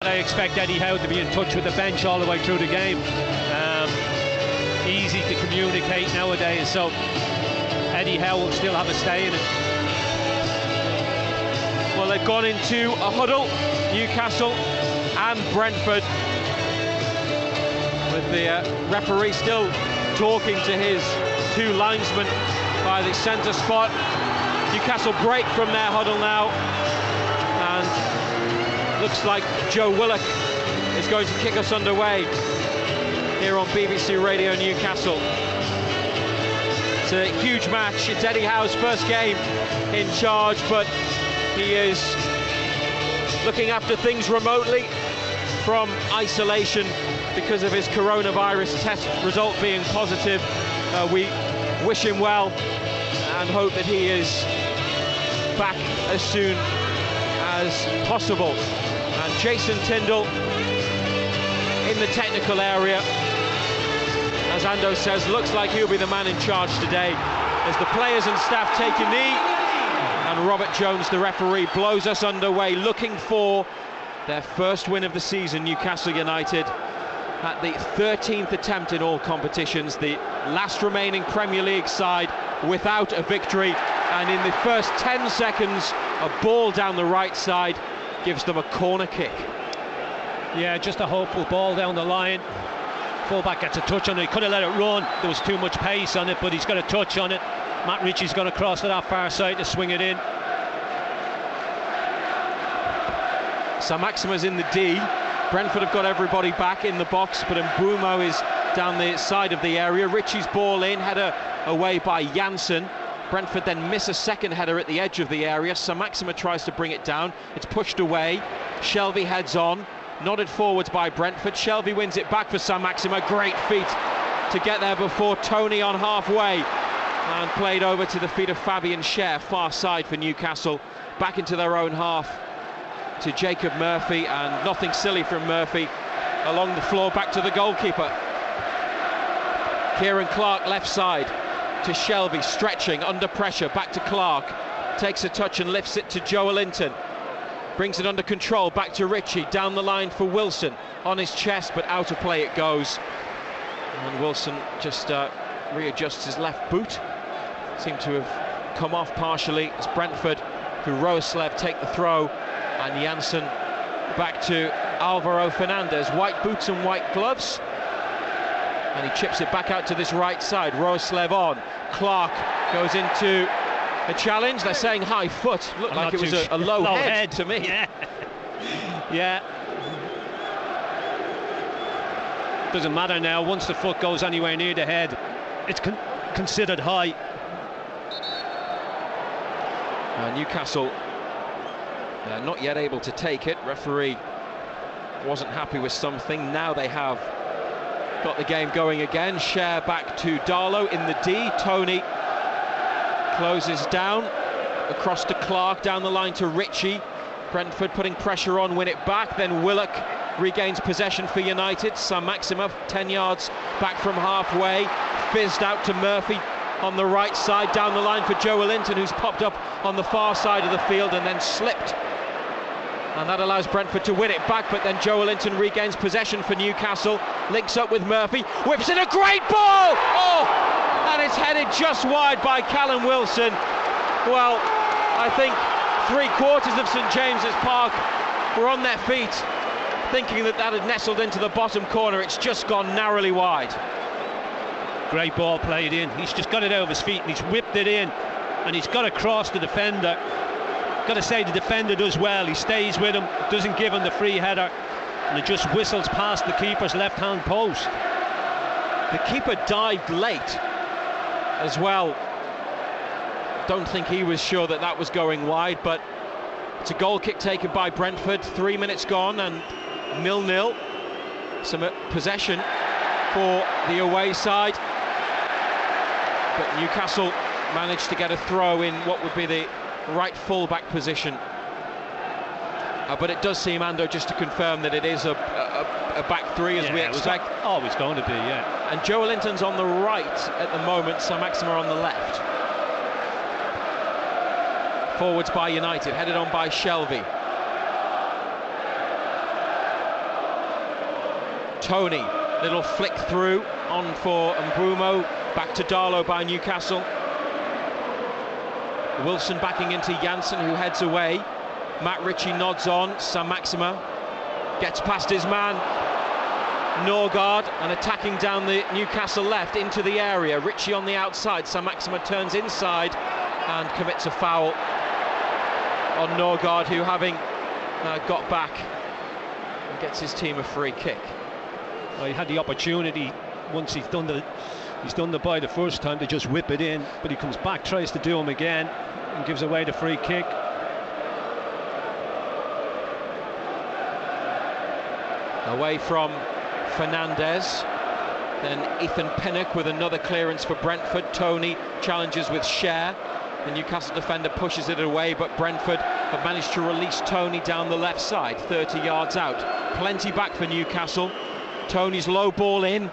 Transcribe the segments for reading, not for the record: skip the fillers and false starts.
I expect Eddie Howe to be in touch with the bench all the way through the game. Easy to communicate nowadays, so Eddie Howe will still have a stay in it. Well, they've gone into a huddle, Newcastle and Brentford, with the referee still talking to his two linesmen by the centre spot. Newcastle break from their huddle now, and looks like Joe Willock is going to kick us underway here on BBC Radio Newcastle. It's a huge match. It's Eddie Howe's first game in charge, but he is looking after things remotely from isolation because of his coronavirus test result being positive. We wish him well and hope that he is back as soon as possible. And Jason Tindall in the technical area, as Ando says, looks like he'll be the man in charge today as the players and staff take a knee, and Robert Jones, the referee, blows us underway, looking for their first win of the season. Newcastle United at the 13th attempt in all competitions, the last remaining Premier League side without a victory, and in the first 10 seconds a ball down the right side gives them a corner kick. Yeah, just a hopeful ball down the line. Fullback gets a touch on it. He could have let it run. There was too much pace on it, but he's got a touch on it. Matt Ritchie's going to cross to that far side to swing it in. Saint-Maximin's in the D. Brentford have got everybody back in the box, but Mbeumo is down the side of the area. Ritchie's ball in, header away by Janssen. Brentford then miss a second header at the edge of the area. Saint-Maximin tries to bring it down. It's pushed away. Shelvey heads on. Nodded forwards by Brentford. Shelvey wins it back for Saint-Maximin. Great feet to get there before Tony on halfway. And played over to the feet of Fabian Schär, far side for Newcastle. Back into their own half to Jacob Murphy, and nothing silly from Murphy. Along the floor, back to the goalkeeper. Kieran Clark left side to Shelvey, stretching under pressure, back to Clark, takes a touch and lifts it to Joelinton, brings it under control, back to Ritchie, down the line for Wilson, on his chest, but out of play it goes, and Wilson just readjusts his left boot. Seemed to have come off partially as Brentford, who Roeslev take the throw, and Janssen back to Alvaro Fernandez, white boots and white gloves. And he chips it back out to this right side. Roeslev on. Clark goes into a challenge. They're saying high foot. Looked like it was a low head to me. Yeah. Yeah. Doesn't matter now. Once the foot goes anywhere near the head, it's considered high. Newcastle not yet able to take it. Referee wasn't happy with something. Now they have got the game going again. Schär back to Darlow in the D. Tony closes down across to Clark, down the line to Ritchie. Brentford putting pressure on, win it back. Then Willock regains possession for United. Saint-Maximin 10 yards back from halfway, fizzed out to Murphy on the right side, down the line for Joelinton, who's popped up on the far side of the field and then slipped. And that allows Brentford to win it back, but then Joelinton regains possession for Newcastle, links up with Murphy, whips in a great ball! Oh! And it's headed just wide by Callum Wilson. Well, I think 3/4 of St James's Park were on their feet, thinking that had nestled into the bottom corner. It's just gone narrowly wide. Great ball played in. He's just got it out of his feet and he's whipped it in, and he's got across the defender. Got to say, the defender does well. He stays with him, doesn't give him the free header, and it just whistles past the keeper's left-hand post. The keeper dived late as well. Don't think he was sure that that was going wide, but it's a goal kick taken by Brentford. 3 minutes gone and 0-0. Some possession for the away side, but Newcastle managed to get a throw in what would be the right full-back position. But it does seem, Ando, just to confirm, that it is a back three as we expect. Always going to be, yeah. And Joelinton's on the right at the moment, Saint-Maximin on the left. Forwards by United, headed on by Shelvey. Tony, little flick through on for Mbeumo, back to Darlow by Newcastle. Wilson backing into Janssen, who heads away. Matt Ritchie nods on. Saint-Maximin gets past his man Norgard and attacking down the Newcastle left into the area. Ritchie on the outside. Saint-Maximin turns inside and commits a foul on Norgard, who, having got back, gets his team a free kick. Well, he had the opportunity once he's done the bye the first time to just whip it in, but he comes back, tries to do him again, and gives away the free kick. Away from Fernandez, then Ethan Pinnock with another clearance for Brentford. Tony challenges with Cher. The Newcastle defender pushes it away, but Brentford have managed to release Tony down the left side, 30 yards out. Plenty back for Newcastle. Tony's low ball in.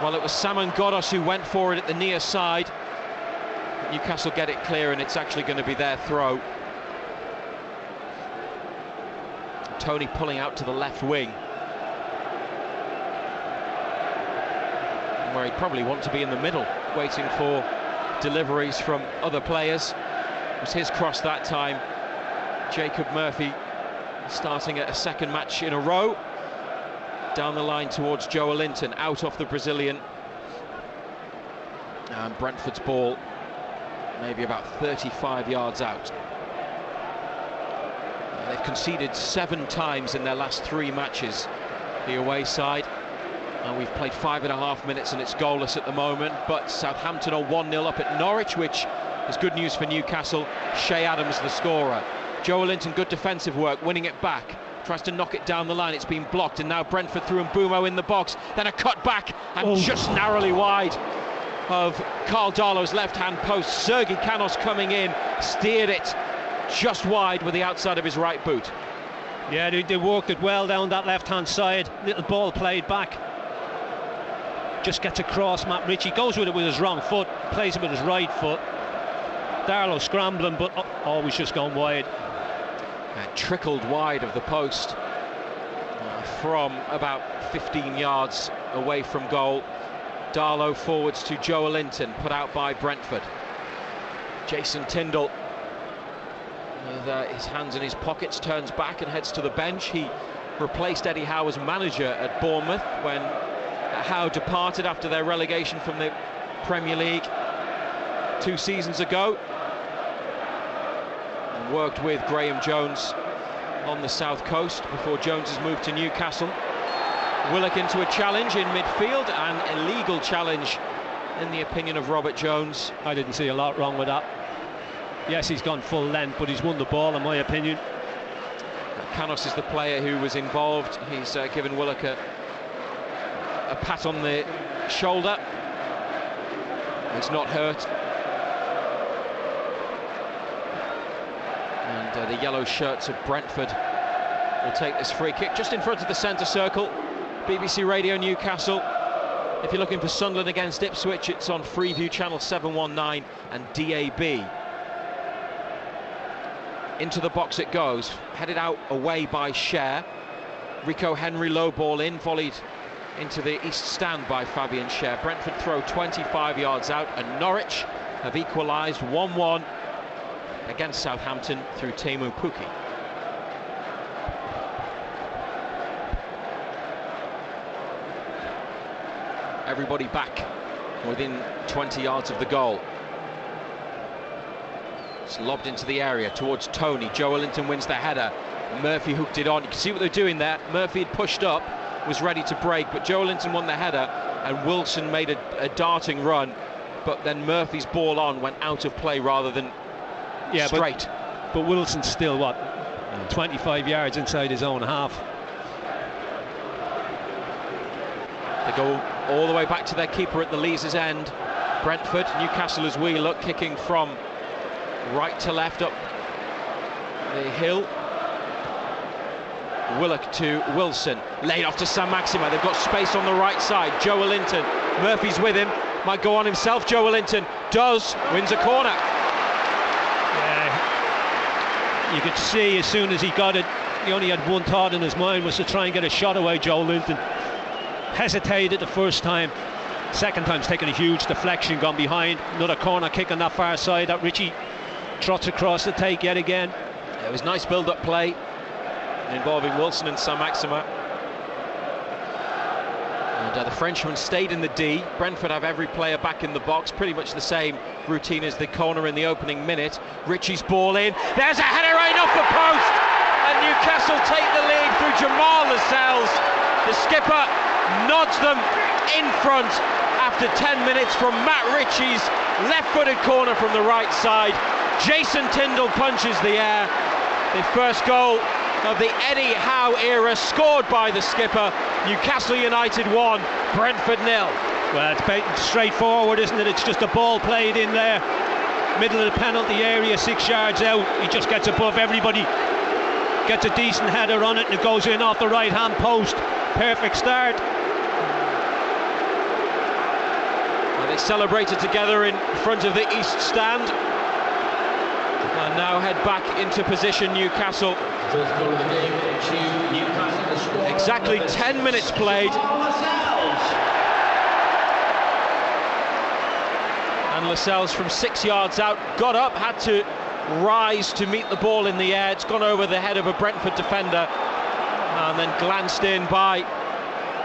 Well, it was Saman Ghoddos who went for it at the near side. Newcastle get it clear, and it's actually going to be their throw. Tony pulling out to the left wing, where he'd probably want to be in the middle, waiting for deliveries from other players. It was his cross that time. Jacob Murphy starting at a second match in a row. Down the line towards Joelinton, out off the Brazilian. And Brentford's ball maybe about 35 yards out. They've conceded 7 times in their last 3 matches, the away side. And we've played 5.5 minutes and it's goalless at the moment. But Southampton are 1-0 up at Norwich, which is good news for Newcastle. Shea Adams the scorer. Joelinton, good defensive work, winning it back. Tries to knock it down the line, it's been blocked, and now Brentford through Mbeumo in the box. Then a cut back and just narrowly wide of Carl Darlow's left-hand post. Sergi Canos coming in, steered it just wide with the outside of his right boot. Yeah, they worked it well down that left-hand side. Little ball played back. Just gets across. Matt Ritchie goes with it with his wrong foot, plays it with his right foot. Darlow scrambling, but always just gone wide. Trickled wide of the post from about 15 yards away from goal. Darlow forwards to Joelinton, put out by Brentford. Jason Tindall, with his hands in his pockets, turns back and heads to the bench. He replaced Eddie Howe as manager at Bournemouth when Howe departed after their relegation from the Premier League 2 seasons ago. And worked with Graham Jones on the south coast before Jones's move to Newcastle. Willock into a challenge in midfield, an illegal challenge in the opinion of Robert Jones. I didn't see a lot wrong with that. Yes, he's gone full length, but he's won the ball in my opinion. Canos is the player who was involved. He's given Willock a pat on the shoulder. He's not hurt. And the yellow shirts of Brentford will take this free kick just in front of the centre circle. BBC Radio Newcastle. If you're looking for Sunderland against Ipswich, it's on Freeview channel 719 and DAB. Into the box it goes, headed out away by Cher. Rico Henry low ball in, volleyed into the east stand by Fabian Cher. Brentford throw 25 yards out, and Norwich have equalised 1-1 against Southampton through Teemu Pukki. Everybody back within 20 yards of the goal. It's lobbed into the area towards Tony. Joelinton wins the header. Murphy hooked it on. You can see what they're doing there. Murphy had pushed up, was ready to break, but Joelinton won the header, and Wilson made a darting run, but then Murphy's ball on went out of play rather than straight. But Wilson's still, 25 yards inside his own half. They go all the way back to their keeper at the Leazes end. Brentford, Newcastle as we look, kicking from right to left up the hill. Willock to Wilson, laid off to Saint-Maximin. They've got space on the right side. Joelinton, Murphy's with him, might go on himself. Joelinton does, wins a corner. Yeah, you could see as soon as he got it, he only had one thought in his mind, was to try and get a shot away, Joelinton. hesitated the first time. Second time's taken a huge deflection, gone behind. Another corner kick on that far side that Richie trots across the take yet again. It was nice build-up play involving Wilson and Saint-Maximin. And the Frenchman stayed in the D. Brentford have every player back in the box, pretty much the same routine as the corner in the opening minute. Richie's ball in, there's a header right off the post, and Newcastle take the lead through Jamal Lascelles. The skipper nods them in front after 10 minutes from Matt Ritchie's left-footed corner from the right side. Jason Tindall punches the air. The first goal of the Eddie Howe era scored by the skipper. Newcastle United 1, Brentford 0. Well, it's straightforward, isn't it? It's just a ball played in there, middle of the penalty area, 6 yards out. He just gets above everybody, gets a decent header on it, and it goes in off the right-hand post. Perfect start. Well, they celebrated together in front of the East Stand. And now head back into position, Newcastle. Exactly 10 minutes played. And Lascelles from 6 yards out got up, had to rise to meet the ball in the air. It's gone over the head of a Brentford defender and then glanced in by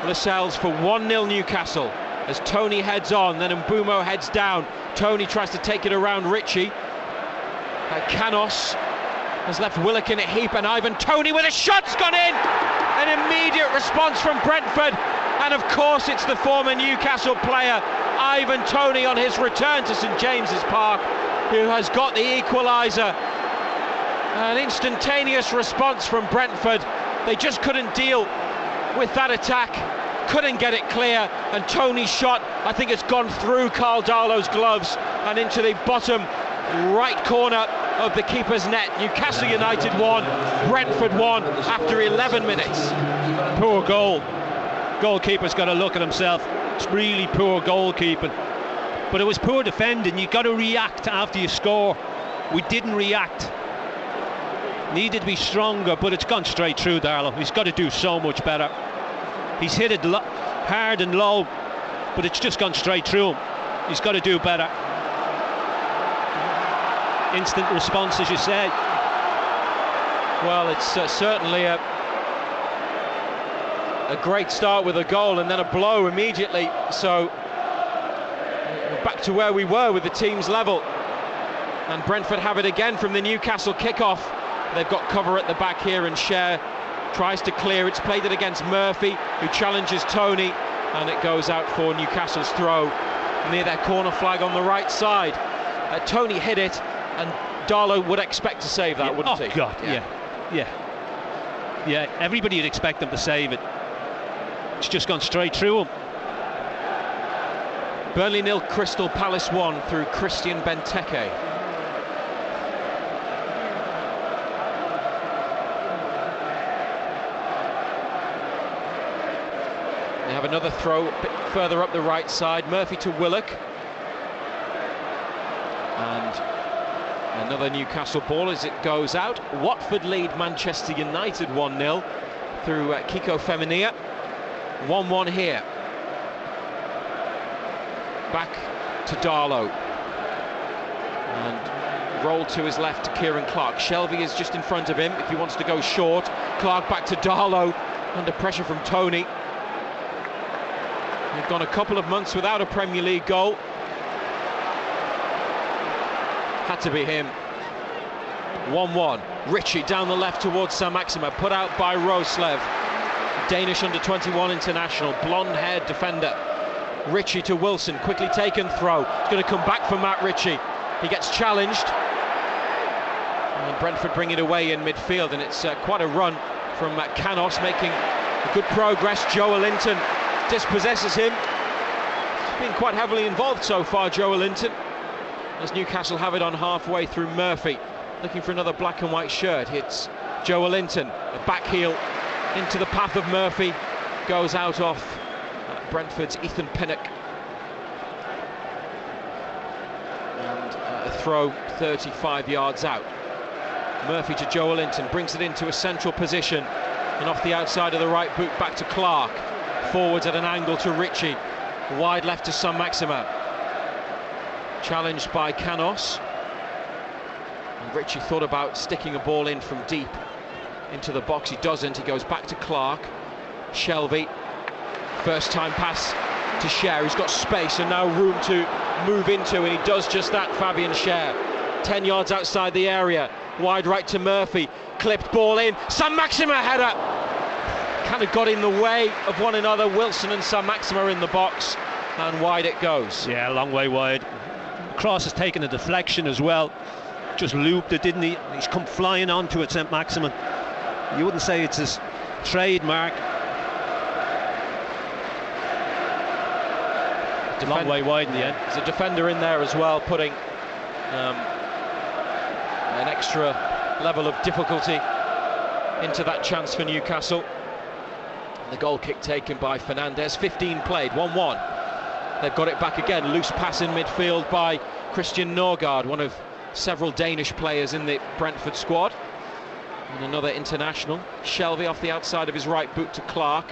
Lascelles for 1-0 Newcastle. As Tony heads on, then Mbeumo heads down. Tony tries to take it around Ritchie. Canos has left Willock in a heap, and Ivan Toney with a shot's gone in! An immediate response from Brentford, and of course it's the former Newcastle player Ivan Toney on his return to St James's Park who has got the equaliser. An instantaneous response from Brentford. They just couldn't deal with that attack, couldn't get it clear, and Toney's shot, I think it's gone through Carl Darlow's gloves and into the bottom right corner of the keeper's net. Newcastle United 1, Brentford 1 after 11 minutes. Poor goal. Goalkeeper's got to look at himself. It's really poor goalkeeping. But it was poor defending. You've got to react after you score. We didn't react. Needed to be stronger, but it's gone straight through Darlow. He's got to do so much better. He's hit it hard and low, but it's just gone straight through him. He's got to do better. Instant response, as you say. Well, it's certainly a great start with a goal and then a blow immediately. So we're back to where we were with the team's level. And Brentford have it again from the Newcastle kickoff. They've got cover at the back here, and Cher tries to clear. It's played it against Murphy, who challenges Tony, and it goes out for Newcastle's throw near their corner flag on the right side. Tony hit it, and Darlow would expect to save that, wouldn't he? Oh God, yeah. Everybody would expect them to save it. It's just gone straight through him. Burnley 0, Crystal Palace 1 through Christian Benteke. They have another throw a bit further up the right side. Murphy to Willock. And another Newcastle ball as it goes out. Watford lead Manchester United 1-0 through Kiko Femenia. 1-1 here. Back to Darlow. And roll to his left to Kieran Clark. Shelvey is just in front of him if he wants to go short. Clark back to Darlow under pressure from Tony. They've gone a couple of months without a Premier League goal. Had to be him. 1-1. Ritchie down the left towards Saint-Maximin, put out by Roslev. Danish under-21 international, blonde-haired defender. Ritchie to Wilson, quickly taken throw. It's going to come back for Matt Ritchie. He gets challenged. And Brentford bring it away in midfield, and it's quite a run from Canos, making good progress. Joelinton dispossesses him. He's been quite heavily involved so far, Joelinton, as Newcastle have it on halfway through. Murphy looking for another black and white shirt. Hits Joelinton, a back heel into the path of Murphy, goes out off Brentford's Ethan Pinnock. And a throw 35 yards out. Murphy to Joelinton, brings it into a central position, and off the outside of the right boot back to Clark. forwards at an angle to Ritchie, wide left to Saint-Maximin, challenged by Canos, and Ritchie thought about sticking a ball in from deep into the box. He doesn't. He goes back to Clark. Shelvey, first time pass to Cher, who's got space and now room to move into, and he does just that. Fabian Cher, 10 yards outside the area, wide right to Murphy, clipped ball in, Saint-Maximin header, kind of got in the way of one another. Wilson and Saint-Maximin are in the box, and wide it goes. Yeah, a long way wide. Cross has taken a deflection as well, just looped it, didn't he? He's come flying onto it, Saint-Maximin. You wouldn't say it's his trademark. Long way wide in the end. There's a defender in there as well, putting an extra level of difficulty into that chance for Newcastle. The goal kick taken by Fernandez. 15 played, 1-1. They've got it back again. Loose pass in midfield by Christian Norgard, one of several Danish players in the Brentford squad. And another international. Shelvey off the outside of his right boot to Clark.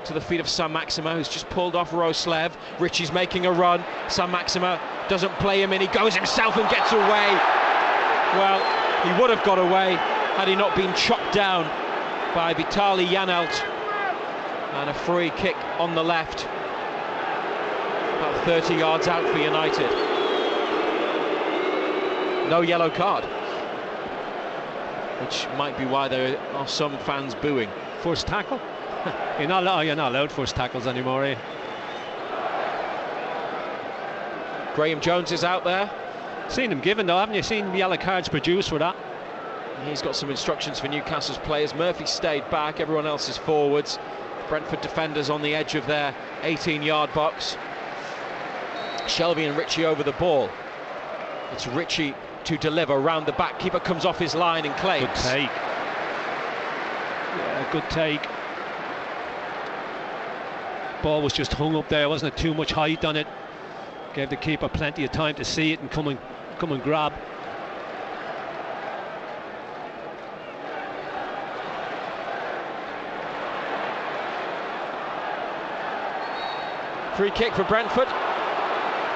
To the feet of Saint-Maximin, who's just pulled off Roslev. Ritchie's making a run. Saint-Maximin doesn't play him in. He goes himself and gets away. Well, he would have got away had he not been chopped down by Vitali Janelt. And a free kick on the left, about 30 yards out for United. No yellow card, which might be why there are some fans booing. First tackle? You're not allowed first tackles anymore, eh? Graham Jones is out there. Seen him given though, haven't you? Seen yellow cards produced for that. He's got some instructions for Newcastle's players. Murphy stayed back, everyone else is forwards. Brentford defenders on the edge of their 18-yard box. Shelvey and Ritchie over the ball. It's Ritchie to deliver round the back. Keeper comes off his line and claims. Good take. Yeah, good take. Ball was just hung up there, wasn't it? Too much height on it. Gave the keeper plenty of time to see it and come and grab. Free kick for Brentford.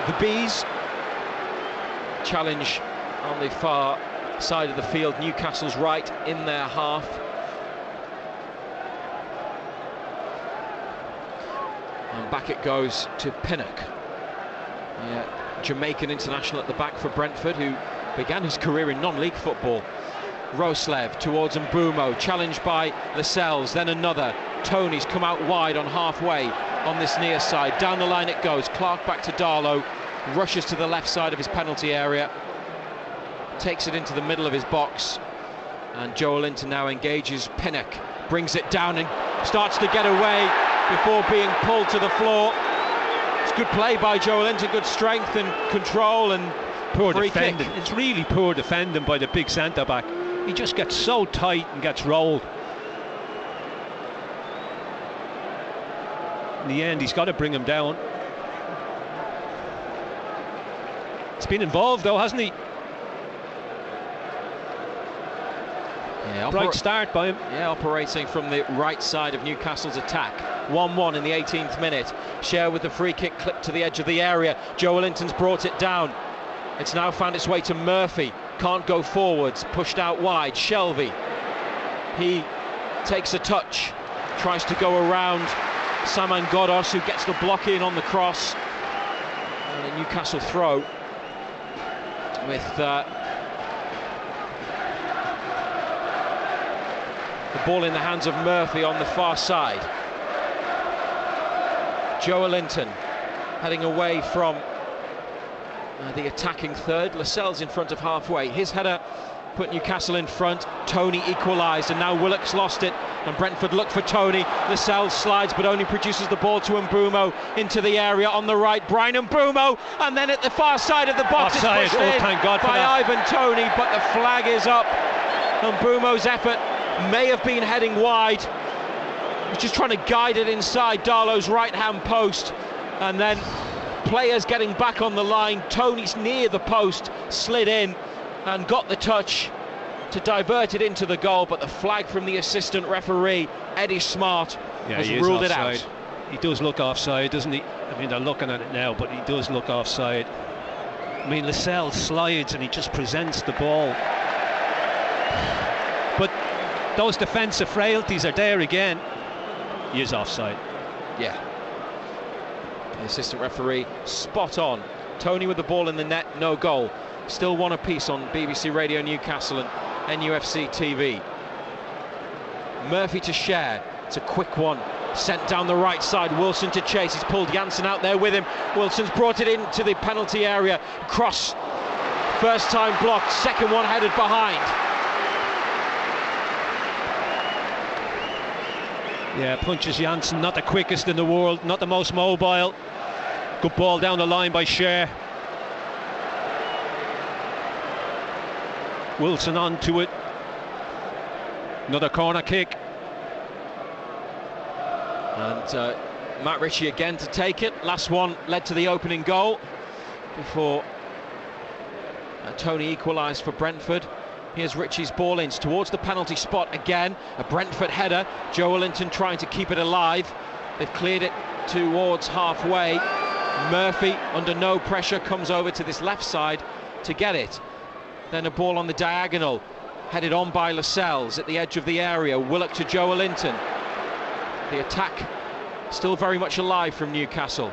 The Bees. Challenge on the far side of the field. Newcastle's right in their half. And back it goes to Pinnock, Jamaican international at the back for Brentford, who began his career in non-league football. Roslev towards Mbumo, challenged by Lascelles, then another. Tony's come out wide on halfway on this near side. Down the line it goes. Clark back to Darlow, rushes to the left side of his penalty area, takes it into the middle of his box, and Joe Linton now engages Pinnock, brings it down and starts to get away before being pulled to the floor. It's good play by Joe Linton, good strength and control, and poor free defending. kick. It's really poor defending by the big centre-back. He just gets so tight and gets rolled. In the end, he's got to bring him down. He's been involved though, hasn't he? Yeah, bright start by him. Yeah, operating from the right side of Newcastle's attack. 1-1 in the 18th minute. Cher with the free kick clipped to the edge of the area. Joe Linton's brought it down. It's now found its way to Murphy. Can't go forwards, pushed out wide. Shelvey. He takes a touch, tries to go around Saman Ghoddos, who gets the block in on the cross. And a Newcastle throw with the ball in the hands of Murphy on the far side. Joe Linton heading away from the attacking third. Lascelles in front of halfway. His header put Newcastle in front. Tony equalised, and now Willock's lost it, and Brentford look for Tony. Lascelles slides but only produces the ball to Mbumo into the area on the right. Brian Mbumo, and then at the far side of the box offside. It's pushed in thank God by Ivan Toney, but the flag is up. Mbumo's effort may have been heading wide. He's just trying to guide it inside Darlow's right-hand post, and then players getting back on the line. Tony's near the post, slid in and got the touch to divert it into the goal, but the flag from the assistant referee, Eddie Smart, has ruled it out. he does look offside, doesn't he? I mean, they're looking at it now, but he does look offside. I mean, Lascelles slides and he just presents the ball. But those defensive frailties are there again. He is offside. Yeah. The assistant referee spot on. Tony with the ball in the net, no goal. Still one apiece on BBC Radio Newcastle and NUFC TV. Murphy to Share. It's a quick one. Sent down the right side. Wilson to chase. He's pulled Janssen out there with him. Wilson's brought it into the penalty area. Cross. First time blocked. Second one headed behind. Yeah, punches Janssen. Not the quickest in the world. Not the most mobile. Good ball down the line by Share. Wilson onto it. Another corner kick. And Matt Ritchie again to take it. Last one led to the opening goal before Tony equalised for Brentford. Here's Ritchie's ball in towards the penalty spot again. A Brentford header. Joe Wellington trying to keep it alive. They've cleared it towards halfway. Murphy, under no pressure, comes over to this left side to get it. Then a ball on the diagonal, headed on by Lascelles at the edge of the area. Willock to Joe Wellington. The attack still very much alive from Newcastle.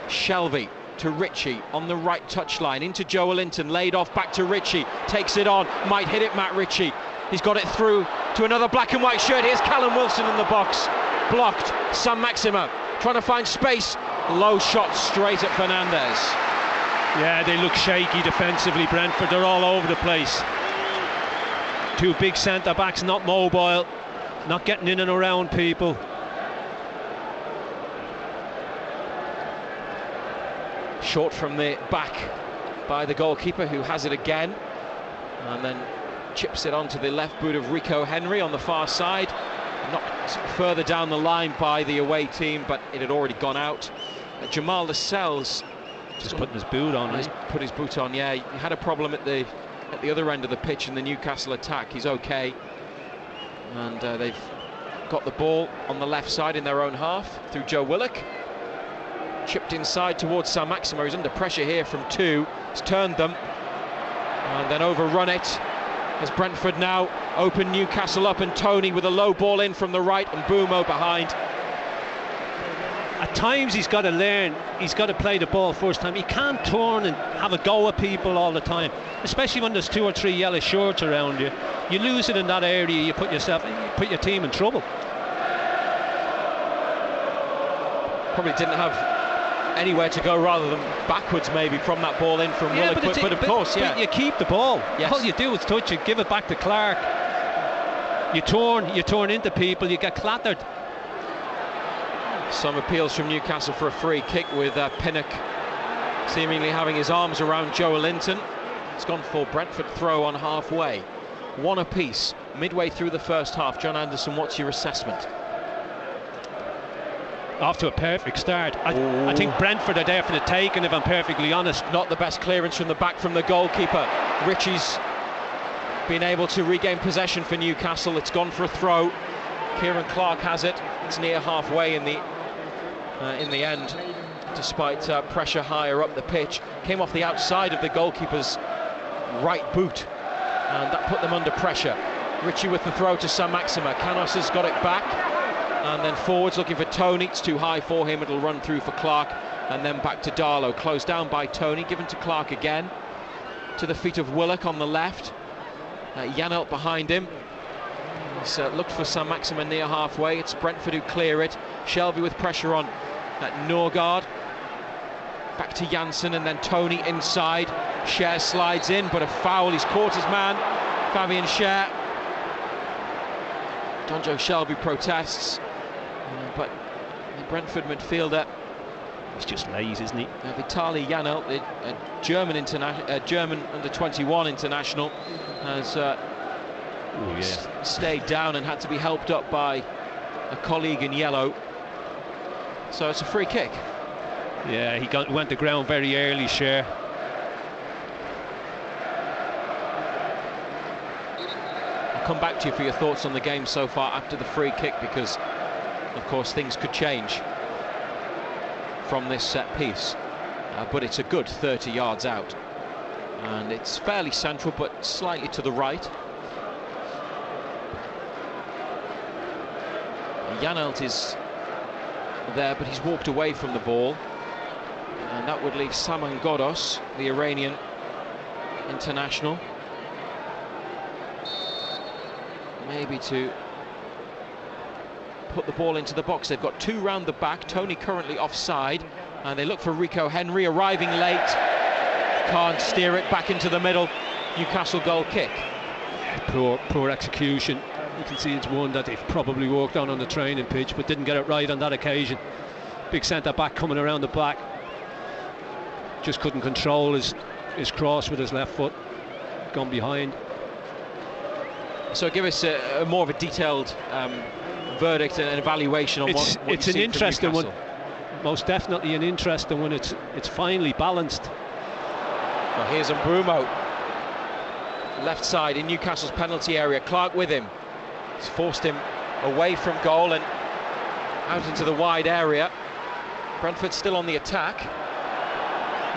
Shelvey to Ritchie on the right touchline, into Joe Wellington, laid off back to Ritchie, takes it on, might hit it Matt Ritchie. He's got it through to another black and white shirt. Here's Callum Wilson in the box, blocked. Sam Maxima trying to find space, low shot straight at Fernandez. Yeah, they look shaky defensively, Brentford. They're all over the place. Two big centre-backs, not mobile, not getting in and around people. Short from the back by the goalkeeper, who has it again, and then chips it onto the left boot of Rico Henry on the far side. Knocked further down the line by the away team, but it had already gone out. Jamal Lascelles just putting his boot on. He's put his boot on, yeah. He had a problem at the other end of the pitch in the Newcastle attack. He's okay. And they've got the ball on the left side in their own half through Joe Willock. Chipped inside towards Sam Maxima. He's under pressure here from two. He's turned them and then overrun it. As Brentford now open Newcastle up, and Tony with a low ball in from the right and Bumo behind. At times he's got to learn, he's got to play the ball first time. He can't turn and have a go at people all the time, especially when there's 2 or 3 yellow shirts around you. You lose it in that area, you put your team in trouble. Probably didn't have anywhere to go rather than backwards maybe from that ball in from Willock, but of course, yeah. But you keep the ball. Yes. All you do is touch it, give it back to Clark. You turn into people, you get clattered. Some appeals from Newcastle for a free kick, with Pinnock seemingly having his arms around Joe Linton. It's gone for Brentford throw on halfway. One apiece midway through the first half. John Anderson, what's your assessment? Off to a perfect start. I think Brentford are there for the taking, if I'm perfectly honest. Not the best clearance from the back from the goalkeeper. Ritchie's been able to regain possession for Newcastle. It's gone for a throw. Kieran Clark has it. It's near halfway in the end, despite pressure higher up the pitch. Came off the outside of the goalkeeper's right boot, and that put them under pressure. Ritchie with the throw to Sam Maxima. Canos has got it back, and then forwards looking for Tony. It's too high for him. It'll run through for Clark, and then back to Darlow. Closed down by Tony, given to Clark again. To the feet of Willock on the left. Janelt behind him. He's looked for Sam Maxima near halfway. It's Brentford who clear it. Shelvey with pressure on Norgard. Back to Janssen, and then Tony inside. Share slides in, but a foul. He's caught his man, Fabian Share. Donjo Shelvey protests, but the Brentford midfielder, he's just lazy, isn't he? Vitali Janelt, the German under-21 international, has stayed down and had to be helped up by a colleague in yellow. So it's a free kick. Yeah, he went to ground very early, Share. I'll come back to you for your thoughts on the game so far after the free kick, because Of course, things could change from this set piece, but it's a good 30 yards out, and it's fairly central but slightly to the right. Janelt is there, but he's walked away from the ball, and that would leave Saman Ghoddos, the Iranian international, maybe to put the ball into the box. They've got two round the back. Tony currently offside, and they look for Rico Henry, arriving late, can't steer it back into the middle. Newcastle goal kick. Poor execution. You can see it's one that they've probably worked on the training pitch, but didn't get it right on that occasion. Big centre back coming around the back, just couldn't control his cross with his left foot, gone behind. So give us a more of a detailed verdict and evaluation on what it's an interesting one. Most definitely an interesting one. It's finely balanced. Well, here's Mbeumo, left side in Newcastle's penalty area. Clark with him. He's forced him away from goal and out into the wide area. Brentford still on the attack.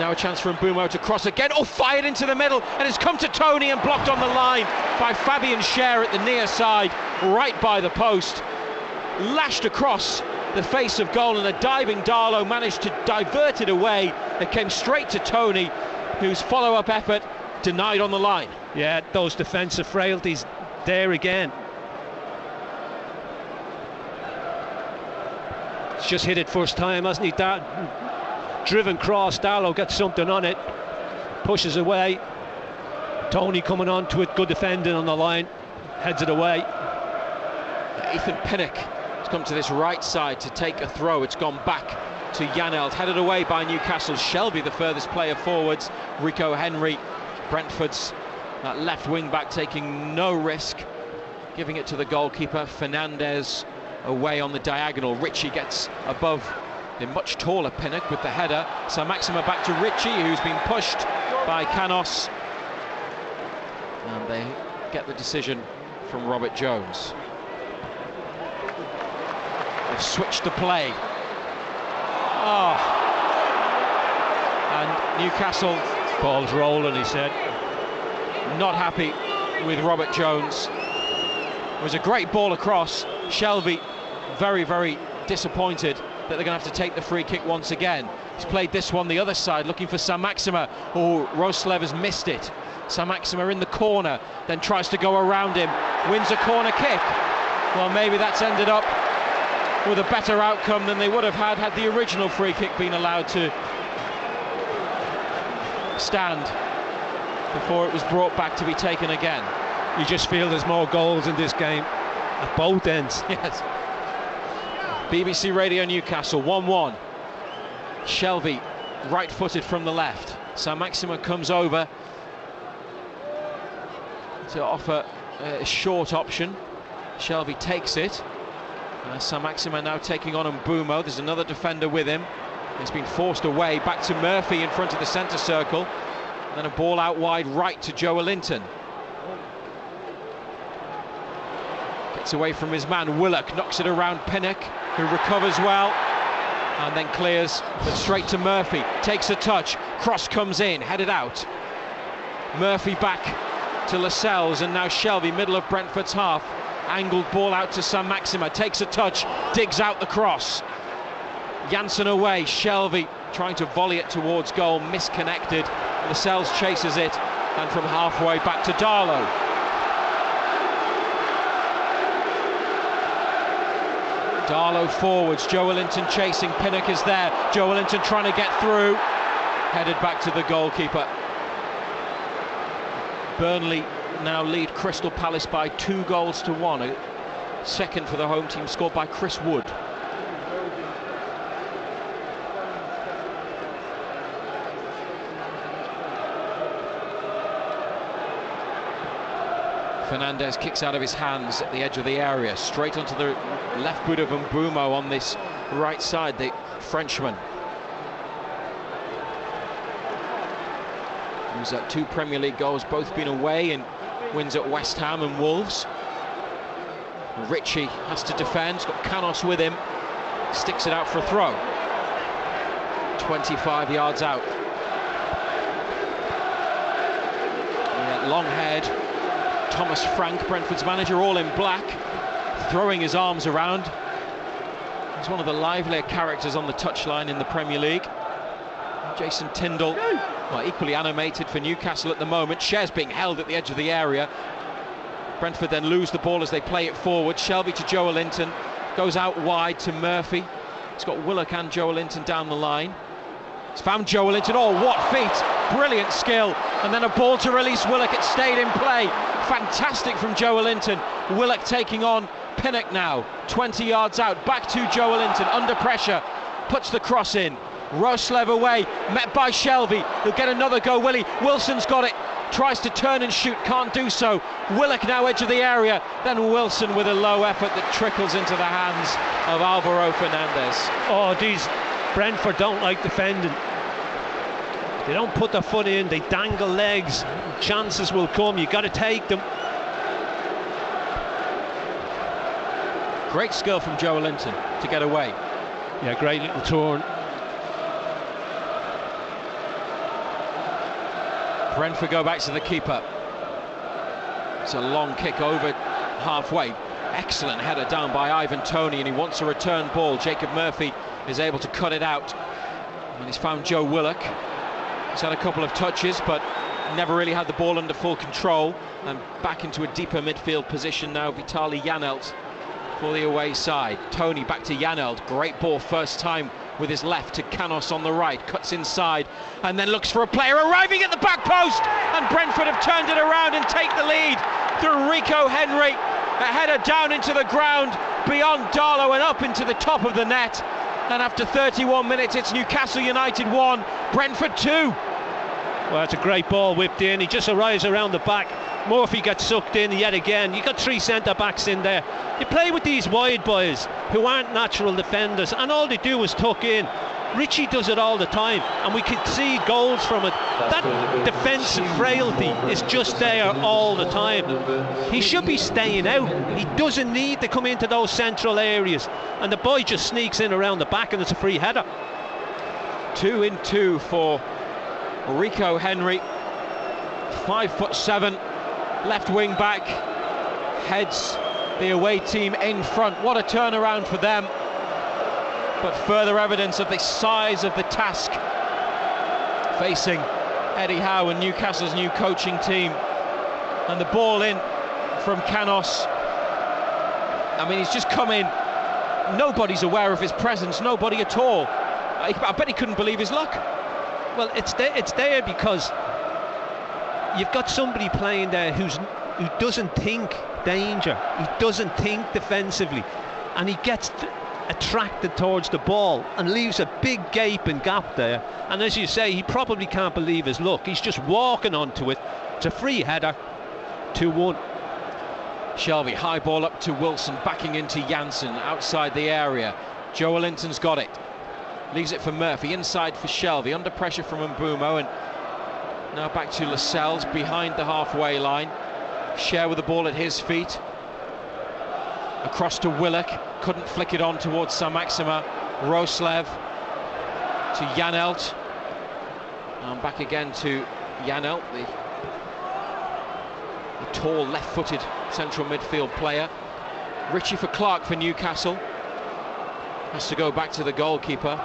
Now a chance for Mbeumo to cross again. Oh, fired into the middle, and it's come to Tony and blocked on the line by Fabian Schär at the near side, right by the post. Lashed across the face of goal, and a diving Darlow managed to divert it away. It came straight to Tony, whose follow-up effort denied on the line. Yeah, those defensive frailties there again. He's just hit it first time, hasn't he? Driven cross, Darlow gets something on it, pushes away. Tony coming on to it, good defending on the line, heads it away. Ethan Pinnock has come to this right side to take a throw. It's gone back to Janelt, headed away by Newcastle. Shelby, the furthest player forwards. Rico Henry, Brentford's left wing back, taking no risk, giving it to the goalkeeper. Fernandez away on the diagonal. Ritchie gets above the much taller Pinnock with the header. Saint-Maximin back to Ritchie, who's been pushed by Canos, and they get the decision from Robert Jones. They've switched the play. And Newcastle, ball's rolling, he said. Not happy with Robert Jones. It was a great ball across. Shelby very, very disappointed that they're going to have to take the free kick once again. He's played this one the other side, looking for Saint-Maximin. Oh, Roslev has missed it. Saint-Maximin in the corner, then tries to go around him, wins a corner kick. Well, maybe that's ended up with a better outcome than they would have had the original free kick been allowed to stand before it was brought back to be taken again. You just feel there's more goals in this game at both ends. Yes. BBC Radio Newcastle 1-1. Shelby right-footed from the left. Saint-Maximin comes over to offer a short option. Shelby takes it. Saint-Maximin now taking on Mbeumo. There's another defender with him. He's been forced away. Back to Murphy in front of the centre circle. And then a ball out wide right to Joe Linton. Gets away from his man. Willock knocks it around Pinnock, who recovers well and then clears, but straight to Murphy. Takes a touch. Cross comes in, headed out. Murphy back to Lascelles, and now Shelby, middle of Brentford's half. Angled ball out to Saint-Maximin. Takes a touch, digs out the cross. Janssen away. Shelby trying to volley it towards goal, misconnected. Lascelles chases it, and from halfway back to Darlow. Darlow forwards, Joe Linton chasing, Pinnock is there, Joe Linton trying to get through, headed back to the goalkeeper. Burnley now lead Crystal Palace by 2-1. A second for the home team, scored by Chris Wood. Fernandez kicks out of his hands at the edge of the area, straight onto the left boot of Mbeumo on this right side, the Frenchman. Who's at 2 Premier League goals, both been away, in wins at West Ham and Wolves. Ritchie has to defend, he's got Canos with him, sticks it out for a throw. 25 yards out. Longhead, Thomas Frank, Brentford's manager, all in black, throwing his arms around. He's one of the livelier characters on the touchline in the Premier League. Jason Tindall, well, equally animated for Newcastle at the moment. Shares being held at the edge of the area. Brentford then lose the ball as they play it forward. Shelby to Joelinton, goes out wide to Murphy. He's got Willock and Joelinton down the line. He's found Joelinton. Oh, what feet! Brilliant skill. And then a ball to release Willock. It stayed in play. Fantastic from Joelinton. Willock taking on Pinnock now. 20 yards out. Back to Joelinton. Under pressure. Puts the cross in. Roslev away. Met by Shelby. He'll get another go, will he? Wilson's got it. Tries to turn and shoot. Can't do so. Willock now edge of the area. Then Wilson with a low effort that trickles into the hands of Alvaro Fernandez. Oh, these Brentford don't like defending. They don't put their foot in, they dangle legs. Chances will come, you got to take them. Great skill from Joelinton to get away. Yeah, great little turn. Brentford go back to the keeper. It's a long kick over halfway. Excellent header down by Ivan Toney, and he wants a return ball. Jacob Murphy is able to cut it out. And he's found Joe Willock. He's had a couple of touches, but never really had the ball under full control. And back into a deeper midfield position now, Vitali Janelt for the away side. Toney back to Janelt. Great ball first time with his left to Canos on the right. Cuts inside and then looks for a player arriving at the back post. And Brentford have turned it around and take the lead through Rico Henry. A header down into the ground beyond Darlow and up into the top of the net. And after 31 minutes, it's Newcastle United 1, Brentford 2. Well, it's a great ball whipped in. He just arrives around the back. Murphy gets sucked in yet again. You got three centre-backs in there. You play with these wide boys who aren't natural defenders, and all they do is tuck in. Ritchie does it all the time, and we can see goals from it. That defensive frailty is just there all the time. He should be staying out. He doesn't need to come into those central areas, and the boy just sneaks in around the back, and it's a free header. 2 in 2 for Rico Henry. 5'7", left wing back, heads the away team in front. What a turnaround for them. But further evidence of the size of the task facing Eddie Howe and Newcastle's new coaching team. And the ball in from Canos. I mean, he's just come in. Nobody's aware of his presence, nobody at all. I bet he couldn't believe his luck. Well, it's there because you've got somebody playing there who doesn't think danger, he doesn't think defensively, and he gets attracted towards the ball and leaves a big gaping gap there. And as you say, he probably can't believe his luck. He's just walking onto it. It's a free header. 2-1. Shelby, high ball up to Wilson, backing into Janssen outside the area. Joelinton's got it. Leaves it for Murphy, inside for Shelby, under pressure from Mbumo, and now back to Lascelles behind the halfway line. Share with the ball at his feet. Across to Willock, couldn't flick it on towards Saint-Maximin. Roslev to Janelt, and back again to Janelt, the tall left-footed central midfield player. Ritchie for Clark for Newcastle. Has to go back to the goalkeeper.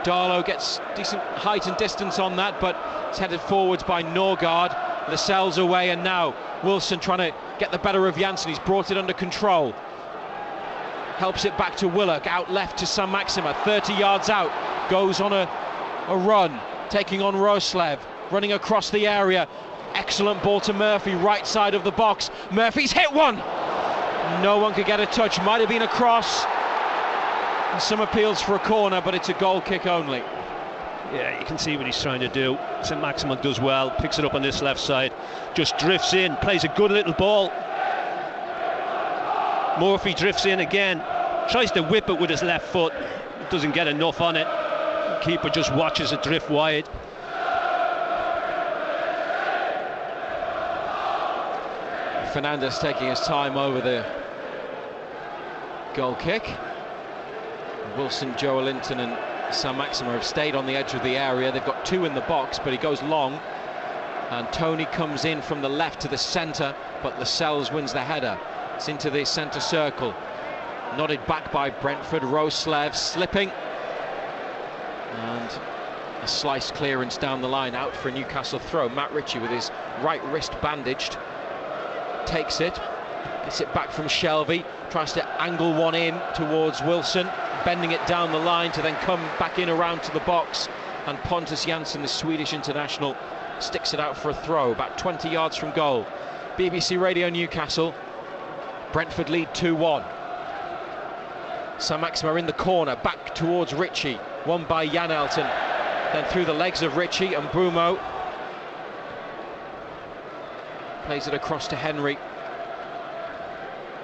Darlow gets decent height and distance on that, but it's headed forwards by Norgard. Lascelles away, and now Wilson trying to get the better of Janssen. He's brought it under control. Helps it back to Willock, out left to Saint-Maximin, 30 yards out. Goes on a run, taking on Roslev, running across the area. Excellent ball to Murphy, right side of the box. Murphy's hit one! No one could get a touch, might have been a cross. And some appeals for a corner, but it's a goal kick only. Yeah, you can see what he's trying to do. Saint-Maximin does well, picks it up on this left side, just drifts in, plays a good little ball. Murphy drifts in again, tries to whip it with his left foot, doesn't get enough on it. The keeper just watches it drift wide. Fernandez taking his time over the Goal kick. Wilson, Joelinton and Saint-Maximin have stayed on the edge of the area. They've got two in the box, but he goes long. And Tony comes in from the left to the centre, but Lascelles wins the header. It's into the centre circle. Nodded back by Brentford. Roslev slipping. And a slice clearance down the line, out for a Newcastle throw. Matt Ritchie with his right wrist bandaged. Takes it. Gets it back from Shelvey. Tries to angle one in towards Wilson. Bending it down the line to then come back in around to the box. And Pontus Jansson, the Swedish international, sticks it out for a throw about 20 yards from goal. BBC Radio Newcastle. Brentford lead 2-1. Saint-Maximin in the corner, back towards Ritchie. Won by Jan Elton. Then through the legs of Ritchie, and Mbeumo plays it across to Henry.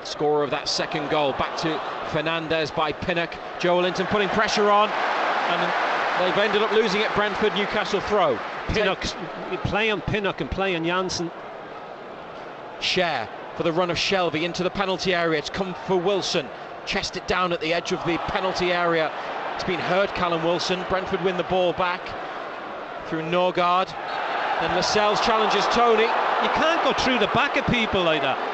Scorer of that second goal. Back to Fernandez by Pinnock. Joelinton putting pressure on, and they've ended up losing it. Brentford. Newcastle throw. Pinnock, play on Pinnock and play on Jansson. Share for the run of Shelvey into the penalty area. It's come for Wilson. Chest it down at the edge of the penalty area. It's been hurt, Callum Wilson. Brentford win the ball back through Norgard. Then Lascelles challenges Tony. You can't go through the back of people like that.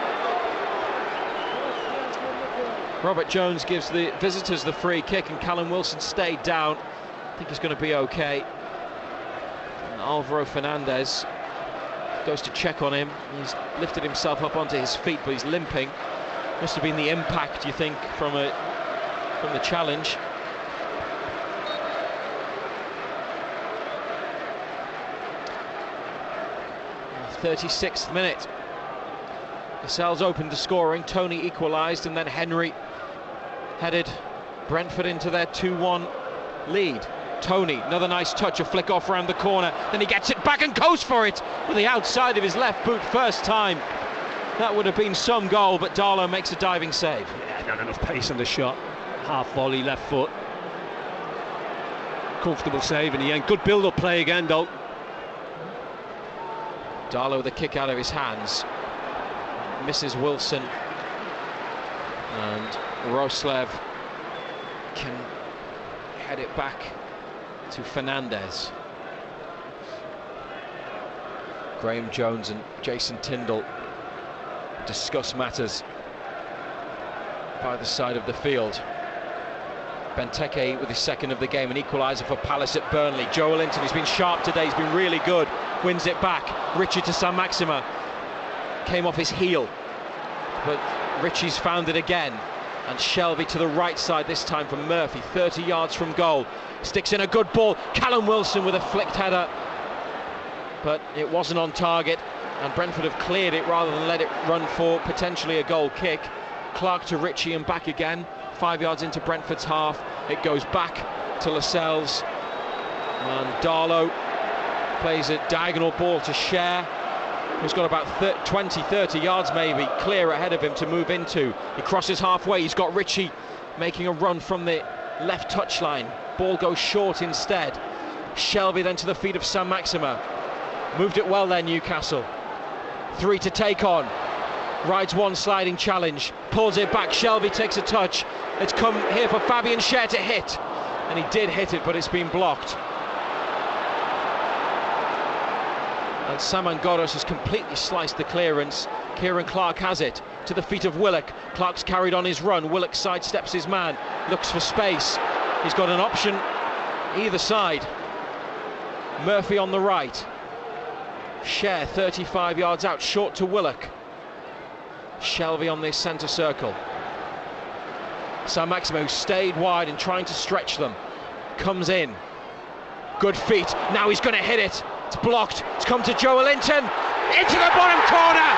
Robert Jones gives the visitors the free kick, and Callum Wilson stayed down. I think he's going to be okay. And Alvaro Fernandez goes to check on him. He's lifted himself up onto his feet, but he's limping. Must have been the impact, you think, from the challenge. The 36th minute. Lascelles opened the scoring. Tony equalised, and then Henry headed Brentford into their 2-1 lead. Tony, another nice touch, a flick off round the corner. Then he gets it back and goes for it with the outside of his left boot first time. That would have been some goal, but Darlow makes a diving save. Yeah, not enough pace on the shot. Half volley, left foot. Comfortable save in the end. Good build-up play again, though. Darlow with a kick out of his hands. Misses Wilson. And Roslev can head it back to Fernandez. Graham Jones and Jason Tindall discuss matters by the side of the field. Benteke with his second of the game, an equaliser for Palace at Burnley. Joelinton, he's been sharp today, he's been really good, wins it back. Ritchie to Saint-Maximin, came off his heel, but Ritchie's found it again. And Shelvey to the right side this time for Murphy, 30 yards from goal. Sticks in a good ball. Callum Wilson with a flicked header, but it wasn't on target, and Brentford have cleared it rather than let it run for potentially a goal kick. Clark to Ritchie and back again, 5 yards into Brentford's half. It goes back to Lascelles, and Darlow plays a diagonal ball to Share, who's got about 20-30 yards maybe clear ahead of him to move into. He crosses halfway. He's got Ritchie making a run from the left touchline. Ball goes short instead. Shelvey then to the feet of Saint-Maximin. Moved it well there, Newcastle. 3 to take on. Rides one sliding challenge. Pulls it back. Shelvey takes a touch. It's come here for Fabian Schär to hit. And he did hit it, but it's been blocked. And Saman Ghoddos has completely sliced the clearance. Kieran Clark has it to the feet of Willock. Clark's carried on his run. Willock sidesteps his man, looks for space. He's got an option either side. Murphy on the right. Schär 35 yards out, short to Willock. Shelvey on this centre circle. Saint-Maximin, who stayed wide and trying to stretch them, comes in. Good feet. Now he's going to hit it. It's blocked. It's come to Joelinton. Into the bottom corner.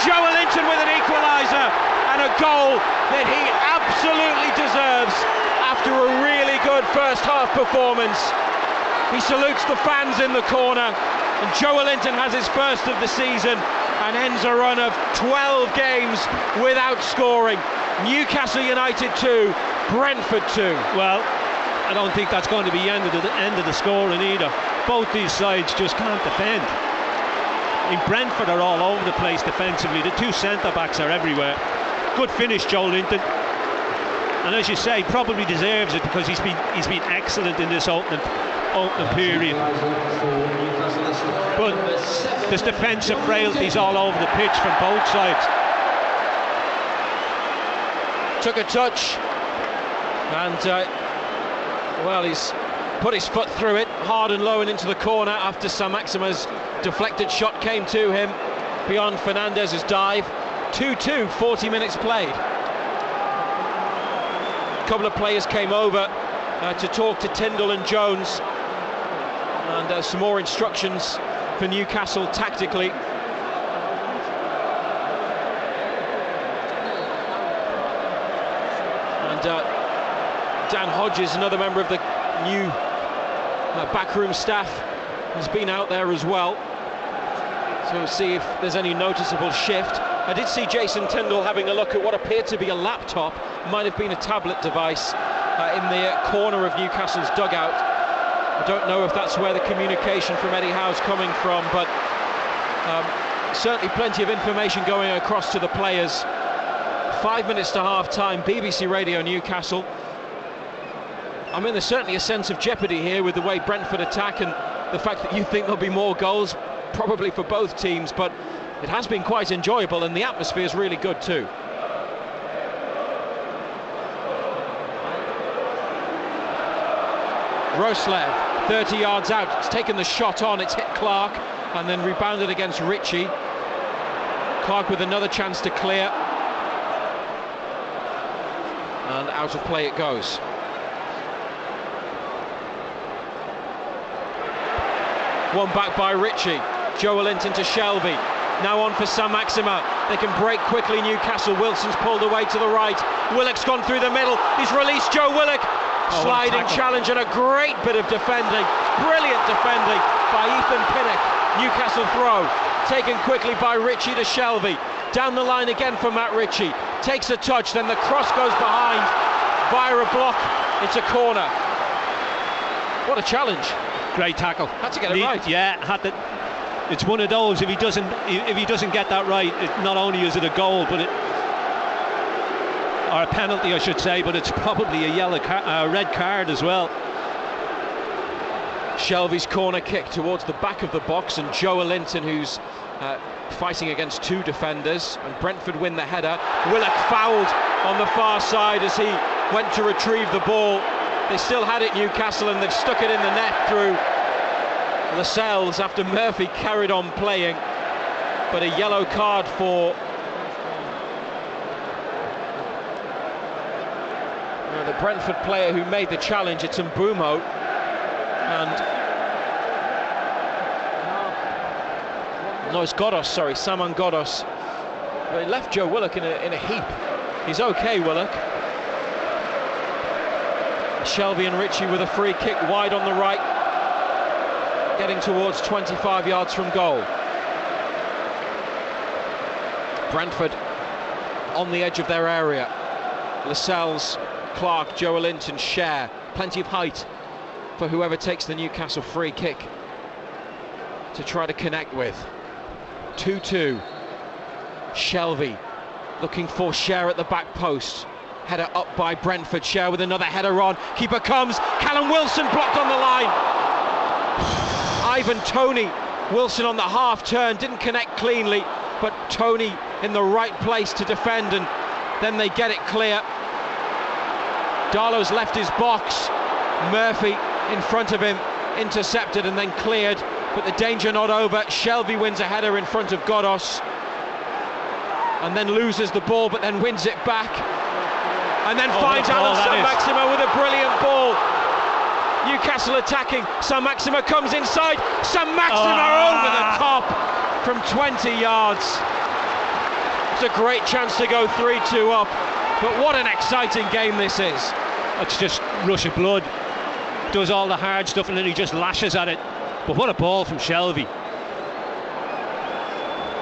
Joelinton with an equaliser and a goal that he absolutely deserves after a really good first half performance. He salutes the fans in the corner, and Joelinton has his first of the season and ends a run of 12 games without scoring. Newcastle United 2, Brentford 2. Well, I don't think that's going to be the end of the scoring either. Both these sides just can't defend. Brentford are all over the place defensively. The two centre-backs are everywhere. Good finish, Joelinton. and as you say, probably deserves it, because he's been excellent in this opening period. But there's defensive frailties all over the pitch from both sides. Took a touch, and well, he's put his foot through it, hard and low and into the corner after Saint-Maximin's deflected shot came to him beyond Fernandez's dive. 2-2, 40 minutes played. A couple of players came over to talk to Tyndall and Jones, and some more instructions for Newcastle tactically. And Dan Hodges, another member of the new backroom staff, has been out there as well, so we'll see if there's any noticeable shift. I did see Jason Tyndall having a look at what appeared to be a laptop, might have been a tablet device, in the corner of Newcastle's dugout. I don't know if that's where the communication from Eddie Howe's coming from, but certainly plenty of information going across to the players. 5 minutes to half-time, BBC Radio Newcastle. I mean, there's certainly a sense of jeopardy here with the way Brentford attack, and the fact that you think there'll be more goals, probably for both teams, but it has been quite enjoyable, and the atmosphere is really good too. Roslev, 30 yards out, it's taken the shot on, it's hit Clark, and then rebounded against Ritchie. Clark with another chance to clear, and out of play it goes. One back by Ritchie. Joelinton to Shelvey. Now on for Saint-Maximin. They can break quickly, Newcastle. Wilson's pulled away to the right. Willock's gone through the middle. He's released Joe Willock. Sliding challenge and a great bit of defending. Brilliant defending by Ethan Pinnock. Newcastle throw. Taken quickly by Ritchie to Shelvey. Down the line again for Matt Ritchie. Takes a touch, then the cross goes behind. Via a block, it's a corner. What a challenge. Great tackle. Had to get it right. Yeah, had to. It's one of those. If he doesn't get that right, not only is it a goal, but or a penalty, I should say, but it's probably a red card as well. Shelvey's corner kick towards the back of the box, and Joelinton, who's fighting against two defenders, and Brentford win the header. Willock fouled on the far side as he went to retrieve the ball. They still had it, Newcastle, and they've stuck it in the net through Lascelles after Murphy carried on playing. But a yellow card for the Brentford player who made the challenge. It's Mbeumo, and no, it's Godos, sorry, Saman Godos. But he left Joe Willock in a heap. He's okay, Willock. Shelvey and Ritchie with a free kick wide on the right, getting towards 25 yards from goal. Brentford on the edge of their area. Lascelles, Clark, Joelinton share. Plenty of height for whoever takes the Newcastle free kick to try to connect with. 2-2. Shelvey looking for Share at the back post. Header up by Brentford. Share with another header on. Keeper comes. Callum Wilson blocked on the line. Ivan Toney. Wilson on the half turn. Didn't connect cleanly, but Toney in the right place to defend, and then they get it clear. Darlow's left his box. Murphy in front of him. Intercepted and then cleared, but the danger not over. Shelvey wins a header in front of Godos, and then loses the ball, but then wins it back. And then finds Alan Saint-Maximin with a brilliant ball. Newcastle attacking. Saint-Maximin comes inside. Saint-Maximin over the top from 20 yards. It's a great chance to go 3-2 up. But what an exciting game this is. It's just rush of blood. Does all the hard stuff and then he just lashes at it. But what a ball from Shelvey.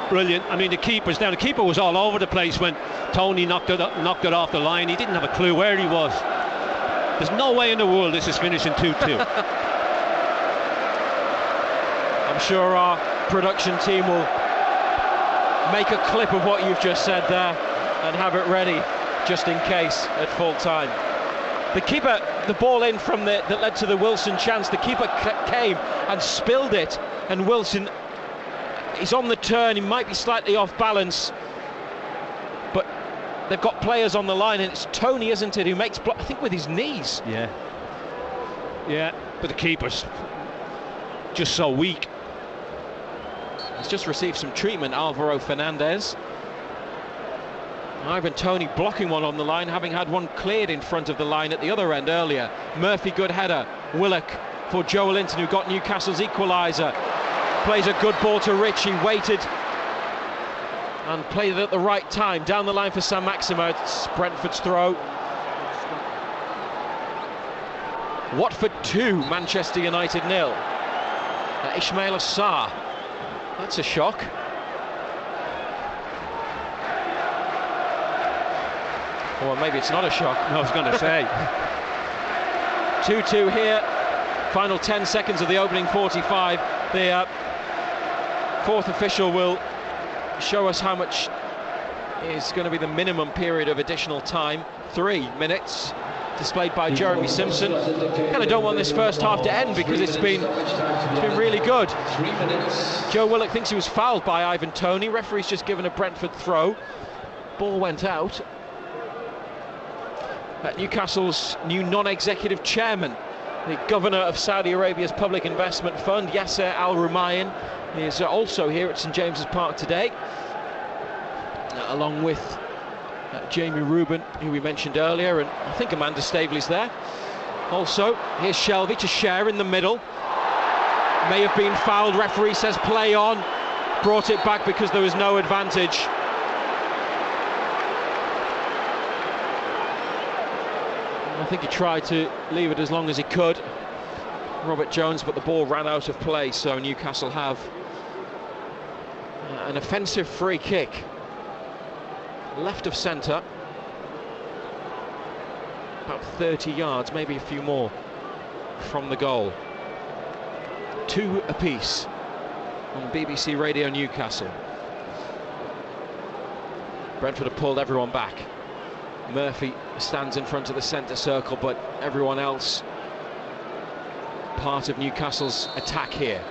Brilliant. I mean, the keeper's down. The keeper was all over the place when Toney knocked it off the line. He didn't have a clue where he was. There's no way in the world this is finishing 2-2. I'm sure our production team will make a clip of what you've just said there and have it ready. just in case at full time. The keeper, the ball in from that led to the Wilson chance, the keeper came and spilled it, and Wilson, he's on the turn, he might be slightly off balance, but they've got players on the line, and it's Tony, isn't it, who makes I think with his knees. Yeah, but the keeper's just so weak. He's just received some treatment, Alvaro Fernandez. Ivan Toney blocking one on the line, having had one cleared in front of the line at the other end earlier. Murphy, good header. Willock for Joe Linton, who got Newcastle's equaliser. Plays a good ball to Ritchie, waited and played it at the right time. Down the line for San Maximo, it's Brentford's throw. Watford 2, Manchester United 0. Ismail Assar, that's a shock. Or maybe it's not a shock. I was going to say. 2-2 here. Final 10 seconds of the opening 45. The fourth official will show us how much is going to be the minimum period of additional time. 3 minutes, displayed by Jeremy Simpson. Kind of don't want this first half to end because it's been really good. Joe Willock thinks he was fouled by Ivan Toney. Referee's just given a Brentford throw. Ball went out. Newcastle's new non-executive chairman, the governor of Saudi Arabia's public investment fund, Yasser Al Rumayyan, is also here at St James's Park today, along with Jamie Rubin, who we mentioned earlier, and I think Amanda Staveley's there. Also, here's Shelby to share in the middle. May have been fouled, referee says play on. Brought it back because there was no advantage. I think he tried to leave it as long as he could, Robert Jones, but the ball ran out of play, so Newcastle have an offensive free kick, left of centre, about 30 yards, maybe a few more from the goal. 2 apiece on BBC Radio Newcastle. Brentford have pulled everyone back. Murphy stands in front of the centre circle, but everyone else part of Newcastle's attack here.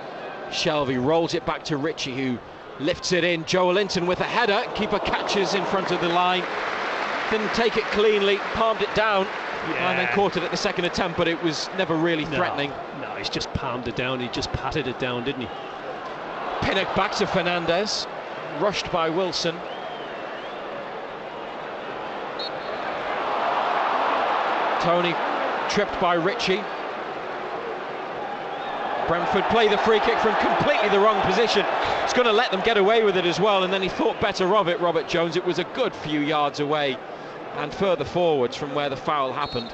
Shelby rolls it back to Ritchie, who lifts it in. Joe Linton with a header. Keeper catches in front of the line. Didn't take it cleanly, palmed it down, and then caught it at the second attempt, but it was never really threatening. No, he's just palmed it down. He just patted it down, didn't he? Pinnock back to Fernandez, rushed by Wilson. Tony tripped by Ritchie. Brentford play the free kick from completely the wrong position. It's going to let them get away with it as well, and then he thought better of it, Robert Jones. It was a good few yards away and further forwards from where the foul happened.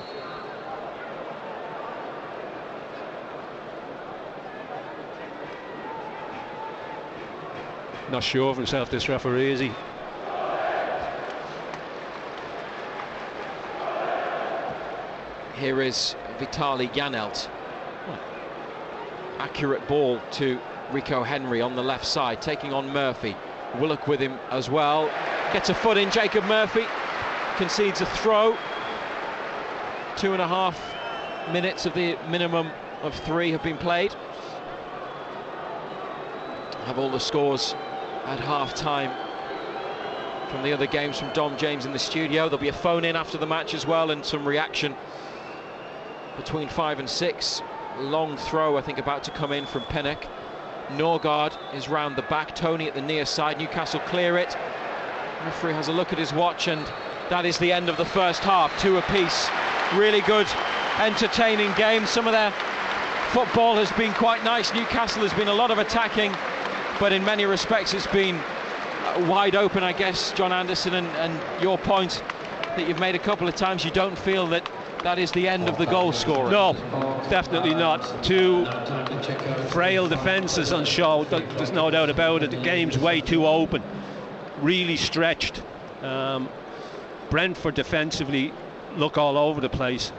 Not sure of himself, this referee, is he? Here is Vitaly Janelt. Accurate ball to Rico Henry on the left side, taking on Murphy. Willock with him as well. Gets a foot in, Jacob Murphy. Concedes a throw. 2.5 minutes of the minimum of 3 have been played. Have all the scores at half-time from the other games from Dom James in the studio. There'll be a phone-in after the match as well, and some reaction between 5 and 6. Long throw, I think, about to come in from Pinnock. Norgard is round the back. Tony at the near side. Newcastle clear it. Referee has a look at his watch, and that is the end of the first half. 2 apiece. Really good, entertaining game. Some of their football has been quite nice. Newcastle has been a lot of attacking, but in many respects it's been wide open, I guess, John Anderson, and your point that you've made a couple of times, you don't feel that that is the end of the goal scoring. No, definitely not. 2 frail defences on show, there's no doubt about it. The game's way too open, really stretched. Brentford defensively look all over the place,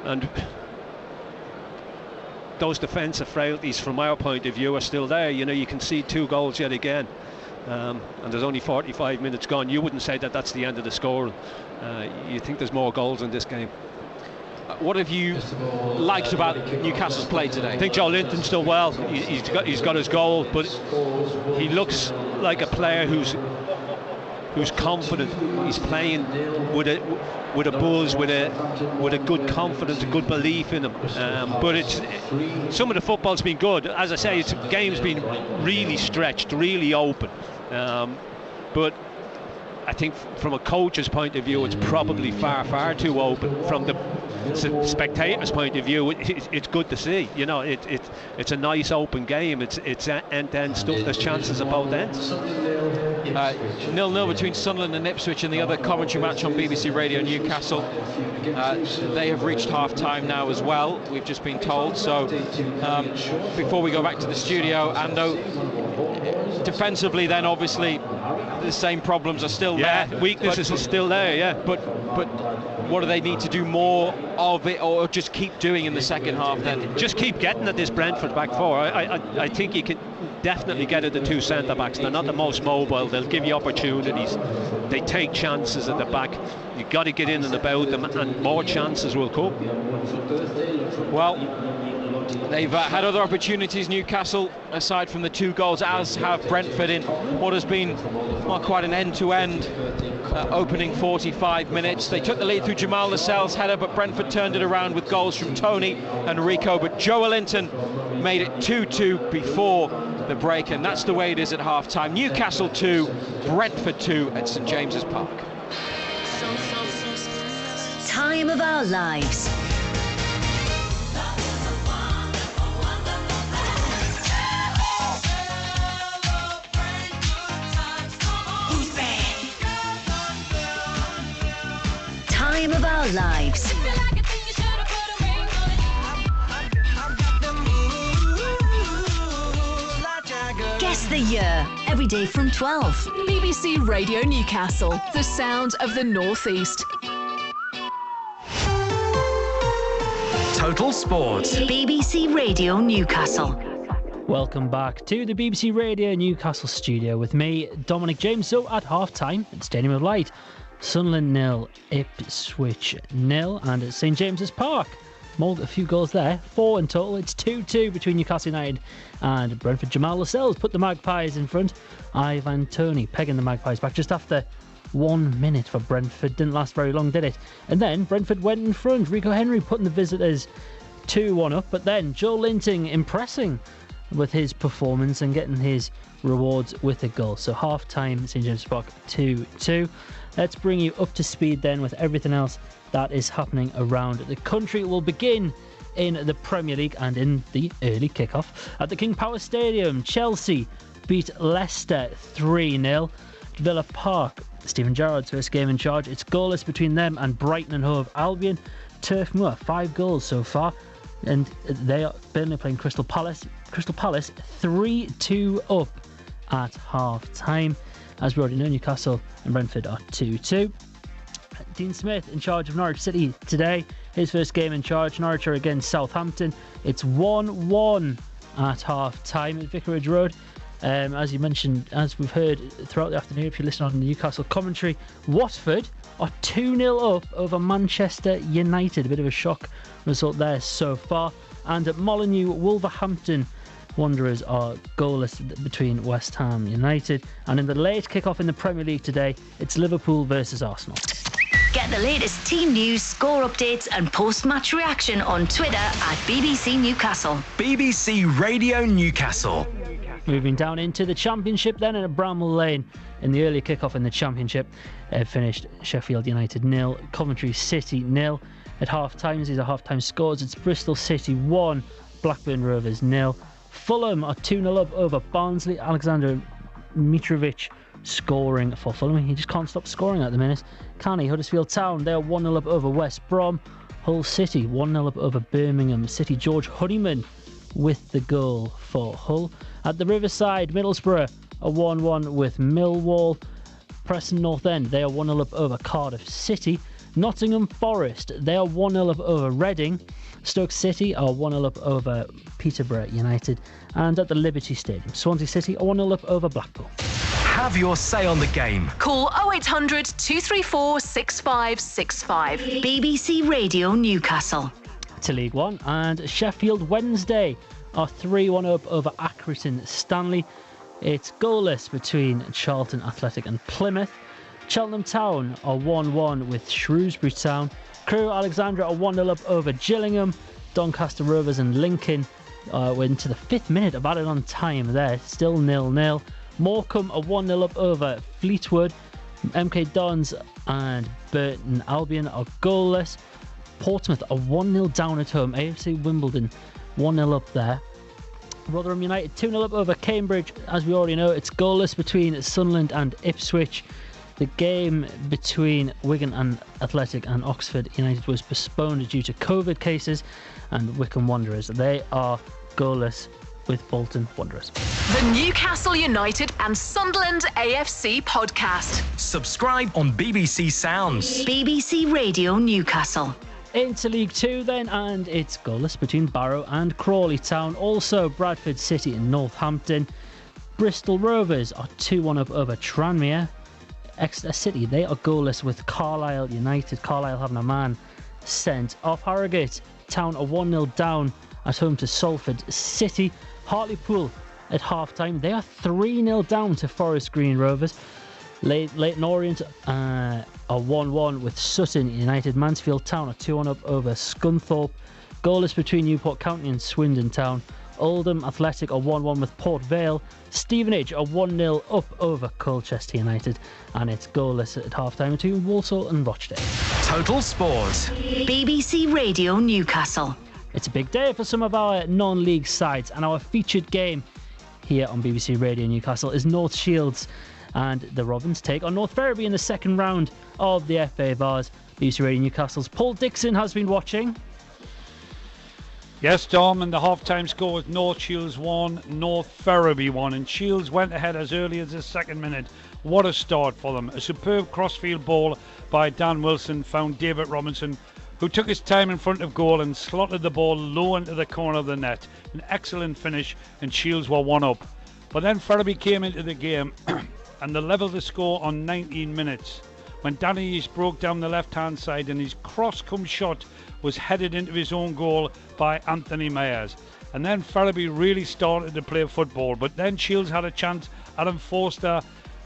and those defensive frailties from our point of view are still there. You know, you can see 2 goals yet again. and there's only 45 minutes gone, you wouldn't say that that's the end of the scoring. You think there's more goals in this game. What have you liked about Newcastle's play today? I think Joe Linton's done well. He's got his goal, but he looks like a player who's confident. He's playing with a buzz, with a good confidence, a good belief in him. But some of the football's been good. As I say, the game's been really stretched, really open. But I think from a coach's point of view, it's probably far too open. From the spectator's point of view, it's good to see. You know, it's a nice open game. It's end-to-end stuff. There's chances at both ends. 0-0 between Sunderland and Ipswich in the other commentary match on BBC Radio Newcastle. They have reached half-time now as well, we've just been told. So before we go back to the studio, Ando, defensively then obviously the same problems are still there. Weaknesses are still there, yeah. But what do they need to do more of it, or just keep doing in the second half then? Just keep getting at this Brentford back four. I think you can definitely get at the two centre-backs. They're not the most mobile. They'll give you opportunities. They take chances at the back. You've got to get in and about them, and more chances will come. Well, they've had other opportunities, Newcastle, aside from the 2 goals, as have Brentford, in what has been quite an end-to-end opening 45 minutes. They took the lead through Jamal Lascelles' header, but Brentford turned it around with goals from Tony and Rico. But Joe Linton made it 2-2 before the break, and that's the way it is at half-time. Newcastle 2, Brentford 2 at St James's Park. Time of our lives. Time of our lives. Guess the year, every day from 12. BBC Radio Newcastle, the sound of the North East. Total Sport. BBC Radio Newcastle. Welcome back to the BBC Radio Newcastle studio with me, Dominic James. So at half-time at Stadium of Light, Sunderland 0, Ipswich 0, and at St James's Park, a few goals there, 4 in total. It's 2-2 between Newcastle United and Brentford. Jamal Lascelles put the Magpies in front. Ivan Toney pegging the Magpies back just after 1 minute for Brentford. Didn't last very long, did it? And then Brentford went in front. Rico Henry putting the visitors 2-1 up, but then Joe Linton impressing with his performance and getting his rewards with a goal. So half-time, St James's Park 2-2. Let's bring you up to speed then with everything else that is happening around the country. We'll begin in the Premier League and in the early kickoff. At the King Power Stadium, Chelsea beat Leicester 3-0. Villa Park, Stephen Gerrard's first game in charge. It's goalless between them and Brighton and Hove Albion. Turf Moor, 5 goals so far. And they are Burnley playing Crystal Palace. Crystal Palace 3-2 up at half-time. As we already know, Newcastle and Brentford are 2-2. Dean Smith in charge of Norwich City today. His first game in charge. Norwich are against Southampton. It's 1-1 at half-time at Vicarage Road. As you mentioned, as we've heard throughout the afternoon, if you listen on the Newcastle commentary, Watford are 2-0 up over Manchester United. A bit of a shock result there so far. And at Molineux, Wolverhampton Wanderers are goalless between West Ham United. And in the late kick-off in the Premier League today, it's Liverpool versus Arsenal. Get the latest team news, score updates and post-match reaction on Twitter at BBC Newcastle. BBC Radio Newcastle. Moving down into the Championship then, at Bramall Lane in the early kick-off in the Championship, finished Sheffield United 0, Coventry City 0. At half-time, these are half-time scores. It's Bristol City 1, Blackburn Rovers 0. Fulham are 2-0 up over Barnsley. Alexander Mitrovic scoring for Fulham. He just can't stop scoring at the minute. Can he? Huddersfield Town, they're 1-0 up over West Brom. Hull City 1-0 up over Birmingham City. George Honeyman with the goal for Hull. At the Riverside, Middlesbrough are 1-1 with Millwall. Preston North End, they are 1-0 up over Cardiff City. Nottingham Forest, they are 1-0 up over Reading. Stoke City are 1-0 up over Peterborough United. And at the Liberty Stadium, Swansea City are 1-0 up over Blackpool. Have your say on the game. Call 0800 234 6565. BBC Radio Newcastle. To League One, and Sheffield Wednesday are 3-1 up over Accrington Stanley. It's goalless between Charlton Athletic and Plymouth. Cheltenham Town are 1-1 with Shrewsbury Town. Crewe Alexandra are 1-0 up over Gillingham. Doncaster Rovers and Lincoln went to the 5th minute of added on time there, still 0-0. Morecambe are 1-0 up over Fleetwood. MK Dons and Burton Albion are goalless. Portsmouth are 1-0 down at home. AFC Wimbledon 1-0 up there. Rotherham United 2-0 up over Cambridge. As we already know, it's goalless between Sunderland and Ipswich. The game between Wigan and Athletic and Oxford United was postponed due to COVID cases, and Wycombe Wanderers, they are goalless with Bolton Wanderers. The Newcastle United and Sunderland AFC podcast. Subscribe on BBC Sounds. BBC Radio Newcastle. Into League Two then, and it's goalless between Barrow and Crawley Town. Also Bradford City and Northampton. Bristol Rovers are 2-1 up over Tranmere. Exeter City, they are goalless with Carlisle United. Carlisle having a man sent off. Harrogate Town are 1-0 down at home to Salford City. Hartlepool at half-time, they are 3-0 down to Forest Green Rovers. Leyton Orient are 1-1 with Sutton United. Mansfield Town are 2-1 up over Scunthorpe. Goalless between Newport County and Swindon Town. Oldham Athletic are 1-1 with Port Vale. Stevenage are 1-0 up over Colchester United. And it's goalless at half-time between Walsall and Rochdale. Total Sport. BBC Radio Newcastle. It's a big day for some of our non-league sides, and our featured game here on BBC Radio Newcastle is North Shields, and the Robins take on North Ferriby in the second round of the FA Vars. BBC Radio Newcastle's Paul Dixon has been watching. Yes, Dom, and the half-time score was North Shields 1, North Ferriby 1, and Shields went ahead as early as the second minute. What a start for them. A superb crossfield ball by Dan Wilson found David Robinson, who took his time in front of goal and slotted the ball low into the corner of the net. An excellent finish, and Shields were 1 up. But then Ferriby came into the game and they levelled the score on 19 minutes when Danny East broke down the left-hand side and his cross-come shot was headed into his own goal by Anthony Myers. And then Ferriby really started to play football, but then Shields had a chance. Adam Forster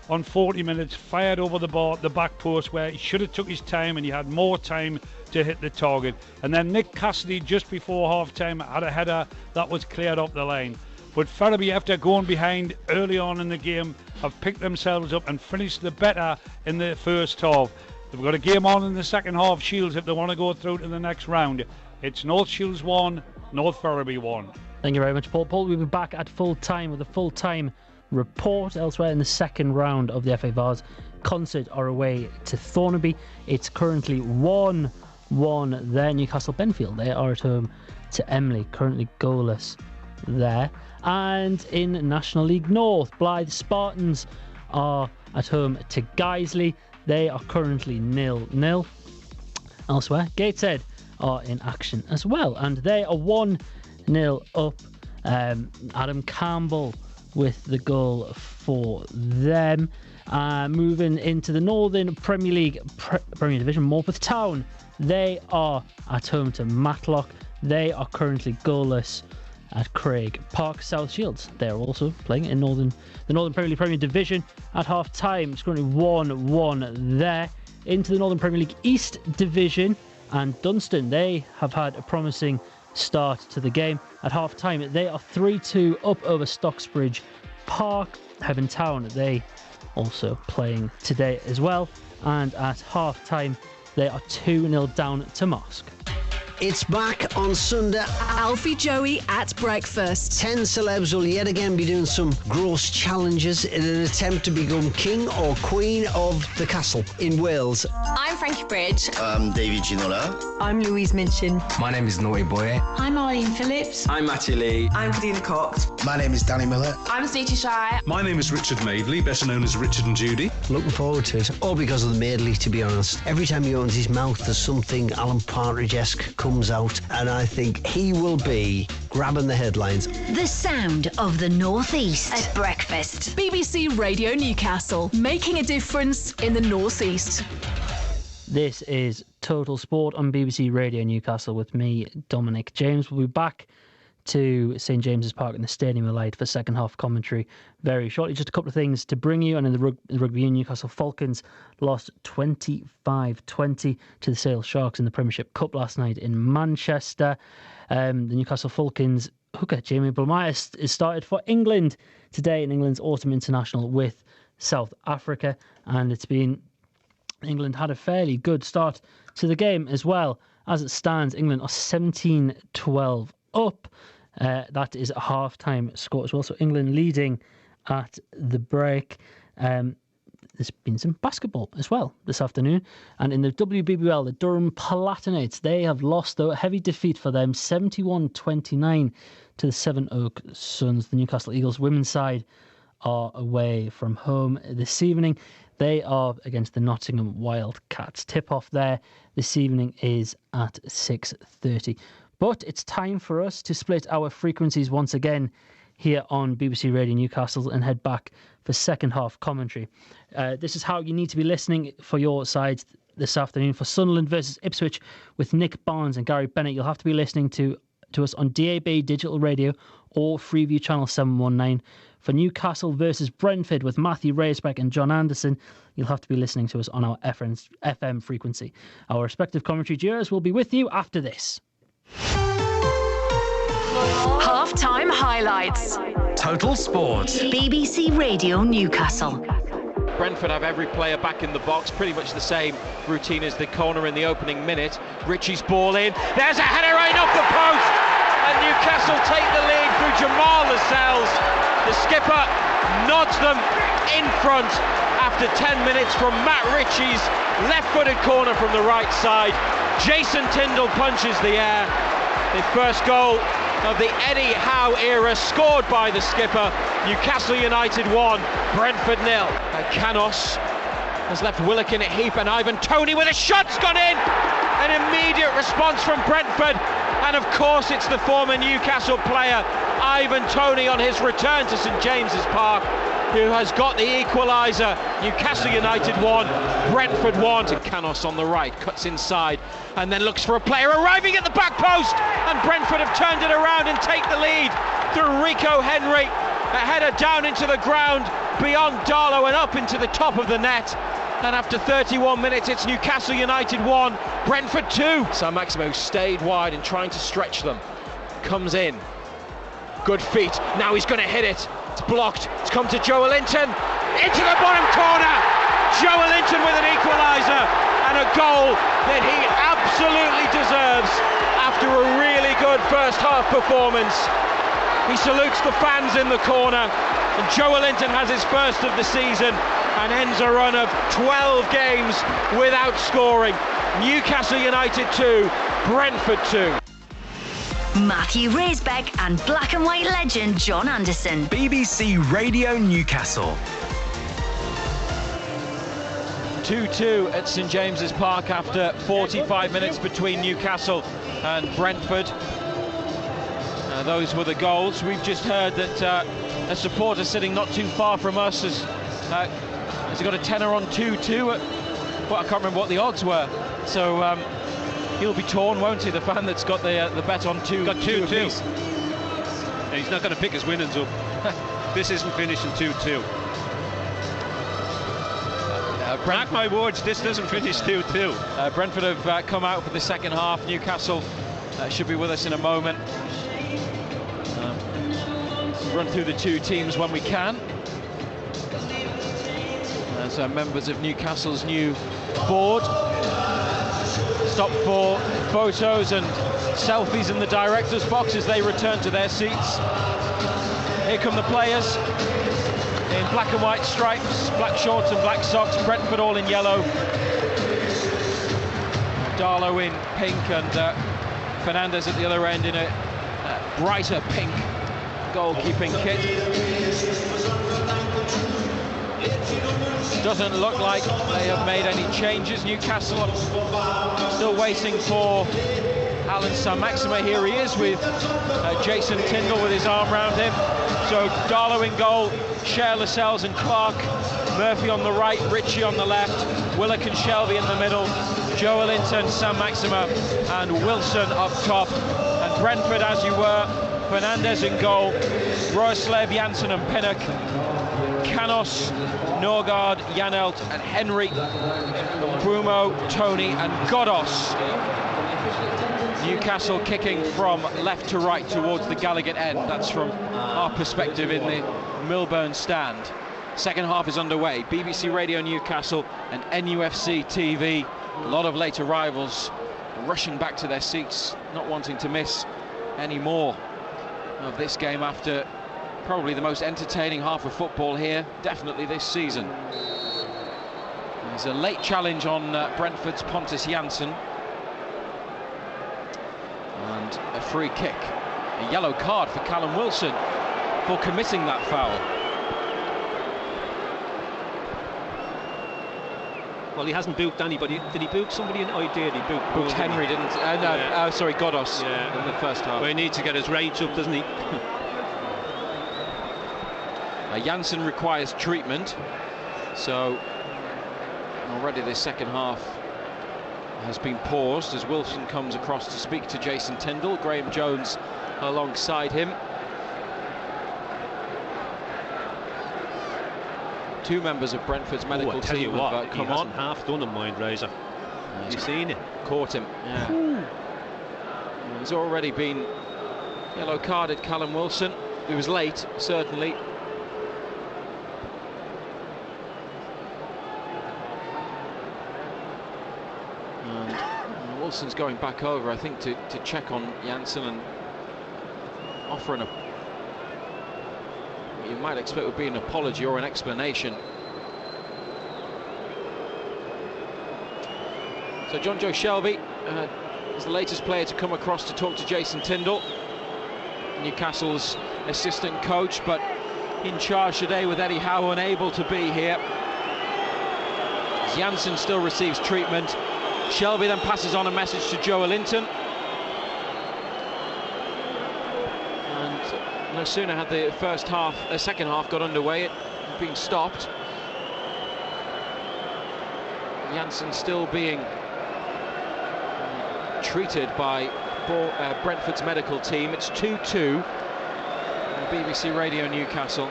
on 40 minutes fired over the bar at the back post where he should have took his time, and he had more time to hit the target. And then Nick Cassidy just before half-time had a header that was cleared up the line. But Ferriby, after going behind early on in the game, have picked themselves up and finished the better in the first half. They've got a game on in the second half, Shields, if they want to go through to the next round. It's North Shields 1, North Ferriby 1. Thank you very much, Paul. Paul, we'll be back at full time with a full-time report elsewhere in the second round of the FA Vars. Concert are away to Thornaby. It's currently 1-1 there. Newcastle Benfield, they are at home to Emley, currently goalless there. And in National League North, Blythe Spartans are at home to Guiseley. They are currently 0-0. Elsewhere, Gateshead are in action as well, and they are 1-0 up. Adam Campbell with the goal for them. Moving into the Northern Premier League Premier Division, Morpeth Town, they are at home to Matlock. They are currently goalless at Craig Park. South Shields, they're also playing in the Northern Premier League Premier Division at half time. It's currently 1-1 there. Into the Northern Premier League East Division, and Dunstan, they have had a promising start to the game. At half time, they are 3-2 up over Stocksbridge Park. Heaven Town, they also playing today as well, and at half time they are 2-0 down to Mosque. It's back on Sunday. Alfie Joey at breakfast. 10 celebs will yet again be doing some gross challenges in an attempt to become king or queen of the castle in Wales. I'm Frankie Bridge. I'm David Ginola. I'm Louise Minchin. My name is Naughty Boy. I'm Arlene Phillips. I'm Matty Lee. I'm Kadina Cox. My name is Danny Miller. I'm Snooty Shire. My name is Richard Madeley, better known as Richard and Judy. Looking forward to it. All because of the Madeley, to be honest. Every time he opens his mouth, there's something Alan Partridge-esque coming comes out, and I think he will be grabbing the headlines. The sound of the North East at breakfast. BBC Radio Newcastle, making a difference in the North East. This is Total Sport on BBC Radio Newcastle with me, Dominic James. We'll be back to St James's Park in the Stadium of Light for second half commentary very shortly. Just a couple of things to bring you. And in the rugby union, Newcastle Falcons lost 25-20 to the Sale Sharks in the Premiership Cup last night in Manchester. The Newcastle Falcons hooker Jamie Bulmeyer is started for England today in England's Autumn International with South Africa, and England had a fairly good start to the game as well. As it stands, England are 17-12 up. That is a half-time score as well. So England leading at the break. There's been some basketball as well this afternoon. And in the WBBL, the Durham Palatinates, they have lost, though, a heavy defeat for them, 71-29 to the Sevenoaks Suns. The Newcastle Eagles women's side are away from home this evening. They are against the Nottingham Wildcats. Tip-off there this evening is at 6:30. But it's time for us to split our frequencies once again here on BBC Radio Newcastle and head back for second half commentary. This is how you need to be listening for your sides this afternoon. For Sunderland versus Ipswich with Nick Barnes and Gary Bennett, you'll have to be listening to us on DAB Digital Radio or Freeview Channel 719. For Newcastle versus Brentford with Matthew Raisbeck and John Anderson, you'll have to be listening to us on our FM frequency. Our respective commentary duos will be with you after this. Half-time highlights. Total Sport. BBC Radio Newcastle. Brentford have every player back in the box, pretty much the same routine as the corner in the opening minute. Ritchie's ball in, there's a header right off the post, and Newcastle take the lead through Jamal Lascelles. The skipper nods them in front after 10 minutes from Matt Ritchie's left-footed corner from the right side. Jason Tindall punches the air. The first goal of the Eddie Howe era scored by the skipper. Newcastle United 1, Brentford 0. Canos has left Willock in a heap, and Ivan Toney with a shot's gone in. An immediate response from Brentford, and of course it's the former Newcastle player Ivan Toney on his return to St James's Park who has got the equaliser. Newcastle United 1, Brentford 1. Canos on the right, cuts inside and then looks for a player arriving at the back post, and Brentford have turned it around and take the lead through Rico Henry. A header down into the ground beyond Darlow and up into the top of the net. And after 31 minutes, it's Newcastle United 1, Brentford 2. San Maximo stayed wide and trying to stretch them. Comes in. Good feet. Now he's going to hit it. It's blocked. It's come to Joe Linton. Into the bottom corner. Joe Linton with an equaliser and a goal that he absolutely deserves after a really good first half performance. He salutes the fans in the corner, and Joe Linton has his first of the season and ends a run of 12 games without scoring. Newcastle United 2, Brentford 2. Matthew Raisbeck and black and white legend John Anderson. BBC Radio Newcastle. 2-2 at St James's Park after 45 minutes between Newcastle and Brentford. Those were the goals. We've just heard that a supporter sitting not too far from us has got a tenner on 2-2. Well, I can't remember what the odds were. So he'll be torn, won't he? The fan that's got the bet on 2. Got 2-2. Yeah, he's not going to pick his winnings up. This isn't finishing 2-2. Mark my words, this doesn't finish 2-2. Brentford have come out for the second half. Newcastle should be with us in a moment. Run through the two teams when we can. As members of Newcastle's new board stop for photos and selfies in the director's box as they return to their seats. Here come the players in black and white stripes, black shorts and black socks. Brentford all in yellow. Darlow in pink, and Fernandez at the other end in a brighter pink goalkeeping kit. Doesn't look like they have made any changes. Newcastle still waiting for Alan Saint-Maximin. Here he is with Jason Tindall with his arm round him. So Darlow in goal, Cher, Lascelles and Clark. Murphy on the right, Ritchie on the left, Willock and Shelby in the middle, Joe Linton, Saint-Maximin and Wilson up top. And Brentford, as you were, Fernandez in goal, Roerslev, Janssen and Pinnock, Canos, Norgard, Janelt and Henry, Brumo, Tony and Godos. Newcastle kicking from left to right towards the Gallagher end. That's from our perspective in the Milburn stand. Second half is underway. BBC Radio Newcastle and NUFC TV. A lot of late arrivals rushing back to their seats, not wanting to miss any more of this game after probably the most entertaining half of football here, definitely this season. There's a late challenge on Brentford's Pontus Jansson. And a free kick. A yellow card for Callum Wilson for committing that foul. Well, he hasn't booked anybody. Did he book somebody? Oh, he did. He booked Henry, didn't he? Sorry, Godos in the first half. Well, he needs to get his rage up, doesn't he? Janssen requires treatment. So already this second half has been paused as Wilson comes across to speak to Jason Tindall. Graham Jones alongside him. Two members of Brentford's medical team have come on. Half done him, mind Razor. Have you seen it? Caught him. Yeah. He's already been yellow carded, Callum Wilson. He was late, certainly. And Wilson's going back over, I think, to check on Janssen and offer an you might expect would be an apology or an explanation. So John Joe Shelby is the latest player to come across to talk to Jason Tindall, Newcastle's assistant coach, but in charge today with Eddie Howe unable to be here. Janssen still receives treatment. Shelby then passes on a message to Joe Linton. No sooner had the second half got underway, it had been stopped. Janssen still being treated by Brentford's medical team. It's 2-2 on BBC Radio Newcastle.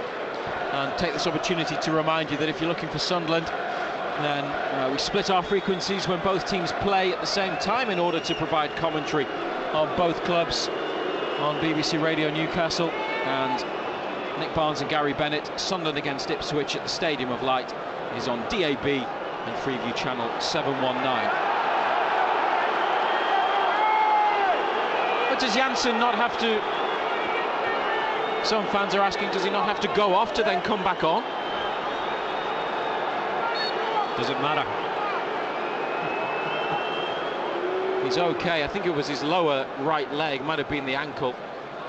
And take this opportunity to remind you that if you're looking for Sunderland, then we split our frequencies when both teams play at the same time in order to provide commentary on both clubs on BBC Radio Newcastle. And Nick Barnes and Gary Bennett, Sunderland against Ipswich at the Stadium of Light, is on DAB and Freeview Channel 719. But does Janssen not have to... Some fans are asking, does he not have to go off to then come back on? Doesn't matter. He's okay. I think it was his lower right leg, might have been the ankle.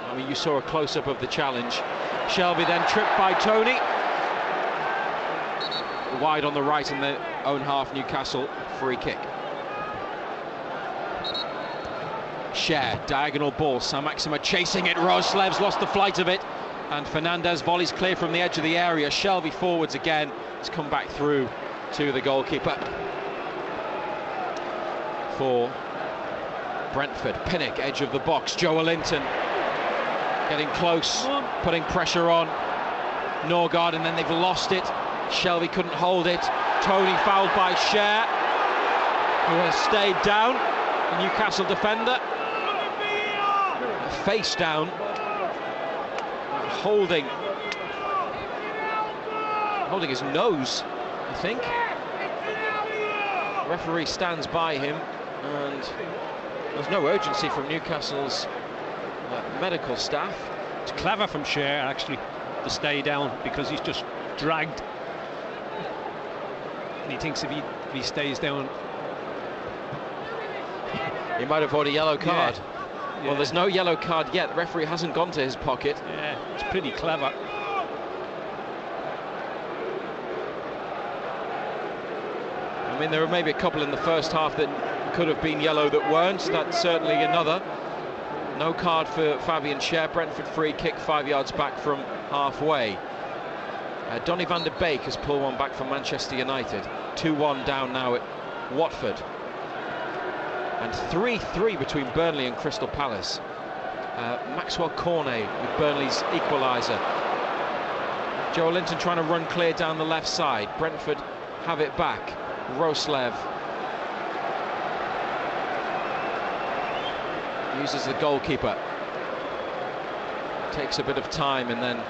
I mean, you saw a close-up of the challenge. Shelby then tripped by Tony. Wide on the right in the own half, Newcastle free kick. Cher, diagonal ball, Saint-Maximin chasing it, Roeslev's lost the flight of it, and Fernandez volleys clear from the edge of the area. Shelby forwards again, it's come back through to the goalkeeper. For Brentford, Pinnock, edge of the box, Joe Linton getting close, putting pressure on Norgard, and then they've lost it. Shelby couldn't hold it. Tony fouled by Cher, who has stayed down. The Newcastle defender face down, holding his nose, I think. The referee stands by him, and there's no urgency from Newcastle's medical staff. It's clever from Cher, actually, to stay down, because he's just dragged. And he thinks if he stays down, he might avoid a yellow card. Yeah. Well, there's no yellow card yet. The referee hasn't gone to his pocket. Yeah, it's pretty clever. mean, there were maybe a couple in the first half that could have been yellow that weren't. That's certainly another. No card for Fabian Schär. Brentford free kick 5 yards back from halfway. Donny van der Beek has pulled one back from Manchester United. 2-1 down now at Watford. And 3-3 between Burnley and Crystal Palace. Maxwell Cornet with Burnley's equaliser. Joe Linton trying to run clear down the left side. Brentford have it back. Roslev uses the goalkeeper. Takes a bit of time and then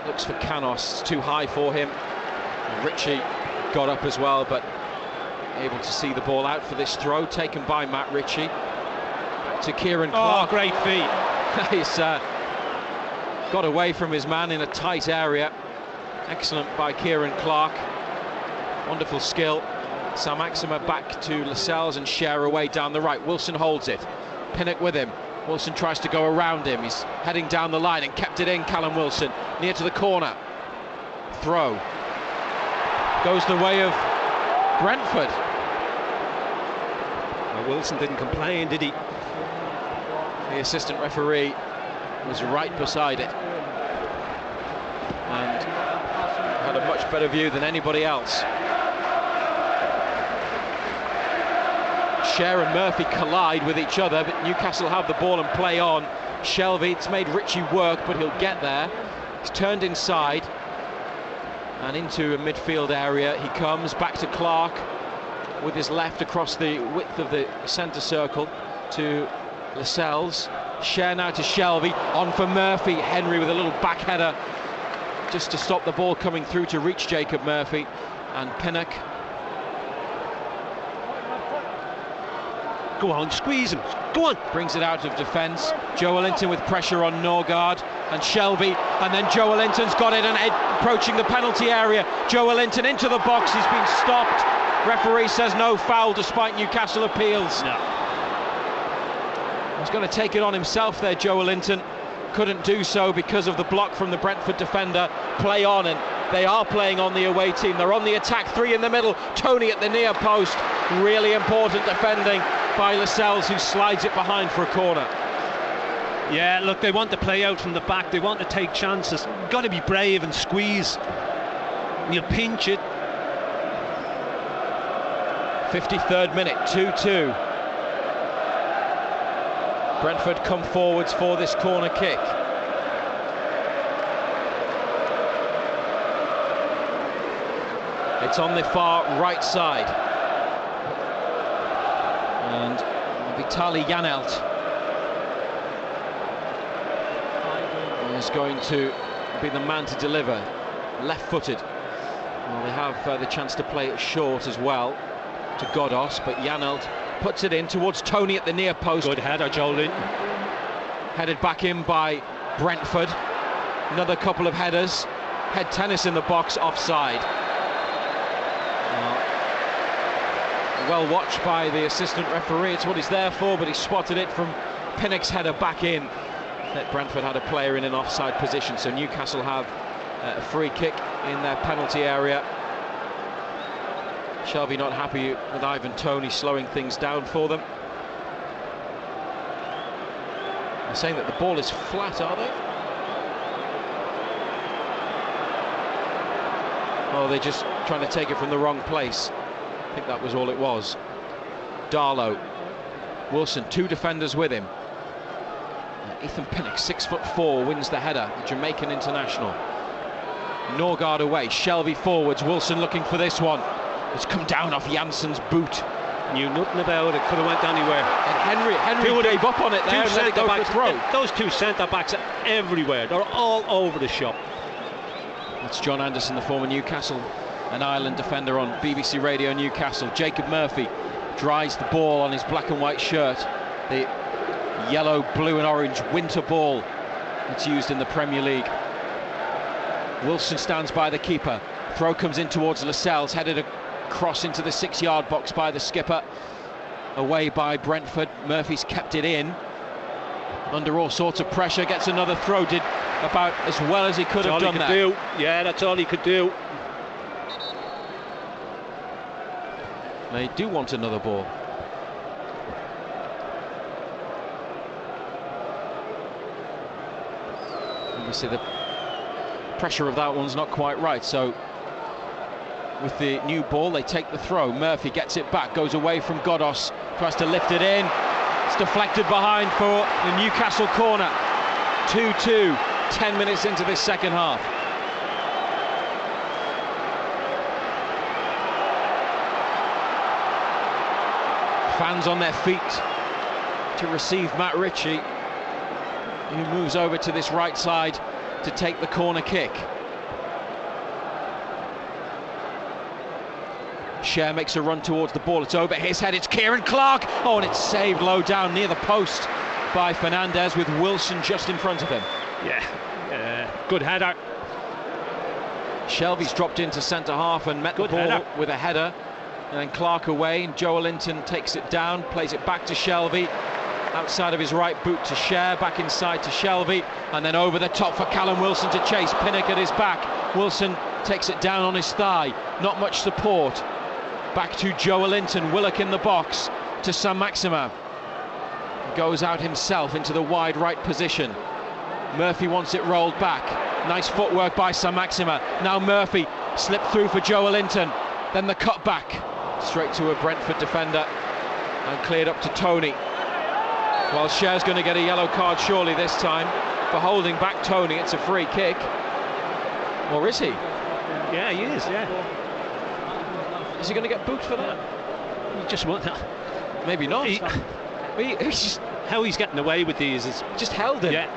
looks for Canos. It's too high for him. Ritchie got up as well, but able to see the ball out for this throw, taken by Matt Ritchie. Back to Kieran Clark. Oh, great feet. He's got away from his man in a tight area. Excellent by Kieran Clark. Wonderful skill. Sam-Axama back to Lascelles and Schär away down the right. Wilson holds it. Pinnock with him. Wilson tries to go around him. He's heading down the line and kept it in, Callum Wilson. Near to the corner. Throw. Goes the way of Brentford. Well, Wilson didn't complain, did he? The assistant referee was right beside it and had a much better view than anybody else. Schär and Murphy collide with each other, but Newcastle have the ball and play on. Shelvey, it's made Ritchie work, but he'll get there. He's turned inside and into a midfield area. He comes back to Clark with his left across the width of the centre circle to Lascelles. Schär now to Shelvey, on for Murphy. Henry with a little back header just to stop the ball coming through to reach Jacob Murphy. And Pinnock. Go on, squeeze him. Go on. Brings it out of defence. Joelinton with pressure on Norgard and Shelvey, and then Joelinton's got it and approaching the penalty area. Joelinton into the box. He's been stopped. Referee says no foul despite Newcastle appeals. No. He's going to take it on himself there, Joelinton. Couldn't do so because of the block from the Brentford defender. Play on, and they are playing on the away team. They're on the attack, 3 in the middle. Tony at the near post. Really important defending by Lascelles, who slides it behind for a corner. Yeah, look, they want to play out from the back. They want to take chances. Got to be brave and squeeze. And you'll pinch it. 53rd minute, 2-2. Brentford come forwards for this corner kick. It's on the far right side. And Vitaly Janelt is going to be the man to deliver. Left-footed. Well, they have the chance to play it short as well to Godos, but Janelt puts it in towards Tony at the near post. Good header, Joelin. Headed back in by Brentford. Another couple of headers. Head tennis in the box, offside. Well watched by the assistant referee. It's what he's there for, but he spotted it from Pinnock's header back in. That Brentford had a player in an offside position, so Newcastle have a free kick in their penalty area. Shelvey not happy with Ivan Toney slowing things down for them. They're saying that the ball is flat, are they? Oh, they're just trying to take it from the wrong place. I think that was all it was. Darlow. Wilson, 2 defenders with him. Ethan Pinnock, 6'4", wins the header, the Jamaican international. Norgard away, Shelvey forwards, Wilson looking for this one. It's come down off Jansen's boot. Knew nothing about it, could have went anywhere. And Henry gave up on it there and let it go for throw. Those 2 centre-backs are everywhere. They're all over the shop. That's John Anderson, the former Newcastle and Ireland defender on BBC Radio Newcastle. Jacob Murphy dries the ball on his black and white shirt. The yellow, blue and orange winter ball that's used in the Premier League. Wilson stands by the keeper. Throw comes in towards Lascelles, headed across into the 6-yard box by the skipper. Away by Brentford. Murphy's kept it in. Under all sorts of pressure, gets another throw. Did about as well as he could have done there. Yeah, that's all he could do. They do want another ball. Obviously the pressure of that one's not quite right, so with the new ball they take the throw. Murphy gets it back, goes away from Godos, tries to lift it in. It's deflected behind for the Newcastle corner. 2-2, 10 minutes into this second half. Fans on their feet to receive Matt Ritchie, who moves over to this right side to take the corner kick. Cher makes a run towards the ball. It's over his head. It's Kieran Clark. Oh, and it's saved low down near the post by Fernandez, with Wilson just in front of him. Yeah, good header. Shelvey's dropped into centre half and met the ball with a header. And then Clark away, and Joelinton takes it down, plays it back to Shelvey. Outside of his right boot to Cher, back inside to Shelvey, and then over the top for Callum Wilson to chase. Pinnock at his back. Wilson takes it down on his thigh. Not much support. Back to Joelinton. Willock in the box to Saint-Maximin. Goes out himself into the wide right position. Murphy wants it rolled back. Nice footwork by Saint-Maximin. Now Murphy slipped through for Joelinton. Then the cut back straight to a Brentford defender and cleared up to Tony. Well, Cher's going to get a yellow card surely this time for holding back Tony. It's a free kick. Or is he? Yeah, he is, yeah. Is he going to get booked for that? You just want that. Maybe not. He's just, how he's getting away with these is just held him. Yeah.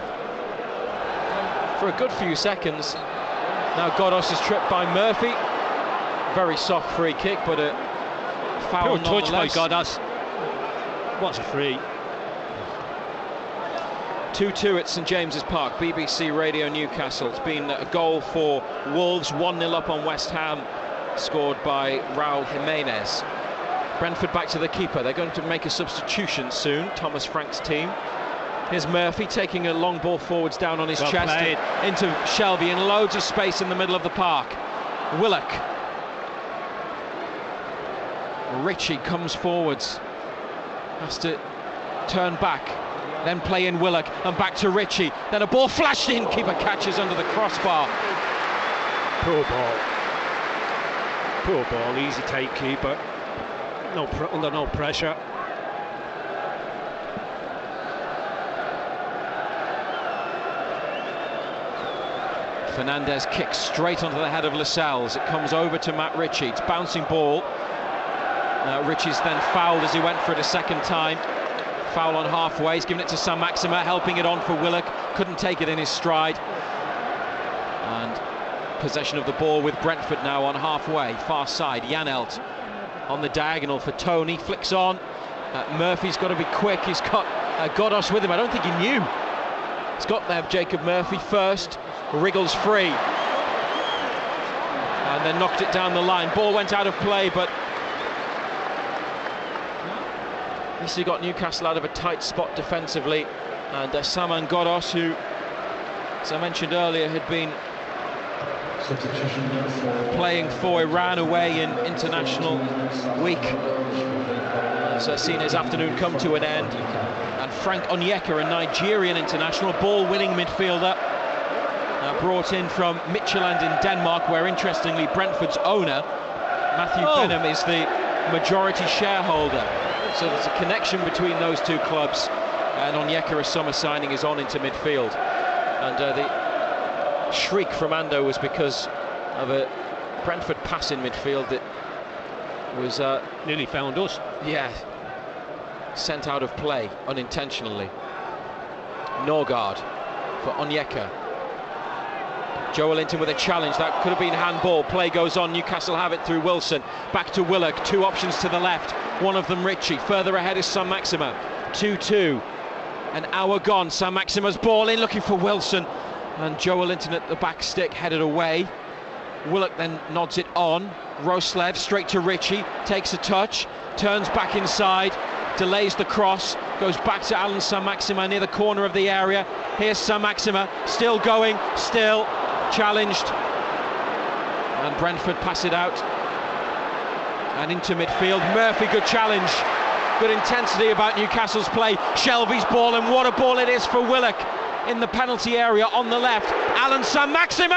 For a good few seconds. Now Godos is tripped by Murphy. Very soft free kick, but a foul pure touch by Godos. What's a free? 2-2 at St James's Park, BBC Radio Newcastle. It's been a goal for Wolves, 1-0 up on West Ham, scored by Raul Jimenez. Brentford back to the keeper. They're going to make a substitution soon, Thomas Frank's team. Here's Murphy taking a long ball forwards down on his chest into Shelvey, in loads of space in the middle of the park. Willock. Ritchie comes forwards, has to turn back, then play in Willock, and back to Ritchie. Then a ball flashed in, keeper catches under the crossbar. Poor ball, easy take, keeper. Under no pressure. Fernandez kicks straight onto the head of Lascelles. It comes over to Matt Ritchie. It's bouncing ball. Ritchie's then fouled as he went for it a second time. Foul on halfway. He's given it to Saint-Maximin, helping it on for Willock. Couldn't take it in his stride. And possession of the ball with Brentford now on halfway. Far side, Janelt on the diagonal for Tony. Flicks on. Murphy's got to be quick. He's got Godos with him. I don't think he knew. He's got there Jacob Murphy first. Wriggles free. And then knocked it down the line. Ball went out of play, but at least he got Newcastle out of a tight spot defensively. And Saman Godos, who, as I mentioned earlier, had been playing for Iran away in international week, has seen his afternoon come to an end. And Frank Onyeka, a Nigerian international, ball-winning midfielder, brought in from Midtjylland in Denmark, where interestingly Brentford's owner, Matthew Benham, is the majority shareholder. So there's a connection between those two clubs, and Onyeka, a summer signing, is on into midfield. And the shriek from Ando was because of a Brentford pass in midfield that was nearly found us. Yeah, sent out of play unintentionally. Norgard for Onyeka. Joelinton with a challenge. That could have been handball. Play goes on. Newcastle have it through Wilson. Back to Willock. Two options to the left. One of them Ritchie. Further ahead is Saint-Maximin. 2-2. An hour gone. Saint-Maximin's ball in, looking for Wilson. And Joelinton at the back stick, headed away. Willock then nods it on. Roslev straight to Ritchie. Takes a touch. Turns back inside. Delays the cross. Goes back to Alan Saint-Maximin near the corner of the area. Here's Saint-Maximin. Still going. Still challenged, and Brentford pass it out And into midfield, Murphy, good challenge. Good intensity about Newcastle's play. Shelvey's ball, and what a ball it is for Willock in the penalty area on the left. Alan Saint-Maximin,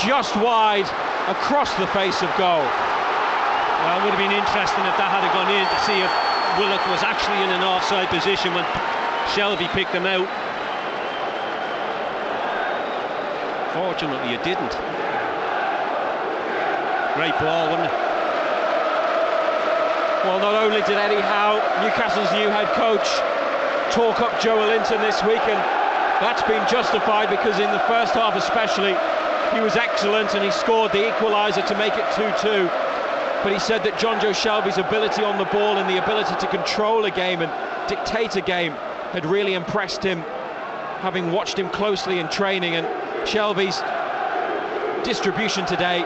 just wide across the face of goal. Well, it would have been interesting if that had gone in, to see if Willock was actually in an offside position when Shelvey picked him out. Fortunately, it didn't. Great ball, wasn't it? Well, not only did Eddie Howe, Newcastle's new head coach, talk up Joe Linton this week, and that's been justified because in the first half especially, he was excellent and he scored the equaliser to make it 2-2. But he said that John Joe Shelvey's ability on the ball and the ability to control a game and dictate a game had really impressed him, having watched him closely in training. And Shelvey's distribution today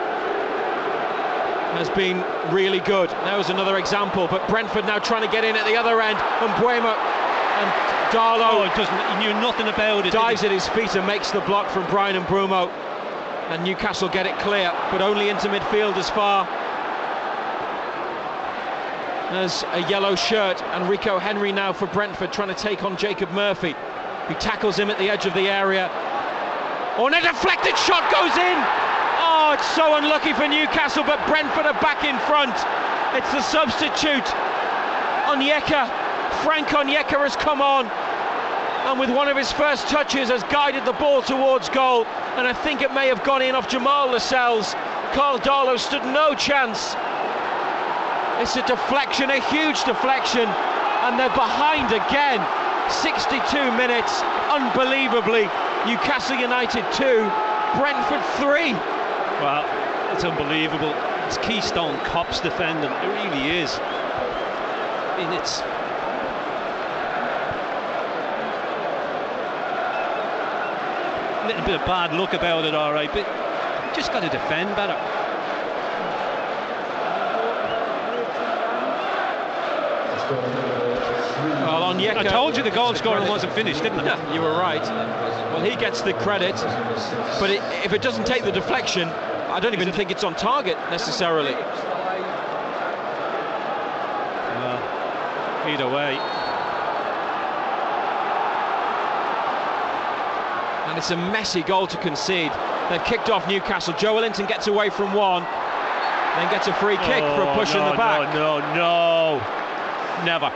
has been really good. That was another example, but Brentford now trying to get in at the other end, and Buemo and Darlow, he knew nothing about it. Dives at his feet and makes the block from Bryan and Mbeumo, and Newcastle get it clear, but only into midfield as far as a yellow shirt. And Rico Henry now for Brentford, trying to take on Jacob Murphy, who tackles him at the edge of the area. And a deflected shot goes in. Oh, it's so unlucky for Newcastle, but Brentford are back in front. It's the substitute, Onyeka. Frank Onyeka has come on, and with one of his first touches has guided the ball towards goal, and I think it may have gone in off Jamal Lascelles. Carl Darlow stood no chance. It's a deflection, a huge deflection, and they're behind again. 62 minutes, unbelievably. Newcastle United 2, Brentford 3. Well, it's unbelievable. It's Keystone Cops defending. It really is. I mean, it's... a little bit of bad luck about it, all right, but just got to defend better. Well, Onyeka, I told you the goal scoring wasn't finished, didn't I? Yeah, you were right. Well, he gets the credit, but if it doesn't take the deflection, I don't even think it's on target necessarily. Well, either way. And it's a messy goal to concede. They've kicked off Newcastle. Joe Linton gets away from one, then gets a free kick for a push in the back. No, never.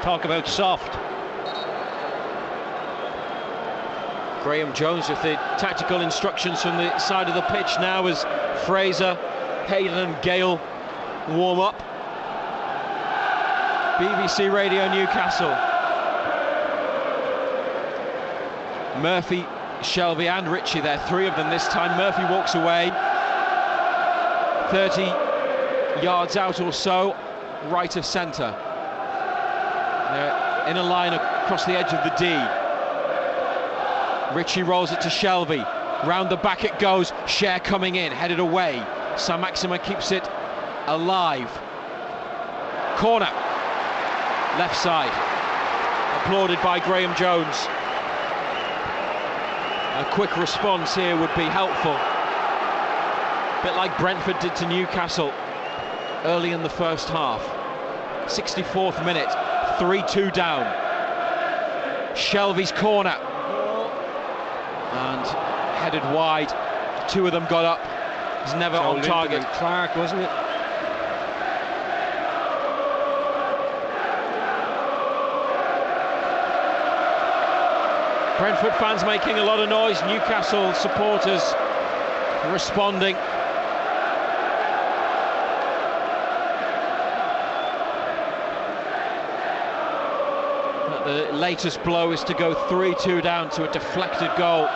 Talk about soft. Graham Jones with the tactical instructions from the side of the pitch now as Fraser, Hayden and Gale warm up. BBC Radio Newcastle. Murphy, Shelvey and Ritchie there, three of them this time. Murphy walks away 30 yards out or so, right of centre. They're in a line across the edge of the D. Ritchie rolls it to Shelvey. Round the back it goes. Cher coming in, headed away. Saint-Maximin keeps it alive. Corner. Left side. Applauded by Graham Jones. A quick response here would be helpful. A bit like Brentford did to Newcastle early in the first half. 64th minute, 3-2 down. Shelvey's corner. And headed wide. Two of them got up. It's never on target. Clark, wasn't it? Brentford fans making a lot of noise. Newcastle supporters responding. The latest blow is to go 3-2 down to a deflected goal,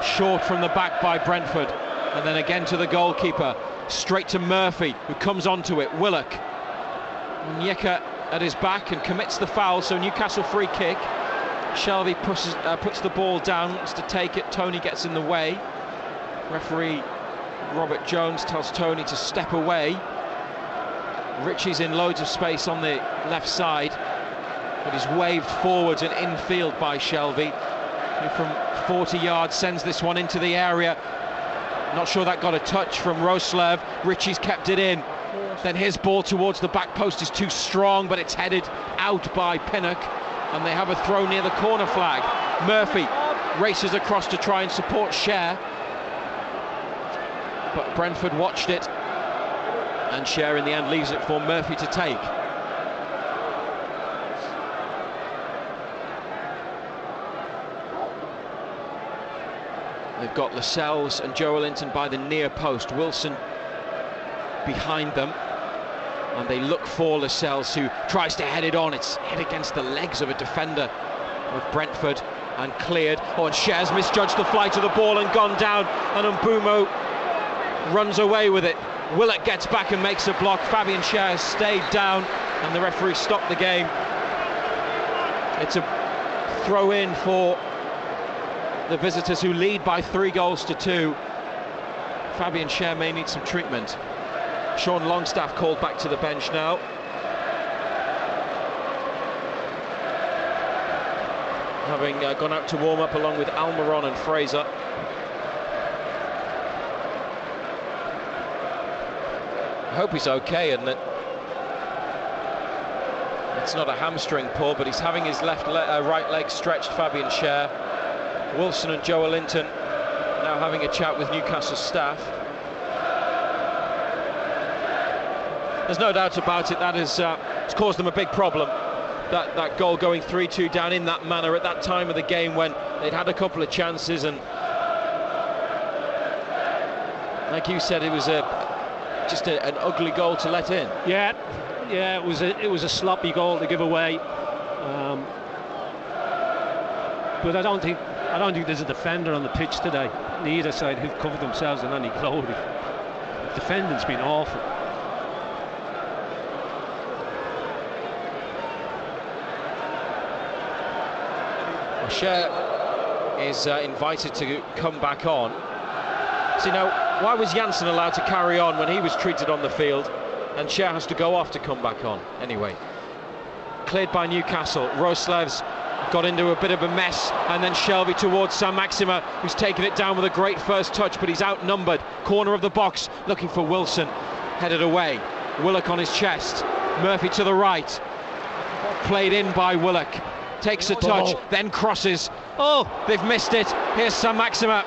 short from the back by Brentford, and then again to the goalkeeper, straight to Murphy, who comes onto it. Willock, Onyeka at his back and commits the foul, so Newcastle free kick. Shelvey puts the ball down, wants to take it. Tony gets in the way. Referee Robert Jones tells Tony to step away. Ritchie's in loads of space on the left side, but he's waved forwards and infield by Shelvey, who from 40 yards sends this one into the area. Not sure that got a touch from Roslav. Ritchie's kept it in. Then his ball towards the back post is too strong, but it's headed out by Pinnock, and they have a throw near the corner flag. Murphy races across to try and support Cher, but Brentford watched it, and Cher in the end leaves it for Murphy to take. They've got Lascelles and Joelinton by the near post, Wilson behind them, and they look for Lascelles, who tries to head it on. It's hit against the legs of a defender of Brentford and cleared. Oh, and Cher's misjudged the flight of the ball and gone down, and Mbumo runs away with it. Willock gets back and makes a block. Fabian Cher stayed down, and the referee stopped the game. It's a throw in for the visitors, who lead by 3-2. Fabian Cher may need some treatment. Sean Longstaff called back to the bench now. Having gone out to warm up along with Almiron and Fraser. I hope he's okay and that it's not a hamstring pull, but he's having his right leg stretched, Fabian Cher. Wilson and Joelinton now having a chat with Newcastle staff. There's no doubt about it, that has it's caused them a big problem. That goal going 3-2 down in that manner at that time of the game when they'd had a couple of chances, and like you said, it was just an ugly goal to let in. Yeah, it was a sloppy goal to give away. But I don't think there's a defender on the pitch today, on either side, who've covered themselves in any glory. The defending's been awful. Cher is invited to come back on. So now, why was Janssen allowed to carry on when he was treated on the field, and Cher has to go off to come back on? Anyway, cleared by Newcastle. Roslav's got into a bit of a mess, and then Shelby towards Saint-Maximin, who's taken it down with a great first touch, but he's outnumbered. Corner of the box, looking for Wilson, headed away. Willock on his chest. Murphy to the right, played in by Willock. Takes a touch, then crosses. Oh, they've missed it. Here's Saint-Maximin.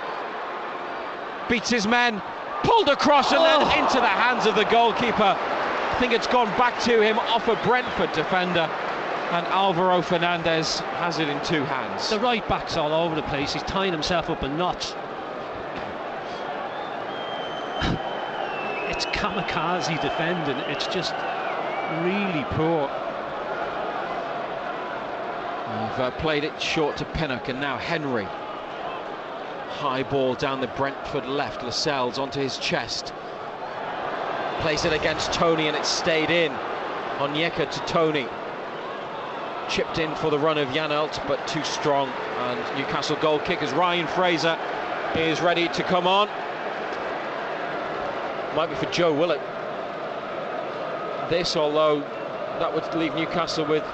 Beats his men, pulled across, and then into the hands of the goalkeeper. I think it's gone back to him off a Brentford defender, and Alvaro Fernandez has it in two hands. The right back's all over the place. He's tying himself up in knots. It's kamikaze defending. It's just really poor. They've played it short to Pinnock, and now Henry. High ball down the Brentford left. Lascelles onto his chest. Plays it against Tony, and it's stayed in. Onyeka to Tony. Chipped in for the run of Janelt, but too strong. And Newcastle goal kick as Ryan Fraser is ready to come on. Might be for Joe Willock. This, although that would leave Newcastle with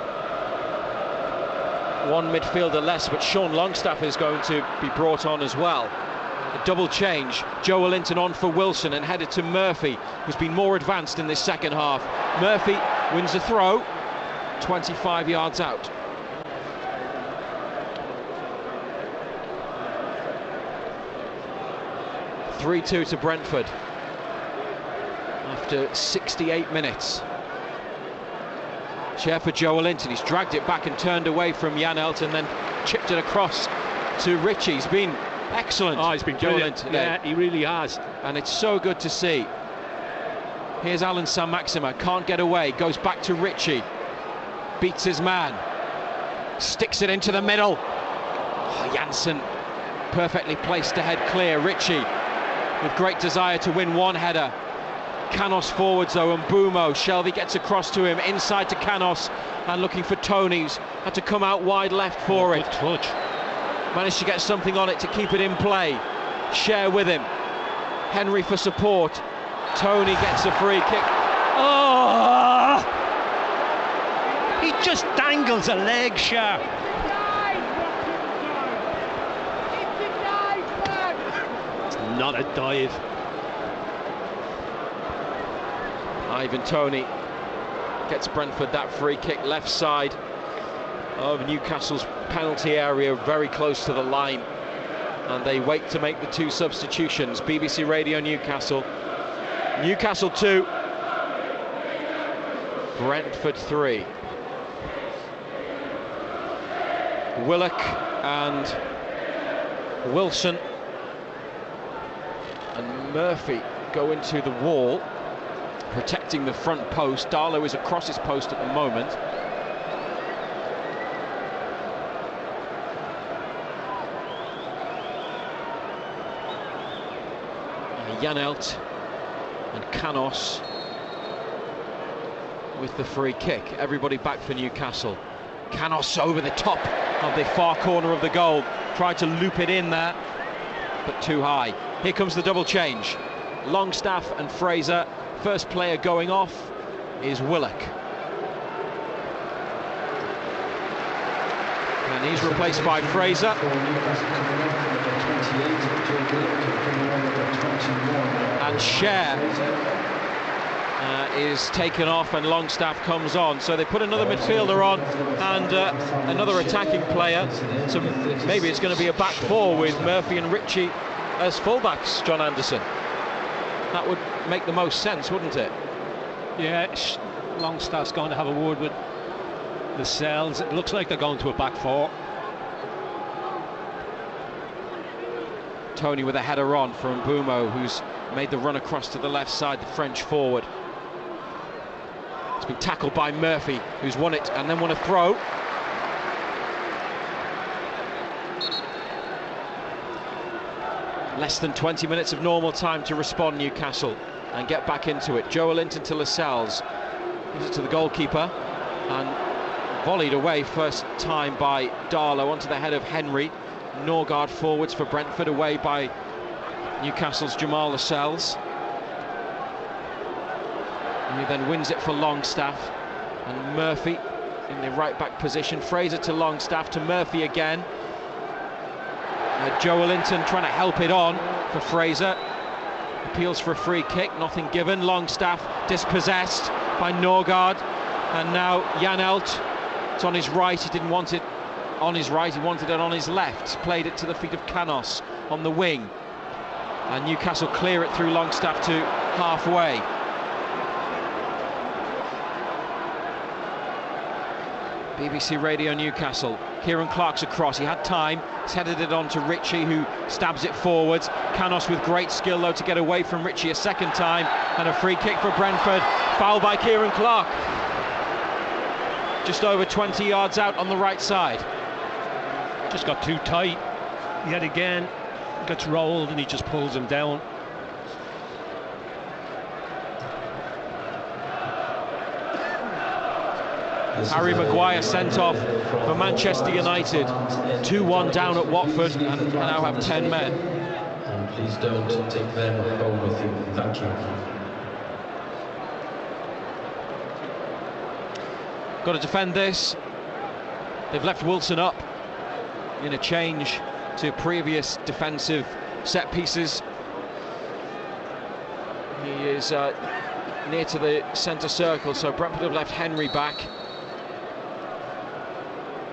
one midfielder less, but Sean Longstaff is going to be brought on as well. A double change. Joelinton on for Wilson and headed to Murphy, who's been more advanced in this second half. Murphy wins the throw, 25 yards out. (3-2) to Brentford after 68 minutes. Chair for Joelinton. He's dragged it back and turned away from Janelt, and then chipped it across to Ritchie. He's been excellent. Oh, he's been brilliant today. Yeah, he really has. And it's so good to see. Here's Alan Saint-Maximin, can't get away, goes back to Ritchie. Beats his man. Sticks it into the middle. Oh, Janssen perfectly placed to head clear. Ritchie with great desire to win one header. Canos forwards though, and Mbumo. Shelby gets across to him, inside to Canos, and looking for Tony's. Had to come out wide left for it. Good touch. Managed to get something on it to keep it in play. Cher with him. Henry for support. Tony gets a free kick. Oh! He just dangles a leg, Cher. not a dive. Ivan Toney gets Brentford that free kick left side of Newcastle's penalty area, very close to the line, and they wait to make the two substitutions. BBC Radio Newcastle. Newcastle 2, Brentford 3. Willock and Wilson and Murphy go into the wall, protecting the front post. Darlow is across his post at the moment. Janelt and Canos with the free kick. Everybody back for Newcastle. Canos over the top of the far corner of the goal. Tried to loop it in there, but too high. Here comes the double change. Longstaff and Fraser. First player going off is Willock. And he's replaced by Fraser. And Cher is taken off and Longstaff comes on. So they put another midfielder on and another attacking player. So maybe it's going to be a back four with Murphy and Ritchie as fullbacks, John Anderson. That would make the most sense, wouldn't it? Yeah, Longstaff's going to have a word with the Cells. It looks like they're going to a back four. Tony with a header on from Mbeumo, who's made the run across to the left side, the French forward. It's been tackled by Murphy, who's won it and then won a throw. Less than 20 minutes of normal time to respond, Newcastle, and get back into it. Joe Linton to Lascelles, gives it to the goalkeeper, and volleyed away first time by Darlow onto the head of Henry. Norgard forwards for Brentford, away by Newcastle's Jamal Lascelles. And he then wins it for Longstaff, and Murphy in the right back position. Fraser to Longstaff, to Murphy again. Joe Linton trying to help it on for Fraser. Appeals for a free kick, nothing given. Longstaff dispossessed by Norgard, and now Janelt. It's on his right, he didn't want it on his right, he wanted it on his left. Played it to the feet of Canos on the wing, and Newcastle clear it through Longstaff to halfway. BBC Radio Newcastle. Kieran Clark's across, he had time, he's headed it on to Ritchie, who stabs it forwards. Canos with great skill though to get away from Ritchie a second time, and a free kick for Brentford. Foul by Kieran Clark. Just over 20 yards out on the right side. Just got too tight yet again, gets rolled and he just pulls him down. Harry Maguire sent off for Manchester United. 2-1 down at Watford and now have 10 men. And please don't take them home with you. Thank you. Got to defend this. They've left Wilson up in a change to previous defensive set pieces. He is near to the centre circle, so Brentford have left Henry back.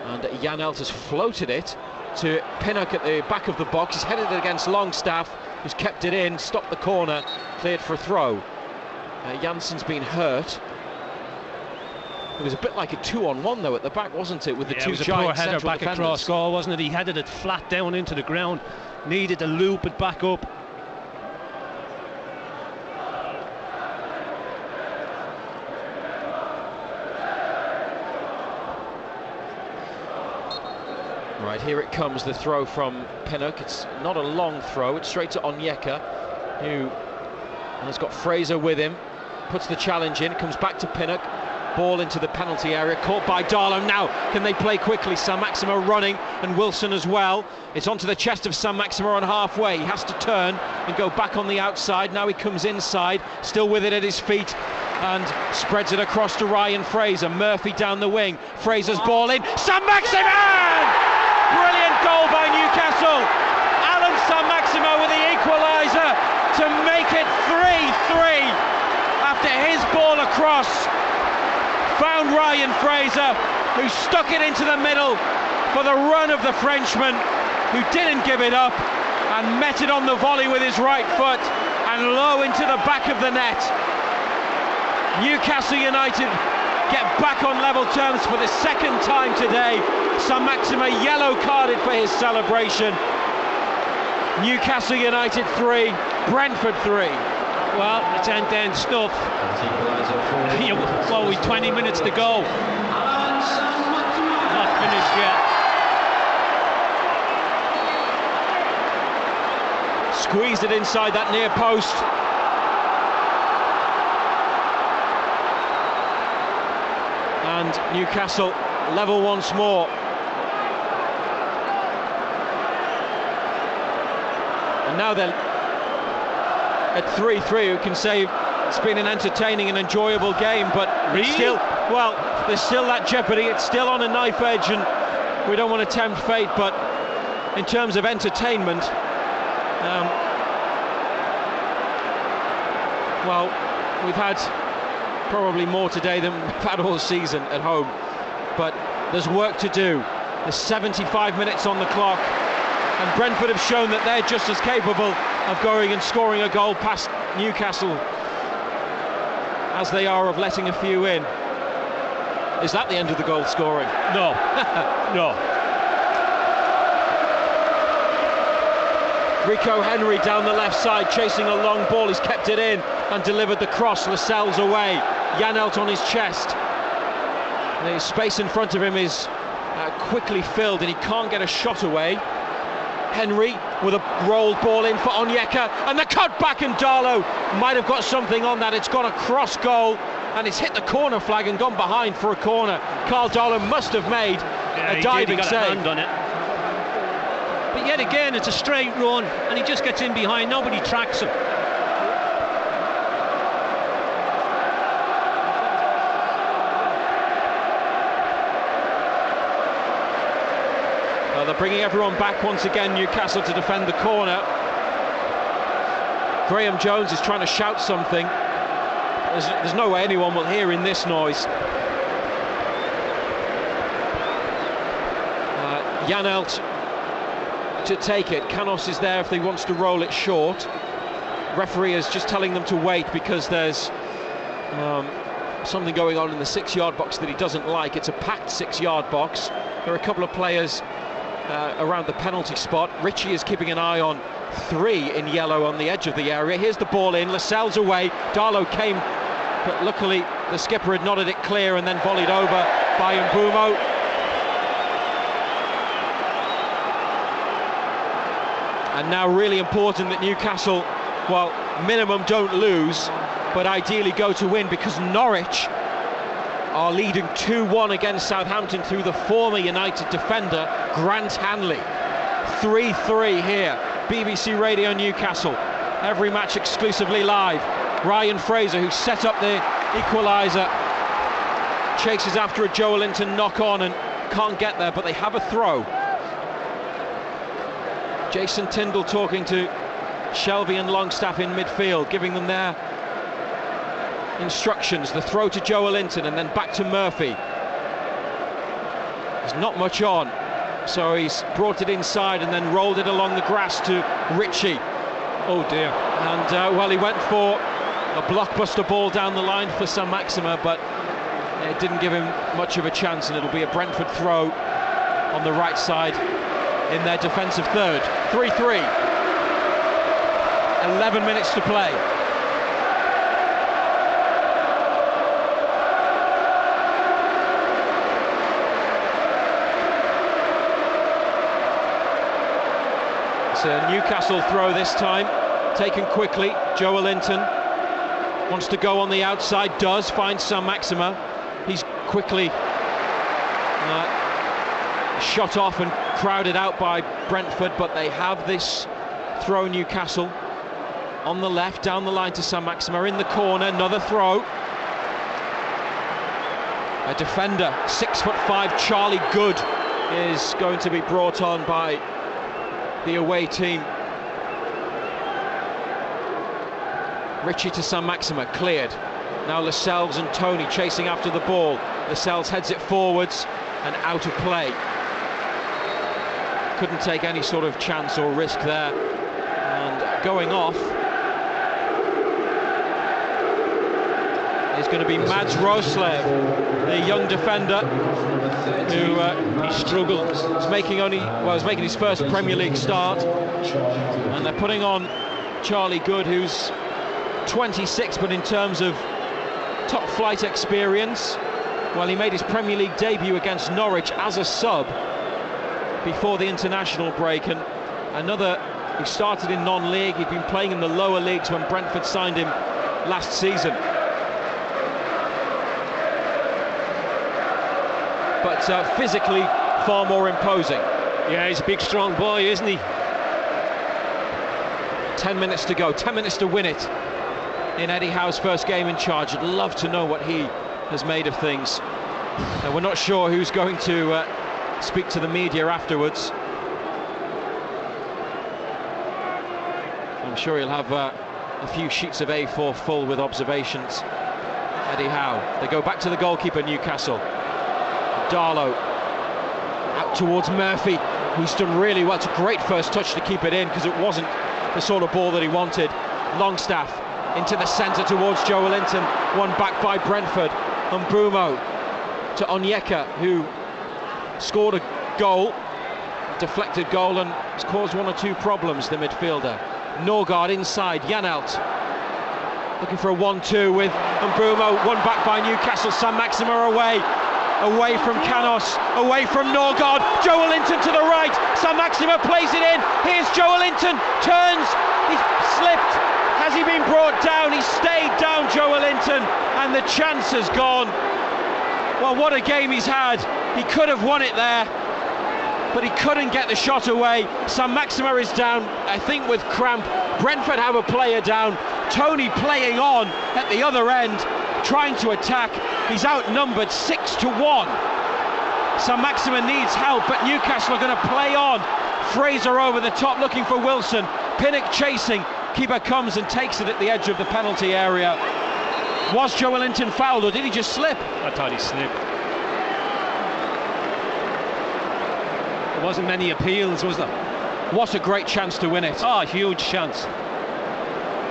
And Janelt has floated it to Pinnock at the back of the box. He's headed it against Longstaff, who's kept it in, stopped the corner, cleared for a throw. Janssen's been hurt. It was a bit like a 2-on-1 though at the back, wasn't it? With the two giant header central back defenders. across goal, wasn't it? He headed it flat down into the ground, needed to loop it back up. Right, here it comes, the throw from Pinnock. It's not a long throw, it's straight to Onyeka, who has got Fraser with him, puts the challenge in, comes back to Pinnock, ball into the penalty area, caught by Darlow. Now, can they play quickly? Saint-Maximin running, and Wilson as well. It's onto the chest of Saint-Maximin on halfway. He has to turn and go back on the outside. Now he comes inside, still with it at his feet, and spreads it across to Ryan Fraser. Murphy down the wing, Fraser's ball in, Saint-Maximin! Brilliant goal by Newcastle. Alan Saint-Maximin with the equaliser. to make it 3-3 after his ball across found Ryan Fraser, who stuck it into the middle for the run of the Frenchman, who didn't give it up and met it on the volley with his right foot and low into the back of the net. Newcastle United get back on level terms for the second time today. Saint-Maximin yellow carded for his celebration. Newcastle United 3, Brentford 3. Well, it's end-to-end stuff. Well, with 20 minutes to go. Not finished yet. Squeezed it inside that near post. And Newcastle level once more. And now they're at 3-3, who can say it's been an entertaining and enjoyable game, but really? Still, well, there's still that jeopardy. It's still on a knife edge, and we don't want to tempt fate, but in terms of entertainment, well, we've had probably more today than we've had all season at home, but there's work to do. There's 75 minutes on the clock, and Brentford have shown that they're just as capable of going and scoring a goal past Newcastle as they are of letting a few in. Is that the end of the goal scoring? No. No. Rico Henry down the left side, chasing a long ball. He's kept it in and delivered the cross. Lascelles away. Janelt on his chest. The space in front of him is quickly filled, and he can't get a shot away. Henry with a rolled ball in for Onyeka, and the cut back, and Darlow might have got something on that. It's gone across goal, and it's hit the corner flag and gone behind for a corner. Carl Darlow must have made a diving save. He got a hand on it. But yet again, it's a straight run, and he just gets in behind. Nobody tracks him. They're bringing everyone back once again, Newcastle, to defend the corner. Graham Jones is trying to shout something. There's no way anyone will hear in this noise. Janelt to take it. Canos is there if he wants to roll it short. Referee is just telling them to wait because there's something going on in the 6-yard box that he doesn't like. It's a packed 6-yard box. There are a couple of players around the penalty spot. Ritchie is keeping an eye on 3 in yellow on the edge of the area. Here's the ball in. Lascelles away. Darlow came, but luckily the skipper had nodded it clear and then volleyed over by Mbumo. And now really important that Newcastle, well, minimum don't lose, but ideally go to win, because Norwich are leading 2-1 against Southampton through the former United defender Grant Hanley. 3-3 here. BBC Radio Newcastle. Every match exclusively live. Ryan Fraser, who set up the equaliser, chases after a Joe Linton knock on and can't get there, but they have a throw. Jason Tindall talking to Shelby and Longstaff in midfield, giving them their instructions. The throw to Joe Linton and then back to Murphy. There's not much on, so he's brought it inside and then rolled it along the grass to Ritchie. Oh dear. And well, he went for a blockbuster ball down the line for Saint-Maximin, but it didn't give him much of a chance, and it'll be a Brentford throw on the right side in their defensive third. 3-3. 11 minutes to play. It's a Newcastle throw this time, taken quickly. Joe Linton wants to go on the outside, does, finds Saint-Maximin. He's quickly shot off and crowded out by Brentford, but they have this throw. Newcastle on the left, down the line to Saint-Maximin, in the corner, another throw. A defender, 6'5", Charlie Good, is going to be brought on by the away team. Ritchie to Saint-Maximin, cleared. Now Lascelles and Tony chasing after the ball. Lascelles heads it forwards and out of play. Couldn't take any sort of chance or risk there. And going off is going to be Mads Roslev, the young defender who he struggled. He's making his first Premier League start, and they're putting on Charlie Good, who's 26, but in terms of top flight experience, well, he made his Premier League debut against Norwich as a sub before the international break, and he started in non-league. He'd been playing in the lower leagues when Brentford signed him last season. But physically far more imposing. Yeah, he's a big, strong boy, isn't he? 10 minutes to go, 10 minutes to win it in Eddie Howe's first game in charge. I'd love to know what he has made of things. We're not sure who's going to speak to the media afterwards. I'm sure he'll have a few sheets of A4 full with observations. Eddie Howe. They go back to the goalkeeper, Newcastle. Darlow out towards Murphy, who's done really well. It's a great first touch to keep it in, because it wasn't the sort of ball that he wanted. Longstaff into the centre towards Joelinton, won back by Brentford. Mbeumo to Onyeka, who scored a goal, deflected goal, and has caused one or two problems, the midfielder. Norgard inside, Janelt looking for a 1-2 with Mbeumo, won back by Newcastle. Saint-Maximin away from Canos, away from Norgard. Joelinton to the right, Saint-Maximin plays it in. Here's Joelinton, turns, he slipped. Has he been brought down? He stayed down, Joelinton, and the chance has gone. Well, what a game he's had. He could have won it there, but he couldn't get the shot away. Saint-Maximin is down, I think, with cramp. Brentford have a player down. Tony playing on at the other end, trying to attack. He's outnumbered 6-1. Saint-Maximin needs help, but Newcastle are going to play on. Fraser over the top looking for Wilson. Pinnock chasing. Keeper comes and takes it at the edge of the penalty area. Was Joelinton fouled, or did he just slip? I thought he slipped. There wasn't many appeals, was there? What a great chance to win it. Oh, huge chance.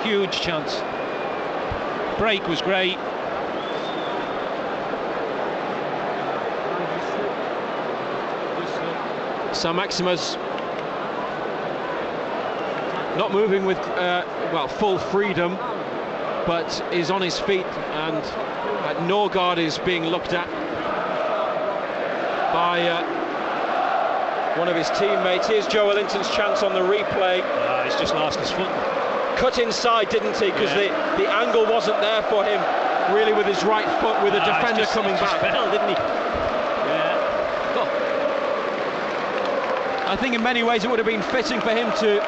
Huge chance. Break was great. Saint-Maximin's not moving with full freedom, but is on his feet, and Norgard is being looked at by one of his teammates. Here's Joelinton's chance on the replay. He's just lost his foot. Cut inside, didn't he? Because the angle wasn't there for him, really, with his right foot, with a defender coming back. Fell, didn't he? Yeah. Oh. I think in many ways it would have been fitting for him to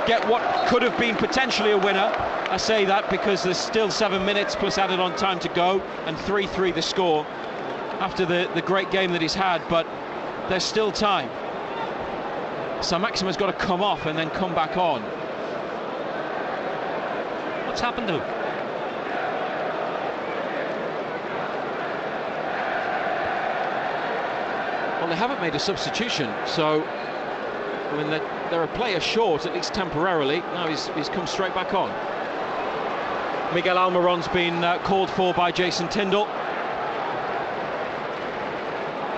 get what could have been potentially a winner. I say that because there's still 7 minutes plus added on time to go, and 3-3 the score after the great game that he's had, but there's still time. Saint-Maximin's got to come off and then come back on. What's happened to him? Well, they haven't made a substitution, so I mean, they're a player short, at least temporarily. Now he's come straight back on. Miguel Almiron's been called for by Jason Tindall.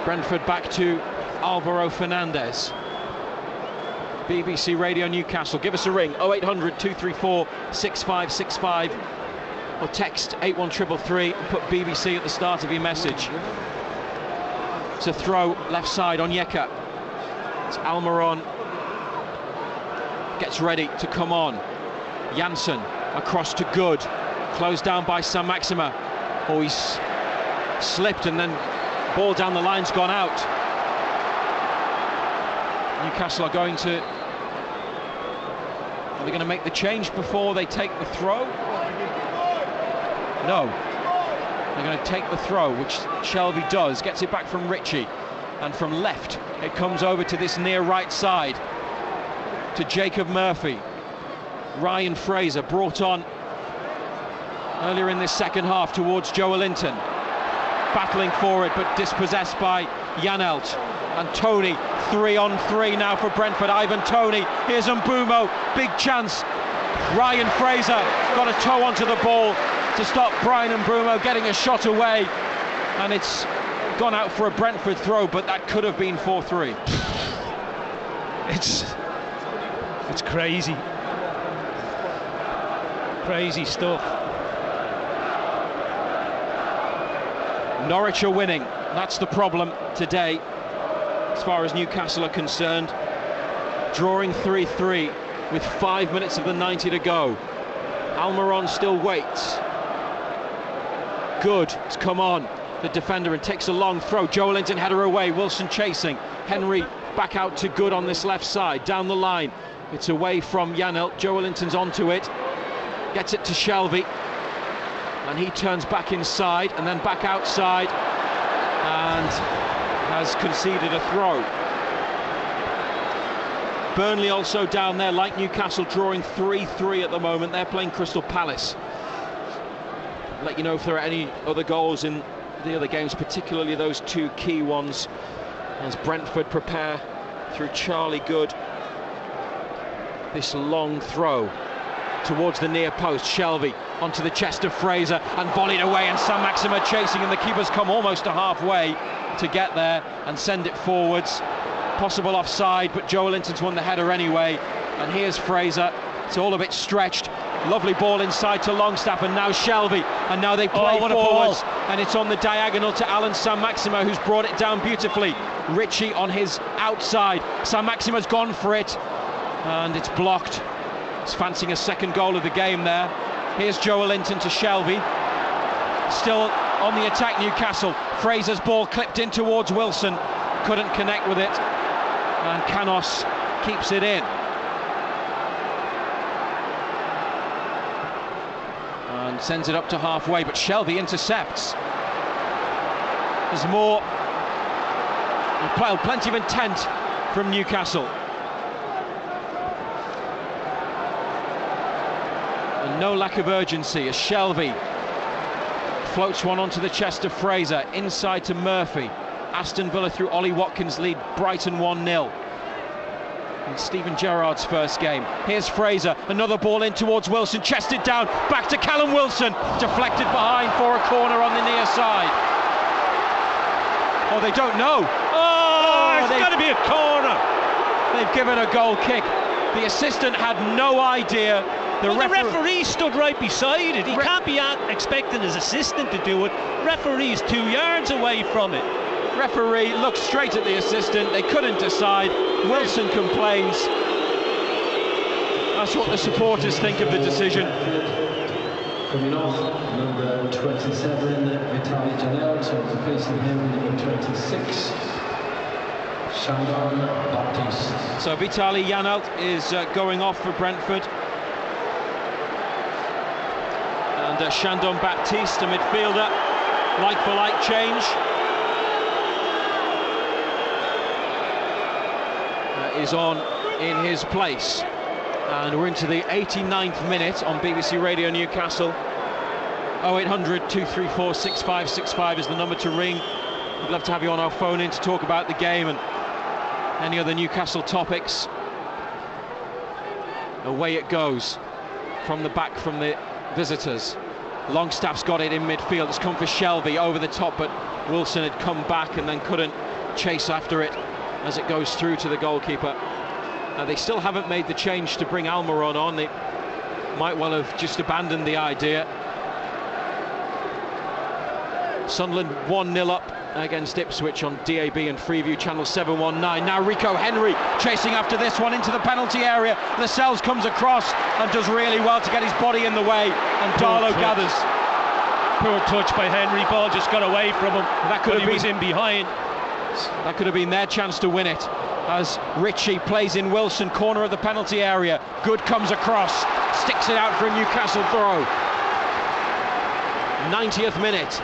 Brentford back to Alvaro Fernandez. BBC Radio Newcastle, give us a ring, 0800 234 6565, or text 81333 and put BBC at the start of your message. It's a throw left side on Onyeka. It's Almiron gets ready to come on. Janssen across to Good, closed down by Saint-Maximin. Oh, he's slipped, and then ball down the line's gone out. Newcastle are going to... Are they going to make the change before they take the throw? No. They're going to take the throw, which Shelby does. Gets it back from Ritchie. And from left, it comes over to this near right side. To Jacob Murphy. Ryan Fraser brought on earlier in this second half towards Joelinton. Battling for it, but dispossessed by Janelt. And Toney, 3-on-3 now for Brentford. Ivan Toney, here's Mbumo, big chance. Ryan Fraser got a toe onto the ball to stop Brian Mbumo getting a shot away. And it's gone out for a Brentford throw, but that could have been 4-3. It's crazy. Crazy stuff. Norwich are winning. That's the problem today, as far as Newcastle are concerned. Drawing 3-3 with 5 minutes of the 90 to go. Almiron still waits. Good, it's come on. The defender and takes a long throw. Joelinton header away. Wilson chasing. Henry back out to Good on this left side. Down the line. It's away from Janelt. Joelinton's onto it. Gets it to Shelvey. And he turns back inside and then back outside and has conceded a throw. Burnley also down there, like Newcastle, drawing 3-3 at the moment. They're playing Crystal Palace. Let you know if there are any other goals in the other games, particularly those two key ones, as Brentford prepare through Charlie Good. This long throw towards the near post. Shelvey onto the chest of Fraser and volleyed away, and Sam Maxima chasing, and the keeper's come almost to halfway to get there and send it forwards. Possible offside, but Joelinton's won the header anyway. And here's Fraser. It's all a bit stretched. Lovely ball inside to Longstaff, and now Shelvey, and now they play forwards, and it's on the diagonal to Alan Sam Maxima, who's brought it down beautifully. Ritchie on his outside. Sam Maxima's gone for it, and it's blocked. He's fancying a second goal of the game there. Here's Joelinton to Shelvey. Still on the attack, Newcastle. Fraser's ball clipped in towards Wilson. Couldn't connect with it. And Canos keeps it in. And sends it up to halfway, but Shelvey intercepts. There's more. Plenty of intent from Newcastle. And no lack of urgency as Shelvey floats one onto the chest of Fraser, inside to Murphy. Aston Villa through Ollie Watkins lead Brighton 1-0 in Steven Gerrard's first game. Here's Fraser, another ball in towards Wilson, chested down, back to Callum Wilson, deflected behind for a corner on the near side. Oh, they don't know. Oh, it's got to be a corner. They've given a goal kick. The assistant had no idea. The referee stood right beside it. He can't be expecting his assistant to do it. Referee's 2 yards away from it. Referee looked straight at the assistant. They couldn't decide. Wilson complains. That's what the supporters think of the decision. Coming off, number 27, Vitaly Janelt, replacing him, number 26, Shandon Baptiste. So Vitaly Janelt is going off for Brentford. And Shandon Baptiste, a midfielder, like-for-like change. Is on in his place, and we're into the 89th minute on BBC Radio Newcastle. 0800 234 6565 is the number to ring. We'd love to have you on our phone in to talk about the game and any other Newcastle topics. Away it goes from the back from the visitors. Longstaff's got it in midfield. It's come for Shelvey over the top, but Wilson had come back and then couldn't chase after it as it goes through to the goalkeeper. They still haven't made the change to bring Almiron on. They might well have just abandoned the idea. Sunderland 1-0 up against Ipswich on DAB and Freeview Channel 719. Now Rico Henry chasing after this one into the penalty area. Lascelles comes across and does really well to get his body in the way, and Darlow gathers. Poor touch by Henry. Ball just got away from him. That could have been, was in behind. That could have been their chance to win it, as Ritchie plays in Wilson, corner of the penalty area. Good comes across, sticks it out for a Newcastle throw. 90th minute.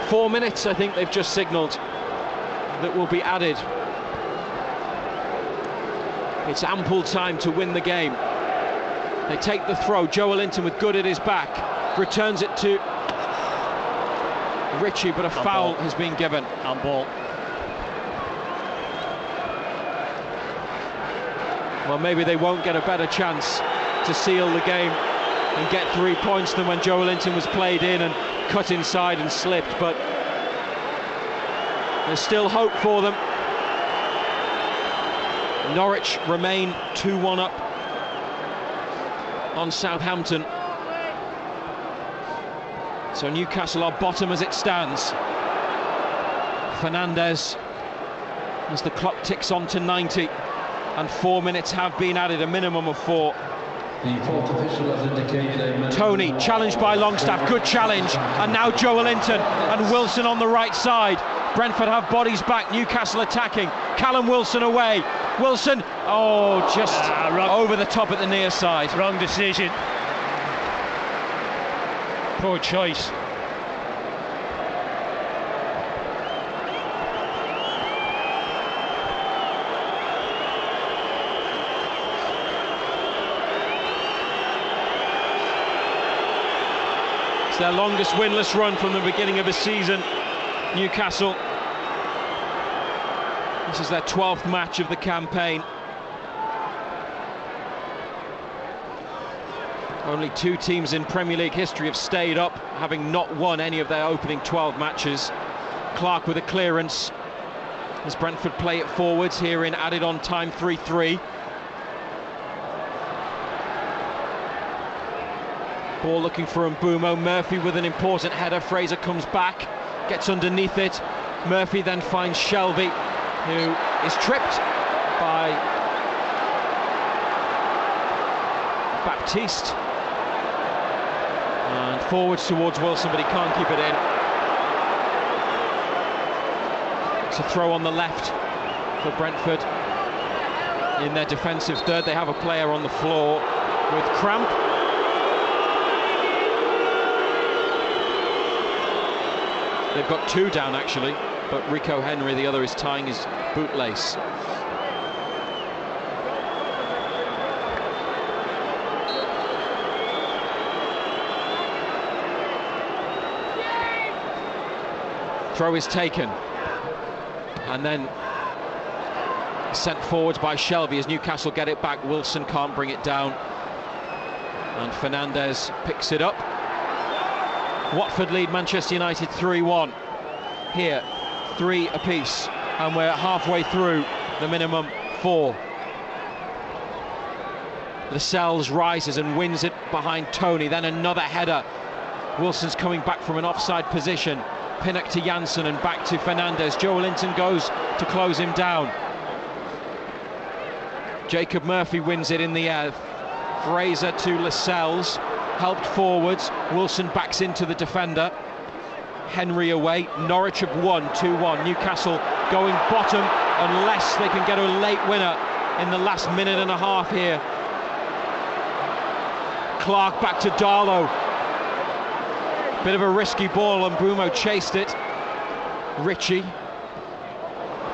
4 minutes, I think they've just signalled, that will be added. It's ample time to win the game. They take the throw. Joelinton with Good at his back. returns it to Ritchie, but a foul has been given. On ball. Well, maybe they won't get a better chance to seal the game and get 3 points than when Joelinton was played in and cut inside and slipped, but there's still hope for them. Norwich remain 2-1 up on Southampton. So Newcastle are bottom as it stands. Fernandes, as the clock ticks on to 90, and 4 minutes have been added, a minimum of 4. The fourth official has indicated Tony challenged by Longstaff, good challenge, and now Joelinton and Wilson on the right side. Brentford have bodies back, Newcastle attacking. Callum Wilson away. Wilson, just over the top at the near side. Wrong decision. Poor choice. It's their longest winless run from the beginning of the season, Newcastle. This is their 12th match of the campaign. Only 2 teams in Premier League history have stayed up, having not won any of their opening 12 matches. Clark with a clearance as Brentford play it forwards here in added on time 3-3. Ball looking for Mbumo. Murphy with an important header. Fraser comes back, gets underneath it. Murphy then finds Shelvey, who is tripped by Baptiste. And forwards towards Wilson, but he can't keep it in. It's a throw on the left for Brentford. In their defensive third, they have a player on the floor with cramp. They've got 2 down actually, but Rico Henry, the other, is tying his bootlace. Throw is taken, and then sent forwards by Shelvey as Newcastle get it back. Wilson can't bring it down, and Fernandes picks it up. Watford lead Manchester United 3-1. Here, 3 apiece, and we're halfway through the minimum 4. Lascelles rises and wins it behind Tony, then another header. Wilson's coming back from an offside position. Pinnock to Janssen and back to Fernandes. Joelinton goes to close him down. Jacob Murphy wins it in the air. Fraser to Lascelles, helped forwards. Wilson backs into the defender. Henry away. Norwich have won 2-1. Newcastle going bottom unless they can get a late winner in the last minute and a half here. Clark back to Darlow. Bit of a risky ball, and Mbumo chased it. Ritchie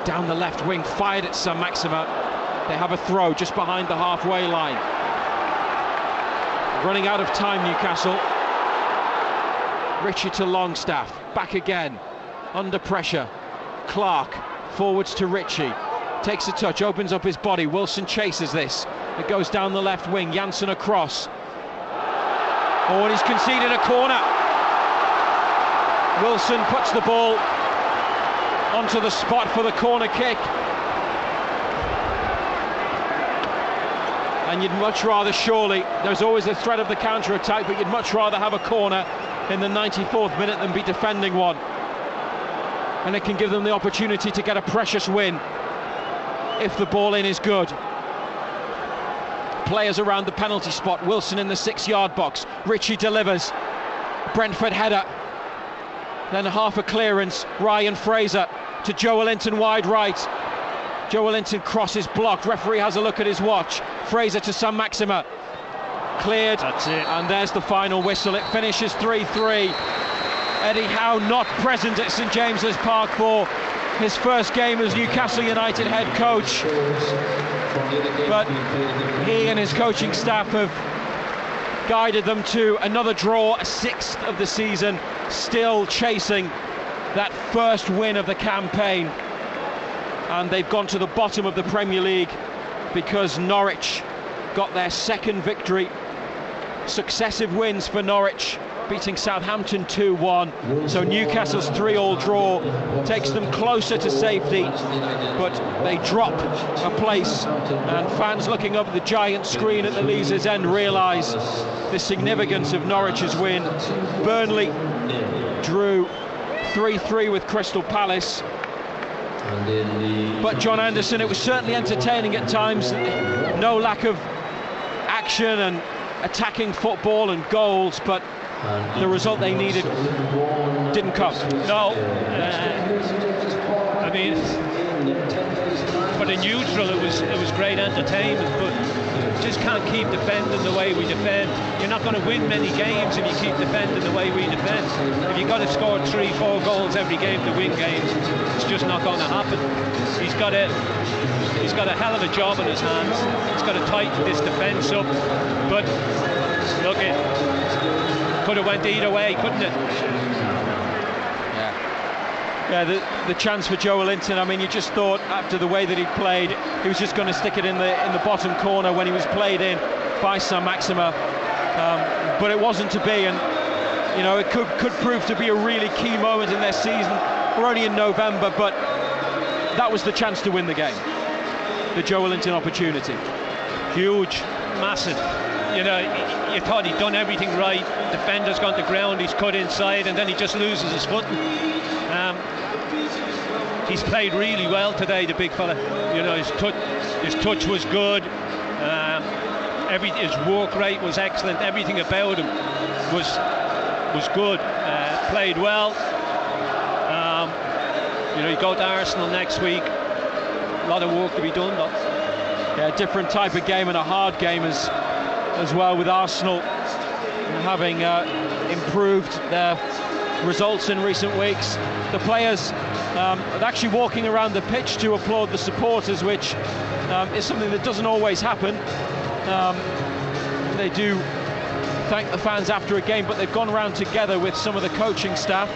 down the left wing, fired at San Maxima. They have a throw just behind the halfway line. Running out of time, Newcastle. Ritchie to Longstaff, back again, under pressure. Clark, forwards to Ritchie, takes a touch, opens up his body. Wilson chases this. It goes down the left wing, Janssen across. Oh, and he's conceded a corner. Wilson puts the ball onto the spot for the corner kick. And you'd much rather, surely, there's always the threat of the counter-attack, but you'd much rather have a corner in the 94th minute than be defending one. And it can give them the opportunity to get a precious win if the ball in is good. Players around the penalty spot. Wilson in the 6-yard box. Ritchie delivers. Brentford header. Then half a clearance. Ryan Fraser to Joelinton wide right. Joelinton crosses blocked. Referee has a look at his watch. Fraser to San Maxima. Cleared. That's it. And there's the final whistle. It finishes 3-3. Eddie Howe not present at St James's Park for his first game as Newcastle United head coach. But he and his coaching staff have guided them to another draw, a 6th of the season, still chasing that first win of the campaign. And they've gone to the bottom of the Premier League because Norwich got their second victory. Successive wins for Norwich, beating Southampton 2-1. So Newcastle's 3-3 draw takes them closer to safety, but they drop a place, and fans looking up at the giant screen at the Leazes End realise the significance of Norwich's win. Burnley drew 3-3 with Crystal Palace. But John Anderson, it was certainly entertaining at times. No lack of action and attacking football and goals, but the result they needed didn't come. No, I mean, for the neutral, it was great entertainment, but just can't keep defending the way we defend. You're not going to win many games if you keep defending the way we defend. If you've got to score 3-4 goals every game to win games, it's just not going to happen. He's got a hell of a job in his hands. He's got to tighten this defence up, but look, it could have went either way, couldn't it? Yeah, the chance for Joe Linton. I mean, you just thought after the way that he played, he was just going to stick it in the bottom corner when he was played in by Saint-Maximin, but it wasn't to be, and you know, it could prove to be a really key moment in their season. We're only in November, but that was the chance to win the game. The Joe Linton opportunity. Huge, massive. You know, you thought he'd done everything right. Defender's gone to ground, he's cut inside, and then he just loses his footing. He's played really well today, the big fella. You know, his touch was good. His work rate was excellent. Everything about him was good. Played well. You know, you go to Arsenal next week. A lot of work to be done, though. Yeah, different type of game and a hard game as well, with Arsenal having improved their results in recent weeks. The players are actually walking around the pitch to applaud the supporters, which is something that doesn't always happen. They do thank the fans after a game, but they've gone around together with some of the coaching staff,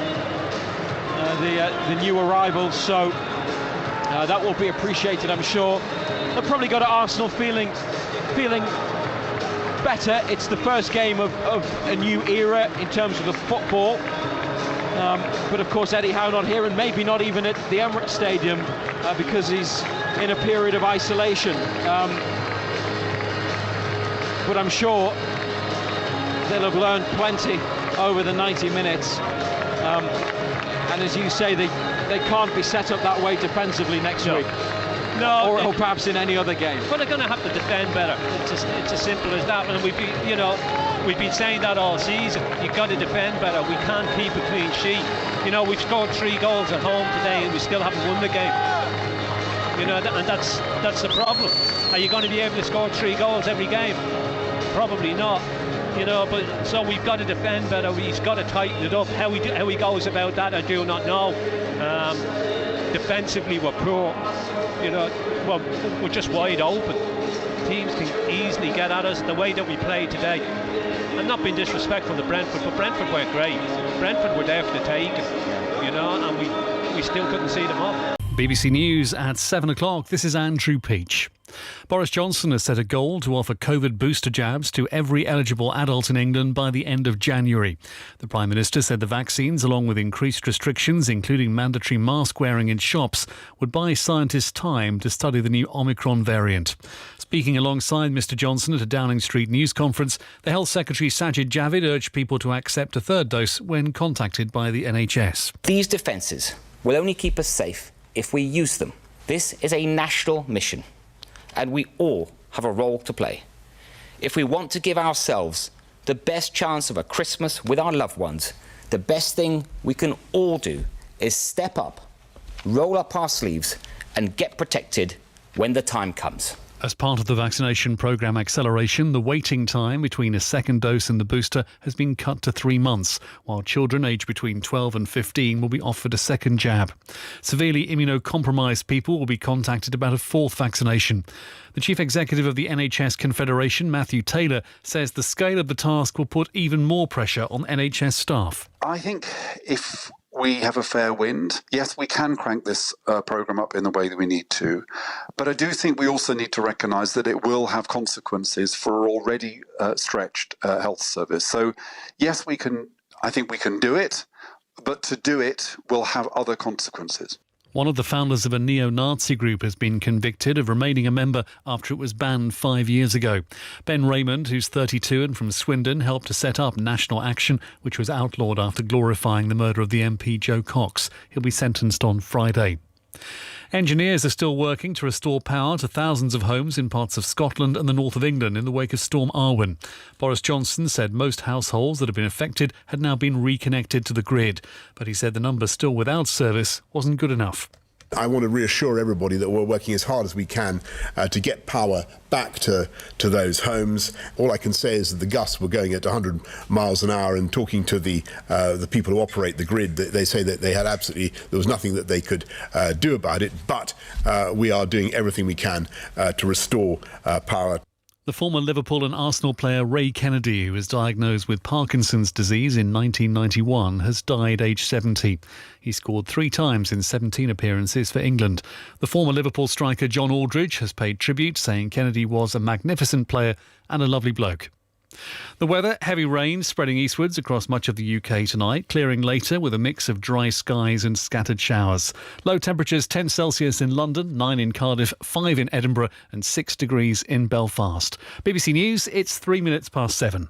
the new arrivals, so that will be appreciated, I'm sure. They'll probably go to Arsenal feeling better. It's the first game of a new era in terms of the football. But of course Eddie Howe not here, and maybe not even at the Emirates Stadium because he's in a period of isolation. But I'm sure they'll have learned plenty over the 90 minutes. And as you say, they can't be set up that way defensively next week. No, or perhaps in any other game. But they're going to have to defend better. It's as simple as that. And we've been saying that all season. You've got to defend better. We can't keep a clean sheet. You know, we've scored 3 goals at home today, and we still haven't won the game. You know, and that's the problem. Are you going to be able to score 3 goals every game? Probably not. You know, but so we've got to defend better. He's got to tighten it up. How he goes about that, I do not know. Defensively, we're poor. You know, well, we're just wide open. Teams can easily get at us the way that we played today. I'm not being disrespectful to Brentford, but Brentford were great. Brentford were there for the taking, you know, and we still couldn't see them off. BBC News at 7 o'clock. This is Andrew Peach. Boris Johnson has set a goal to offer COVID booster jabs to every eligible adult in England by the end of January. The Prime Minister said the vaccines, along with increased restrictions, including mandatory mask wearing in shops, would buy scientists time to study the new Omicron variant. Speaking alongside Mr Johnson at a Downing Street news conference, the Health Secretary Sajid Javid urged people to accept a third dose when contacted by the NHS. These defences will only keep us safe if we use them. This is a national mission, and we all have a role to play. If we want to give ourselves the best chance of a Christmas with our loved ones, the best thing we can all do is step up, roll up our sleeves, and get protected when the time comes. As part of the vaccination programme acceleration, the waiting time between a second dose and the booster has been cut to 3 months, while children aged between 12 and 15 will be offered a second jab. Severely immunocompromised people will be contacted about a fourth vaccination. The Chief Executive of the NHS Confederation, Matthew Taylor, says the scale of the task will put even more pressure on NHS staff. I think if we have a fair wind, yes, we can crank this programme up in the way that we need to. But I do think we also need to recognise that it will have consequences for already stretched health service. So, yes, I think we can do it, but to do it will have other consequences. One of the founders of a neo-Nazi group has been convicted of remaining a member after it was banned 5 years ago. Ben Raymond, who's 32 and from Swindon, helped to set up National Action, which was outlawed after glorifying the murder of the MP Joe Cox. He'll be sentenced on Friday. Engineers are still working to restore power to thousands of homes in parts of Scotland and the north of England in the wake of Storm Arwen. Boris Johnson said most households that had been affected had now been reconnected to the grid, but he said the number still without service wasn't good enough. I want to reassure everybody that we're working as hard as we can to get power back to those homes. All I can say is that the gusts were going at 100 miles an hour, and talking to the people who operate the grid, they say that there was nothing that they could do about it, but we are doing everything we can to restore power. The former Liverpool and Arsenal player Ray Kennedy, who was diagnosed with Parkinson's disease in 1991, has died aged 70. He scored 3 times in 17 appearances for England. The former Liverpool striker John Aldridge has paid tribute, saying Kennedy was a magnificent player and a lovely bloke. The weather, heavy rain spreading eastwards across much of the UK tonight, clearing later with a mix of dry skies and scattered showers. Low temperatures 10 Celsius in London, 9 in Cardiff, 5 in Edinburgh and 6 degrees in Belfast. BBC News, it's 3 minutes past 7.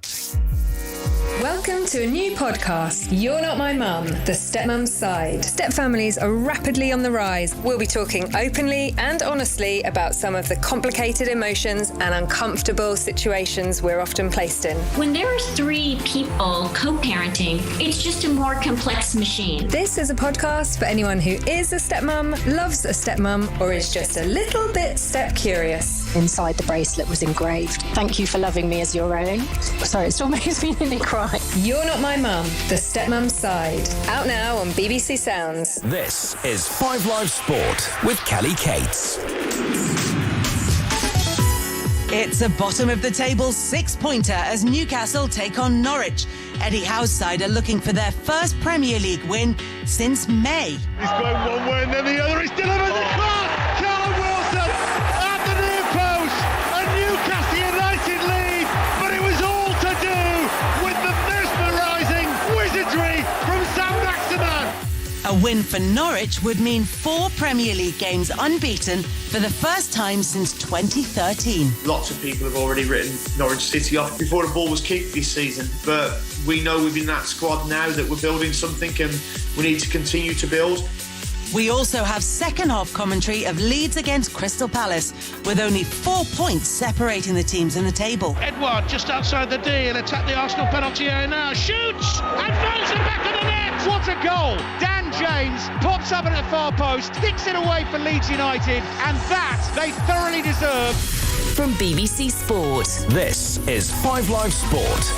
Welcome to a new podcast, You're Not My Mum, The Stepmom's Side. Stepfamilies are rapidly on the rise. We'll be talking openly and honestly about some of the complicated emotions and uncomfortable situations we're often placed in. When there are 3 people co-parenting, it's just a more complex machine. This is a podcast for anyone who is a stepmom, loves a stepmom, or is just a little bit step-curious. Inside the bracelet was engraved, "Thank you for loving me as your own." Sorry, it still makes me nearly cry. You're Not My Mum, The Stepmom's Side. Out now on BBC Sounds. This is 5 Live Sport with Kelly Cates. It's a bottom-of-the-table 6-pointer as Newcastle take on Norwich. Eddie Howe's side are looking for their first Premier League win since May. He's going one way and then the other. He's delivered the cross. Callum Wilson at the near post. A Newcastle United lead, but it was all to do with the mesmerising wizardry from Sam Maximan. A win for Norwich would mean 4 Premier League games unbeaten for the first time since 2013. Lots of people have already written Norwich City off before the ball was kicked this season, but we know within that squad now that we're building something and we need to continue to build. We also have second-half commentary of Leeds against Crystal Palace, with only 4 points separating the teams in the table. Edouard just outside the D and attack the Arsenal penalty area now. Shoots and finds the back of the net. What a goal! Dan James pops up at the far post, sticks it away for Leeds United, and that they thoroughly deserve. From BBC Sport, this is 5 Live Sport.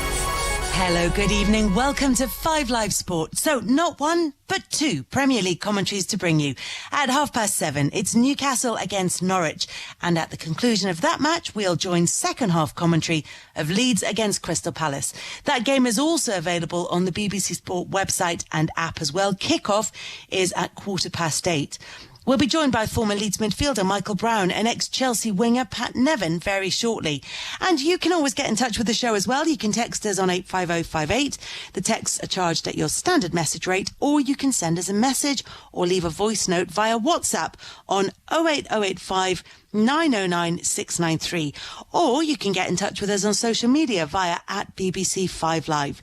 Hello, good evening. Welcome to 5 Live Sport. So, not 1, but 2 Premier League commentaries to bring you. At 7:30, it's Newcastle against Norwich. And at the conclusion of that match, we'll join second-half commentary of Leeds against Crystal Palace. That game is also available on the BBC Sport website and app as well. Kick-off is at 8:15. We'll be joined by former Leeds midfielder Michael Brown and ex-Chelsea winger Pat Nevin very shortly. And you can always get in touch with the show as well. You can text us on 85058. The texts are charged at your standard message rate, or you can send us a message or leave a voice note via WhatsApp on 08085 909 693. Or you can get in touch with us on social media via @BBC5Live.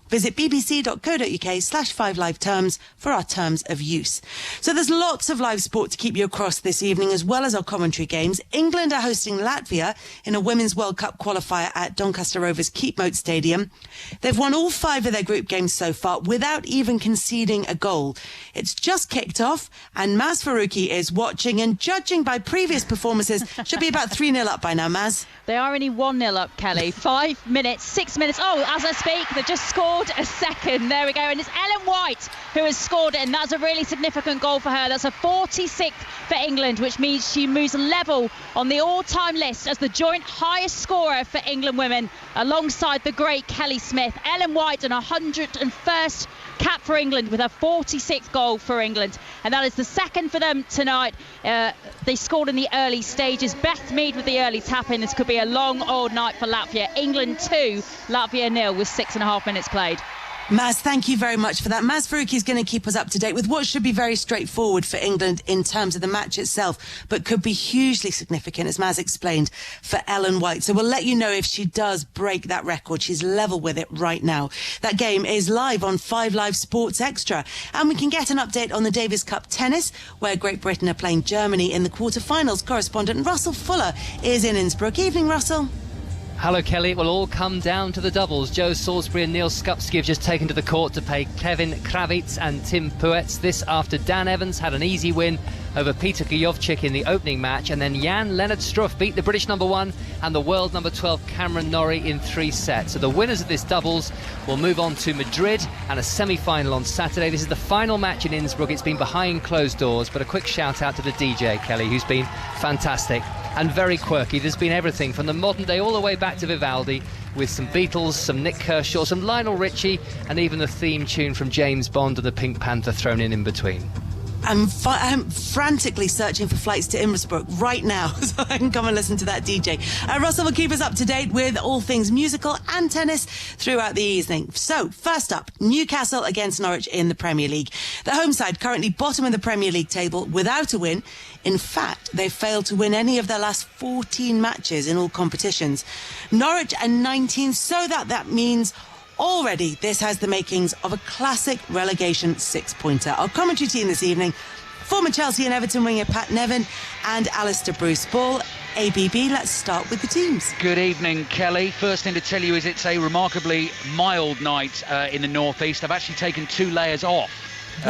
Visit bbc.co.uk/5live-terms for our terms of use. So there's lots of live sport to keep you across this evening, as well as our commentary games. England are hosting Latvia in a Women's World Cup qualifier at Doncaster Rovers Keepmoat Stadium. They've won all 5 of their group games so far without even conceding a goal. It's just kicked off, and Maz Faruqi is watching, and judging by previous performances, should be about 3-0 up by now, Maz. They are only 1-0 up, Kelly. 5 minutes, 6 minutes. Oh, as I speak, they've just scored a second. There we go. And it's Ellen White who has scored it, and that's a really significant goal for her. That's a 46th for England, which means she moves level on the all-time list as the joint highest scorer for England women, alongside the great Kelly Smith. Ellen White, an 101st cap for England with her 46th goal for England, and that is the second for them tonight. They scored in the early stages. Beth Mead with the early tap-in. This could be a long old night for Latvia. England 2, Latvia 0 with 6.5 minutes played. Maz, thank you very much for that. Maz Faruqi is going to keep us up to date with what should be very straightforward for England in terms of the match itself, but could be hugely significant, as Maz explained, for Ellen White. So we'll let you know if she does break that record. She's level with it right now. That game is live on 5 Live Sports Extra. And we can get an update on the Davis Cup tennis, where Great Britain are playing Germany in the quarterfinals. Correspondent Russell Fuller is in Innsbruck. Evening, Russell. Hello, Kelly. It will all come down to the doubles. Joe Salisbury and Neil Skupski have just taken to the court to play Kevin Kravitz and Tim Puetz. This after Dan Evans had an easy win over Peter Gajowczyk in the opening match, and then Jan-Lennard Struff beat the British number 1 and the world number 12 Cameron Norrie in 3 sets. So the winners of this doubles will move on to Madrid and a semi-final on Saturday. This is the final match in Innsbruck. It's been behind closed doors, but a quick shout out to the DJ, Kelly, who's been fantastic and very quirky. There's been everything from the modern day all the way back to Vivaldi, with some Beatles, some Nick Kershaw, some Lionel Richie, and even the theme tune from James Bond and the Pink Panther thrown in between. I'm frantically searching for flights to Innsbruck right now so I can come and listen to that DJ. Russell will keep us up to date with all things musical and tennis throughout the evening. So, first up, Newcastle against Norwich in the Premier League. The home side currently bottom of the Premier League table without a win. In fact, they've failed to win any of their last 14 matches in all competitions. Norwich are 19, so that means already this has the makings of a classic relegation 6-pointer. Our commentary team this evening: former Chelsea and Everton winger Pat Nevin and Alistair Bruce Ball. ABB, let's start with the teams. Good evening, Kelly. First thing to tell you is it's a remarkably mild night in the northeast. I've actually taken 2 layers off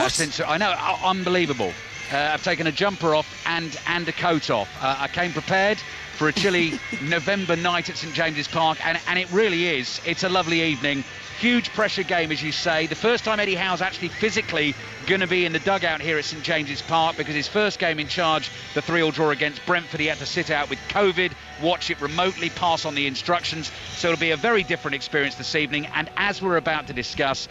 since. I know, unbelievable. I've taken a jumper off and a coat off. I came prepared for a chilly November night at St James's Park, and it really is. It's a lovely evening. Huge pressure game, as you say. The first time Eddie Howe's actually physically going to be in the dugout here at St James's Park, because his first game in charge, the 3-3 draw against Brentford, he had to sit out with COVID, watch it remotely, pass on the instructions. So it'll be a very different experience this evening. And as we're about to discuss,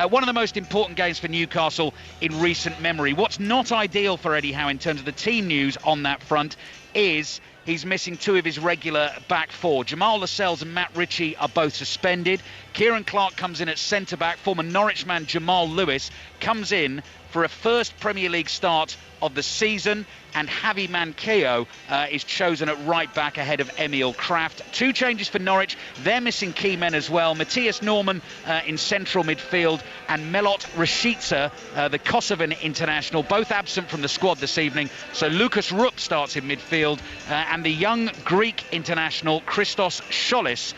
one of the most important games for Newcastle in recent memory. What's not ideal for Eddie Howe in terms of the team news on that front is he's missing 2 of his regular back 4. Jamal Lascelles and Matt Ritchie are both suspended. Kieran Clark comes in at centre-back. Former Norwich man Jamal Lewis comes in for a first Premier League start of the season, and Javi Manquillo is chosen at right back ahead of Emil Kraft. 2 changes for Norwich. They're missing key men as well. Matthias Norman in central midfield, and Melot Rashica, the Kosovan international, both absent from the squad this evening. So Lucas Rupp starts in midfield, and the young Greek international Christos Cholis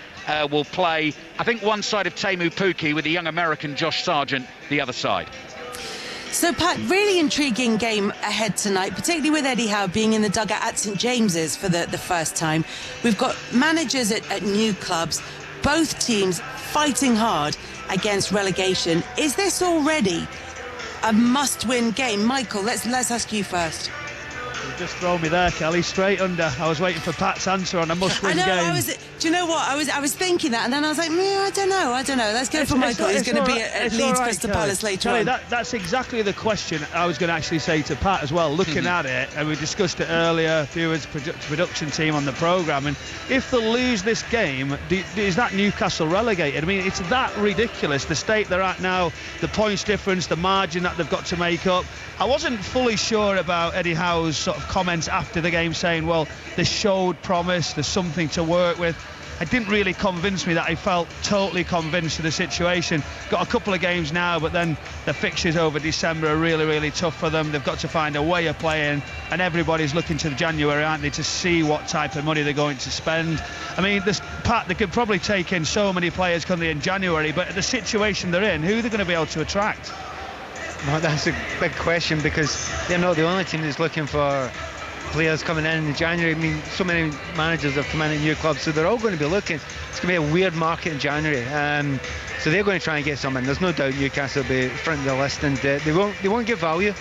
will play, I think, one side of Teemu Pukki, with the young American Josh Sargent the other side. So, Pat, really intriguing game ahead tonight, particularly with Eddie Howe being in the dugout at St James's for the first time. We've got managers at new clubs, both teams fighting hard against relegation. Is this already a must-win game? Michael, let's ask you first. You've just thrown me there, Kelly, straight under. I was waiting for Pat's answer on a must-win game. Do you know what? I was thinking that, and then I was like, I don't know. Let's go for Michael. He's going to be at Leeds Crystal Palace later on. That's exactly the question I was going to actually say to Pat as well, looking at it, and we discussed it earlier, viewers, production team on the programme, and if they lose this game, is that Newcastle relegated? I mean, it's that ridiculous, the state they're at now, the points difference, the margin that they've got to make up. I wasn't fully sure about Eddie Howe's sort of comments after the game saying, well, they showed promise, there's something to work with. it didn't really convince me that I felt totally convinced of the situation. Got a couple of games now, but then the fixtures over December are really, really tough for them. They've got to find a way of playing, and everybody's looking to January, aren't they, to see what type of money they're going to spend. I mean, they could probably take in so many players coming in January, but the situation they're in, who are they going to be able to attract? Well, that's a big question, because they're not the only team that's looking for players coming in January. I mean, so many managers have come in at new clubs, so they're all going to be looking. It's going to be a weird market in January, so they're going to try and get someone. There's no doubt Newcastle will be front of the list, and they won't give value,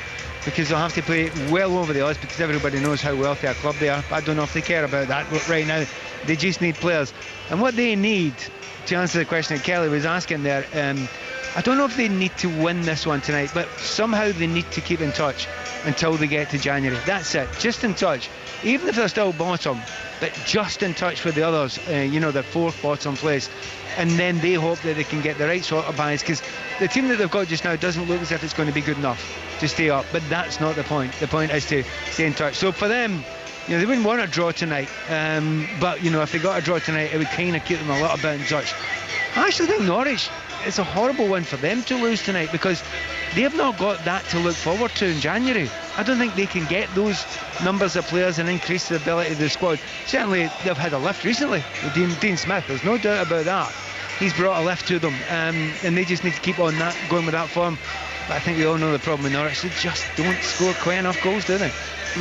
because they'll have to play well over the odds, because everybody knows how wealthy a club they are. I don't know if they care about that right now. They just need players, and what they need, to answer the question that Kelly was asking there, I don't know if they need to win this one tonight, but somehow they need to keep in touch until they get to January. That's it, just in touch. Even if they're still bottom, but just in touch with the others, their fourth bottom place. And then they hope that they can get the right sort of buys, because the team that they've got just now doesn't look as if it's going to be good enough to stay up. But that's not the point. The point is to stay in touch. So for them, they wouldn't want a draw tonight. But, if they got a draw tonight, it would kind of keep them a little bit in touch. I actually think Norwich, it's a horrible one for them to lose tonight, because they've not got that to look forward to in January. I don't think they can get those numbers of players and increase the ability of the squad. Certainly they've had a lift recently with Dean Smith, there's no doubt about that. He's brought a lift to them, and they just need to keep on that, going with that form. But I think we all know the problem with Norwich. They just don't score quite enough goals, do they?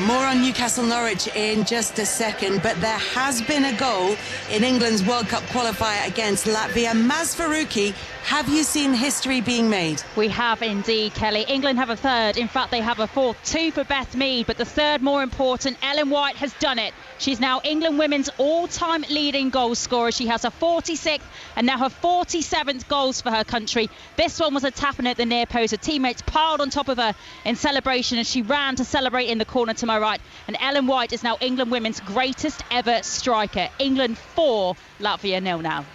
More on Newcastle Norwich in just a second, but there has been a goal in England's World Cup qualifier against Latvia. Maz Faruqi, have you seen history being made? We have indeed, Kelly. England have a third. In fact, they have a fourth. Two for Beth Mead, but the third more important. Ellen White has done it. She's now England women's all-time leading goal scorer. She has her 46th and now her 47th goals for her country. This one was a tap-in at the near post. Her teammates piled on top of her in celebration as she ran to celebrate in the corner to my right. And Ellen White is now England women's greatest ever striker. England 4, Latvia 0 now.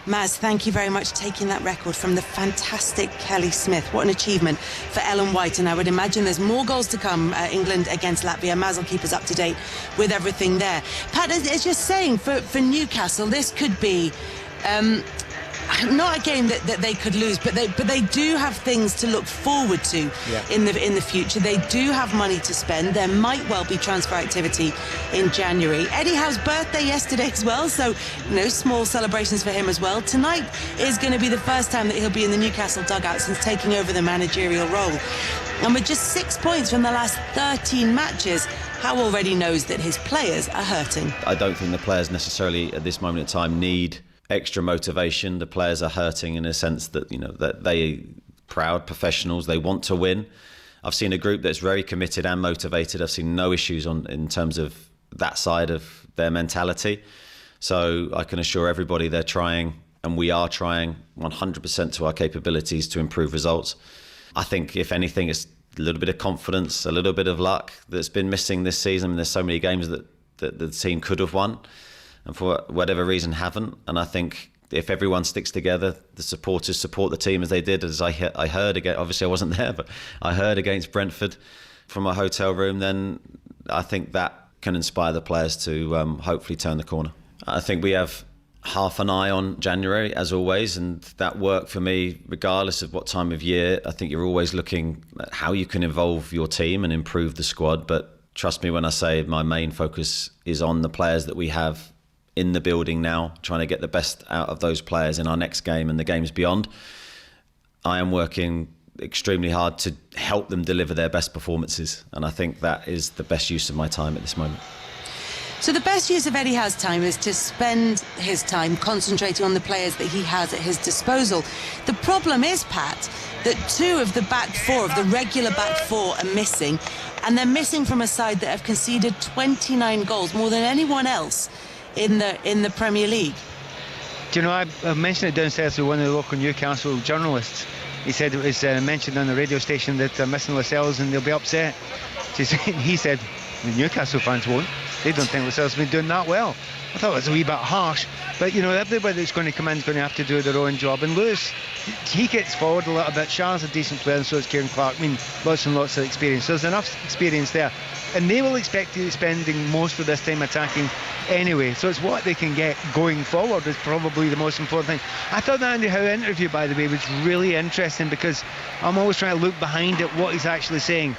Maz, thank you very much for taking that record from the fantastic Kelly Smith. What an achievement for Ellen White, and I would imagine there's more goals to come, England against Latvia. Maz will keep us up to date with everything there. Pat, as you're saying, for Newcastle, this could be not a game that they could lose, but they do have things to look forward to in the future. They do have money to spend. There might well be transfer activity in January. Eddie Howe's birthday yesterday as well, so small celebrations for him as well. Tonight is going to be the first time that he'll be in the Newcastle dugout since taking over the managerial role. And with just 6 points from the last 13 matches, Howe already knows that his players are hurting. I don't think the players necessarily at this moment in time need extra motivation. The players are hurting in a sense that that they proud professionals, they want to win. I've seen a group that's very committed and motivated. I've seen no issues in terms of that side of their mentality. So I can assure everybody they're trying, and we are trying 100% to our capabilities to improve results. I think if anything, it's a little bit of confidence, a little bit of luck that's been missing this season. I mean, there's so many games that the team could have won, and for whatever reason haven't. And I think if everyone sticks together, the supporters support the team as they did, as I heard again. Obviously I wasn't there, but I heard against Brentford from a hotel room, then I think that can inspire the players to hopefully turn the corner. I think we have half an eye on January as always, and that worked for me regardless of what time of year. I think you're always looking at how you can evolve your team and improve the squad, but trust me when I say my main focus is on the players that we have in the building now, trying to get the best out of those players in our next game and the games beyond. I am working extremely hard to help them deliver their best performances, and I think that is the best use of my time at this moment. So the best use of Eddie Howe's time is to spend his time concentrating on the players that he has at his disposal. The problem is, Pat, that two of the back four, of the regular back four, are missing, and they're missing from a side that have conceded 29 goals, more than anyone else in the Premier League. Do you know, I mentioned it downstairs to one of the local Newcastle journalists. He said it was mentioned on the radio station that they're missing Lascelles and they'll be upset. He said the Newcastle fans won't. they don't think Lascelles has been doing that well. I thought it was a wee bit harsh, but everybody that's going to come in is going to have to do their own job. And Lewis, he gets forward a little bit. Shah's a decent player, and so is Kieran Clark. Lots and lots of experience. So there's enough experience there, and they will expect you spending most of this time attacking anyway. So it's what they can get going forward is probably the most important thing. I thought the Andy Howe interview, by the way, was really interesting, because I'm always trying to look behind at what he's actually saying.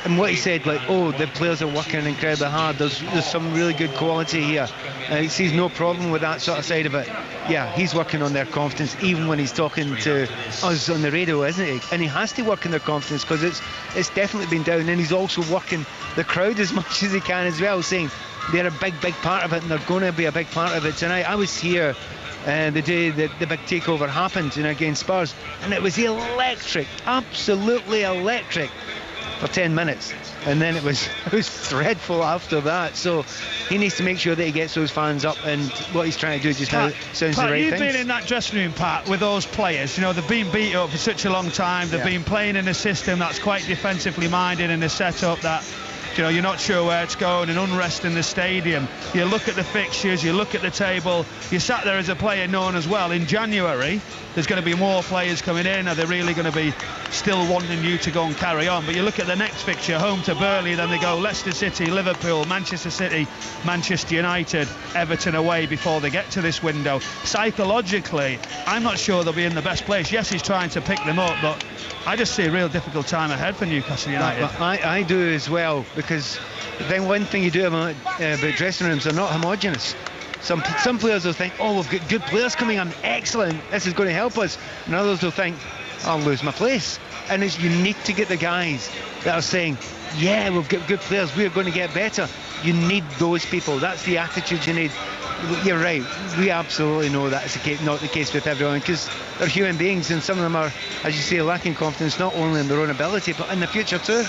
And what he said, the players are working incredibly hard. There's some really good quality here. He sees no problem with that sort of side of it. Yeah, he's working on their confidence, even when he's talking to us on the radio, isn't he? And he has to work on their confidence, because it's definitely been down. And he's also working the crowd as much as he can as well, saying they're a big part of it, and they're going to be a big part of it tonight. I was here the day that the big takeover happened against Spurs, and it was electric, absolutely electric, for 10 minutes, and then it was dreadful after that. So he needs to make sure that he gets those fans up, and what he's trying to do just now sounds the right thing. You've been in that dressing room, Pat, with those players. They've been beat up for such a long time. They've been playing in a system that's quite defensively minded, in a setup that you're not sure where it's going, and unrest in the stadium. You look at the fixtures, you look at the table. You sat there as a player known as well. In January, there's going to be more players coming in. Are they really going to be still wanting you to go and carry on? But you look at the next fixture, home to Burnley, then they go Leicester City, Liverpool, Manchester City, Manchester United, Everton away before they get to this window. Psychologically, I'm not sure they'll be in the best place. Yes, he's trying to pick them up, but I just see a real difficult time ahead for Newcastle United. I do as well, because then one thing you do about dressing rooms, they're not homogenous. Some players will think, we've got good players coming on, excellent, this is going to help us. And others will think, I'll lose my place. And you need to get the guys that are saying, yeah, we've got good players, we're going to get better. You need those people. That's the attitude you need. You're right, we absolutely know that's not the case with everyone, because they're human beings, and some of them are, as you say, lacking confidence not only in their own ability but in the future too.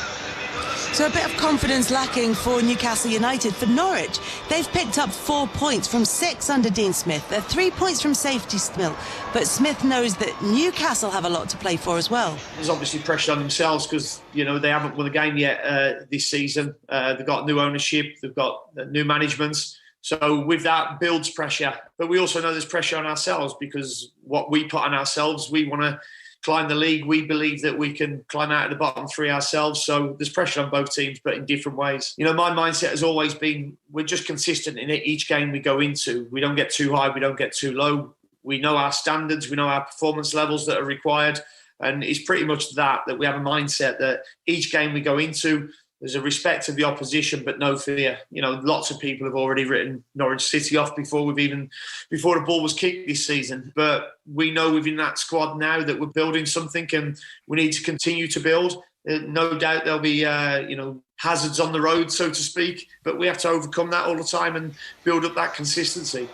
So a bit of confidence lacking for Newcastle United. For Norwich, they've picked up 4 points from 6 under Dean Smith. They're 3 points from safety still, but Smith knows that Newcastle have a lot to play for as well. There's obviously pressure on themselves, because they haven't won a game yet this season. They've got new ownership, they've got new management. So with that builds pressure. But we also know there's pressure on ourselves, because what we put on ourselves, we want to climb the league. We believe that we can climb out of the bottom three ourselves. So there's pressure on both teams, but in different ways. My mindset has always been, we're just consistent in each game we go into. We don't get too high, we don't get too low. We know our standards, we know our performance levels that are required. And it's pretty much that we have a mindset that each game we go into, there's a respect of the opposition, but no fear. Lots of people have already written Norwich City off before the ball was kicked this season. But we know within that squad now that we're building something, and we need to continue to build. No doubt there'll be, hazards on the road, so to speak. But we have to overcome that all the time and build up that consistency.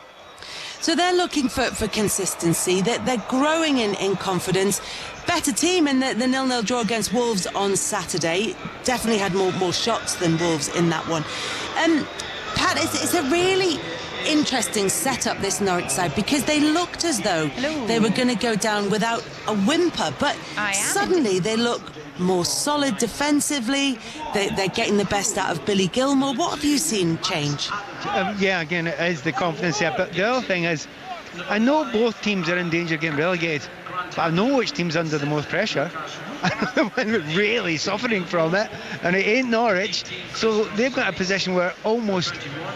So they're looking for consistency. They're growing in confidence. Better team in the 0-0 draw against Wolves on Saturday. Definitely had more shots than Wolves in that one. Pat, it's a really interesting setup, this Norwich side, because they looked as though they were going to go down without a whimper, but suddenly they look more solid defensively. They're getting the best out of Billy Gilmour. What have you seen change? Again, it is the confidence here, but the other thing is, I know both teams are in danger of getting relegated, but I know which team's under the most pressure. And really suffering from it, and it ain't Norwich. So they've got a position where almost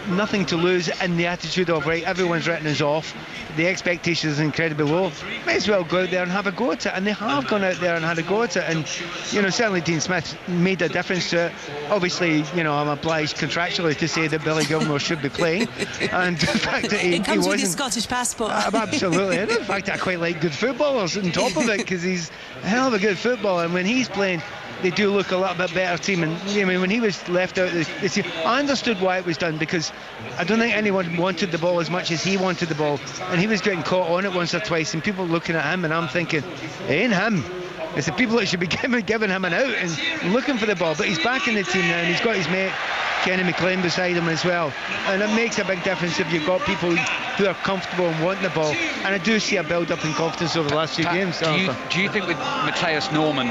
nothing to lose, and the attitude of, right, everyone's written us off, the expectation is incredibly low, may as well go out there and have a go at it. And they have gone out there and had a go at it, and certainly Dean Smith made a difference to it. Obviously, I'm obliged contractually to say that Billy Gilmour should be playing, and the fact that he comes wasn't, with his Scottish passport. Absolutely. And in fact, I quite like good footballers on top of it, because he's a hell of a good footballer, and when he's playing, they do look a little bit better team. And when he was left out this year, I understood why it was done, because I don't think anyone wanted the ball as much as he wanted the ball, and he was getting caught on it once or twice, and people looking at him, and I'm thinking, it ain't him, it's the people that should be giving him an out and looking for the ball. But he's back in the team now, and he's got his mate Kenny McLean beside him as well, and it makes a big difference if you've got people who are comfortable and want the ball. And I do see a build-up in confidence over the last few games. Do you think with Matthias Norman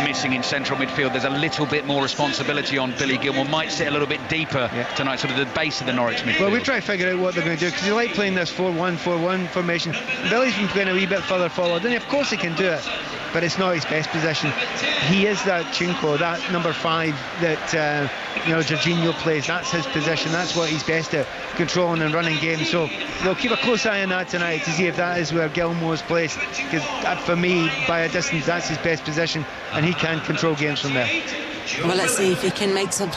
missing in central midfield, there's a little bit more responsibility on Billy Gilmore? Might sit a little bit deeper tonight, sort of the base of the Norwich midfield. Well, we try to figure out what they're going to do, because they like playing this 4-1-4-1 formation. Billy's been playing a wee bit further forward, and of course he can do it, but it's not his best position. He is that chinko, that number 5 that Jorginho plays. That's his position. That's what he's best at, controlling and running games. So we'll keep a close eye on that tonight to see if that is where Gilmore's placed, because for me, by a distance, that's his best position, and he can control games from there. Well, let's see if he can make some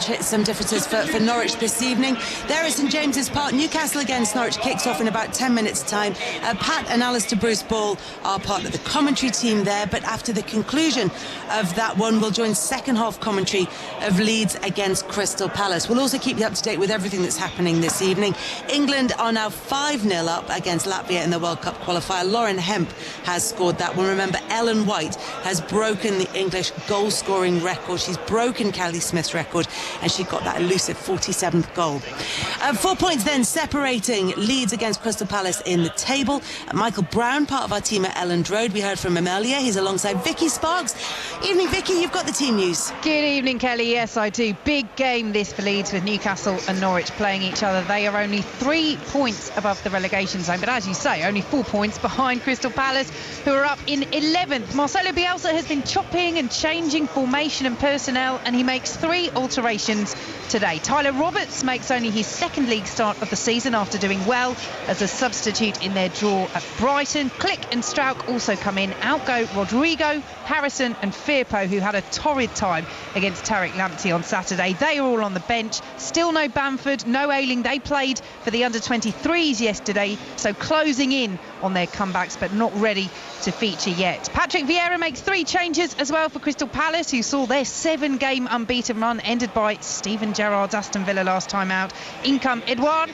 differences for Norwich this evening. There is St James's Park. Newcastle against Norwich kicks off in about 10 minutes' time. Pat and Alistair Bruce Ball are part of the commentary team there, but after the conclusion of that one, we'll join second half commentary of Leeds against Crystal Palace. We'll also keep you up to date with everything that's happening this evening. England are now 5-0 up against Latvia in the World Cup qualifier. Lauren Hemp has scored that one. Remember, Ellen White has broken the English goal-scoring record. She's broken Kelly Smith's record, and she got that elusive 47th goal. 4 points then separating Leeds against Crystal Palace in the table. Michael Brown, part of our team at Elland Road. We heard from him earlier. He's alongside Vicky Sparks. Evening, Vicky, you've got the team news. Good evening, Kelly. Yes, I do. Big game this for Leeds, with Newcastle and Norwich playing each other. They are only 3 points above the relegation zone, but as you say, only 4 points behind Crystal Palace, who are up in 11th. Marcelo Bielsa has been chopping and changing formation and personnel, and he makes 3 alterations today. Tyler Roberts makes only his second league start of the season after doing well as a substitute in their draw at Brighton. Click and Strauch also come in. Out go Rodrigo, Harrison and Firpo, who had a torrid time against Tariq Lamptey on Saturday. They are all on the bench. Still no Bamford, no Ayling. They played for the under-23s yesterday, so closing in on their comebacks, but not ready to feature yet. Patrick Vieira makes 3 changes as well for Crystal Palace, who saw their 7-game unbeaten run ended by Steven Gerrard's Aston Villa last time out. In come Edouard,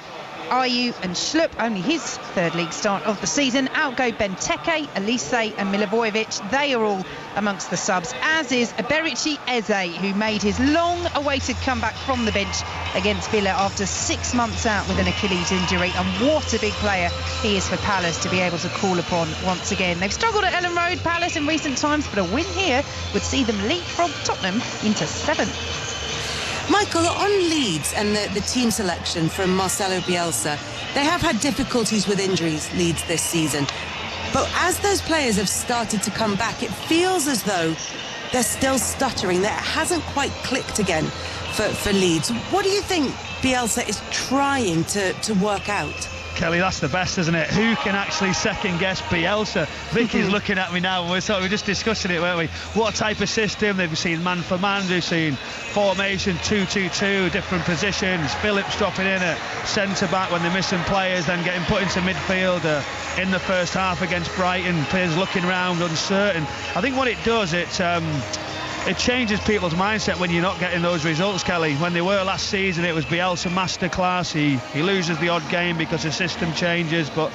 Ayew and Schlupp, only his 3rd league start of the season. Out go Benteke, Elise and Milivojevic. They are all amongst the subs, as is Eberici Eze, who made his long-awaited comeback from the bench against Villa after 6 months out with an Achilles injury. And what a big player he is for Palace to be able to call upon once again. They've struggled at Elland Road, Palace, in recent times, but a win here would see them leapfrog Tottenham into 7th. Michael, on Leeds and the team selection from Marcelo Bielsa, they have had difficulties with injuries, Leeds, this season. But as those players have started to come back, it feels as though they're still stuttering. That hasn't quite clicked again for Leeds. What do you think Bielsa is trying to work out? Kelly, that's the best, isn't it? Who can actually second guess Bielsa? Vicky's looking at me now, and we're just discussing it, weren't we? What type of system? They've seen man for man, they've seen formation 2-2-2, different positions. Phillips dropping in at centre back when they're missing players, then getting put into midfield in the first half against Brighton. Players looking around, uncertain. I think what it does, it changes people's mindset when you're not getting those results, Kelly. When they were last season, it was Bielsa masterclass. He loses the odd game because the system changes. But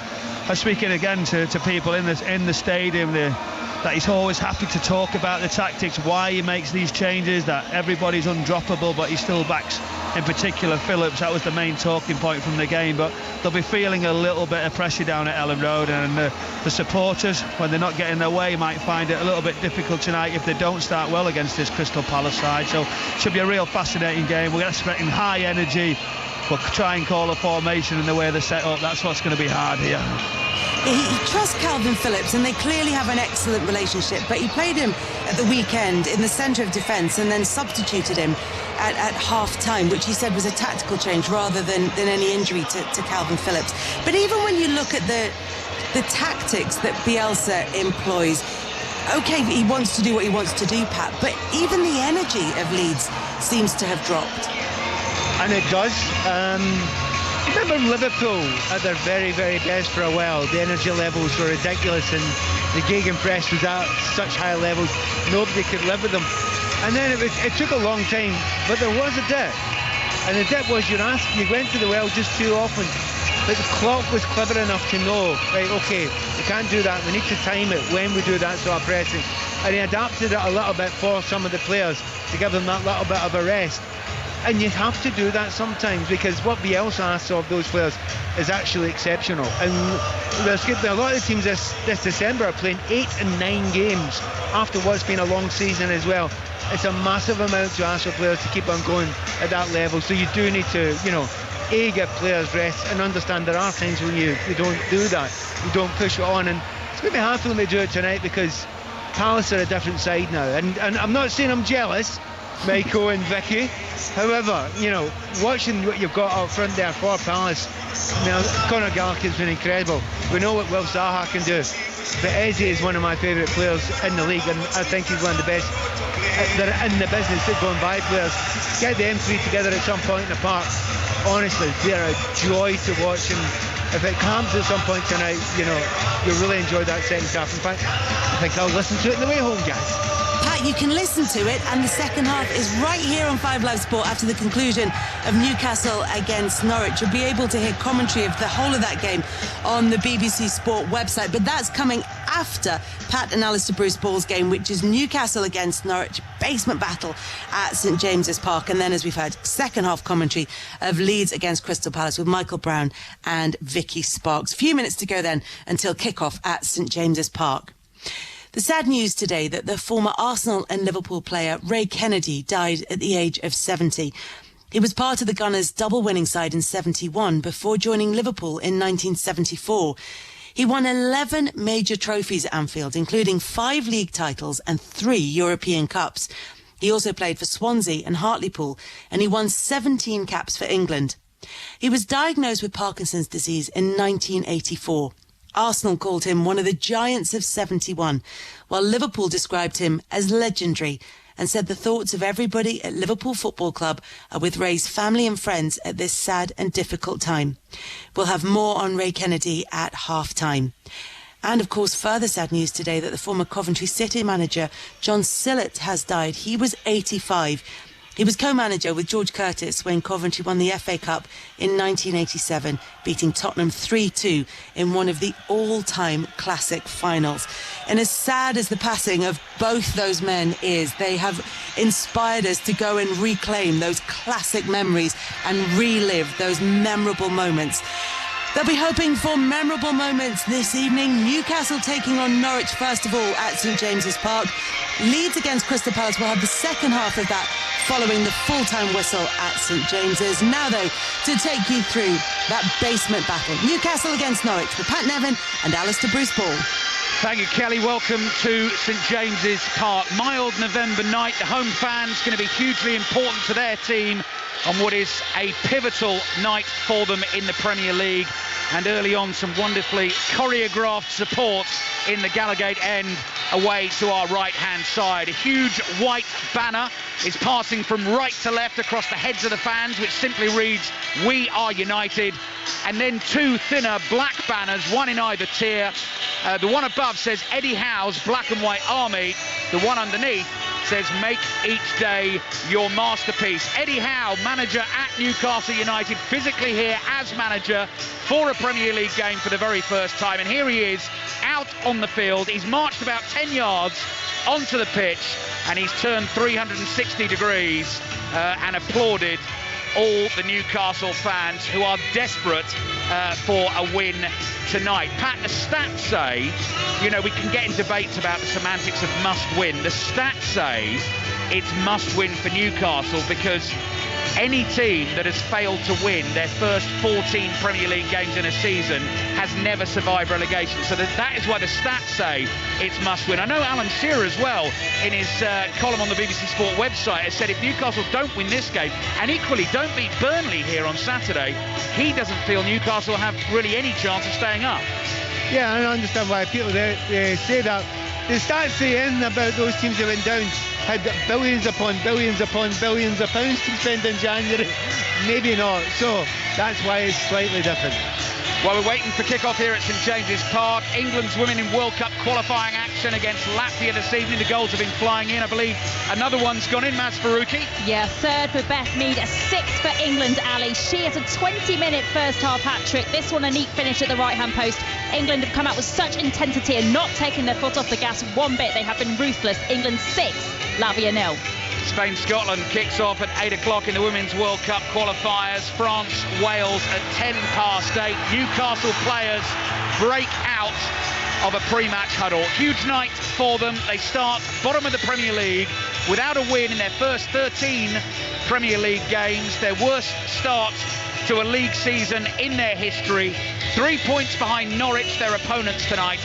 I'm speaking again to people in the stadium that he's always happy to talk about the tactics, why he makes these changes, that everybody's undroppable, but he still backs, in particular, Phillips. That was the main talking point from the game. But they'll be feeling a little bit of pressure down at Elland Road, and the supporters, when they're not getting their way, might find it a little bit difficult tonight if they don't start well against this Crystal Palace side. So it should be a real fascinating game. We're expecting high energy. We'll try and call a formation in the way they're set up. That's what's going to be hard here. He trusts Calvin Phillips, and they clearly have an excellent relationship, but he played him at the weekend in the centre of defence and then substituted him at half-time, which he said was a tactical change rather than any injury to Calvin Phillips. But even when you look at the tactics that Bielsa employs, OK, he wants to do what he wants to do, Pat, but even the energy of Leeds seems to have dropped. And it does. Remember Liverpool at their very, very best for a while. The energy levels were ridiculous, and the gegenpress was at such high levels, nobody could live with them. And then it took a long time, but there was a dip. And the dip was you went to the well just too often. But the clock was clever enough to know, right, OK, we can't do that. We need to time it when we do that sort of pressing. And he adapted it a little bit for some of the players to give them that little bit of a rest. And you have to do that sometimes, because what Bielsa asks of those players is actually exceptional. And there's a lot of the teams this December are playing 8 and 9 games after what's been a long season as well. It's a massive amount to ask for players to keep on going at that level. So you do need to, give players rest and understand there are times when you don't do that. You don't push it on. And it's going to be hard for them to do it tonight, because Palace are a different side now. And I'm not saying I'm jealous, Michael and Vicky. However, watching what you've got up front there for Palace, Conor Gallagher's been incredible. We know what Will Zaha can do. But Eze is one of my favourite players in the league, and I think he's one of the best that are in the business of going by players. Get them three together at some point in the park. Honestly, they're a joy to watch, and if it comes at some point tonight, you'll really enjoy that second half. In fact, I think I'll listen to it on the way home, guys. Pat, you can listen to it, and the second half is right here on 5 Live Sport after the conclusion of Newcastle against Norwich. You'll be able to hear commentary of the whole of that game on the BBC Sport website, but that's coming after Pat and Alistair Bruce Ball's game, which is Newcastle against Norwich, basement battle at St James's Park. And then, as we've heard, second half commentary of Leeds against Crystal Palace with Michael Brown and Vicky Sparks. A few minutes to go then until kick-off at St James's Park. The sad news today that the former Arsenal and Liverpool player Ray Kennedy died at the age of 70. He was part of the Gunners' double winning side in 71 before joining Liverpool in 1974. He won 11 major trophies at Anfield, including 5 league titles and 3 European Cups. He also played for Swansea and Hartlepool, and he won 17 caps for England. He was diagnosed with Parkinson's disease in 1984. Arsenal called him one of the giants of 71, while Liverpool described him as legendary and said the thoughts of everybody at Liverpool Football Club are with Ray's family and friends at this sad and difficult time. We'll have more on Ray Kennedy at half-time. And, of course, further sad news today that the former Coventry City manager John Sillett has died. He was 85. He was co-manager with George Curtis when Coventry won the FA Cup in 1987, beating Tottenham 3-2 in one of the all-time classic finals. And as sad as the passing of both those men is, they have inspired us to go and reclaim those classic memories and relive those memorable moments. They'll be hoping for memorable moments this evening. Newcastle taking on Norwich first of all at St James's Park. Leeds against Crystal Palace will have the second half of that following the full-time whistle at St James's. Now, though, to take you through that basement battle. Newcastle against Norwich with Pat Nevin and Alistair Bruce Ball. Thank you, Kelly. Welcome to St James's Park. Mild November night. The home fans going to be hugely important to their team on what is a pivotal night for them in the Premier League. And early on, some wonderfully choreographed support in the Gallowgate end away to our right-hand side. A huge white banner is passing from right to left across the heads of the fans, which simply reads, "We are United." And then 2 thinner black banners, one in either tier. The one above says Eddie Howe's Black and White Army. The one underneath says "Make each day your masterpiece." Eddie Howe, manager at Newcastle United, physically here as manager for a Premier League game for the very first time. And here he is out on the field. He's marched about 10 yards onto the pitch, and he's turned 360 degrees and applauded all the Newcastle fans who are desperate for a win tonight. Pat, the stats say, we can get in debates about the semantics of must win. The stats say it's must win for Newcastle because any team that has failed to win their first 14 Premier League games in a season has never survived relegation. So that is why the stats say it's must win. I know Alan Shearer as well, in his column on the BBC Sport website, has said if Newcastle don't win this game, and equally don't beat Burnley here on Saturday, he doesn't feel Newcastle have really any chance of staying up. Yeah, I understand why people say that. The stats saying about those teams that went down had billions upon billions upon billions of pounds to spend in January. Maybe not. So that's why it's slightly different. Well, we're waiting for kick-off here at St James's Park. England's women in World Cup qualifying action against Latvia this evening. The goals have been flying in. I believe another one's gone in, Maz Faruqi. Yeah, third for Beth Mead, a 6th for England, Ali. She has a 20-minute first-half hat-trick. This one a neat finish at the right-hand post. England have come out with such intensity and not taking their foot off the gas one bit. They have been ruthless. England 6, Latvia 0. Spain-Scotland kicks off at 8 o'clock in the Women's World Cup qualifiers. France-Wales at 8:10. Newcastle players break out of a pre-match huddle. Huge night for them. They start bottom of the Premier League without a win in their first 13 Premier League games. Their worst start to a league season in their history. 3 points behind Norwich, their opponents tonight.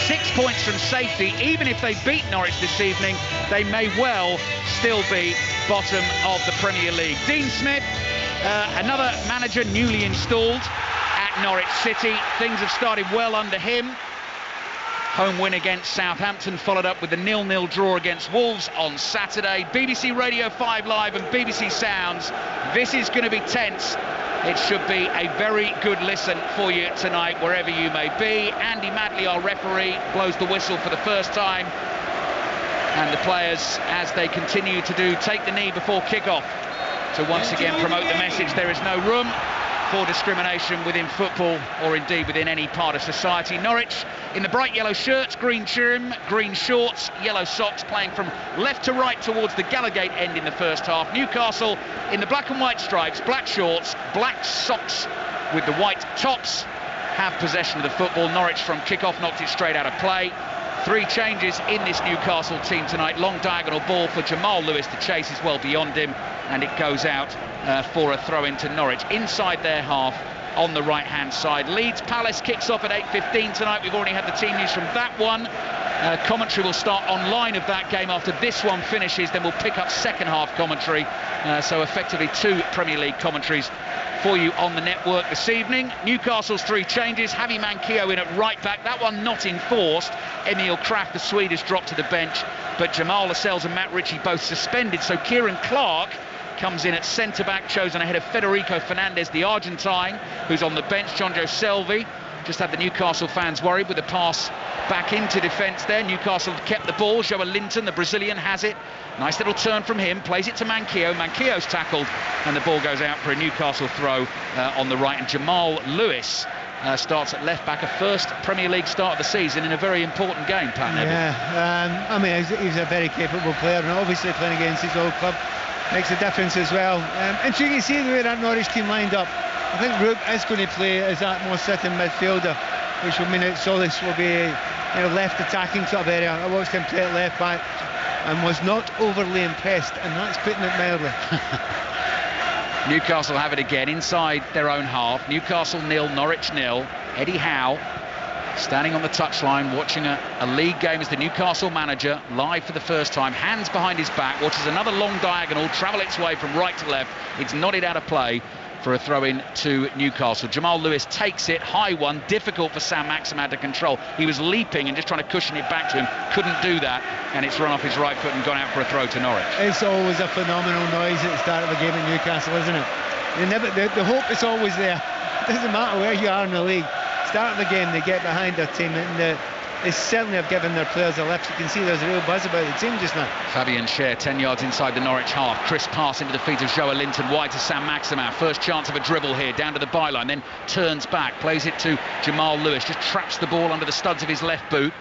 6 points from safety. Even if they beat Norwich this evening, they may well still be bottom of the Premier League. Dean Smith, another manager newly installed at Norwich City. Things have started well under him. Home win against Southampton, followed up with a 0-0 draw against Wolves on Saturday. BBC Radio 5 Live and BBC Sounds. This is going to be tense. It should be a very good listen for you tonight, wherever you may be. Andy Madley, our referee, blows the whistle for the first time. And the players, as they continue to do, take the knee before kick-off to once again promote the message there is no room for discrimination within football or indeed within any part of society. Norwich in the bright yellow shirts, green trim, green shorts, yellow socks, playing from left to right towards the Gallowgate end in the first half. Newcastle in the black and white stripes, black shorts, black socks with the white tops, have possession of the football. Norwich from kick-off knocked it straight out of play. 3 changes in this Newcastle team tonight. Long diagonal ball for Jamal Lewis. The chase is well beyond him, and it goes out for a throw into Norwich inside their half on the right-hand side. Leeds Palace kicks off at 8:15 tonight. We've already had the team news from that one. Commentary will start online of that game after this one finishes. Then we'll pick up second half commentary. So effectively 2 Premier League commentaries for you on the network this evening. Newcastle's 3 changes. Javi Manquillo in at right back. That one not enforced. Emil Kraft, the Swede, has dropped to the bench. But Jamal Lascelles and Matt Ritchie both suspended. So Kieran Clark comes in at centre-back, chosen ahead of Federico Fernandez, the Argentine, who's on the bench. Jonjo Shelvey just had the Newcastle fans worried with the pass back into defence there. Newcastle have kept the ball. Joe Linton, the Brazilian, has it. Nice little turn from him, plays it to Manquillo. Manquillo's tackled, and the ball goes out for a Newcastle throw on the right. And Jamal Lewis starts at left back, a first Premier League start of the season in a very important game, Pat Neville. Yeah, I mean, he's a very capable player, and obviously playing against his old club makes a difference as well. And you can see the way that Norwich team lined up. I think Rook is going to play as that more sitting midfielder, which will mean that Solis will be left attacking sort of area. I watched him play at left back and was not overly impressed, and that's putting it mildly. Newcastle have it again inside their own half. Newcastle 0, Norwich 0. Eddie Howe standing on the touchline watching a league game as the Newcastle manager, live for the first time, hands behind his back, watches another long diagonal travel its way from right to left. It's nodded out of play for a throw-in to Newcastle. Jamal Lewis takes it, high one, difficult for Sam Maximan to control. He was leaping and just trying to cushion it back to him, couldn't do that, and it's run off his right foot and gone out for a throw to Norwich. It's always a phenomenal noise at the start of a game in Newcastle, isn't it? The hope is always there. It doesn't matter where you are in the league. Start of the game, they get behind their team, and they certainly have given their players a lift. You can see there's a real buzz about the team just now. Fabian Schär 10 yards inside the Norwich half. Crisp pass into the feet of Joe Linton, wide to Sam Maximan. First chance of a dribble here, down to the byline, then turns back, plays it to Jamal Lewis, just traps the ball under the studs of his left boot,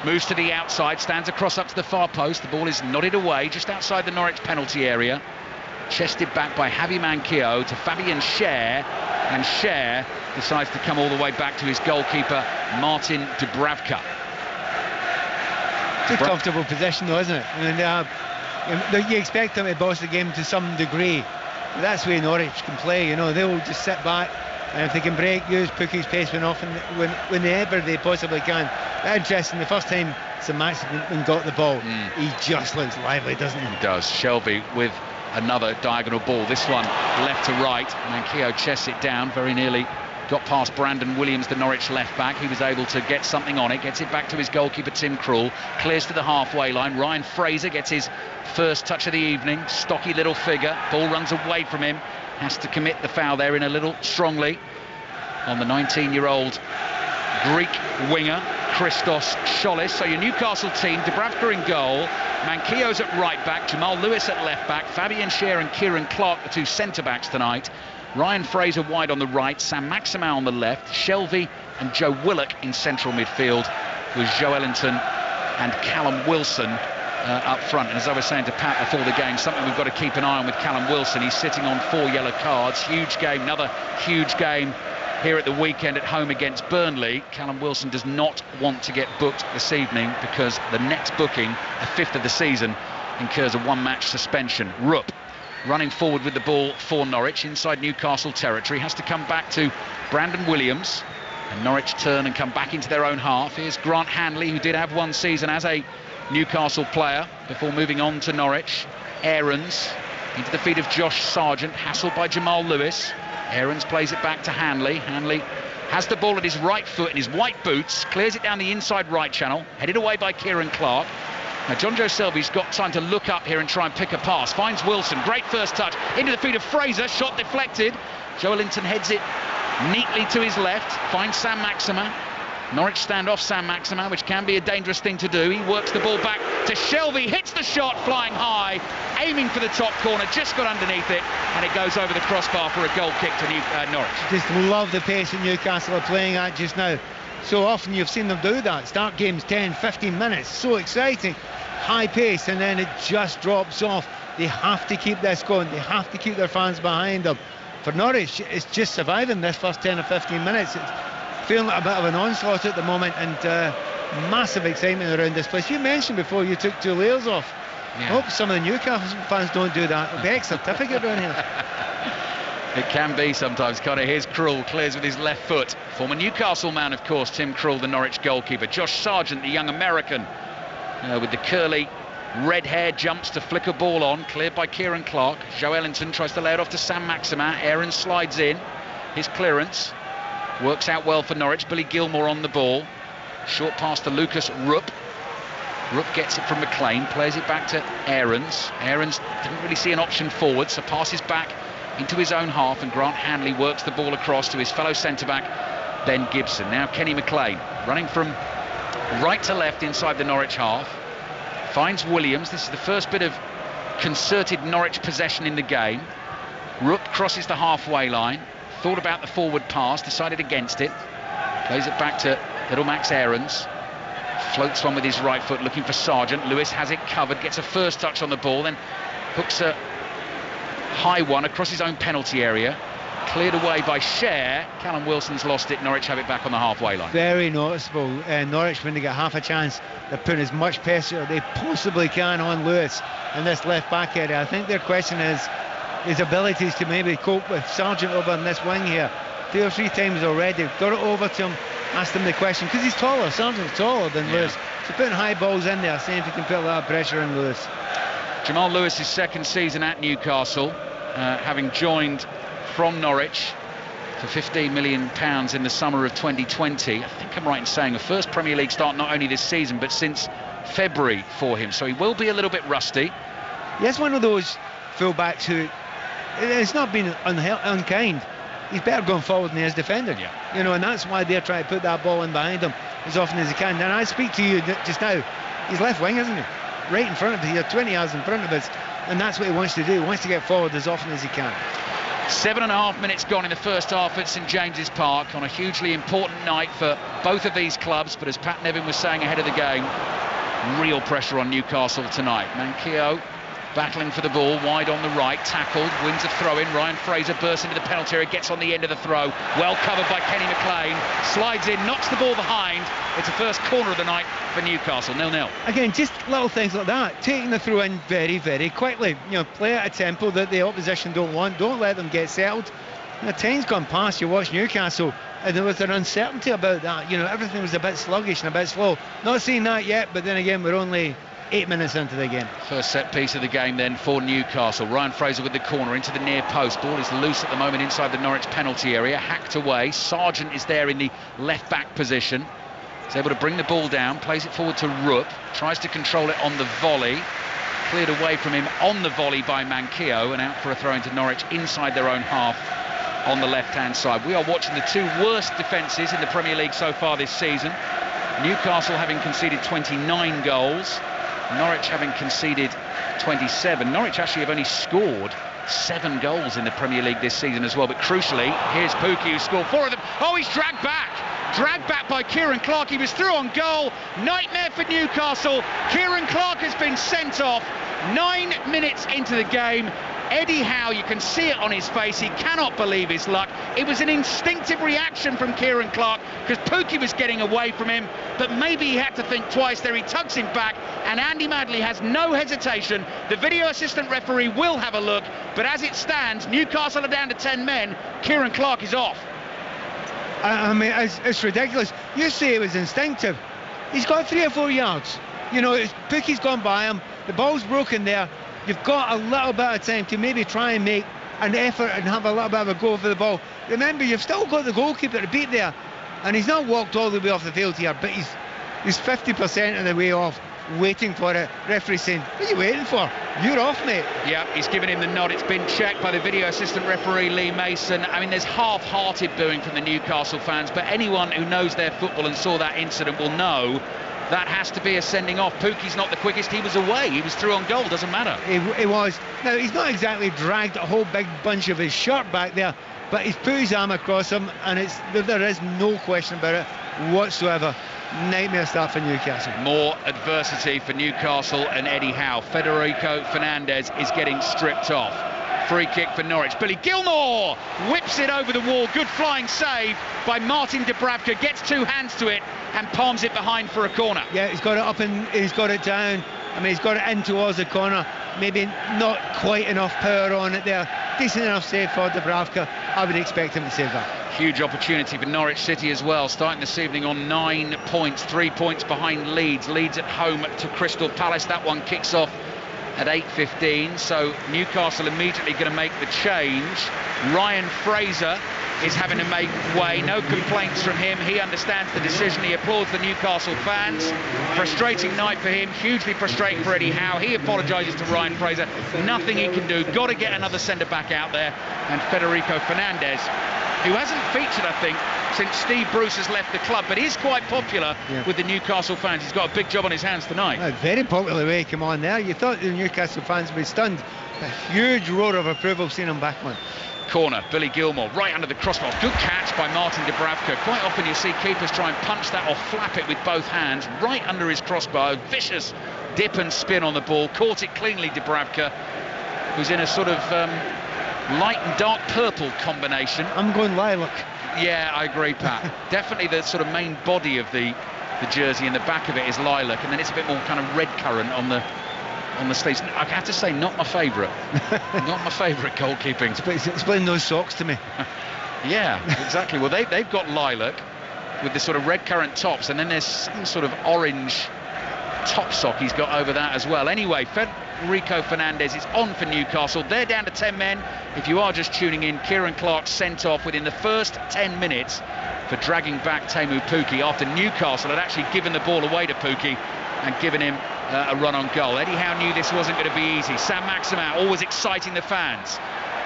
moves to the outside, stands across up to the far post. The ball is nodded away just outside the Norwich penalty area. Chested back by Javi Manquillo to Fabian Schär, and Schär decides to come all the way back to his goalkeeper, Martin Dubravka. It's a comfortable position though, isn't it? I mean, you expect them to boss the game to some degree, but that's the way Norwich can play. They'll just sit back, and if they can break, use Pookie's pace whenever they possibly can. Interesting, the first time St Maximin got the ball, he just looks lively, doesn't he? He does. Shelby with another diagonal ball, this one left to right. Manquillo chests it down, very nearly got past Brandon Williams, the Norwich left back. He was able to get something on it, gets it back to his goalkeeper Tim Krul, clears to the halfway line. Ryan Fraser gets his first touch of the evening, stocky little figure, ball runs away from him, has to commit the foul there in a little strongly on the 19-year-old Greek winger Christos Solis. So your Newcastle team, Dubravka in goal, Manquillo's at right back, Jamal Lewis at left back, Fabian Schär and Kieran Clark, the 2 centre-backs tonight. Ryan Fraser wide on the right, Sam Maximan on the left, Shelvey and Joe Willock in central midfield, with Joe Ellington and Callum Wilson up front. And as I was saying to Pat before the game, something we've got to keep an eye on with Callum Wilson. He's sitting on 4 yellow cards. Huge game, another huge game here at the weekend at home against Burnley. Callum Wilson does not want to get booked this evening because the next booking, the 5th of the season, incurs a 1-match suspension. Rupp running forward with the ball for Norwich inside Newcastle territory, has to come back to Brandon Williams, and Norwich turn and come back into their own half. Here's Grant Hanley, who did have one season as a Newcastle player before moving on to Norwich. Aarons into the feet of Josh Sargent, hassled by Jamal Lewis. Aarons plays it back to Hanley. Hanley has the ball at his right foot in his white boots, clears it down the inside right channel, headed away by Kieran Clark. Now John Joe Selby's got time to look up here and try and pick a pass. Finds Wilson, great first touch, into the feet of Fraser, shot deflected. Joelinton heads it neatly to his left, finds Sam Maxima. Norwich stand off Sam Maxima, which can be a dangerous thing to do. He works the ball back to Shelby, hits the shot flying high, aiming for the top corner, just got underneath it, and it goes over the crossbar for a goal kick to Norwich. Just love the pace that Newcastle are playing at just now. So often you've seen them do that, start games 10, 15 minutes, so exciting, high pace, and then it just drops off. They have to keep this going, they have to keep their fans behind them. For Norwich, it's just surviving this first 10 or 15 minutes. It's feeling like a bit of an onslaught at the moment, and massive excitement around this place. You mentioned before you took 2 layers off. I hope some of the Newcastle fans don't do that. It'll be ex-certificate around here. It can be sometimes, Connor. Here's Krul, clears with his left foot. Former Newcastle man, of course, Tim Krul, the Norwich goalkeeper. Josh Sargent, the young American, with the curly red hair, jumps to flick a ball on, cleared by Kieran Clark. Joelinton tries to lay it off to Sam Maxima. Aaron slides in. His clearance works out well for Norwich. Billy Gilmore on the ball. Short pass to Lucas Rupp. Rupp gets it from McLean, plays it back to Aarons. Aarons didn't really see an option forward, so passes back into his own half, and Grant Hanley works the ball across to his fellow centre-back, Ben Gibson. Now Kenny McLean running from right to left inside the Norwich half. Finds Williams. This is the first bit of concerted Norwich possession in the game. Rupp crosses the halfway line, thought about the forward pass, decided against it. Plays it back to little Max Aarons. Floats one with his right foot, looking for Sargent. Lewis has it covered, gets a first touch on the ball, then hooks a high one across his own penalty area. Cleared away by Cher. Callum Wilson's lost it. Norwich have it back on the halfway line. Very noticeable. Norwich, when they get half a chance, they're putting as much pressure as they possibly can on Lewis in this left back area. I think their question is his abilities to maybe cope with Sargent over on this wing here. 2 or 3 times already. Got it over to him, asked him the question, because he's taller. Sargent's taller than Lewis. So putting high balls in there, seeing if he can put a lot of pressure on Lewis. Jamal Lewis's second season at Newcastle, having joined from Norwich for £15 million in the summer of 2020. I think I'm right in saying a first Premier League start not only this season but since February for him, so he will be a little bit rusty. Yes, one of those full-backs who it's not been unkind. He's better going forward than he is defending. You know, and that's why they're trying to put that ball in behind him as often as he can. And I speak to you just now, he's left wing, isn't he? Right in front of us, here, 20 yards in front of us, and that's what he wants to do. He wants to get forward as often as he can. 7.5 minutes gone in the first half at St James's Park on a hugely important night for both of these clubs. But as Pat Nevin was saying ahead of the game, real pressure on Newcastle tonight. Manquillo battling for the ball, wide on the right, tackled, wins a throw-in. Ryan Fraser bursts into the penalty area, gets on the end of the throw, well covered by Kenny McLean, slides in, knocks the ball behind. It's the first corner of the night for Newcastle, 0-0. Again, just little things like that, taking the throw in very, very quickly. You know, play at a tempo that the opposition don't want, don't let them get settled. Now, time's gone past, you watch Newcastle, and there was an uncertainty about that. You know, everything was a bit sluggish and a bit slow. Not seeing that yet, but then again, we're only 8 minutes into the game. First set piece of the game then for Newcastle. Ryan Fraser with the corner into the near post. Ball is loose at the moment inside the Norwich penalty area. Hacked away. Sargent is there in the left back position. He's able to bring the ball down. Plays it forward to Rupp. Tries to control it on the volley. Cleared away from him on the volley by Manquillo, and out for a throw into Norwich inside their own half on the left-hand side. We are watching the 2 worst defences in the Premier League so far this season. Newcastle having conceded 29 goals. Norwich having conceded 27. Norwich actually have only scored 7 goals in the Premier League this season as well. But crucially, here's Pukki, who scored 4 of them. Oh, he's dragged back. dragged back by Kieran Clark. He was through on goal. Nightmare for Newcastle. Kieran Clark has been sent off 9 minutes into the game. Eddie Howe, you can see it on his face, he cannot believe his luck. It was an instinctive reaction from Kieran Clark because Pookie was getting away from him, but maybe he had to think twice there. He tugs him back, and Andy Madley has no hesitation. The video assistant referee will have a look, but as it stands, Newcastle are down to 10 men. Kieran Clark is off. I mean, it's ridiculous. You say it was instinctive. He's got 3 or 4 yards. You know, Pookie's gone by him. The ball's broken there. You've got a little bit of time to maybe try and make an effort and have a little bit of a go for the ball. Remember, you've still got the goalkeeper to beat there, and he's not walked all the way off the field here, but he's 50% of the way off, waiting for it. Referee saying, what are you waiting for? You're off, mate. Yeah, he's given him the nod. It's been checked by the video assistant referee, Lee Mason. I mean, there's half-hearted booing from the Newcastle fans, but anyone who knows their football and saw that incident will know that has to be a sending off. Pookie's not the quickest. He was away. He was through on goal. Doesn't matter. He was. Now, he's not exactly dragged a whole big bunch of his shirt back there, but he's put his arm across him, and there is no question about it whatsoever. Nightmare start for Newcastle. More adversity for Newcastle and Eddie Howe. Federico Fernandez is getting stripped off. Free kick for Norwich. Billy Gilmore whips it over the wall. Good flying save by Martin Dubravka. Gets 2 hands to it and palms it behind for a corner. Yeah, he's got it up and he's got it down. I mean, he's got it in towards the corner. Maybe not quite enough power on it there. Decent enough save for Dubravka. I would expect him to save that. Huge opportunity for Norwich City as well, starting this evening on 9 points, 3 points behind Leeds. Leeds at home to Crystal Palace. That one kicks off at 8:15, so Newcastle immediately going to make the change. Ryan Fraser is having to make way. No complaints from him. He understands the decision. He applauds the Newcastle fans. Frustrating night for him. Hugely frustrating for Eddie Howe. He apologises to Ryan Fraser. Nothing he can do. Got to get another centre-back out there. And Federico Fernandez, who hasn't featured, I think, since Steve Bruce has left the club, but is quite popular with the Newcastle fans. He's got a big job on his hands tonight. Very popular way he came on there. You thought the Newcastle fans would be stunned. A huge roar of approval seeing him back, man. Corner, Billy Gilmore, right under the crossbar. Good catch by Martin Dubravka. Quite often you see keepers try and punch that or flap it with both hands, right under his crossbar. Vicious dip and spin on the ball. Caught it cleanly, Dubravka, who's in a sort of light and dark purple combination. I'm going lilac. Yeah, I agree, Pat. Definitely the sort of main body of the jersey, and the back of it is lilac, and then it's a bit more kind of red currant on the sleeves. I have to say, not my favourite. Not my favourite goalkeeping. Explain those socks to me. Yeah, exactly. Well, they've got lilac with the sort of red currant tops, and then there's some sort of orange top sock he's got over that as well. Anyway, Federico Fernandez is on for Newcastle. They're down to 10 men. If you are just tuning in, Kieran Clark sent off within the first 10 minutes for dragging back Teemu Pukki after Newcastle had actually given the ball away to Pukki and given him a run on goal. Eddie Howe knew this wasn't going to be easy. Sam Maximin always exciting the fans.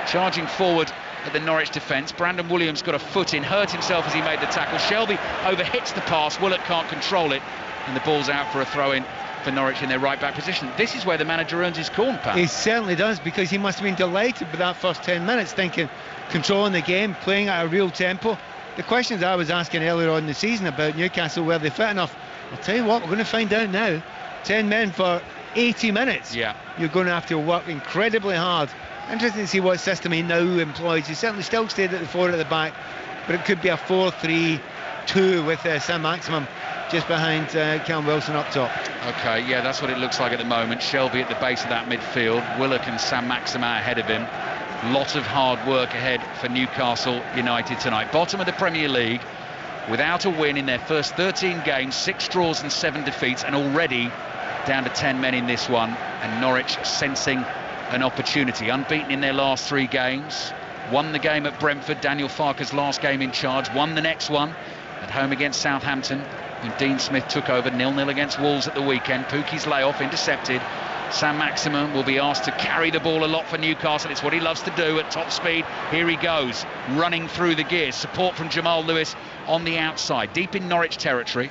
Charging forward at the Norwich defence. Brandon Williams got a foot in, hurt himself as he made the tackle. Shelby overhits the pass. Willett can't control it, and the ball's out for a throw-in for Norwich in their right-back position. This is where the manager earns his corn, Pat. He certainly does, because he must have been delighted with that first 10 minutes, thinking, controlling the game, playing at a real tempo. The questions I was asking earlier on in the season about Newcastle, were they fit enough? I'll tell you what, we're going to find out now. 10 men for 80 minutes. Yeah. You're going to have to work incredibly hard. Interesting to see what system he now employs. He certainly still stayed at the 4 at the back, but it could be a 4-3-2 with Sam Maximin just behind Cam Wilson up top. Okay, yeah, that's what it looks like at the moment. Shelby at the base of that midfield. Willock and Sam Maximin ahead of him. Lot of hard work ahead for Newcastle United tonight. Bottom of the Premier League, without a win in their first 13 games, 6 draws and 7 defeats, and already down to 10 men in this one. And Norwich sensing an opportunity. Unbeaten in their last 3 games. Won the game at Brentford, Daniel Farke's last game in charge. Won the next one at home against Southampton, when Dean Smith took over. 0-0 against Wolves at the weekend. Pukki's layoff intercepted. Sam Maximin will be asked to carry the ball a lot for Newcastle. It's what he loves to do at top speed. Here he goes, running through the gears. Support from Jamal Lewis on the outside, deep in Norwich territory.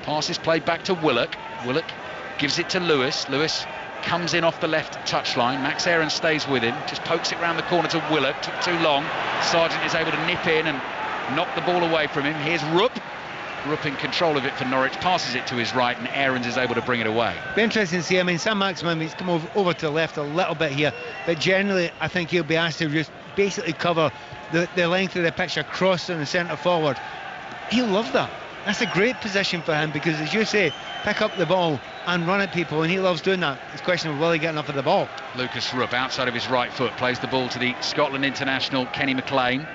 Pass is played back to Willock. Willock gives it to Lewis. Lewis comes in off the left touchline. Max Aaron stays with him, just pokes it round the corner to Willock. Took too long. Sargent is able to nip in and knock the ball away from him. Here's Rupp. Rupp in control of it for Norwich, passes it to his right, and Aarons is able to bring it away. Be interesting to see. I mean, Sam Maximum, he's come over to the left a little bit here, but generally I think he'll be asked to just basically cover the length of the pitch across in the centre forward. He'll love that. That's a great position for him because, as you say, pick up the ball and run at people, and he loves doing that. It's a question of will he get enough of the ball. Lucas Rupp, outside of his right foot, plays the ball to the Scotland international Kenny McLean.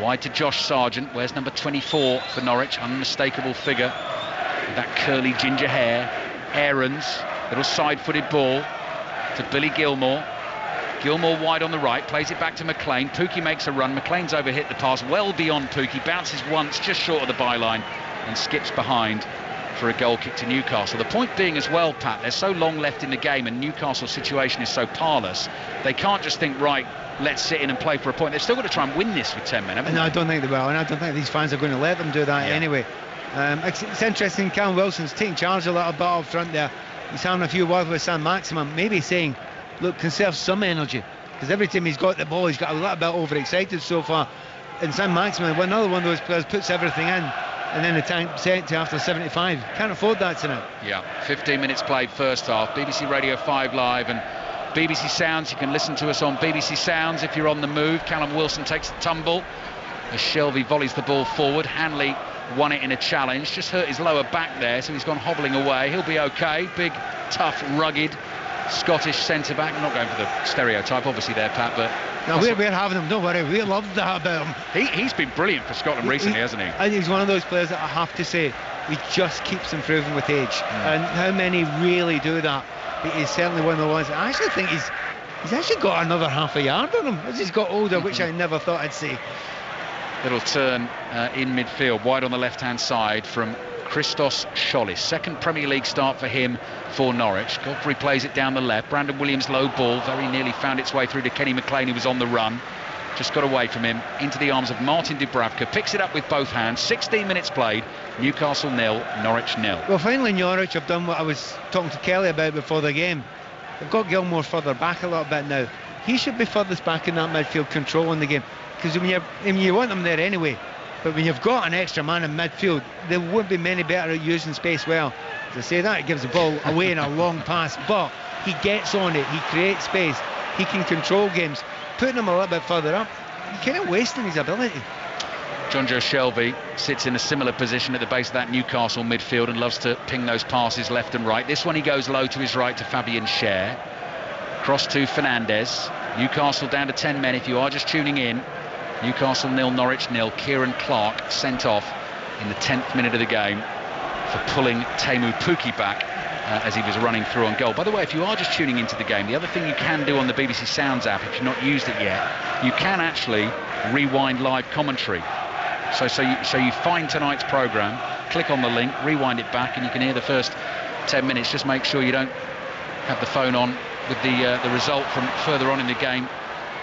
Wide to Josh Sargent. Where's number 24 for Norwich? Unmistakable figure with that curly ginger hair. Aarons, little side-footed ball to Billy Gilmore. Gilmore wide on the right, plays it back to McLean. Pookie makes a run. McLean's overhit the pass well beyond Pookie, bounces once just short of the byline and skips behind for a goal kick to Newcastle. The point being as well, Pat, there's so long left in the game and Newcastle's situation is so parlous, they can't just think, right, let's sit in and play for a point. They've still got to try and win this with 10 men, haven't they? I don't think they will, and I don't think these fans are going to let them do that anyway. It's interesting, Callum Wilson's taking charge a little bit up front there. He's having a few words with Sam Maximum, maybe saying, look, conserve some energy, because every time he's got the ball, he's got a little bit overexcited so far. And Sam Maximum, another one of those players, puts everything in, and then the time set to after 75. Can't afford that tonight. Yeah, 15 minutes played first half. BBC Radio 5 Live and BBC Sounds. You can listen to us on BBC Sounds if you're on the move. Callum Wilson takes the tumble as Shelvey volleys the ball forward. Hanley won it in a challenge, just hurt his lower back there, so he's gone hobbling away. He'll be okay. Big, tough, rugged Scottish centre-back. I'm not going for the stereotype, obviously, there, Pat, but... No, we're having him, don't worry, we love that about him. He's been brilliant for Scotland recently, hasn't he? And he's one of those players that I have to say, he just keeps improving with age. And how many really do that? But he's certainly one of the ones. I actually think he's actually got another half a yard on him as he's got older, which I never thought I'd see. Little turn in midfield, wide on the left-hand side from Christos Schollis. Second Premier League start for him for Norwich. Godfrey plays it down the left. Brandon Williams low ball, very nearly found its way through to Kenny McLean, who was on the run. Just got away from him, into the arms of Martin Dubravka. Picks it up with both hands. 16 minutes played. Newcastle 0, Norwich 0. Well, finally Norwich have done what I was talking to Kelly about before the game. They've got Gilmore further back a little bit now. He should be furthest back in that midfield, controlling the game. Because when you want them there anyway, but when you've got an extra man in midfield, there won't be many better at using space well. As I say that, he gives the ball away in a long pass, but he gets on it, he creates space, he can control games. Putting him a little bit further up, kind of wasting his ability. John Joe Shelvey sits in a similar position at the base of that Newcastle midfield and loves to ping those passes left and right. This one he goes low to his right to Fabian Schär. Cross to Fernandez. Newcastle down to 10 men if you are just tuning in. Newcastle 0, Norwich 0. Kieran Clark sent off in the 10th minute of the game for pulling Teemu Pukki back as he was running through on goal. By the way, if you are just tuning into the game, the other thing you can do on the BBC Sounds app, if you've not used it yet, you can actually rewind live commentary. So you find tonight's programme, click on the link, rewind it back, and you can hear the first 10 minutes. Just make sure you don't have the phone on with the result from further on in the game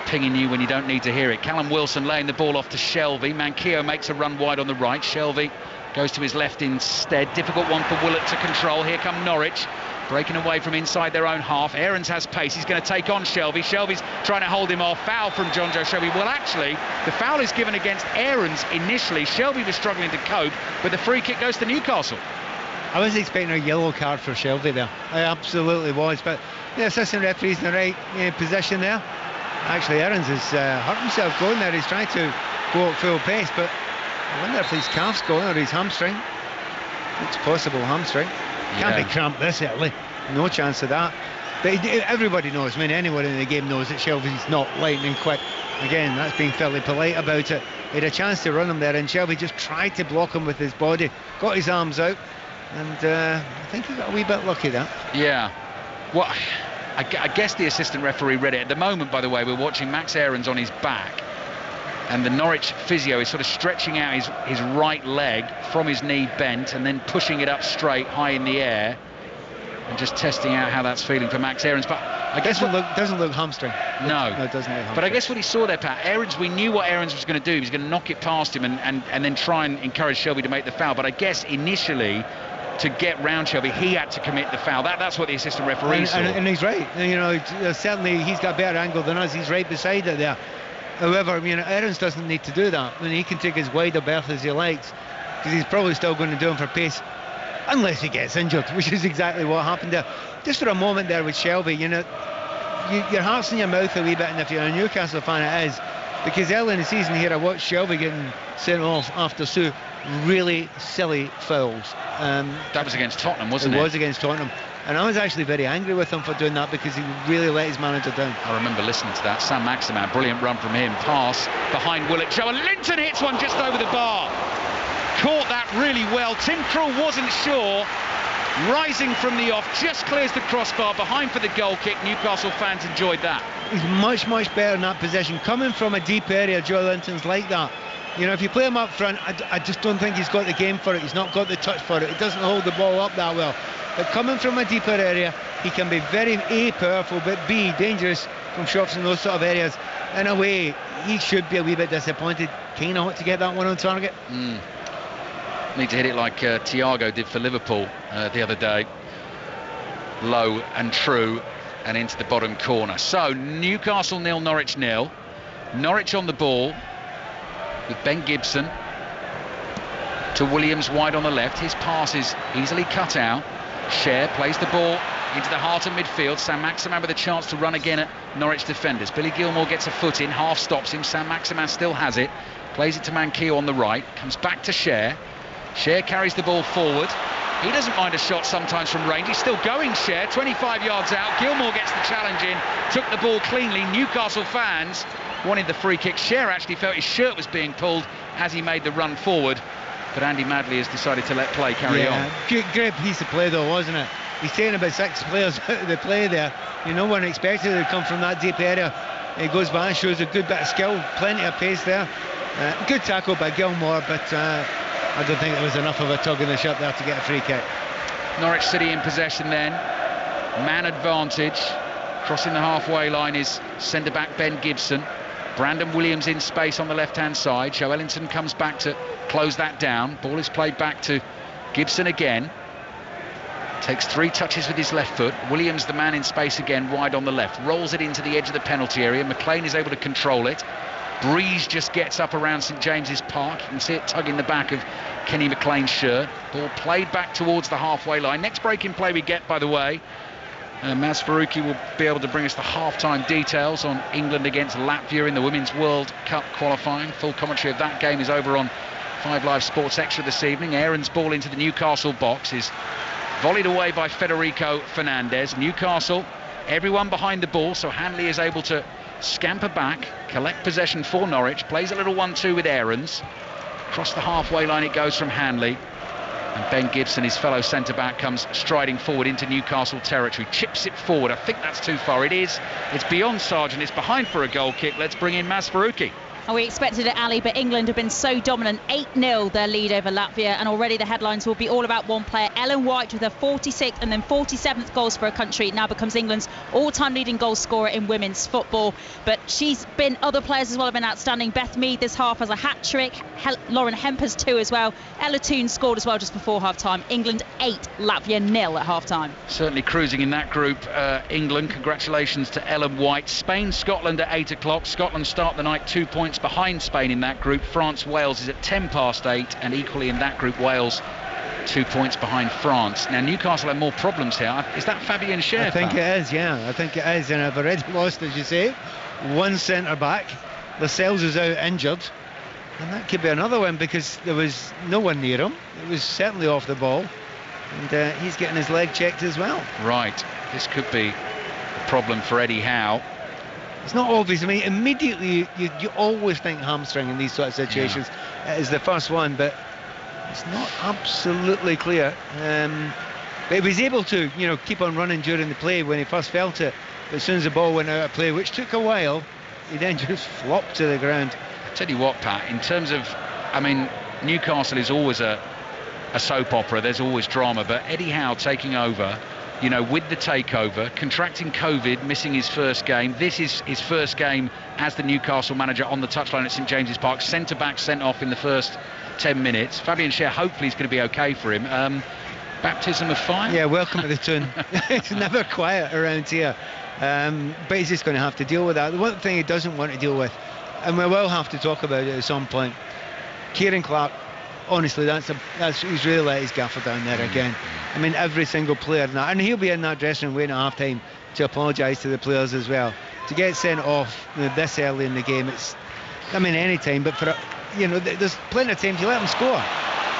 pinging you when you don't need to hear it. Callum Wilson laying the ball off to Shelvey. Manquillo makes a run wide on the right. Shelvey goes to his left instead. Difficult one for Willett to control. Here come Norwich, breaking away from inside their own half. Aarons has pace. He's going to take on Shelvey. Shelvey's trying to hold him off. Foul from John Joe Shelvey. Well, actually, the foul is given against Aarons initially. Shelvey was struggling to cope, but the free kick goes to Newcastle. I was expecting a yellow card for Shelvey there. I absolutely was, but the assistant referee's in the right position there. Actually, Aarons has hurt himself going there. He's trying to go at full pace, but I wonder if his calf's going or his hamstring. It's possible hamstring. Can't be cramped this early. No chance of that. But everybody knows, I mean, anyone in the game knows that Shelvey's not lightning quick. Again, that's being fairly polite about it. He had a chance to run him there, and Shelvey just tried to block him with his body, got his arms out, and I think he got a wee bit lucky there. Yeah. Well, I guess the assistant referee read it. At the moment, by the way, we're watching Max Aarons on his back, and the Norwich physio is sort of stretching out his right leg from his knee bent and then pushing it up straight high in the air and just testing out how that's feeling for Max Aarons. But I guess doesn't look hamstring. No, it doesn't look hamstring. But I guess what he saw there, Pat, Aarons, we knew what Aarons was going to do. He was going to knock it past him and then try and encourage Shelvey to make the foul. But I guess initially, to get round Shelvey, he had to commit the foul. That's what the assistant referee saw. And he's right. You know, certainly he's got a better angle than us. He's right beside it there. However, you know, Aarons doesn't need to do that. I mean, he can take as wide a berth as he likes. because he's probably still going to do him for pace, unless he gets injured, which is exactly what happened there. Just for a moment there with Shelby, you know, your heart's in your mouth a wee bit, and if you're a Newcastle fan, it is, because early in the season here I watched Shelby getting sent off after two really silly fouls. That was against Tottenham, wasn't it? It was against Tottenham, and I was actually very angry with him for doing that, because he really let his manager down. I remember listening to that. Sam Maximan, brilliant run from him, pass behind Willock. Joe Linton hits one just over the bar, caught that really well. Tim Krul wasn't sure, rising from the off, just clears the crossbar, behind for the goal kick. Newcastle fans enjoyed that. He's much better in that position. Coming from a deep area, Joe Linton's like that. You know, if you play him up front, I just don't think he's got the game for it. He's not got the touch for it. He doesn't hold the ball up that well. But coming from a deeper area, he can be very A, powerful, but B, dangerous from shots in those sort of areas. In a way, he should be a wee bit disappointed. Kind of ought to get that one on target. Need to hit it like Thiago did for Liverpool the other day. Low and true, and into the bottom corner. So Newcastle 0, Norwich 0. Norwich on the ball with Ben Gibson to Williams wide on the left. His pass is easily cut out. Cher plays the ball into the heart of midfield. Sam Maximan with a chance to run again at Norwich defenders. Billy Gilmore gets a foot in, half stops him. Sam Maximan still has it, plays it to Manquillo on the right, comes back to Cher. Cher carries the ball forward. He doesn't mind a shot sometimes from range. He's still going, Cher, 25 yards out. Gilmore gets the challenge in, took the ball cleanly. Newcastle fans wanted the free kick. Cher actually felt his shirt was being pulled as he made the run forward, but Andy Madley has decided to let play carry on. Great piece of play though, wasn't it? He's taking about 6 players out of the play there. You know, no one expected it to come from that deep area. He goes back and shows a good bit of skill, plenty of pace there. Good tackle by Gilmore, but I don't think there was enough of a tug in the shirt there to get a free kick. Norwich City in possession then. Man advantage. Crossing the halfway line is centre-back Ben Gibson. Brandon Williams in space on the left-hand side. Joe Ellington comes back to close that down. Ball is played back to Gibson again. Takes 3 touches with his left foot. Williams, the man in space again, wide on the left. Rolls it into the edge of the penalty area. McLean is able to control it. Breeze just gets up around St James's Park. You can see it tugging the back of Kenny McLean's shirt. Ball played back towards the halfway line. Next break-in play we get, by the way, Maz Faruqi will be able to bring us the half-time details on England against Latvia in the Women's World Cup qualifying. Full commentary of that game is over on 5 Live Sports Extra this evening. Aaron's ball into the Newcastle box is volleyed away by Federico Fernandez. Newcastle, everyone behind the ball, so Hanley is able to scamper back, collect possession for Norwich, plays a little 1-2 with Aarons. Across the halfway line it goes from Hanley. And Ben Gibson, his fellow centre-back, comes striding forward into Newcastle territory, chips it forward. I think that's too far. It is. It's beyond Sargent. It's behind for a goal kick. Let's bring in Maz Faruqi. And we expected it, Ali, but England have been so dominant. 8-0 their lead over Latvia, and already the headlines will be all about one player. Ellen White, with her 46th and then 47th goals for a country, now becomes England's all-time leading goal scorer in women's football. But other players as well have been outstanding. Beth Mead this half has a hat-trick. Lauren Hempers 2 as well. Ella Toone scored as well just before half-time. England 8, Latvia 0 at half-time. Certainly cruising in that group, England. Congratulations to Ellen White. Spain, Scotland at 8 o'clock. Scotland start the night 2 points behind Spain in that group. France, Wales is at 8:10, and equally in that group, Wales 2 points behind France. Now Newcastle have more problems here. Is that Fabian Cher? I think it is, yeah. I think it is, and I've already lost, as you say, one centre-back. Lascelles is out injured, and that could be another one because there was no one near him. It was certainly off the ball, and he's getting his leg checked as well. Right, this could be a problem for Eddie Howe. It's not obvious. I mean, immediately you always think hamstring in these sort of situations. It is the first one, but it's not absolutely clear. But he was able to, keep on running during the play when he first felt it. But as soon as the ball went out of play, which took a while, he then just flopped to the ground. I tell you what, Pat, in terms of, Newcastle is always a soap opera. There's always drama, but Eddie Howe taking over, with the takeover, contracting COVID, missing his first game. This is his first game as the Newcastle manager on the touchline at St James's Park. Centre-back sent off in the first 10 minutes. Fabian Cher hopefully is going to be okay for him. Baptism of fire? Yeah, welcome to the tune. It's never quiet around here. But he's just going to have to deal with that. The one thing he doesn't want to deal with, and we will have to talk about it at some point, Kieran Clark honestly, he's really let his gaffer down there again. I mean, every single player in that, and he'll be in that dressing room waiting at half time to apologise to the players as well. To get sent off this early in the game, any time, but there's plenty of time to let him score.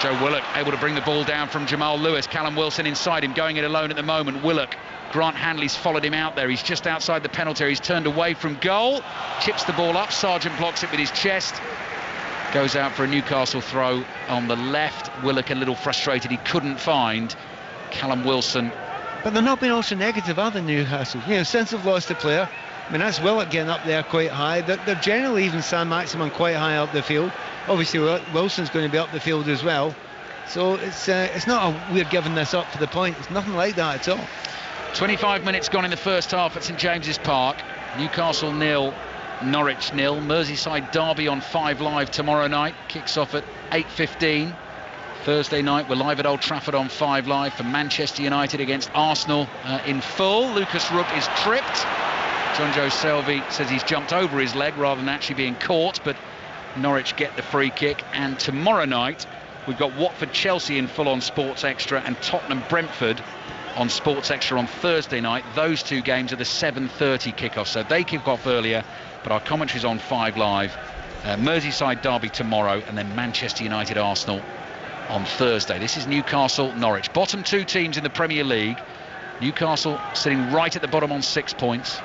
Joe Willock able to bring the ball down from Jamal Lewis. Callum Wilson inside him, going it alone at the moment. Willock, Grant Hanley's followed him out there. He's just outside the penalty area. He's turned away from goal, chips the ball up. Sargent blocks it with his chest. Goes out for a Newcastle throw on the left. Willock a little frustrated. He couldn't find Callum Wilson. But they're not being also negative, are they, Newcastle? Since they've lost a player, that's Willock getting up there quite high. They're generally even Sam Maximin quite high up the field. Obviously, Wilson's going to be up the field as well. So it's not we're giving this up for the point. It's nothing like that at all. 25 minutes gone in the first half at St James's Park. Newcastle 0, Norwich 0. Merseyside derby on 5 Live tomorrow night. Kicks off at 8:15. Thursday night we're live at Old Trafford on 5 Live for Manchester United against Arsenal in full. Lucas Rook is tripped. John Joe Selvey says he's jumped over his leg rather than actually being caught, but Norwich get the free kick. And tomorrow night we've got Watford-Chelsea in full on Sports Extra and Tottenham-Brentford on Sports Extra on Thursday night. Those two games are the 7:30 kickoff, so they kick off earlier, but our commentary's on 5 Live. Merseyside derby tomorrow, and then Manchester United-Arsenal on Thursday. This is Newcastle-Norwich. Bottom two teams in the Premier League. Newcastle sitting right at the bottom on 6 points.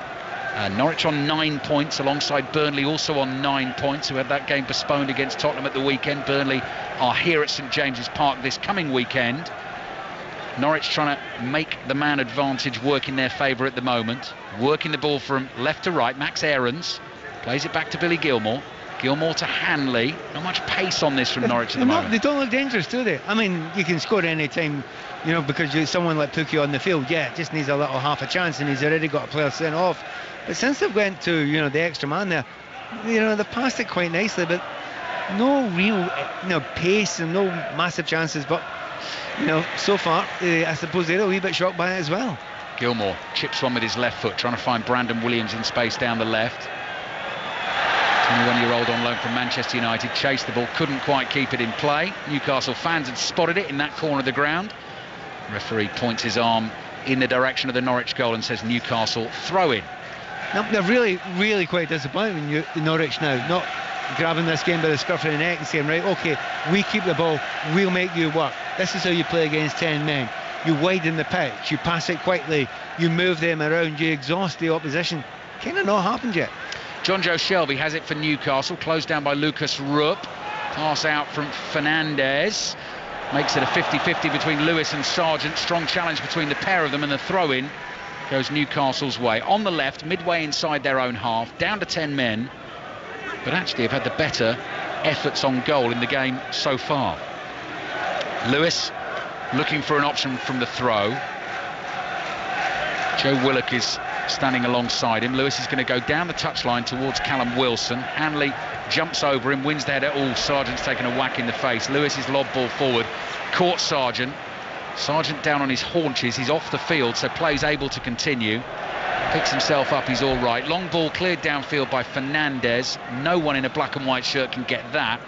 Norwich on 9 points, alongside Burnley also on 9 points, who had that game postponed against Tottenham at the weekend. Burnley are here at St James's Park this coming weekend. Norwich trying to make the man advantage work in their favour at the moment. Working the ball from left to right. Max Aarons plays it back to Billy Gilmore. Gilmore to Hanley. Not much pace on this from Norwich at the moment. They don't look dangerous, do they? You can score any time, because someone like Pukki on the field. Yeah, just needs a little half a chance, and he's already got a player sent off. But since they've went to, the extra man there, they've passed it quite nicely, but no real, pace and no massive chances. But, so far, I suppose they're a wee bit shocked by it as well. Gilmore chips one with his left foot, trying to find Brandon Williams in space down the left. 21-year-old on loan from Manchester United, chased the ball, couldn't quite keep it in play. Newcastle fans had spotted it in that corner of the ground. Referee points his arm in the direction of the Norwich goal and says Newcastle throw in. Now, they're really, really quite disappointed in Norwich now, not grabbing this game by the scruff of the neck and saying, right, OK, we keep the ball, we'll make you work. This is how you play against 10 men. You widen the pitch, you pass it quickly, you move them around, you exhaust the opposition. Kind of not happened yet. John Joe Shelby has it for Newcastle, closed down by Lucas Rupp. Pass out from Fernandez. Makes it a 50-50 between Lewis and Sargent. Strong challenge between the pair of them, and the throw-in goes Newcastle's way. On the left, midway inside their own half, down to 10 men, but actually have had the better efforts on goal in the game so far. Lewis looking for an option from the throw. Joe Willock is standing alongside him. Lewis is going to go down the touchline towards Callum Wilson. Hanley jumps over him, wins the header. Sargent's taken a whack in the face. Lewis's lob ball forward, caught Sargent. Sargent down on his haunches. He's off the field, so play's able to continue. Picks himself up, he's all right. Long ball cleared downfield by Fernandez. No one in a black and white shirt can get that.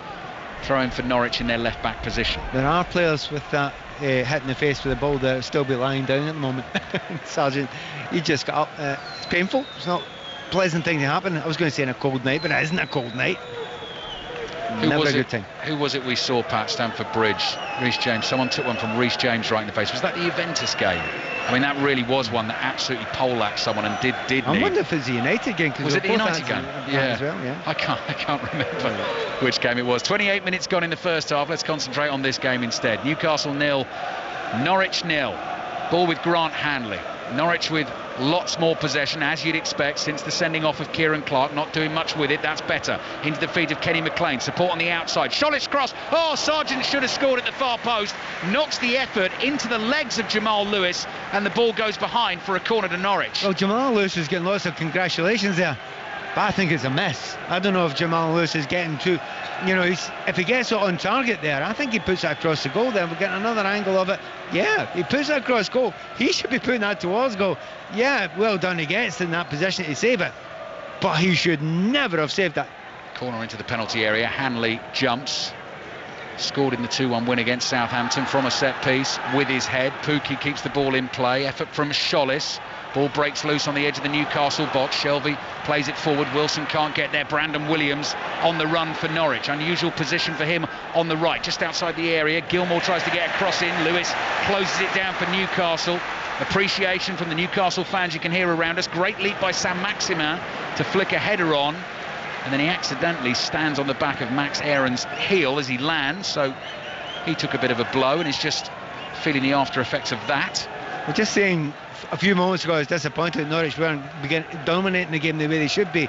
Throwing for Norwich in their left back position. There are players with that hit in the face with the ball that will still be lying down at the moment. Sargent, he just got up. It's painful. It's not a pleasant thing to happen. I was going to say in a cold night, but it isn't a cold night. Never a good thing. Who was it we saw, Pat, Stamford Bridge? Reece James. Someone took one from Reece James right in the face. Was that the Juventus game? That really was one that absolutely poleaxed someone and did I wonder if it's the United game. Was it the United game? Yeah. As well, yeah. I can't remember which game it was. 28 minutes gone in the first half. Let's concentrate on this game instead. Newcastle 0, Norwich 0. Ball with Grant Hanley. Norwich with lots more possession, as you'd expect, since the sending off of Kieran Clark. Not doing much with it. That's better. Into the feet of Kenny McLean. Support on the outside. Shollit's cross. Sargent should have scored at the far post. Knocks the effort into the legs of Jamal Lewis, and the ball goes behind for a corner to Norwich. Well, Jamal Lewis is getting lots of congratulations there, but I think it's a miss. I don't know if Jamal Lewis is getting too... if he gets it on target there, I think he puts it across the goal. Then we're getting another angle of it. Yeah, he puts it across goal. He should be putting that towards goal. Yeah, well done, he gets in that position to save it, but he should never have saved that. Corner into the penalty area. Hanley jumps. scored in the 2-1 win against Southampton from a set piece with his head. Pukki keeps the ball in play. Effort from Schollis. Ball breaks loose on the edge of the Newcastle box. Shelvey plays it forward. Wilson can't get there. Brandon Williams on the run for Norwich. Unusual position for him on the right, just outside the area. Gilmour tries to get a cross in. Lewis closes it down for Newcastle. Appreciation from the Newcastle fans you can hear around us. Great leap by Saint-Maximin to flick a header on. And then he accidentally stands on the back of Max Aaron's heel as he lands. So he took a bit of a blow and is just feeling the after effects of that. We're just saying a few moments ago I was disappointed Norwich weren't dominating the game the way they should be.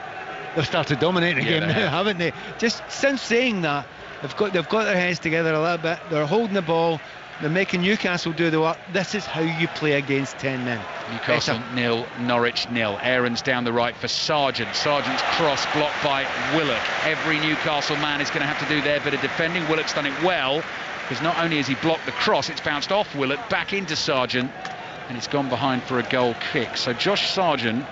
They've started dominating the game now, haven't they? Just since saying that, they've got their heads together a little bit. They're holding the ball. They're making Newcastle do the work. This is how you play against 10 men. Newcastle 0, Norwich 0. Aaron's down the right for Sargent. Sargent's cross blocked by Willock. Every Newcastle man is going to have to do their bit of defending. Willock's done it well, because not only has he blocked the cross, it's bounced off Willock, back into Sargent, and it's gone behind for a goal kick. So Josh Sargent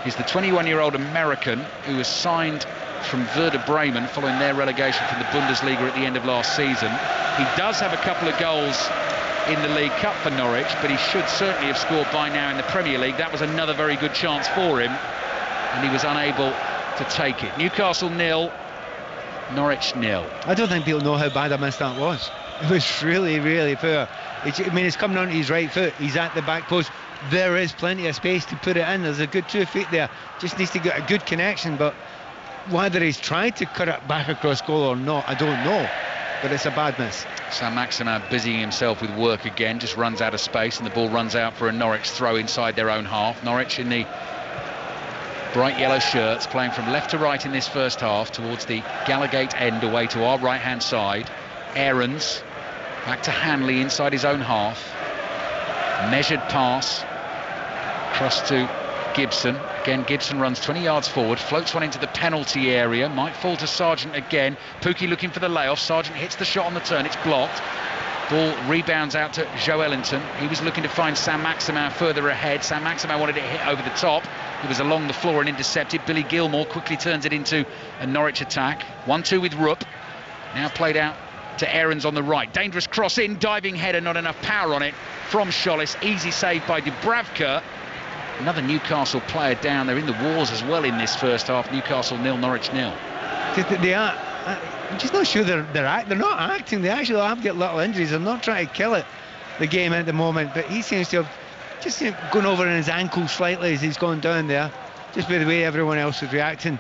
is the 21-year-old American who was signed from Werder Bremen following their relegation from the Bundesliga at the end of last season. He does have a couple of goals in the League Cup for Norwich, but he should certainly have scored by now in the Premier League. That was another very good chance for him, and he was unable to take it. Newcastle 0, Norwich 0. I don't think people know how bad a miss that was. It was really, really poor. It's coming onto his right foot. He's at the back post. There is plenty of space to put it in. There's a good 2 feet there. Just needs to get a good connection, but whether he's tried to cut it back across goal or not, I don't know. But it's a bad miss. Saint-Maximin busying himself with work again, just runs out of space, and the ball runs out for a Norwich throw inside their own half. Norwich in the bright yellow shirts, playing from left to right in this first half towards the Gallagate end away to our right-hand side. Aarons back to Hanley inside his own half. Measured pass across to Gibson. Again, Gibson runs 20 yards forward, floats one into the penalty area, might fall to Sargent again. Pukki looking for the layoff. Sargent hits the shot on the turn, it's blocked. Ball rebounds out to Joelinton. He was looking to find Saint-Maximin further ahead. Saint-Maximin wanted it hit over the top. It was along the floor and intercepted. Billy Gilmour quickly turns it into a Norwich attack. 1-2 with Rupp. Now played out to Aarons on the right. Dangerous cross in, diving header, not enough power on it from Schollis. Easy save by Dubravka. Another Newcastle player down. They're in the wars as well in this first half. Newcastle 0, Norwich 0. They are. I'm just not sure they're not acting. They actually have got little injuries. They're not trying to kill it, the game at the moment. But he seems to have just gone over in his ankle slightly as he's gone down there. Just by the way everyone else is reacting,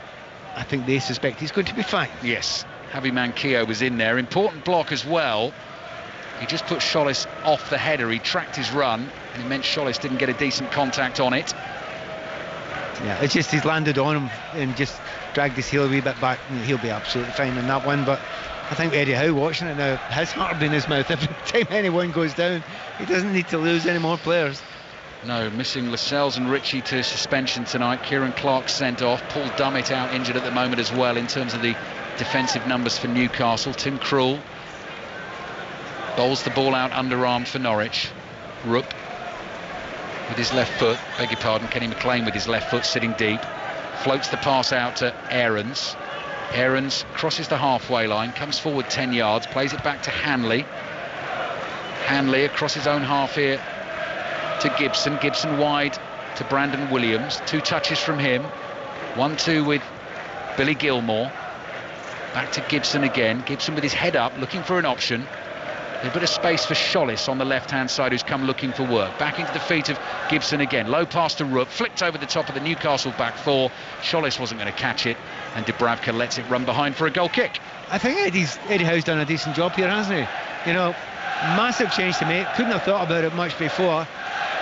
I think they suspect he's going to be fine. Yes, Javi Manquillo was in there. Important block as well. He just put Schollis off the header. He tracked his run, and it meant Schollis didn't get a decent contact on it. Yeah, it's just he's landed on him and just dragged his heel a wee bit back, and he'll be absolutely fine in that one. But I think Eddie Howe watching it now, his heart in his mouth every time anyone goes down. He doesn't need to lose any more players. No, missing Lascelles and Ritchie to suspension tonight. Kieran Clark sent off. Paul Dummett out injured at the moment as well in terms of the defensive numbers for Newcastle. Tim Krul bowls the ball out underarm for Norwich. Rupp with his left foot, beg your pardon, Kenny McLean with his left foot sitting deep. Floats the pass out to Aarons. Aarons crosses the halfway line, comes forward 10 yards, plays it back to Hanley. Hanley across his own half here to Gibson. Gibson wide to Brandon Williams. 2 touches from him. 1-2 with Billy Gilmour. Back to Gibson again. Gibson with his head up, looking for an option. A bit of space for Schollis on the left-hand side, who's come looking for work. Back into the feet of Gibson again. Low pass to Rupp, flicked over the top of the Newcastle back four. Schollis wasn't going to catch it, and Dubravka lets it run behind for a goal kick. I think Eddie Howe's done a decent job here, hasn't he? You know, massive change to make. Couldn't have thought about it much before.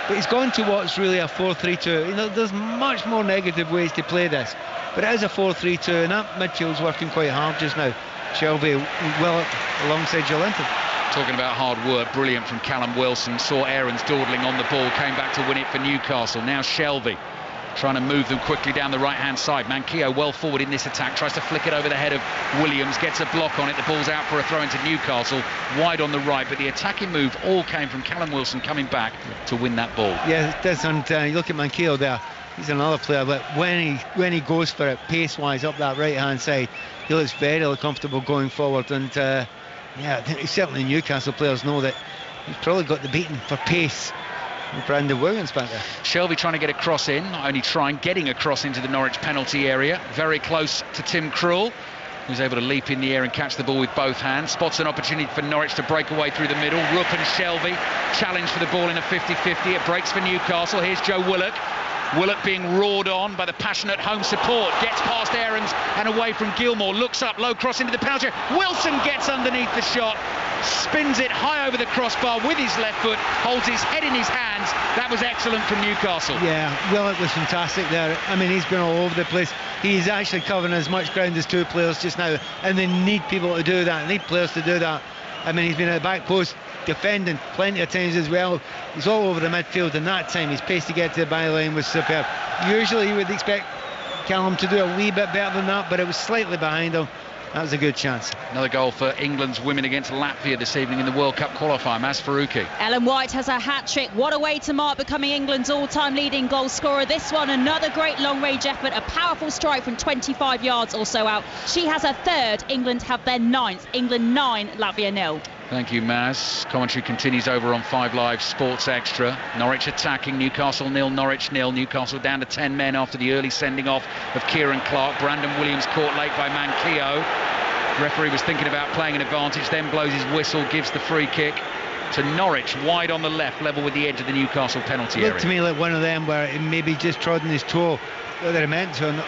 But he's gone to what's really a 4-3-2. You know, there's much more negative ways to play this. But it is a 4-3-2, and that midfield's working quite hard just now. Shelby well alongside Joelinton. Talking about hard work, brilliant from Callum Wilson. Saw Aarons dawdling on the ball, came back to win it for Newcastle. Now Shelby trying to move them quickly down the right-hand side. Manquillo well forward in this attack, tries to flick it over the head of Williams, gets a block on it. The ball's out for a throw into Newcastle, wide on the right. But the attacking move all came from Callum Wilson coming back to win that ball. Yeah, it does. And you look at Manquillo there. He's another player, but when he goes for it, pace-wise up that right-hand side, he looks very comfortable going forward. And Yeah, certainly Newcastle players know that he's probably got the beating for pace. Brandon Williams back there. Shelby trying to get a cross in, not only getting a cross into the Norwich penalty area. Very close to Tim Krul, who's able to leap in the air and catch the ball with both hands. Spots an opportunity for Norwich to break away through the middle. Rupp and Shelby challenge for the ball in a 50-50. It breaks for Newcastle. Here's Joe Willock. Willock being roared on by the passionate home support. Gets past Aarons and away from Gilmour. Looks up, low cross into the penalty. Wilson gets underneath the shot. Spins it high over the crossbar with his left foot. Holds his head in his hands. That was excellent from Newcastle. Yeah, Willock was fantastic there. I mean, he's been all over the place. He's actually covering as much ground as two players just now. And they need people to do that. They need players to do that. I mean, he's been at the back post defending plenty of times as well. He's all over the midfield, and that time his pace to get to the byline was superb. Usually you would expect Callum to do a wee bit better than that, but it was slightly behind him. That was a good chance. Another goal for England's women against Latvia this evening in the World Cup qualifier. Maz Faruqi. Ellen White has a hat-trick. What a way to mark becoming England's all-time leading goal scorer. This one, another great long-range effort. A powerful strike from 25 yards or so out. She has her third. England have their ninth. England 9, Latvia 0. Thank you, Maz. Commentary continues over on 5 Live Sports Extra. Norwich attacking, Newcastle 0, Norwich 0. Newcastle down to 10 men after the early sending off of Kieran Clark. Brandon Williams caught late by Manquillo. Referee was thinking about playing an advantage, then blows his whistle, gives the free kick to Norwich, wide on the left, level with the edge of the Newcastle penalty area. Looked to me like one of them where it maybe just trodden his toe, whether it meant to or not.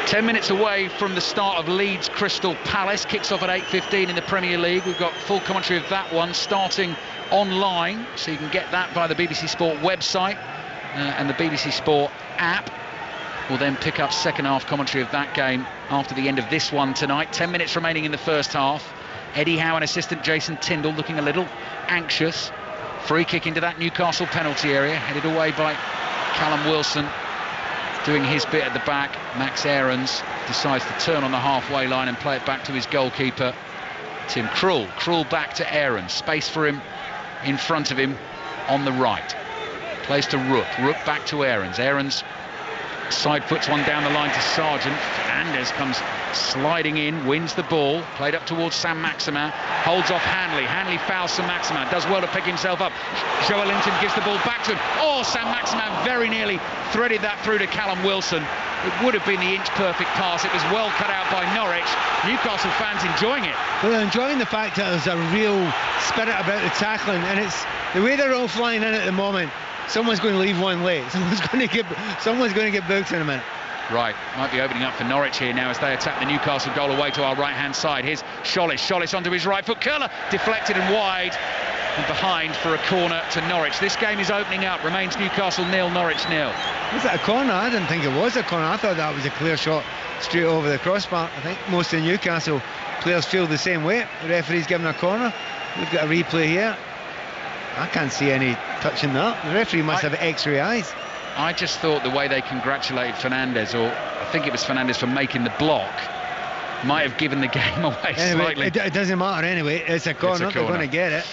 10 minutes away from the start of Leeds Crystal Palace. Kicks off at 8:15 in the Premier League. We've got full commentary of that one starting online, so you can get that via the BBC Sport website and the BBC Sport app. We'll then pick up second half commentary of that game after the end of this one tonight. 10 minutes remaining in the first half. Eddie Howe and assistant Jason Tyndall looking a little anxious. Free kick into that Newcastle penalty area, headed away by Callum Wilson. Doing his bit at the back. Max Aarons decides to turn on the halfway line and play it back to his goalkeeper, Tim Krul. Krul back to Aarons. Space for him in front of him on the right. Plays to Rupp. Rupp back to Aarons. Aarons side foots one down the line to Sargent. Fernandez comes sliding in, wins the ball, played up towards Sam Maximin, holds off Hanley. Hanley fouls Sam Maximin, does well to pick himself up. Joel Linton gives the ball back to him. Oh, Sam Maximin very nearly threaded that through to Callum Wilson. It would have been the inch-perfect pass. It was well cut out by Norwich. Newcastle fans enjoying it. Well, they're enjoying the fact that there's a real spirit about the tackling, and it's the way they're all flying in at the moment. Someone's going to leave one late. Someone's going to get booked in a minute. Right, might be opening up for Norwich here now as they attack the Newcastle goal away to our right-hand side. Here's Schollis. Schollis onto his right foot. Curler deflected and wide and behind for a corner to Norwich. This game is opening up. Remains Newcastle 0, Norwich 0. Was that a corner? I didn't think it was a corner. I thought that was a clear shot straight over the crossbar. I think most of the Newcastle players feel the same way. The referee's given a corner. We've got a replay here. I can't see any touching that. The referee must have x-ray eyes. I just thought the way they congratulated Fernandez, or I think it was Fernandez for making the block, might have given the game away slightly. It doesn't matter anyway. It's a corner. They're going to get it.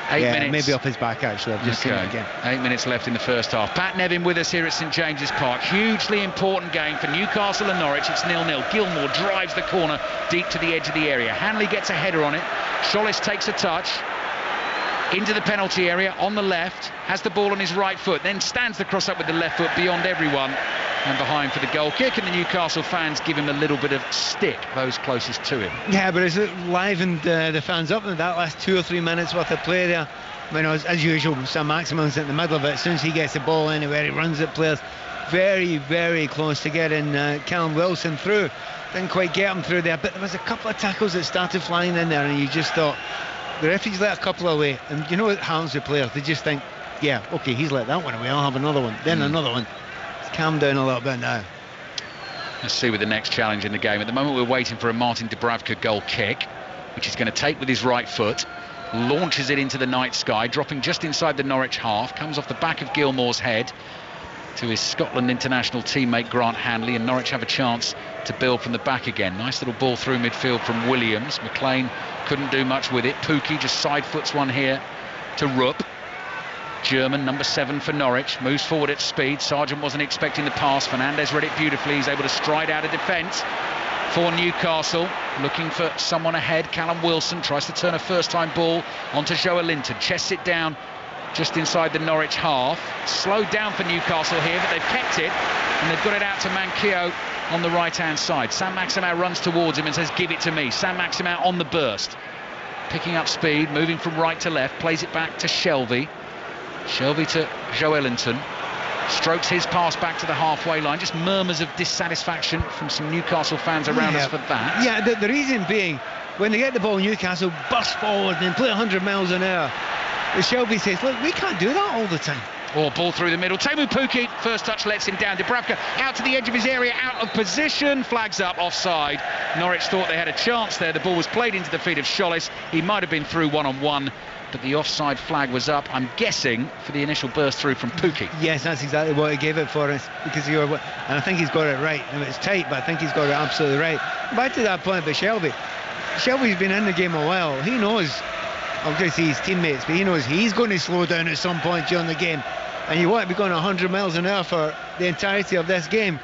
8 minutes. Maybe up his back actually. I've just seen it again. 8 minutes left in the first half. Pat Nevin with us here at St James's Park. Hugely important game for Newcastle and Norwich. It's 0-0. Gilmour drives the corner deep to the edge of the area. Hanley gets a header on it. Schollis takes a touch into the penalty area on the left, has the ball on his right foot, then stands the cross up with the left foot beyond everyone and behind for the goal kick, and the Newcastle fans give him a little bit of stick, those closest to him. Yeah, but it's livened the fans up in that last 2 or 3 minutes worth of play there. I mean, as usual, Sam Maximin's in the middle of it. As soon as he gets the ball anywhere, he runs at players. Very, very close to getting Callum Wilson through. Didn't quite get him through there, but there was a couple of tackles that started flying in there, and you just thought, the referee's let a couple away, and you know what happens with players? They just think, yeah, okay, he's let that one away, I'll have another one, then another one. Let's calm down a little bit now. Let's see with the next challenge in the game. At the moment, we're waiting for a Martin Dubravka goal kick, which he's going to take with his right foot, launches it into the night sky, dropping just inside the Norwich half, comes off the back of Gilmour's head to his Scotland international teammate Grant Hanley, and Norwich have a chance to build from the back again. Nice little ball through midfield from Williams. McLean couldn't do much with it. Pukki just side foots one here to Rupp. German, number 7 for Norwich, moves forward at speed. Sargent wasn't expecting the pass. Fernandez read it beautifully. He's able to stride out of defence. for Newcastle, looking for someone ahead. Callum Wilson tries to turn a first-time ball onto Joe Linton, chests it down just inside the Norwich half. Slowed down for Newcastle here, but they've kept it, and they've got it out to Manquillo on the right-hand side. Saint-Maximin runs towards him and says, give it to me. Saint-Maximin on the burst, picking up speed, moving from right to left, plays it back to Shelvey. Shelvey to Joe Linton. Strokes his pass back to the halfway line. Just murmurs of dissatisfaction from some Newcastle fans around us for that. Yeah, the reason being, when they get the ball, Newcastle burst forward and play 100 miles an hour. Shelby says, look, we can't do that all the time. Or ball through the middle. Teemu Pukki, first touch lets him down. Dubravka out to the edge of his area, out of position. Flags up, offside. Norwich thought they had a chance there. The ball was played into the feet of Schollis. He might have been through one-on-one, but the offside flag was up, I'm guessing, for the initial burst through from Pukki. Yes, that's exactly what he gave it for us, because and I think he's got it right. I mean, it's tight, but I think he's got it absolutely right. Back to that point about Shelby. Shelby's been in the game a while. He knows, obviously his teammates, but he knows he's going to slow down at some point during the game. And you want to be going 100 miles an hour for the entirety of this game.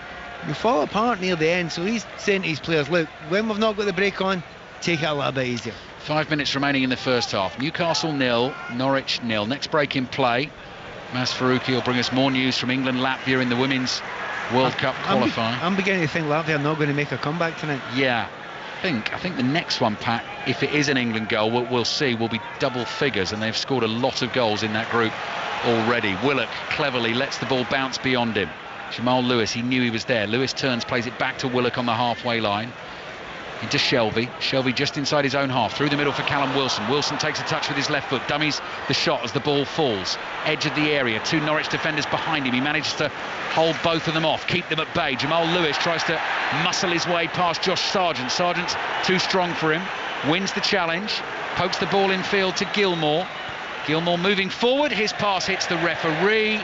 You fall apart near the end, so he's saying to his players, look, when we've not got the break on, take it a little bit easier. 5 minutes remaining in the first half. Newcastle 0, Norwich 0. Next break in play. Maz Faruqi will bring us more news from England-Latvia in the Women's World Cup qualifier. I'm beginning to think Latvia are not going to make a comeback tonight. Yeah, I think the next one, Pat, if it is an England goal, we'll see, will be double figures, and they've scored a lot of goals in that group already. Willock cleverly lets the ball bounce beyond him. Jamal Lewis, he knew he was there. Lewis turns, plays it back to Willock on the halfway line. Into Shelvey. Shelvey just inside his own half. Through the middle for Callum Wilson. Wilson takes a touch with his left foot. Dummies the shot as the ball falls. Edge of the area. 2 Norwich defenders behind him. He manages to hold both of them off. Keep them at bay. Jamal Lewis tries to muscle his way past Josh Sargent. Sargent's too strong for him. Wins the challenge. Pokes the ball in field to Gilmore. Gilmore moving forward. His pass hits the referee.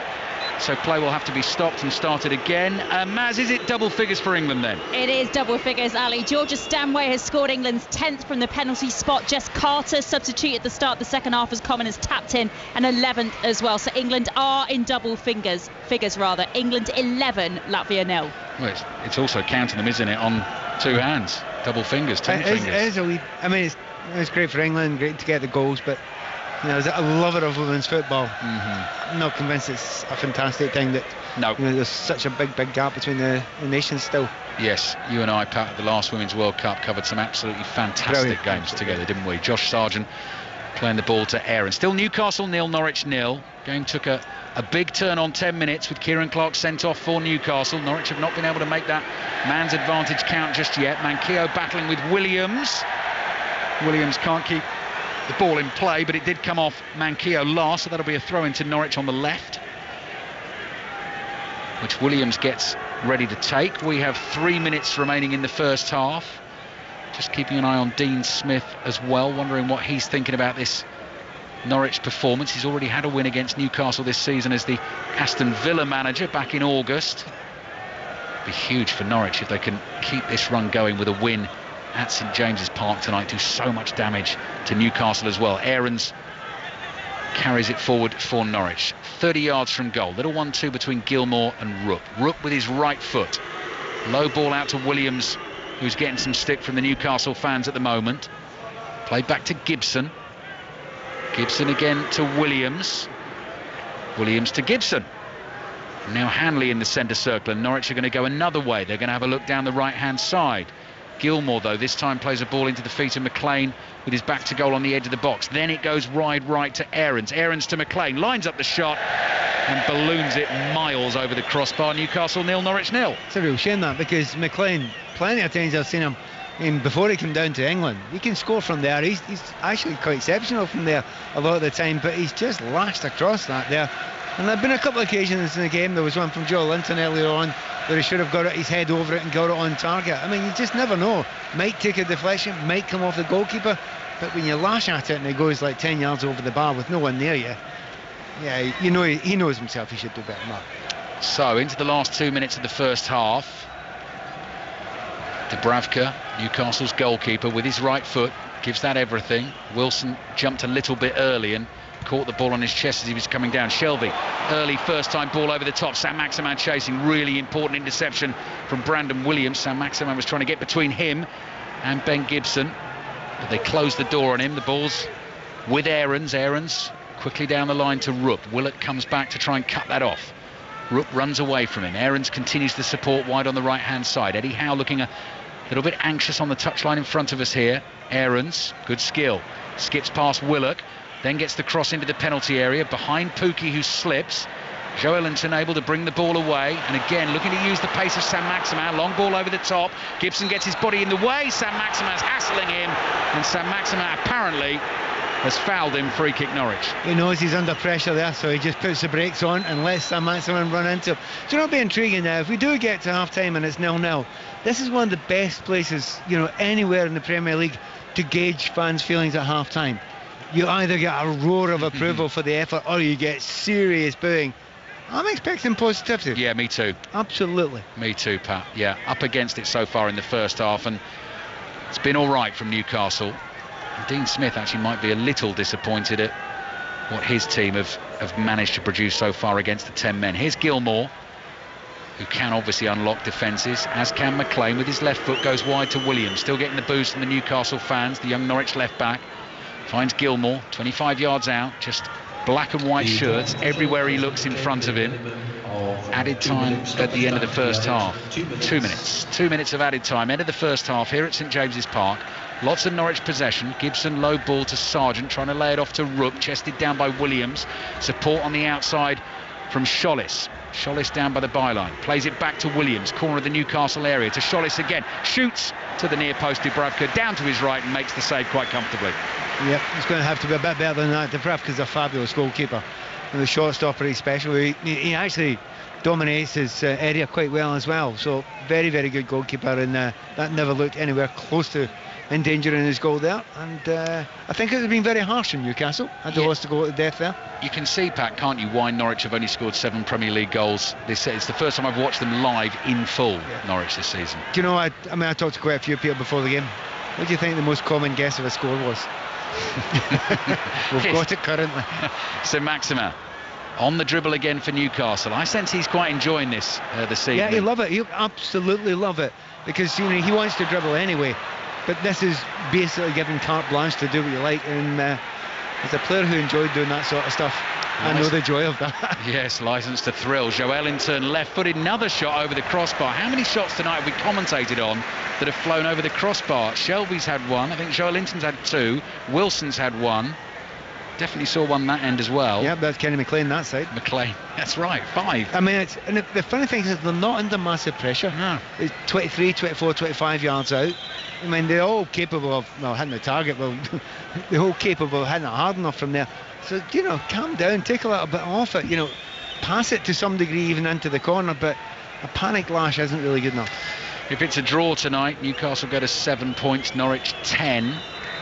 So play will have to be stopped and started again. Maz, is it double figures for England then? It is double figures, Ali. Georgia Stanway has scored England's 10th from the penalty spot. Jess Carter substituted at the start of the second half as Common has tapped in, and 11th as well. So England are in double figures. England 11, Latvia 0. Well, it's also counting them, isn't it, on 2 hands. Double fingers, 10 fingers. It's great for England, great to get the goals, but as a lover of women's football, I'm not convinced it's a fantastic thing that there's such a big gap between the nations still. Yes, you and I, Pat, at the last Women's World Cup covered some absolutely fantastic games together, didn't we? Josh Sargent playing the ball to Aaron. Still Newcastle 0, Norwich 0. Game took a big turn on 10 minutes with Kieran Clark sent off for Newcastle. Norwich have not been able to make that man's advantage count just yet. Manquillo battling with Williams. Williams can't keep the ball in play, but it did come off Manquillo last, so that'll be a throw into Norwich on the left, which Williams gets ready to take. We have 3 minutes remaining in the first half. Just keeping an eye on Dean Smith as well, wondering what he's thinking about this Norwich performance. He's already had a win against Newcastle this season as the Aston Villa manager back in August. It'd be huge for Norwich if they can keep this run going with a win at St James's Park tonight. Do so much damage to Newcastle as well. Aarons carries it forward for Norwich. 30 yards from goal. Little 1-2 between Gilmore and Rook. Rook with his right foot. Low ball out to Williams, who's getting some stick from the Newcastle fans at the moment. Played back to Gibson. Gibson again to Williams. Williams to Gibson. Now Hanley in the centre circle, and Norwich are going to go another way. They're going to have a look down the right-hand side. Gilmore, though, this time plays a ball into the feet of McLean with his back to goal on the edge of the box. Then it goes wide right to Aarons. Aarons to McLean, lines up the shot and balloons it miles over the crossbar. Newcastle 0, Norwich 0. It's a real shame that, because McLean, plenty of times I've seen him before he came down to England, he can score from there. He's actually quite exceptional from there a lot of the time, but he's just lashed across that there. And there have been a couple of occasions in the game. There was one from Joe Linton earlier on where he should have got his head over it and got it on target. I mean, you just never know. Might take a deflection, might come off the goalkeeper, but when you lash at it and it goes like 10 yards over the bar with no one near you, yeah, you know he knows himself he should do better than that. So into the last 2 minutes of the first half. Dubravka, Newcastle's goalkeeper, with his right foot, gives that everything. Wilson jumped a little bit early and caught the ball on his chest as he was coming down. Shelvey, early first-time ball over the top. Saint-Maximin chasing, really important interception from Brandon Williams. Saint-Maximin was trying to get between him and Ben Gibson, but they closed the door on him. The ball's with Aarons. Aarons quickly down the line to Rupp. Willett comes back to try and cut that off. Rupp runs away from him. Aarons continues the support wide on the right-hand side. Eddie Howe looking a little bit anxious on the touchline in front of us here. Aarons, good skill, skips past Willock, then gets the cross into the penalty area behind Pukki, who slips. Joelinton able to bring the ball away, and again looking to use the pace of Saint-Maximin. Long ball over the top. Gibson gets his body in the way. Saint-Maximin's hassling him, and Saint-Maximin apparently has fouled him. Free kick Norwich. He knows he's under pressure there, so he just puts the brakes on and lets Saint-Maximin run into him. Do you know, it'll be intriguing now if we do get to half-time and it's 0-0. This is one of the best places, anywhere in the Premier League to gauge fans' feelings at half-time. You either get a roar of approval for the effort, or you get serious booing. I'm expecting positivity. Yeah, me too. Absolutely. Me too, Pat. Yeah, up against it so far in the first half, and it's been all right from Newcastle. And Dean Smith actually might be a little disappointed at what his team have managed to produce so far against the 10 men. Here's Gilmour, who can obviously unlock defences, as can McLean. With his left foot goes wide to Williams, still getting the boost from the Newcastle fans. The young Norwich left back finds Gilmour 25 yards out, just black and white shirts everywhere he looks in front of him. Added time at the end of the first half. 2 minutes. 2 minutes of added time. End of the first half here at St James's Park. Lots of Norwich possession. Gibson low ball to Sargent, trying to lay it off to Rupp, chested down by Williams. Support on the outside from Schollis. Schollis down by the byline, plays it back to Williams, corner of the Newcastle area, to Schollis again, shoots to the near post. Dubravka down to his right and makes the save quite comfortably. Yep, it's going to have to be a bit better than that. Dubravka's a fabulous goalkeeper, and the shot stopper is special. He actually dominates his area quite well as well, so very, very good goalkeeper, and that never looked anywhere close to endangering his goal there, and I think it would have been very harsh on Newcastle had they lost to go to death there. You can see, Pat, can't you, why Norwich have only scored 7 Premier League goals. It's the first time I've watched them live in full, Norwich, this season. Do you know, I talked to quite a few people before the game. What do you think the most common guess of a score was? We've got it currently. Saint-Maximin on the dribble again for Newcastle. I sense he's quite enjoying this evening. Yeah, he'll love it. He'll absolutely love it, because he wants to dribble anyway. But this is basically giving carte blanche to do what you like, and as a player who enjoyed doing that sort of stuff, I know the joy of that. Yes, licence to thrill. Joelinton left-footed, another shot over the crossbar. How many shots tonight have we commentated on that have flown over the crossbar? Shelby's had one, I think Joelinton's had 2, Wilson's had 1. Definitely saw one that end as well. Yeah, that's Kenny McLean that side. McLean, that's right, 5. I mean, the funny thing is they're not under massive pressure. No. It's 23, 24, 25 yards out. I mean, they're all capable of hitting the target. Well, they're all capable of hitting it hard enough from there. So, calm down, take a little bit off it. Pass it to some degree even into the corner, but a panic lash isn't really good enough. If it's a draw tonight, Newcastle go to 7 points, Norwich 10.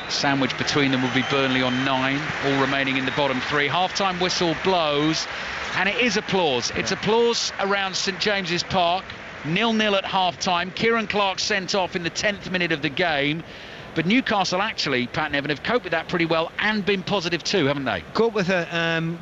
Sandwich between them will be Burnley on 9, all remaining in the bottom 3. Half-time whistle blows, and it is applause. It's applause around St James's Park. 0-0 at half-time. Kieran Clark sent off in the 10th minute of the game. But Newcastle actually, Pat and Evan, have coped with that pretty well and been positive too, haven't they? Coped with it,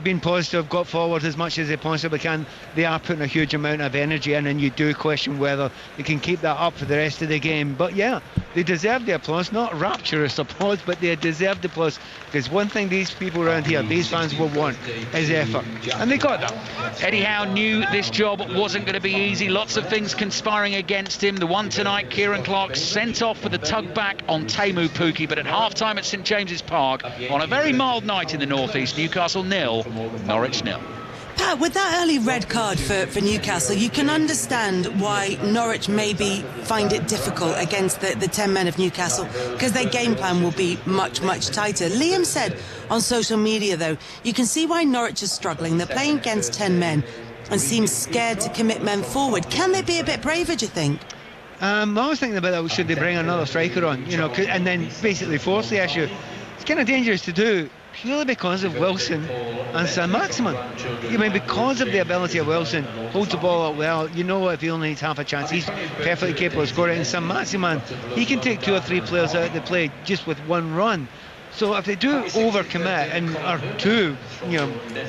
been positive, got forward as much as they possibly can. They are putting a huge amount of energy in, and you do question whether they can keep that up for the rest of the game. But yeah, they deserve the applause, not rapturous applause, but they deserve the applause, because one thing these people around here, these fans will want, is effort, and they got that. Eddie Howe knew this job wasn't going to be easy. Lots of things conspiring against him. The one tonight, Kieran Clark sent off for the tug back on Teemu Pukki, but at half-time at St James's Park, on a very mild night in the northeast, Newcastle 0, Norwich 0. Pat, with that early red card for Newcastle, you can understand why Norwich maybe find it difficult against the 10 men of Newcastle, because their game plan will be much, much tighter. Liam said on social media, though, you can see why Norwich is struggling. They're playing against 10 men and seem scared to commit men forward. Can they be a bit braver, do you think? I was thinking about that. Should they bring another striker on, and then basically force the issue? It's kind of dangerous to do, purely because of Wilson and Saint-Maximin. Because of the ability of Wilson, holds the ball up well. If he only needs half a chance, he's perfectly capable of scoring. And Saint-Maximin, he can take 2 or 3 players out of the play just with one run. So if they do overcommit and are too,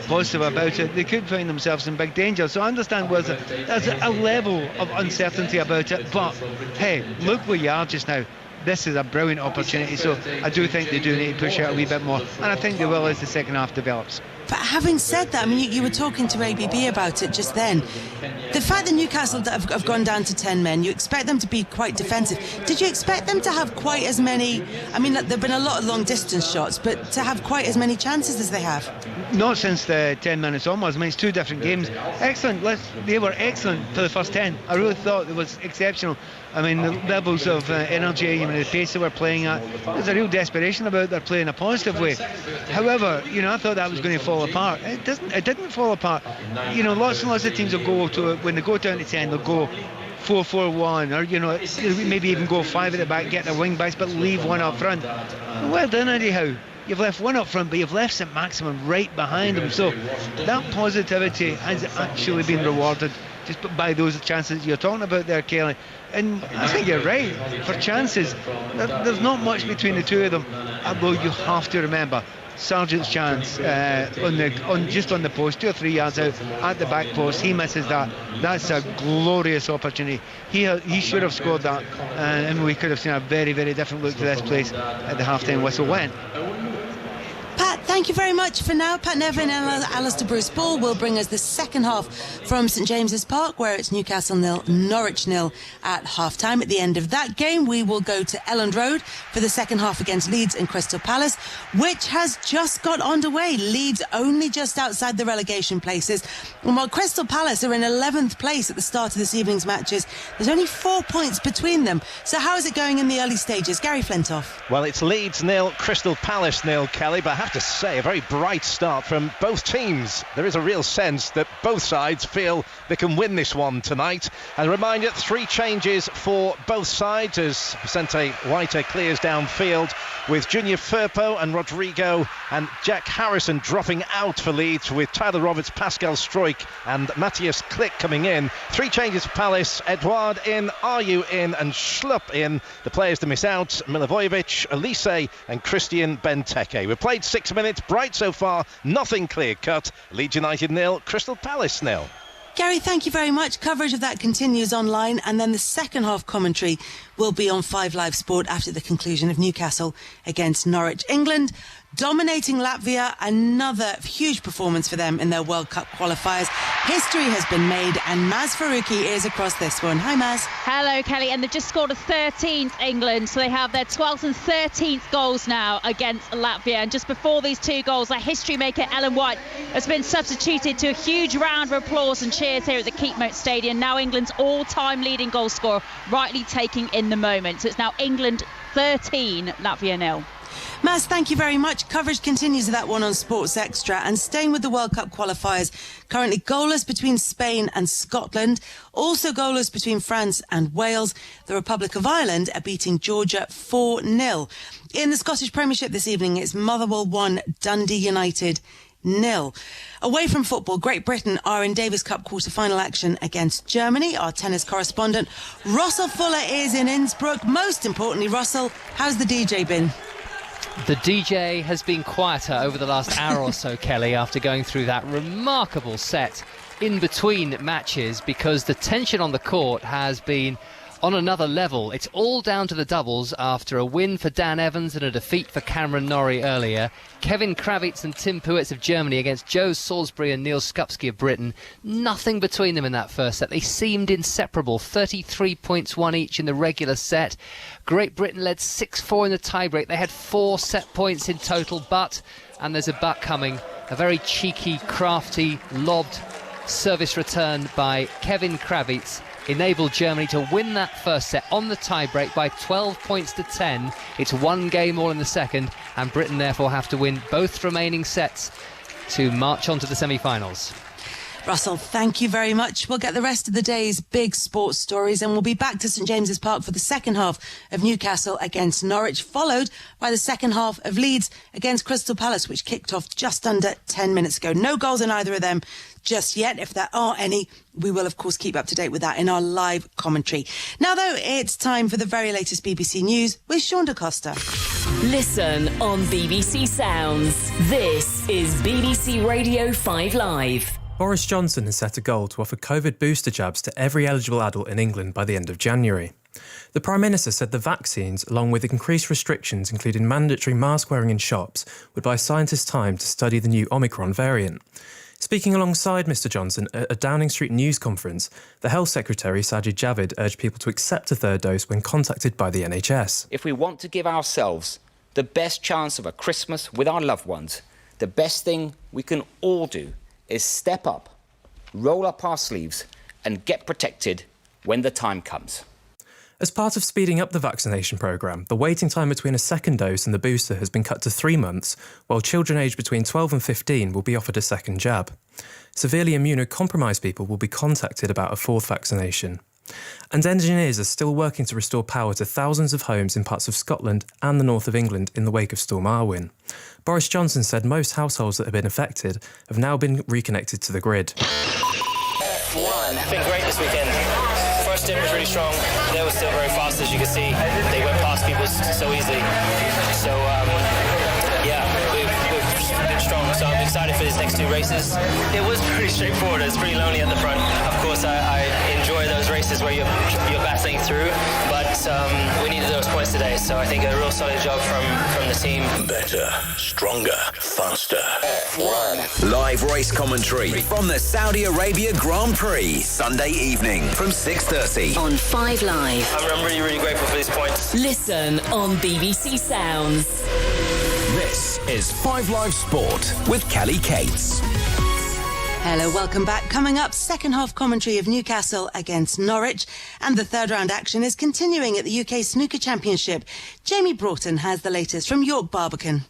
positive about it, they could find themselves in big danger. So I understand there's a level of uncertainty about it, but hey, look where you are just now. This is a brilliant opportunity, so I do think they do need to push out a wee bit more, and I think they will as the second half develops. But having said that, I mean, you were talking to ABB about it just then. The fact that Newcastle have gone down to 10 men, you expect them to be quite defensive. Did you expect them to have quite as many? I mean, there have been a lot of long distance shots, but to have quite as many chances as they have? Not since the 10 minutes onwards. I mean, it's two different games. Excellent. They were excellent for the first 10. I really thought it was exceptional. I mean, the levels of energy, the pace they were playing at, there's a real desperation about their play in a positive way. However, I thought that was going to fall apart. It didn't fall apart. Lots and lots of teams will go to, when they go down to 10, they'll go 4-4-1, or maybe even go 5 at the back, get their wing backs, but leave one up front. Well done, Eddie Howe. You've left one up front, but you've left St Maximin right behind them. So that positivity has actually been rewarded just by those chances you're talking about there, Kelly. And I think you're right. For chances, there's not much between the two of them. Although you have to remember, Sargent's chance on the post, 2 or 3 yards out at the back post, he misses that. That's a glorious opportunity. He should have scored that, and we could have seen a very, very different look to this place at the half-time whistle went. Pat, thank you very much for now. Pat Nevin and Alistair Bruce-Ball will bring us the second half from St James's Park, where it's Newcastle 0, Norwich 0 at half-time. At the end of that game, we will go to Elland Road for the second half against Leeds and Crystal Palace, which has just got underway. Leeds only just outside the relegation places. And while Crystal Palace are in 11th place at the start of this evening's matches, there's only 4 points between them. So how is it going in the early stages? Gary Flintoff. Well, it's Leeds 0, Crystal Palace 0, Kelly, but I have to say, a very bright start from both teams. There is a real sense that both sides feel they can win this one tonight. And a reminder, 3 changes for both sides as Vicente White clears downfield, with Junior Firpo and Rodrigo and Jack Harrison dropping out for Leeds, with Tyler Roberts, Pascal Struijk and Matthias Klick coming in. 3 changes for Palace: Edouard in, Ayew in and Schlupp in. The players to miss out: Milivojevic, Elise and Christian Benteke. We've played 6 minutes, bright so far, nothing clear-cut. Leeds United 0, Crystal Palace 0. Gary, thank you very much. Coverage of that continues online, and then the second half commentary will be on 5 Live Sport after the conclusion of Newcastle against Norwich. England dominating Latvia, another huge performance for them in their World Cup qualifiers. History has been made, and Maz Faruqi is across this one. Hi, Maz. Hello, Kelly. And they've just scored a 13th, England, so they have their 12th and 13th goals now against Latvia. And just before these 2 goals, their history maker Ellen White has been substituted to a huge round of applause and cheers here at the Keepmoat Stadium. Now England's all-time leading goal scorer, rightly taking in the moment. So it's now England 13, Latvia 0. Maz, thank you very much. Coverage continues of that one on Sports Extra. And staying with the World Cup qualifiers, currently goalless between Spain and Scotland, also goalless between France and Wales. The Republic of Ireland are beating Georgia 4-0. In the Scottish Premiership this evening, it's Motherwell 1, Dundee United 0. Away from football, Great Britain are in Davis Cup quarter-final action against Germany. Our tennis correspondent Russell Fuller is in Innsbruck. Most importantly, Russell, how's the DJ been? The DJ has been quieter over the last hour or so, Kelly, after going through that remarkable set in between matches, because the tension on the court has been on another level. It's all down to the doubles after a win for Dan Evans and a defeat for Cameron Norrie earlier. Kevin Kravitz and Tim Puetz of Germany against Joe Salisbury and Neil Skupski of Britain. Nothing between them in that first set. They seemed inseparable. 33 points won each in the regular set. Great Britain led 6-4 in the tiebreak. They had 4 set points in total, but, and there's a but coming, a very cheeky, crafty, lobbed service return by Kevin Kravitz enabled Germany to win that first set on the tiebreak by 12 points to 10. It's 1 game all in the second, and Britain therefore have to win both remaining sets to march on to the semi-finals. Russell, thank you very much. We'll get the rest of the day's big sports stories, and we'll be back to St James's Park for the second half of Newcastle against Norwich, followed by the second half of Leeds against Crystal Palace, which kicked off just under 10 minutes ago. No goals in either of them just yet. If there are any, we will of course keep up to date with that in our live commentary. Now though, it's time for the very latest BBC News with Sean DaCosta. Listen on BBC Sounds. This is BBC Radio 5 Live. Boris Johnson has set a goal to offer COVID booster jabs to every eligible adult in England by the end of January. The Prime Minister said the vaccines, along with increased restrictions including mandatory mask wearing in shops, would buy scientists time to study the new Omicron variant. Speaking alongside Mr Johnson at a Downing Street news conference, the Health Secretary Sajid Javid urged people to accept a third dose when contacted by the NHS. If we want to give ourselves the best chance of a Christmas with our loved ones, the best thing we can all do is step up, roll up our sleeves and get protected when the time comes. As part of speeding up the vaccination programme, the waiting time between a second dose and the booster has been cut to 3 months, while children aged between 12 and 15 will be offered a second jab. Severely immunocompromised people will be contacted about a fourth vaccination. And engineers are still working to restore power to thousands of homes in parts of Scotland and the north of England in the wake of Storm Arwen. Boris Johnson said most households that have been affected have now been reconnected to the grid. It's been great this weekend. First stint was really strong. They were still very fast, as you can see. They went past people so easily. So, we've been strong. So I'm excited for these next 2 races. It was pretty straightforward. It's pretty lonely at the front. Of course, I enjoy those races where you're battling through, but we needed those points today. So I think a real solid job from the team. Better, stronger, faster. F1. Live race commentary from the Saudi Arabia Grand Prix, Sunday evening from 6:30 on 5 Live. I'm really, really grateful for these points. Listen on BBC Sounds. This is 5 Live Sport with Kelly Cates. Hello, welcome back. Coming up, second half commentary of Newcastle against Norwich, and the third round action is continuing at the UK Snooker Championship. Jamie Broughton has the latest from York Barbican.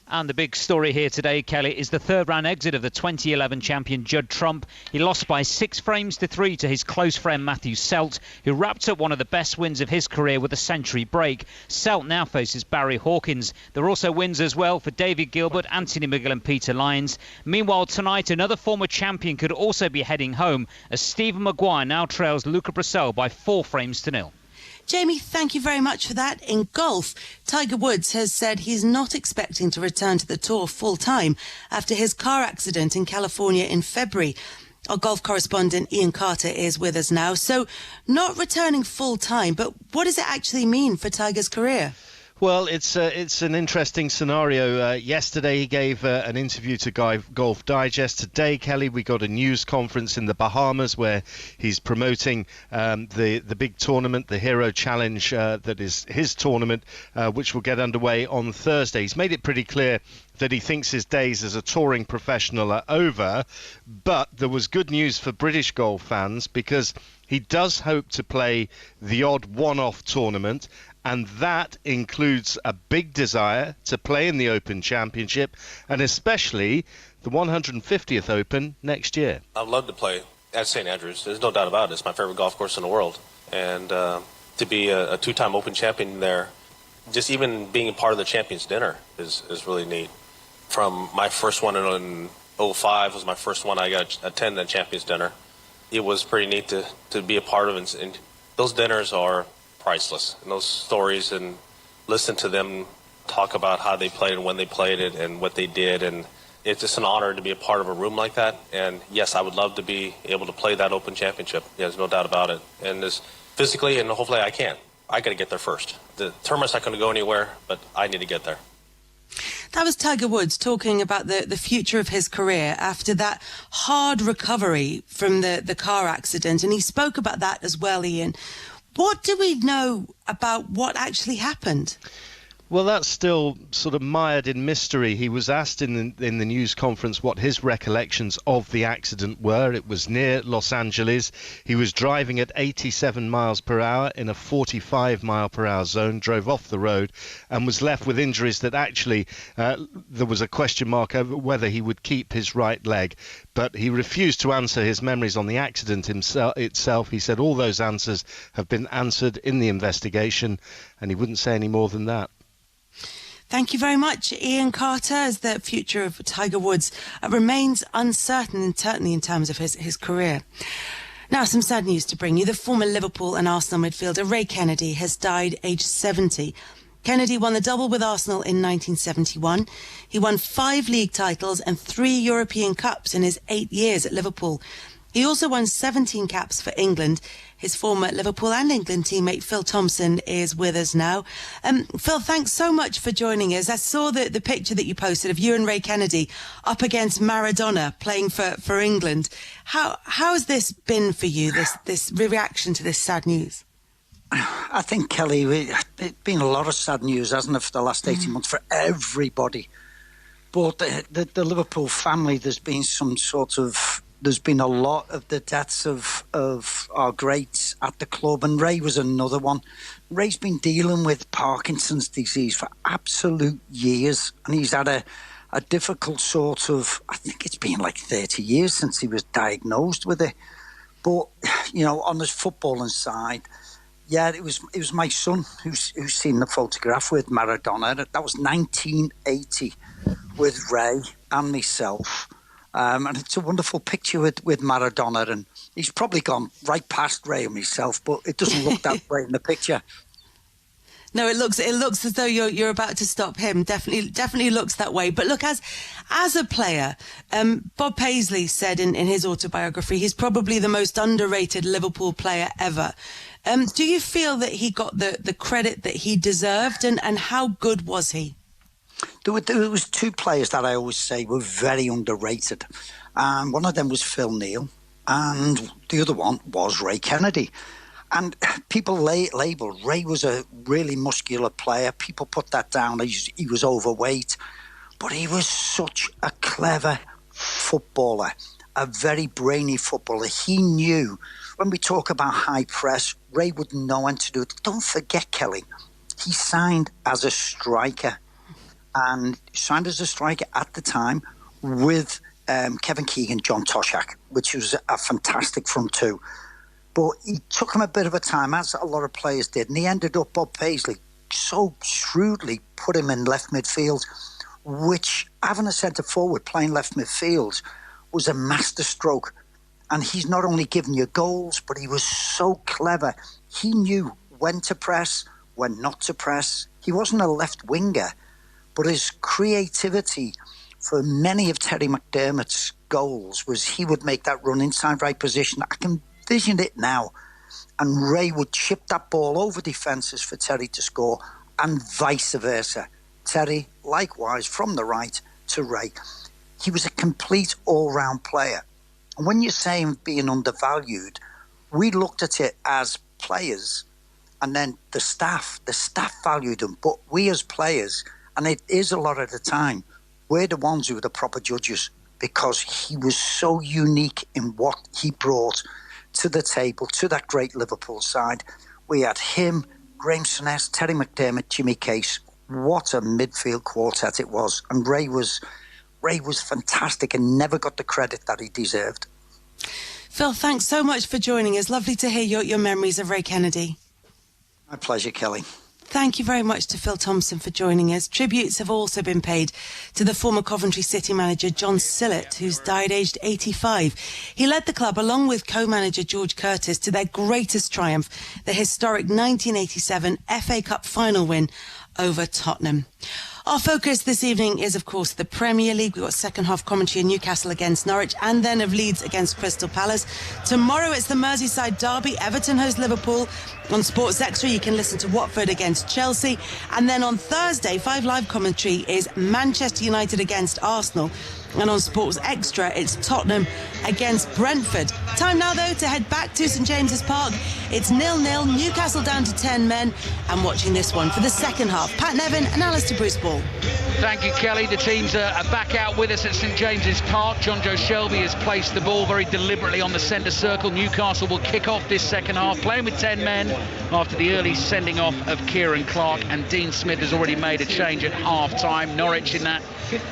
And the big story here today, Kelly, is the third round exit of the 2011 champion Judd Trump. He lost by 6 frames to 3 to his close friend Matthew Selt, who wrapped up one of the best wins of his career with a century break. Selt now faces Barry Hawkins. There are also wins as well for David Gilbert, Anthony McGill and Peter Lyons. Meanwhile, tonight, another former champion could also be heading home as Stephen Maguire now trails Luca Brissell by 4 frames to 0. Jamie, thank you very much for that. In golf, Tiger Woods has said he's not expecting to return to the tour full-time after his car accident in California in February. Our golf correspondent Ian Carter is with us now. So, not returning full-time, but what does it actually mean for Tiger's career? Well, it's an interesting scenario. Yesterday he gave an interview to Golf Digest. Today, Kelly, we got a news conference in the Bahamas where he's promoting the big tournament, the Hero Challenge, that is his tournament, which will get underway on Thursday. He's made it pretty clear that he thinks his days as a touring professional are over, but there was good news for British golf fans because he does hope to play the odd one-off tournament, and that includes a big desire to play in the Open Championship and especially the 150th Open next year. I'd love to play at St. Andrews. There's no doubt about it. It's my favorite golf course in the world. And to be a 2-time Open champion there, just even being a part of the Champions Dinner is really neat. From my first one in 2005 was my first one I got to attend the Champions Dinner. It was pretty neat to be a part of it. And those dinners are priceless. And those stories, and listen to them talk about how they played and when they played it and what they did. And it's just an honor to be a part of a room like that. And yes, I would love to be able to play that Open Championship. Yeah, there's no doubt about it. And this physically, and hopefully I can. I got to get there first. The tournament's not going to go anywhere, but I need to get there. That was Tiger Woods talking about the future of his career after that hard recovery from the car accident. And he spoke about that as well, Ian. What do we know about what actually happened? Well, that's still sort of mired in mystery. He was asked in the news conference what his recollections of the accident were. It was near Los Angeles. He was driving at 87 miles per hour in a 45 mile per hour zone, drove off the road and was left with injuries that actually there was a question mark over whether he would keep his right leg. But he refused to answer his memories on the accident itself. He said all those answers have been answered in the investigation, and he wouldn't say any more than that. Thank you very much, Ian Carter, as the future of Tiger Woods remains uncertain, and certainly in terms of his career. Now, some sad news to bring you. The former Liverpool and Arsenal midfielder Ray Kennedy has died aged 70. Kennedy won the double with Arsenal in 1971. He won 5 league titles and 3 European Cups in his 8 years at Liverpool. He also won 17 caps for England. His former Liverpool and England teammate Phil Thompson is with us now. Phil, thanks so much for joining us. I saw the picture that you posted of you and Ray Kennedy up against Maradona playing for England. How has this been for you, this reaction to this sad news? I think, Kelly, it's been a lot of sad news, hasn't it, for the last 18 months for everybody. But the Liverpool family, there's been a lot of the deaths of our greats at the club, and Ray was another one. Ray's been dealing with Parkinson's disease for absolute years, and he's had a difficult I think it's been like 30 years since he was diagnosed with it. But, on his footballing side, yeah, it was my son who's seen the photograph with Maradona. That was 1980 with Ray and myself. And it's a wonderful picture with Maradona, and he's probably gone right past Ray and myself, but it doesn't look that way in the picture. No, it looks as though you're about to stop him. Definitely looks that way. But look, as a player, Bob Paisley said in his autobiography, he's probably the most underrated Liverpool player ever. Do you feel that he got the credit that he deserved, and how good was he? There was 2 players that I always say were very underrated. One of them was Phil Neal, and the other one was Ray Kennedy. And people labelled Ray was a really muscular player. People put that down. He was overweight. But he was such a clever footballer, a very brainy footballer. He knew, when we talk about high press, Ray would know when to do it. Don't forget, Kelly, he signed as a striker. And signed as a striker at the time with Kevin Keegan, John Toshak, which was a fantastic front two. But he took him a bit of a time, as a lot of players did, and he ended up, Bob Paisley, so shrewdly put him in left midfield, which, having a centre-forward playing left midfield, was a masterstroke. And he's not only giving you goals, but he was so clever. He knew when to press, when not to press. He wasn't a left winger, but his creativity for many of Terry McDermott's goals was he would make that run inside right position. I can vision it now. And Ray would chip that ball over defences for Terry to score, and vice versa. Terry, likewise, from the right to Ray. He was a complete all-round player. And when you're saying being undervalued, we looked at it as players, and then the staff valued him. But we as players, and it is a lot of the time, we're the ones who are the proper judges, because he was so unique in what he brought to the table, to that great Liverpool side. We had him, Graham Souness, Terry McDermott, Jimmy Case. What a midfield quartet it was. And Ray was fantastic and never got the credit that he deserved. Phil, thanks so much for joining us. Lovely to hear your memories of Ray Kennedy. My pleasure, Kelly. Thank you very much to Phil Thompson for joining us. Tributes have also been paid to the former Coventry City manager John Sillett, who's died aged 85. He led the club, along with co-manager George Curtis, to their greatest triumph, the historic 1987 FA Cup final win over Tottenham. Our focus this evening is, of course, the Premier League. We've got second half commentary of Newcastle against Norwich, and then of Leeds against Crystal Palace. Tomorrow it's the Merseyside derby. Everton hosts Liverpool. On Sports Extra, you can listen to Watford against Chelsea. And then on Thursday, 5 Live commentary is Manchester United against Arsenal. And on Sports Extra, it's Tottenham against Brentford. Time now, though, to head back to St James's Park. It's 0-0, Newcastle down to 10 men. And watching this one for the second half, Pat Nevin and Alistair Bruce-Ball. Thank you, Kelly. The teams are back out with us at St James's Park. John Joe Shelby has placed the ball very deliberately on the centre circle. Newcastle will kick off this second half, playing with 10 men after the early sending off of Kieran Clark, and Dean Smith has already made a change at half-time. Norwich in that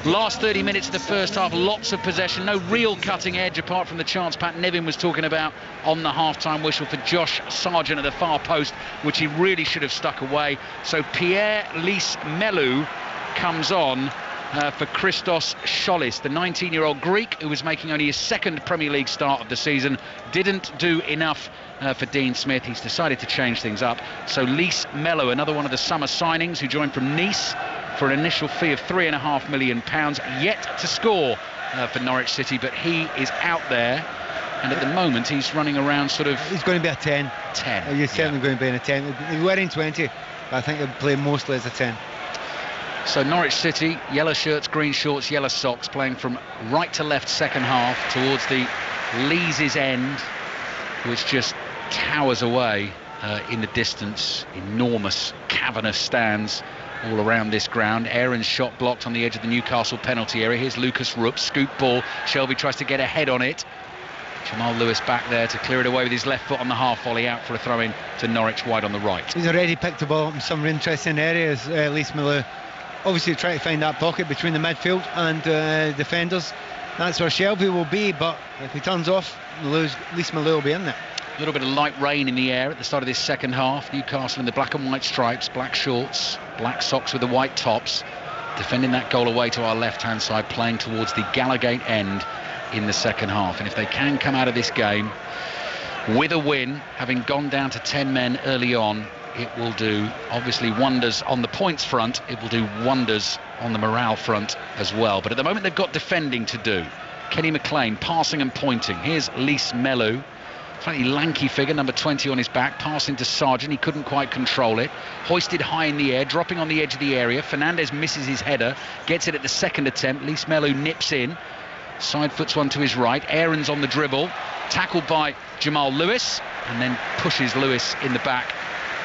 last 30 minutes of the first half, lots of possession, no real cutting edge apart from the chance Pat Nevin was talking about on the half-time whistle for Josh Sargent at the far post, which he really should have stuck away. So Pierre Lys Melou comes on, for Christos Solis, the 19-year-old Greek who was making only his second Premier League start of the season. Didn't do enough for Dean Smith. He's decided to change things up. So Lys Mello, another one of the summer signings, who joined from Nice for an initial fee of £3.5 million, yet to score for Norwich City, but he is out there. And at the moment, he's running around sort of... He's going to be a 10. 10. He's certainly going to be in a 10. He's wearing 20, but I think he'll play mostly as a 10. So Norwich City, yellow shirts, green shorts, yellow socks, playing from right to left second half towards the Lees' end, which just towers away in the distance. Enormous, cavernous stands all around this ground. Aaron's shot blocked on the edge of the Newcastle penalty area. Here's Lucas Rupp, scoop ball. Shelby tries to get ahead on it. Jamal Lewis back there to clear it away with his left foot on the half volley, out for a throw-in to Norwich wide on the right. He's already picked the ball up in some interesting areas, Lys Mello. Obviously trying to find that pocket between the midfield and defenders. That's where Shelby will be, but if he turns off, Lys Mello will be in there. A little bit of light rain in the air at the start of this second half. Newcastle in the black and white stripes, black shorts, black socks with the white tops, defending that goal away to our left-hand side, playing towards the Gallowgate end in the second half. And if they can come out of this game with a win, having gone down to 10 men early on, it will do obviously wonders on the points front. It will do wonders on the morale front as well. But at the moment they've got defending to do. Kenny McLean passing and pointing. Here's Lys Mello, slightly lanky figure, number 20 on his back, passing to Sargent. He couldn't quite control it. Hoisted high in the air, dropping on the edge of the area. Fernandez misses his header, gets it at the second attempt. Lys Mello nips in, side foots one to his right. Aaron's on the dribble, tackled by Jamal Lewis, and then pushes Lewis in the back.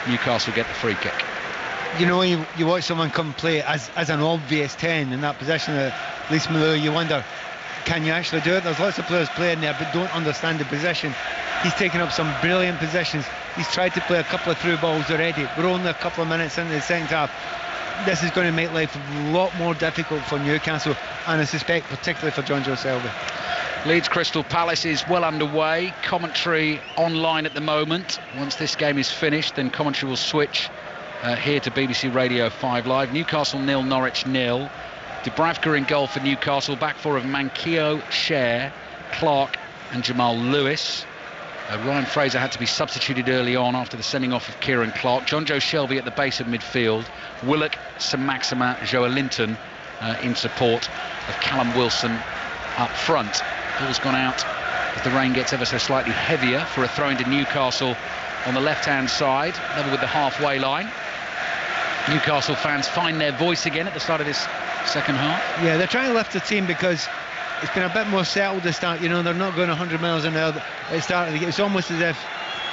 Newcastle get the free kick. You know, when you watch someone come play as an obvious 10 in that position of Lys Mello, you wonder, can you actually do it? There's lots of players playing there but don't understand the position. He's taken up some brilliant positions. He's tried to play a couple of through balls already. We're only a couple of minutes into the second half. This is going to make life a lot more difficult for Newcastle, and I suspect particularly for John Joe Shelby. Leeds Crystal Palace is well underway. Commentary online at the moment. Once this game is finished, then commentary will switch here to BBC Radio 5 Live. Newcastle 0, Norwich 0. Dubravka in goal for Newcastle. Back four of Manquillo, Cher, Clark and Jamal Lewis. Ryan Fraser had to be substituted early on after the sending off of Kieran Clark. John Joe Shelby at the base of midfield. Willock, Saint-Maximin, Joelinton in support of Callum Wilson up front. Ball's gone out as the rain gets ever so slightly heavier for a throw into Newcastle on the left-hand side, level with the halfway line. Newcastle fans find their voice again at the start of this second half. Yeah, they're trying to lift the team because it's been a bit more settled to start. You know, they're not going 100 miles an hour at the start of the game. It's almost as if,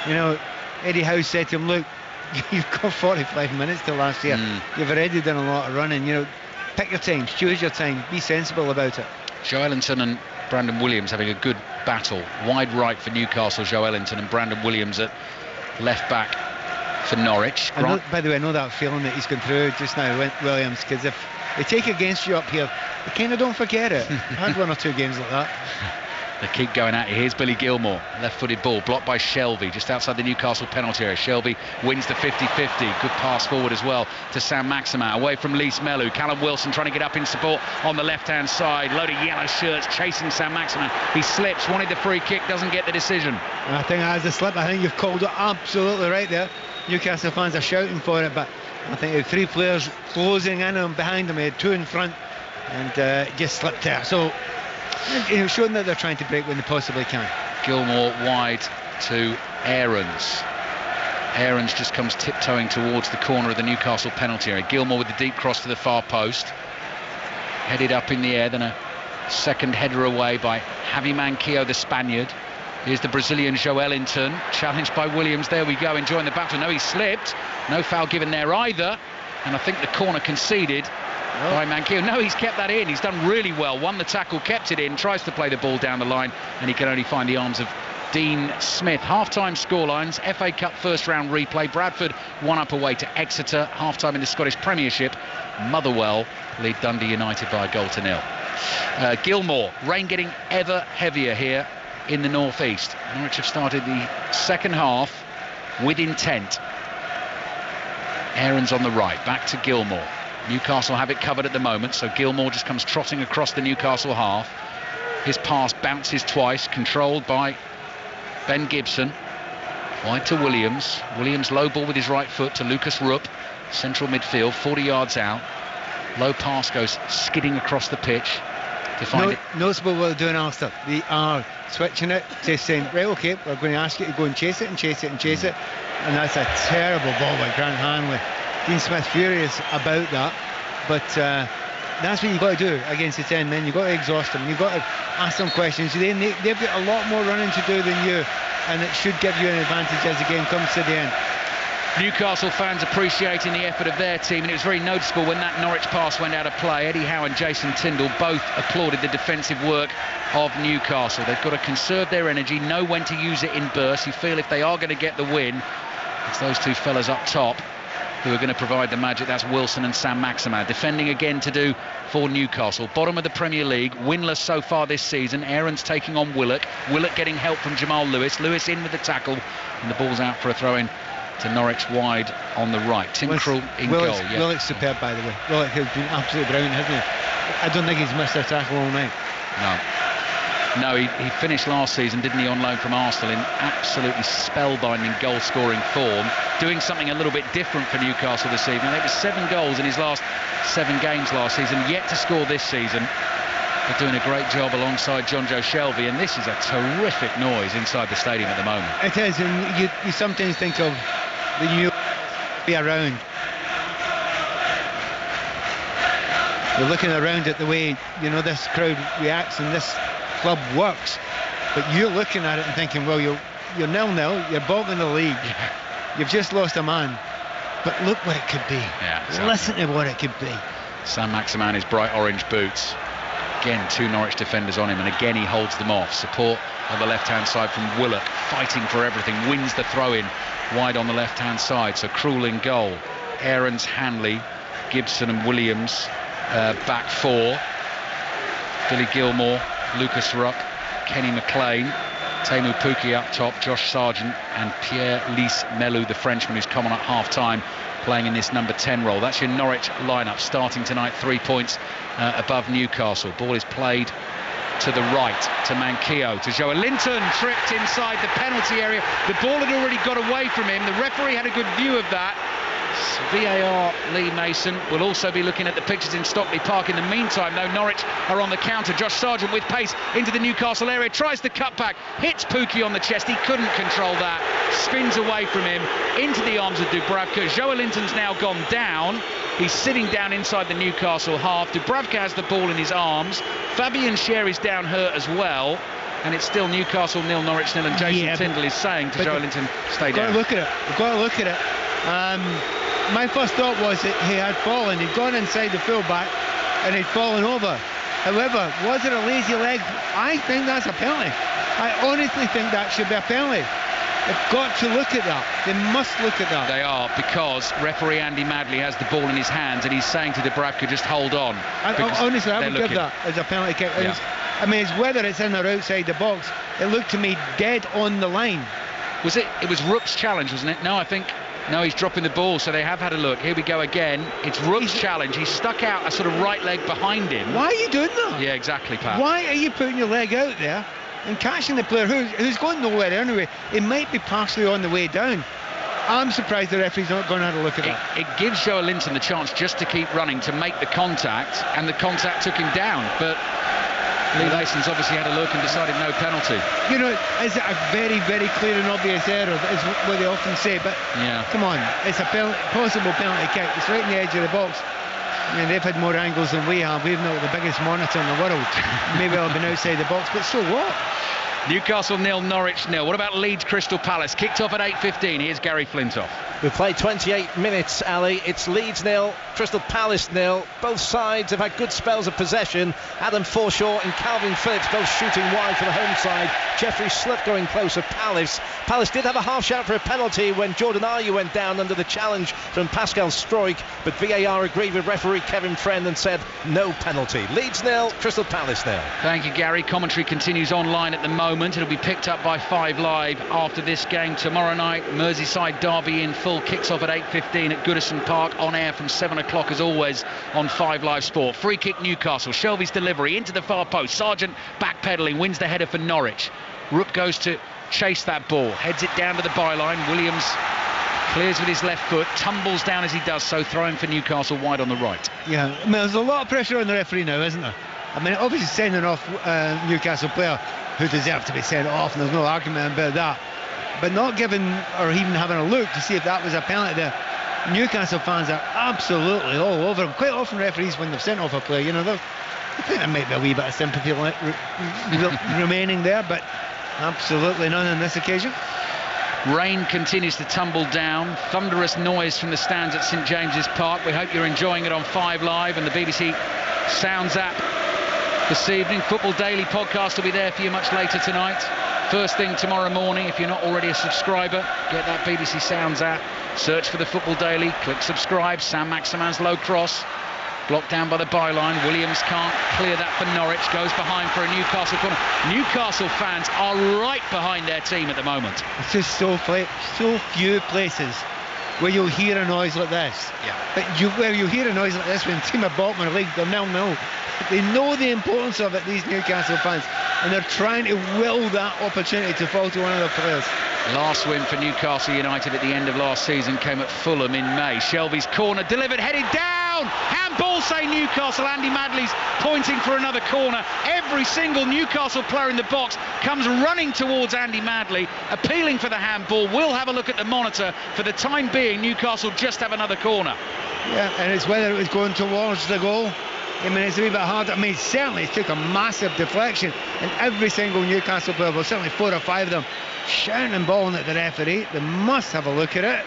you know, Eddie Howe said to him, look, you've got 45 minutes till last year. You've already done a lot of running. You know, pick your time, choose your time, be sensible about it. Joelinton and Brandon Williams having a good battle. Wide right for Newcastle, Joelinton, and Brandon Williams at left back for Norwich. By the way, I know that feeling that he's gone through just now, Williams, because if they take against you up here, you kind of don't forget it. I had one or two games like that. They keep going at it. Here's Billy Gilmore, left-footed ball, blocked by Shelby, just outside the Newcastle penalty area. Shelby wins the 50-50. Good pass forward as well to Saint-Maximin, away from Lys Mello. Callum Wilson trying to get up in support on the left-hand side. Load of yellow shirts chasing Saint-Maximin. He slips, wanted the free kick, doesn't get the decision. I think as a slip, I think you've called it absolutely right there. Newcastle fans are shouting for it, but I think he had three players closing in on behind him. He had two in front and just slipped there. So, you know, showing that they're trying to break when they possibly can. Gilmore wide to Aarons. Aarons just comes tiptoeing towards the corner of the Newcastle penalty area. Gilmore with the deep cross to the far post. Headed up in the air, then a second header away by Javi Manquillo, the Spaniard. Here's the Brazilian Joelinton, challenged by Williams. There we go, enjoying the battle. No, he slipped. No foul given there either. And I think the corner conceded by Manquillo. No, he's kept that in. He's done really well. Won the tackle, kept it in, tries to play the ball down the line, and he can only find the arms of Dean Smith. Half-time scorelines, FA Cup first-round replay. Bradford 1-up away to Exeter. Half-time in the Scottish Premiership. Motherwell lead Dundee United by a 1-0. Gilmore, rain getting ever heavier here in the northeast. Norwich have started the second half with intent. Aaron's on the right, back to Gilmore. Newcastle have it covered at the moment, so Gilmour just comes trotting across the Newcastle half. His pass bounces twice, controlled by Ben Gibson. Wide to Williams. Williams low ball with his right foot to Lucas Rupp. Central midfield, 40 yards out. Low pass goes skidding across the pitch to find it. Noticeable what they're doing, Alistair. They are switching it to saying, right, OK, we're going to ask you to go and chase it and chase it and chase it. And that's a terrible ball by Grant Hanley. Dean Smith furious about that. But that's what you've got to do against the 10 men. You've got to exhaust them. You've got to ask them questions. They've got a lot more running to do than you. And it should give you an advantage as the game comes to the end. Newcastle fans appreciating the effort of their team, and it was very noticeable when that Norwich pass went out of play. Eddie Howe and Jason Tindall both applauded the defensive work of Newcastle. They've got to conserve their energy, know when to use it in bursts. You feel if they are going to get the win, it's those two fellas up top who are going to provide the magic. That's Wilson and Sam Maximan. Defending again to do for Newcastle. Bottom of the Premier League, winless so far this season. Aarons taking on Willock. Willock getting help from Jamal Lewis. Lewis in with the tackle, and the ball's out for a throw-in to Norwich wide on the right. Tim Krul in goal. Yeah. Willock's superb, by the way. Willock has been absolutely brilliant, hasn't he? I don't think he's missed a tackle all night. No, he finished last season, didn't he, on loan from Arsenal in absolutely spellbinding goal-scoring form, doing something a little bit different for Newcastle this evening. It was 7 goals in his last 7 games last season, yet to score this season. They're doing a great job alongside John Joe Shelby, and this is a terrific noise inside the stadium at the moment. It is, and you sometimes think of the new be around. You're looking around at the way, you know, this crowd reacts and this club works, but you're looking at it and thinking, well, you're 0-0, you're bottom in the league, you've just lost a man, but look what it could be. Yeah, exactly. Listen to what it could be. Sam Maximan, his bright orange boots. Again, 2 Norwich defenders on him, and again he holds them off. Support on the left-hand side from Willock, fighting for everything, wins the throw-in wide on the left-hand side. So Krul in goal. Aarons, Hanley, Gibson and Williams back 4. Billy Gilmour, Lucas Rupp, Kenny McLean, Teemu Pukki up top, Josh Sargent and Pierre-Lys Melou, the Frenchman who's come on at half-time, playing in this number 10 role. That's your Norwich lineup starting tonight, 3 points above Newcastle. Ball is played to the right to Manquillo, to Joe Linton, tripped inside the penalty area. The ball had already got away from him. The referee had a good view of that. VAR Lee Mason will also be looking at the pictures in Stockley Park. In the meantime, though, Norwich are on the counter. Josh Sargent with pace into the Newcastle area, tries the cutback, hits Pukki on the chest. He couldn't control that, spins away from him into the arms of Dubravka. Joe Linton's now gone down. He's sitting down inside the Newcastle half. Dubravka has the ball in his arms. Fabian Schär is down hurt as well. And it's still Newcastle 0, Norwich 0, and Jason Tindall is saying to Joe Linton, stay down. We've got to look at it. My first thought was that he had fallen. He'd gone inside the full-back and he'd fallen over. However, was it a lazy leg? I think that's a penalty. I honestly think that should be a penalty. They've got to look at that. They must look at that. They are, because referee Andy Madley has the ball in his hands and he's saying to Dubravka, just hold on. Honestly, I would give that as a penalty kick. Yeah. I mean, it's whether it's in or outside the box. It looked to me dead on the line. It was Rupp's challenge, wasn't it? No, he's dropping the ball, so they have had a look. Here we go again. It's Rupp's challenge. He stuck out a sort of right leg behind him. Why are you doing that? Yeah, exactly, Pat. Why are you putting your leg out there and catching the player who's going nowhere anyway? It might be partially on the way down. I'm surprised the referee's not going to have a look at that. It gives Joe Linton the chance just to keep running, to make the contact, and the contact took him down. But Lee Mason's obviously had a look and decided no penalty. You know, is it a very, very clear and obvious error, is what they often say, but come on, it's a possible penalty kick. It's right in the edge of the box. I mean, they've had more angles than we have. We've not the biggest monitor in the world. Maybe I'll have been outside the box, but so what? Newcastle 0, Norwich 0. What about Leeds Crystal Palace? Kicked off at 8:15. Here's Gary Flintoff. We've played 28 minutes, Ali. It's Leeds 0, Crystal Palace 0. Both sides have had good spells of possession. Adam Forshaw and Calvin Phillips both shooting wide for the home side. Jeffrey Slip going close for Palace. Palace did have a half shout for a penalty when Jordan Ayew went down under the challenge from Pascal Stroik, but VAR agreed with referee Kevin Friend and said no penalty. Leeds 0, Crystal Palace 0. Thank you, Gary. Commentary continues online at the moment. moment. It'll be picked up by 5 Live after this game tomorrow night. Merseyside derby in full, kicks off at 8:15 at Goodison Park, on air from 7 o'clock as always on 5 Live Sport. Free kick Newcastle, Shelvey's delivery into the far post, Sargent backpedaling, wins the header for Norwich. Rupp goes to chase that ball, heads it down to the byline. Williams clears with his left foot, tumbles down as he does so, throwing for Newcastle wide on the right. Yeah, I mean, there's a lot of pressure on the referee now, isn't there? I mean, obviously sending off Newcastle player who deserved to be sent off, and there's no argument about that. But not giving or even having a look to see if that was a penalty there. Newcastle fans are absolutely all over them. Quite often referees, when they've sent off a player, you know, I think there might be a wee bit of sympathy remaining there, but absolutely none on this occasion. Rain continues to tumble down. Thunderous noise from the stands at St James's Park. We hope you're enjoying it on 5 Live and the BBC Sounds app this evening. Football Daily podcast will be there for you much later tonight. First thing tomorrow morning, if you're not already a subscriber, get that BBC Sounds app, search for the Football Daily, click subscribe. Sam Maximan's low cross, blocked down by the byline. Williams can't clear that for Norwich, goes behind for a Newcastle corner. Newcastle fans are right behind their team at the moment. It's just so few places where you'll hear a noise like this. Yeah. But where you hear a noise like this when a team are bottom of the league, they're 0-0. They know the importance of it, these Newcastle fans, and they're trying to will that opportunity to fall to one of their players. Last win for Newcastle United at the end of last season came at Fulham in May. Shelvey's corner delivered, headed down. Handball, say Newcastle. Andy Madley's pointing for another corner. Every single Newcastle player in the box comes running towards Andy Madley, appealing for the handball. We'll have a look at the monitor. For the time being, Newcastle just have another corner. Yeah, and it's whether it was going towards the goal. I mean, it's a wee bit hard. I mean, certainly it took a massive deflection, and every single Newcastle player, well, certainly 4 or 5 of them, shouting and bawling at the referee. They must have a look at it.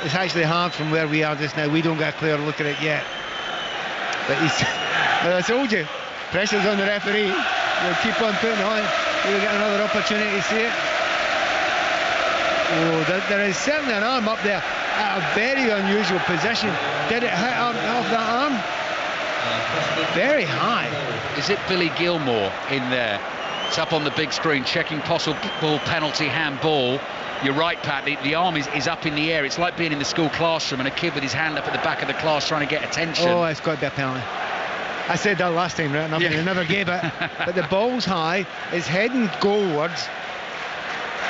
It's actually hard from where we are just now. We don't get a clear look at it yet. But he's, as I told you, pressure's on the referee. We'll keep on putting it on. We'll get another opportunity to see it. Oh, there is certainly an arm up there at a very unusual position. Did it hit off that arm? Very high. Is it Billy Gilmore in there? It's up on the big screen, checking possible penalty handball. You're right, Pat, the arm is up in the air. It's like being in the school classroom and a kid with his hand up at the back of the class trying to get attention. Oh, it's got to be a penalty. I said that last time, right? They never gave it. But the ball's high, it's heading goalwards.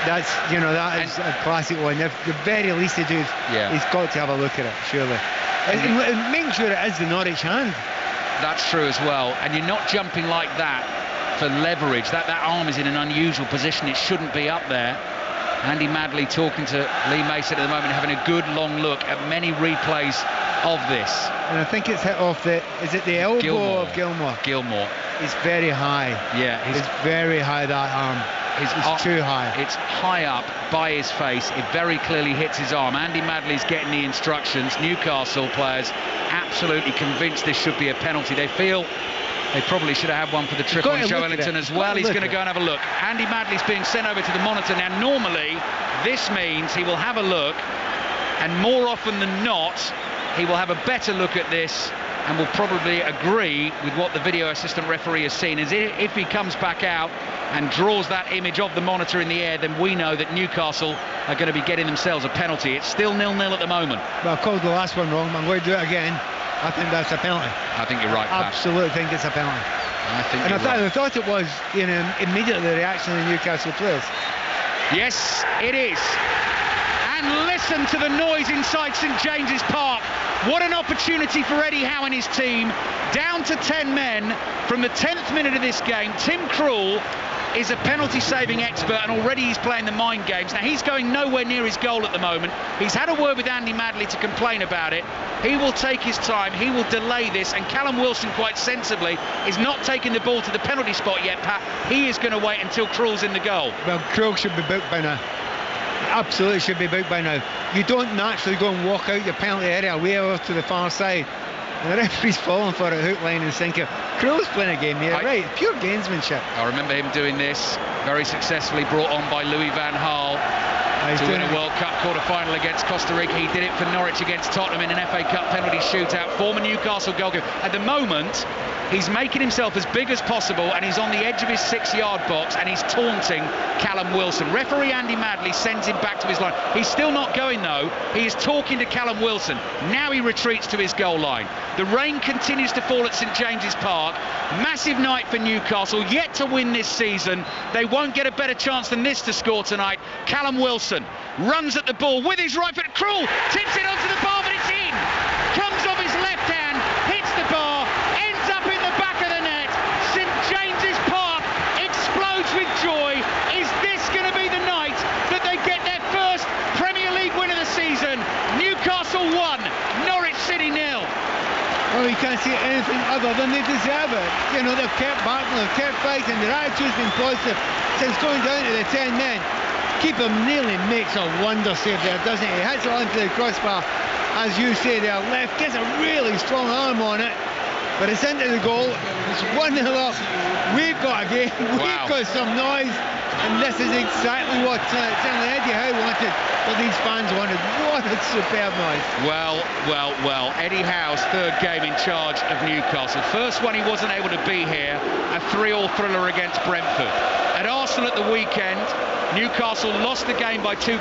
That's, you know, that is a classic one. The very least to do is he's got to have a look at it, surely. And making sure it is the Norwich hand. That's true as well. And you're not jumping like that for leverage. That arm is in an unusual position. It shouldn't be up there. Andy Madley talking to Lee Mason at the moment, having a good long look at many replays of this. And I think it's hit off is it the elbow of Gilmore? Gilmore. It's very high. Yeah. It's very high, that arm. It's too high. It's high up by his face. It very clearly hits his arm. Andy Madley's getting the instructions. Newcastle players absolutely convinced this should be a penalty. They feel they probably should have had one for the trip on Joe Ellington as well. He's going to go and have a look. Andy Madley's being sent over to the monitor. Now, normally, this means he will have a look, and more often than not, he will have a better look at this and will probably agree with what the video assistant referee has seen. As if he comes back out and draws that image of the monitor in the air, then we know that Newcastle are going to be getting themselves a penalty. It's still 0-0 at the moment. Well, I called the last one wrong. I'm going to do it again. I think that's a penalty. I think you're right, Pat. Absolutely think it's a penalty. I thought it was, you know, immediately the reaction of the Newcastle players. Yes, it is. And listen to the noise inside St James's Park. What an opportunity for Eddie Howe and his team. Down to 10 men from the 10th minute of this game. Tim Krul is a penalty-saving expert, and already he's playing the mind games. Now, he's going nowhere near his goal at the moment. He's had a word with Andy Madley to complain about it. He will take his time. He will delay this, and Callum Wilson, quite sensibly, is not taking the ball to the penalty spot yet, Pat. He is going to wait until Krul's in the goal. Well, Krul should be booked by now. Absolutely should be booked by now. You don't naturally go and walk out your penalty area way over to the far side. And the referee's falling for a hook, line and sinker. Krul's playing a game here, right? Pure gamesmanship. I remember him doing this, very successfully brought on by Louis van Gaal to win a World Cup quarter-final against Costa Rica. He did it for Norwich against Tottenham in an FA Cup penalty shootout. Former Newcastle goalkeeper. At the moment, He's making himself as big as possible, and he's on the edge of his 6-yard box, and he's taunting Callum Wilson. Referee Andy Madley sends him back to his line. He's still not going, though. He is talking to Callum Wilson. Now he retreats to his goal line. The rain continues to fall at St James's Park. Massive night for Newcastle, yet to win this season. They won't get a better chance than this to score tonight. Callum Wilson runs at the ball with his right foot. Krul tips it onto the bar, but it's in. Comes off his left hand, hits the bar, ends up in the back of the net. St James's Park explodes with joy. Is this going to be the night that they get their first Premier League win of the season? Newcastle 1, Norwich City 0. Well, you can't see anything other than they deserve it. You know, they've kept battling, they've kept fighting, their attitude's been positive since going down to the 10 men. Keeper nearly makes a wonder save there, doesn't he? He hits it onto the crossbar, as you say there, left, gets a really strong arm on it, but it's into the goal. It's 1-0 up. We've got a game, we've got some noise, and this is exactly what certainly Eddie Howe wanted, what these fans wanted. What a superb noise. Well, Eddie Howe's third game in charge of Newcastle. First one he wasn't able to be here, a 3-3 thriller against Brentford. At Arsenal at the weekend, Newcastle lost the game by 2-0.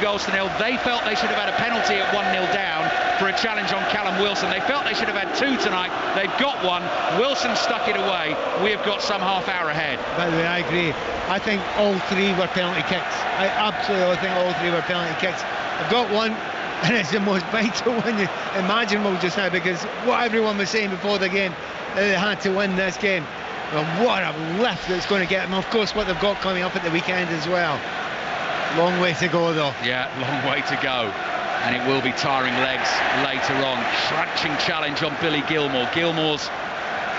They felt they should have had a penalty at 1-0 down for a challenge on Callum Wilson. They felt they should have had 2 tonight. They've got 1. Wilson stuck it away. We have got some half hour ahead. By the way, I agree. I think all 3 were penalty kicks. I absolutely think all 3 were penalty kicks. I've got one, and it's the most vital one imaginable just now, because what everyone was saying before the game, that they had to win this game. Well, what a lift it's going to get them. Of course, what they've got coming up at the weekend as well. Long way to go, though. Yeah, long way to go. And it will be tiring legs later on. Crunching challenge on Billy Gilmour. Gilmour's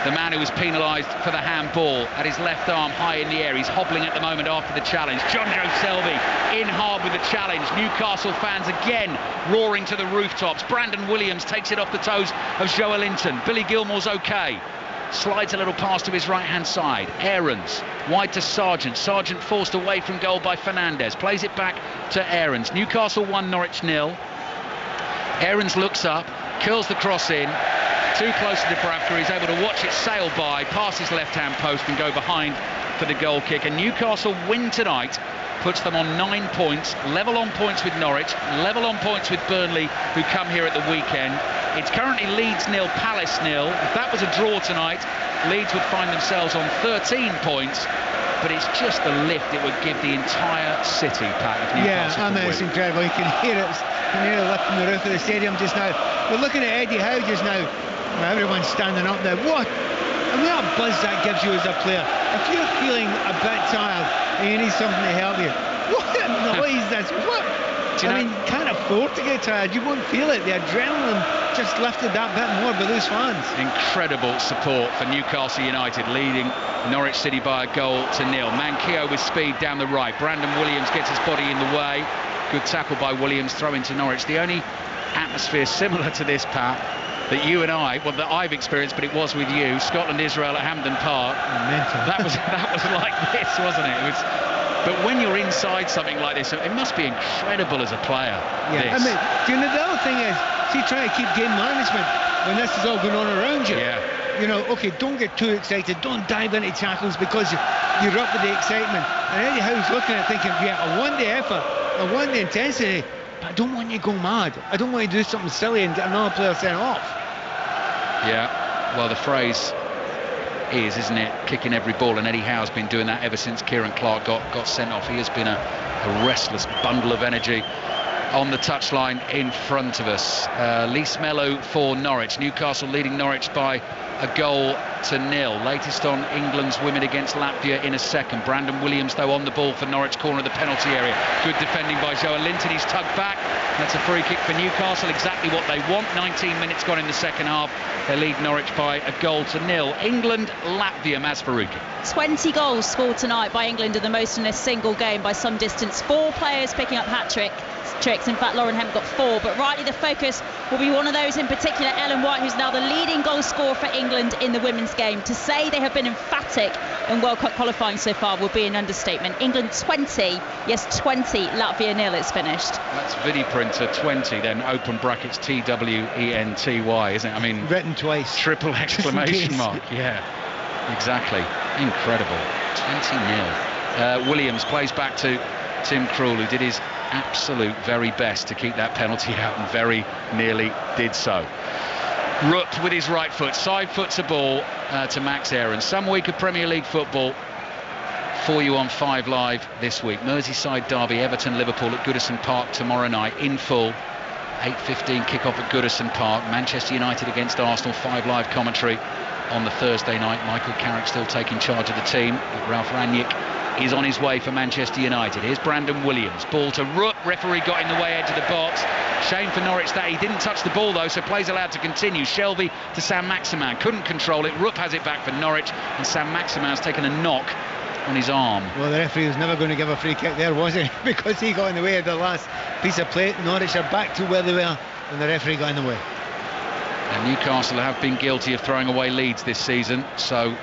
the man who was penalised for the handball at his left arm high in the air. He's hobbling at the moment after the challenge. John Joe Selby in hard with the challenge. Newcastle fans again roaring to the rooftops. Brandon Williams takes it off the toes of Joe Linton. Billy Gilmour's okay. Slides a little pass to his right-hand side. Aarons, wide to Sargent. Sargent forced away from goal by Fernandez. Plays it back to Aarons. Newcastle 1, Norwich 0. Aarons looks up, curls the cross in. Too close to Dubravka. He's able to watch it sail by, pass his left-hand post and go behind for the goal kick. And Newcastle win tonight puts them on 9 points, level on points with Norwich, level on points with Burnley, who come here at the weekend. It's currently Leeds 0, Palace 0. If that was a draw tonight, Leeds would find themselves on 13 points. But it's just the lift it would give the entire city, Pat, if Newcastle I mean, it's incredible. You can hear it. You can hear it lifting the roof of the stadium just now. We're looking at Eddie Howe just now. Everyone's standing up there. What? I mean, what buzz that gives you as a player. If you're feeling a bit tired and you need something to help you, what noise this? What? I mean, you can't afford to get tired. You won't feel it. The adrenaline just lifted that bit more by those fans. Incredible support for Newcastle United, leading Norwich City by a goal to 0. Manquillo with speed down the right. Brandon Williams gets his body in the way. Good tackle by Williams, throw into Norwich. The only atmosphere similar to this, Pat, that you and I, well, that I've experienced, but it was with you, Scotland-Israel at Hampden Park. That was like this, wasn't it? It was. But when you're inside something like this, it must be incredible as a player. Yeah, I mean, you know, the other thing is, see, trying to keep game management when this is all going on around you. Yeah. You know, okay, don't get too excited, don't dive into tackles because you're up with the excitement. And Eddie Howe's looking at thinking, yeah, I want the effort, I want the intensity, but I don't want you to go mad. I don't want you to do something silly and get another player sent off. Yeah, well, the phrase is, isn't it, kicking every ball, and Eddie Howe's been doing that ever since Kieran Clark got sent off. He has been a restless bundle of energy on the touchline in front of us. Lys Mello for Norwich. Newcastle leading Norwich by a goal to 0. Latest on England's women against Latvia in a second. Brandon Williams, though, on the ball for Norwich, corner of the penalty area. Good defending by Joe Linton. He's tugged back. That's a free kick for Newcastle, exactly what they want. 19 minutes gone in the second half. They lead Norwich by a goal to 0. England, Latvia, Maz Faruqi. 20 goals scored tonight by England, are the most in a single game by some distance. 4 players picking up hat-tricks. In fact, Lauren Hemp got 4, but rightly the focus will be one of those in particular, Ellen White, who's now the leading goal scorer for England in the women's game. To say they have been emphatic in World Cup qualifying so far would be an understatement. England 20, yes 20, Latvia 0, it's finished. That's Vidi Printer 20, then open brackets TWENTY, isn't it? I mean, written twice. Triple exclamation mark, yeah. Exactly. Incredible. 20-0. Williams plays back to Tim Krul, who did his absolute very best to keep that penalty out and very nearly did so. Rupp with his right foot, side foots a ball to Max Aarons. Some week of Premier League football for you on 5 Live this week. Merseyside derby, Everton, Liverpool at Goodison Park tomorrow night in full. 8:15 kick-off at Goodison Park. Manchester United against Arsenal, 5 Live commentary on the Thursday night. Michael Carrick still taking charge of the team. Ralph Rangnick is on his way for Manchester United. Here's Brandon Williams. Ball to Rupp. Referee got in the way, edge of the box. Shame for Norwich that he didn't touch the ball though, so play's allowed to continue. Shelvey to Sam Maximan. Couldn't control it. Rupp has it back for Norwich, and Sam Maximan's taken a knock on his arm. Well, the referee was never going to give a free kick there, was he? Because he got in the way of the last piece of play. Norwich are back to where they were, and the referee got in the way. And Newcastle have been guilty of throwing away leads this season, so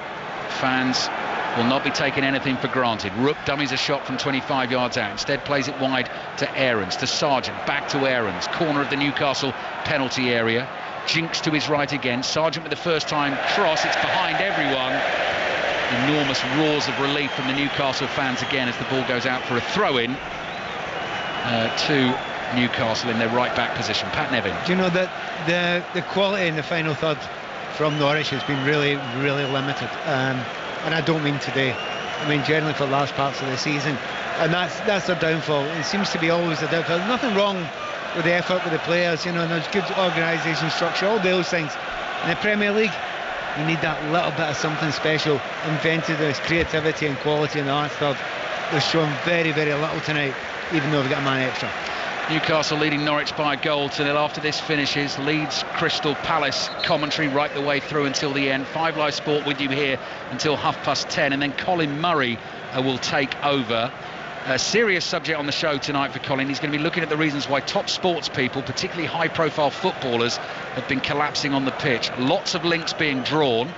fans will not be taking anything for granted. Rupp dummies a shot from 25 yards out. Instead plays it wide to Aarons, to Sargent, back to Aarons. Corner of the Newcastle penalty area. Jinks to his right again. Sargent with the first time cross. It's behind everyone. Enormous roars of relief from the Newcastle fans again as the ball goes out for a throw-in to Newcastle in their right back position. Pat Nevin. Do you know that the quality in the final third from Norwich has been really, really limited, and I don't mean today. I mean generally for large parts of the season, and that's their downfall. It seems to be always a downfall. There's nothing wrong with the effort with the players, you know, and there's good organisation, structure, all those things. In the Premier League, you need that little bit of something special. Inventiveness, creativity and quality in the last third. They've shown very, very little tonight, even though they've got a man extra. Newcastle leading Norwich by a goal to nil. After this finishes, Leeds Crystal Palace commentary right the way through until the end. 5 Live Sport with you here until 10:30, and then Colin Murray will take over. A serious subject on the show tonight for Colin. He's going to be looking at the reasons why top sports people, particularly high-profile footballers, have been collapsing on the pitch. Lots of links being drawn,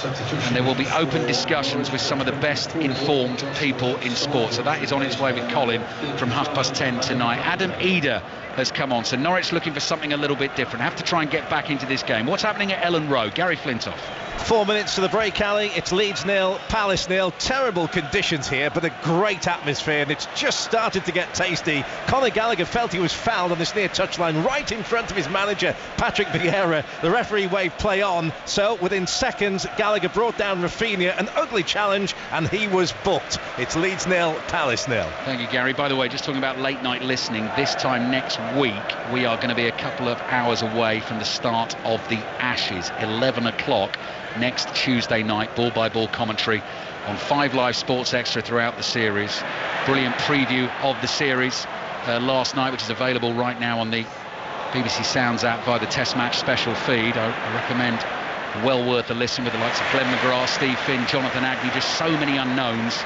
and there will be open discussions with some of the best informed people in sport. So that is on its way with Colin from 10:30 tonight. Adam Eder has come on. So Norwich looking for something a little bit different. Have to try and get back into this game. What's happening at Ellen Road? Gary Flintoff. 4 minutes to the break, Ali. It's Leeds 0, Palace 0. Terrible conditions here, but a great atmosphere, and it's just started to get tasty. Conor Gallagher felt he was fouled on this near touchline, right in front of his manager, Patrick Vieira. The referee waved play on, so within seconds, Gallagher brought down Rafinha, an ugly challenge, and he was booked. It's Leeds 0, Palace 0. Thank you, Gary. By the way, just talking about late night listening, this time next week, we are going to be a couple of hours away from the start of the Ashes, 11 o'clock. Next Tuesday night, ball-by-ball commentary on 5 Live Sports Extra throughout the series. Brilliant preview of the series last night, which is available right now on the BBC Sounds app via the Test Match special feed. I recommend, well worth a listen, with the likes of Glenn McGrath, Steve Finn, Jonathan Agnew, just so many unknowns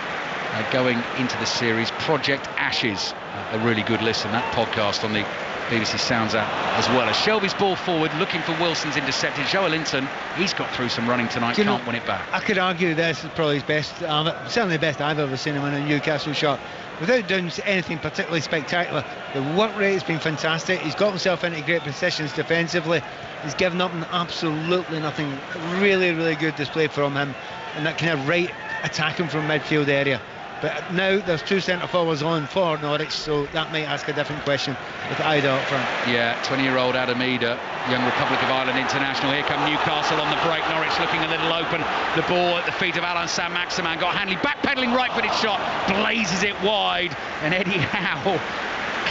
going into the series. Project Ashes, a really good listen, that podcast on the BBC Sounds app as well. As Shelby's ball forward, looking for Wilson's intercepted. Joe Linton, he's got through some running tonight, can't win it back. I could argue this is probably his best, certainly the best I've ever seen him in a Newcastle shot. Without doing anything particularly spectacular, the work rate has been fantastic. He's got himself into great positions defensively. He's given up absolutely nothing. Really, really good display from him, and that kind of right attacking from midfield area. But now there's 2 centre forwards on for Norwich, so that might ask a different question with Ida up front. Yeah, 20-year-old Adam Eder, young Republic of Ireland international. Here come Newcastle on the break. Norwich looking a little open. The ball at the feet of Alan Sam Maximan. Got Hanley backpedaling, right-footed shot, blazes it wide, and Eddie Howe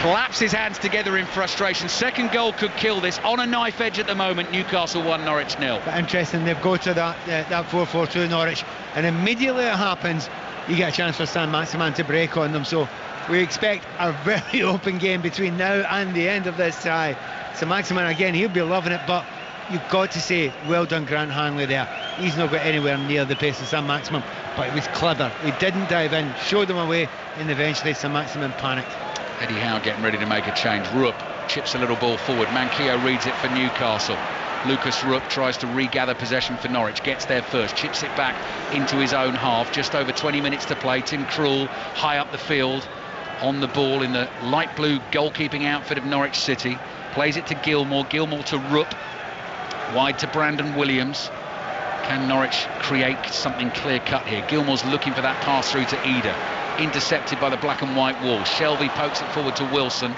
claps his hands together in frustration. Second goal could kill this. On a knife edge at the moment. Newcastle 1, Norwich 0. But interesting, they've got to that 4-4-2 Norwich, and immediately it happens, you get a chance for Sam Maximan to break on them. So we expect a very open game between now and the end of this tie. So Maximan, again, he'll be loving it, but you've got to say, well done Grant Hanley there. He's not got anywhere near the pace of Sam Maximan, but he was clever. He didn't dive in, showed them away, and eventually Sam Maximan panicked. Eddie Howe getting ready to make a change. Rupp chips a little ball forward. Manquillo reads it for Newcastle. Lucas Rupp tries to regather possession for Norwich, gets there first, chips it back into his own half. Just over 20 minutes to play. Tim Krul high up the field on the ball in the light blue goalkeeping outfit of Norwich City. Plays it to Gilmour, Gilmour to Rupp, wide to Brandon Williams. Can Norwich create something clear-cut here? Gilmour's looking for that pass through to Eder. Intercepted by the black and white wall. Shelvey pokes it forward to Wilson.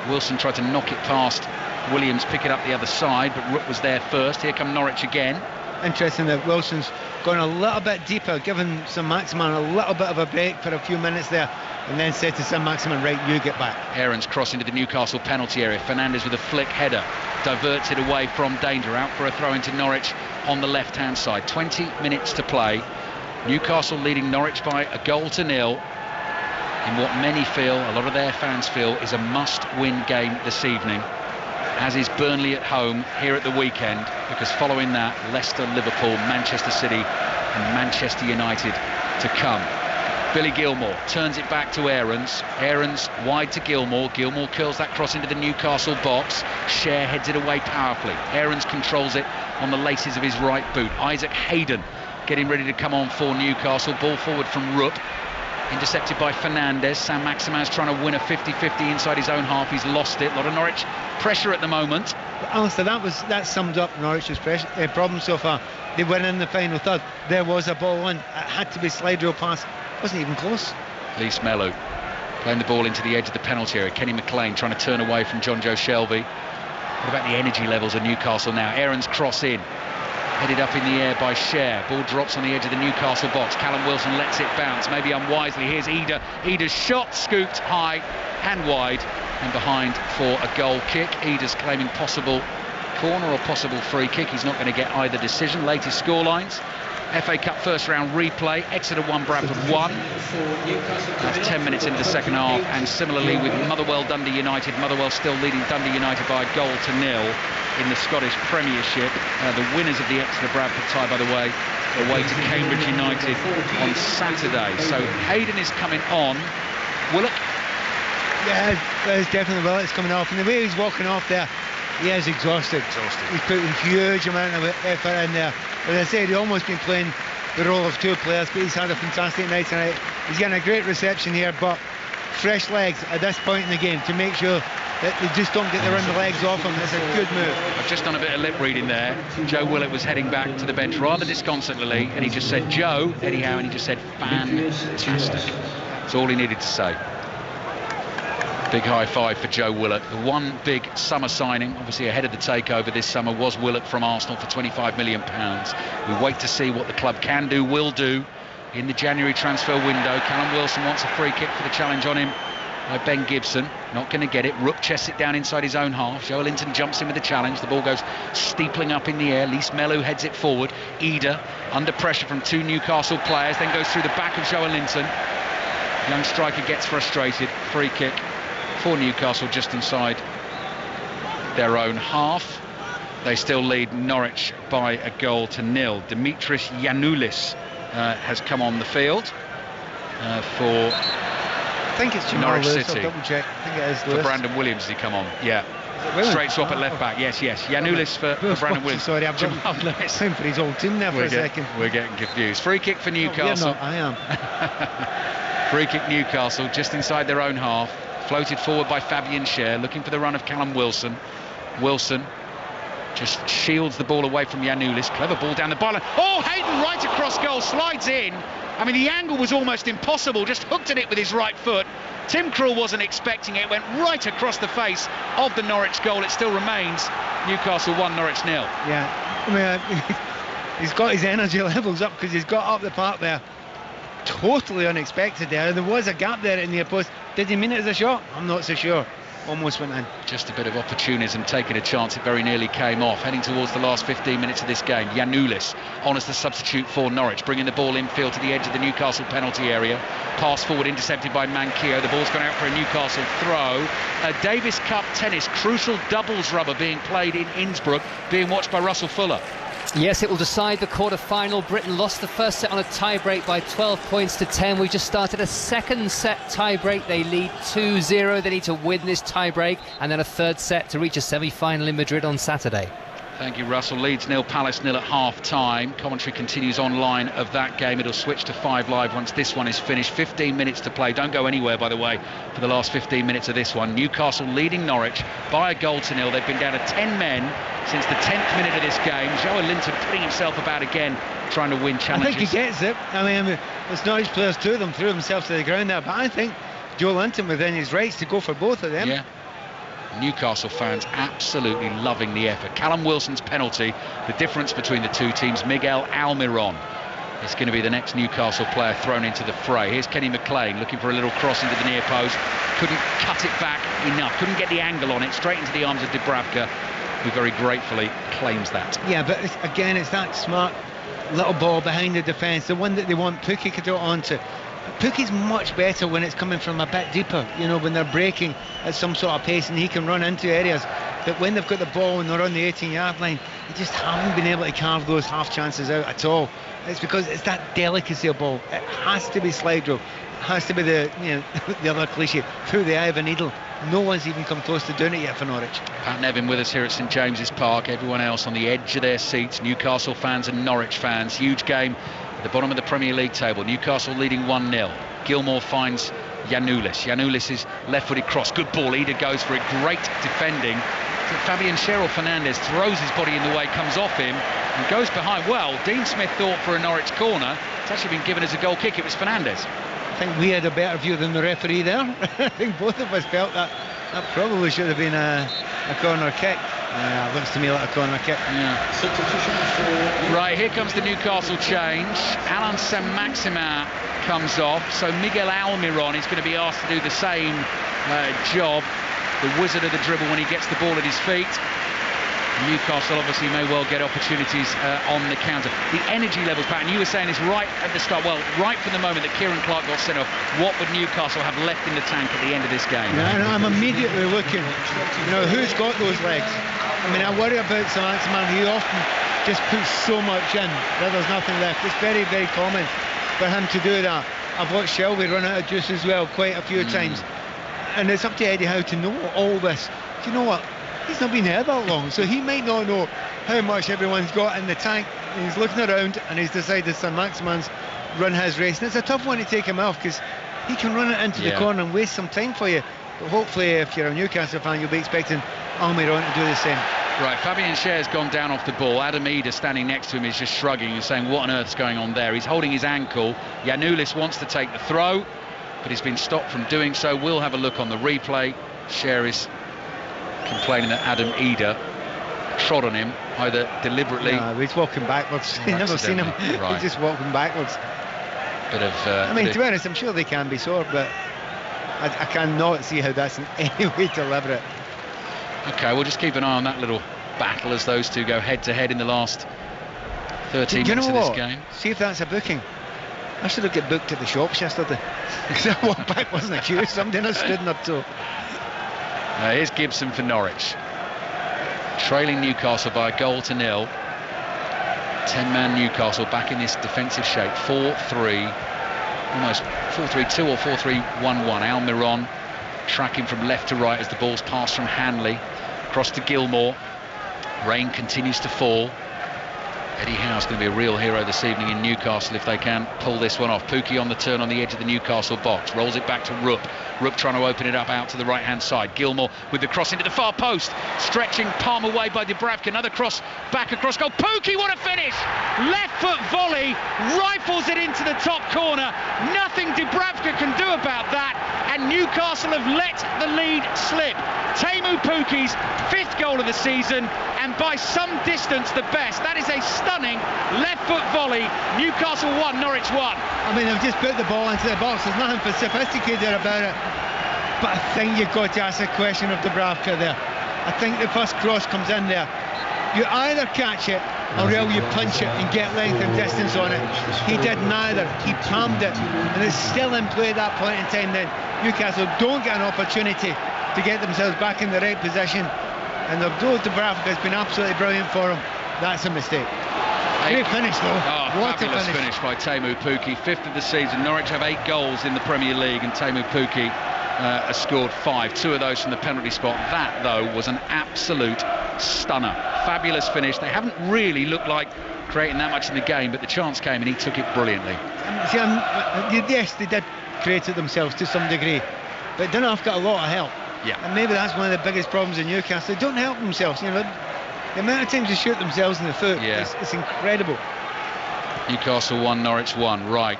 Wilson tried to knock it past Williams, pick it up the other side, but Rook was there first. Here come Norwich again. Interesting that Wilson's gone a little bit deeper, given Saint-Maximin a little bit of a break for a few minutes there, and then said to Saint-Maximin, right, you get back. Aarons cross into the Newcastle penalty area. Fernandes with a flick header, diverts it away from danger, out for a throw into Norwich on the left-hand side. 20 minutes to play. Newcastle leading Norwich by 1-0 in what many feel, a lot of their fans feel, is a must-win game this evening, as is Burnley at home here at the weekend, because following that, Leicester, Liverpool, Manchester City and Manchester United to come. Billy Gilmour turns it back to Aarons. Aarons wide to Gilmour. Gilmour curls that cross into the Newcastle box. Cher heads it away powerfully. Aarons controls it on the laces of his right boot. Isaac Hayden getting ready to come on for Newcastle. Ball forward from Rupp. Intercepted by Fernandes. Saint-Maximin's trying to win a 50-50 inside his own half. He's lost it. A lot of Norwich pressure at the moment. But Alistair, that summed up Norwich's problem so far. They went in the final third. There was a ball on. It had to be slide rule pass. Wasn't even close. Lys Melu playing the ball into the edge of the penalty area. Kenny McLean trying to turn away from John Joe Shelvey. What about the energy levels of Newcastle now? Aarons cross in. Headed up in the air by Cher. Ball drops on the edge of the Newcastle box. Callum Wilson lets it bounce, maybe unwisely. Here's Eder. Eder's shot scooped high and wide and behind for a goal kick. Eder's claiming possible corner or possible free kick. He's not going to get either decision. Latest scorelines. FA Cup first round replay. Exeter 1, Bradford 1. That's 10 minutes into the second half. And similarly with Motherwell Dundee United. Motherwell still leading Dundee United by 1-0 in the Scottish Premiership. The winners of the Exeter Bradford tie, by the way, away to Cambridge United on Saturday. So Hayden is coming on. Willock? Yeah, there's definitely Willock's coming off. And the way he's walking off there, he is exhausted. He's put a huge amount of effort in there. As I said, he's almost been playing the role of two players, but he's had a fantastic night tonight. He's getting a great reception here, but fresh legs at this point in the game to make sure that they just don't get the run the legs off him. That's a good move. I've just done a bit of lip reading there. Joe Willett was heading back to the bench rather disconsolately, and he just said, Joe, Eddie Howe, and he just said, fantastic. That's all he needed to say. Big high five for Joe Willett. The one big summer signing, obviously ahead of the takeover this summer, was Willett from Arsenal for £25 million. We wait to see what the club can do, will do in the January transfer window. Callum Wilson wants a free kick for the challenge on him by Ben Gibson. Not going to get it. Rook chests it down inside his own half. Joe Linton jumps in with the challenge. The ball goes steepling up in the air. Lys Melu heads it forward. Eder under pressure from two Newcastle players, then goes through the back of Joe Linton. Young striker gets frustrated. Free kick for Newcastle just inside their own half. They still lead Norwich by 1-0. Dimitris Giannoulis has come on the field for I think it's Norwich Lewis. City. I'll double check. I think it is For Lewis. Brandon Williams has he come on? Yeah. Straight swap at left back. Yes. Giannoulis for Brandon Williams. Sorry, I've got time for his old team there for a second. We're getting confused. Free kick for Newcastle. No, I am. Free kick Newcastle just inside their own half. Floated forward by Fabian Cher, looking for the run of Callum Wilson. Wilson just shields the ball away from Giannoulis. Clever ball down the byline. Oh, Hayden right across goal, slides in. I mean, the angle was almost impossible, just hooked at it with his right foot. Tim Krul wasn't expecting it, went right across the face of the Norwich goal. It still remains Newcastle 1, Norwich 0. Yeah, I mean, he's got his energy levels up because he's got up the park there. Totally unexpected there. There was a gap there in the near post. Did he mean it as a shot? I'm not so sure. Almost went in. Just a bit of opportunism, taking a chance. It very nearly came off. Heading towards the last 15 minutes of this game. Giannoulis on as the substitute for Norwich, bringing the ball infield to the edge of the Newcastle penalty area. Pass forward intercepted by Manquillo. The ball's gone out for a Newcastle throw. Davis Cup tennis, crucial doubles rubber being played in Innsbruck, being watched by Russell Fuller. Yes, it will decide the quarter-final. Britain lost the first set on a tie-break by 12 points to 10. We just started a second set tie-break. They lead 2-0. They need to win this tie-break and then a third set to reach a semi-final in Madrid on Saturday. Thank you, Russell. Leeds 0, Palace 0 at half-time. Commentary continues online of that game. It'll switch to 5 Live once this one is finished. 15 minutes to play. Don't go anywhere, by the way, for the last 15 minutes of this one. Newcastle leading Norwich by a goal to 0. They've been down to 10 men since the 10th minute of this game. Joe Linton putting himself about again, trying to win challenges. I think he gets it. I mean, it's Norwich players, 2 of them threw themselves to the ground there, but I think Joe Linton within his rights to go for both of them. Yeah. Newcastle fans absolutely loving the effort. Callum Wilson's penalty, the difference between the two teams. Miguel Almiron is going to be the next Newcastle player thrown into the fray. Here's Kenny McLean looking for a little cross into the near post. Couldn't cut it back enough, couldn't get the angle on it, straight into the arms of Dubravka, who very gratefully claims that. Yeah, but again, it's that smart little ball behind the defence, the one that they want Pukki to go onto. Puki's much better when it's coming from a bit deeper, you know, when they're breaking at some sort of pace and he can run into areas. But when they've got the ball and they're on the 18-yard line, they just haven't been able to carve those half chances out at all. It's because it's that delicacy of ball. It has to be slide rule. It has to be the, you know, the other cliche, through the eye of a needle. No one's even come close to doing it yet for Norwich. Pat Nevin with us here at St James's Park. Everyone else on the edge of their seats. Newcastle fans and Norwich fans. Huge game at the bottom of the Premier League table. Newcastle leading 1-0. Gilmour finds Giannoulis. Giannoulis' left-footed cross. Good ball. Eder goes for it. Great defending. Fabian Cheryl Fernandez throws his body in the way, comes off him and goes behind. Well, Dean Smith thought for a Norwich corner. It's actually been given as a goal kick. It was Fernandez. I think we had a better view than the referee there. I think both of us felt that probably should have been a corner kick. Looks to me like a corner kick. Yeah. Right, here comes the Newcastle change. Alain Saint-Maximin comes off, so Miguel Almiron is going to be asked to do the same job. The wizard of the dribble when he gets the ball at his feet. Newcastle obviously may well get opportunities on the counter. The energy levels, Pat, and you were saying this right at the start, well, right from the moment that Kieran Clark got sent off, what would Newcastle have left in the tank at the end of this game? Yeah, I'm immediately looking, you know, who's got those legs? I mean, I worry about Saint-Maximin. He often just puts so much in that there's nothing left. It's very, very common for him to do that. I've watched Shelby run out of juice as well quite a few times. And it's up to Eddie Howe to know all this. Do you know what? He's not been there that long, so he might not know how much everyone's got in the tank. He's looking around and he's decided Saint-Maximin's run his race. And it's a tough one to take him off because he can run it into the corner and waste some time for you. But hopefully, if you're a Newcastle fan, you'll be expecting Almiron to do the same. Right, Fabian Schär's gone down off the ball. Adam Eder standing next to him is just shrugging and saying, what on earth's going on there? He's holding his ankle. Giannoulis wants to take the throw, but he's been stopped from doing so. We'll have a look on the replay. Schär is complaining that Adam Eder trod on him, either deliberately. No, he's walking backwards. You've never seen him. Right. He's just walking backwards. Bit of. I mean, to be honest, I'm sure they can be sore, but I cannot see how that's in any way deliberate. Okay, we'll just keep an eye on that little battle as those two go head to head in the last 13 minutes of this game. See if that's a booking. I should have got booked at the shops yesterday. Because that walk back wasn't a queue. Somebody had stood in their toe. Here's Gibson for Norwich. Trailing Newcastle by a goal to 0. 10-man Newcastle back in this defensive shape. 4-3. Almost 4-3-2 or 4-3-1-1. Almiron tracking from left to right as the ball's passed from Hanley across to Gilmour. Rain continues to fall. Eddie Howe's going to be a real hero this evening in Newcastle if they can pull this one off. Pukki on the turn on the edge of the Newcastle box, rolls it back to Rupp. Rupp trying to open it up out to the right-hand side. Gilmour with the cross into the far post, stretching, palm away by Dubravka. Another cross back across goal. Pukki, what a finish! Left foot volley, rifles it into the top corner. Nothing Dubravka can do about that, and Newcastle have let the lead slip. Teemu Pukki's 5th goal of the season, and by some distance the best. That is a stunning left foot volley. Newcastle 1, Norwich 1. I mean, they've just put the ball into the box. There's nothing sophisticated about it. But I think you've got to ask a question of Dubravka there. I think the first cross comes in there. You either catch it or else you punch it and get length and distance on it. He did neither. He palmed it, and it's still in play at that point in time. Then Newcastle don't get an opportunity to get themselves back in the right position. And although Dubravka has been absolutely brilliant for him, that's a mistake. Great finish though. What a finish by Teemu Pukki. 5th of the season. Norwich have 8 goals in the Premier League, and Teemu Pukki has scored 5. 2 of those from the penalty spot. That though was an absolute stunner. fabulous finish. They haven't really looked like creating that much in the game, but the chance came and he took it brilliantly. Yes, they did create it themselves to some degree, but Dunnoff got a lot of help. Yeah. And maybe that's one of the biggest problems in Newcastle. They don't help themselves. You know, the amount of times they shoot themselves in the foot, it's incredible. Newcastle 1, Norwich 1. Right.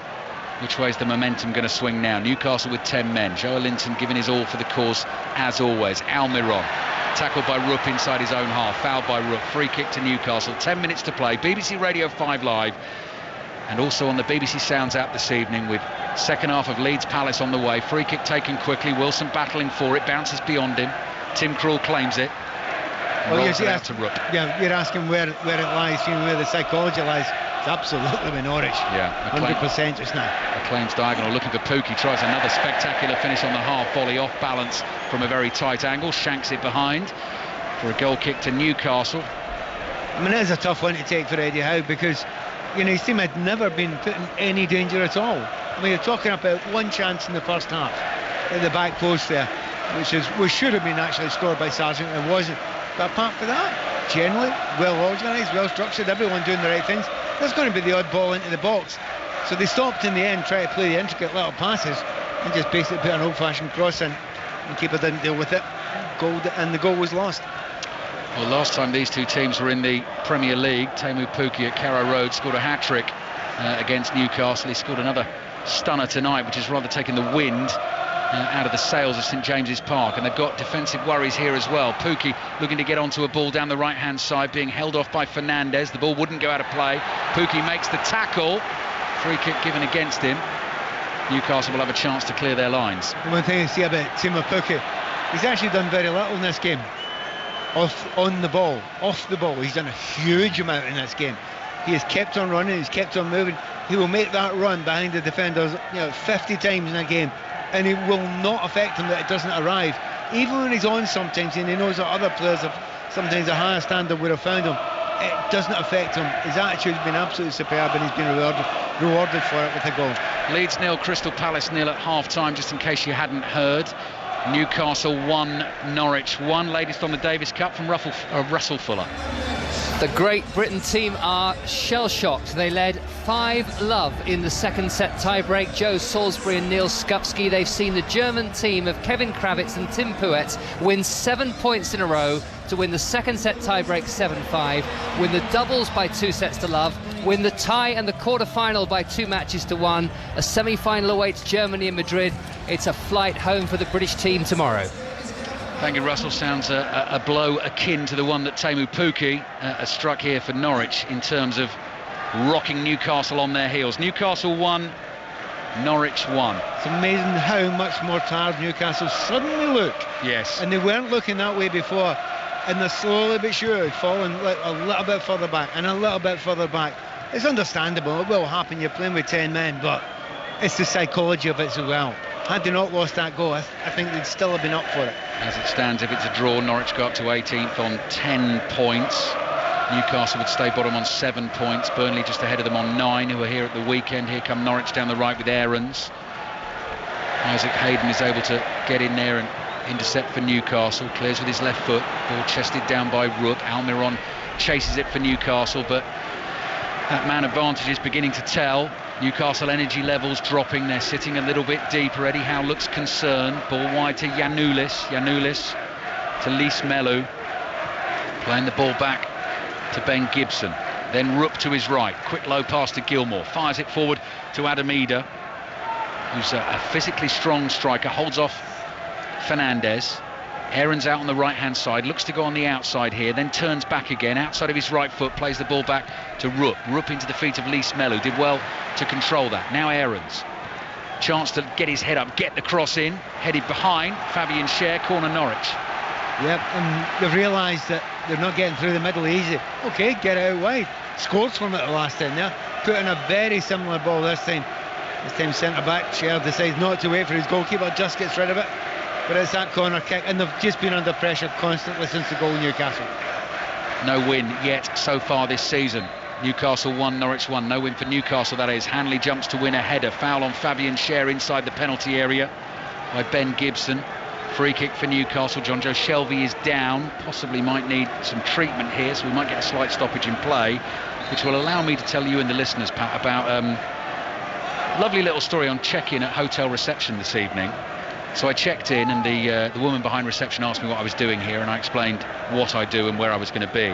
Which way is the momentum going to swing now? Newcastle with 10 men. Joe Linton giving his all for the cause as always. Almiron tackled by Rupp inside his own half. Fouled by Rupp. Free kick to Newcastle. 10 minutes to play. BBC Radio 5 Live. And also on the BBC Sounds app this evening with second half of Leeds Palace on the way. Free kick taken quickly. Wilson battling for it. Bounces beyond him. Tim Krul claims it. Rolls it out to Rupp. Yeah, you're asking where it lies, you know, where the psychology lies. It's absolutely with Norwich. Yeah, 100% just now. McLean's diagonal looking for Pookie. Tries another spectacular finish on the half volley, off balance from a very tight angle. Shanks it behind for a goal kick to Newcastle. I mean, it is a tough one to take for Eddie Howe because, you know, his team had never been put in any danger at all. I mean, you're talking about one chance in the first half at the back post there, which should have been actually scored by Sargent. It wasn't. But apart from that, generally well organised, well structured, everyone doing the right things. There's going to be the odd ball into the box. So they stopped in the end, tried to play the intricate little passes and just basically put an old-fashioned cross in. The keeper didn't deal with it. And the goal was lost. Well, last time these two teams were in the Premier League, Teemu Pukki at Carrow Road scored a hat-trick against Newcastle. He scored another stunner tonight, which has rather taken the wind out of the sails of St James's Park, and they've got defensive worries here as well. Pukki looking to get onto a ball down the right-hand side, being held off by Fernandez. The ball wouldn't go out of play. Pukki makes the tackle. Free kick given against him. Newcastle will have a chance to clear their lines. One thing I see about Teemu Pukki, he's actually done very little in this game. On the ball, off the ball, he's done a huge amount in this game. He has kept on running, he's kept on moving. He will make that run behind the defenders, 50 times in a game, and it will not affect him that it doesn't arrive. Even when he's on sometimes, and he knows that other players have sometimes a higher standard would have found him, it doesn't affect him. His attitude's been absolutely superb, and he's been rewarded for it with a goal. Leeds 0, Crystal Palace 0 at half-time, just in case you hadn't heard. Newcastle 1, Norwich 1. Latest on the Davis Cup from Russell Fuller. The Great Britain team are shell-shocked. They led 5-0 in the second set tie-break. Joe Salisbury and Neil Skupski. They've seen the German team of Kevin Kravitz and Tim Puetz win 7 points in a row to win the second set tie-break 7-5, win the doubles by 2 sets to love, win the tie and the quarter-final by 2 matches to 1. A semi-final awaits Germany in Madrid. It's a flight home for the British team tomorrow. Thank you, Russell. Sounds a blow akin to the one that Teemu Pukki has struck here for Norwich in terms of rocking Newcastle on their heels. Newcastle 1, Norwich 1. It's amazing how much more tired Newcastle suddenly look. Yes. And they weren't looking that way before. And they're slowly but sure falling like a little bit further back and a little bit further back. It's understandable. It will happen. You're playing with 10 men, but it's the psychology of it as well. Had they not lost that goal, I think they'd still have been up for it. As it stands, if it's a draw, Norwich go up to 18th on 10 points. Newcastle would stay bottom on 7 points. Burnley just ahead of them on 9, who are here at the weekend. Here come Norwich down the right with Aarons. Isaac Hayden is able to get in there and intercept for Newcastle. Clears with his left foot. Ball chested down by Rupp. Almiron chases it for Newcastle, but that man advantage is beginning to tell. Newcastle energy levels dropping. They're sitting a little bit deeper. Eddie Howe looks concerned. Ball wide to Giannoulis. Giannoulis to Lys Melu. Playing the ball back to Ben Gibson. Then Rupp to his right. Quick low pass to Gilmour. Fires it forward to Adam Eder, who's a physically strong striker. Holds off Fernandez. Aaron's out on the right-hand side, looks to go on the outside here, then turns back again, outside of his right foot, plays the ball back to Rupp. Rupp into the feet of Lys Melu, did well to control that. Now Aaron's. Chance to get his head up, get the cross in, headed behind, Fabian Schär, corner Norwich. Yep, and they've realised that they're not getting through the middle easy. OK, get out wide. Scored from it the last time there. Put in a very similar ball this time. This time centre-back, Schär decides not to wait for his goalkeeper, just gets rid of it. But it's that corner kick, and they've just been under pressure constantly since the goal in Newcastle. No win yet so far this season. Newcastle 1, Norwich 1. No win for Newcastle, that is. Hanley jumps to win a header. Foul on Fabian Schär inside the penalty area by Ben Gibson. Free kick for Newcastle. John Joe Shelvey is down, possibly might need some treatment here, so we might get a slight stoppage in play, which will allow me to tell you and the listeners, Pat, about lovely little story on check-in at hotel reception this evening. So I checked in, and the woman behind reception asked me what I was doing here, and I explained what I do and where I was going to be.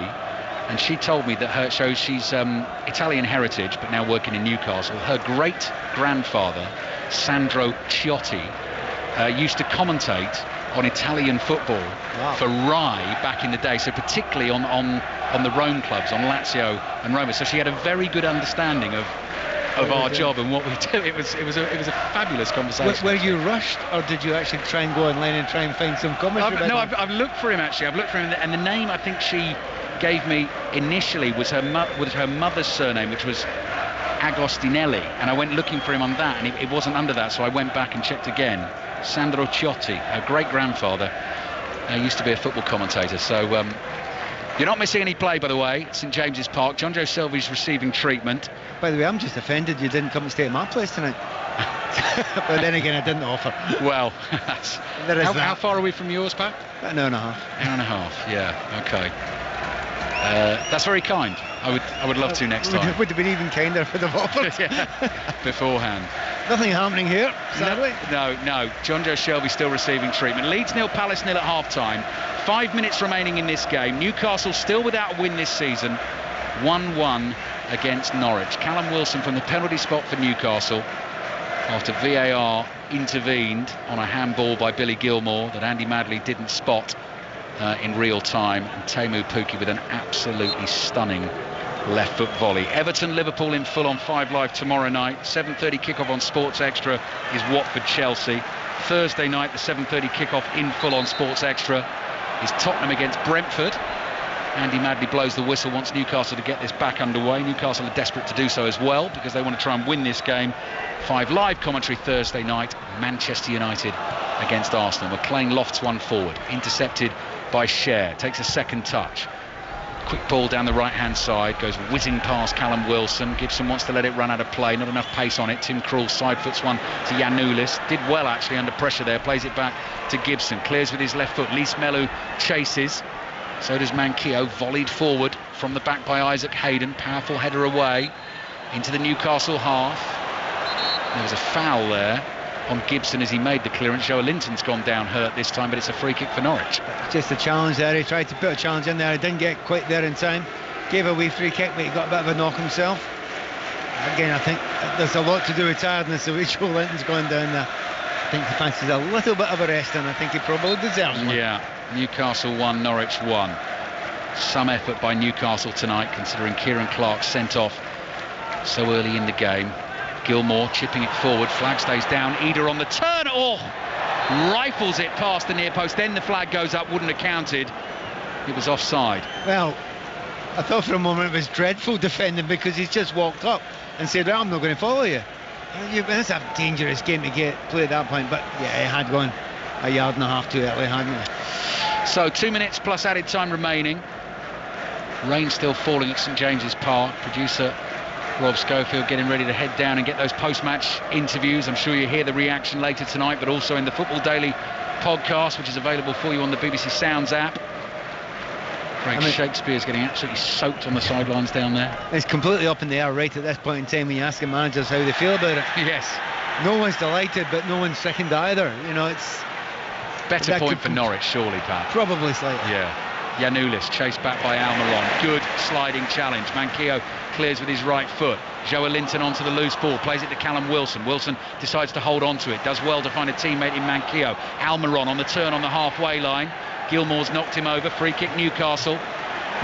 And she told me that she's Italian heritage, but now working in Newcastle. Her great-grandfather, Sandro Ciotti, used to commentate on Italian football for Rai back in the day, so particularly on the Rome clubs, on Lazio and Roma. So she had a very good understanding of our job and what we do. It was a fabulous conversation. Were you rushed, or did you actually try and go online and try and find some commentary? I've looked for him, actually. I've looked for him, and the name I think she gave me initially was her mother's surname, which was Agostinelli, and I went looking for him on that, and it wasn't under that, so I went back and checked again. Sandro Ciotti, her great-grandfather, used to be a football commentator. So you're not missing any play, by the way, at St James's Park. John Joe Shelvey's receiving treatment. By the way, I'm just offended you didn't come and stay at my place tonight. But then again, I didn't offer. Well, how far are we from yours, Pat? About an hour and a half. Hour and a half, yeah, okay. That's very kind. I would love to next time. Would have been even kinder for the offered. Beforehand. Nothing happening here, sadly. No. John Joe Shelvey still receiving treatment. Leeds 0, Palace 0 at half-time. 5 minutes remaining in this game. Newcastle still without a win this season. 1-1 against Norwich. Callum Wilson from the penalty spot for Newcastle, after VAR intervened on a handball by Billy Gilmore that Andy Madley didn't spot in real time, and Teemu Pukki with an absolutely stunning left foot volley. Everton Liverpool in full on 5 Live tomorrow night. 7:30 kickoff on Sports Extra is Watford Chelsea. Thursday night the 7:30 kickoff in full on Sports Extra is Tottenham against Brentford. Andy Madley blows the whistle, wants Newcastle to get this back underway. Newcastle are desperate to do so as well, because they want to try and win this game. 5 Live commentary Thursday night, Manchester United against Arsenal. McLean lofts one forward, intercepted by Cher, takes a second touch. Quick ball down the right hand side, goes whizzing past Callum Wilson. Gibson wants to let it run out of play, not enough pace on it. Tim Krul side foots one to Giannoulis, did well actually under pressure there, plays it back to Gibson, clears with his left foot. Lys Melu chases, so does Manquillo, volleyed forward from the back by Isaac Hayden. Powerful header away into the Newcastle half. There was a foul there on Gibson as he made the clearance. Joe Linton's gone down hurt this time, but it's a free kick for Norwich. Just a challenge there. He tried to put a challenge in there. He didn't get quite there in time. Gave a wee free kick, but he got a bit of a knock himself. Again, I think there's a lot to do with tiredness the way Joe Linton's gone down there. I think he fancies a little bit of a rest, and I think he probably deserves one. Yeah, Newcastle 1, Norwich 1. Some effort by Newcastle tonight, considering Kieran Clark sent off so early in the game. Gilmore chipping it forward, flag stays down, Eder on the turn, rifles it past the near post, then the flag goes up, wouldn't have counted, it was offside. Well, I thought for a moment it was dreadful defending, because he's just walked up and said, well, I'm not going to follow you. That's a dangerous game to play at that point, but yeah, he had gone a yard and a half too early, hadn't he? So 2 minutes plus added time remaining. Rain still falling at St James's Park. Producer Rob Schofield getting ready to head down and get those post-match interviews. I'm sure you hear the reaction later tonight, but also in the Football Daily podcast, which is available for you on the BBC Sounds app. Craig Shakespeare's getting absolutely soaked on the sidelines down there. It's completely up in the air right at this point in time when you ask the managers how they feel about it. Yes. No one's delighted, but no one's sickened either. You know, it's... Better point for Norwich, surely, Pat. Probably slightly. Yeah. Giannoulis chased back by Almiron. Good sliding challenge. Manquillo clears with his right foot. Joe Linton onto the loose ball, plays it to Callum Wilson. Wilson decides to hold on to it, does well to find a teammate in Manquillo. Almiron on the turn on the halfway line. Gilmore's knocked him over. Free kick Newcastle.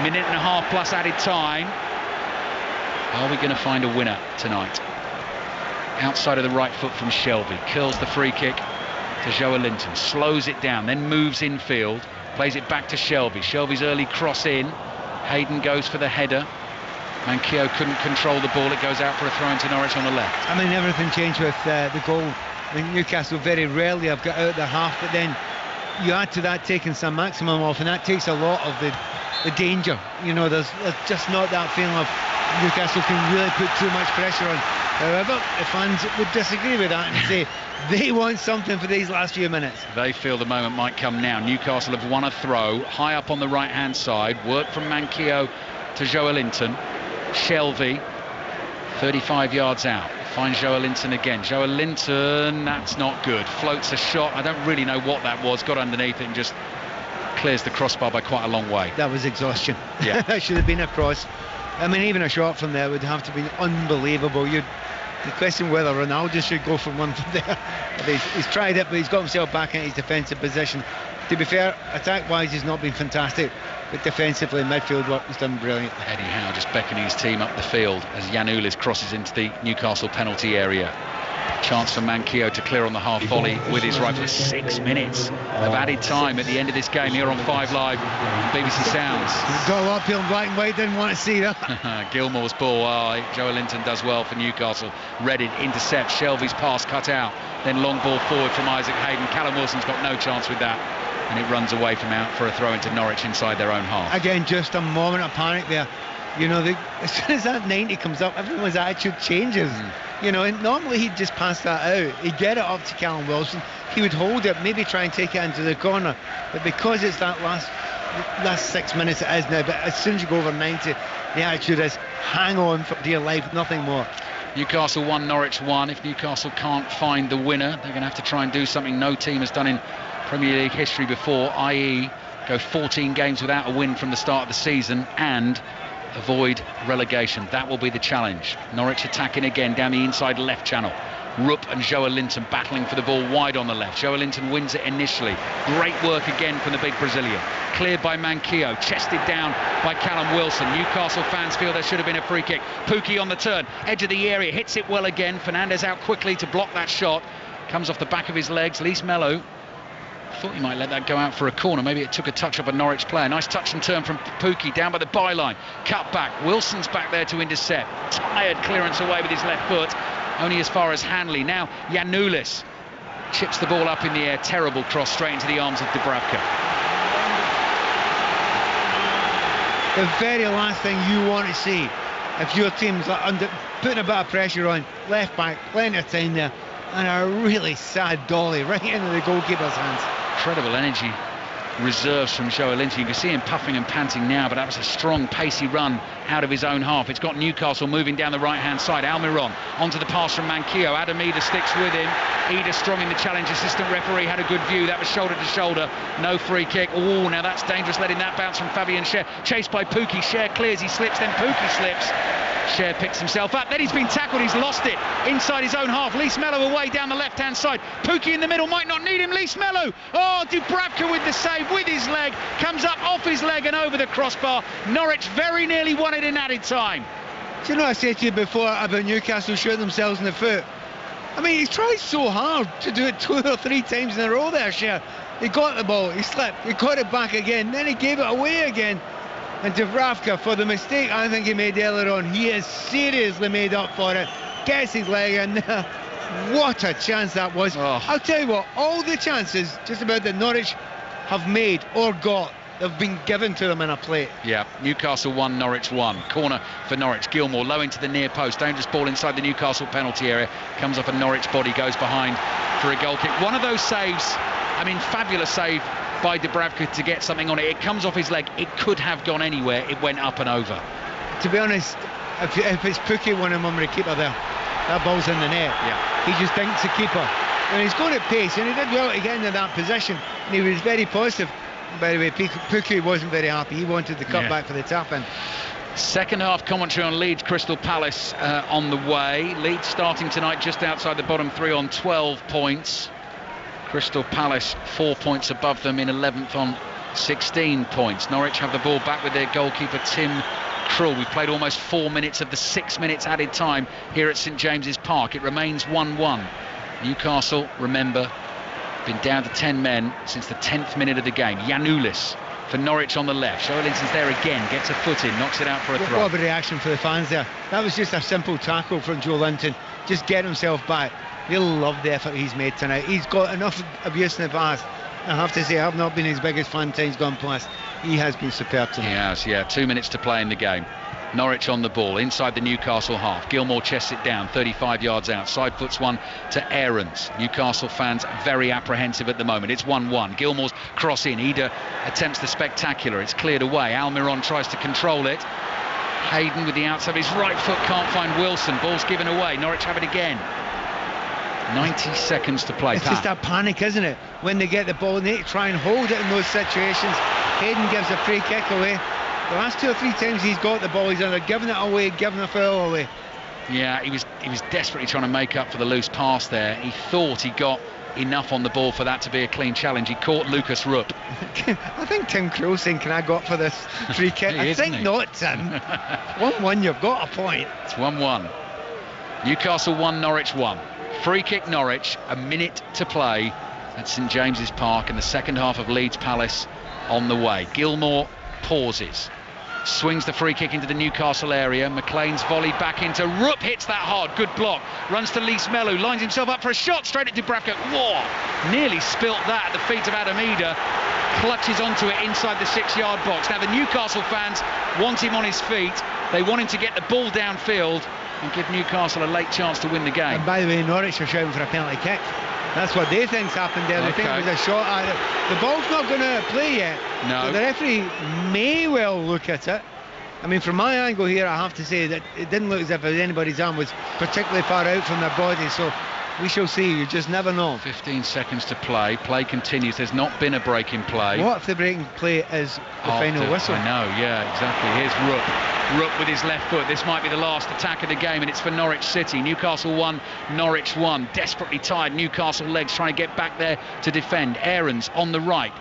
Minute and a half plus added time. Are we going to find a winner tonight? Outside of the right foot from Shelvey. Curls the free kick to Joe Linton. Slows it down, then moves infield. Plays it back to Shelvey. Shelvey's early cross in. Hayden goes for the header. Manquillo couldn't control the ball. It goes out for a throw into Norwich on the left. I mean, everything changed with the goal. I mean, Newcastle very rarely have got out the half, but then you add to that taking some maximum off, and that takes a lot of the danger. You know, there's just not that feeling of Newcastle can really put too much pressure on. However, the fans would disagree with that and say they want something for these last few minutes. They feel the moment might come now. Newcastle have won a throw high up on the right hand side. Work from Manquillo to Joelinton. Shelvey 35 yards out, finds Joelinton again. Joelinton, that's not good. Floats a shot. I don't really know what that was. Got underneath it and just clears the crossbar by quite a long way. That was exhaustion. Yeah. That should have been a cross. I mean, even a shot from there would have to be unbelievable. You'd question whether Ronaldo should go from one from there. He's tried it, but he's got himself back in his defensive position. To be fair, attack-wise, he's not been fantastic, but defensively, midfield work has done brilliant. Eddie Howe just beckoning his team up the field as Giannoulis crosses into the Newcastle penalty area. Chance for Manquillo to clear on the half volley with his right foot. 6 minutes of added time at the end of this game here on 5 Live BBC Sounds. Go uphill, black and white, didn't want to see that. Gilmore's ball. Joelinton does well for Newcastle. Reddin intercepts. Shelvey's pass cut out. Then long ball forward from Isaac Hayden. Callum Wilson's got no chance with that, and it runs away from out for a throw into Norwich inside their own half. Again, just a moment of panic there. You know, as soon as that 90 comes up, everyone's attitude changes. You know, and normally he'd just pass that out. He'd get it up to Callum Wilson. He would hold it, maybe try and take it into the corner. But because it's that last 6 minutes it is now, but as soon as you go over 90, the attitude is hang on for dear life, nothing more. Newcastle 1, Norwich 1. If Newcastle can't find the winner, they're going to have to try and do something no team has done in Premier League history before, i.e. go 14 games without a win from the start of the season and avoid relegation. That will be the challenge. Norwich attacking again down the inside left channel. Rupp and Joelinton battling for the ball wide on the left. Joelinton wins it initially. Great work again from the big Brazilian. Cleared by Manquillo, chested down by Callum Wilson. Newcastle fans feel there should have been a free kick. Pukki on the turn, edge of the area, hits it well again. Fernandez out quickly to block that shot. Comes off the back of his legs. Lys Mello thought he might let that go out for a corner. Maybe it took a touch up a Norwich player. Nice touch and turn from Pukki down by the byline. Cut back. Wilson's back there to intercept. Tired clearance away with his left foot. Only as far as Hanley. Now Giannoulis chips the ball up in the air. Terrible cross straight into the arms of Dubravka. The very last thing you want to see if your team's putting a bit of pressure on, left back, plenty of time there, and a really sad dolly right into the goalkeeper's hands. Incredible energy reserves from Joelinton. You can see him puffing and panting now, but that was a strong pacey run out of his own half. It's got Newcastle moving down the right hand side. Almiron onto the pass from Manquillo. Adam Eder sticks with him. Eder strong in the challenge. Assistant referee had a good view. That was shoulder to shoulder. No free kick. Oh, now that's dangerous, letting that bounce from Fabian Schär. Chased by Pukki. Schär clears, he slips, then Pukki slips. Schär picks himself up, then he's been tackled, he's lost it inside his own half. Lys Mello away down the left hand side. Pukki in the middle, might not need him. Lys Mello, oh, Dubravka with the save with his leg, comes up off his leg and over the crossbar. Norwich very nearly won it in added time. Do you know, I said to you before about Newcastle shooting themselves in the foot? I mean, he tried so hard to do it 2 or 3 times in a row there, Schär. He got the ball, he slipped, he got it back again, then he gave it away again. And Dubravka, for the mistake I think he made earlier on, he has seriously made up for it. Gets his leg in. What a chance that was. Oh. I'll tell you what, all the chances just about that Norwich have made or got, they've been given to them in a plate. Yeah, Newcastle 1, Norwich 1. Corner for Norwich. Gilmore low into the near post. Dangerous ball inside the Newcastle penalty area. Comes off a Norwich body, goes behind for a goal kick. One of those saves, I mean, fabulous save by Dubravka to get something on it. It comes off his leg. It could have gone anywhere. It went up and over. To be honest, if it's Pukki one on the keeper there, that ball's in the net. Yeah. He just thinks the keeper. And he's going at pace, and he did well to get into that position. And he was very positive. By the way, Pukki wasn't very happy. He wanted the cut back for the tap-in. Second half commentary on Leeds Crystal Palace on the way. Leeds starting tonight just outside the bottom 3 on 12 points. Crystal Palace 4 points above them in 11th on 16 points. Norwich have the ball back with their goalkeeper Tim Krul. We've played almost 4 minutes of the 6 minutes added time here at St James's Park. It remains 1-1. Newcastle, remember, been down to 10 men since the 10th minute of the game. Giannoulis for Norwich on the left. Joelinton's there again, gets a foot in, knocks it out for a throw. What a reaction for the fans there. That was just a simple tackle from Joelinton. Just get himself back. They love the effort he's made tonight. He's got enough abuse in the past. I have to say, I've not been his biggest fan times gone past. He has been superb tonight. He has, yeah. 2 minutes to play in the game. Norwich on the ball, inside the Newcastle half. Gilmour chests it down, 35 yards out. Side foots one to Aarons. Newcastle fans very apprehensive at the moment. It's 1-1. Gilmour's cross in. Ida attempts the spectacular. It's cleared away. Almiron tries to control it. Hayden with the outside of his right foot can't find Wilson. Ball's given away. Norwich have it again. 90 seconds to play. It's just that panic, isn't it? When they get the ball, they try and hold it in those situations. Hayden gives a free kick away. The last 2 or 3 times he's got the ball, he's either given it away, given a foul away. Yeah, he was desperately trying to make up for the loose pass there. He thought he got enough on the ball for that to be a clean challenge. He caught Lucas Rupp. I think Tim Krul's saying, can I go up for this free kick? I think not, Tim. 1-1, you've got a point. It's 1-1. Newcastle 1, Norwich 1. Free kick Norwich, a minute to play at St James's Park in the second half of Leeds Palace on the way. Gilmour pauses. Swings the free kick into the Newcastle area. McLean's volley back into Rupp, hits that hard, good block. Runs to Lee Melu, lines himself up for a shot straight at Dubravka. Whoa! Nearly spilt that at the feet of Adam Ida. Clutches onto it inside the 6-yard box. Now the Newcastle fans want him on his feet. They want him to get the ball downfield and give Newcastle a late chance to win the game. And by the way, Norwich are shouting for a penalty kick. That's what they think's happened there. They think it was a shot at it. The ball's not going to play yet. No. So the referee may well look at it. I mean, from my angle here, I have to say that it didn't look as if anybody's arm was particularly far out from their body. So we shall see. You just never know. 15 seconds to play. Play continues. There's not been a break in play. What if the break in play is the final whistle? I know, yeah, exactly. Here's Rupp. Rupp with his left foot. This might be the last attack of the game, and it's for Norwich City. Newcastle 1, Norwich 1. Desperately tired Newcastle legs trying to get back there to defend. Aarons on the right,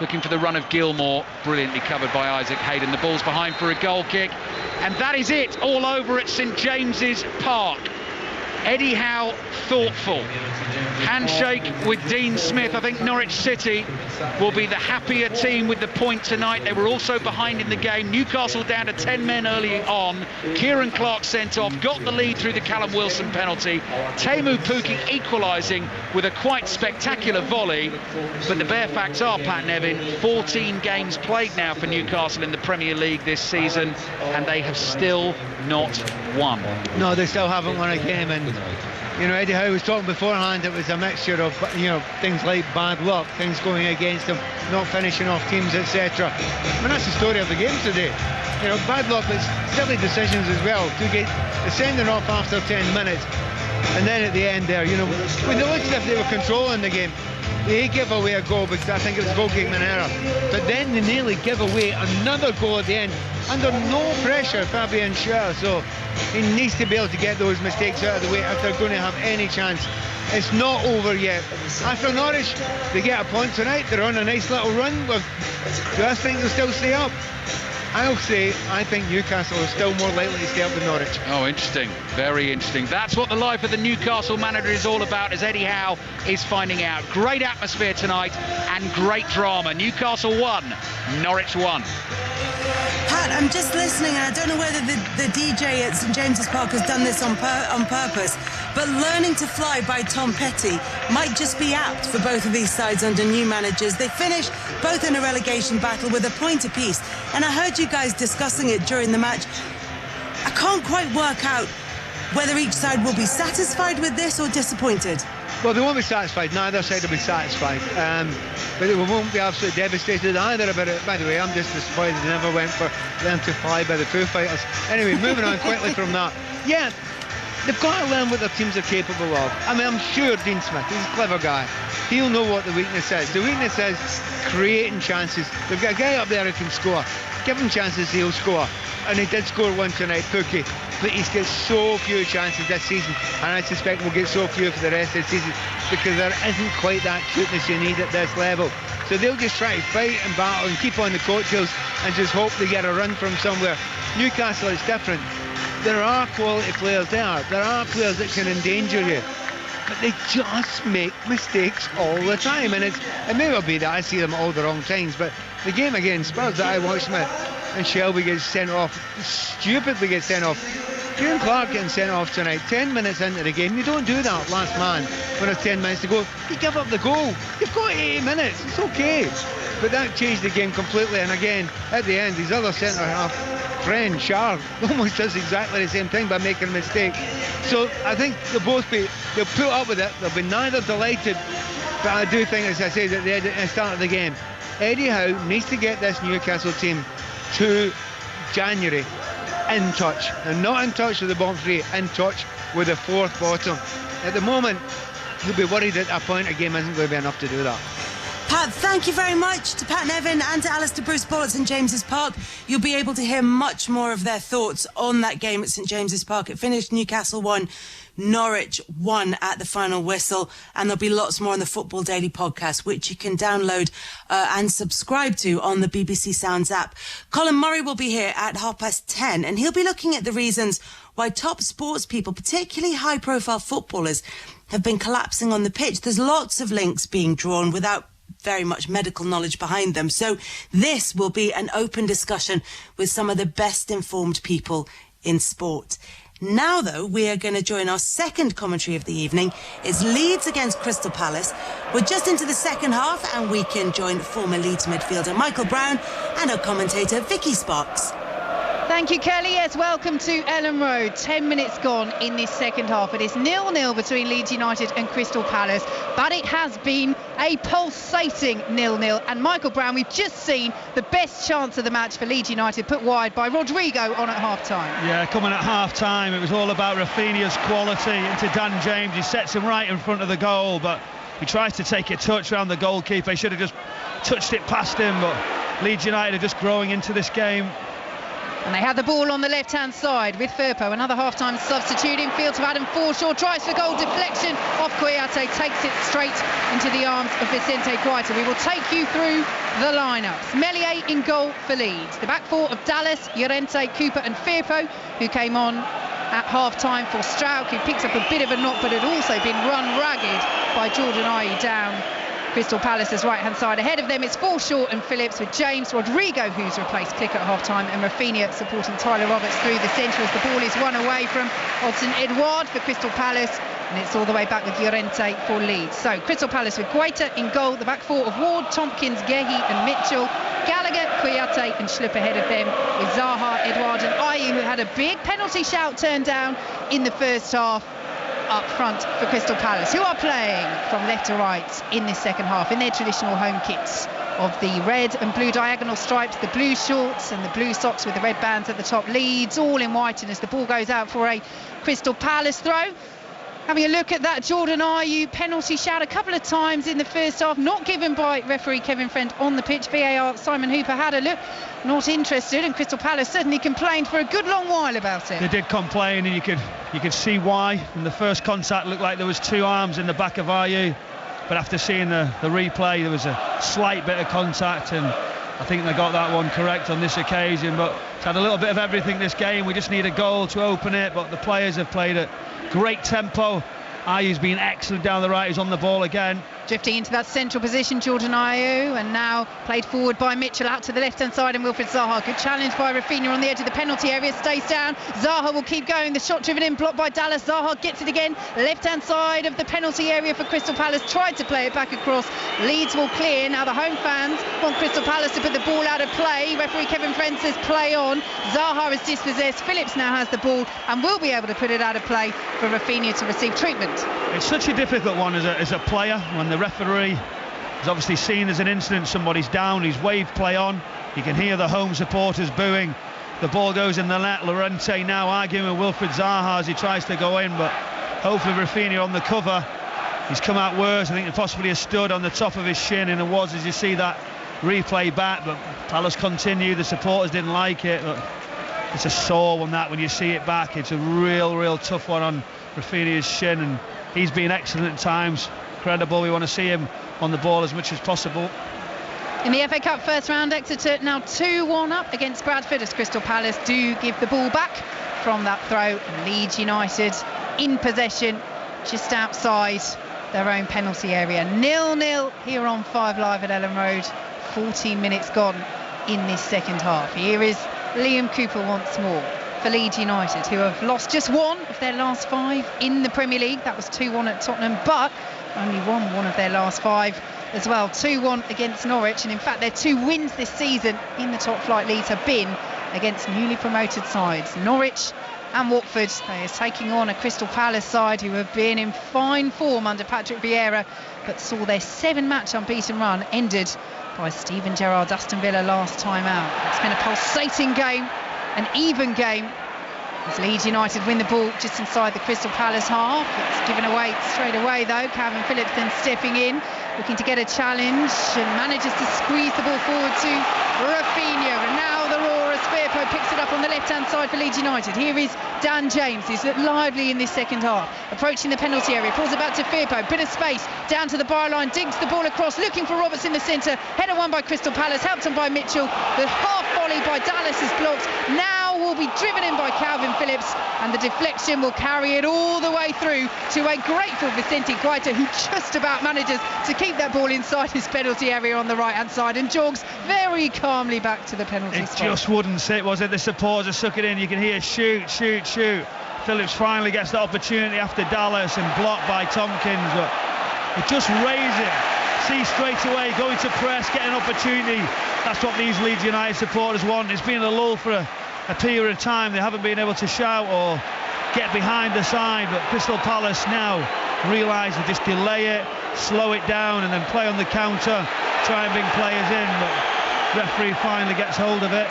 looking for the run of Gilmour. Brilliantly covered by Isaac Hayden. The ball's behind for a goal kick. And that is it, all over at St James's Park. Eddie Howe thoughtful. Handshake with Dean Smith. I think Norwich City will be the happier team with the point tonight. They were also behind in the game. Newcastle down to 10 men early on. Kieran Clark sent off, got the lead through the Callum Wilson penalty. Teemu Pukki equalising with a quite spectacular volley. But the bare facts are, Pat Nevin, 14 games played now for Newcastle in the Premier League this season, and they have still not won. No, they still haven't won a game. And you know, Eddie Howe was talking beforehand, it was a mixture of, you know, things like bad luck, things going against them, not finishing off teams, etc. I mean, that's the story of the game today. You know, bad luck, but silly decisions as well. To get the sending off after 10 minutes, and then at the end there, you know, when they looked as if they were controlling the game, they give away a goal because I think it was goalkeeping error. But then they nearly give away another goal at the end under no pressure, Fabian Schär. So he needs to be able to get those mistakes out of the way if they're going to have any chance. It's not over yet. After Norwich, they get a point tonight. They're on a nice little run. Do I think they'll still stay up? I'll say I think Newcastle is still more likely to stay up than Norwich. Oh, interesting. Very interesting. That's what the life of the Newcastle manager is all about, as Eddie Howe is finding out. Great atmosphere tonight and great drama. Newcastle 1, Norwich 1. Pat, I'm just listening, and I don't know whether the DJ at St James's Park has done this on purpose, but Learning to Fly by Tom Petty might just be apt for both of these sides under new managers. They finished both in a relegation battle with a point apiece, and I heard you guys discussing it during the match. I can't quite work out whether each side will be satisfied with this or disappointed. Well, they won't be satisfied. Neither side will be satisfied. But they won't be absolutely devastated either about it. By the way, I'm just disappointed they never went for Learn to Fly by the Foo Fighters. Anyway, moving on quickly from that. Yeah, they've got to learn what their teams are capable of. I mean, I'm sure Dean Smith, he's a clever guy. He'll know what the weakness is. The weakness is creating chances. They've got a guy up there who can score. Give him chances, he'll score. And he did score one tonight, Pukki. But he's got so few chances this season, and I suspect we'll get so few for the rest of the season because there isn't quite that cuteness you need at this level. So they'll just try to fight and battle and keep on the coattails and just hope they get a run from somewhere. Newcastle is different. There are quality players there. There are players that can endanger you. But they just make mistakes all the time. And it may well be that I see them at all the wrong times, but the game against Spurs that I watched, and Shelby gets sent off, stupidly gets sent off. Kieran Clark getting sent off tonight, 10 minutes into the game. You don't do that last man when there's 10 minutes to go. You give up the goal. You've got 80 minutes. It's okay. but that changed the game completely. And again, at the end, his other centre-half friend, Charles, almost does exactly the same thing by making a mistake. So I think they'll put up with it. They'll be neither delighted, but I do think, as I said at the start of the game, Eddie Howe needs to get this Newcastle team to January in touch, and not in touch with the bottom three, in touch with the fourth bottom. At the moment, he'll be worried that a point a game isn't going to be enough to do that. Pat, thank you very much to Pat Nevin and to Alistair Bruce-Ball at St James's Park. You'll be able to hear much more of their thoughts on that game at St James's Park. It finished Newcastle 1, Norwich 1 at the final whistle, and there'll be lots more on the Football Daily podcast, which you can download and subscribe to on the BBC Sounds app. Colin Murray will be here at 10:30, and he'll be looking at the reasons why top sports people, particularly high-profile footballers, have been collapsing on the pitch. There's lots of links being drawn without very much medical knowledge behind them. So this will be an open discussion with some of the best informed people in sport. Now, though, we are going to join our second commentary of the evening. It's Leeds against Crystal Palace. We're just into the second half, and we can join former Leeds midfielder Michael Brown and our commentator Vicky Sparks. Thank you, Kelly. Yes, welcome to Ellen Road. 10 minutes gone in this second half. It is 0-0 between Leeds United and Crystal Palace, but it has been a pulsating 0-0. And Michael Brown, we've just seen the best chance of the match for Leeds United put wide by Rodrigo on at half-time. Yeah, coming at half-time, it was all about Rafinha's quality into Dan James. He sets him right in front of the goal, but he tries to take a touch around the goalkeeper. He should have just touched it past him, but Leeds United are just growing into this game. And they had the ball on the left-hand side with Firpo, another half-time substitute in field to Adam Forshaw, tries for goal, deflection off Kouyaté, takes it straight into the arms of Vicente Guaita. We will take you through the lineups. Meslier in goal for Leeds. The back four of Dallas, Llorente, Cooper and Firpo, who came on at half-time for Strauch, who picks up a bit of a knock but had also been run ragged by Jordan Ayew down Crystal Palace's right-hand side. Ahead of them it's Forshaw and Phillips, with James, Rodrigo, who's replaced Click at half-time, and Rafinha supporting Tyler Roberts through the centre as the ball is won away from Odsonne-Edouard for Crystal Palace, and it's all the way back with Llorente for Leeds. So Crystal Palace with Guaita in goal, the back four of Ward, Tompkins, Gehi and Mitchell, Gallagher, Kouyaté and Schlupp ahead of them, with Zaha, Edouard and Ayew, who had a big penalty shout turned down in the first half, up front for Crystal Palace, who are playing from left to right in this second half in their traditional home kits of the red and blue diagonal stripes, the blue shorts and the blue socks with the red bands at the top. Leeds all in white, and as the ball goes out for a Crystal Palace throw. Having a look at that Jordan Ayew penalty shout a couple of times in the first half, not given by referee Kevin Friend on the pitch. VAR Simon Hooper had a look, not interested, and Crystal Palace certainly complained for a good long while about it. They did complain, and you could see why. In the first contact, looked like there was two arms in the back of Ayew, but after seeing the replay, there was a slight bit of contact, and I think they got that one correct on this occasion. But it's had a little bit of everything this game. We just need a goal to open it, but the players have played at great tempo. Ayew's been excellent down the right. He's on the ball again. Drifting into that central position, Jordan Ayew, and now played forward by Mitchell out to the left-hand side, and Wilfried Zaha. Good challenge by Rafinha on the edge of the penalty area, stays down. Zaha will keep going. The shot driven in, blocked by Dallas. Zaha gets it again. Left-hand side of the penalty area for Crystal Palace. Tried to play it back across. Leeds will clear. Now the home fans want Crystal Palace to put the ball out of play. Referee Kevin Friend says play on. Zaha is dispossessed. Phillips now has the ball and will be able to put it out of play for Rafinha to receive treatment. It's such a difficult one as a player when the referee has obviously seen there's an incident, somebody's down, he's waved play on, you can hear the home supporters booing, the ball goes in the net. Llorente now arguing with Wilfried Zaha as he tries to go in, but hopefully Rafinha on the cover. He's come out worse. I think it possibly has stood on the top of his shin, and it was, as you see that replay back, but Palace continue. The supporters didn't like it, but it's a sore one that when you see it back. It's a real tough one on Rafinha's shin, and he's been excellent at times, credible. We want to see him on the ball as much as possible. In the FA Cup first round, Exeter now 2-1 up against Bradford as Crystal Palace do give the ball back from that throw, and Leeds United in possession just outside their own penalty area. 0-0 here on 5 Live at Ellen Road. 14 minutes gone in this second half. Here is Liam Cooper once more for Leeds United, who have lost just one of their last 5 in the Premier League. That was 2-1 at Tottenham, but only won one of their last 5 as well. 2-1 against Norwich, and in fact their 2 wins this season in the top flight leagues have been against newly promoted sides, Norwich and Watford. They are taking on a Crystal Palace side who have been in fine form under Patrick Vieira, but saw their 7-match unbeaten run ended by Steven Gerrard's Aston Villa last time out. It's been a pulsating game, an even game, as Leeds United win the ball just inside the Crystal Palace half. It's given away straight away though. Calvin Phillips then stepping in, looking to get a challenge, and manages to squeeze the ball forward to Rafinha. And now the roar as Firpo picks it up on the left-hand side for Leeds United. Here is Dan James, who's looked lively in this second half, approaching the penalty area, pulls it back to Firpo, bit of space, down to the byline, digs the ball across, looking for Roberts in the centre, header won by Crystal Palace, helped on by Mitchell. The half volley by Dallas is blocked, now will be driven in by Calvin Phillips, and the deflection will carry it all the way through to a grateful Vicente Guaita, who just about manages to keep that ball inside his penalty area on the right-hand side and jogs very calmly back to the penalty spot. It just wouldn't sit, was it? The supporters are sucking in. You can hear shoot, shoot, shoot. Phillips finally gets the opportunity after Dallas and blocked by Tompkins, but it just raised it. See straight away, going to press, get an opportunity. That's what these Leeds United supporters want. It's been a lull for a period of time. They haven't been able to shout or get behind the side, but Crystal Palace now realise they just delay it, slow it down and then play on the counter, try and bring players in, but referee finally gets hold of it.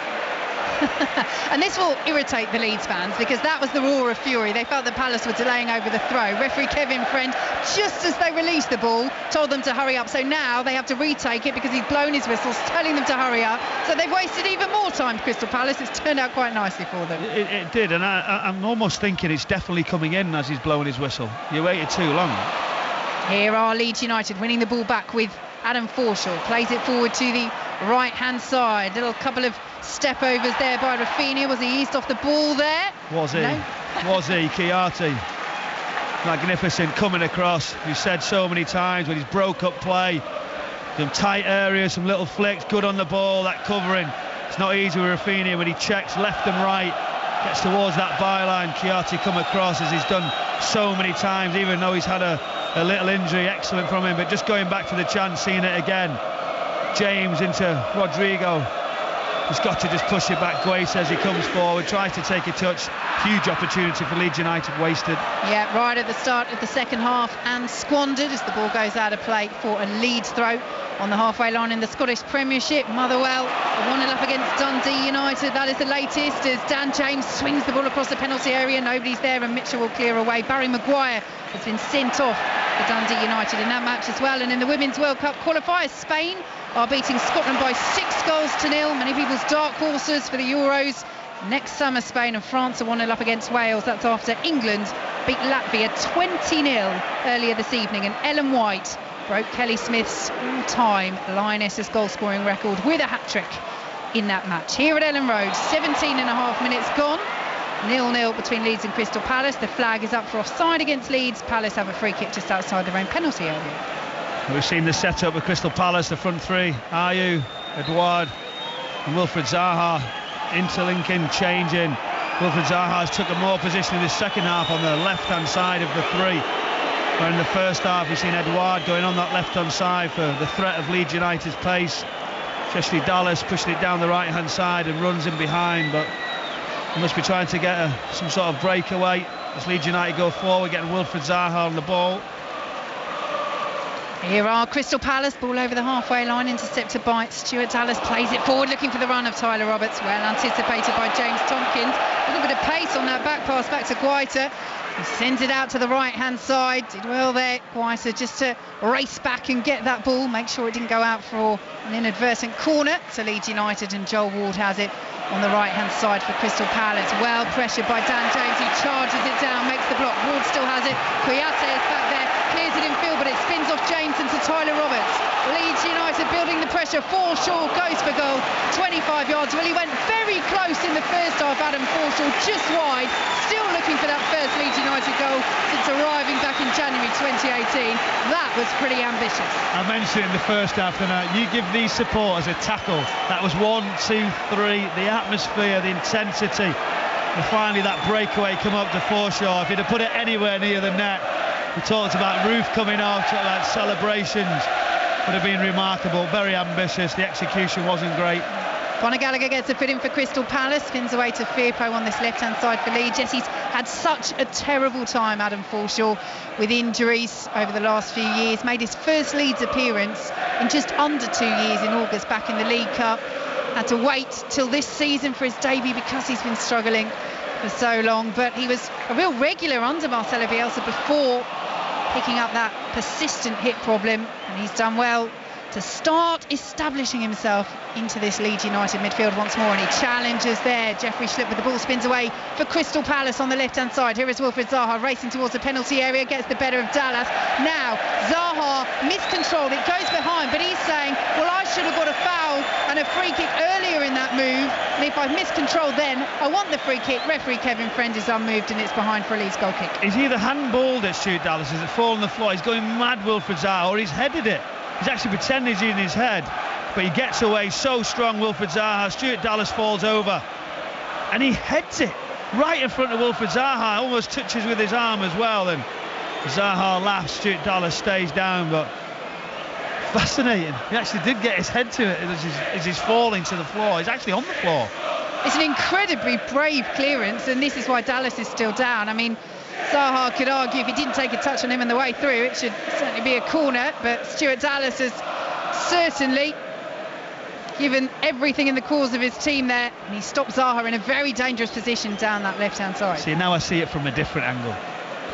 And this will irritate the Leeds fans, because that was the roar of fury. They felt that Palace were delaying over the throw. Referee Kevin Friend, just as they released the ball, told them to hurry up. So now they have to retake it because he's blown his whistles, telling them to hurry up. So they've wasted even more time, Crystal Palace. It's turned out quite nicely for them. It did, and I'm almost thinking it's definitely coming in as he's blowing his whistle. You waited too long. Here are Leeds United winning the ball back with Adam Forshaw. Plays it forward to the right-hand side. Little couple of step-overs there by Rafinha. Was he eased off the ball there? Was he? No? Was he? Chiati. Magnificent coming across. We've said so many times when he's broke up play. Some tight areas, some little flicks, good on the ball, that covering. It's not easy with Rafinha when he checks left and right. Gets towards that byline. Chiati come across as he's done so many times, even though he's had a little injury. Excellent from him, but just going back to the chance, seeing it again. James into Rodrigo. He's got to just push it back. Guay says he comes forward, tries to take a touch. Huge opportunity for Leeds United wasted. Yeah, right at the start of the second half and squandered as the ball goes out of play for a Leeds throw on the halfway line in the Scottish Premiership. Motherwell 1-0 up against Dundee United. That is the latest as Dan James swings the ball across the penalty area. Nobody's there and Mitchell will clear away. Barry Maguire has been sent off for Dundee United in that match as well. And in the Women's World Cup qualifiers, Spain are beating Scotland by 6-0. Many people's dark horses for the Euros. Next summer, Spain and France are 1-0 up against Wales. That's after England beat Latvia 20-0 earlier this evening. And Ellen White broke Kelly Smith's all-time Lionesses goal-scoring record with a hat-trick in that match. Here at Ellen Road, 17.5 minutes gone. 0-0 between Leeds and Crystal Palace. The flag is up for offside against Leeds. Palace have a free kick just outside their own penalty area. We've seen the setup with Crystal Palace, the front three. Ayew, Edouard and Wilfried Zaha interlinking, changing. Wilfried Zaha has took a more position in the second half on the left-hand side of the three. Where in the first half we've seen Edouard going on that left-hand side for the threat of Leeds United's pace. Especially Dallas pushing it down the right-hand side and runs in behind, but he must be trying to get some sort of breakaway as Leeds United go forward, getting Wilfried Zaha on the ball. Here are Crystal Palace, ball over the halfway line, intercepted by Stuart Dallas, plays it forward looking for the run of Tyler Roberts, well anticipated by James Tompkins. A little bit of pace on that back pass back to Guaita. He sends it out to the right-hand side, did well there, Guaita, just to race back and get that ball, make sure it didn't go out for an inadvertent corner. So Leeds United, and Joel Ward has it on the right-hand side for Crystal Palace. Well pressured by Dan James, he charges it down, makes the block. Ward still has it, Kouyaté is back there, clears it in field, but it spins off James into Tyler Roberts. Leeds United building the pressure. Forshaw goes for goal, 25 yards. Well, he went very close in the first half, Adam Forshaw, just wide, still looking for that first Leeds United goal since arriving back in January 2018. That was pretty ambitious. I mentioned in the first half tonight, you give these supporters a tackle. That was 1, 2, 3, the atmosphere, the intensity. And finally that breakaway come up to Forshaw. If he'd have put it anywhere near the net, We talked about roof coming off, talked about celebrations. Would have been remarkable, very ambitious. The execution wasn't great. Conor Gallagher gets a fit in for Crystal Palace, spins away to Firpo on this left-hand side for Leeds. Yes, he's had such a terrible time, Adam Forshaw, with injuries over the last few years. Made his first Leeds appearance in just under 2 years in August back in the League Cup. Had to wait till this season for his debut because he's been struggling for so long. But he was a real regular under Marcelo Bielsa before picking up that persistent hip problem, and he's done well to start establishing himself into this Leeds United midfield once more, and he challenges there. Jeffrey Schlupp with the ball, spins away for Crystal Palace on the left-hand side. Here is Wilfried Zaha racing towards the penalty area, gets the better of Dallas. Now Zaha miscontrolled, it goes behind, but he's saying, well, I should have got a foul and a free kick earlier in that move, and if I've miscontrolled then, I want the free kick. Referee Kevin Friend is unmoved, and it's behind for a Leeds goal kick. He's either handballed at Stuart Dallas, has it fallen on the floor, he's going mad, Wilfried Zaha, or he's headed it. He's actually pretending he's in his head, but he gets away so strong, Wilfried Zaha. Stuart Dallas falls over, and he heads it right in front of Wilfried Zaha, almost touches with his arm as well, and Zaha laughs, Stuart Dallas stays down, but fascinating. He actually did get his head to it as he's falling to the floor. He's actually on the floor. It's an incredibly brave clearance, and this is why Dallas is still down. I mean, Zaha could argue if he didn't take a touch on him on the way through, it should certainly be a corner, but Stuart Dallas has certainly given everything in the cause of his team there, and he stopped Zaha in a very dangerous position down that left-hand side. See, now I see it from a different angle.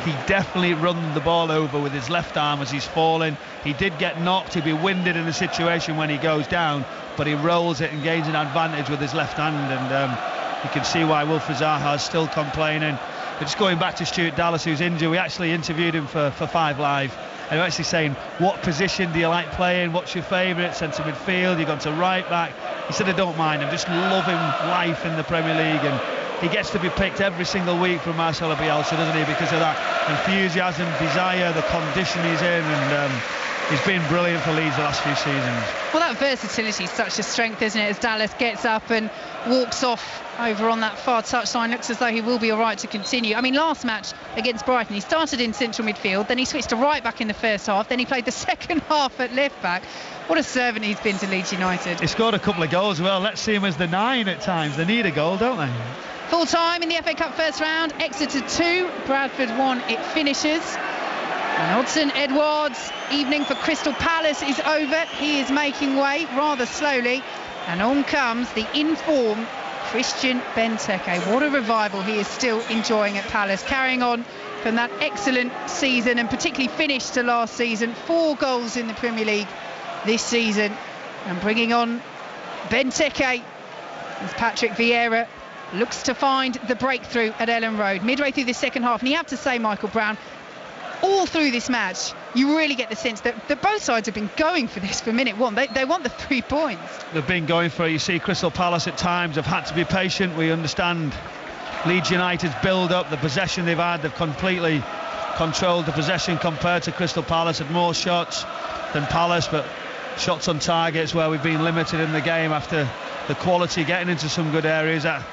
He definitely run the ball over with his left arm as he's falling. He did get knocked, he'd be winded in a situation when he goes down, but he rolls it and gains an advantage with his left hand, and you can see why Wilfried Zaha is still complaining. But just going back to Stuart Dallas, who's injured, we actually interviewed him for 5 Live, and we're actually saying, what position do you like playing? What's your favourite? Centre midfield? You've gone to right back? He said, I don't mind, I'm just loving life in the Premier League, and he gets to be picked every single week from Marcelo Bielsa, doesn't he? Because of that enthusiasm, desire, the condition he's in, and he's been brilliant for Leeds the last few seasons. Well, that versatility is such a strength, isn't it? As Dallas gets up and walks off over on that far touchline, looks as though he will be all right to continue. I mean, last match against Brighton, he started in central midfield, then he switched to right back in the first half, then he played the second half at left back. What a servant he's been to Leeds United. He scored a couple of goals as well. Let's see him as the 9 at times. They need a goal, don't they? Full time in the FA Cup first round, Exeter 2, Bradford 1, it finishes. And Odsonne Edouard's evening for Crystal Palace is over. He is making way rather slowly, and on comes the in-form Christian Benteke. What a revival he is still enjoying at Palace, carrying on from that excellent season, and particularly finish to last season. 4 goals in the Premier League this season, and bringing on Benteke as Patrick Vieira looks to find the breakthrough at Ellen Road midway through the second half. And you have to say, Michael Brown, all through this match you really get the sense that both sides have been going for this for minute one. They want the 3 points. They've been going for it. You see Crystal Palace at times have had to be patient. We understand Leeds United's build up, the possession they've had, they've completely controlled the possession compared to Crystal Palace. Had more shots than Palace, but shots on targets where we've been limited in the game after the quality getting into some good areas. That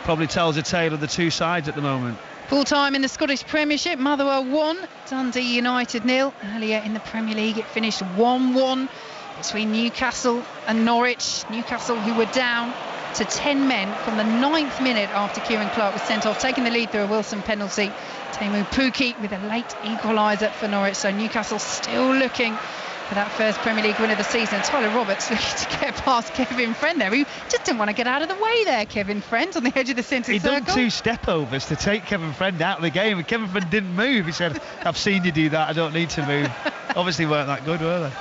probably tells a tale of the two sides at the moment. Full time in the Scottish Premiership, Motherwell 1, Dundee United 0. Earlier in the Premier League it finished 1-1 between Newcastle and Norwich. Newcastle, who were down to 10 men from the 9th minute after Kieran Clark was sent off, taking the lead through a Wilson penalty. Teemu Pukki with a late equaliser for Norwich, so Newcastle still looking for that first Premier League win of the season. Tyler Roberts looking to get past Kevin Friend there. He just didn't want to get out of the way there, Kevin Friend, on the edge of the centre circle. He done 2 step-overs to take Kevin Friend out of the game, and Kevin Friend didn't move. He said, I've seen you do that, I don't need to move. Obviously weren't that good, were they?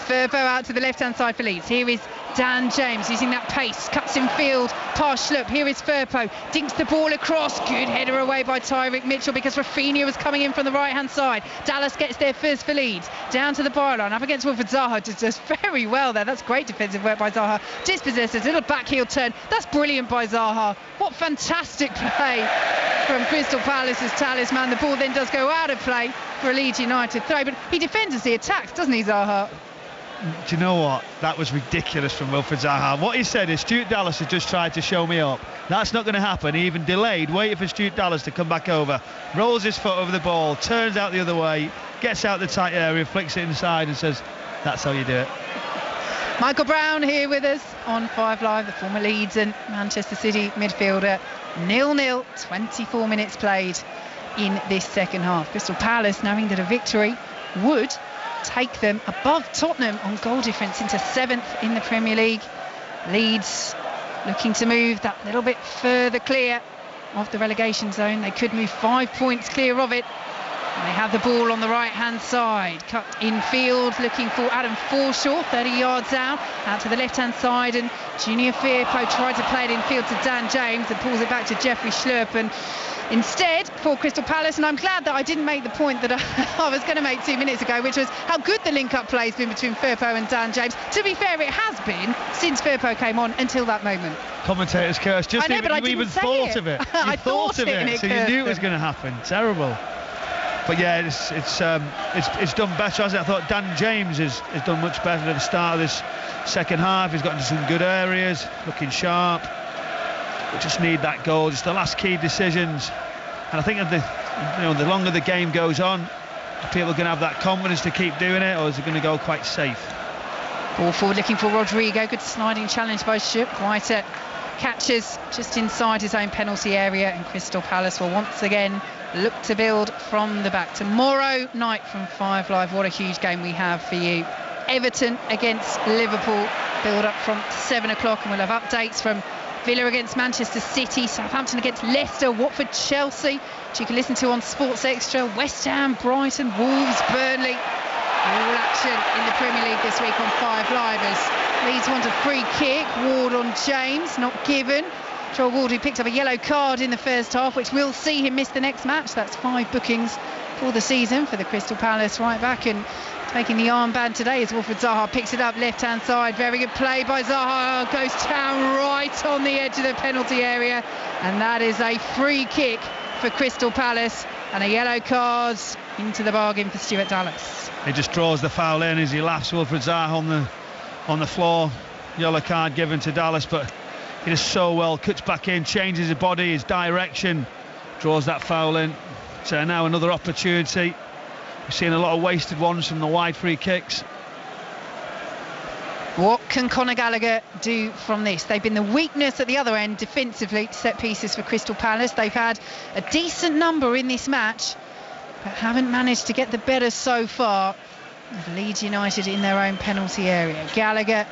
Firpo out to the left-hand side for Leeds. Here is Dan James using that pace, cuts in field past Schlupp. Here is Firpo, dinks the ball across. Good header away by Tyrick Mitchell because Rafinha was coming in from the right-hand side. Dallas gets there first for Leeds. Down to the byline, up against Wilfried Zaha, does very well there. That's great defensive work by Zaha. Dispossesses, little backheel turn. That's brilliant by Zaha. What fantastic play from Crystal Palace's talisman. The ball then does go out of play for a Leeds United throw, but he defends as he attacks, doesn't he, Zaha? Do you know what? That was ridiculous from Wilfried Zaha. What he said is Stuart Dallas has just tried to show me up. That's not going to happen. He even delayed, waited for Stuart Dallas to come back over, rolls his foot over the ball, turns out the other way, gets out the tight area, flicks it inside and says, that's how you do it. Michael Brown here with us on 5 Live, the former Leeds and Manchester City midfielder. 0-0, 24 minutes played in this second half. Crystal Palace, knowing that a victory would take them above Tottenham on goal difference into 7th in the Premier League. Leeds looking to move that little bit further clear of the relegation zone. They could move 5 points clear of it. And they have the ball on the right-hand side, cut infield, looking for Adam Forshaw, 30 yards out to the left-hand side, and Junior Firpo tried to play it infield to Dan James and pulls it back to Jeffrey Schlurp. And instead, for Crystal Palace, and I'm glad that I didn't make the point that I was going to make 2 minutes ago, which was how good the link-up play has been between Firpo and Dan James. To be fair, it has been since Firpo came on until that moment. Commentator's curse. Just even thought of it. I thought of it, so you knew it was going to happen. Terrible. But yeah, it's done better, hasn't it? I thought Dan James has done much better at the start of this second half. He's got into some good areas, looking sharp. We just need that goal, just the last key decisions. And I think the longer the game goes on, are people going to have that confidence to keep doing it, or is it going to go quite safe? Ball forward looking for Rodrigo. Good sliding challenge by Schupp. White catches just inside his own penalty area, and Crystal Palace will once again look to build from the back. Tomorrow night from 5 Live, what a huge game we have for you. Everton against Liverpool, build up from 7 o'clock, and we'll have updates from Villa against Manchester City, Southampton against Leicester, Watford, Chelsea, which you can listen to on Sports Extra, West Ham, Brighton, Wolves, Burnley. All action in the Premier League this week on 5 Live as Leeds want a free kick. Ward on James, not given. Joel Ward, who picked up a yellow card in the first half, which will see him miss the next match. That's 5 bookings for the season for the Crystal Palace right back, and taking the armband today as Wilfried Zaha picks it up left-hand side. Very good play by Zaha, goes down right on the edge of the penalty area, and that is a free kick for Crystal Palace and a yellow card into the bargain for Stuart Dallas. He just draws the foul in as he laughs Wilfried Zaha on the floor. Yellow card given to Dallas, but he does so well, cuts back in, changes his body, his direction, draws that foul in. So now another opportunity. We've seen a lot of wasted ones from the wide free kicks. What can Conor Gallagher do from this? They've been the weakness at the other end defensively, set pieces for Crystal Palace. They've had a decent number in this match, but haven't managed to get the better so far. Leeds United in their own penalty area. Gallagher,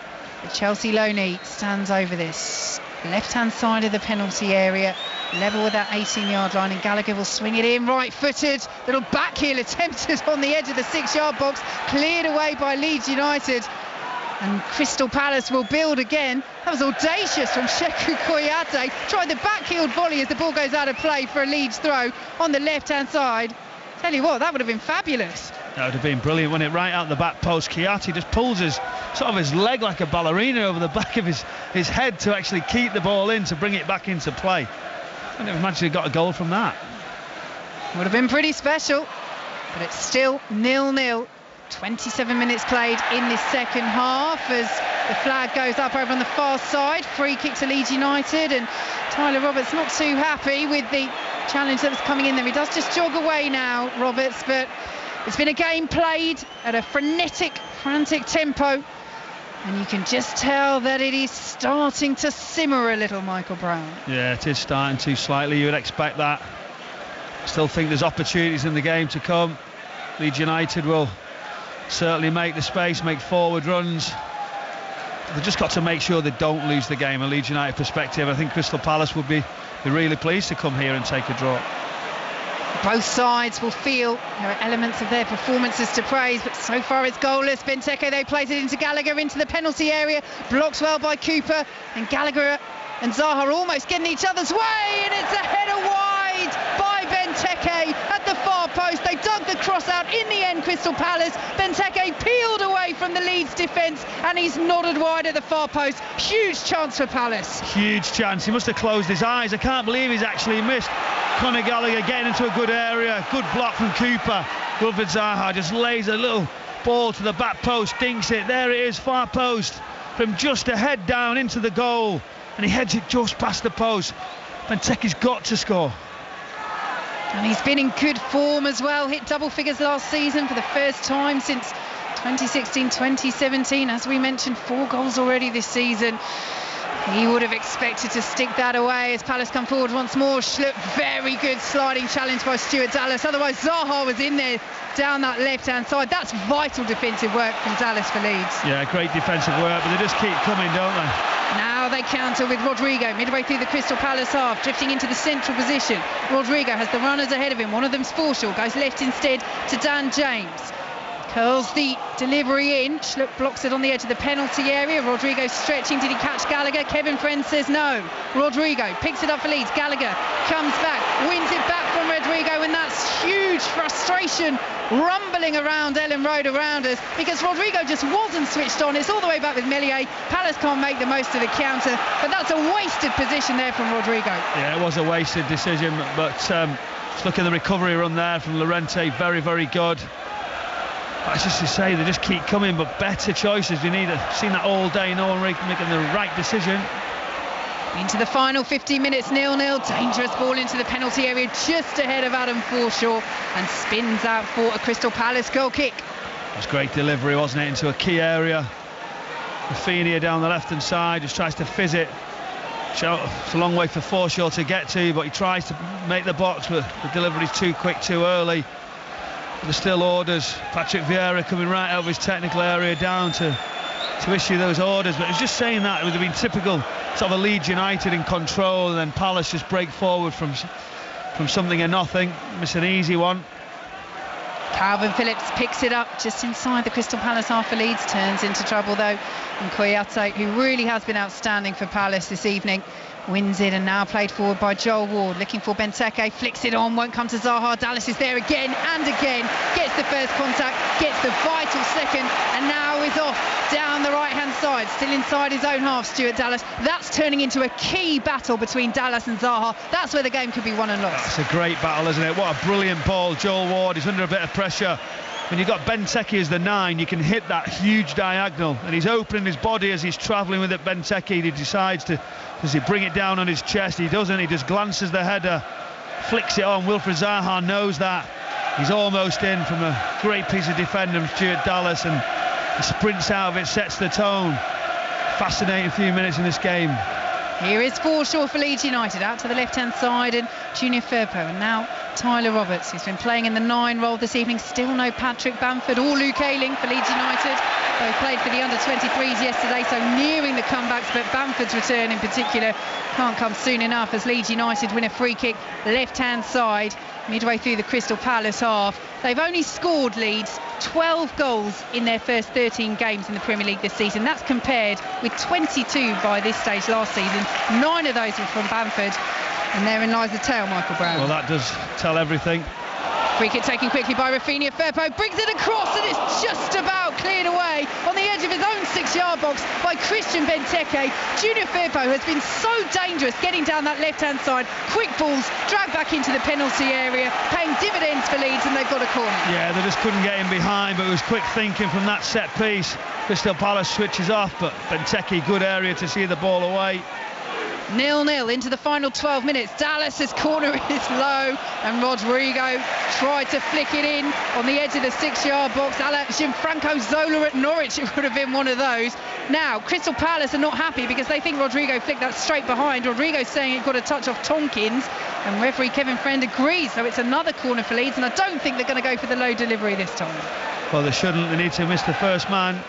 the Chelsea loanee, stands over this left-hand side of the penalty area, level with that 18-yard line, and Gallagher will swing it in, right-footed, little backheel attempted on the edge of the 6-yard box, cleared away by Leeds United, and Crystal Palace will build again. That was audacious from Sheku Kouyate, tried the backheeled volley as the ball goes out of play for a Leeds throw on the left-hand side. Tell you what, that would have been fabulous. That would have been brilliant, wouldn't it? Right out the back post, Kouyate just pulls his leg like a ballerina over the back of his head to actually keep the ball in, to bring it back into play. I don't know if Manchester got a goal from that. Would have been pretty special, but it's still 0-0. 27 minutes played in this second half as the flag goes up over on the far side. Free kick to Leeds United, and Tyler Roberts not too happy with the challenge that was coming in there. He does just jog away now, Roberts, but it's been a game played at a frantic tempo, and you can just tell that it is starting to simmer a little, Michael Brown. Yeah, it is starting to slightly. You would expect that. Still think there's opportunities in the game to come. Leeds United will certainly make the space, make forward runs. They've just got to make sure they don't lose the game. A Leeds United perspective, I think Crystal Palace would be really pleased to come here and take a draw. Both sides will feel there are elements of their performances to praise, but so far it's goalless. Benteke, they plays it into Gallagher into the penalty area, blocked well by Cooper, and Gallagher and Zaha almost getting each other's way, and it's a header wide by Benteke at the far post. They dug the cross out in the end, Crystal Palace. Benteke peeled away from the Leeds defence, and he's nodded wide at the far post. Huge chance for Palace. Huge chance. He must have closed his eyes. I can't believe he's actually missed. Conor Gallagher getting into a good area. Good block from Cooper. Wilfried Zaha just lays a little Ball to the back post, dinks it. There it is, far post. From just a head down into the goal. And he heads it just past the post. Benteke's got to score. And he's been in good form as well. Hit double figures last season for the first time since 2016-2017. As we mentioned, 4 goals already this season. He would have expected to stick that away as Palace come forward once more. Schlupp, very good sliding challenge by Stuart Dallas. Otherwise, Zaha was in there down that left-hand side. That's vital defensive work from Dallas for Leeds. Yeah, great defensive work, but they just keep coming, don't they? Now they counter with Rodrigo midway through the Crystal Palace half, drifting into the central position. Rodrigo has the runners ahead of him. One of them's Forshaw, goes left instead to Dan James. Curls the delivery in. Schlupp blocks it on the edge of the penalty area. Rodrigo stretching. Did he catch Gallagher? Kevin Friend says no. Rodrigo picks it up for Leeds. Gallagher comes back, wins it back from Rodrigo, and that's huge frustration rumbling around Ellen Road around us because Rodrigo just wasn't switched on. It's all the way back with Meslier. Palace can't make the most of the counter, but that's a wasted position there from Rodrigo. Yeah, it was a wasted decision, but look at the recovery run there from Llorente. Very, very good. But just to say, they just keep coming, but better choices. You need to seen that all day. No one making the right decision. Into the final 15 minutes, 0-0. Dangerous ball into the penalty area just ahead of Adam Forshaw and spins out for a Crystal Palace goal kick. It was great delivery, wasn't it, into a key area. Rafinha down the left-hand side just tries to fizz it. It's a long way for Forshaw to get to, but he tries to make the box, but the delivery's too quick, too early. There's still orders. Patrick Vieira coming right out of his technical area down to issue those orders, but it was just saying that it would have been typical sort of a Leeds United in control, and then Palace just break forward from something and nothing. Miss an easy one. Calvin Phillips picks it up just inside the Crystal Palace half for Leeds, turns into trouble though, and Kouyate, who really has been outstanding for Palace this evening, wins it, and now played forward by Joel Ward, looking for Benteke, flicks it on, won't come to Zaha. Dallas is there again and again, gets the first contact, gets the vital second, and now is off down the right hand side, still inside his own half. Stuart Dallas, that's turning into a key battle between Dallas and Zaha. That's where the game could be won and lost. That's a great battle, isn't it? What a brilliant ball. Joel Ward is under a bit of pressure. When you've got Benteke as the 9, you can hit that huge diagonal, and he's opening his body as he's travelling with it. Benteke, he decides to, does he bring it down on his chest? He doesn't. He just glances the header, flicks it on. Wilfred Zaha knows that. He's almost in from a great piece of defending from Stuart Dallas, and he sprints out of it, sets the tone. Fascinating few minutes in this game. Here is Forshaw for Leeds United, out to the left-hand side, and Junior Firpo, and now Tyler Roberts, who's been playing in the 9 role this evening. Still no Patrick Bamford or Luke Ayling for Leeds United. They played for the under-23s yesterday, so nearing the comebacks, but Bamford's return in particular can't come soon enough as Leeds United win a free kick left-hand side midway through the Crystal Palace half. They've only scored, Leeds, 12 goals in their first 13 games in the Premier League this season. That's compared with 22 by this stage last season. 9 of those were from Bamford, and therein lies the tale, Michael Brown. Well, that does tell everything. Free kick taken quickly by Rafinha. Firpo brings it across, and it's just about cleared away on the edge of his own 6-yard box by Christian Benteke. Junior Firpo has been so dangerous getting down that left-hand side. Quick balls dragged back into the penalty area, paying dividends for Leeds, and they've got a corner. Yeah, they just couldn't get him behind, but it was quick thinking from that set piece. Crystal Palace switches off, but Benteke, good area to see the ball away. 0-0 into the final 12 minutes. Dallas's corner is low, and Rodrigo tried to flick it in on the edge of the 6-yard box. Gianfranco Zola at Norwich, it would have been one of those. Now Crystal Palace are not happy because they think Rodrigo flicked that straight behind. Rodrigo's saying it got a touch off Tompkins, and referee Kevin Friend agrees, so it's another corner for Leeds, and I don't think they're going to go for the low delivery this time. Well, they shouldn't. They need to miss the first man.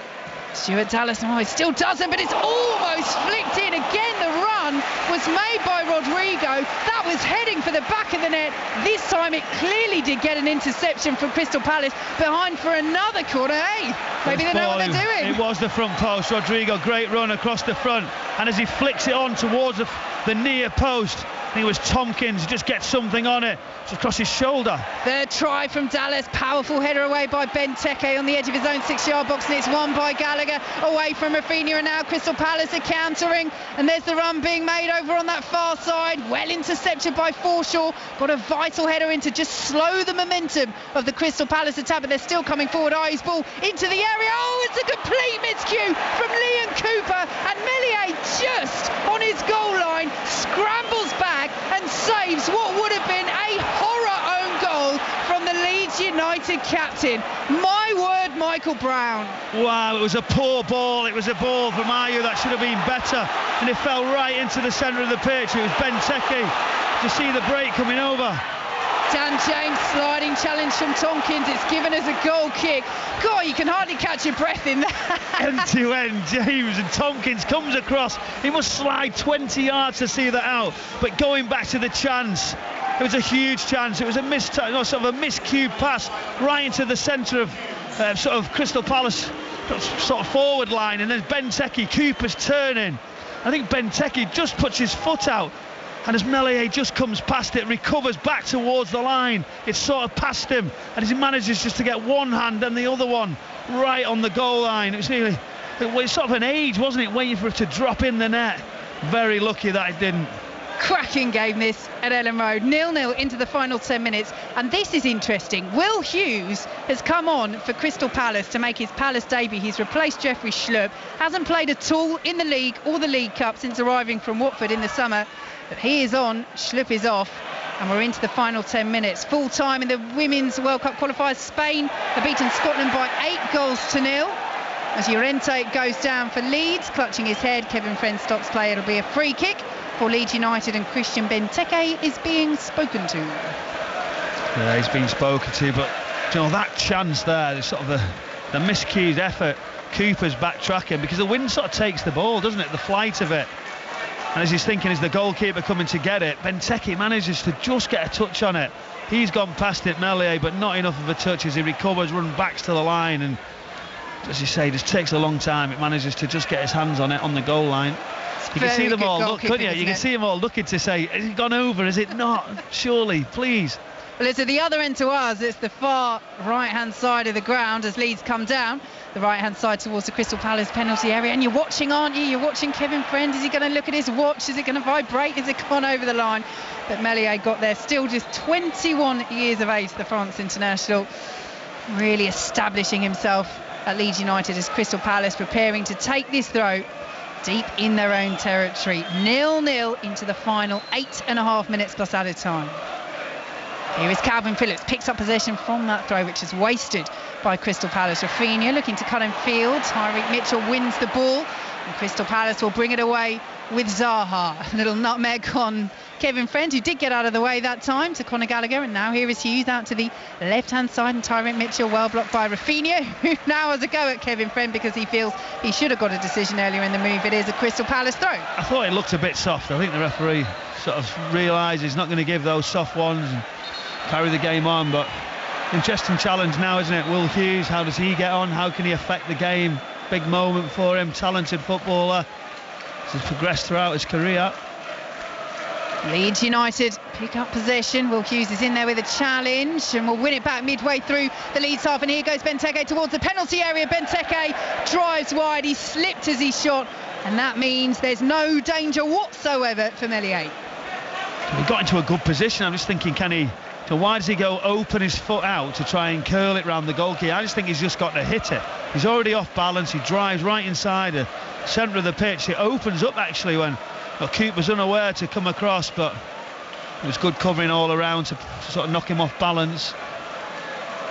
Stuart Dallas, oh, it still doesn't, but it's almost flicked in. Again, the run was made by Rodrigo. That was heading for the back of the net. This time it clearly did get an interception from Crystal Palace. Behind for another corner. Hey, maybe they know what they're doing. It was the front post. Rodrigo, great run across the front. And as he flicks it on towards the near post, I think it was Tompkins, just gets something on it. It's across his shoulder. Third try from Dallas. Powerful header away by Benteke on the edge of his own 6-yard box, and it's won by Gallagher away from Rafinha, and now Crystal Palace are countering, and there's the run being made over on that far side. Well intercepted captured by Forshaw. Got a vital header in to just slow the momentum of the Crystal Palace attack, but they're still coming forward. Ayes ball into the area. Oh, it's a complete miscue from Liam Cooper, and Meslier just on his goal line scrambles back and saves what would have been a horror own goal from the Leeds United captain. My word, Michael Brown. Wow, it was a poor ball. It was a ball from Ayew that should have been better, and it fell right into the centre of the pitch. It was Benteke to see the break coming over. Dan James sliding challenge from Tompkins. It's given as a goal kick. God, you can hardly catch your breath in that. End to end, James, and Tompkins comes across. He must slide 20 yards to see that out. But going back to the chance, it was a huge chance. It was a miscued pass right into the centre of sort of Crystal Palace sort of forward line, and then Benteke, Cooper's turning. I think Benteke just puts his foot out, and as Meslier just comes past it, recovers back towards the line, it's sort of past him, and he manages just to get one hand and the other one right on the goal line. It was sort of an age, wasn't it, waiting for it to drop in the net. Very lucky that it didn't. Cracking game this at Ellen Road. 0-0 into the final 10 minutes, and this is interesting. Will Hughes has come on for Crystal Palace to make his Palace debut. He's replaced Jeffrey Schlupp. Hasn't played at all in the league or the League Cup since arriving from Watford in the summer, but he is on, Schlupp is off, and we're into the final 10 minutes. Full time in the Women's World Cup qualifiers. Spain have beaten Scotland by 8-0. As Llorente goes down for Leeds, clutching his head. Kevin Friend stops play. It'll be a free kick for Leeds United, and Christian Benteke is being spoken to. Yeah, he's been spoken to, but you know, that chance there, sort of the miscued effort, Cooper's backtracking, because the wind sort of takes the ball, doesn't it, the flight of it, and as he's thinking, is the goalkeeper coming to get it? Benteke manages to just get a touch on it. He's gone past it, Meslier, but not enough of a touch as he recovers, runs back to the line, and as you say, it just takes a long time. It manages to just get his hands on it on the goal line. You can see them all look, couldn't you? You can see them all looking to say, has it gone over? Is it not? Surely, please. Well, it's at the other end to us. It's the far right-hand side of the ground as Leeds come down the right-hand side towards the Crystal Palace penalty area. And you're watching, aren't you? You're watching Kevin Friend. Is he going to look at his watch? Is it going to vibrate? Has it gone over the line? But Meslier got there. Still just 21 years of age, the France international. Really establishing himself at Leeds United as Crystal Palace preparing to take this throw deep in their own territory. 0-0 into the final 8.5 minutes plus added time. Here is Calvin Phillips, picks up possession from that throw, which is wasted by Crystal Palace. Rafinha looking to cut in field. Tyreek Mitchell wins the ball, and Crystal Palace will bring it away with Zaha. A little nutmeg on Kevin Friend, who did get out of the way that time, to Conor Gallagher, and now here is Hughes out to the left-hand side, and Tyreek Mitchell well blocked by Rafinha, who now has a go at Kevin Friend because he feels he should have got a decision earlier in the move. It is a Crystal Palace throw. I thought it looked a bit soft. I think the referee sort of realised he's not going to give those soft ones and carry the game on, but interesting challenge now, isn't it? Will Hughes, how does he get on? How can he affect the game? Big moment for him, talented footballer. He's progressed throughout his career. Leeds United pick up possession. Will Hughes is in there with a challenge and will win it back midway through the Leeds half, and here goes Benteke towards the penalty area. Benteke drives wide, he slipped as he shot, and that means there's no danger whatsoever for Meslier. He got into a good position. I'm just thinking, why does he go open his foot out to try and curl it round the goalkeeper? I just think he's just got to hit it. He's already off balance. He drives right inside the centre of the pitch. It opens up actually when Cooper's unaware to come across, but it was good covering all around to sort of knock him off balance.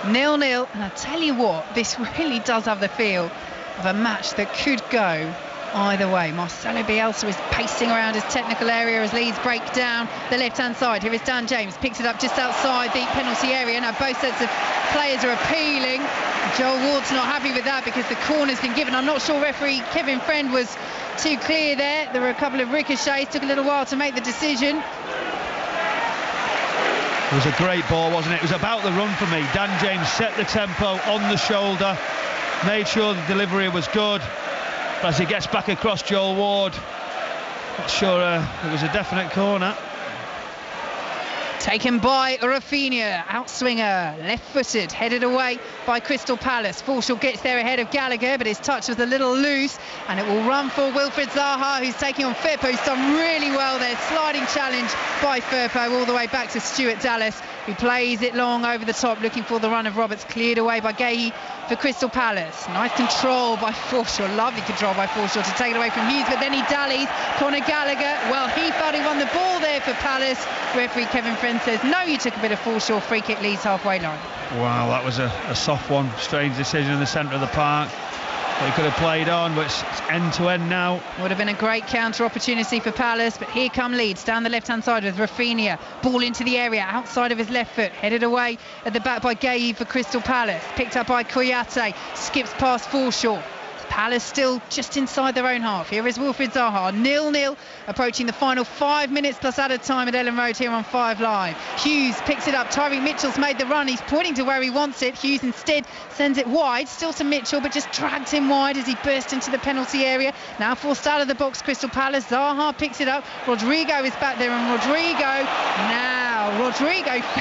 0-0, and I tell you what, this really does have the feel of a match that could go either way. Marcelo Bielsa is pacing around his technical area as Leeds break down the left-hand side. Here is Dan James, picks it up just outside the penalty area. Now both sets of players are appealing. Joel Ward's not happy with that because the corner's been given. I'm not sure referee Kevin Friend was too clear there. There were a couple of ricochets, took a little while to make the decision. It was a great ball, wasn't it? It was about the run for me. Dan James set the tempo on the shoulder, made sure the delivery was good. But as he gets back across Joel Ward, not sure it was a definite corner. Taken by Rafinha, outswinger, left-footed, headed away by Crystal Palace. Forshaw gets there ahead of Gallagher, but his touch was a little loose, and it will run for Wilfried Zaha, who's taking on Firpo, who's done really well there. Sliding challenge by Firpo all the way back to Stuart Dallas, who plays it long over the top, looking for the run of Roberts. Cleared away by Gahey for Crystal Palace. Nice control by Forshaw, lovely control by Forshaw to take it away from Hughes, but then he dallies. Conor Gallagher, well, he felt he won the ball there for Palace. Referee Kevin Friend says, no, you took a bit of Forshaw. Free kick, Leeds halfway line. Wow, that was a soft one. Strange decision in the centre of the park. They could have played on, but it's end to end now. Would have been a great counter opportunity for Palace, but here come Leeds down the left hand side with Rafinha. Ball into the area outside of his left foot, headed away at the back by Gahey for Crystal Palace. Picked up by Kouyaté, skips past Forshaw. Palace still just inside their own half. Here is Wilfried Zaha, 0-0, approaching the final 5 minutes plus added time at Ellen Road here on 5 Live. Hughes picks it up. Tyreek Mitchell's made the run. He's pointing to where he wants it. Hughes instead sends it wide, still to Mitchell, but just dragged him wide as he burst into the penalty area. Now forced out of the box, Crystal Palace. Zaha picks it up. Rodrigo is back there, and Rodrigo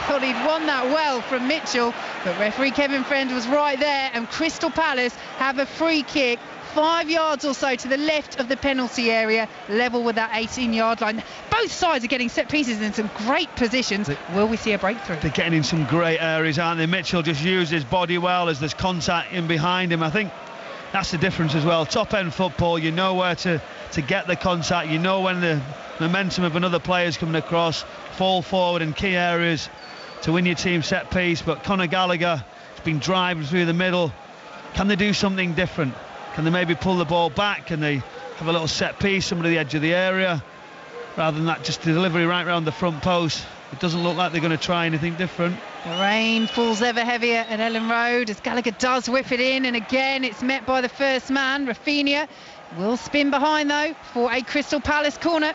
felt he'd won that well from Mitchell, but referee Kevin Friend was right there, and Crystal Palace have a free kick 5 yards or so to the left of the penalty area, level with that 18-yard line. Both sides are getting set pieces in some great positions. Will we see a breakthrough? They're getting in some great areas, aren't they? Mitchell just used his body well as there's contact in behind him. I think that's the difference as well. Top-end football, you know where to get the contact. You know when the momentum of another player's coming across, fall forward in key areas to win your team set piece. But Conor Gallagher has been driving through the middle. Can they do something different? Can they maybe pull the ball back? Can they have a little set piece, somebody at the edge of the area, rather than that just delivery right round the front post? It doesn't look like they're going to try anything different. The rain falls ever heavier at Ellen Road as Gallagher does whip it in, and again it's met by the first man. Rafinha will spin behind though for a Crystal Palace corner.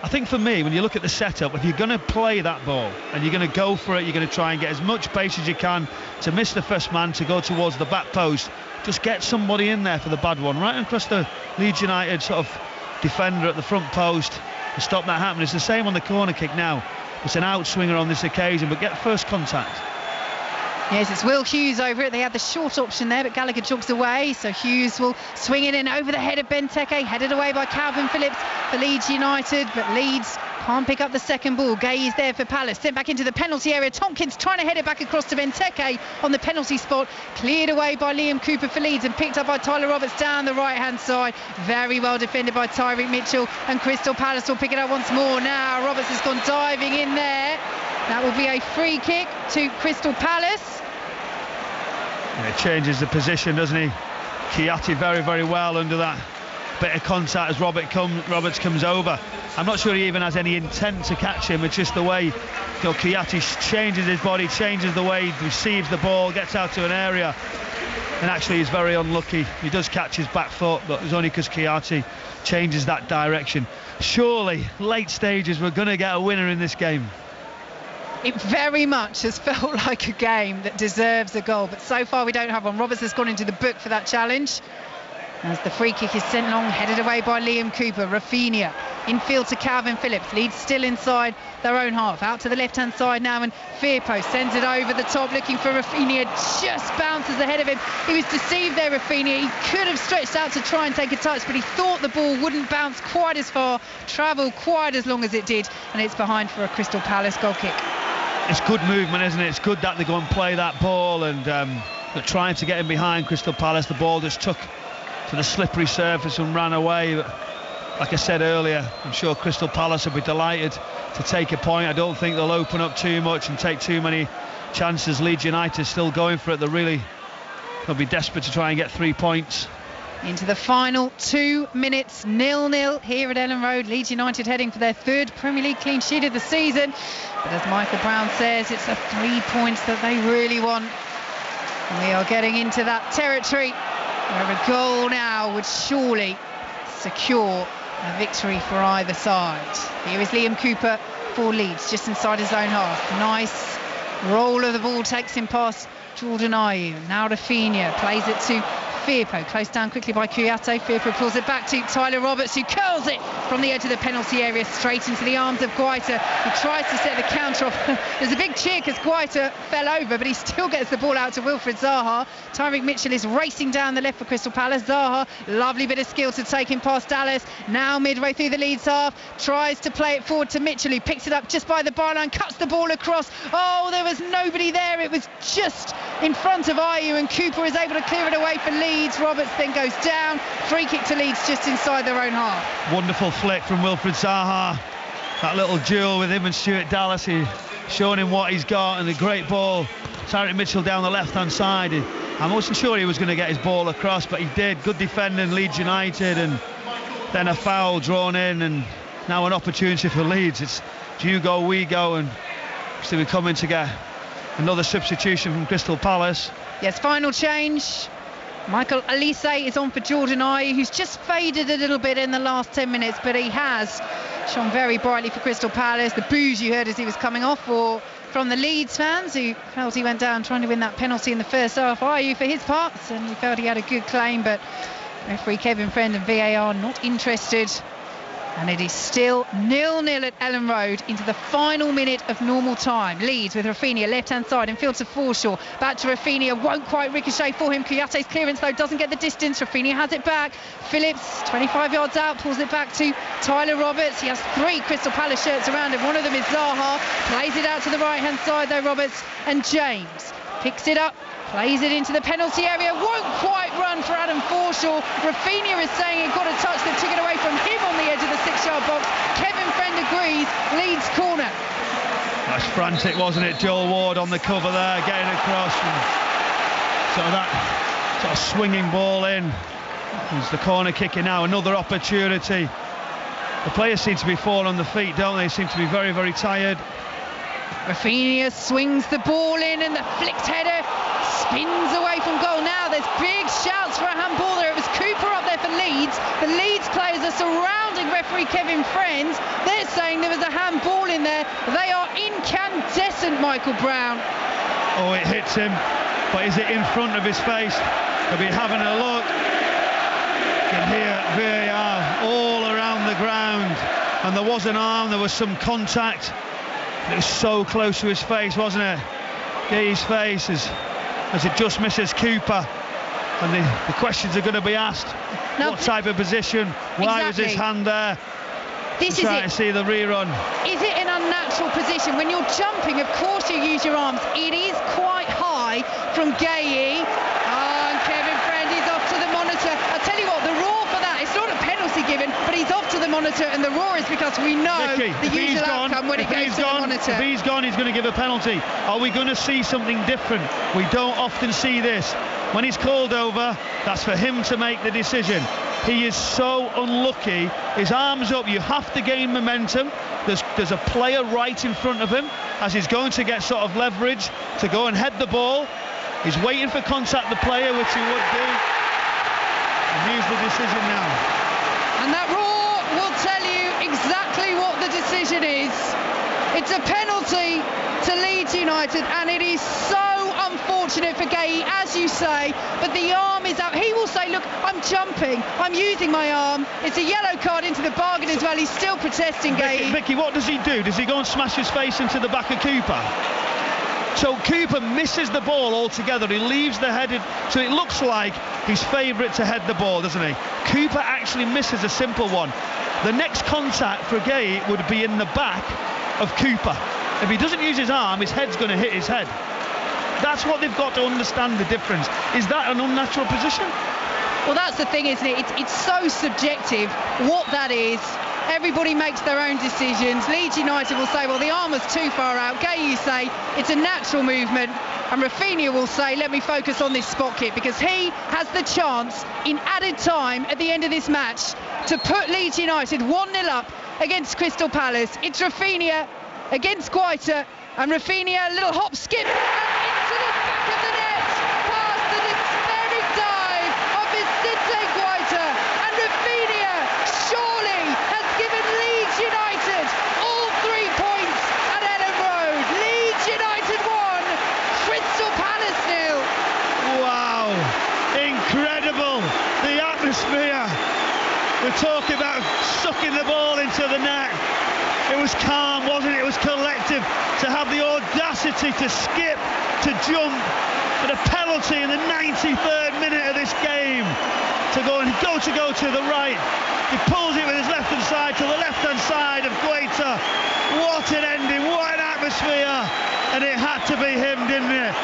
I think for me, when you look at the setup, if you're going to play that ball and you're going to go for it, you're going to try and get as much pace as you can to miss the first man, to go towards the back post. Just get somebody in there for the bad one, right across the Leeds United sort of defender at the front post to stop that happening. It's the same on the corner kick now. It's an outswinger on this occasion, but get first contact. Yes, it's Will Hughes over it. They had the short option there, but Gallagher jogs away, so Hughes will swing it in over the head of Benteke, headed away by Calvin Phillips for Leeds United, but Leeds can't pick up the second ball. Gay is there for Palace, sent back into the penalty area. Tompkins trying to head it back across to Benteke on the penalty spot, cleared away by Liam Cooper for Leeds and picked up by Tyler Roberts down the right hand side. Very well defended by Tyreek Mitchell, and Crystal Palace will pick it up once more. Now Roberts has gone diving in there. That will be a free kick to Crystal Palace. Yeah, it changes the position, doesn't he? Kouyaté very, very well under that bit of contact as Roberts comes over. I'm not sure he even has any intent to catch him. It's just the way Kouyaté changes his body, changes the way he receives the ball, gets out to an area, and actually he's very unlucky. He does catch his back foot, but it's only because Kouyaté changes that direction. Surely, late stages, we're going to get a winner in this game. It very much has felt like a game that deserves a goal, but so far we don't have one. Roberts has gone into the book for that challenge as the free kick is sent long, headed away by Liam Cooper. Rafinha infield to Calvin Phillips. Leeds still inside their own half, out to the left hand side now, and Firpo sends it over the top looking for Rafinha, just bounces ahead of him. He was deceived there, Rafinha. He could have stretched out to try and take a touch, but he thought the ball wouldn't bounce quite as far, travel quite as long as it did, and it's behind for a Crystal Palace goal kick. It's good movement, isn't it? It's good that they go and play that ball, and they're trying to get in behind Crystal Palace. The ball just took to the slippery surface and ran away. But like I said earlier, I'm sure Crystal Palace will be delighted to take a point. I don't think they'll open up too much and take too many chances. Leeds United still going for it. They'll be desperate to try and get 3 points. Into the final 2 minutes, 0-0 here at Ellen Road. Leeds United heading for their third Premier League clean sheet of the season. But as Michael Brown says, it's the 3 points that they really want. And we are getting into that territory where a goal now would surely secure a victory for either side. Here is Liam Cooper for Leeds, just inside his own half. Nice roll of the ball, takes him past Jordan Ayew. Now Rafinha plays it to Firpo, close down quickly by Kouyaté. Firpo pulls it back to Tyler Roberts, who curls it from the edge of the penalty area straight into the arms of Guaita, who tries to set the counter off. There's a big cheer because Guaita fell over, but he still gets the ball out to Wilfried Zaha. Tyreek Mitchell is racing down the left for Crystal Palace. Zaha, lovely bit of skill to take him past Dallas. Now midway through the Leeds half, tries to play it forward to Mitchell, who picks it up just by the byline, cuts the ball across. Oh, there was nobody there. It was just in front of Ayew, and Cooper is able to clear it away for Leeds. Roberts then goes down. Free kick to Leeds just inside their own half. Wonderful flick from Wilfried Zaha. That little duel with him and Stuart Dallas, showing him what he's got, and a great ball. Tyreek Mitchell down the left-hand side. I wasn't sure he was going to get his ball across, but he did. Good defending, Leeds United, and then a foul drawn in, and now an opportunity for Leeds. It's do you go, we go, and obviously we're coming to get another substitution from Crystal Palace. Yes, final change. Michael Elise is on for Jordan Ayew, who's just faded a little bit in the last 10 minutes, but he has shone very brightly for Crystal Palace. The boos you heard as he was coming off were from the Leeds fans, who felt he went down trying to win that penalty in the first half. Ayew, for his part, certainly felt he had a good claim, but referee Kevin Friend and VAR not interested. And it is still 0-0 at Ellen Road into the final minute of normal time. Leeds with Rafinha left-hand side and field to Forshaw. Back to Rafinha, won't quite ricochet for him. Kouyaté's clearance though doesn't get the distance. Rafinha has it back. Phillips, 25 yards out, pulls it back to Tyler Roberts. He has 3 Crystal Palace shirts around him. One of them is Zaha. Plays it out to the right-hand side though, Roberts. And James picks it up. Plays it into the penalty area, won't quite run for Adam Forshaw. Rafinha is saying he got a touch that took it away from him on the edge of the 6-yard box. Kevin Friend agrees, Leeds corner. That's frantic, wasn't it? Joel Ward on the cover there, getting across. And so that sort of swinging ball in. There's the corner kicking now, another opportunity. The players seem to be falling on the feet, don't they? Seem to be very, very tired. Rafinha swings the ball in, and the flicked header spins away from goal. Now there's big shouts for a handball there. It was Cooper up there for Leeds. The Leeds players are surrounding referee Kevin Friend. They're saying there was a handball in there. They are incandescent, Michael Brown. Oh, it hits him, but is it in front of his face? He'll be having a look. You can hear VAR all around the ground, and there was an arm, there was some contact. It was so close to his face, wasn't it? Gay's face as it just misses Cooper, and the questions are going to be asked. Now, what type of position? Why was his hand there? This is trying it. To see the rerun. Is it an unnatural position? When you're jumping, of course you use your arms. It is quite high from Gay. Oh, and Kevin Friend is off to the monitor. I tell you what, the roar for that, it's not a penalty given, but he's off to the monitor, and the roar is because we know Vicky, the usual outcome when it goes to the monitor. If he's gone, he's going to give a penalty. Are we going to see something different? We don't often see this. When he's called over, that's for him to make the decision. He is so unlucky. His arm's up. You have to gain momentum. There's a player right in front of him as he's going to get sort of leverage to go and head the ball. He's waiting for contact the player, which he would do. And here's the decision now. And that roar will tell you exactly what the decision is. It's a penalty to Leeds United, and it is so unfortunate for Gay, as you say, but the arm is out. He will say, look, I'm jumping, I'm using my arm. It's a yellow card into the bargain as well. He's still protesting, Gay. Vicky, what does he do? Does he go and smash his face into the back of Cooper? So Cooper misses the ball altogether. He leaves the headed, so it looks like he's favourite to head the ball, doesn't he? Cooper actually misses a simple one. The next contact for Gay would be in the back of Cooper. If he doesn't use his arm, his head's going to hit his head. That's what they've got to understand the difference. Is that an unnatural position? Well, that's the thing, isn't it? It's so subjective what that is. Everybody makes their own decisions. Leeds United will say, well, the arm was too far out. Gay, you say, it's a natural movement. And Rafinha will say, let me focus on this spot kick, because he has the chance in added time at the end of this match to put Leeds United 1-0 up against Crystal Palace. It's Rafinha against Guaita, and Rafinha, a little hop skip into the back of the net, past the despairing dive of Vicente Guaita, and Rafinha surely has given Leeds United all 3 points at Ellen Road. Leeds United 1, Crystal Palace 0. Wow, incredible. was calm, wasn't it? It was collective. To have the audacity to skip, to jump for the penalty in the 93rd minute of this game. To go to the right. He pulls it with his left-hand side to the left-hand side of Guaita. What an ending, what an atmosphere. And it had to be him, didn't it?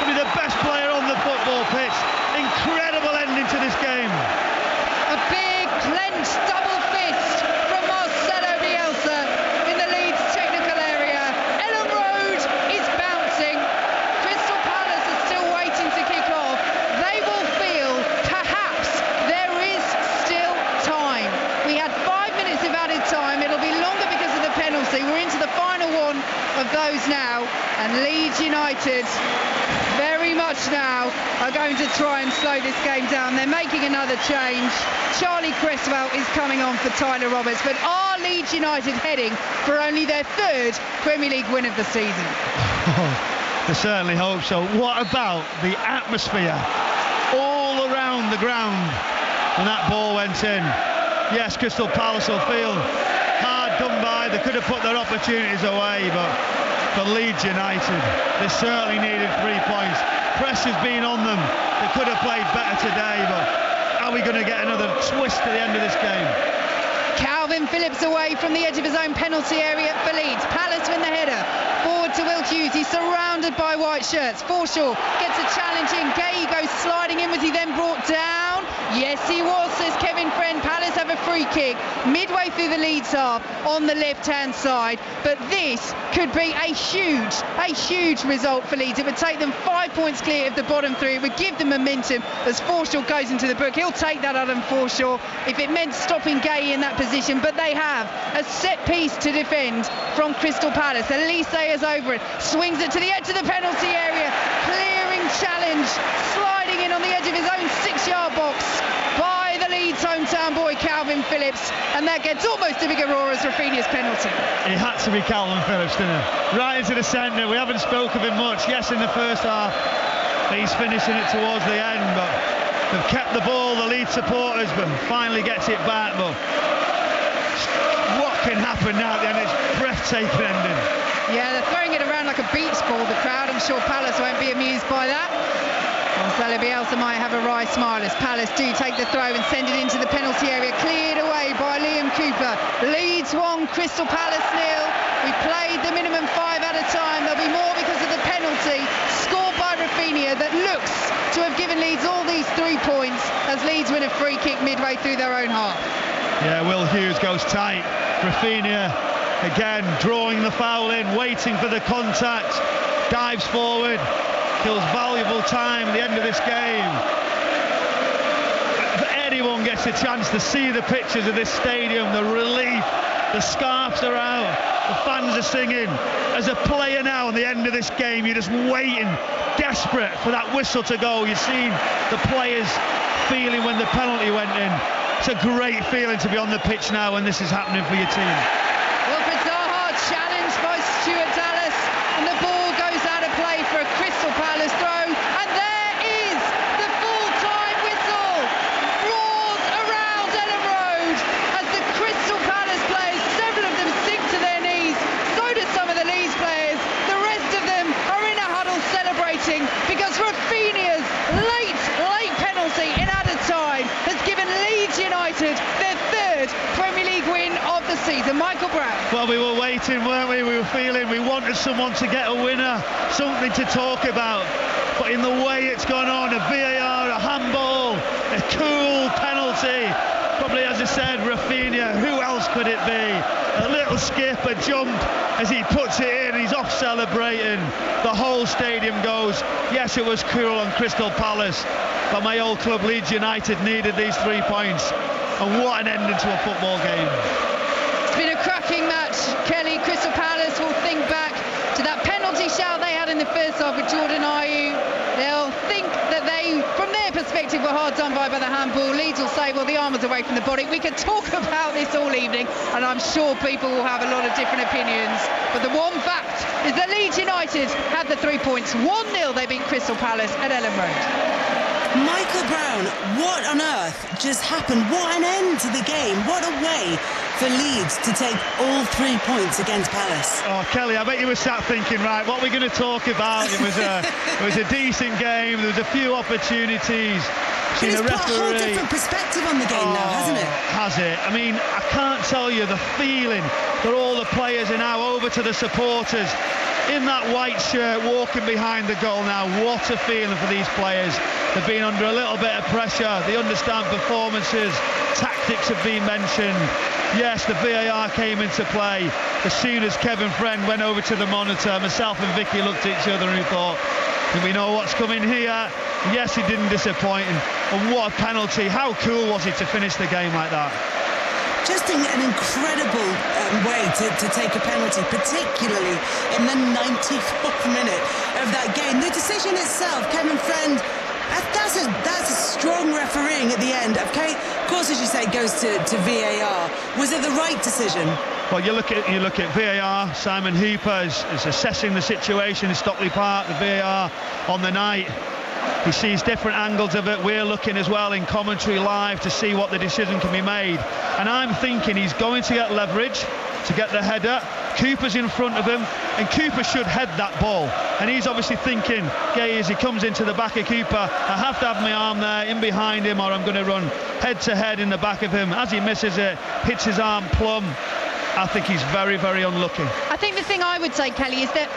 Probably the best player on the football pitch. Incredible ending to this game. A big clenched double fist from Marcelo Bielsa in the Leeds technical area. Ellen Road is bouncing. Crystal Palace are still waiting to kick off. They will feel perhaps there is still time. We had 5 minutes of added time. It'll be longer because of the penalty. We're into the final one of those now, and Leeds United very much now are going to try and slow this game down. They're making another change. Charlie Cresswell is coming on for Tyler Roberts, but are Leeds United heading for only their 3rd Premier League win of the season? I certainly hope so. What about the atmosphere all around the ground when that ball went in? Yes, Crystal Palace will feel hard done by. They could have put their opportunities away, but for Leeds United, they certainly needed 3 points. Pressure's been on them. They could have played better today, but are we going to get another twist at the end of this game? Calvin Phillips away from the edge of his own penalty area for Leeds. Palace win the header. Forward to Will Hughes. He's surrounded by white shirts. Forshaw gets a challenge in. Gay goes sliding in. Was he then brought down? Yes, he was, says Kevin Friend. Palace have a free kick midway through the Leeds half on the left-hand side. But this could be a huge result for Leeds. It would take them 5 points clear of the bottom 3. It would give them momentum as Forshaw goes into the book. He'll take that, Adam Forshaw, if it meant stopping Gay in that position. But they have a set piece to defend from Crystal Palace. Elise is over it, swings it to the edge of the penalty area, clearing challenge, sliding in on the edge of his own 6-yard box by the Leeds hometown boy Calvin Phillips, and that gets almost a bigger roar as Rafinha's penalty. It had to be Calvin Phillips, didn't it? Right into the centre. We haven't spoken of him much. Yes, in the first half, he's finishing it towards the end, but they've kept the ball, the Leeds supporters, but finally gets it back. But what can happen now at the end? It's breathtaking ending. Yeah, they're throwing it around like a beach ball, the crowd. I'm sure Palace won't be amused by that. Marcelo Bielsa might have a wry smile as Palace do take the throw and send it into the penalty area. Cleared away by Liam Cooper. Leeds 1, Crystal Palace 0. We played the minimum 5 at a time. There'll be more because of the penalty scored by Rafinha that looks to have given Leeds all these 3 points as Leeds win a free kick midway through their own half. Yeah, Will Hughes goes tight. Rafinha again drawing the foul in, waiting for the contact, dives forward, kills valuable time at the end of this game. If anyone gets a chance to see the pictures of this stadium, the relief, the scarves are out, the fans are singing. As a player now at the end of this game, you're just waiting, desperate for that whistle to go. You've seen the players feeling when the penalty went in. It's a great feeling to be on the pitch now when this is happening for your team. Wilfred Zaha challenged by Stuart Dallas, and the ball goes out of play for a Crystal Palace throw, and there is the full-time whistle. Roars around Ellen Road as the Crystal Palace players, several of them sink to their knees. So do some of the Leeds players. The rest of them are in a huddle celebrating because Rafinha's late penalty in added time has given Leeds United their 3rd Premier League win of the season. Michael Brown. Well, we were waiting, weren't we? We were feeling we wanted someone to get a winner, something to talk about. But in the way it's gone on, a VAR, a handball, a cool penalty. Probably, as I said, Rafinha, who else could it be? A little skip, a jump as he puts it in, he's off celebrating. The whole stadium goes, yes, it was cool on Crystal Palace, but my old club Leeds United needed these 3 points. And what an ending to a football game. It's been a cracking match, Kelly. Crystal Palace will think back to that penalty shout they had in the first half with Jordan Ayew. They'll think that they, from their perspective, were hard done by the handball. Leeds will say, well, the arm was away from the body. We could talk about this all evening, and I'm sure people will have a lot of different opinions. But the one fact is that Leeds United had the 3 points. 1-0 they beat Crystal Palace at Ellen Road. Michael Brown, what on earth just happened? What an end to the game. What a way for Leeds to take all 3 points against Palace? Oh, Kelly, I bet you were sat thinking, right, what are we going to talk about? It was a decent game. There was a few opportunities. But it's put a whole different perspective on the game now, hasn't it? Has it? I mean, I can't tell you the feeling that all the players are now over to the supporters in that white shirt walking behind the goal now. What a feeling for these players. They've been under a little bit of pressure. They understand performances. Tactics have been mentioned. Yes, the VAR came into play. As soon as Kevin Friend went over to the monitor, myself and Vicky looked at each other and thought, do we know what's coming here? Yes, it didn't disappoint. And what a penalty. How cool was it to finish the game like that? Just an incredible way to take a penalty, particularly in the 94th minute of that game. The decision itself, Kevin Friend, that's a strong refereeing at the end. Okay, of course, as you say, it goes to VAR. Was it the right decision? Well, you look at VAR. Simon Hooper is assessing the situation in Stockley Park. The VAR on the night. He sees different angles of it. We're looking as well in commentary live to see what the decision can be made. And I'm thinking he's going to get leverage to get the header. Cooper's in front of him, and Cooper should head that ball. And he's obviously thinking, okay, as he comes into the back of Cooper, I have to have my arm there in behind him, or I'm going to run head to head in the back of him. As he misses it, hits his arm plumb. I think he's very, very unlucky. I think the thing I would say, Kelly, is that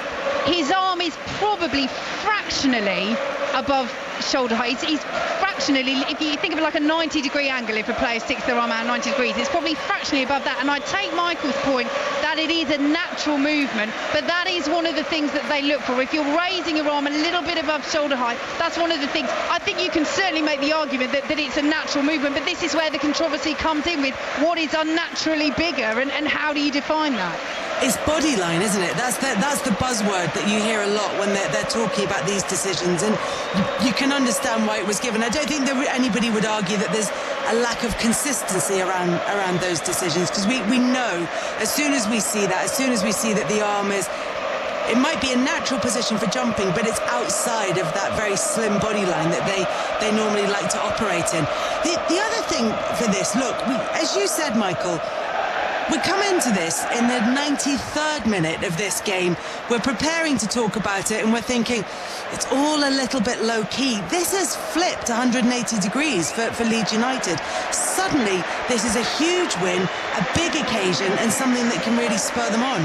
his arm is probably fractionally above shoulder height. He's fractionally, if you think of it like a 90-degree angle, if a player sticks their arm out 90 degrees, it's probably fractionally above that. And I take Michael's point that it is a natural movement, but that is one of the things that they look for. If you're raising your arm a little bit above shoulder height, that's one of the things. I think you can certainly make the argument that it's a natural movement, but this is where the controversy comes in with what is unnaturally bigger and how do you define that? It's body line, isn't it? That's the buzzword that you hear a lot when they're talking about these decisions, and you can understand why it was given. I don't think that anybody would argue that there's a lack of consistency around those decisions, because we know as soon as we see that the arm is, it might be a natural position for jumping, but it's outside of that very slim body line that they normally like to operate in. The other thing for this, look, as you said, Michael, we come into this in the 93rd minute of this game. We're preparing to talk about it and we're thinking it's all a little bit low-key. This has flipped 180 degrees for Leeds United. Suddenly, this is a huge win, a big occasion, and something that can really spur them on.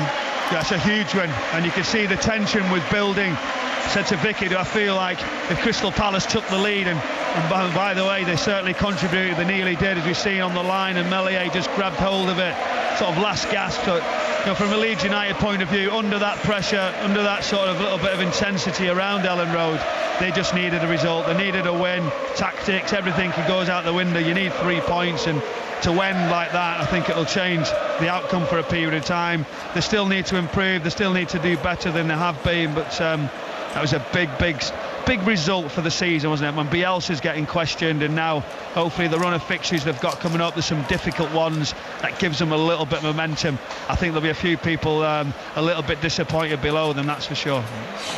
Yeah, it's a huge win, and you can see the tension was building. I said to Vicky, do I feel like if Crystal Palace took the lead, and by the way, they certainly contributed, they nearly did, as we've seen on the line, and Meslier just grabbed hold of it, sort of last gasp. So, from a Leeds United point of view, under that pressure, under that sort of little bit of intensity around Ellen Road, they just needed a result, they needed a win. Tactics, everything goes out the window. You need 3 points, and to win like that, I think it'll change the outcome for a period of time. They still need to improve, they still need to do better than they have been, but that was a big result for the season, wasn't it? When Bielsa's getting questioned, and now hopefully the run of fixtures they've got coming up, there's some difficult ones that gives them a little bit of momentum. I think there'll be a few people a little bit disappointed below them, that's for sure.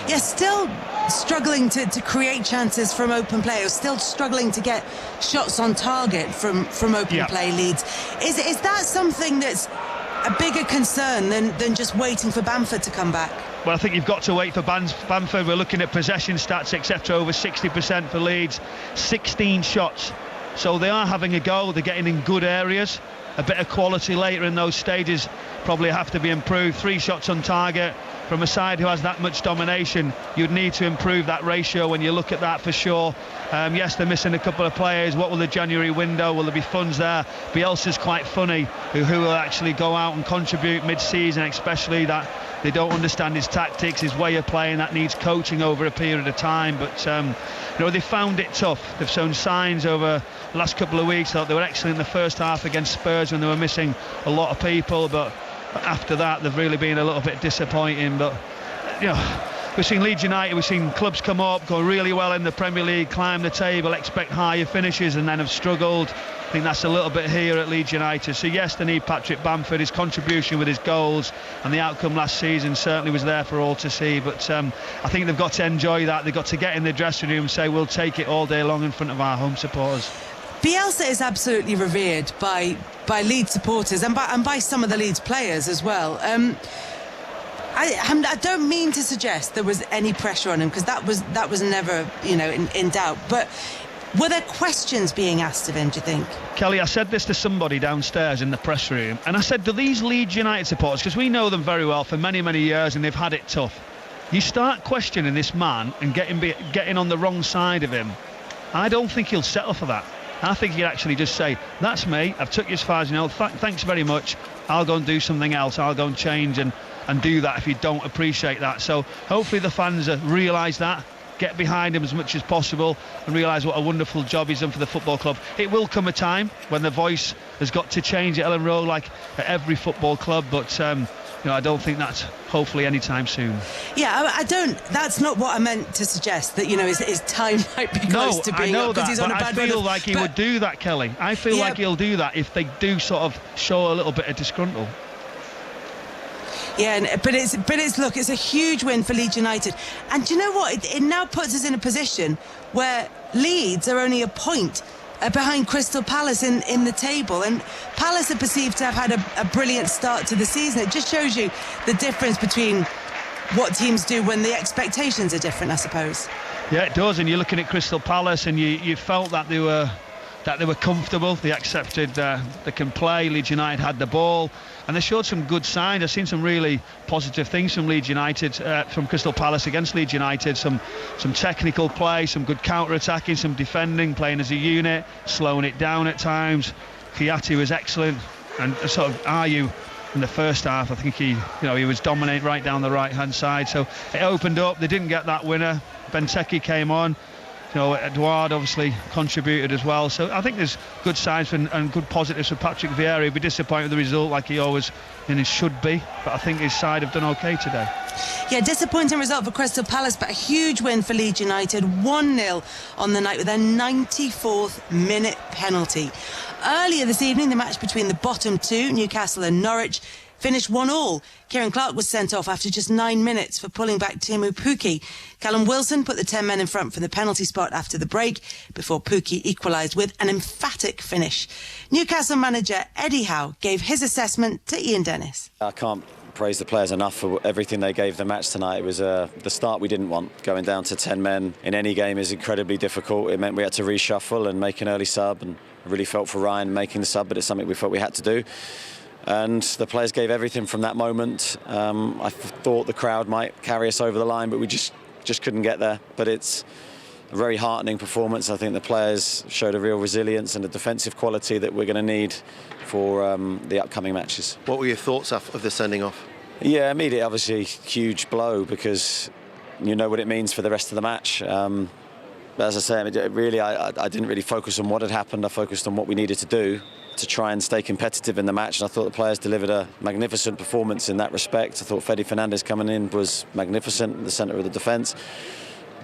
Yeah, still struggling to create chances from open play, or still struggling to get shots on target from open play leads. Is that something that's a bigger concern than just waiting for Bamford to come back? Well, I think you've got to wait for Bamford. We're looking at possession stats, etc. Over 60% for Leeds, 16 shots. So they are having a go. They're getting in good areas. A bit of quality later in those stages probably have to be improved. 3 shots on target from a side who has that much domination. You'd need to improve that ratio when you look at that for sure. Yes, they're missing a couple of players. What will the January window? Will there be funds there? Bielsa's quite funny, who will actually go out and contribute mid-season, especially that they don't understand his tactics, his way of playing. That needs coaching over a period of time. But they found it tough. They've shown signs over the last couple of weeks. I thought they were excellent in the first half against Spurs when they were missing a lot of people, but after that they've really been a little bit disappointing. But we've seen Leeds United, we've seen clubs come up, go really well in the Premier League, climb the table, expect higher finishes, and then have struggled. I think that's a little bit here at Leeds United. So yes, they need Patrick Bamford. His contribution with his goals and the outcome last season certainly was there for all to see. But I think they've got to enjoy that. They've got to get in the dressing room and say, we'll take it all day long in front of our home supporters. Bielsa is absolutely revered by Leeds supporters and by some of the Leeds players as well. I don't mean to suggest there was any pressure on him, because that was never, in doubt. But were there questions being asked of him, do you think? Kelly, I said this to somebody downstairs in the press room, and I said, do these Leeds United supporters, because we know them very well for many, many years and they've had it tough, you start questioning this man and getting on the wrong side of him, I don't think he'll settle for that. I think he'd actually just say, that's me, I've took you as far as you know, thanks very much, I'll go and do something else, I'll go and change and do that if you don't appreciate that. So hopefully the fans realise that, get behind him as much as possible and realise what a wonderful job he's done for the football club. It will come a time when the voice has got to change at Ellen Road, like at every football club, but I don't think that's hopefully anytime soon. Yeah, I don't. That's not what I meant to suggest, that his time might be close to being up because he's on a bad I feel like he would do that, Kelly. I feel like he'll do that if they do sort of show a little bit of disgruntled. Yeah, but it's a huge win for Leeds United, and do you know what? It now puts us in a position where Leeds are only a point behind Crystal Palace in the table, and Palace are perceived to have had a brilliant start to the season. It just shows you the difference between what teams do when the expectations are different, I suppose. Yeah, it does. And you're looking at Crystal Palace, and you felt that they were comfortable. They accepted they can play. Leeds United had the ball, and they showed some good signs. I've seen some really positive things from Leeds United, from Crystal Palace against Leeds United. Some technical play, some good counter-attacking, some defending, playing as a unit, slowing it down at times. Chiatti was excellent, and sort of Ayew in the first half, I think he was dominant right down the right-hand side. So it opened up. They didn't get that winner. Benteke came on. Edouard obviously contributed as well. So I think there's good signs and good positives for Patrick Vieira. He'll be disappointed with the result, like he always should be. But I think his side have done OK today. Yeah, disappointing result for Crystal Palace, but a huge win for Leeds United. 1-0 on the night with a 94th minute penalty. Earlier this evening, the match between the bottom two, Newcastle and Norwich, finished 1-1. Kieran Clark was sent off after just 9 minutes for pulling back Teemu Pukki. Callum Wilson put the 10 men in front for the penalty spot after the break before Pukki equalised with an emphatic finish. Newcastle manager Eddie Howe gave his assessment to Ian Dennis. I can't praise the players enough for everything they gave the match tonight. It was the start we didn't want. Going down to 10 men in any game is incredibly difficult. It meant we had to reshuffle and make an early sub, and I really felt for Ryan making the sub, but it's something we felt we had to do. And the players gave everything from that moment. I thought the crowd might carry us over the line, but we just couldn't get there. But it's a very heartening performance. I think the players showed a real resilience and a defensive quality that we're going to need for the upcoming matches. What were your thoughts of the sending off? Yeah, immediately, obviously, huge blow, because you know what it means for the rest of the match. But as I say, I didn't really focus on what had happened. I focused on what we needed to do to try and stay competitive in the match, and I thought the players delivered a magnificent performance in that respect. I thought Fede Fernandez coming in was magnificent in the centre of the defence,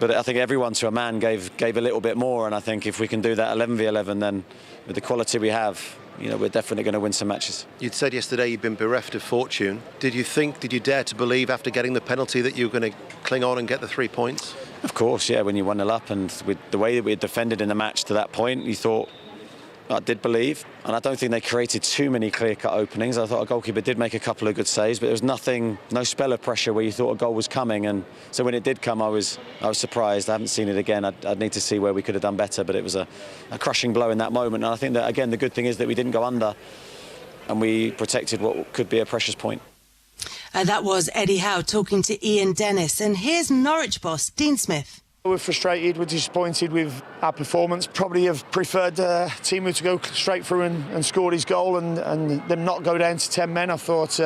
but I think everyone to a man gave a little bit more, and I think if we can do that 11v11, then with the quality we have, we're definitely going to win some matches. You'd said yesterday you'd been bereft of fortune. Did you dare to believe after getting the penalty that you were going to cling on and get the 3 points? Of course, yeah, when you're 1-0 up, and with the way that we had defended in the match to that point, you thought, I did believe, and I don't think they created too many clear-cut openings. I thought our goalkeeper did make a couple of good saves, but there was no spell of pressure where you thought a goal was coming, and so when it did come, I was surprised. I haven't seen it again. I'd need to see where we could have done better, but it was a crushing blow in that moment, and I think that, again, the good thing is that we didn't go under, and we protected what could be a precious point. That was Eddie Howe talking to Ian Dennis, and here's Norwich boss Dean Smith. We're frustrated, we're disappointed with our performance. Probably have preferred Teemu to go straight through and score his goal and them not go down to 10 men. I thought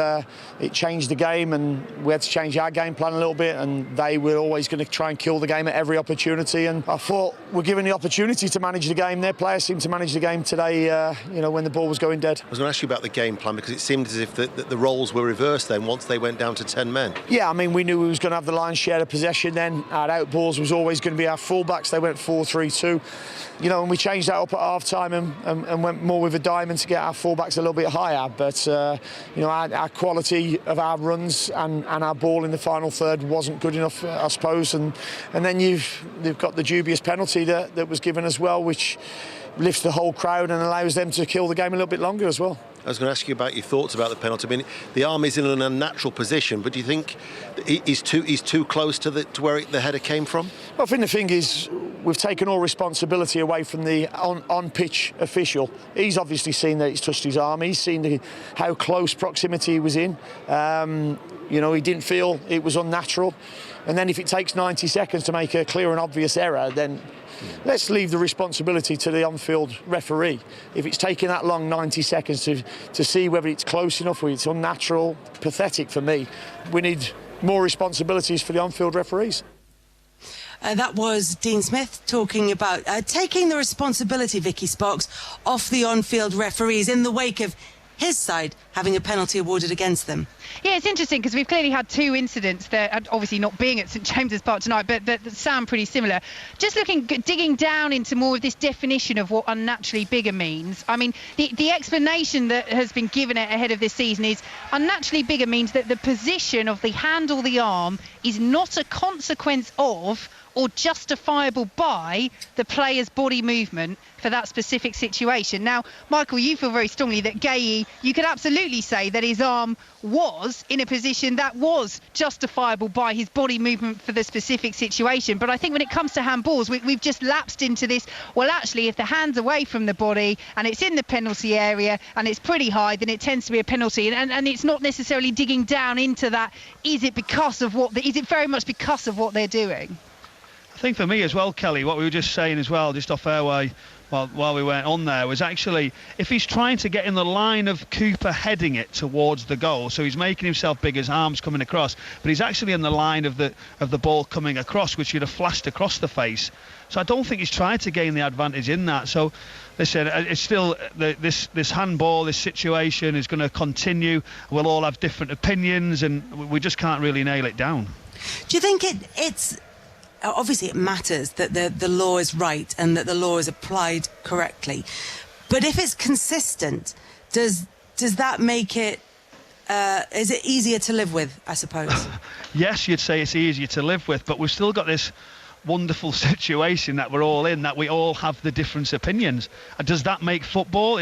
it changed the game, and we had to change our game plan a little bit, and they were always going to try and kill the game at every opportunity, and I thought we're given the opportunity to manage the game. Their players seemed to manage the game today, when the ball was going dead. I was going to ask you about the game plan, because it seemed as if the roles were reversed then once they went down to 10 men. Yeah, I mean, we knew we was going to have the lion's share of possession then. Our outballs was always going to be our fullbacks. They went 4-3-2, and we changed that up at half time and went more with a diamond to get our fullbacks a little bit higher, but our quality of our runs and our ball in the final third wasn't good enough, I suppose, and then they've got the dubious penalty that was given as well, which lifts the whole crowd and allows them to kill the game a little bit longer as well. I was going to ask you about your thoughts about the penalty. I mean, the arm is in an unnatural position, but do you think he's too close to where the header came from? Well, I think the thing is, we've taken all responsibility away from the on-pitch official. He's obviously seen that it's touched his arm. He's seen how close proximity he was in. He didn't feel it was unnatural. And then if it takes 90 seconds to make a clear and obvious error, then let's leave the responsibility to the on-field referee. If it's taking that long, 90 seconds to see whether it's close enough or it's unnatural, pathetic for me. We need more responsibilities for the on-field referees. That was Dean Smith talking about taking the responsibility, Vicky Sparks, off the on-field referees in the wake of his side having a penalty awarded against them. Yeah, it's interesting because we've clearly had two incidents that, obviously not being at St James's Park tonight, but that sound pretty similar. Just digging down into more of this definition of what unnaturally bigger means. I mean, the explanation that has been given ahead of this season is unnaturally bigger means that the position of the hand or the arm is not a consequence of or justifiable by the player's body movement for that specific situation. Now, Michael, you feel very strongly that Gueye, you could absolutely say that his arm was in a position that was justifiable by his body movement for the specific situation. But I think when it comes to handballs, we've just lapsed into this, well, actually, if the hand's away from the body and it's in the penalty area and it's pretty high, then it tends to be a penalty. And it's not necessarily digging down into that, is it very much because of what they're doing? I think for me as well, Kelly, what we were just saying as well, just off airway, while we went on there, was actually if he's trying to get in the line of Cooper heading it towards the goal, so he's making himself big, his arms coming across, but he's actually in the line of the ball coming across, which should have flashed across the face. So I don't think he's trying to gain the advantage in that. So listen, it's still this handball, this situation is going to continue. We'll all have different opinions, and we just can't really nail it down. Do you think it's obviously it matters that the law is right and that the law is applied correctly, but if it's consistent, does that make it is it easier to live with, I suppose? Yes, you'd say it's easier to live with, but we've still got this wonderful situation that we're all in, that we all have the different opinions. And does that make football?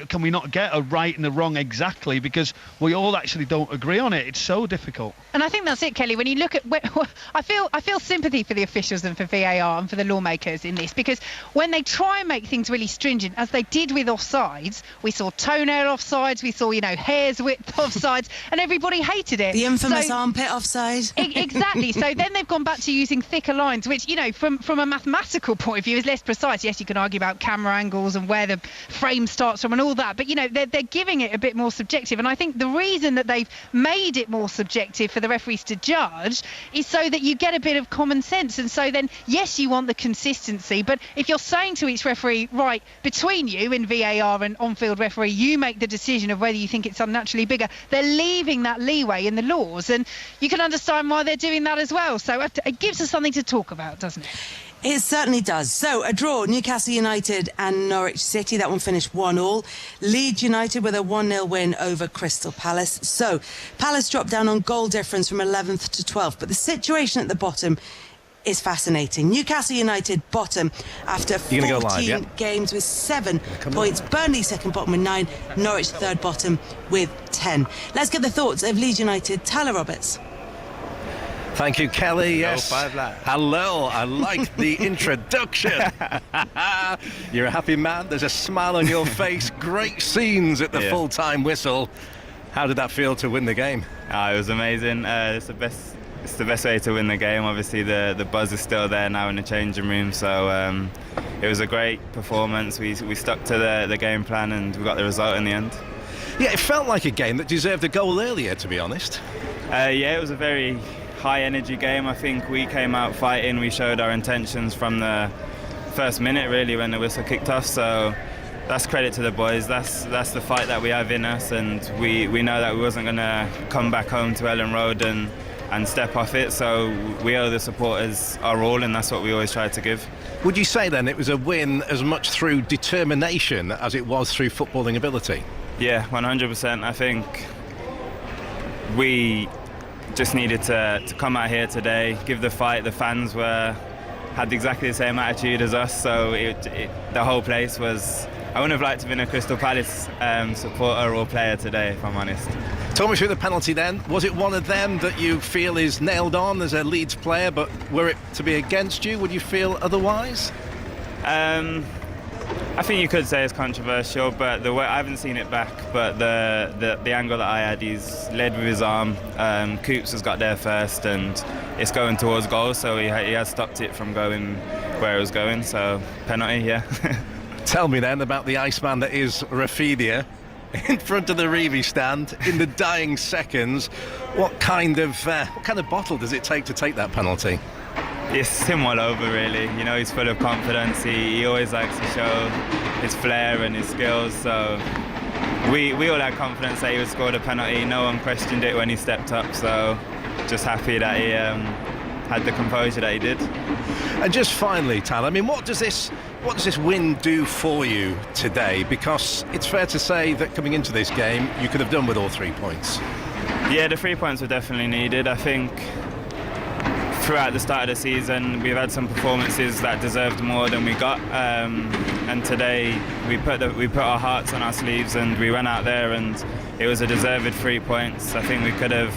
Can we not get a right and a wrong exactly, because we all actually don't agree on it? It's so difficult. And I think that's it, Kelly. When you look at, I feel sympathy for the officials and for VAR and for the lawmakers in this, because when they try and make things really stringent, as they did with offsides, we saw toenail offsides, we saw hairs width offsides, and everybody hated it. The infamous armpit offside. Exactly. So then they've gone back to using thicker lines, which from a mathematical point of view is less precise. Yes, you can argue about camera angles and where the frame starts from and all that, but they're giving it a bit more subjective. And I think the reason that they've made it more subjective for the referees to judge is so that you get a bit of common sense. And so then, yes, you want the consistency, but if you're saying to each referee, right, between you and VAR and on-field referee, you make the decision of whether you think it's unnaturally bigger, they're leaving that leeway in the laws, and you can understand why they're doing that as well. So it gives us something to talk about, doesn't it? It certainly does. So a draw, Newcastle United and Norwich City. That one finished 1-1. Leeds United with a 1-0 win over Crystal Palace. So Palace dropped down on goal difference from 11th to 12th. But the situation at the bottom is fascinating. Newcastle United bottom after 14 games with 7 points. Burnley second bottom with 9. Norwich third bottom with 10. Let's get the thoughts of Leeds United. Tyler Roberts. Thank you, Kelly. Yes. Hello. I like the introduction. You're a happy man. There's a smile on your face. Great scenes at the full-time whistle. How did that feel to win the game? It was amazing. It's the best way to win the game. Obviously, the buzz is still there now in the changing room. So it was a great performance. We stuck to the game plan and we got the result in the end. Yeah, it felt like a game that deserved a goal earlier, to be honest. It was a very high energy game. I think we came out fighting. We showed our intentions from the first minute, really, when the whistle kicked off. So that's credit to the boys. That's the fight that we have in us, and we know that we wasn't going to come back home to Ellen Road and step off it. So we owe the supporters our all, and that's what we always try to give. Would you say then it was a win as much through determination as it was through footballing ability? Yeah, 100%. I think we just needed to come out here today, give the fight. The fans were had exactly the same attitude as us, so the whole place was... I wouldn't have liked to have been a Crystal Palace supporter or player today, if I'm honest. Talk me through the penalty then. Was it one of them that you feel is nailed on as a Leeds player, but were it to be against you, would you feel otherwise? I think you could say it's controversial, but the way I haven't seen it back, but the angle that I had, he's led with his arm. Coops has got there first, and it's going towards goal, so he has stopped it from going where it was going. So penalty, yeah. Tell me then about the Iceman that is Rafinha in front of the Reeve stand in the dying seconds. What kind of bottle does it take to take that penalty? It's him all over, really. You know, he's full of confidence. He always likes to show his flair and his skills. So we all had confidence that he would score the penalty. No one questioned it when he stepped up. So just happy that he had the composure that he did. And just finally, Tal, I mean, what does this win do for you today? Because it's fair to say that coming into this game, you could have done with all 3 points. Yeah, the 3 points were definitely needed. I think throughout the start of the season, we've had some performances that deserved more than we got. And today, we put our hearts on our sleeves and we went out there, and it was a deserved 3 points. I think we could have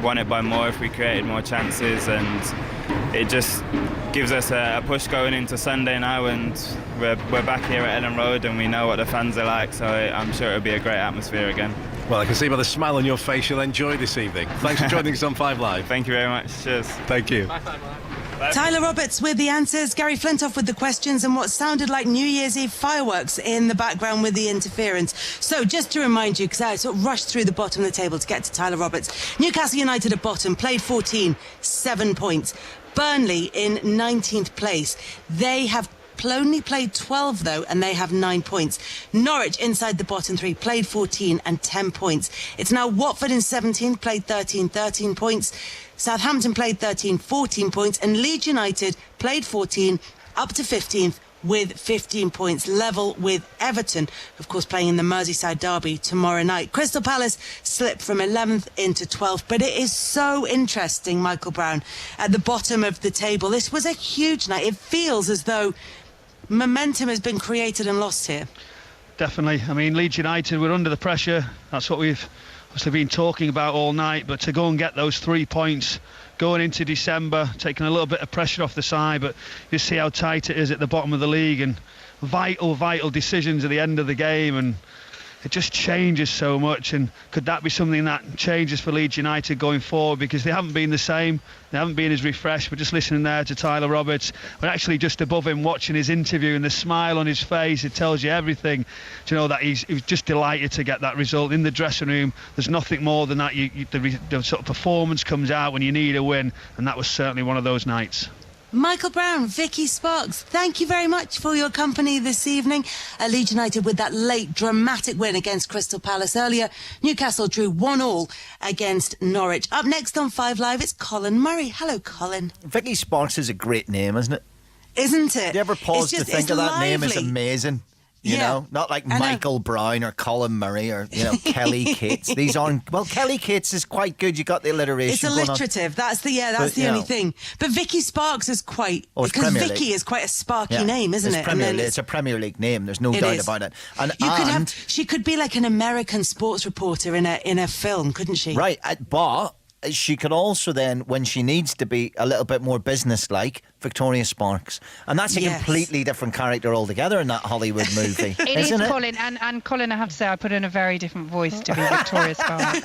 won it by more if we created more chances, and it just gives us a push going into Sunday now, and we're back here at Ellen Road and we know what the fans are like, so I'm sure it'll be a great atmosphere again. Well, I can see by the smile on your face you'll enjoy this evening. Thanks for joining us on 5 Live. Thank you very much. Cheers. Thank you. Bye. Tyler Roberts with the answers, Gary Flintoff with the questions, and what sounded like New Year's Eve fireworks in the background with the interference. So just to remind you, because I sort of rushed through the bottom of the table to get to Tyler Roberts, Newcastle United at bottom, played 14, 7 points. Burnley in 19th place. They have only played 12 though, and they have 9 points. Norwich inside the bottom 3, played 14 and 10 points. It's now Watford in 17th, played 13 points. Southampton played 13, 14 points, and Leeds United played 14 up to 15th with 15 points, level with Everton, of course playing in the Merseyside derby tomorrow night. Crystal Palace slipped from 11th into 12th, but it is so interesting, Michael Brown, at the bottom of the table. This was a huge night. It feels as though momentum has been created and lost here. Definitely. I mean, Leeds United were under the pressure. That's what we've obviously been talking about all night, but to go and get those 3 points going into December, taking a little bit of pressure off the side, but you see how tight it is at the bottom of the league, and vital decisions at the end of the game, and it just changes so much. And could that be something that changes for Leeds United going forward, because they haven't been the same, they haven't been as refreshed. We're just listening there to Tyler Roberts, we're actually just above him watching his interview, and the smile on his face, it tells you everything. Do you know that he was just delighted to get that result in the dressing room? There's nothing more than that. The sort of performance comes out when you need a win, and that was certainly one of those nights. Michael Brown, Vicky Sparks, thank you very much for your company this evening. Leeds United with that late dramatic win against Crystal Palace earlier. Newcastle drew 1-1 against Norwich. Up next on 5 Live, it's Colin Murray. Hello, Colin. Vicky Sparks is a great name, isn't it? Isn't it? Do you ever pause to think of that name? It's amazing. You know, not like Michael Brown or Colin Murray or, Kelly Cates. These aren't... Well, Kelly Cates is quite good. You got the alliteration. It's alliterative. That's the only thing. But Vicky Sparks is quite... because Vicky is quite a sparky name, isn't it? It's a Premier League name. There's no doubt about it. And she could be like an American sports reporter in a film, couldn't she? Right, but... she could also then, when she needs to be a little bit more business-like, Victoria Sparks. And that's a completely different character altogether in that Hollywood movie. Isn't it? Colin. And Colin, I have to say, I put in a very different voice to be Victoria Sparks.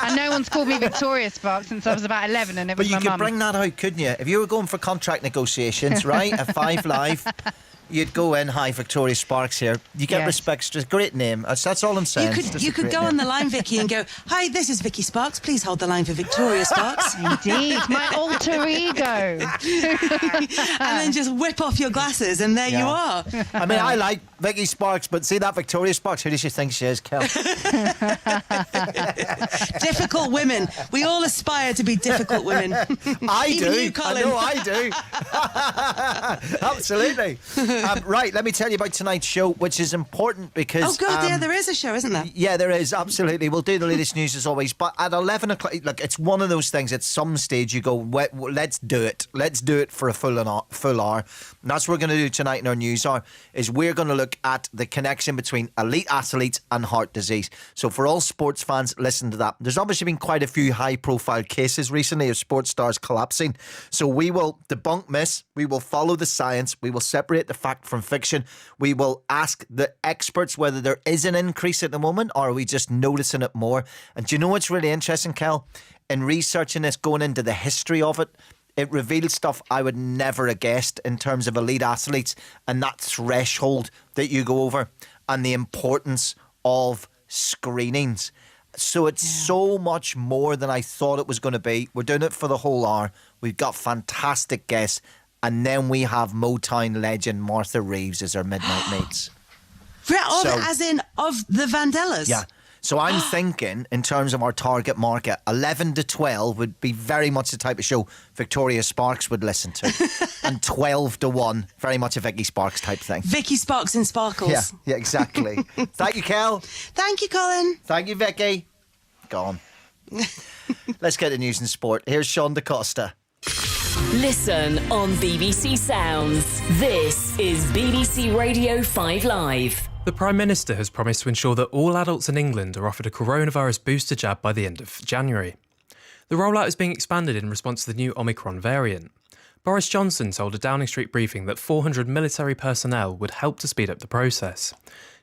And no one's called me Victoria Sparks since I was about 11, and it was my mum. But you could bring that out, couldn't you? If you were going for contract negotiations, right, at 5 Live... you'd go in, hi, Victoria Sparks here. You get respect. It's a great name. That's all I'm saying. You could go on the line, Vicky, and go, hi, this is Vicky Sparks. Please hold the line for Victoria Sparks. Indeed, my alter ego. And then just whip off your glasses, and there you are. I mean, I Vicky Sparks, but see that Victoria Sparks, who does she think she is, Kel? Difficult women. We all aspire to be difficult women. I Even do. you, Colin. I know I do. Absolutely. Right, let me tell you about tonight's show, which is important because... Oh, God, yeah, there is a show, isn't there? Yeah, there is, absolutely. We'll do the latest news as always, but at 11 o'clock, look, it's one of those things, at some stage you go, let's do it. Let's do it for a full hour. And that's what we're going to do tonight in our news hour, is we're going to look at the connection between elite athletes and heart disease. So for all sports fans, listen to that. There's obviously been quite a few high-profile cases recently of sports stars collapsing. So we will debunk myths, we will follow the science, we will separate the fact from fiction, we will ask the experts whether there is an increase at the moment or are we just noticing it more. And do you know what's really interesting, Kel? In researching this, going into the history of it, it reveals stuff I would never have guessed in terms of elite athletes and that threshold that you go over and the importance of screenings. So it's so much more than I thought it was going to be. We're doing it for the whole hour. We've got fantastic guests. And then we have Motown legend Martha Reeves as our midnight mates. As in of the Vandellas? Yeah. So I'm thinking, in terms of our target market, 11 to 12 would be very much the type of show Victoria Sparks would listen to. And 12 to 1, very much a Vicky Sparks type thing. Vicky Sparks and Sparkles. Yeah, exactly. Thank you, Kel. Thank you, Colin. Thank you, Vicky. Gone. Let's get the news and sport. Here's Sean DaCosta. Listen on BBC Sounds. This is BBC Radio 5 Live. The Prime Minister has promised to ensure that all adults in England are offered a coronavirus booster jab by the end of January. The rollout is being expanded in response to the new Omicron variant. Boris Johnson told a Downing Street briefing that 400 military personnel would help to speed up the process.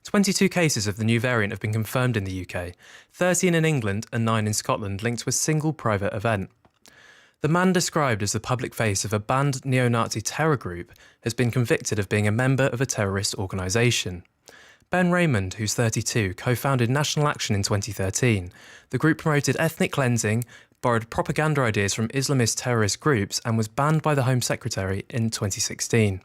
22 cases of the new variant have been confirmed in the UK, 13 in England and 9 in Scotland linked to a single private event. The man described as the public face of a banned neo-Nazi terror group has been convicted of being a member of a terrorist organisation. Ben Raymond, who's 32, co-founded National Action in 2013. The group promoted ethnic cleansing, borrowed propaganda ideas from Islamist terrorist groups and was banned by the Home Secretary in 2016.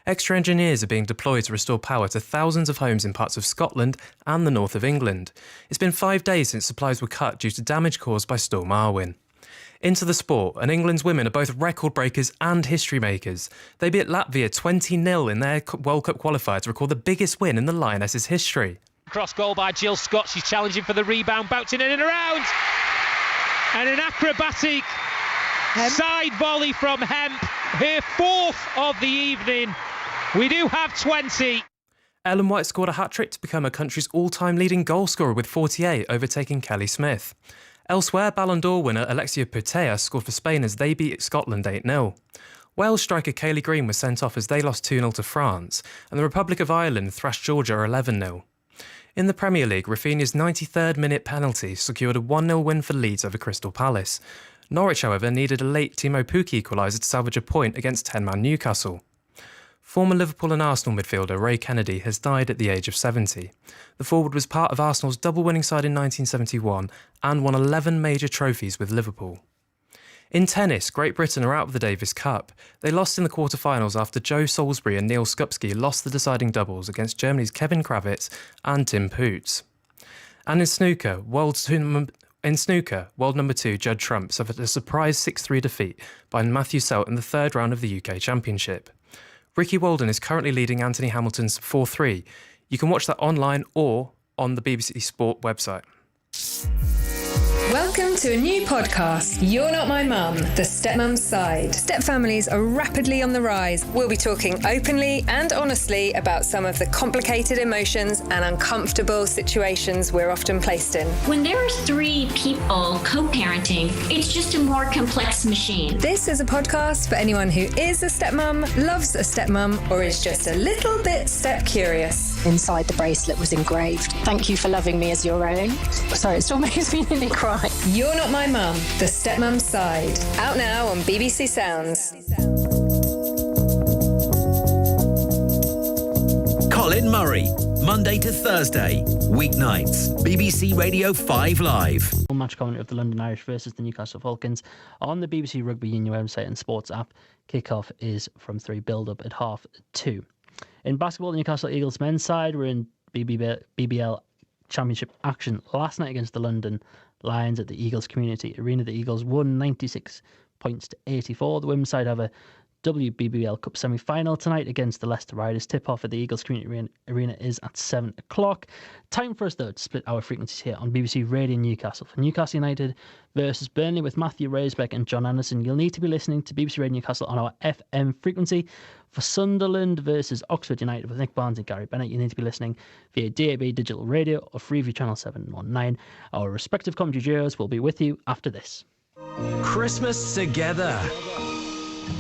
Extra engineers are being deployed to restore power to thousands of homes in parts of Scotland and the north of England. It's been 5 days since supplies were cut due to damage caused by Storm Arwen. Into the sport, and England's women are both record breakers and history makers. They beat Latvia 20-0 in their World Cup qualifier to record the biggest win in the Lionesses' history. Cross goal by Jill Scott. She's challenging for the rebound, bouncing in and around. And an acrobatic side volley from Hemp, her fourth of the evening. We do have 20. Ellen White scored a hat-trick to become her country's all-time leading goal scorer with 48, overtaking Kelly Smith. Elsewhere, Ballon d'Or winner Alexia Putellas scored for Spain as they beat Scotland 8-0. Wales striker Kayleigh Green was sent off as they lost 2-0 to France, and the Republic of Ireland thrashed Georgia 11-0. In the Premier League, Rafinha's 93rd minute penalty secured a 1-0 win for Leeds over Crystal Palace. Norwich, however, needed a late Timo Pukki equaliser to salvage a point against 10-man Newcastle. Former Liverpool and Arsenal midfielder Ray Kennedy has died at the age of 70. The forward was part of Arsenal's double-winning side in 1971 and won 11 major trophies with Liverpool. In tennis, Great Britain are out of the Davis Cup. They lost in the quarter-finals after Joe Salisbury and Neil Skupski lost the deciding doubles against Germany's Kevin Kravitz and Tim Poots. And in snooker, world number 2 Judd Trump suffered a surprise 6-3 defeat by Matthew Selt in the third round of the UK Championship. Ricky Walden is currently leading Anthony Hamilton's 4-3. You can watch that online or on the BBC Sport website. Welcome to a new podcast, You're Not My Mum, The Stepmom's Side. Stepfamilies are rapidly on the rise. We'll be talking openly and honestly about some of the complicated emotions and uncomfortable situations we're often placed in. When there are 3 people co-parenting, it's just a more complex machine. This is a podcast for anyone who is a stepmom, loves a stepmom, or is just a little bit step-curious. Inside the bracelet was engraved, "Thank you for loving me as your own." Sorry, it still makes me nearly cry. You're Not My Mum, The Stepmom's Side. Out now on BBC Sounds. Colin Murray, Monday to Thursday, weeknights, BBC Radio 5 Live. Match commentary of the London Irish versus the Newcastle Falcons on the BBC Rugby Union website and sports app. Kickoff is from 3, build up at 2:30. In basketball, the Newcastle Eagles men's side were in BBL Championship action last night against the London Lions at the Eagles Community Arena. The Eagles won 96 points to 84. The women's side have a WBBL Cup semi-final tonight against the Leicester Riders. Tip-off at the Eagles Community Arena is at 7 o'clock. Time for us, though, to split our frequencies here on BBC Radio Newcastle. For Newcastle United versus Burnley with Matthew Raisbeck and John Anderson, you'll need to be listening to BBC Radio Newcastle on our FM frequency. For Sunderland versus Oxford United with Nick Barnes and Gary Bennett, you need to be listening via DAB Digital Radio or Freeview Channel 719. Our respective commentary duos will be with you after this. Christmas together.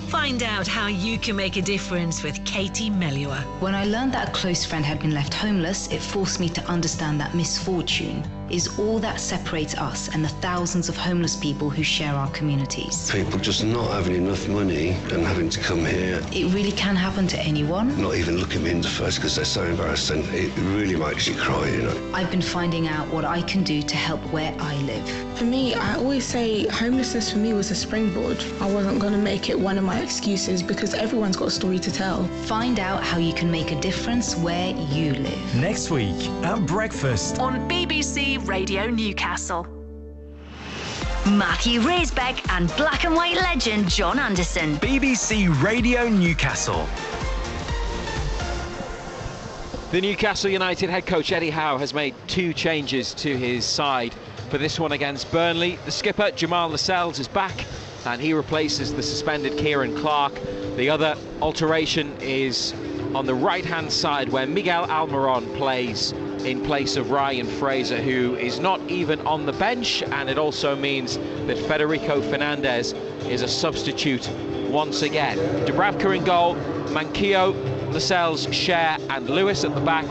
Find out how you can make a difference with Katie Melua. When I learned that a close friend had been left homeless, it forced me to understand that misfortune is all that separates us and the thousands of homeless people who share our communities. People just not having enough money and having to come here. It really can happen to anyone. Not even look at me in the face because they're so embarrassing. It really makes you cry, you know. I've been finding out what I can do to help where I live. For me, I always say homelessness for me was a springboard. I wasn't going to make it one of my excuses because everyone's got a story to tell. Find out how you can make a difference where you live. Next week at breakfast on BBC Radio Newcastle. Matthew Raisbeck and black and white legend John Anderson. BBC Radio Newcastle. The Newcastle United head coach Eddie Howe has made 2 changes to his side for this one against Burnley. The skipper Jamal Lascelles is back and he replaces the suspended Kieran Clark. The other alteration is on the right-hand side where Miguel Almiron plays in place of Ryan Fraser, who is not even on the bench, and it also means that Federico Fernandez is a substitute once again. Dubravka in goal, Manquillo, Lascelles, Cher and Lewis at the back,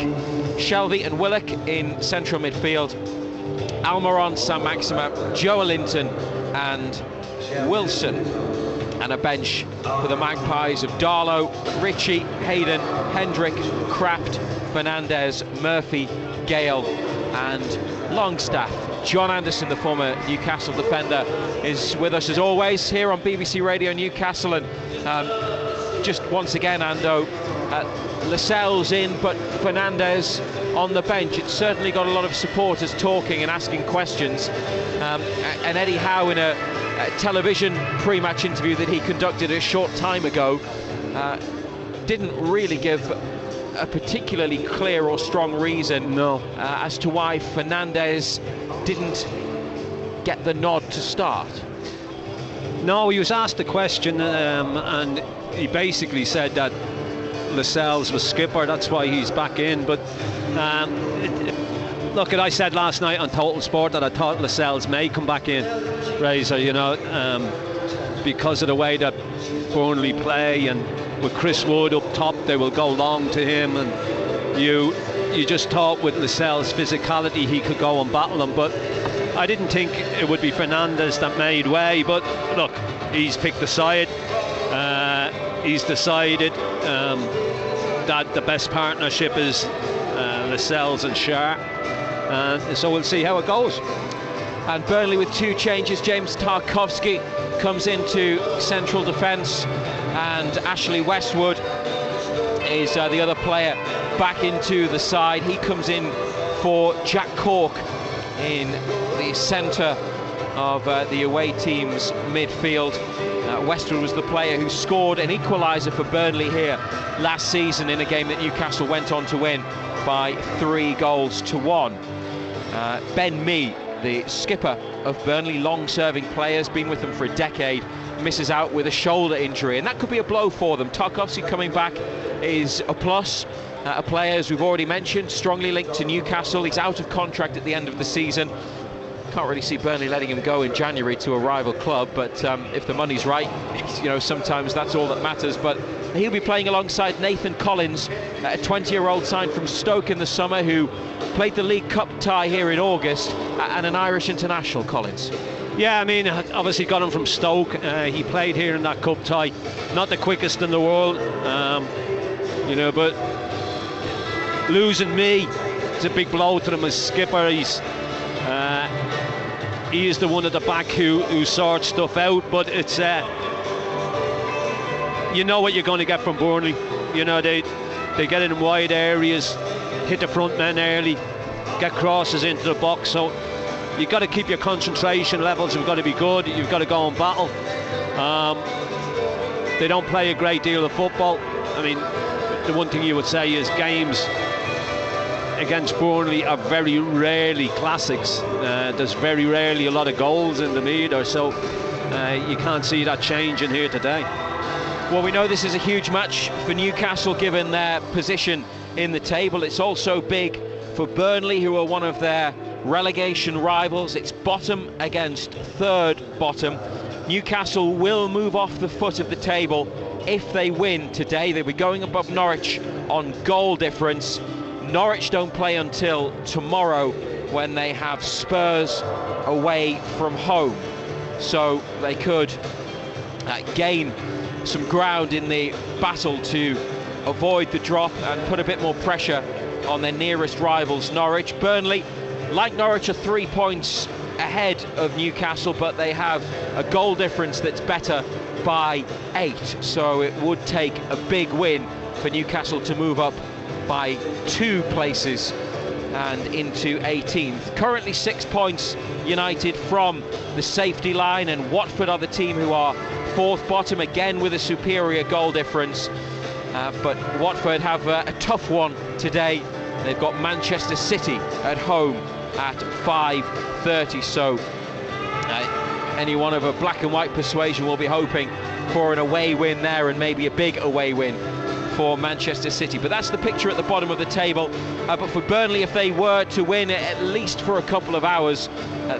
Shelvey and Willock in central midfield, Almiron, Saint-Maximin, Joelinton and Wilson, and a bench for the Magpies of Darlow, Ritchie, Hayden, Hendrick, Kraft, Fernandez, Murphy, Gale and Longstaff. John Anderson, the former Newcastle defender, is with us as always here on BBC Radio Newcastle. And just once again, Ando, Lascelles in, but Fernandez on the bench. It's certainly got a lot of supporters talking and asking questions. And Eddie Howe, in a television pre-match interview that he conducted a short time ago, didn't really give a particularly clear or strong reason as to why Fernandez didn't get the nod to start. No, he was asked the question and he basically said that Lascelles was skipper, that's why he's back in. But look, I said last night on Total Sport that I thought Lascelles may come back in, Razor, you know, because of the way that Burnley play, and with Chris Wood up top, they will go long to him, and you just thought with Lascelles' physicality he could go and battle him. But I didn't think it would be Fernandez that made way. But look, he's picked a side. He's decided that the best partnership is Lascelles and Cher, and so we'll see how it goes. And Burnley with 2 changes. James Tarkowski comes into central defence, and Ashley Westwood is the other player back into the side. He comes in for Jack Cork in the centre of the away team's midfield. Westwood was the player who scored an equaliser for Burnley here last season in a game that Newcastle went on to win by 3-1. Ben Mee, the skipper of Burnley, long-serving players, been with them for a decade, misses out with a shoulder injury, and that could be a blow for them. Tarkowski coming back is a plus. A player, as we've already mentioned, strongly linked to Newcastle. He's out of contract at the end of the season. Can't really see Burnley letting him go in January to a rival club, but if the money's right, you know, sometimes that's all that matters. But he'll be playing alongside Nathan Collins, a 20-year-old signed from Stoke in the summer, who played the League Cup tie here in August, and an Irish international. Collins. Yeah, I mean, obviously got him from Stoke. He played here in that cup tie. Not the quickest in the world, you know, but losing me, it's a big blow to him as skipper. He is the one at the back who sorts stuff out, but it's you know what you're going to get from Burnley. You know, They get in wide areas, hit the front men early, get crosses into the box. So you've got to keep your concentration levels. You've got to be good. You've got to go and battle. They don't play a great deal of football. I mean, the one thing you would say is games against Burnley are very rarely classics. There's very rarely a lot of goals in them either, so you can't see that changing here today. Well, we know this is a huge match for Newcastle given their position in the table. It's also big for Burnley, who are one of their relegation rivals. It's bottom against third bottom. Newcastle will move off the foot of the table if they win today. They'll be going above Norwich on goal difference. Norwich don't play until tomorrow when they have Spurs away from home. So they could gain some ground in the battle to avoid the drop and put a bit more pressure on their nearest rivals, Norwich. Burnley, like Norwich, are 3 points ahead of Newcastle, but they have a goal difference that's better by 8. So it would take a big win for Newcastle to move up by 2 places and into 18th. Currently 6 points United from the safety line, and Watford are the team who are 4th bottom, again with a superior goal difference. But Watford have a tough one today. They've got Manchester City at home at 5:30, so anyone of a black and white persuasion will be hoping for an away win there, and maybe a big away win for Manchester City. But that's the picture at the bottom of the table. But for Burnley, if they were to win at least for a couple of hours,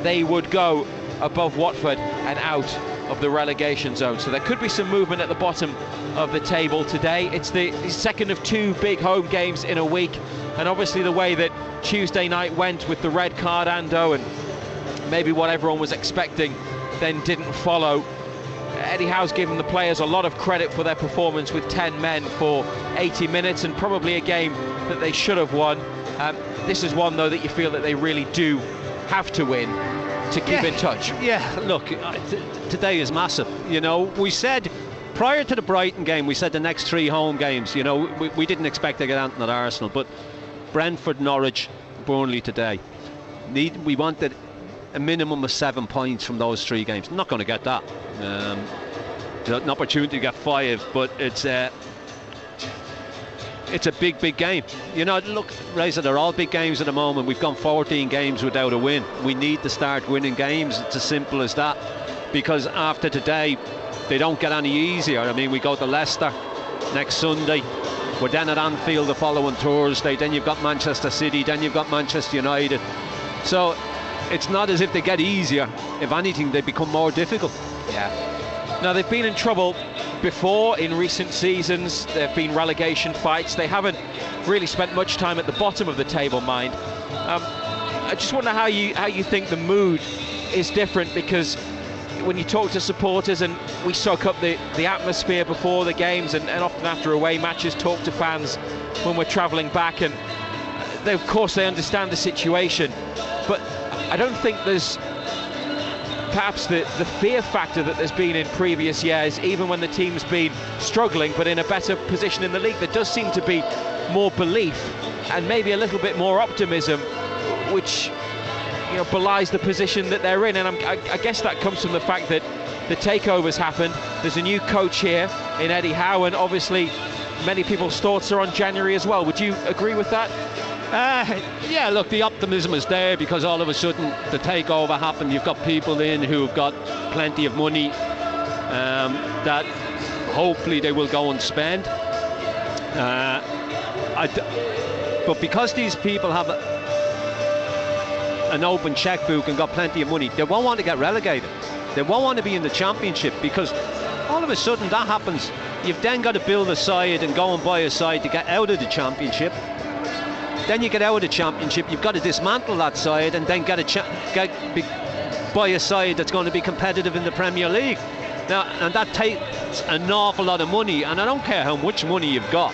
they would go above Watford and out of the relegation zone. So there could be some movement at the bottom of the table today. It's the second of 2 big home games in a week, and obviously the way that Tuesday night went with the red card, Ando, and maybe what everyone was expecting then didn't follow. Eddie Howe's given the players a lot of credit for their performance with 10 men for 80 minutes, and probably a game that they should have won. This is one, though, that you feel that they really do have to win to keep in touch. Yeah, look, today is massive. You know, we said prior to the Brighton game, we said the next 3 home games, you know, we didn't expect to get anything at Arsenal, but Brentford, Norwich, Burnley today. We wanted a minimum of 7 points from those 3 games. Not going to get that. An opportunity to get 5, but it's a big game. You know, look, Reza, they're all big games at the moment. We've gone 14 games without a win. We need to start winning games. It's as simple as that, because after today they don't get any easier. I mean, we go to Leicester next Sunday, we're then at Anfield the following Thursday, then you've got Manchester City, then you've got Manchester United. So it's not as if they get easier. If anything, they become more difficult. Yeah. Now, they've been in trouble before in recent seasons. There have been relegation fights. They haven't really spent much time at the bottom of the table, mind. I just wonder how you think the mood is different, because when you talk to supporters, and we soak up the atmosphere before the games, and often after away matches, talk to fans when we're travelling back, and they, of course, they understand the situation, but I don't think there's perhaps the fear factor that there's been in previous years, even when the team's been struggling but in a better position in the league. There does seem to be more belief and maybe a little bit more optimism, which, you know, belies the position that they're in. And I guess that comes from the fact that the takeover's happened. There's a new coach here in Eddie Howe, and obviously many people's thoughts are on January as well. Would you agree with that? Yeah, look, the optimism is there because all of a sudden the takeover happened. You've got people in who've got plenty of money that hopefully they will go and spend. But because these people have an open checkbook and got plenty of money, they won't want to get relegated. They won't want to be in the Championship, because all of a sudden that happens. You've then got to build a side and go and buy a side to get out of the Championship. Then you get out of the Championship, you've got to dismantle that side and then buy a side that's going to be competitive in the Premier League. Now, and that takes an awful lot of money, and I don't care how much money you've got.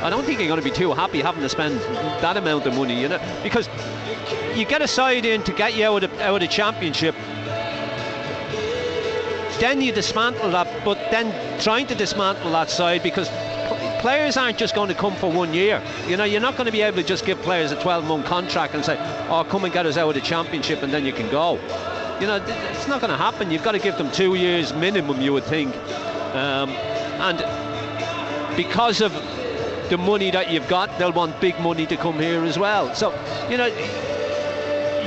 I don't think you're going to be too happy having to spend that amount of money, you know, because you get a side in to get you out of the Championship, then you dismantle that, but then trying to dismantle that side, because players aren't just going to come for 1 year. You know, you're not going to be able to just give players a 12-month contract and say, oh, come and get us out of the Championship and then you can go. You know, it's not going to happen. You've got to give them 2 years minimum, you would think. And because of the money that you've got, they'll want big money to come here as well. So, you know,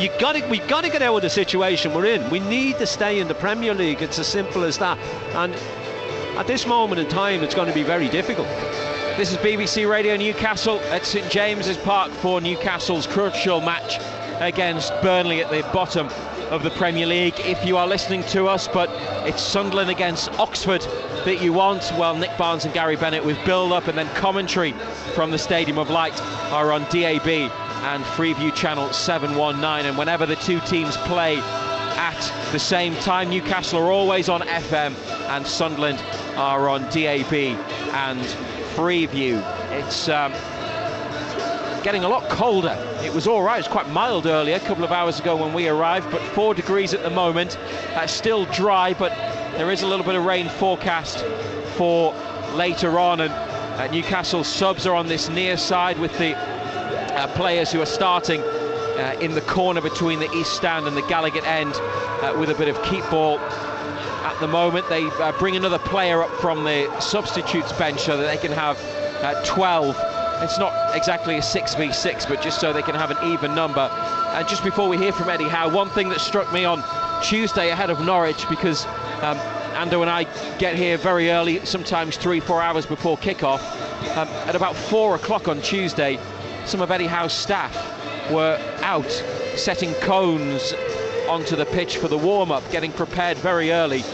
we've got to get out of the situation we're in. We need to stay in the Premier League. It's as simple as that. And at this moment in time, it's going to be very difficult. This is BBC Radio Newcastle at St James's Park for Newcastle's crucial match against Burnley at the bottom of the Premier League. If you are listening to us, but it's Sunderland against Oxford that you want, well, Nick Barnes and Gary Bennett with build-up and then commentary from the Stadium of Light are on DAB and Freeview Channel 719. And whenever the two teams play at the same time, Newcastle are always on FM and Sunderland are on DAB and Freeview. It's getting a lot colder. It was all right, it was quite mild earlier, a couple of hours ago when we arrived, but 4 degrees at the moment. Still dry, but there is a little bit of rain forecast for later on. And Newcastle subs are on this near side with the players who are starting in the corner between the East Stand and the Gallagher end with a bit of keep ball. At the moment, they bring another player up from the substitutes bench so that they can have 12. It's not exactly a 6v6, but just so they can have an even number. And just before we hear from Eddie Howe, one thing that struck me on Tuesday ahead of Norwich, because Ando and I get here very early, sometimes 3-4 hours before kickoff. At about 4 o'clock on Tuesday, some of Eddie Howe's staff were out setting cones onto the pitch for the warm-up, getting prepared very early.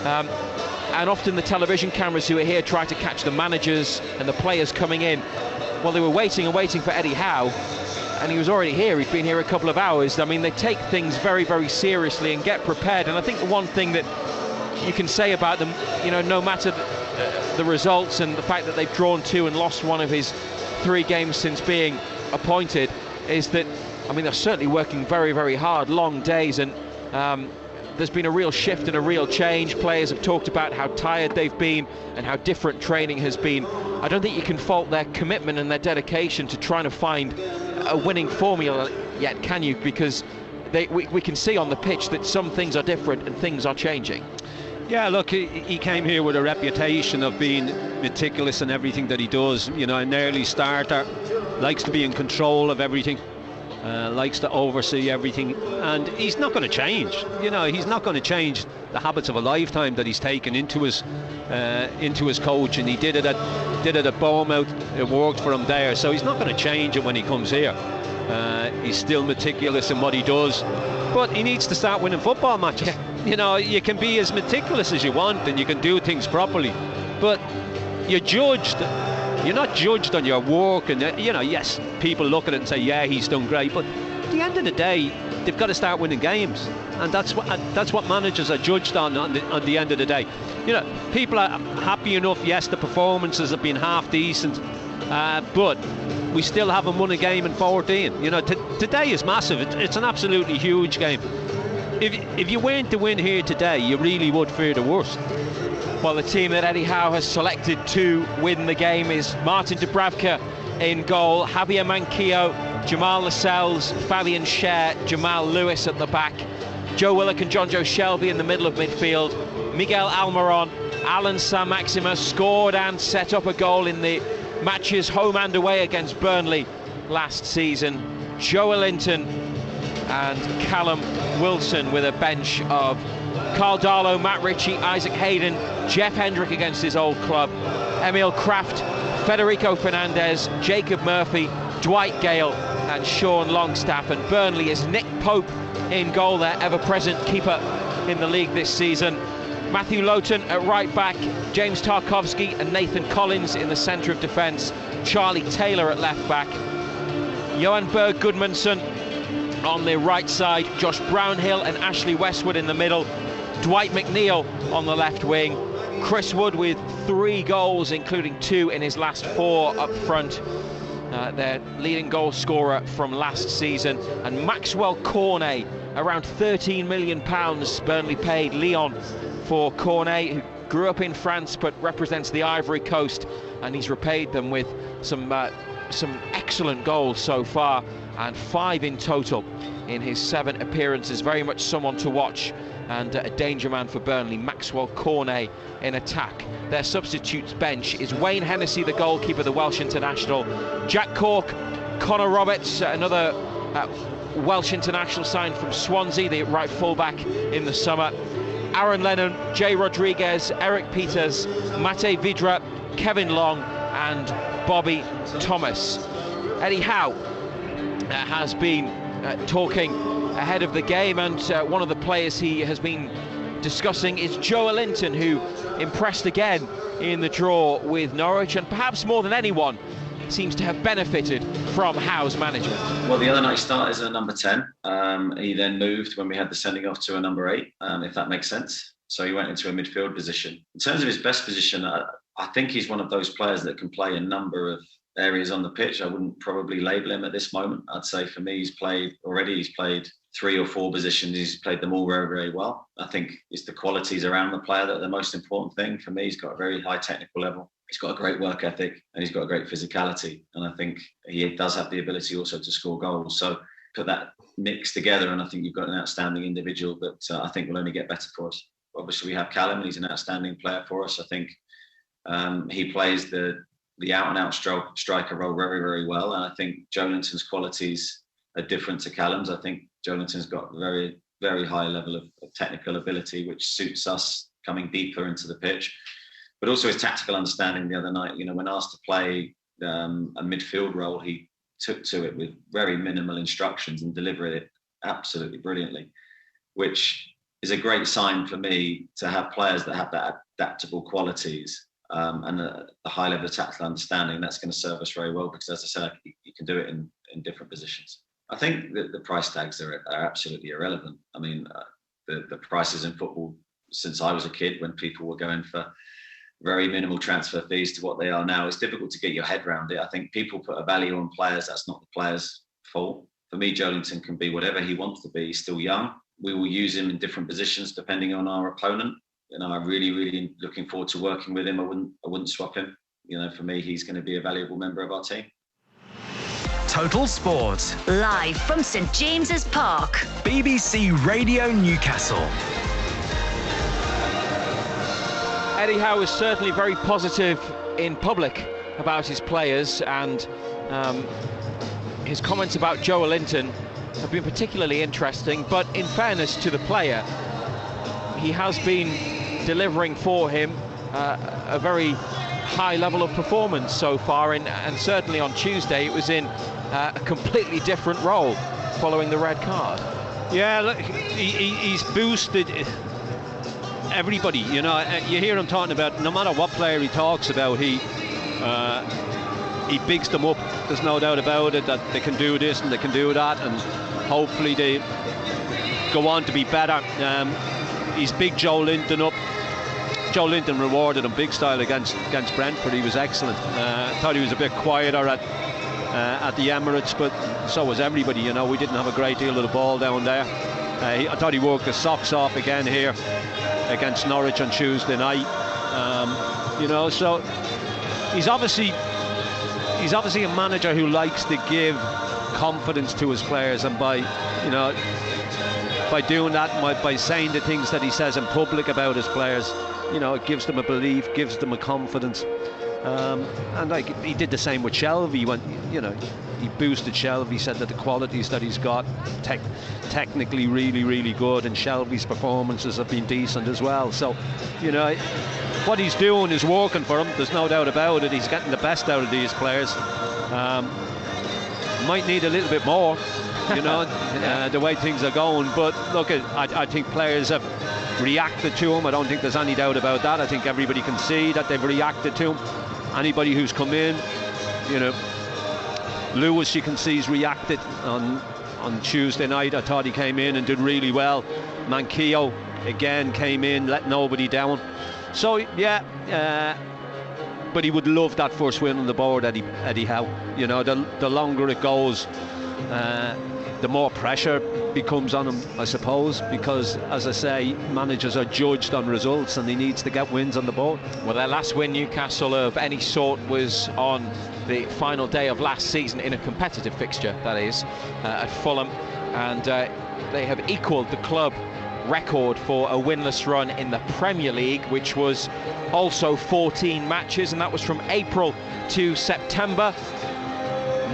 And often the television cameras who are here try to catch the managers and the players coming in. Well, they were waiting and waiting for Eddie Howe, and he was already here. He'd been here a couple of hours. I mean, they take things very, very seriously and get prepared. And I think the one thing that you can say about them, you know, no matter the results and the fact that they've drawn 2 and lost 1 of his 3 games since being appointed, is that, I mean, they're certainly working very, very hard, long days, and there's been a real shift and a real change. Players have talked about how tired they've been and how different training has been. I don't think you can fault their commitment and their dedication to trying to find a winning formula yet, can you? Because we can see on the pitch that some things are different and things are changing. Yeah, look, he came here with a reputation of being meticulous in everything that he does. You know, an early starter, likes to be in control of everything. Likes to oversee everything, and he's not going to change. You know, he's not going to change the habits of a lifetime that he's taken into his coach, and he did it at Bournemouth. It worked for him there, so he's not going to change it when he comes here. He's still meticulous in what he does, but he needs to start winning football matches. You know, you can be as meticulous as you want, and you can do things properly, but you're judged. You're not judged on your work, and you know, yes, people look at it and say, yeah, he's done great, but at the end of the day, they've got to start winning games, and that's what managers are judged on the end of the day. You know, people are happy enough. Yes, the performances have been half decent, but we still haven't won a game in 14. You know, today is massive. It's an absolutely huge game. If you weren't to win here today, you really would fear the worst. Well, the team that Eddie Howe has selected to win the game is Martin Dubravka in goal, Javier Manquillo, Jamal Lascelles, Fabian Schär, Jamal Lewis at the back, Joe Willock and John Joe Shelby in the middle of midfield, Miguel Almiron, Alan Saint-Maximin scored and set up a goal in the matches home and away against Burnley last season, Joe Linton and Callum Wilson with a bench of Carl Darlow, Matt Ritchie, Isaac Hayden, Jeff Hendrick against his old club, Emil Kraft, Federico Fernandez, Jacob Murphy, Dwight Gale and Sean Longstaff. And Burnley is Nick Pope in goal, their ever-present keeper in the league this season. Matthew Lowton at right back, James Tarkovsky and Nathan Collins in the centre of defence, Charlie Taylor at left back, Johan Berg Gudmundsson on the right side, Josh Brownhill and Ashley Westwood in the middle, Dwight McNeil on the left wing, Chris Wood with 3 goals, including 2 in his last 4 up front, their leading goal scorer from last season, and Maxwell Cornet, around £13 million Burnley paid Lyon for Cornet, who grew up in France but represents the Ivory Coast, and he's repaid them with some excellent goals so far, and 5 in total in his 7 appearances. Very much someone to watch, and a danger man for Burnley. Maxwell Cornet in attack. Their substitutes bench is Wayne Hennessy, the goalkeeper, the Welsh international, Jack Cork, Connor Roberts, another Welsh international signed from Swansea, the right fullback in the summer, Aaron Lennon, Jay Rodriguez, Eric Peters, Mate Vidra, Kevin Long and Bobby Thomas. Eddie Howe has been talking ahead of the game, and one of the players he has been discussing is Joelinton, who impressed again in the draw with Norwich, and perhaps more than anyone seems to have benefited from Howe's management. Well, the other night he started as a number 10. He then moved when we had the sending off to a number 8, if that makes sense. So he went into a midfield position. In terms of his best position, I think he's one of those players that can play a number of areas on the pitch. I wouldn't probably label him at this moment. I'd say for me, he's played 3 or 4 positions. He's played them all very, very well. I think it's the qualities around the player that are the most important thing. For me, he's got a very high technical level. He's got a great work ethic and he's got a great physicality. And I think he does have the ability also to score goals. So put that mix together and I think you've got an outstanding individual that I think will only get better for us. Obviously, we have Callum and he's an outstanding player for us. I think he plays the out-and-out striker role very, very well. And I think Joelinton's qualities are different to Callum's. I think Joelinton's got a very, very high level of technical ability, which suits us coming deeper into the pitch. But also his tactical understanding the other night, when asked to play a midfield role, he took to it with very minimal instructions and delivered it absolutely brilliantly, which is a great sign for me to have players that have that adaptable qualities and a high level of tactical understanding. That's going to serve us very well because, as I said, you can do it in different positions. I think that the price tags are absolutely irrelevant. I mean, the prices in football since I was a kid, when people were going for very minimal transfer fees to what they are now, it's difficult to get your head around it. I think people put a value on players. That's not the player's fault. For me, Joelinton can be whatever he wants to be. He's still young. We will use him in different positions depending on our opponent. I'm really, really looking forward to working with him. I wouldn't swap him. For me, he's going to be a valuable member of our team. Total Sport. Live from St James's Park. BBC Radio Newcastle. Eddie Howe is certainly very positive in public about his players, and his comments about Joelinton have been particularly interesting. But in fairness to the player, he has been delivering for him a very high level of performance so far, and certainly on Tuesday it was in a completely different role following the red card. Yeah, look, he's boosted everybody. You hear him talking about, no matter what player he talks about, he bigs them up. There's no doubt about it that they can do this and they can do that, and hopefully they go on to be better. He's big Joelinton up. Joelinton rewarded him big style against Brentford. He was excellent. Thought he was a bit quieter at the Emirates, but so was everybody. We didn't have a great deal of the ball down there. I thought he worked his socks off again here against Norwich on Tuesday night. So he's obviously a manager who likes to give confidence to his players, and by doing that, by saying the things that he says in public about his players, it gives them a belief, gives them a confidence. And he did the same with Shelvey. He boosted Shelvey, said that the qualities that he's got, technically really, really good, and Shelvey's performances have been decent as well. So, what he's doing is working for him. There's no doubt about it. He's getting the best out of these players. Might need a little bit more, the way things are going. But look, I think players have reacted to him. I don't think there's any doubt about that. I think everybody can see that they've reacted to him. Anybody who's come in, Lewis, you can see, he's reacted on Tuesday night. I thought he came in and did really well. Manquillo again came in, let nobody down. So yeah, but he would love that first win on the board, Eddie Howe. The longer it goes, the more pressure becomes on him, I suppose, because, as I say, managers are judged on results and he needs to get wins on the board. Well, their last win, Newcastle, of any sort was on the final day of last season in a competitive fixture, that is, at Fulham, and they have equalled the club record for a winless run in the Premier League, which was also 14 matches, and that was from April to September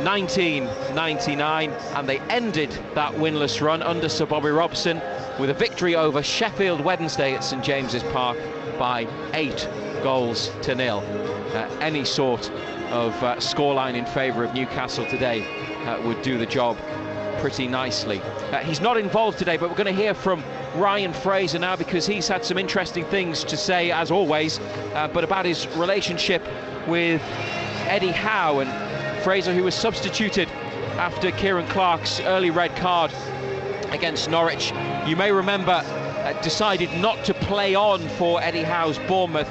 1999, and they ended that winless run under Sir Bobby Robson with a victory over Sheffield Wednesday at St James's Park by 8-0. Any sort of scoreline in favour of Newcastle today would do the job pretty nicely. He's not involved today, but we're going to hear from Ryan Fraser now, because he's had some interesting things to say, as always, but about his relationship with Eddie Howe. And Fraser, who was substituted after Kieran Clark's early red card against Norwich, you may remember, decided not to play on for Eddie Howe's Bournemouth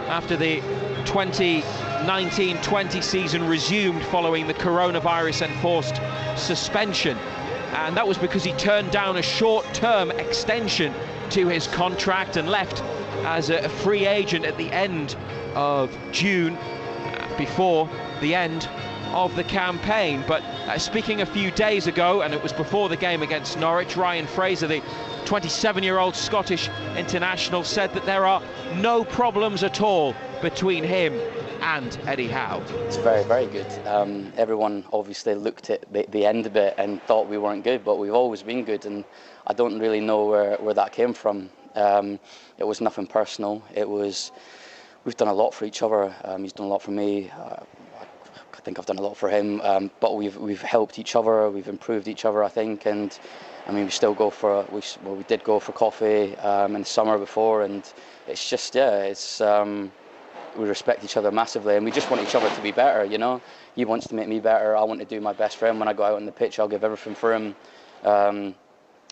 after the 2019-20 season resumed following the coronavirus enforced suspension, and that was because he turned down a short-term extension to his contract and left as a free agent at the end of June, before the end of the campaign. But speaking a few days ago, and it was before the game against Norwich, Ryan Fraser, the 27-year-old Scottish international, said that there are no problems at all between him and Eddie Howe. It's very, very good. Everyone obviously looked at the end of it and thought we weren't good, but we've always been good, and I don't really know where that came from. It was nothing personal. It was, we've done a lot for each other. He's done a lot for me. I think I've done a lot for him, but we've helped each other. We've improved each other, I think, and I mean, we still go for we did go for coffee in the summer before, and it's just, yeah, it's we respect each other massively, and we just want each other to be better. You know, he wants to make me better. I want to do my best for him. When I go out on the pitch, I'll give everything for him.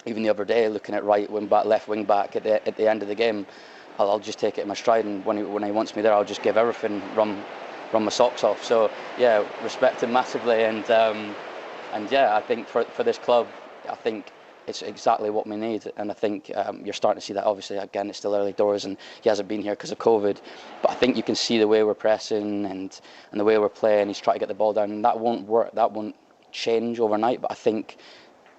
Even the other day, looking at right wing back, left wing back at the end of the game, I'll just take it in my stride, and when he wants me there, I'll just give everything, run my socks off. So yeah, respect him massively, and yeah, I think for this club, I think it's exactly what we need, and I think you're starting to see that. Obviously, again, it's still early doors, and he hasn't been here because of COVID, but I think you can see the way we're pressing and the way we're playing. He's trying to get the ball down, and that won't work. That won't change overnight, but I think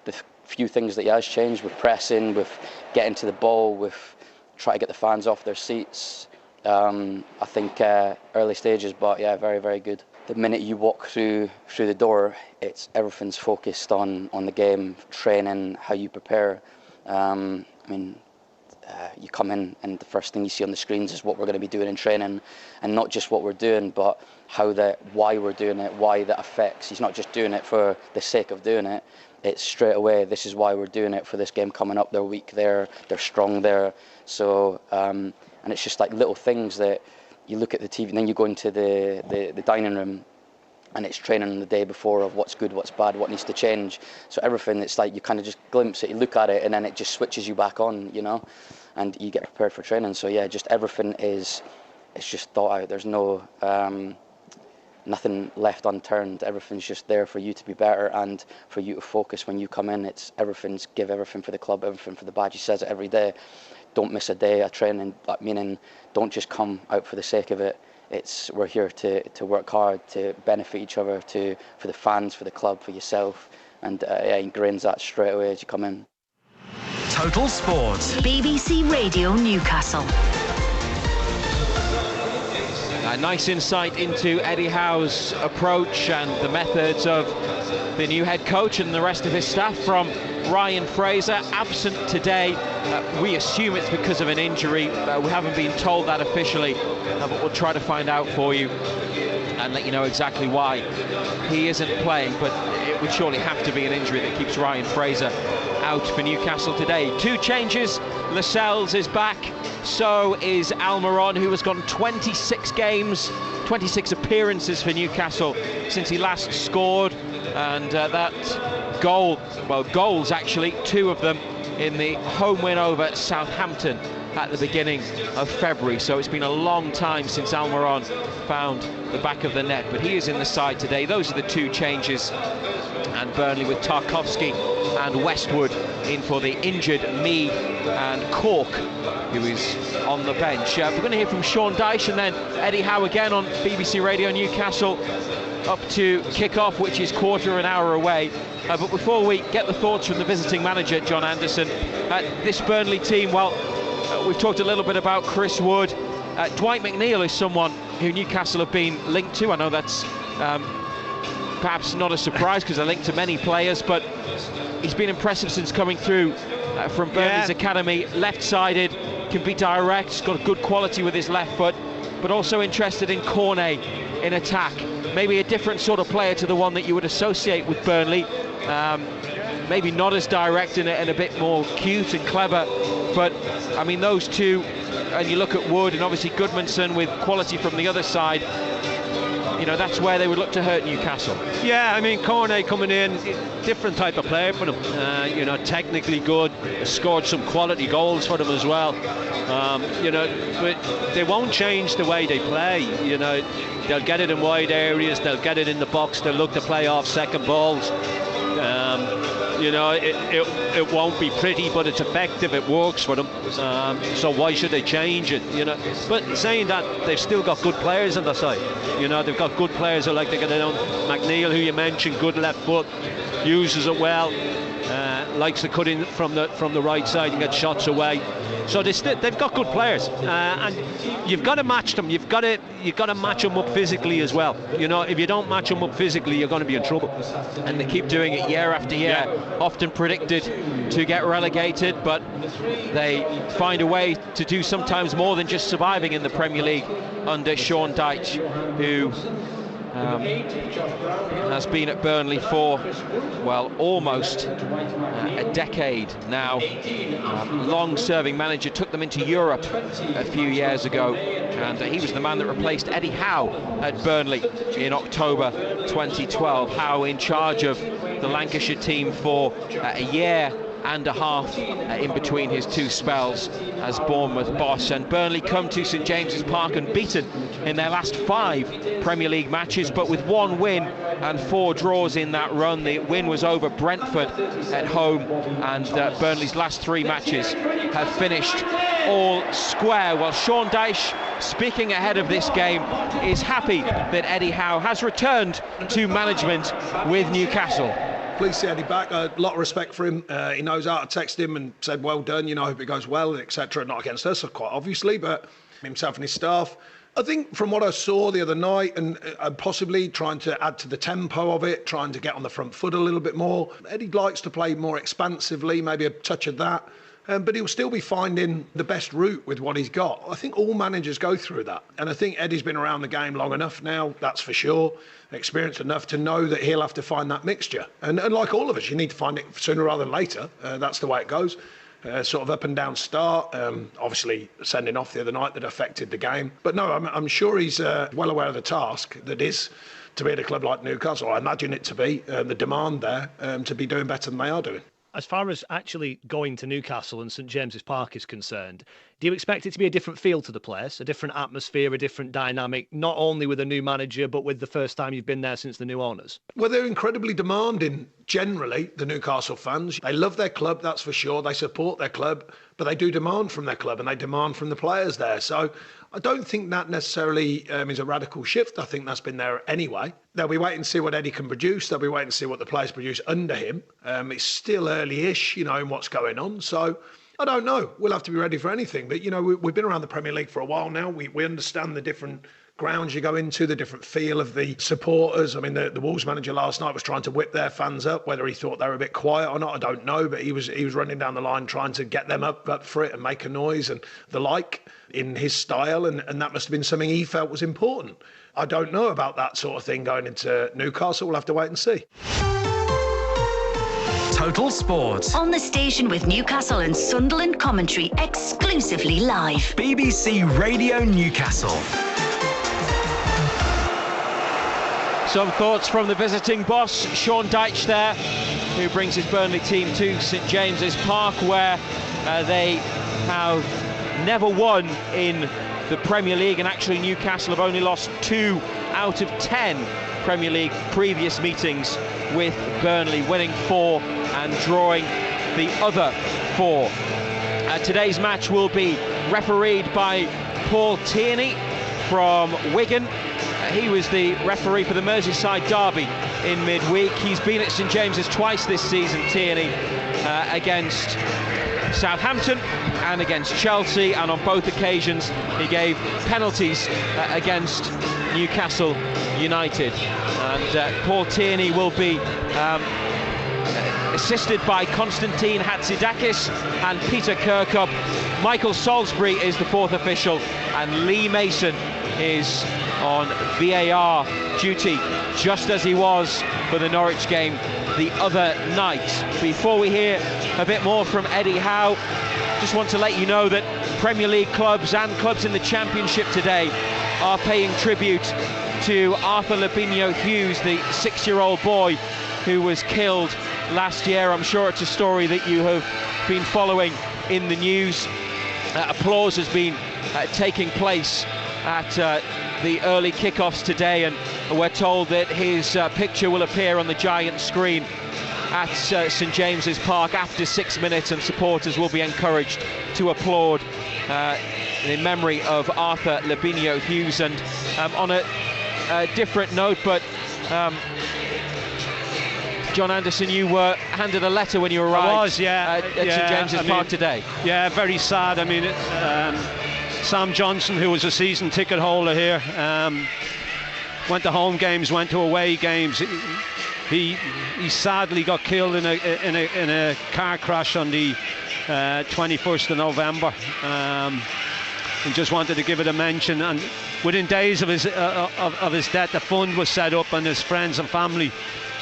the few things that he has changed with pressing, with getting to the ball, with trying to get the fans off their seats, I think early stages, but yeah, very, very good. The minute you walk through the door, everything's focused on the game, training, how you prepare. I mean, you come in and the first thing you see on the screens is what we're going to be doing in training, and not just what we're doing, but why we're doing it, why that affects. He's not just doing it for the sake of doing it. It's straight away, this is why we're doing it for this game coming up. They're weak there, they're strong there. So, and it's just like little things that you look at the TV, and then you go into the dining room, and it's training the day before of what's good, what's bad, what needs to change. So everything, it's like you kind of just glimpse it, you look at it, and then it just switches you back on, you know, and you get prepared for training. So yeah, just everything it's just thought out. There's no nothing left unturned. Everything's just there for you to be better and for you to focus when you come in. It's everything's give everything for the club, everything for the badge. He says it every day. Don't miss a day of training, meaning don't just come out for the sake of it. We're here to work hard, to benefit each other, for the fans, for the club, for yourself, and yeah, he ingrains that straight away as you come in. Total Sport. BBC Radio Newcastle. A nice insight into Eddie Howe's approach and the methods of the new head coach and the rest of his staff from Ryan Fraser. Absent today, we assume it's because of an injury. We haven't been told that officially, but we'll try to find out for you and let you know exactly why he isn't playing. But it would surely have to be an injury that keeps Ryan Fraser out for Newcastle today. Two changes. Lascelles is back. So is Almiron, who has gone 26 games, 26 appearances for Newcastle since he last scored. And that goals actually, two of them in the home win over Southampton at the beginning of February. So it's been a long time since Almiron found the back of the net, but he is in the side today. Those are the two changes, and Burnley with Tarkowski and Westwood in for the injured Mee and Cork, who is on the bench. We're going to hear from Sean Dyche and then Eddie Howe again on BBC Radio Newcastle up to kick-off, which is quarter of an hour away. But before we get the thoughts from the visiting manager, John Anderson, this Burnley team, well, we've talked a little bit about Chris Wood. Dwight McNeil is someone who Newcastle have been linked to. I know that's perhaps not a surprise because they're linked to many players, but he's been impressive since coming through from Burnley's academy. Left-sided, can be direct, got a good quality with his left foot, but also interested in corner in attack. Maybe a different sort of player to the one that you would associate with Burnley. Maybe not as direct and a bit more cute and clever, but I mean those two, and you look at Wood and obviously Goodmanson with quality from the other side, you know, that's where they would look to hurt Newcastle. Yeah, I mean, Cornet coming in, different type of player for them. You know, technically good, scored some quality goals for them as well. You know, but they won't change the way they play. You know, they'll get it in wide areas, they'll get it in the box, they'll look to play off second balls. You know, it won't be pretty, but it's effective, it works for them. So why should they change it, you know? But saying that, they've still got good players on their side. You know, they've got good players who like to get it on. McNeil, who you mentioned, good left foot, uses it well, likes to cut in from the right side and get shots away. So they've got good players, and you've got to match them. You've got to match them up physically as well. You know, if you don't match them up physically, you're going to be in trouble. And they keep doing it year after year. Often predicted to get relegated, but they find a way to do sometimes more than just surviving in the Premier League under Sean Dyche, who has been at Burnley for, well, almost a decade now. Long-serving manager, took them into Europe a few years ago, and he was the man that replaced Eddie Howe at Burnley in October 2012. Howe in charge of the Lancashire team for a year and a half in between his two spells as Bournemouth boss. And Burnley come to St James's Park and beaten in their last 5 Premier League matches, but with 1 win and 4 draws in that run. The win was over Brentford at home, and Burnley's last 3 matches have finished all square. Well, Sean Dyche, speaking ahead of this game, is happy that Eddie Howe has returned to management with Newcastle. Pleased to see Eddie back. A lot of respect for him. He knows how to text him and said, well done, you know, hope it goes well, etc. Not against us, quite obviously, but himself and his staff. I think from what I saw the other night, and possibly trying to add to the tempo of it, trying to get on the front foot a little bit more, Eddie likes to play more expansively, maybe a touch of that. But he'll still be finding the best route with what he's got. I think all managers go through that. And I think Eddie's been around the game long enough now, that's for sure, experienced enough to know that he'll have to find that mixture. And like all of us, you need to find it sooner rather than later. That's the way it goes. Sort of up and down start. Obviously, sending off the other night that affected the game. But no, I'm sure he's well aware of the task that is to be at a club like Newcastle. I imagine it to be, the demand there to be doing better than they are doing. As far as actually going to Newcastle and St James's Park is concerned, do you expect it to be a different feel to the place, a different atmosphere, a different dynamic, not only with a new manager, but with the first time you've been there since the new owners? Well, they're incredibly demanding, generally, the Newcastle fans. They love their club, that's for sure. They support their club, but they do demand from their club and they demand from the players there. So I don't think that necessarily is a radical shift. I think that's been there anyway. They'll be waiting to see what Eddie can produce. They'll be waiting to see what the players produce under him. It's still early-ish, you know, in what's going on. So I don't know. We'll have to be ready for anything. But, you know, we've been around the Premier League for a while now. We understand the different grounds you go into, the different feel of the supporters. I mean, the Wolves manager last night was trying to whip their fans up. Whether he thought they were a bit quiet or not, I don't know. But he was running down the line trying to get them up for it and make a noise and the like in his style. And that must have been something he felt was important. I don't know about that sort of thing going into Newcastle. We'll have to wait and see. Total Sport. On the station with Newcastle and Sunderland commentary exclusively live. BBC Radio Newcastle. Some thoughts from the visiting boss, Sean Dyche there, who brings his Burnley team to St James's Park, where they have never won in the Premier League, and actually Newcastle have only lost 2 out of 10 Premier League previous meetings with Burnley, winning 4 and drawing the other 4. Today's match will be refereed by Paul Tierney from Wigan. He was the referee for the Merseyside derby in midweek. He's been at St James's twice this season, Tierney, against Southampton and against Chelsea, and on both occasions he gave penalties against Newcastle United. And Paul Tierney will be assisted by Konstantin Hatzidakis and Peter Kirkup. Michael Salisbury is the 4th official, and Lee Mason is on VAR duty, just as he was for the Norwich game the other night. Before we hear a bit more from Eddie Howe, just want to let you know that Premier League clubs and clubs in the Championship today are paying tribute to Arthur Labinho Hughes, the 6-year-old boy who was killed last year. I'm sure it's a story that you have been following in the news. Applause has been taking place at the early kickoffs today, and we're told that his picture will appear on the giant screen at St James's Park after 6 minutes, and supporters will be encouraged to applaud in memory of Arthur Labinho Hughes. And on a different note, but John Anderson, you were handed a letter when you arrived at St James's Park today. Yeah, very sad. I mean, Sam Johnson, who was a season ticket holder here, went to home games, went to away games. He sadly got killed in a car crash on the 21st of November. And just wanted to give it a mention. And within days of his death, the fund was set up, and his friends and family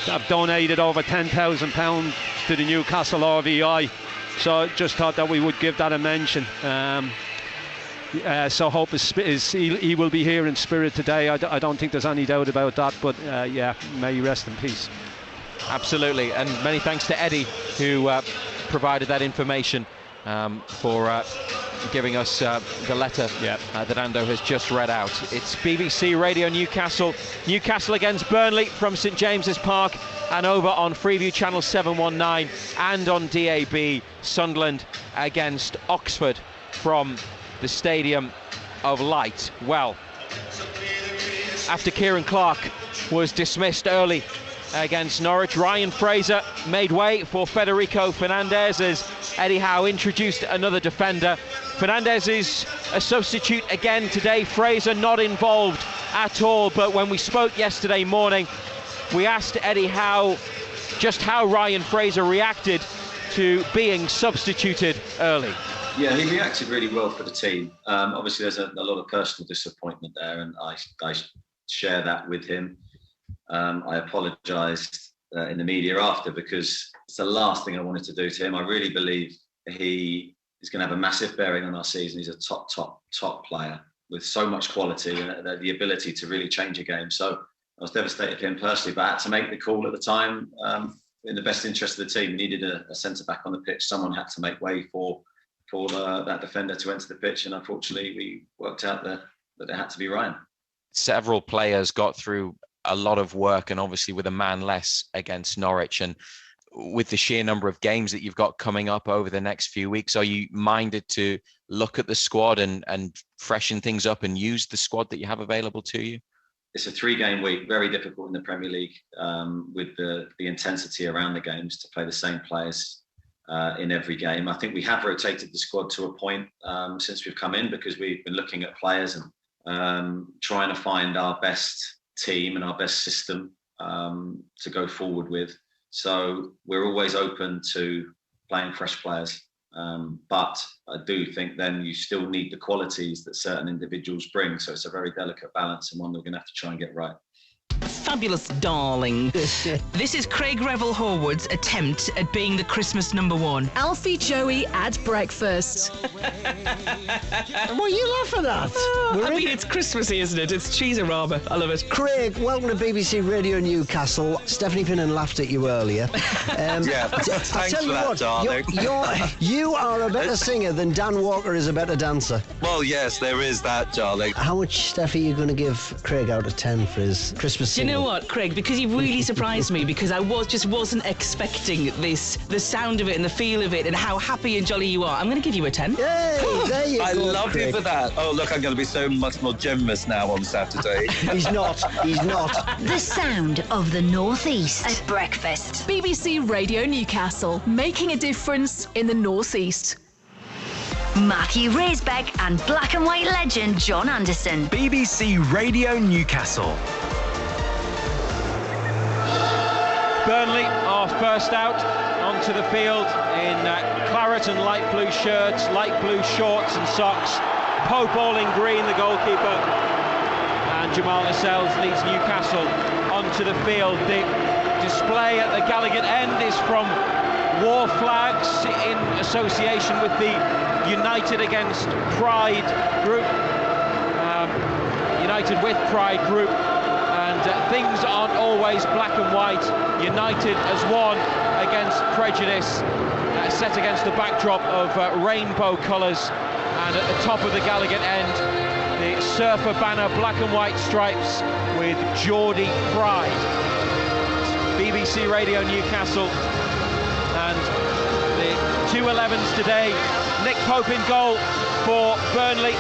have donated over £10,000 to the Newcastle RVI. So just thought that we would give that a mention. So hope he will be here in spirit today. I don't think there's any doubt about that, but may he rest in peace. Absolutely, and many thanks to Eddie, who provided that information for giving us the letter that Ando has just read out. It's BBC Radio Newcastle. Newcastle against Burnley from St James's Park, and over on Freeview Channel 719 and on DAB, Sunderland against Oxford from the Stadium of Light. Well, after Kieran Clark was dismissed early against Norwich, Ryan Fraser made way for Federico Fernandez as Eddie Howe introduced another defender. Fernandez is a substitute again today. Fraser not involved at all, but when we spoke yesterday morning, we asked Eddie Howe just how Ryan Fraser reacted to being substituted early. Yeah, he reacted really well for the team. Obviously, there's a lot of personal disappointment there, and I share that with him. I apologised in the media after, because it's the last thing I wanted to do to him. I really believe he is going to have a massive bearing on our season. He's a top player with so much quality and the ability to really change a game. So I was devastated for him personally, but I had to make the call at the time in the best interest of the team. We needed a centre-back on the pitch. Someone had to make way for that defender to enter the pitch, and unfortunately we worked out that it had to be Ryan. Several players got through a lot of work, and obviously with a man less against Norwich, and with the sheer number of games that you've got coming up over the next few weeks, are you minded to look at the squad and freshen things up and use the squad that you have available to you? It's a 3-game week, very difficult in the Premier League, with the intensity around the games, to play the same players in every game. I think we have rotated the squad to a point since we've come in, because we've been looking at players and trying to find our best team and our best system to go forward with. So we're always open to playing fresh players. But I do think then you still need the qualities that certain individuals bring. So it's a very delicate balance, and one that we're going to have to try and get right. Fabulous darling. This is Craig Revel-Horwood's attempt at being the Christmas number one. Alfie Joey at breakfast. What are you laughing at? It's Christmassy, isn't it? It's cheese-a-rama. I love it. Craig, welcome to BBC Radio Newcastle. Stephanie Finnan laughed at you earlier. Thanks for that, darling. You are a better singer than Dan Walker is a better dancer. Well, yes, there is that, darling. How much, Steph, are you going to give Craig out of 10 for his Christmas singing? Do you know know what, Craig? Because you really surprised me, because I wasn't expecting this, the sound of it and the feel of it and how happy and jolly you are. I'm going to give you a 10. Yay, there you I go, love Craig. you for that. Oh, look, I'm going to be so much more generous now on Saturday. He's not. The sound of the North East at breakfast. BBC Radio Newcastle, making a difference in the North East. Matthew Raisbeck and black and white legend John Anderson. BBC Radio Newcastle. Burnley are first out onto the field in claret and light blue shirts, light blue shorts and socks. Pope all in green, the goalkeeper. And Jamal Lascelles leads Newcastle onto the field. The display at the Gallagher end is from war flags in association with the United Against Pride group, United with Pride group, and things aren't always black and white. United as one against prejudice, set against the backdrop of rainbow colours, and at the top of the Gallagher end, the surfer banner, black and white stripes with Geordie Pride. BBC Radio Newcastle, and the 2-11s today. Nick Pope in goal for Burnley,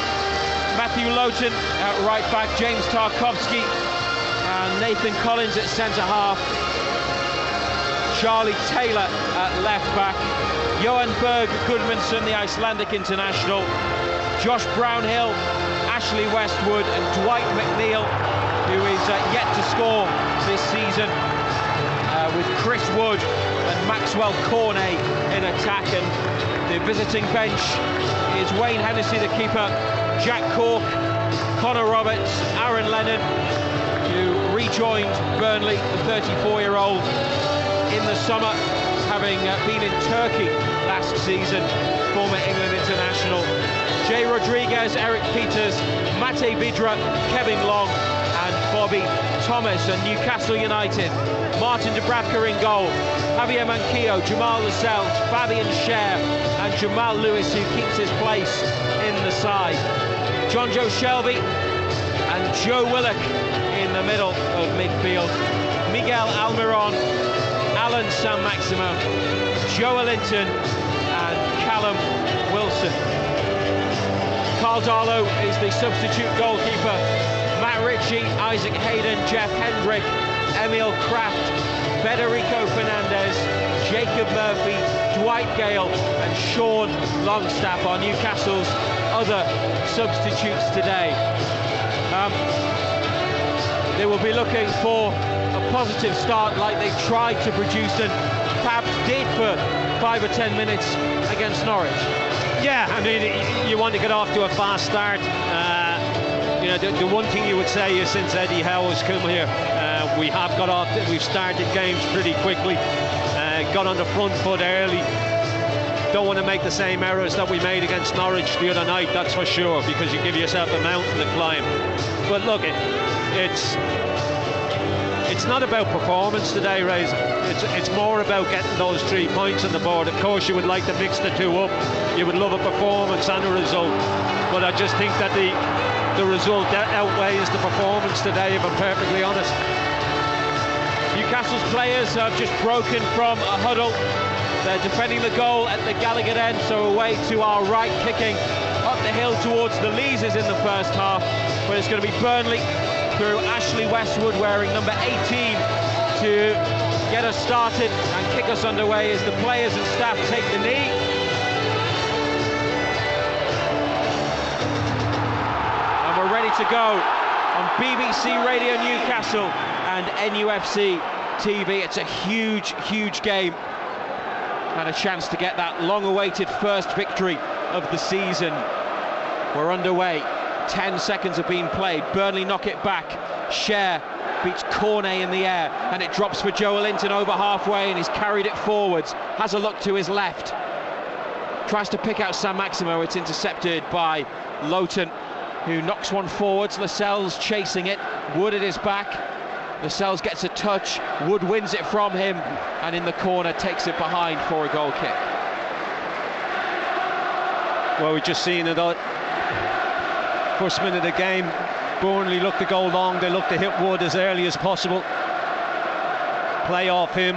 Matthew Lowton at right back, James Tarkowski and Nathan Collins at centre half, Charlie Taylor at left back, Johan Berg Gudmundsson, the Icelandic international, Josh Brownhill, Ashley Westwood and Dwight McNeil, who is yet to score this season, with Chris Wood and Maxwell Cornet in attack. And the visiting bench is Wayne Hennessy, the keeper, Jack Cork, Connor Roberts, Aaron Lennon, who rejoined Burnley, the 34-year-old, in the summer, having been in Turkey last season, former England international. Jay Rodriguez, Eric Peters, Mate Vidra, Kevin Long and Bobby Thomas. And Newcastle United, Martin Dubravka in goal, Javier Manquillo, Jamal Lascelles, Fabian Schär and Jamal Lewis, who keeps his place in the side. John Joe Shelby and Joe Willock in the middle of midfield. Miguel Almiron, Alan San-Maximo, Joe Linton and Callum Wilson. Carl Darlow is the substitute goalkeeper. Matt Ritchie, Isaac Hayden, Jeff Hendrick, Emil Kraft, Federico Fernandez, Jacob Murphy, Dwight Gale and Sean Longstaff are Newcastle's other substitutes today. They will be looking for a positive start like they tried to produce and perhaps did for 5 or 10 minutes against Norwich. Yeah, I mean, you want to get off to a fast start. You know, the one thing you would say is since Eddie Howe has come here, we've started games pretty quickly, got on the front foot early. Don't want to make the same errors that we made against Norwich the other night, that's for sure, because you give yourself a mountain to climb. But look, it's not about performance today, Razor. It's more about getting those 3 points on the board. Of course, you would like to mix the two up. You would love a performance and a result. But I just think that the result outweighs the performance today, if I'm perfectly honest. Newcastle's players have just broken from a huddle. They're defending the goal at the Gallagher end, so away to our right, kicking up the hill towards the Leazes in the first half, where it's going to be Burnley through Ashley Westwood wearing number 18 to get us started and kick us underway as the players and staff take the knee. And we're ready to go on BBC Radio Newcastle and NUFC TV. It's a huge, huge game and a chance to get that long-awaited first victory of the season. We're underway. 10 seconds have been played. Burnley knock it back. Schär beats Cornet in the air and it drops for Joe Linton over halfway and he's carried it forwards. Has a look to his left. Tries to pick out San-Maximo. It's intercepted by Lowton, who knocks one forwards. Lascelles chasing it. Wood at his back. Lascelles gets a touch. Wood wins it from him and in the corner takes it behind for a goal kick. Well, we've just seen it. First minute of the game, Burnley look to go long, they look to hit Wood as early as possible. Play off him.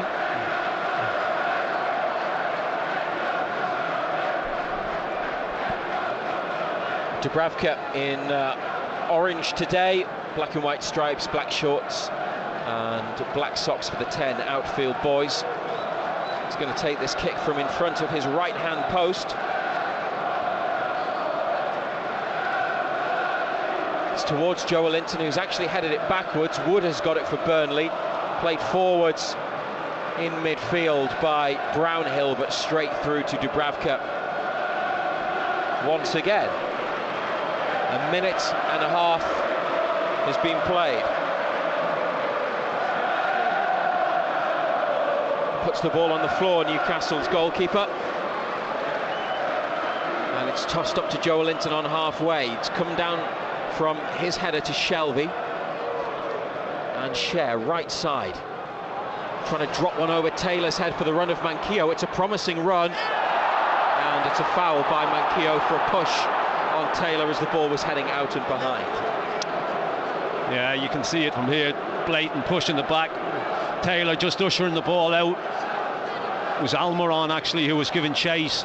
Dubravka in orange today, black and white stripes, black shorts and black socks for the 10 outfield boys. He's going to take this kick from in front of his right-hand post. It's towards Joelinton, who's actually headed it backwards. Wood has got it for Burnley. Played forwards in midfield by Brownhill, but straight through to Dubravka. Once again, a minute and a half has been played. Puts the ball on the floor, Newcastle's goalkeeper. And it's tossed up to Joelinton on halfway. It's come down from his header to Shelvey. And Cher, right side. Trying to drop one over Taylor's head for the run of Manquillo. It's a promising run. And it's a foul by Manquillo for a push on Taylor as the ball was heading out and behind. Yeah, you can see it from here. Blatant push in the back. Taylor just ushering the ball out. It was Almiron actually who was giving chase.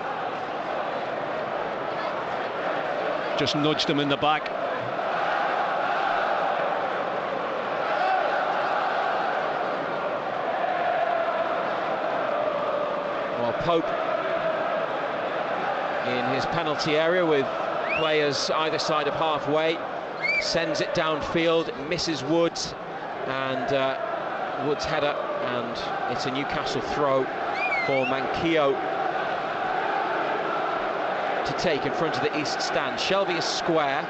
Just nudged him in the back. Well, Pope in his penalty area with players either side of halfway, sends it downfield, misses Woods, and Woods' header, and it's a Newcastle throw for Manquillo to take in front of the east stand. Shelvey is square,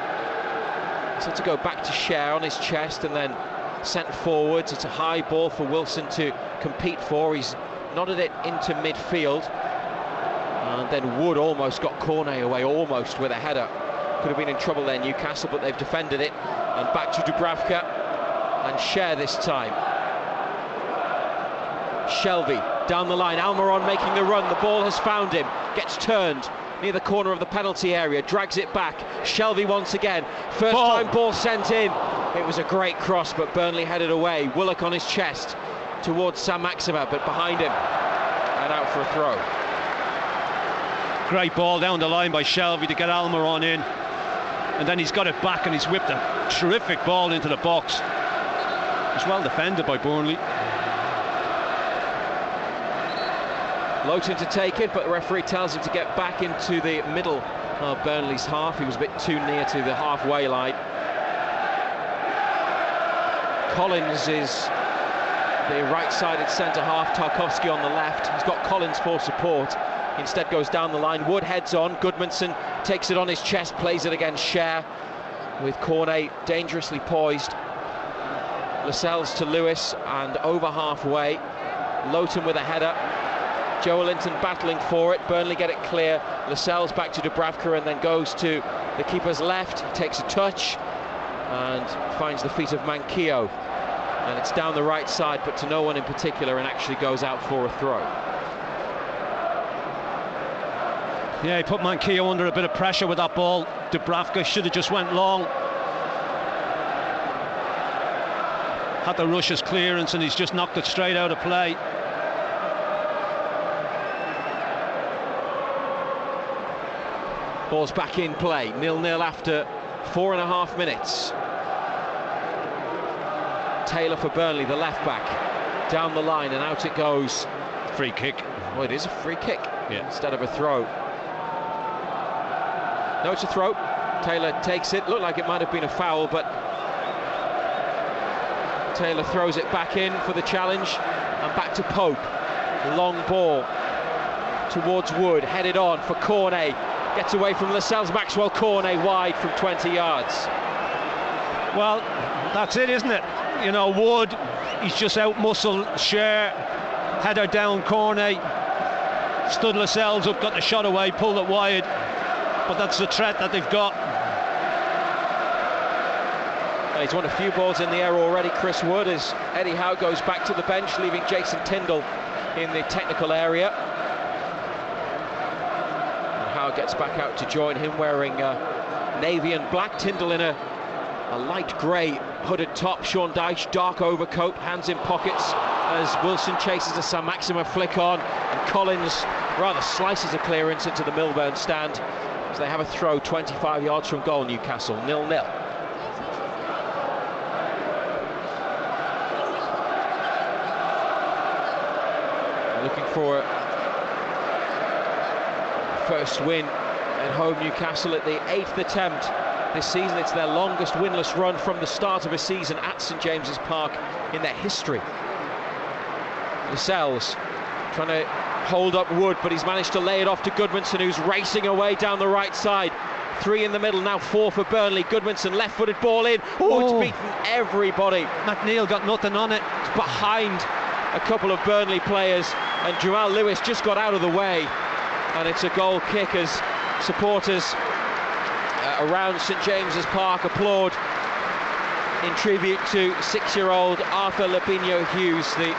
so to go back to Cher on his chest and then sent forwards. It's a high ball for Wilson to compete for. He's nodded it into midfield, and then Wood almost got Cornet away, almost with a header. Could have been in trouble there, Newcastle, but they've defended it. And back to Dubravka and Cher this time. Shelvey down the line, Almiron making the run, the ball has found him, gets turned near the corner of the penalty area, drags it back. Shelvey once again, first time ball sent in. It was a great cross, but Burnley headed away. Willock on his chest towards Sam Maxima, but behind him and out for a throw. Great ball down the line by Shelvey to get Almiron in, and then he's got it back and he's whipped a terrific ball into the box. It's well defended by Burnley. Lowton to take it, but the referee tells him to get back into the middle of Burnley's half. He was a bit too near to the halfway line. Collins is the right-sided centre-half, Tarkowski on the left. He's got Collins for support. Instead goes down the line. Wood heads on. Goodmanson takes it on his chest, plays it against Cher, with Cornet dangerously poised. Lascelles to Lewis, and over halfway. Lowton with a header. Joelinton battling for it. Burnley get it clear. Lascelles back to Dubravka and then goes to the keeper's left. He takes a touch and finds the feet of Manquillo. And it's down the right side, but to no one in particular, and actually goes out for a throw. Yeah, he put Manquillo under a bit of pressure with that ball. Dubravka should have just went long. Had to rush his clearance and he's just knocked it straight out of play. Ball's back in play, 0-0 after 4.5 minutes. Taylor for Burnley, the left back, down the line and out it goes. Free kick. Oh, it is a free kick, yeah, instead of a throw. No, it's a throw. Taylor takes it. Looked like it might have been a foul, but Taylor throws it back in for the challenge, and back to Pope. Long ball towards Wood, headed on for Cornet. Gets away from Lascelles. Maxwell. Cornet wide from 20 yards. Well, that's it, isn't it? You know, Wood, he's just out-muscled Cher, header down Cornet, stood Lascelles up, got the shot away, pulled it wide, but that's the threat that they've got. He's won a few balls in the air already, Chris Wood, as Eddie Howe goes back to the bench, leaving Jason Tyndall in the technical area. And Howe gets back out to join him, wearing navy and black. Tyndall in a A light grey hooded top, Sean Dyche, dark overcoat, hands in pockets as Wilson chases a Saint-Maximin flick on, and Collins rather slices a clearance into the Milburn stand as they have a throw 25 yards from goal. Newcastle 0-0. Looking for a first win at home. Newcastle at the 8th attempt this season. It's their longest winless run from the start of a season at St James's Park in their history. Lascelles trying to hold up Wood, but he's managed to lay it off to Goodmanson, who's racing away down the right side. 3 in the middle, now 4 for Burnley. Goodmanson, left-footed ball in. It's beaten everybody. McNeil got nothing on it. It's behind a couple of Burnley players, and Jamal Lewis just got out of the way, and it's a goal kick as supporters around St James's Park applaud in tribute to 6-year-old Arthur Labinho Hughes, the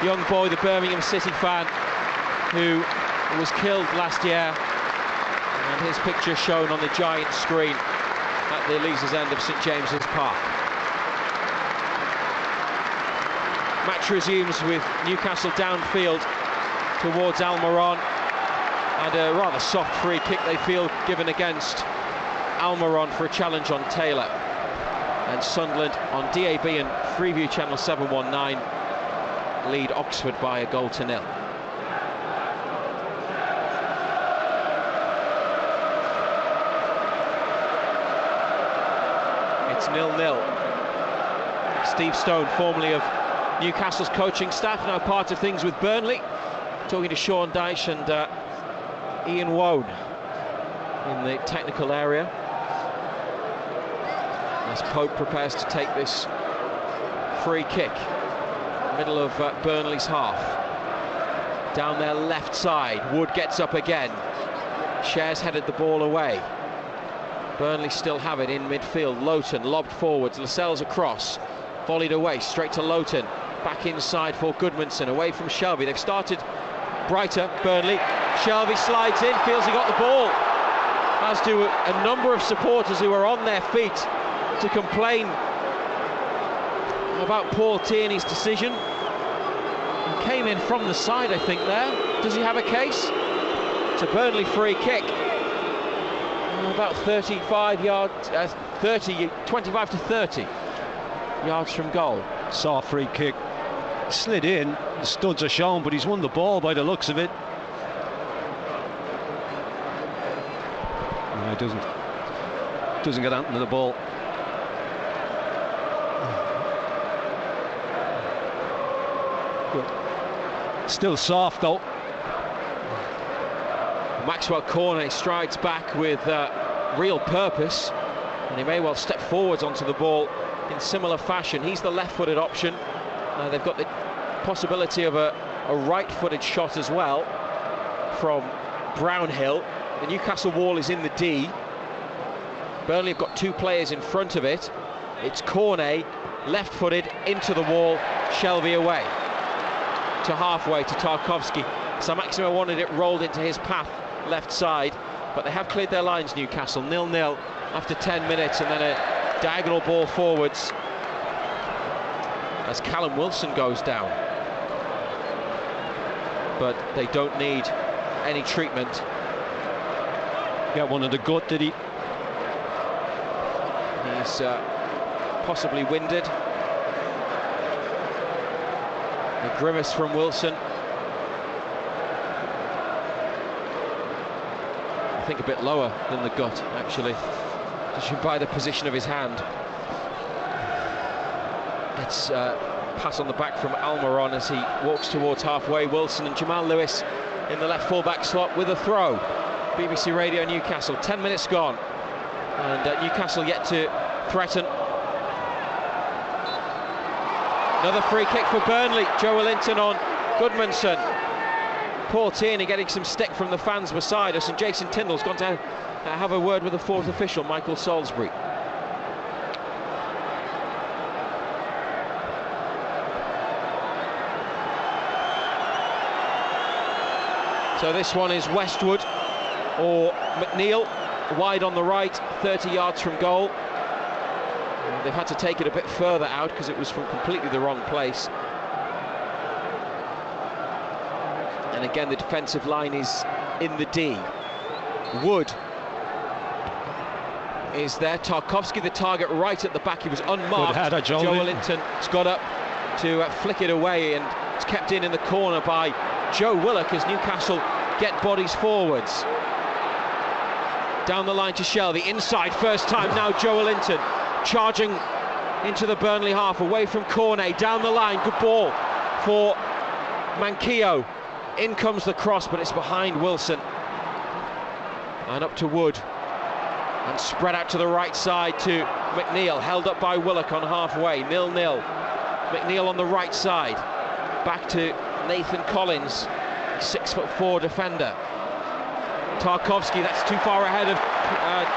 young boy, the Birmingham City fan who was killed last year, and his picture shown on the giant screen at the Elisa's end of St James's Park. Match resumes with Newcastle downfield towards Almiron, and a rather soft free kick they feel given against Almiron for a challenge on Taylor. And Sunderland on DAB and Freeview Channel 719 lead Oxford by 1-0. It's 0-0. Steve Stone, formerly of Newcastle's coaching staff, now part of things with Burnley, talking to Sean Dyche and Ian Wone in the technical area as Pope prepares to take this free kick, middle of Burnley's half. Down their left side, Wood gets up again. Shares headed the ball away. Burnley still have it in midfield. Lowton lobbed forwards, Lascelles across, volleyed away, straight to Lowton. Back inside for Goodmanson, away from Shelby. They've started brighter, Burnley. Shelby slides in, feels he got the ball, as do a number of supporters who are on their feet to complain about Paul Tierney's decision. He came in from the side, I think, there. Does he have a case? It's a Burnley free kick. About 35 yards, 25 to 30 yards from goal. Soft free kick. Slid in, the studs are shown, but he's won the ball by the looks of it. No, he doesn't get onto the ball. Still soft though. Maxwell Cornet strides back with real purpose, and he may well step forwards onto the ball in similar fashion. He's the left-footed option. They've got the possibility of a right-footed shot as well from Brownhill. The Newcastle wall is in the D. Burnley have got 2 players in front of it. It's Cornet, left-footed, into the wall, Shelby away to halfway to Tarkowski. Saint-Maximin wanted it rolled into his path, left side, but they have cleared their lines, Newcastle. 0-0 after 10 minutes, and then a diagonal ball forwards as Callum Wilson goes down. But they don't need any treatment. Got one in the gut, did he? He's possibly winded. A grimace from Wilson. I think a bit lower than the gut, actually, judging by the position of his hand. It's pass on the back from Almiron as he walks towards halfway. Wilson and Jamal Lewis in the left full-back slot with a throw. BBC Radio Newcastle, 10 minutes gone, and Newcastle yet to threaten. Another free kick for Burnley. Joe Willington on Goodmanson. Paul Tierney getting some stick from the fans beside us, and Jason Tyndall's gone to have a word with the 4th official, Michael Salisbury. So this one is Westwood or McNeil, wide on the right, 30 yards from goal. They've had to take it a bit further out because it was from completely the wrong place. And again, the defensive line is in the D. Wood is there. Tarkowski, the target, right at the back. He was unmarked. Good header, Joelinton has got up to flick it away, and it's kept in the corner by Joe Willock as Newcastle get bodies forwards. Down the line to Shelby, inside first time now. Joelinton charging into the Burnley half, away from Cornet, down the line, good ball for Manquillo. In comes the cross, but it's behind Wilson. And up to Wood. And spread out to the right side to McNeil, held up by Willock on halfway, 0-0. McNeil on the right side. Back to Nathan Collins, 6'4" defender. Tarkowski, that's too far ahead of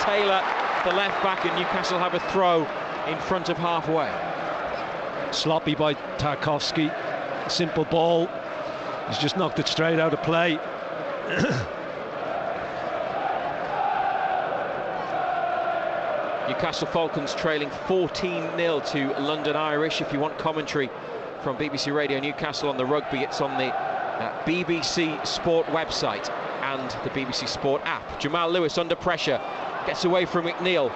Taylor, the left back, and Newcastle have a throw in front of halfway. Sloppy by Tarkowski, simple ball. He's just knocked it straight out of play. Newcastle Falcons trailing 14-0 to London Irish. If you want commentary from BBC Radio Newcastle on the rugby, it's on the BBC Sport website and the BBC Sport app. Jamal Lewis under pressure, gets away from McNeil,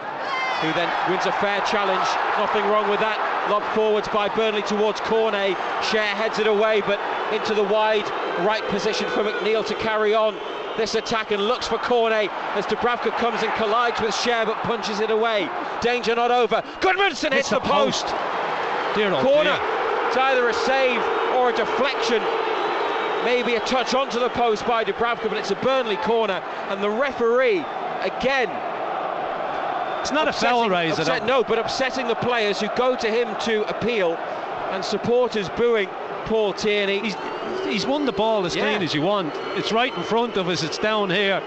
who then wins a fair challenge. Nothing wrong with that. Lob forwards by Burnley towards Cornet. Cher heads it away, but into the wide right position for McNeil to carry on this attack, and looks for Cornet as Dubravka comes and collides with Cher but punches it away. Danger not over. Goodmanson hits the post. Dear old corner. Dear. It's either a save or a deflection. Maybe a touch onto the post by Dubravka, but it's a Burnley corner, and the referee again. It's not a foul, Ray, no, but upsetting the players who go to him to appeal, and supporters booing Paul Tierney. He's won the ball as clean as you want. It's right in front of us, it's down here.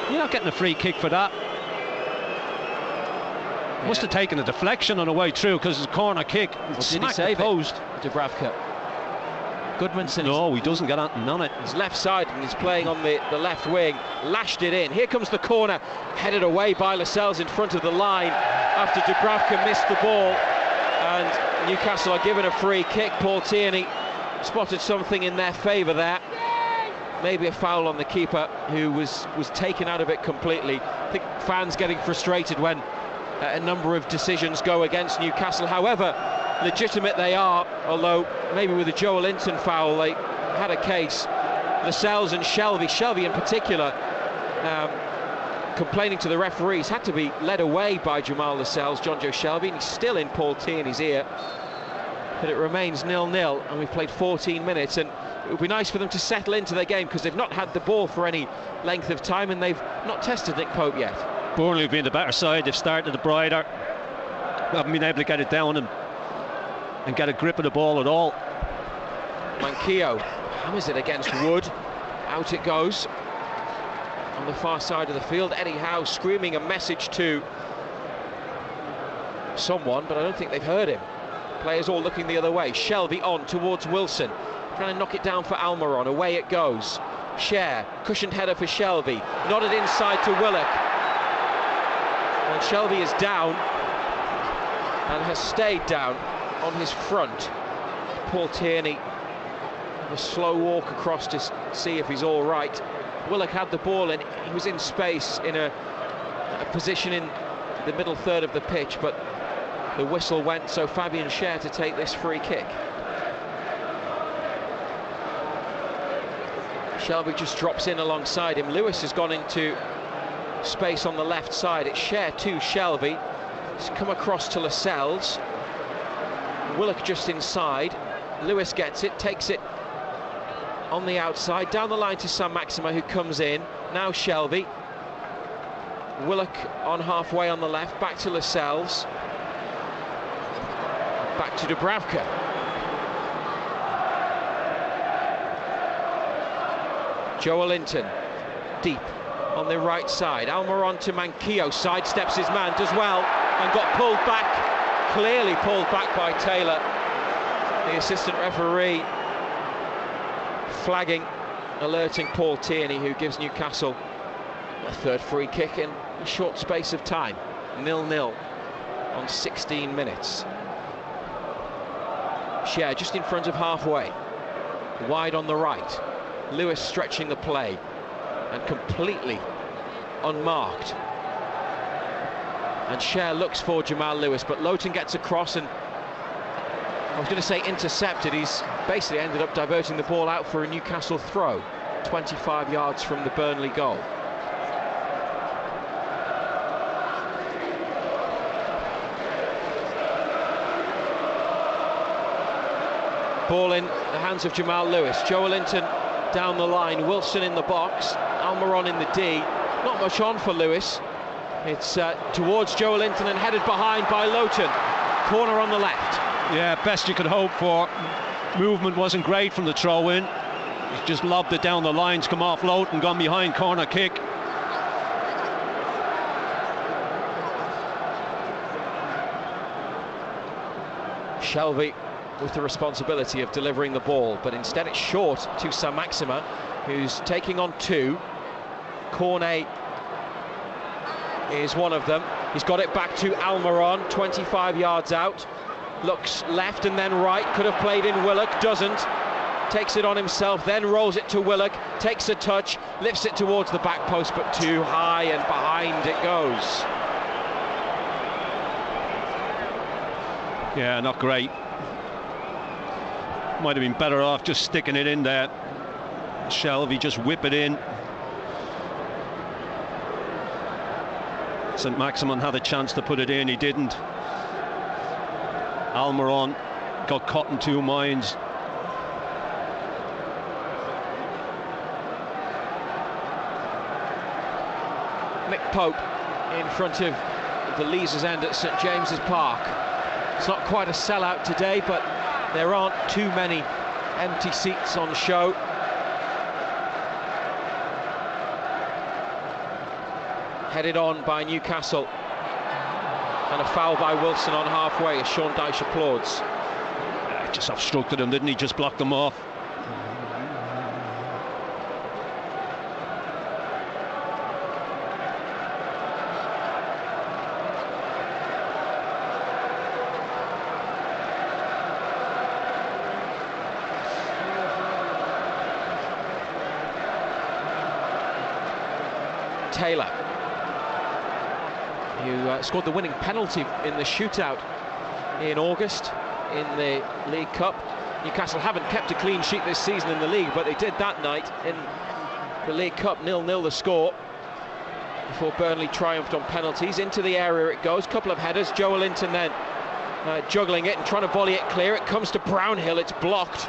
You're not getting a free kick for that. Must have taken a deflection on the way through, because it's a corner kick. Did he save the post? Dubravka. Goodmanson. No, he doesn't get anything on it. He's left side and he's playing on the left wing. Lashed it in. Here comes the corner, headed away by Lascelles in front of the line after Dubravka missed the ball. And Newcastle are given a free kick. Paul Tierney spotted something in their favour there. Maybe a foul on the keeper, who was taken out of it completely. I think fans getting frustrated when a number of decisions go against Newcastle. However legitimate they are, although maybe with the Joelinton foul they had a case. Lascelles and Shelby in particular, complaining to the referees, had to be led away by Jamal Lascelles, John Joe Shelby, and he's still in Paul Tierney's ear. But it remains 0-0, and we've played 14 minutes, and it would be nice for them to settle into their game, because they've not had the ball for any length of time, and they've not tested Nick Pope yet. Burnley have been the better side. They've started the brighter, haven't been able to get it down and get a grip of the ball at all. Manquillo hammers it against Wood. Out it goes on the far side of the field. Eddie Howe screaming a message to someone, but I don't think they've heard him. Players all looking the other way. Shelby on towards Wilson, trying to knock it down for Almiron. Away it goes. Cher, cushioned header for Shelby, nodded inside to Willock, and Shelby is down and has stayed down on his front. Paul Tierney, a slow walk across to see if he's all right. Willock had the ball and he was in space in a position in the middle third of the pitch, but the whistle went, so Fabian Cher to take this free kick. Shelby just drops in alongside him. Lewis has gone into space on the left side. It's Cher to Shelby. It's come across to Lascelles. Willock just inside. Lewis gets it, takes it on the outside, down the line to Sam Maxima, who comes in. Now Shelby. Willock on halfway on the left, back to Lascelles. Back to Dubravka. Joelinton, deep on the right side. Almiron to Manquillo, sidesteps his man, does well, and got pulled back, clearly pulled back by Taylor. The assistant referee flagging, alerting Paul Tierney, who gives Newcastle a third free kick in a short space of time. 0-0 on 16 minutes. Cher just in front of halfway, wide on the right. Lewis stretching the play and completely unmarked. And Cher looks for Jamal Lewis, but Lowton gets across and, I was going to say intercepted, he's basically ended up diverting the ball out for a Newcastle throw, 25 yards from the Burnley goal. Ball in the hands of Jamal Lewis. Joelinton down the line, Wilson in the box, Almiron in the D. Not much on for Lewis. It's towards Joelinton and headed behind by Lowton. Corner on the left. Yeah, best you could hope for. Movement wasn't great from the throw-in. He's just lobbed it down the lines, come off Lowton, gone behind, corner kick. Shelvey with the responsibility of delivering the ball, but instead it's short to Saint-Maximin, who's taking on two. Cornet is one of them. He's got it back to Almiron, 25 yards out. Looks left and then right, could have played in Willock, doesn't. Takes it on himself, then rolls it to Willock, takes a touch, lifts it towards the back post, but too high and behind it goes. Yeah, not great. Might have been better off just sticking it in there. Shelvey just whip it in. Saint-Maximin had a chance to put it in, he didn't. Almiron got caught in two minds. Mick Pope in front of the Leazes end at St James's Park. It's not quite a sellout today, but there aren't too many empty seats on show. Headed on by Newcastle, and a foul by Wilson on halfway as Sean Dyche applauds. Just obstructed him, didn't he? Just blocked them off. Taylor, who scored the winning penalty in the shootout in August in the League Cup. Newcastle haven't kept a clean sheet this season in the league, but they did that night in the League Cup. 0-0 the score before Burnley triumphed on penalties. Into the area it goes, couple of headers. Joelinton then juggling it and trying to volley it clear. It comes to Brownhill, it's blocked.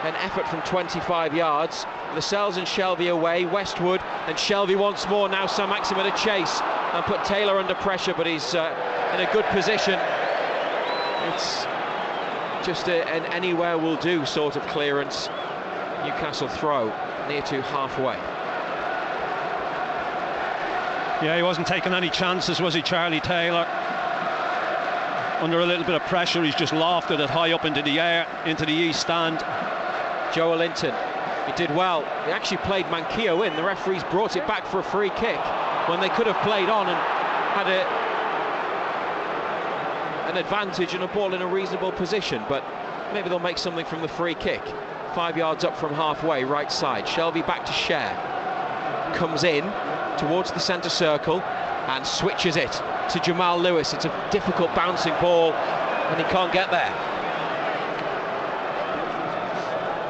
An effort from 25 yards. Lascelles and Shelvey away, Westwood and Shelvey once more. Now Saint-Maximin to chase and put Taylor under pressure, but he's in a good position. It's just an anywhere will do sort of clearance. Newcastle throw near to halfway. Yeah, he wasn't taking any chances, was he, Charlie Taylor? Under a little bit of pressure, he's just lofted it high up into the air, into the east stand. Joelinton, he did well. He actually played Manquillo in. The referees brought it back for a free kick when they could have played on and had an advantage and a ball in a reasonable position, but maybe they'll make something from the free kick. 5 yards up from halfway, right side. Shelvey back to Cher. Comes in towards the centre circle and switches it to Jamal Lewis. It's a difficult bouncing ball and he can't get there.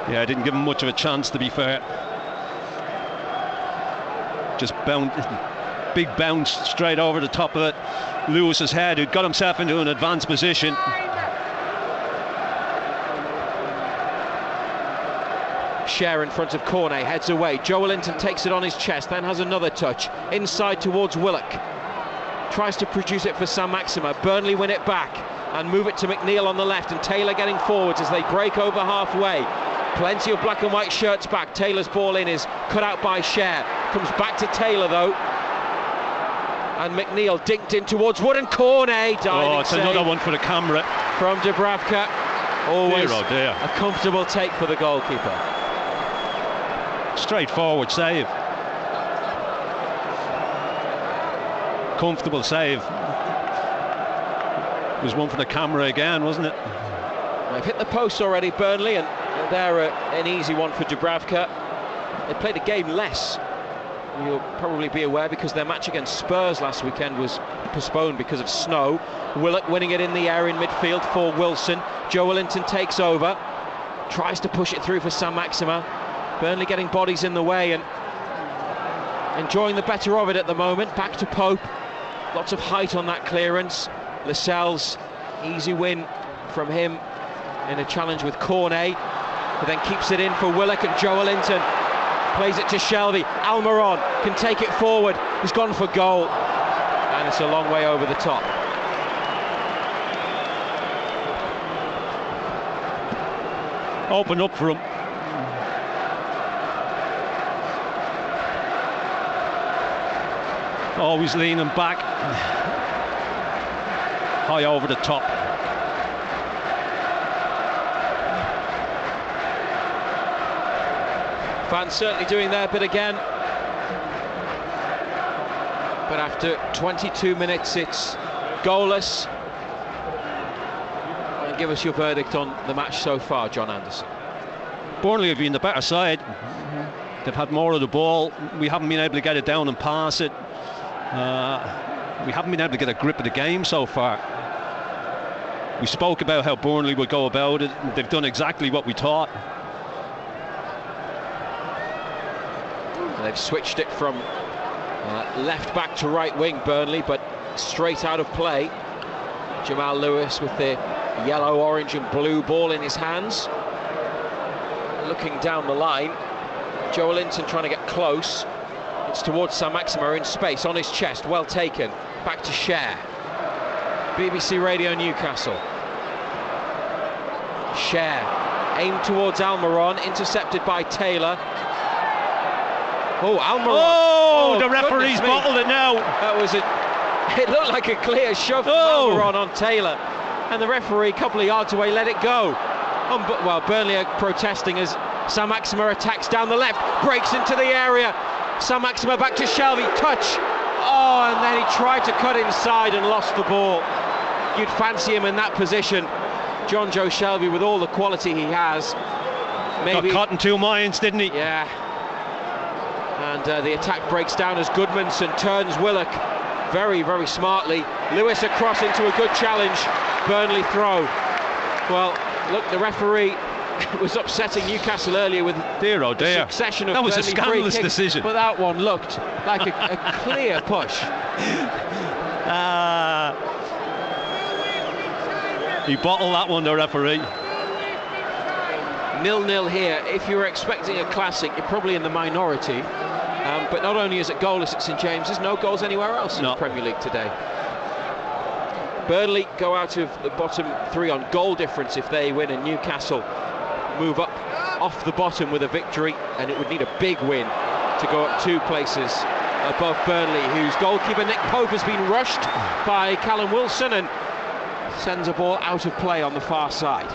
Yeah, didn't give him much of a chance, to be fair. Just big bounce straight over the top of it. Lewis's head, who'd got himself into an advanced position. Cher in front of Cornet, heads away. Joelinton takes it on his chest, then has another touch. Inside towards Willock. Tries to produce it for Saint-Maximin. Burnley win it back and move it to McNeil on the left, and Taylor getting forwards as they break over halfway. Plenty of black and white shirts back. Taylor's ball in is cut out by Cher. Comes back to Taylor though. And McNeil dinked in towards Wood, and Cornet diving. Oh, it's another one for the camera. From Dubravka. Always dear, oh dear. A comfortable take for the goalkeeper. Straightforward save. Comfortable save. It was one for the camera again, wasn't it? They've hit the post already, Burnley, and they're an easy one for Dubravka. They played a game less, you'll probably be aware, because their match against Spurs last weekend was postponed because of snow. Willock winning it in the air in midfield for Wilson. Joelinton takes over, tries to push it through for Saint-Maximin. Burnley getting bodies in the way and enjoying the better of it at the moment. Back to Pope, lots of height on that clearance. Lascelles, easy win from him in a challenge with Cornet, who then keeps it in for Willock, and Joelinton plays it to Shelvey. Almiron can take it forward, he's gone for goal, and it's a long way over the top. Open up for him. Always leaning back. High over the top. Fans certainly doing their bit again. But after 22 minutes, it's goalless. And give us your verdict on the match so far, John Anderson. Burnley have been the better side. They've had more of the ball. We haven't been able to get it down and pass it. We haven't been able to get a grip of the game so far. We spoke about how Burnley would go about it. They've done exactly what we thought. And they've switched it from left back to right wing, Burnley, but straight out of play. Jamal Lewis with the yellow, orange and blue ball in his hands. Looking down the line, Joelinton trying to get close. It's towards Saint-Maximin in space, on his chest, well taken. Back to Cher. BBC Radio Newcastle. Cher, aimed towards Almiron, intercepted by Taylor. Oh, Almiron! Oh, the referee's bottled it now. That was it looked like a clear shove from Almiron on Taylor, and the referee, a couple of yards away, let it go. Well, Burnley are protesting as Saint-Maximin attacks down the left, breaks into the area. Saint-Maximin back to Shelvey, touch. Oh, and then he tried to cut inside and lost the ball. You'd fancy him in that position. John Joe Shelvey, with all the quality he has, maybe got caught in 2 minds, didn't he? Yeah. And the attack breaks down as Goodmanson turns Willock very, very smartly. Lewis across into a good challenge. Burnley throw. Well, look, the referee was upsetting Newcastle earlier with dear, dear. A succession of that was Burnley a scandalous free kicks, decision. but that one looked like a clear push. He bottled that one, the referee. 0-0 here. If you were expecting a classic, you're probably in the minority. But not only is it goalless at St James's, no goals anywhere else in the Premier League today. Burnley go out of the bottom 3 on goal difference if they win, and Newcastle move up off the bottom with a victory, and it would need a big win to go up 2 places above Burnley, whose goalkeeper Nick Pope has been rushed by Callum Wilson and sends a ball out of play on the far side.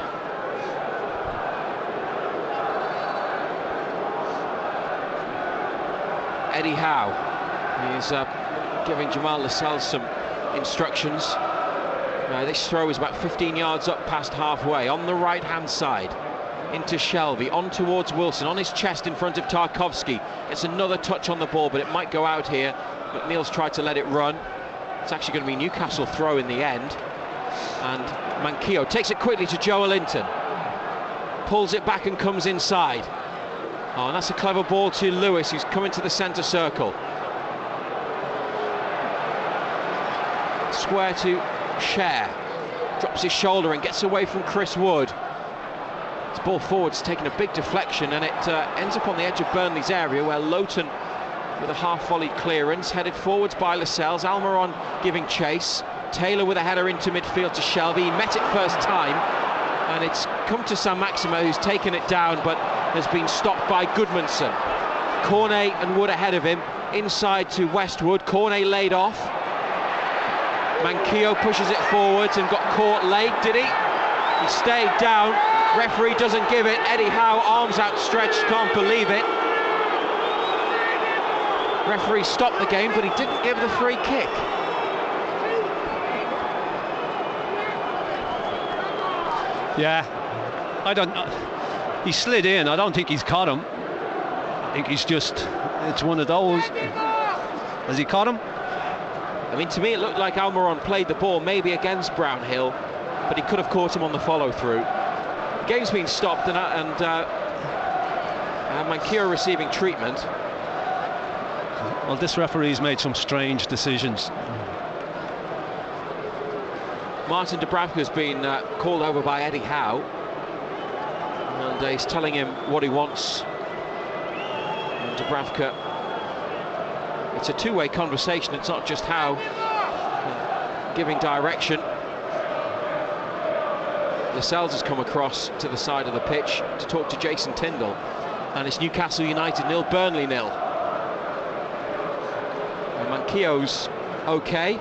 Eddie Howe is giving Jamal Lascelles some instructions. This throw is about 15 yards up past halfway on the right hand side into Shelvey, on towards Wilson, on his chest in front of Tarkowski. It's another touch on the ball, but it might go out here. McNeil's tried to let it run. It's actually going to be Newcastle throw in the end, and Manquillo takes it quickly to Joelinton, pulls it back and comes inside. Oh, and that's a clever ball to Lewis, who's coming to the centre circle. Square to Cher, drops his shoulder and gets away from Chris Wood. This ball forward's taken a big deflection, and it ends up on the edge of Burnley's area, where Lowton, with a half-volleyed clearance, headed forwards by Lascelles. Almiron giving chase. Taylor with a header into midfield to Shelvey. He met it first time, and it's come to Saint-Maximin, who's taken it down, but has been stopped by Goodmanson. Cornet and Wood ahead of him, inside to Westwood. Cornet laid off. Manquillo pushes it forwards and got caught late, did he? He stayed down. Referee doesn't give it. Eddie Howe, arms outstretched, can't believe it. Referee stopped the game, but he didn't give the free kick. Yeah, he slid in. I don't think he's caught him. I think it's one of those. Has he caught him? I mean, to me it looked like Almiron played the ball maybe against Brownhill, but he could have caught him on the follow-through. The game's been stopped and Manquillo receiving treatment. Well, this referee's made some strange decisions. Martin Dubravka's been called over by Eddie Howe, and he's telling him what he wants. And Dubravka, it's a two-way conversation, it's not just Howe giving direction. Lascelles has come across to the side of the pitch to talk to Jason Tindall, and it's Newcastle United 0, Burnley 0. And Manquillo's okay.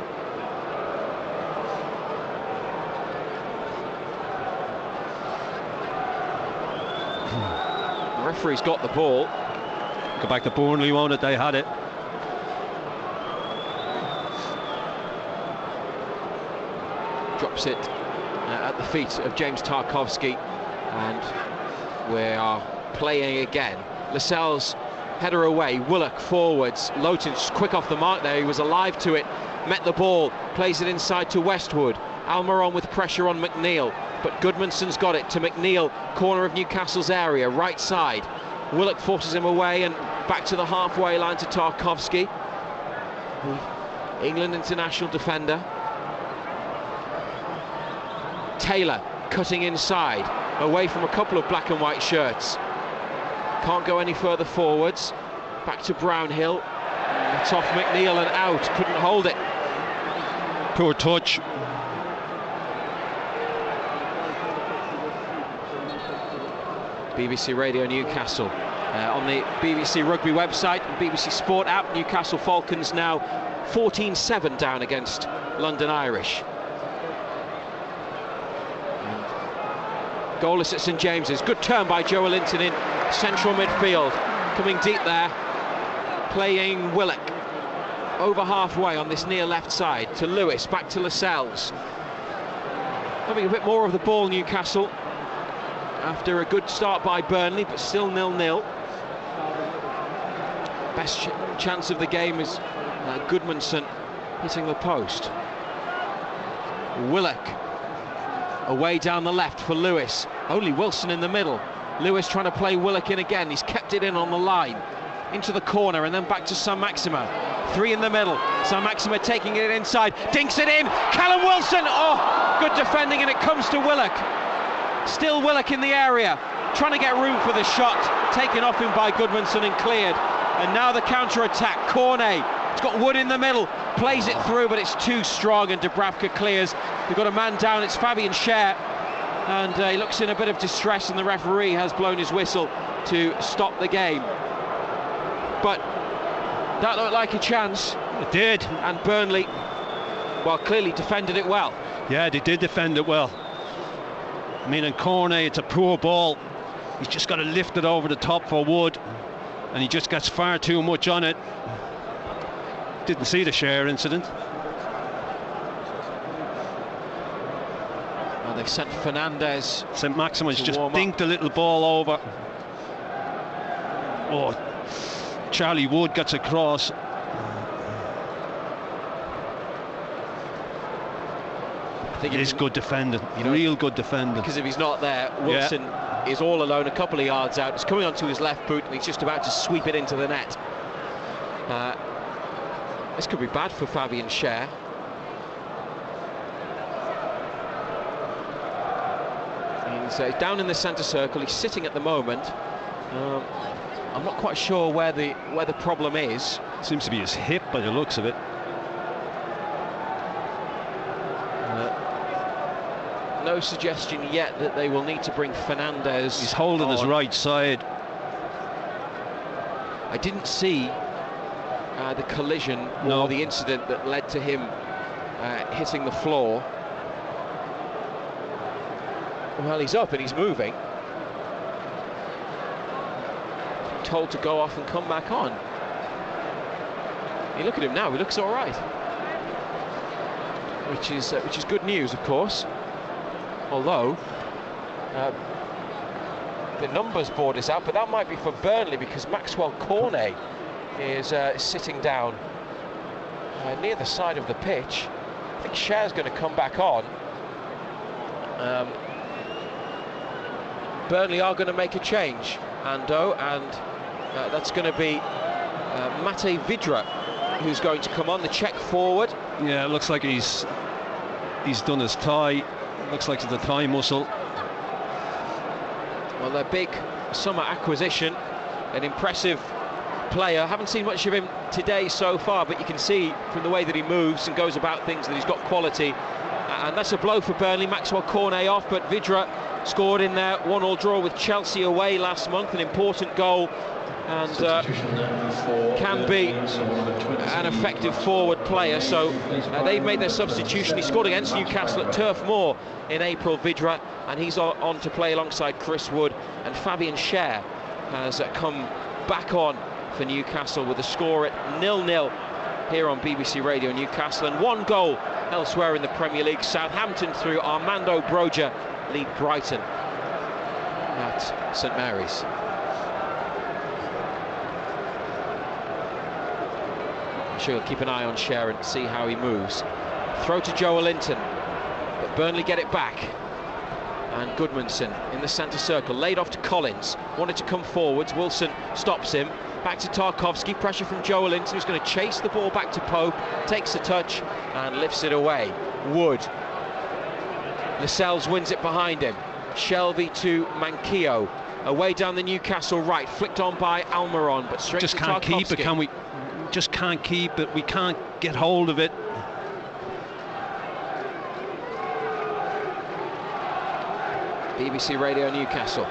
The referee's got the ball. Go back to Burnley, won't it? They had it. Drops it at the feet of James Tarkowski, and we are playing again. Lascelles header away, Willock forwards, Lowton's quick off the mark there, he was alive to it, met the ball, plays it inside to Westwood. Almiron with pressure on McNeil, but Goodmanson's got it to McNeil, corner of Newcastle's area, right side. Willock forces him away and back to the halfway line to Tarkowski, England international defender. Taylor cutting inside, away from a couple of black and white shirts. Can't go any further forwards. Back to Brownhill. It's off McNeil and out. Couldn't hold it. Poor touch. BBC Radio Newcastle. On the BBC Rugby website and BBC Sport app, Newcastle Falcons now 14-7 down against London Irish. Goalless at St James's. Good turn by Joe Linton in central midfield. Coming deep there, playing Willock. Over halfway on this near left side to Lewis, back to Lascelles. Having a bit more of the ball, Newcastle, after a good start by Burnley, but still 0-0. Best chance of the game is Goodmanson hitting the post. Willock away down the left for Lewis. Only Wilson in the middle. Lewis trying to play Willock in again. He's kept it in on the line. Into the corner and then back to Saint-Maximin. Three in the middle. Saint-Maximin taking it inside. Dinks it in. Callum Wilson. Oh, good defending, and it comes to Willock. Still Willock in the area. Trying to get room for the shot. Taken off him by Goodmanson and cleared. And now the counter-attack. Cornet. It's got Wood in the middle. Plays it through, but it's too strong, and Dubravka clears. They've got a man down. It's Fabian Schär. And he looks in a bit of distress, and the referee has blown his whistle to stop the game. But that looked like a chance. It did. And Burnley, well, clearly defended it well. Yeah, they did defend it well. I mean, in Cornet, it's a poor ball. He's just got to lift it over the top for Wood, and he just gets far too much on it. Didn't see the Schär incident. Well, they sent Fernandez. Saint-Maximin's just dinked a little ball over. Oh, Charlie Wood gets across. I think it is good defending, real good defending. Because if he's not there, Wilson is all alone a couple of yards out. He's coming onto his left boot and he's just about to sweep it into the net. This could be bad for Fabian Schär. He's down in the centre circle. He's sitting at the moment. I'm not quite sure where the problem is. Seems to be his hip by the looks of it. No suggestion yet that they will need to bring Fernandez. He's holding his right side. I didn't see the collision or the incident that led to him hitting the floor. Well, he's up and he's moving. Told to go off and come back on. You look at him now; he looks all right, which is good news, of course. Although the numbers board is out, but that might be for Burnley because Maxwell Cornet is sitting down near the side of the pitch. I think Cher's going to come back on. Burnley are going to make a change, Ando, and that's going to be Mate Vidra who's going to come on, the Czech forward. Yeah, it looks like he's done his thigh. Looks like it's the thigh muscle. Well, their big summer acquisition, an impressive player. Haven't seen much of him today so far, but you can see from the way that he moves and goes about things that he's got quality. And that's a blow for Burnley. Maxwell Cornet off, but Vidra scored in their 1-1 draw with Chelsea away last month, an important goal, and can be an effective forward player. So they've made their substitution. He scored against Newcastle at Turf Moor in April, Vidra, and he's on to play alongside Chris Wood. And Fabian Cher has come back on for Newcastle with a score at 0-0 here on BBC Radio Newcastle, and 1 goal elsewhere in the Premier League. Southampton through Armando Broja lead Brighton at St Mary's. I'm sure you'll keep an eye on Cher and see how he moves. Throw to Joe Linton, but Burnley get it back. And Goodmanson in the centre circle, laid off to Collins, wanted to come forwards, Wilson stops him, back to Tarkowski, pressure from Joe Linton, who's going to chase the ball back to Pope, takes a touch and lifts it away. Wood, Lascelles wins it behind him, Shelvey to Manquillo, away down the Newcastle right, flicked on by Almiron, but straight to Tarkowski. Keep it, can we? Just can't keep it, we can't get hold of it. BBC Radio Newcastle.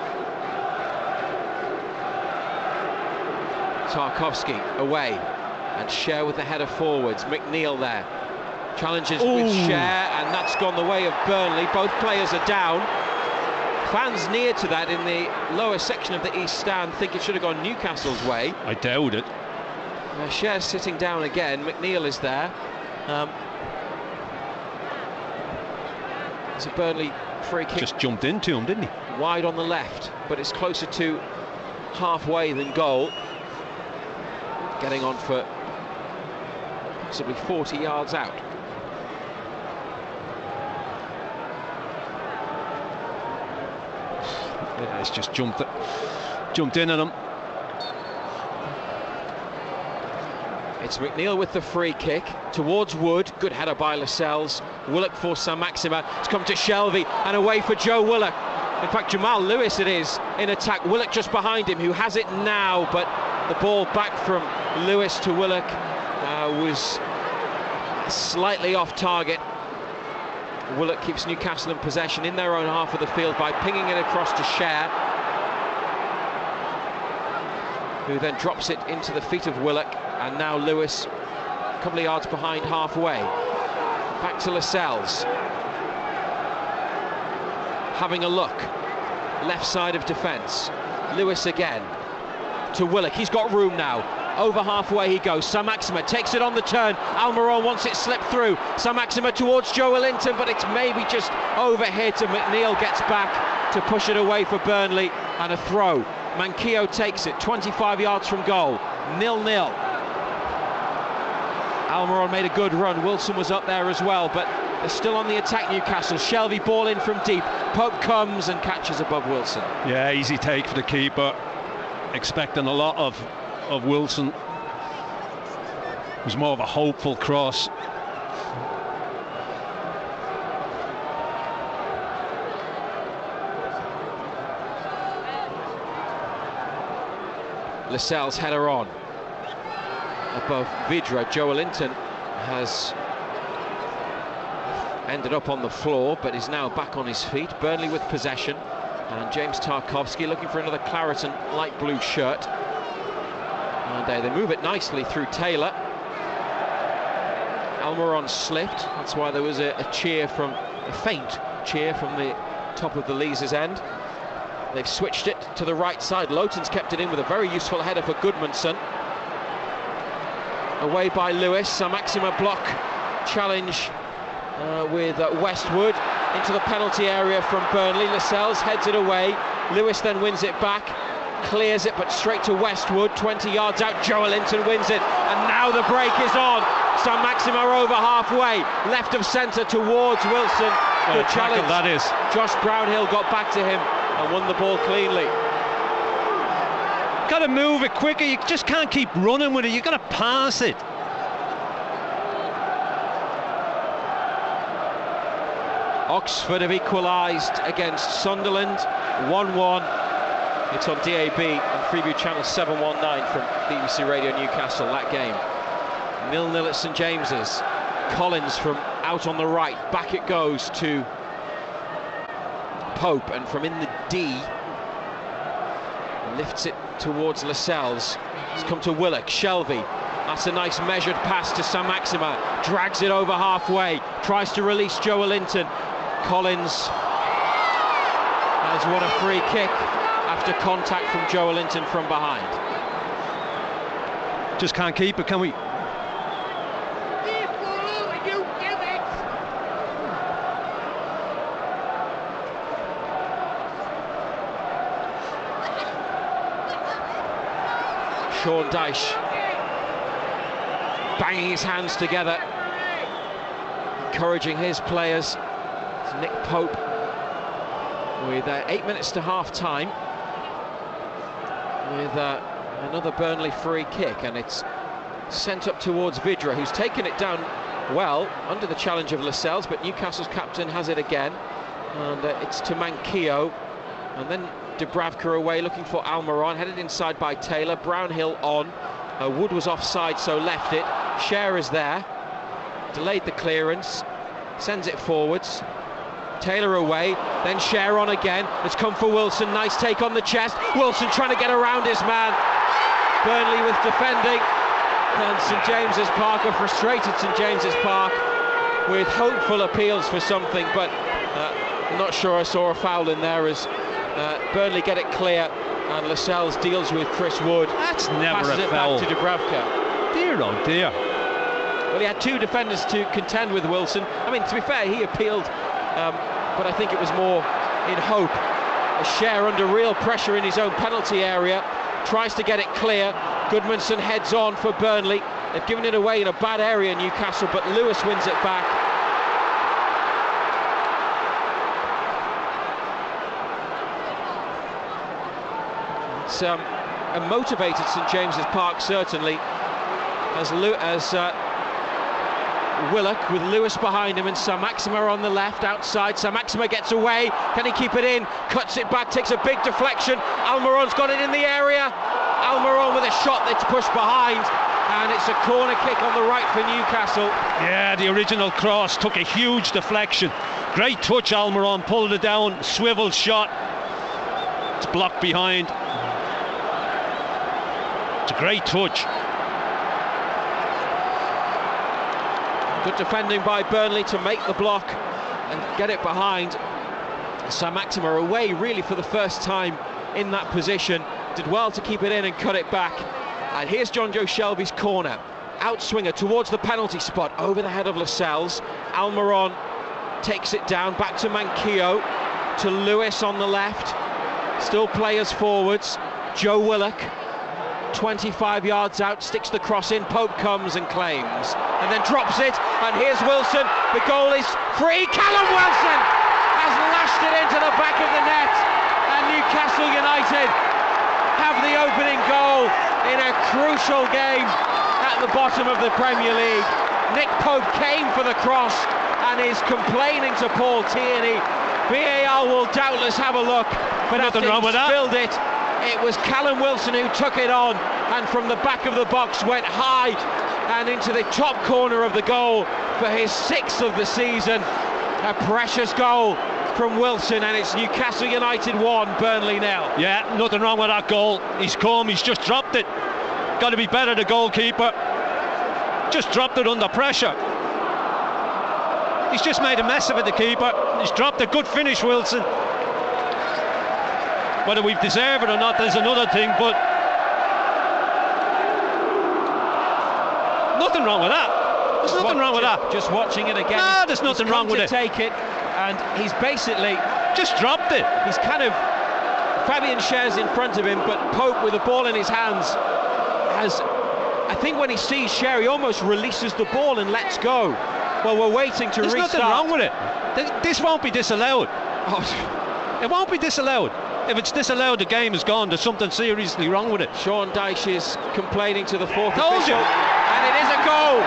Tarkowski away, and Cher with the header forwards. McNeil there, challenges with Cher, and that's gone the way of Burnley. Both players are down. Fans near to that in the lower section of the East Stand think it should have gone Newcastle's way. I doubt it. Cher's sitting down again, McNeil is there. It's a Burnley free kick. Just jumped into him, didn't he? Wide on the left, but it's closer to halfway than goal. Getting on for possibly 40 yards out. Yeah, it's just jumped in at him. It's McNeil with the free kick towards Wood. Good header by Lascelles. Willock for Saint-Maximin. It's come to Shelvey and away for Joe Willock. In fact, Jamal Lewis it is in attack. Willock just behind him, who has it now, but the ball back from Lewis to Willock was slightly off target. Willock keeps Newcastle in possession in their own half of the field by pinging it across to Cher, who then drops it into the feet of Willock, and now Lewis a couple of yards behind halfway. Back to Lascelles, having a look, left side of defence. Lewis again to Willock, he's got room now. Over halfway he goes. Saint-Maximin takes it on the turn. Almiron wants it slipped through. Saint-Maximin towards Joe Linton, but it's maybe just overhit, and McNeil gets back to push it away for Burnley, and a throw. Manquillo takes it 25 yards from goal. 0-0. Almiron made a good run. Wilson was up there as well, but they're still on the attack, Newcastle. Shelvey ball in from deep. Pope comes and catches above Wilson. Yeah, easy take for the keeper. Expecting a lot of Wilson. It was more of a hopeful cross. Lascelles header on above Vidra. Joe Linton has ended up on the floor, but is now back on his feet. Burnley with possession, and James Tarkowski looking for another claret and light blue shirt. And they move it nicely through Taylor. Almiron slipped. That's why there was a faint cheer from the top of the Leazes end. They've switched it to the right side. Lowton's kept it in with a very useful header for Goodmanson. Away by Lewis. Saint-Maximin block challenge with Westwood. into the penalty area from Burnley. Lascelles heads it away. Lewis then wins it back, clears it, but straight to Westwood, 20 yards out. Joelinton wins it, and now the break is on. Saint-Maximin over halfway, left of centre towards Wilson. Good challenge. That is. Josh Brownhill got back to him and won the ball cleanly. Got to move it quicker. You just can't keep running with it. You got to pass it. Oxford have equalised against Sunderland, 1-1. It's on DAB and Freeview Channel 719 from BBC Radio Newcastle, that game. 0-0 at St James's. Collins from out on the right, back it goes to Pope, and from in the D, lifts it towards Lascelles. It's come to Willock, Shelvey. That's a nice measured pass to Saint-Maximin. Drags it over halfway, tries to release Joelinton. Collins has won a free kick after contact from Joelinton from behind. Just can't keep it, can we? Sean Dyche banging his hands together, encouraging his players. It's Nick Pope with 8 minutes to half-time with another Burnley free kick, and it's sent up towards Vidra, who's taken it down well under the challenge of Lascelles, but Newcastle's captain has it again, and it's to Manquillo, and then Dubravka away looking for Almiron, headed inside by Taylor. Brownhill on. Wood was offside, so left it. Scher is there, delayed the clearance, sends it forwards. Taylor away, then Scher on again. It's come for Wilson, nice take on the chest. Wilson trying to get around his man. Burnley with defending, and St James's Park, a frustrated St James's Park with hopeful appeals for something, but I'm not sure I saw a foul in there as Burnley get it clear, and Lascelles deals with Chris Wood. That's never passes a it foul. back to Dubravka. Dear oh dear. Well, he had two defenders to contend with Wilson. I mean, to be fair, he appealed, but I think it was more in hope. A Scher under real pressure in his own penalty area, tries to get it clear. Goodmanson heads on for Burnley. They've given it away in a bad area, Newcastle, but Lewis wins it back. It's a motivated St James's Park, certainly, as Willock with Lewis behind him and Saint-Maximin on the left outside. Saint-Maximin gets away, can he keep it in? Cuts it back, takes a big deflection. Almiron's got it in the area. Almiron with a shot that's pushed behind, and it's a corner kick on the right for Newcastle. Yeah, the original cross took a huge deflection. Great touch, Almiron pulled it down, swivel shot. It's blocked behind. It's a great touch. Good defending by Burnley to make the block and get it behind. Saint-Maximin away really for the first time in that position. Did well to keep it in and cut it back. And here's John Joe Shelby's corner. Outswinger towards the penalty spot, over the head of Lascelles. Almiron takes it down, back to Manquillo, to Lewis on the left. Still players forwards. Joe Willock, 25 yards out, sticks the cross in. Pope comes and claims, and then drops it. And here's Wilson. The goal is free. Callum Wilson has lashed it into the back of the net, and Newcastle United have the opening goal in a crucial game at the bottom of the Premier League. Nick Pope came for the cross and is complaining to Paul Tierney. VAR will doubtless have a look, but nothing wrong with that. Spilled it. It was Callum Wilson who took it on, and from the back of the box went high and into the top corner of the goal for his 6th of the season. A precious goal from Wilson, and it's Newcastle United 1, Burnley 0. Yeah, nothing wrong with that goal. He's come, he's just dropped it. Got to be better, the goalkeeper. Just dropped it under pressure. He's just made a mess of it, the keeper. He's dropped a good finish, Wilson. Whether we've deserved it or not, there's another thing, but nothing wrong with that. There's nothing wrong with that. Just watching it again. No, there's nothing wrong with it. Take it, and he's basically just dropped it. He's kind of Fabian Schär's in front of him, but Pope with the ball in his hands has. I think when he sees Schär, he almost releases the ball and lets go. Well, we're waiting to There's restart. nothing wrong with it. This won't be disallowed. Oh, it won't be disallowed. If it's disallowed, the game is gone. There's something seriously wrong with it. Sean Dyche is complaining to the fourth Told official, you. and it is a goal.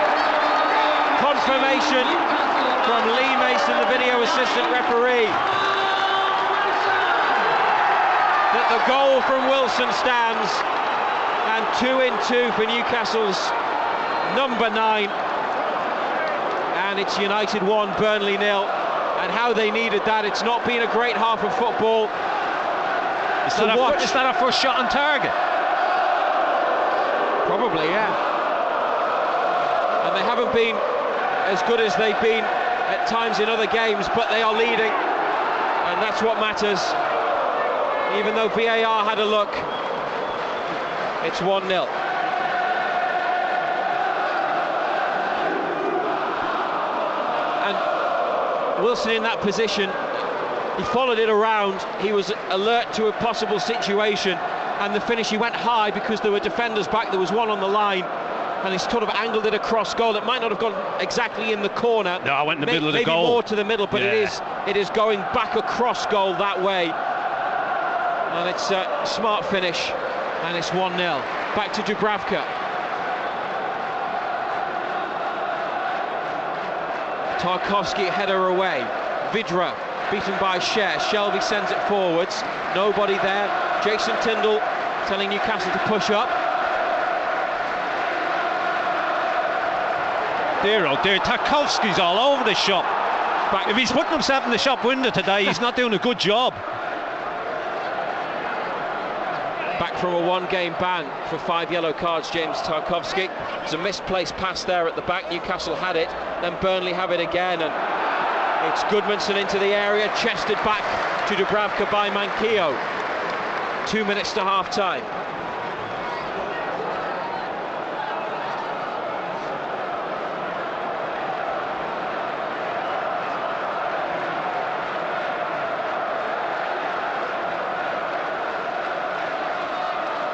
Confirmation from Lee Mason, the video assistant referee, that the goal from Wilson stands, and 2-2 for Newcastle's number 9, and it's United 1, Burnley 0. And how they needed that. It's not been a great half of football. Is that our first shot on target? Probably, yeah. And they haven't been as good as they've been at times in other games, but they are leading, and that's what matters. Even though VAR had a look, it's 1-0. Wilson in that position, he followed it around, he was alert to a possible situation, and the finish, he went high because there were defenders back, there was one on the line, and he sort of angled it across goal. It might not have gone exactly in the corner. No, I went in the middle of the maybe goal. More to the middle, but yeah. it is going back across goal that way, and it's a smart finish, and it's 1-0. Back to Dubravka. Tarkowski header away. Vidra beaten by Schär. Shelvey sends it forwards. Nobody there. Jason Tindall telling Newcastle to push up. Dear oh dear, Tarkowski's all over the shop. If he's putting himself in the shop window today, he's not doing a good job. Back from a 1-game ban for 5 yellow cards, James Tarkowski. There's a misplaced pass there at the back. Newcastle had it, then Burnley have it again, and it's Goodmanson into the area, chested back to Dubravka by Manquillo. 2 minutes to half-time.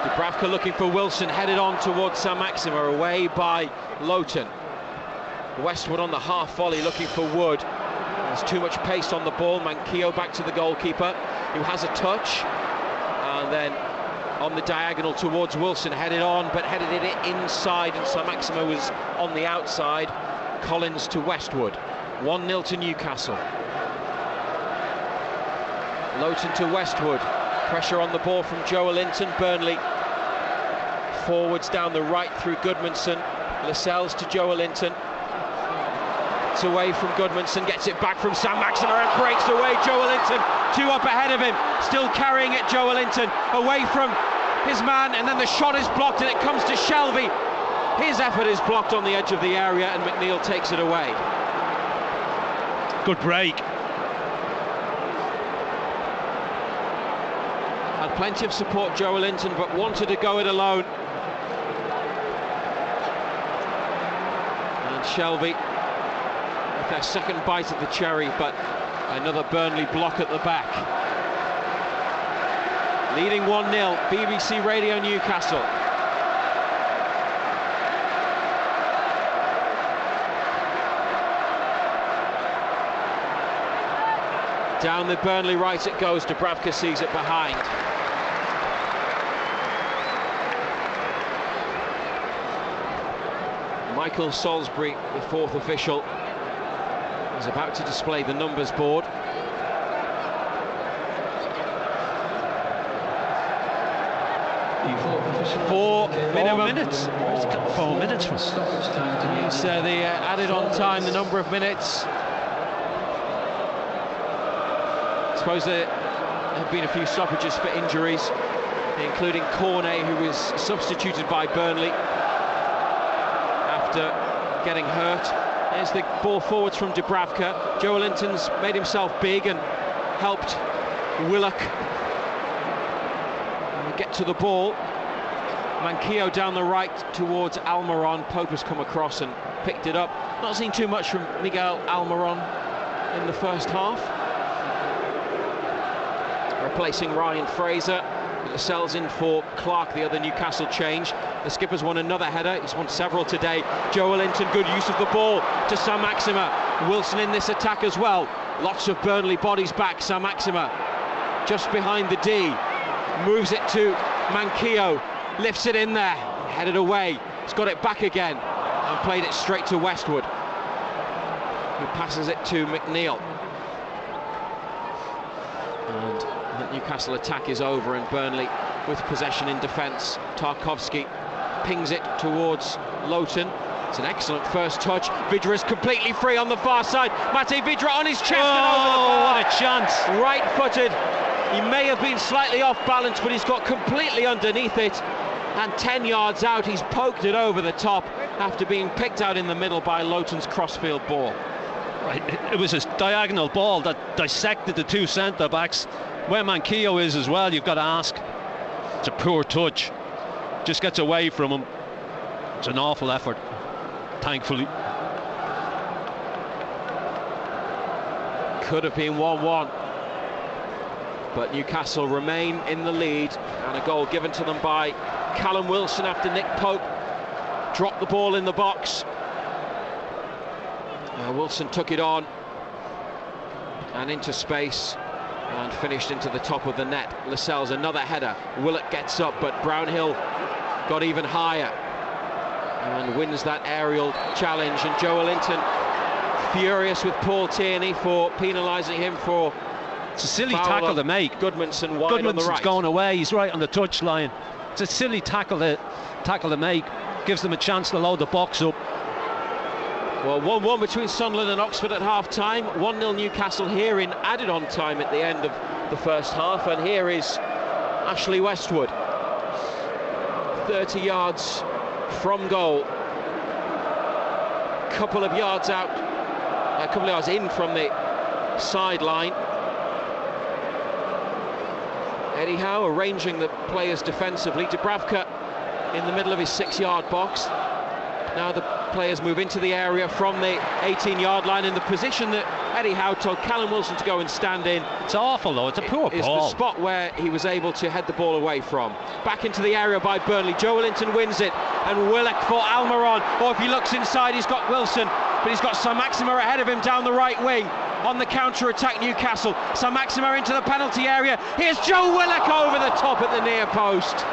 Dubravka looking for Wilson, headed on towards Saint-Maxima, away by Lowton. Westwood on the half volley looking for Wood. There's too much pace on the ball. Manquillo back to the goalkeeper, who has a touch, and then on the diagonal towards Wilson, headed on, but headed it inside, and Saint-Maxima was on the outside. Collins to Westwood. 1-0 to Newcastle. Lowton to Westwood. Pressure on the ball from Joelinton. Burnley forwards down the right through Goodmanson. Lascelles to Joelinton. It's away from Goodmanson, gets it back from Saint-Maxima and breaks away. Joelinton, 2 up ahead of him, still carrying it. Joelinton away from his man, and then the shot is blocked, and it comes to Shelvey. His effort is blocked on the edge of the area, and McNeil takes it away. Good break. Had plenty of support, Joelinton, but wanted to go it alone. And Shelvey with their second bite of the cherry, but another Burnley block at the back. Leading 1-0, BBC Radio Newcastle. Down the Burnley right it goes. Dubravka sees it behind. Michael Salisbury, the fourth official, is about to display the numbers board. Four minutes. 4 minutes. It's the added on time, the number of minutes. I suppose there have been a few stoppages for injuries, including Cornet, who was substituted by Burnley after getting hurt. There's the ball forwards from Dubravka. Joelinton's made himself big and helped Willock get to the ball. Manquillo down the right towards Almiron. Pope has come across and picked it up. Not seen too much from Miguel Almiron in the first half. Replacing Ryan Fraser. Lascelles in for Clark, the other Newcastle change. The skipper's won another header. He's won several today. Joelinton, good use of the ball to Saint-Maximin. Wilson in this attack as well. Lots of Burnley bodies back. Saint-Maximin just behind the D. Moves it to Manquillo. Lifts it in there. Headed away. He's got it back again. And played it straight to Westwood, who passes it to McNeil. And the Newcastle attack is over, and Burnley with possession in defence. Tarkowski pings it towards Lowton. It's an excellent first touch. Vydra is completely free on the far side. Mate Vydra on his chest and over the bar. What a chance! Right-footed. He may have been slightly off balance, but he's got completely underneath it. And 10 yards out, he's poked it over the top after being picked out in the middle by Lowton's crossfield ball. Right, it was a diagonal ball that dissected the two centre-backs. Where Manquillo is as well, you've got to ask. It's a poor touch. Just gets away from him. It's an awful effort, thankfully. Could have been 1-1. But Newcastle remain in the lead, and a goal given to them by Callum Wilson after Nick Pope dropped the ball in the box. Wilson took it on and into space and finished into the top of the net. Lascelles another header. Willett gets up, but Brownhill got even higher and wins that aerial challenge. And Joelinton furious with Paul Tierney for penalising him for it's a silly tackle to make. Goodmanson wide on the right. Going away. He's right on the touchline. It's a silly tackle to make. Gives them a chance to load the box up. Well, 1-1 between Sunderland and Oxford at half-time. 1-0 Newcastle here in added-on time at the end of the first half. And here is Ashley Westwood, 30 yards from goal. Couple of yards out, a couple of yards in from the sideline. Eddie Howe arranging the players defensively. Dubravka in the middle of his 6-yard box. Now the players move into the area from the 18-yard line in the position that Eddie Howe told Callum Wilson to go and stand in. It's awful though, it's a poor ball. It's the spot where he was able to head the ball away from. Back into the area by Burnley. Joelinton wins it, and Willock for Almiron. Or if he looks inside, he's got Wilson, but he's got Saint-Maximin ahead of him down the right wing. On the counter-attack, Newcastle. Saint-Maximin into the penalty area. Here's Joe Willock over the top at the near post.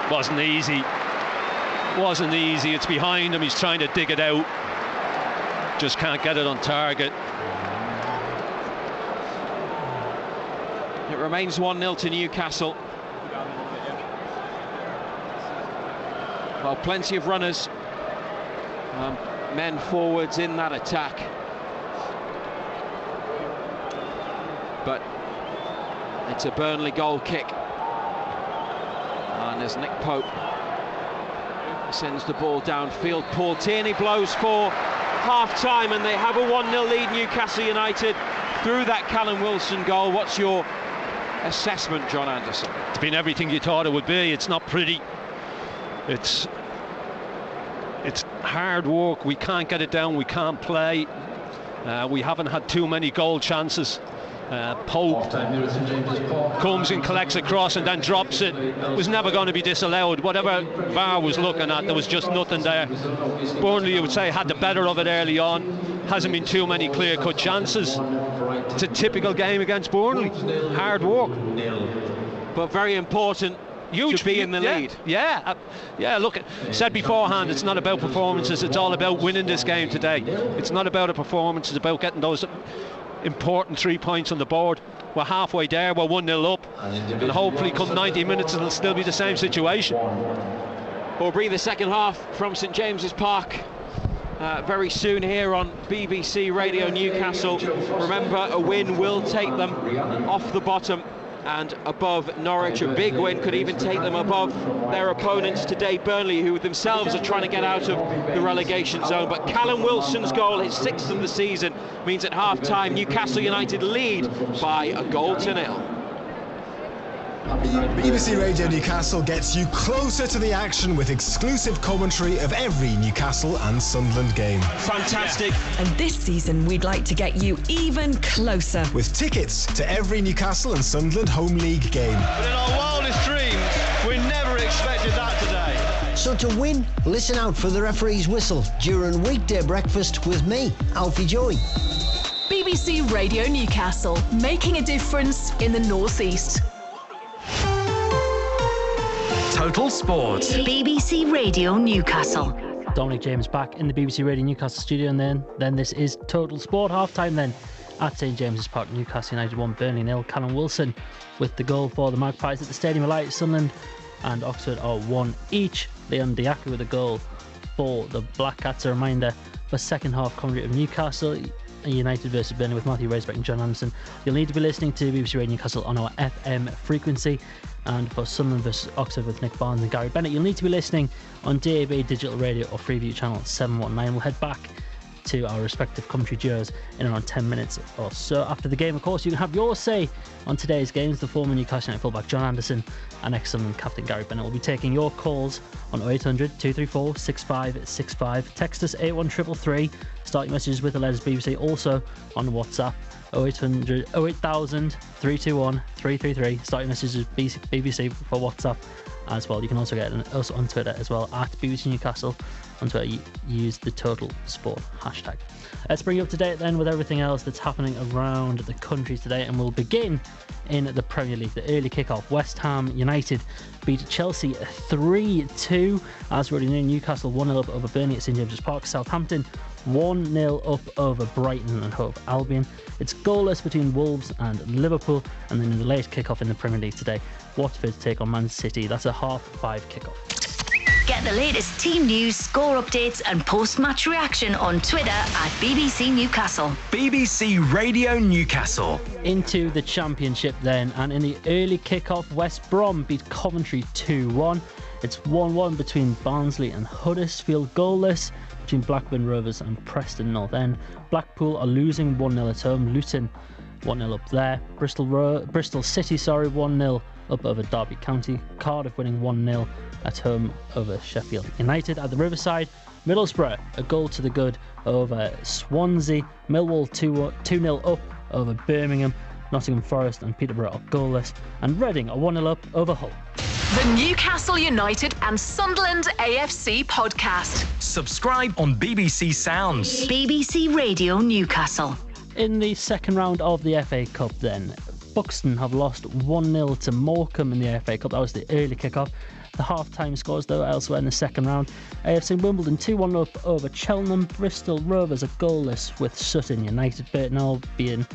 Wasn't easy. Wasn't easy. It's behind him. He's trying to dig it out. Just can't get it on target. It remains 1-0 to Newcastle. Well, plenty of runners, men forwards in that attack. But it's a Burnley goal kick. And as Nick Pope sends the ball downfield, Paul Tierney blows for half-time, and they have a 1-0 lead, Newcastle United, through that Callum Wilson goal. What's your assessment, John Anderson? It's been everything you thought it would be. It's not pretty. It's hard work. We can't get it down. We can't play. We haven't had too many goal chances. Pope comes and collects a cross and then drops it. It was never going to be disallowed. Whatever VAR was looking at, there was just nothing there. Burnley, you would say, had the better of it early on. Hasn't been too many clear-cut chances. It's a typical game against Burnley. Hard work, but very important. Huge to be in the lead. Yeah. Look, said beforehand, it's not about performances. It's all about winning this game today. It's not about a performance. It's about getting those important 3 points on the board. We're halfway there. We're 1-0 up, and hopefully come 90 minutes it'll still be the same situation. We'll bring the second half from St James's Park very soon here on BBC Radio Newcastle. Remember, a win will take them off the bottom and above Norwich. A big win could even take them above their opponents today, Burnley, who themselves are trying to get out of the relegation zone. But Callum Wilson's goal, his 6th of the season, means at half-time Newcastle United lead by a 1-0. BBC Radio Newcastle gets you closer to the action with exclusive commentary of every Newcastle and Sunderland game. Fantastic. And this season, we'd like to get you even closer. With tickets to every Newcastle and Sunderland home league game. But in our wildest dreams, we never expected that today. So to win, listen out for the referee's whistle during weekday breakfast with me, Alfie Joy. BBC Radio Newcastle, making a difference in the North East. Total Sport. BBC Radio Newcastle. Dominic James back in the BBC Radio Newcastle studio, and then this is Total Sport half-time then at St James's Park. Newcastle United 1, Burnley 0. Callum Wilson with the goal for the Magpies at the Stadium of Light. Sunderland and Oxford are 1 each. Leon Diaku with a goal for the Black Cats. A reminder for second half commentary of Newcastle United versus Burnley with Matthew Raisbeck and John Anderson. You'll need to be listening to BBC Radio Newcastle on our FM frequency. And for Sunderland versus Oxford with Nick Barnes and Gary Bennett, you'll need to be listening on DAB Digital Radio or Freeview Channel 719. We'll head back to our respective commentary duos in around 10 minutes or so. After the game, of course, you can have your say on today's games. The former Newcastle United fullback John Anderson and ex-Sunderland captain Gary Bennett will be taking your calls on 0800 234 6565. Text us 81333. Start your messages with the letters BBC. Also on WhatsApp 0800 08000 321 333. Start your messages with BBC for WhatsApp as well. You can also get us on Twitter as well at BBC Newcastle. On Twitter, use the Total Sport hashtag. Let's bring you up to date then with everything else that's happening around the country today, and we'll begin in the Premier League. The early kick-off, West Ham United beat Chelsea 3-2. As we already know, Newcastle 1-0 up over Burnley at St James's Park. Southampton 1-0 up over Brighton and Hove Albion. It's goalless between Wolves and Liverpool. And then in the late kick-off in the Premier League today, Watford take on Man City. That's a 5:30 kick-off. Get the latest team news, score updates and post-match reaction on Twitter at BBC Newcastle. BBC Radio Newcastle. Into the Championship then, and in the early kick-off, West Brom beat Coventry 2-1. It's 1-1 between Barnsley and Huddersfield, goalless between Blackburn Rovers and Preston North End. Blackpool are losing 1-0 at home. Luton 1-0 up there. Bristol City 1-0 up over Derby County. Cardiff winning 1-0 at home over Sheffield United. At the Riverside, Middlesbrough a goal to the good over Swansea. Millwall 2-0 up over Birmingham. Nottingham Forest and Peterborough are goalless, and Reading are 1-0 up over Hull. The Newcastle United and Sunderland AFC podcast. Subscribe on BBC Sounds. BBC Radio Newcastle. In the second round of the FA Cup then, Buxton have lost 1-0 to Morecambe in the FA Cup. That was the early kick-off. The half-time scores, though, elsewhere in the second round. AFC Wimbledon 2-1 up over Cheltenham. Bristol Rovers are goalless with Sutton United. Burton Albion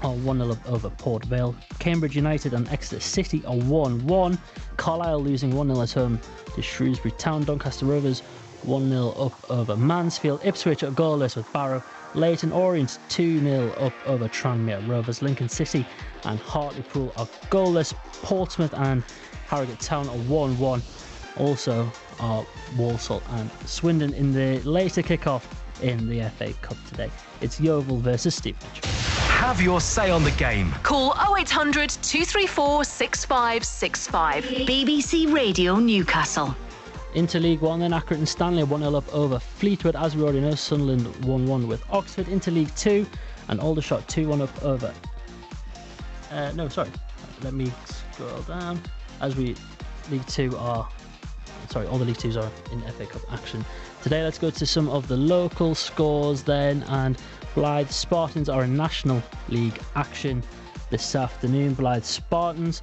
are 1-0 up over Port Vale. Cambridge United and Exeter City are 1-1. Carlisle losing 1-0 at home to Shrewsbury Town. Doncaster Rovers 1-0 up over Mansfield. Ipswich are goalless with Barrow. Leyton Orient 2-0 up over Tranmere Rovers. Lincoln City and Hartlepool are goalless. Portsmouth and Harrogate Town are 1-1. Also are Walsall and Swindon in the later kick-off in the FA Cup today. It's Yeovil versus Stevenage. Have your say on the game. Call 0800 234 6565. BBC Radio Newcastle. Into League One then, Accrington Stanley 1-0 up over Fleetwood. As we already know, Sunderland 1-1 with Oxford. Into League Two, and Aldershot 2-1 up over... let me scroll down. All the League Twos are in FA Cup action today. Let's go to some of the local scores then, and Blythe Spartans are in National League action this afternoon. Blythe Spartans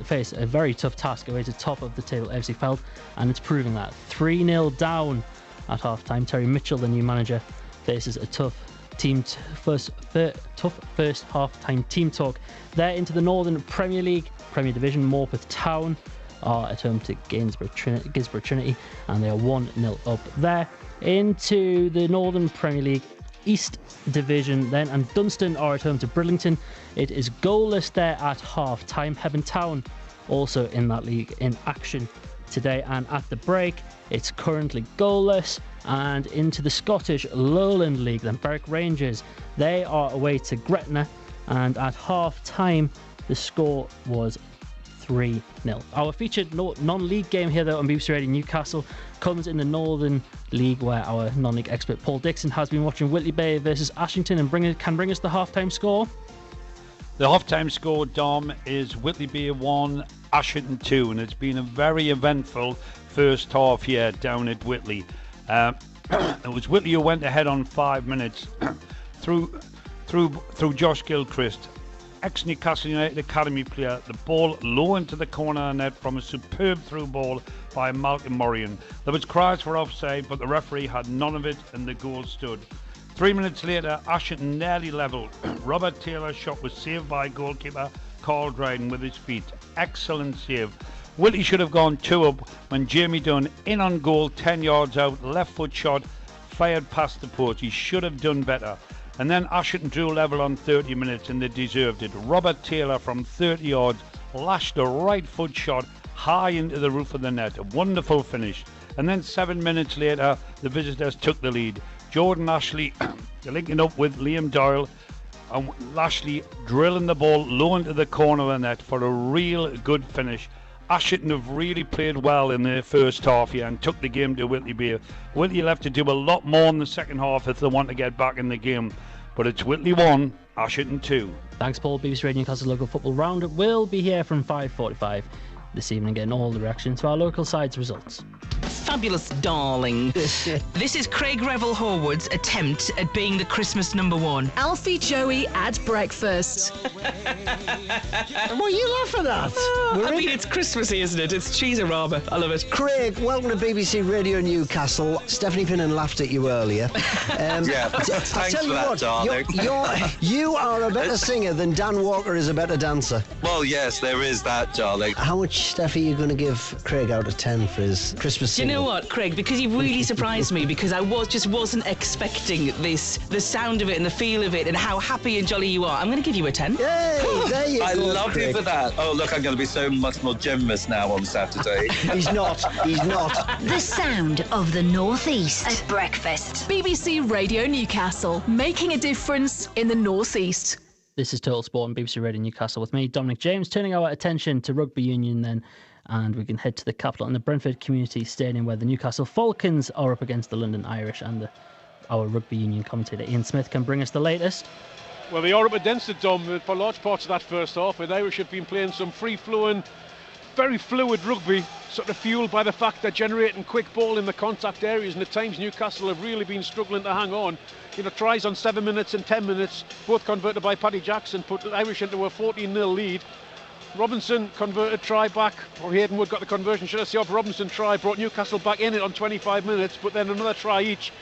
face a very tough task away to top of the table FC Feld, and it's proving that. 3-0 down at half-time. Terry Mitchell, the new manager, faces a tough first half-time team talk. They're into the Northern Premier League, Premier Division. Morpeth Town are at home to Gisborough Trinity, and they are 1-0 up there. Into the Northern Premier League East Division then, and Dunstan are at home to Bridlington. It is goalless there at half-time. Hebburn Town also in that league in action today, and at the break it's currently goalless. And into the Scottish Lowland League then, Berwick Rangers, they are away to Gretna, and at half-time The score was 3-0. Our featured non-league game here though on BBC Radio Newcastle comes in the Northern League, where our non-league expert Paul Dixon has been watching Whitley Bay versus Ashington and can bring us the half-time score. The half-time score, Dom, is Whitley Bay 1, Ashington 2, and it's been a very eventful first half here down at Whitley. It was Whitley who went ahead on 5 minutes through Josh Gilchrist, ex-Newcastle United academy player. The ball low into the corner net from a superb through ball by Malcolm Morian. There was cries for offside, but the referee had none of it and the goal stood. 3 minutes later, Ashington nearly levelled. Robert Taylor's shot was saved by goalkeeper Carl Dryden with his feet. Excellent save. Whitley should have gone 2 up when Jamie Dunn, in on goal, 10 yards out, left foot shot, fired past the post. He should have done better. And then Ashington drew level on 30 minutes and they deserved it. Robert Taylor from 30 yards lashed a right foot shot high into the roof of the net. A wonderful finish. And then 7 minutes later, the visitors took the lead. Jordan Ashley linking up with Liam Doyle, and Lashley drilling the ball low into the corner of the net for a real good finish. Ashington have really played well in their first half here and took the game to Whitley Bay. Whitley will have to do a lot more in the second half if they want to get back in the game. But it's Whitley 1, Ashington 2. Thanks, Paul. BBC Radio Newcastle local football roundup will be here from 5:45 this evening, getting all the reactions to our local side's results. Fabulous darling. This is Craig Revel-Horwood's attempt at being the Christmas number one. Alfie Joey at breakfast. What are you laughing at? I mean, it's Christmassy, isn't it? It's cheese-a-rama. I love it. Craig, welcome to BBC Radio Newcastle. Stephanie Finnan laughed at you earlier. Yeah, thanks for that, darling. You are a better singer than Dan Walker is a better dancer. Well, yes, there is that, darling. How much, Steffi, are you going to give Craig out of 10 for his Christmas Do you single? know what, Craig? Because you've really surprised me, because I wasn't expecting this, the sound of it and the feel of it and how happy and jolly you are. I'm going to give you a 10. Yay, there you go, I love Craig. you for that. Oh, look, I'm going to be so much more generous now on Saturday. He's not. The sound of the North East at breakfast. BBC Radio Newcastle, making a difference in the North East. This is Total Sport on BBC Radio Newcastle with me, Dominic James, turning our attention to rugby union then, and we can head to the capital and the Brentford Community Stadium, where the Newcastle Falcons are up against the London Irish, and our rugby union commentator Ian Smith can bring us the latest. Well, they are up against it, Dom, for large parts of that first half, where the Irish have been playing some free-flowing, very fluid rugby, sort of fueled by the fact they're generating quick ball in the contact areas, and at times Newcastle have really been struggling to hang on. You know, tries on 7 minutes and 10 minutes, both converted by Paddy Jackson, put the Irish into a 14-0 lead. Robinson converted try back, or Hayden Wood got the conversion, should I say, off Robinson try, brought Newcastle back in it on 25 minutes, but then another try each.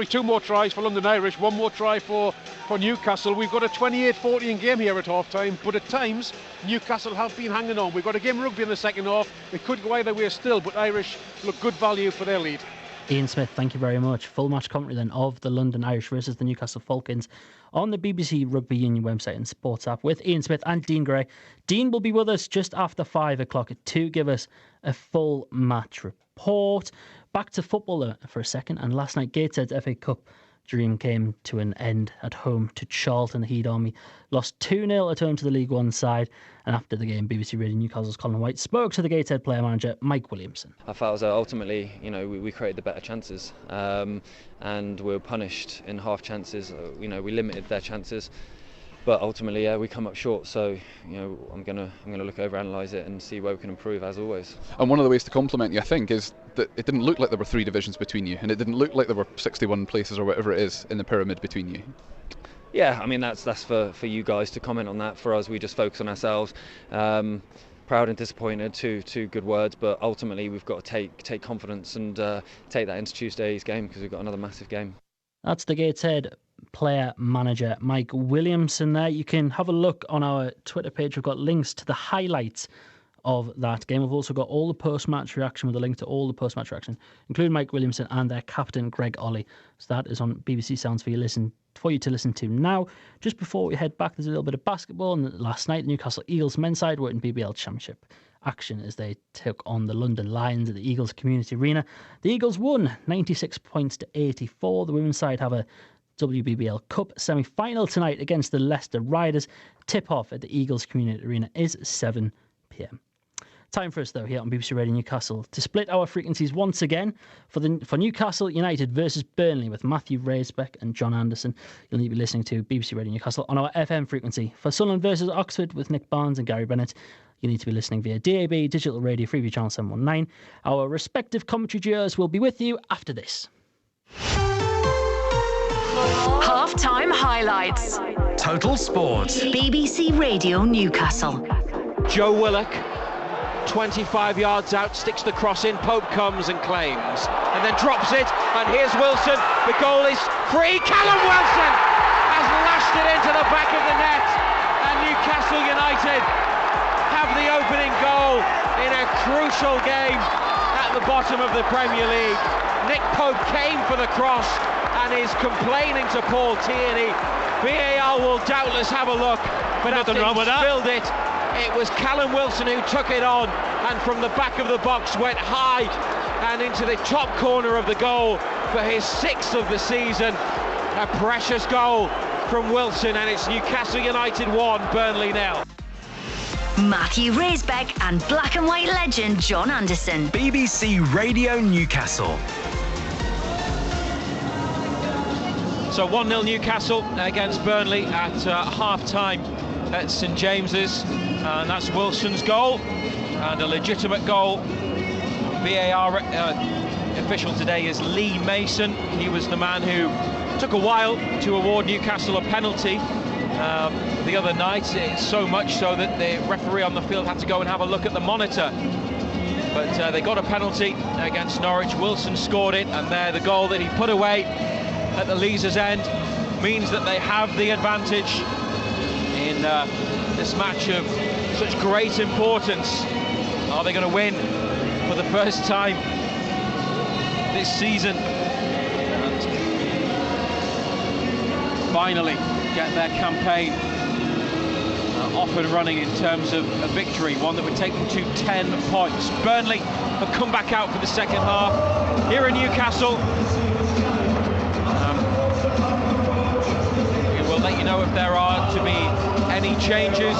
Two more tries for London Irish, one more try for Newcastle. We've got a 28-14 game here at half-time, but at times Newcastle have been hanging on. We've got a game of rugby in the second half. It could go either way still, but Irish look good value for their lead. Ian Smith, thank you very much. Full match commentary then of the London Irish versus the Newcastle Falcons on the BBC Rugby Union website and sports app with Ian Smith and Dean Gray. Dean will be with us just after 5 o'clock to give us a full match report. Back to football for a second, and last night Gateshead's FA Cup dream came to an end at home to Charlton. The Heat Army lost 2-0 at home to the League One side, and after the game, BBC Radio Newcastle's Colin White spoke to the Gateshead player manager Mike Williamson. I felt as though ultimately, we created the better chances, and we were punished in half chances. We limited their chances, but ultimately, we come up short. So, I'm gonna look over, analyse it, and see where we can improve as always. And one of the ways to compliment you, I think, is that it didn't look like there were 3 divisions between you, and it didn't look like there were 61 places or whatever it is in the pyramid between you. Yeah, I mean that's for you guys to comment on that. For us, we just focus on ourselves. Proud and disappointed, two good words, but ultimately we've got to take confidence and take that into Tuesday's game, because we've got another massive game. That's the Gateshead player manager Mike Williamson there. You can have a look on our Twitter page. We've got links to the highlights of that game. We've also got all the post-match reaction with a link to all the post-match reaction, including Mike Williamson and their captain Greg Ollie. So that is on BBC Sounds for you to listen to now. Just before we head back, there's a little bit of basketball. And last night, the Newcastle Eagles men's side were in BBL Championship action as they took on the London Lions at the Eagles Community Arena. The Eagles won 96 points to 84. The women's side have a WBBL Cup semi-final tonight against the Leicester Riders. Tip-off at the Eagles Community Arena is 7 p.m. Time for us, though, here on BBC Radio Newcastle to split our frequencies once again for Newcastle United versus Burnley with Matthew Raisbeck and John Anderson. You'll need to be listening to BBC Radio Newcastle on our FM frequency. For Sunderland versus Oxford with Nick Barnes and Gary Bennett, you need to be listening via DAB, Digital Radio, Freeview Channel 719. Our respective commentary duos will be with you after this. Half-time highlights. Total Sport. BBC Radio Newcastle. Joe Willock, 25 yards out, sticks the cross in. Pope comes and claims, and then drops it. And here's Wilson. The goal is free. Callum Wilson has lashed it into the back of the net, and Newcastle United have the opening goal in a crucial game at the bottom of the Premier League. Nick Pope came for the cross and is complaining to Paul Tierney. VAR will doubtless have a look, but nothing wrong with that. Spilled it. It was Callum Wilson who took it on, and from the back of the box went high and into the top corner of the goal for his 6th of the season. A precious goal from Wilson, and it's Newcastle United 1, Burnley 0. Matthew Raisbeck and black and white legend John Anderson. BBC Radio Newcastle. So 1-0 Newcastle against Burnley at half-time at St James's, and that's Wilson's goal, and a legitimate goal. VAR official today is Lee Mason. He was the man who took a while to award Newcastle a penalty the other night, so much so that the referee on the field had to go and have a look at the monitor. But they got a penalty against Norwich. Wilson scored it, and there the goal that he put away at the Leazes end means that they have the advantage in this match of such great importance. Are they going to win for the first time this season and finally get their campaign off and running in terms of a victory, one that would take them to 10 points. Burnley have come back out for the second half here in Newcastle. We will let you know if there are to be any changes.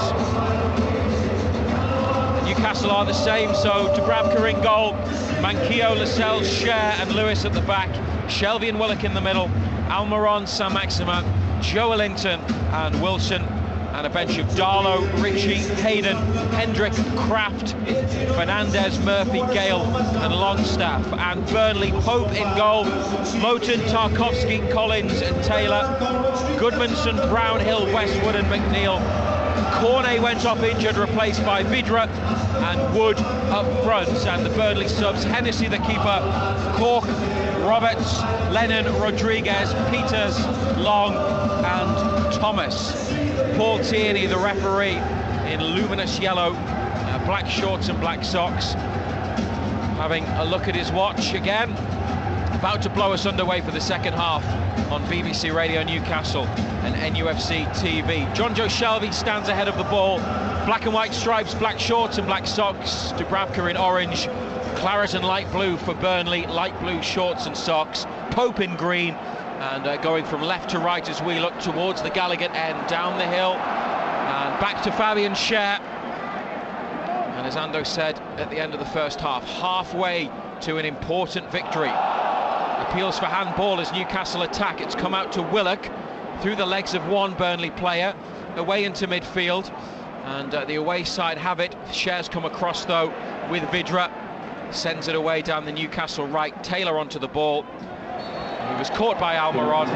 Newcastle are the same, so Dubravka in goal, Manquillo, Lascelles, Cher and Lewis at the back, Shelvey and Willock in the middle, Almiron, Saint-Maximin, Joelinton and Wilson, and a bench of Darlow, Ritchie, Hayden, Hendrick, Kraft, Fernandez, Murphy, Gale and Longstaff. And Burnley, Pope in goal, Moten, Tarkovsky, Collins and Taylor, Goodmanson, Brownhill, Westwood and McNeil. Cornet went off injured, replaced by Vidra, and Wood up front. And the Burnley subs: Hennessy the keeper, Cork, Roberts, Lennon, Rodriguez, Peters, Long and Thomas. Paul Tierney, the referee, in luminous yellow, black shorts and black socks, having a look at his watch again, about to blow us underway for the second half on BBC Radio Newcastle and NUFC TV. John Joe Shelvey stands ahead of the ball, black and white stripes, black shorts and black socks. Dubravka in orange, claret and light blue for Burnley, light blue shorts and socks. Pope in green, and going from left to right as we look towards the Gallagher end, down the hill and back to Fabian Cher. And as Ando said at the end of the first half, halfway to an important victory. Appeals for handball as Newcastle attack. It's come out to Willock through the legs of one Burnley player, away into midfield, and the away side have it. Cher's come across though with Vidra, sends it away down the Newcastle right. Taylor onto the ball. He was caught by Almiron.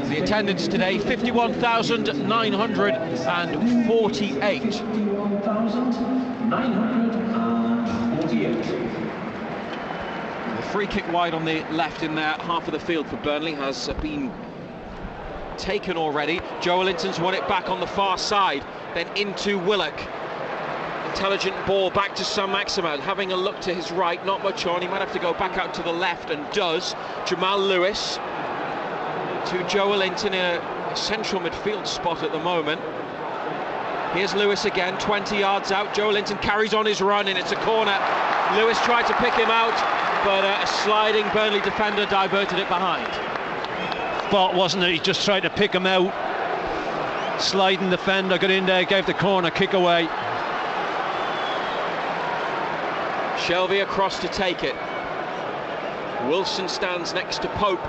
The attendance today, 51,948. The free kick wide on the left in their half of the field for Burnley has been taken already. Joelinton's won it back on the far side, then into Willock. Intelligent ball back to Saint-Maximin, having a look to his right, not much on. He might have to go back out to the left, and does. Jamal Lewis to Joelinton in a central midfield spot at the moment. Here's Lewis again, 20 yards out. Joelinton carries on his run, and it's a corner. Lewis tried to pick him out, but a sliding Burnley defender diverted it behind. Fault, wasn't it? He just tried to pick him out. Sliding defender got in there, gave the corner kick away. Shelvey across to take it. Wilson stands next to Pope.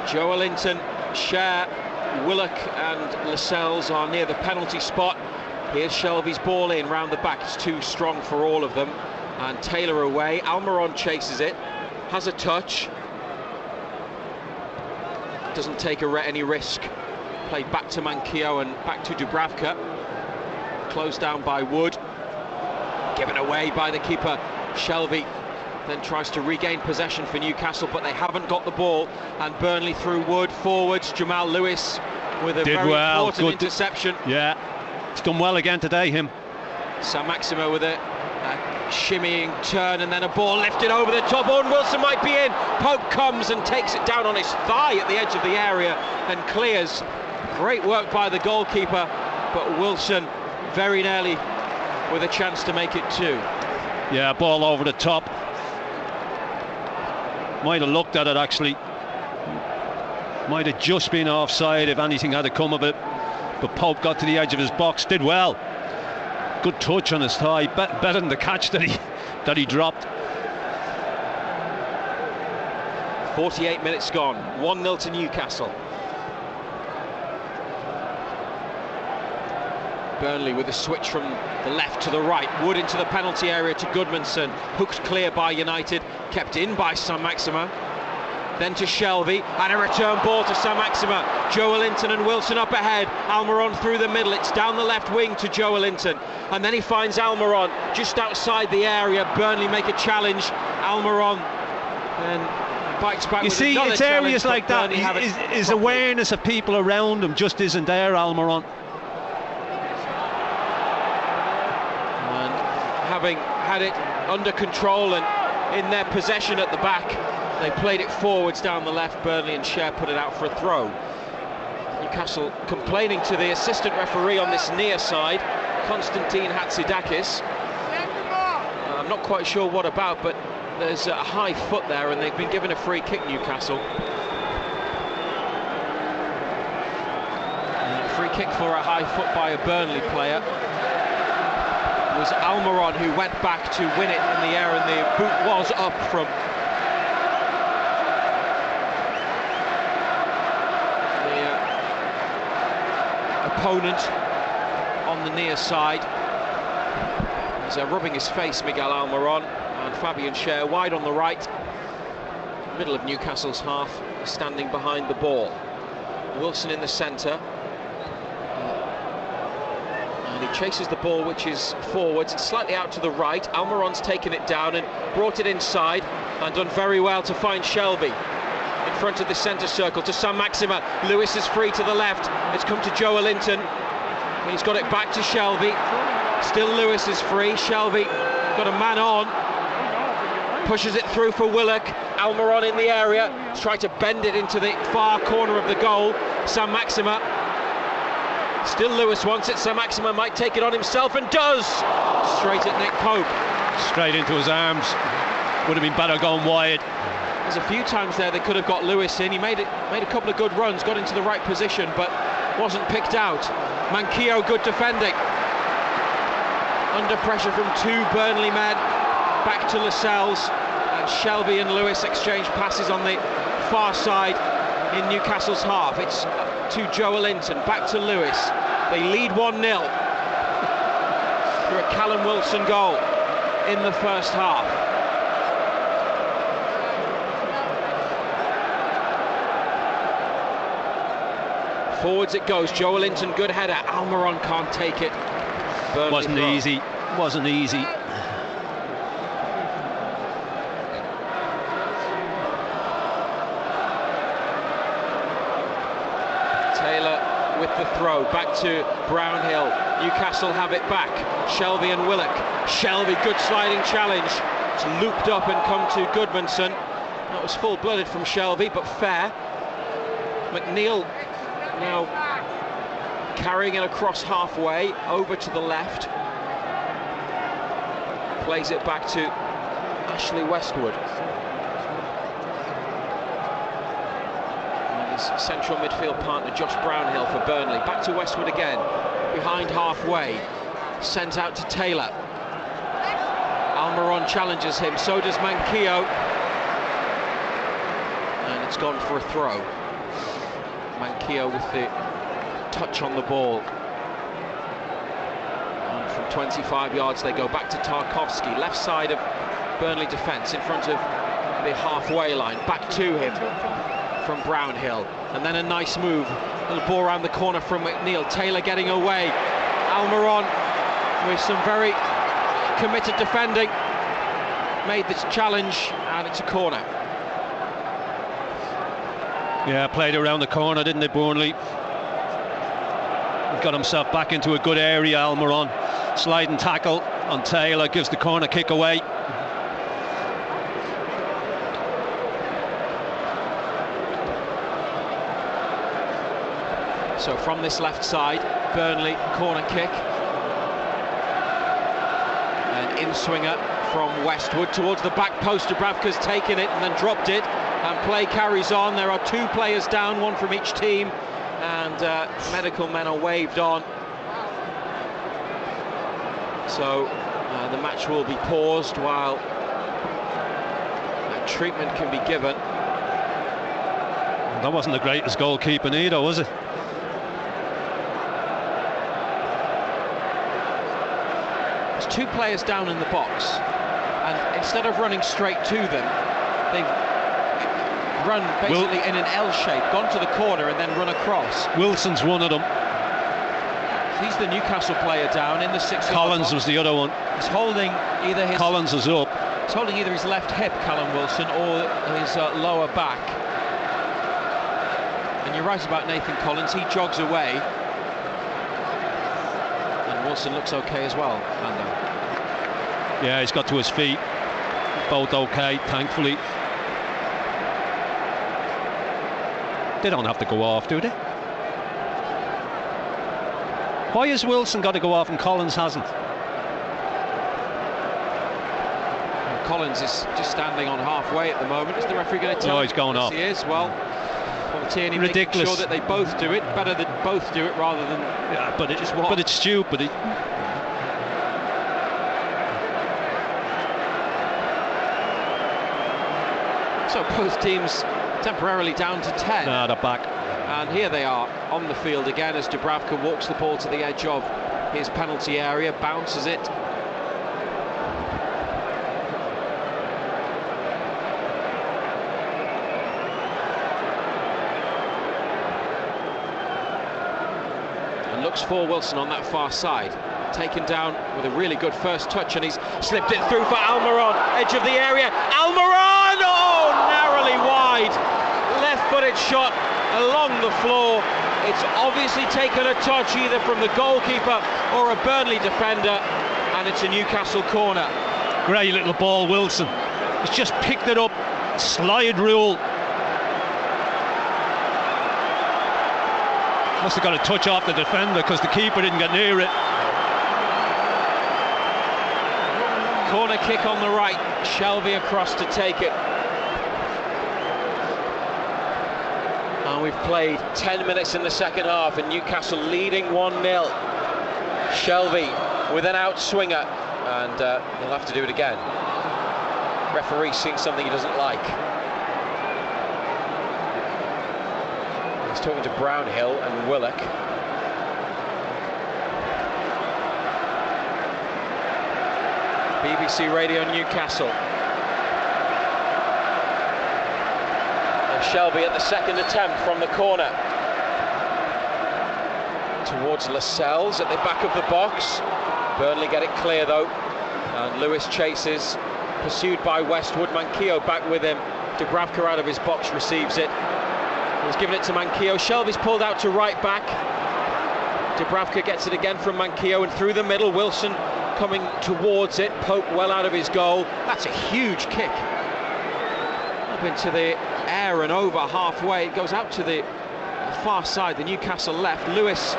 Joelinton, Cher, Willock and Lascelles are near the penalty spot. Here's Shelvey's ball in round the back. It's too strong for all of them. And Taylor away. Almiron chases it. Has a touch. Doesn't take any risk. Played back to Manquillo and back to Dubravka. Closed down by Wood. Given away by the keeper, Shelvey. Then tries to regain possession for Newcastle, but they haven't got the ball. And Burnley through Wood, forwards. Jamal Lewis with a very important interception. Yeah, he's done well again today, him. Sam Maximo with a shimmying turn, and then a ball lifted over the top. Owen Wilson might be in. Pope comes and takes it down on his thigh at the edge of the area and clears. Great work by the goalkeeper, but Wilson very nearly with a chance to make it 2. Yeah, ball over the top. Might have looked at it actually. Might have just been offside if anything had to come of it. But Pope got to the edge of his box, did well. Good touch on his thigh, better than the catch that he dropped. 48 minutes gone, 1-0 to Newcastle. Burnley with a switch from the left to the right. Wood into the penalty area to Goodmanson. Hooked clear by United, kept in by Saint-Maximin. Then to Shelvey, and a return ball to Saint-Maximin. Joelinton and Wilson up ahead. Almiron through the middle. It's down the left wing to Joelinton. And then he finds Almiron just outside the area. Burnley make a challenge. Almiron and bites back. You with see, it's areas like that. His awareness of people around him just isn't there, Almiron. Having had it under control and in their possession at the back, they played it forwards down the left. Burnley and Cher put it out for a throw. Newcastle complaining to the assistant referee on this near side, Konstantin Hatzidakis. I'm not quite sure what about, but there's a high foot there and they've been given a free kick, Newcastle. Free kick for a high foot by a Burnley player. It was Almiron who went back to win it in the air, and the boot was up from the opponent on the near side. He's rubbing his face, Miguel Almiron, and Fabian Cher wide on the right. Middle of Newcastle's half, standing behind the ball. Wilson in the centre. And he chases the ball, which is forwards. It's slightly out to the right. Almiron's taken it down and brought it inside and done very well to find Shelvey in front of the centre circle to Saint-Maximin. Lewis is free to the left. It's come to Joelinton. He's got it back to Shelvey. Still Lewis is free. Shelvey got a man on. Pushes it through for Willock. Almiron in the area. He's trying to bend it into the far corner of the goal. Saint-Maximin. Still Lewis wants it. Saint-Maximin might take it on himself and does. Straight at Nick Pope. Straight into his arms. Would have been better going wide. There's a few times there they could have got Lewis in. He made a couple of good runs, got into the right position, but wasn't picked out. Manquillo, good defending. Under pressure from 2 Burnley men. Back to Lascelles, and Shelvey and Lewis exchange passes on the far side in Newcastle's half. It's to Joelinton, back to Lewis. They lead 1-0 through a Callum Wilson goal in the first half. Forwards it goes. Joelinton, good header. Almiron can't take it. Burnley wasn't throw. easy. Wasn't easy. Taylor with the throw back to Brownhill. Newcastle have it back. Shelvey and Willock. Shelvey, good sliding challenge. It's looped up and come to Goodmanson. That was full-blooded from Shelvey, but fair. McNeil now carrying it across halfway over to the left. Plays it back to Ashley Westwood. And his central midfield partner, Josh Brownhill for Burnley. Back to Westwood again, behind halfway. Sent out to Taylor. Almiron challenges him, so does Manquillo. And it's gone for a throw. Manquillo with the touch on the ball. And from 25 yards they go back to Tarkowski, left side of Burnley defence, in front of the halfway line. Back to him from Brownhill. And then a nice move. Little ball around the corner from McNeil. Taylor getting away. Almiron with some very committed defending. Made this challenge, and it's a corner. Yeah, played around the corner, didn't they, Burnley? Got himself back into a good area, Almiron. Sliding tackle on Taylor, gives the corner kick away. So from this left side, Burnley corner kick. An in-swinger from Westwood towards the back post. Dubravka's taken it and then dropped it. And play carries on. There are 2 players down, 1 from each team. And medical men are waved on. So the match will be paused while treatment can be given. That wasn't the greatest goalkeeping either, was it? There's 2 players down in the box, and instead of running straight to them, they've run basically in an L shape, gone to the corner and then run across. Wilson's one of them. He's the Newcastle player down in the 6. Collins was the other one. He's holding either his... Collins is up. He's holding either his left hip, Callum Wilson, or his lower back. And you're right about Nathan Collins. He jogs away. And Wilson looks okay as well, Lando. Yeah, he's got to his feet. Both okay, thankfully. They don't have to go off, do they? Why has Wilson got to go off and Collins hasn't? Collins is just standing on halfway at the moment. Is the referee going to tell him? Oh, he's going off. He is. Well, Tierney making sure that they both do it. Better that both do it rather than just one. But it's stupid. So both teams temporarily down to 10. Nah, they're back. And here they are on the field again as Dubravka walks the ball to the edge of his penalty area, bounces it. And looks for Wilson on that far side. Taken down with a really good first touch, and he's slipped it through for Almiron, edge of the area. Almiron! Oh, narrowly wide. Left-footed shot along the floor. It's obviously taken a touch either from the goalkeeper or a Burnley defender, and it's a Newcastle corner. Great little ball, Wilson. He's just picked it up. Slide rule. Must have got a touch off the defender because the keeper didn't get near it. Corner kick on the right. Shelby across to take it. And we've played 10 minutes in the second half, and Newcastle leading 1-0. Shelby with an outswinger, and he'll have to do it again. Referee seeing something he doesn't like. He's talking to Brownhill and Willock. BBC Radio Newcastle. Shelby at the second attempt from the corner. Towards Lascelles at the back of the box. Burnley get it clear though. And Lewis chases, pursued by Westwood. Manquillo back with him. Dubravka out of his box receives it. He's given it to Manquillo. Shelby's pulled out to right back. Dubravka gets it again from Manquillo, and through the middle, Wilson coming towards it. Pope well out of his goal. That's a huge kick. Up into the air and over halfway. It goes out to the far side, the Newcastle left. Lewis,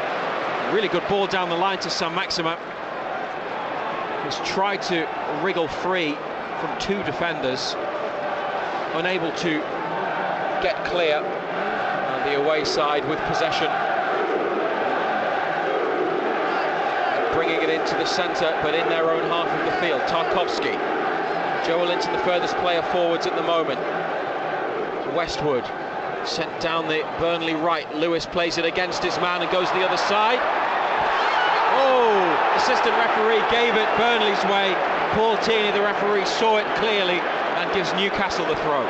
really good ball down the line to Saint-Maximin, who's tried to wriggle free from 2 defenders, unable to get clear. And the away side with possession, and bringing it into the centre, but in their own half of the field. Tarkowski, Joelinton the furthest player forwards at the moment. Westwood sent down the Burnley right. Lewis plays it against his man and goes the other side. Oh, assistant referee gave it Burnley's way. Paul Tierney, the referee, saw it clearly and gives Newcastle the throw.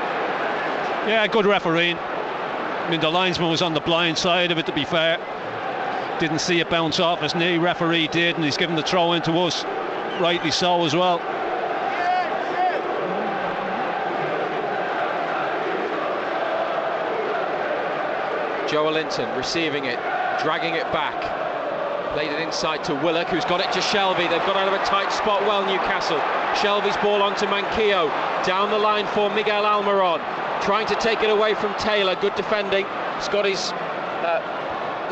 Yeah, good refereeing. I mean, the linesman was on the blind side of it, to be fair. Didn't see it bounce off his knee. Referee did, and he's given the throw in to us. Rightly so as well. Joelinton receiving it, dragging it back. Played it inside to Willock, who's got it to Shelvey. They've got out of a tight spot well, Newcastle. Shelvey's ball onto Manquillo. Down the line for Miguel Almiron. Trying to take it away from Taylor. Good defending. He's got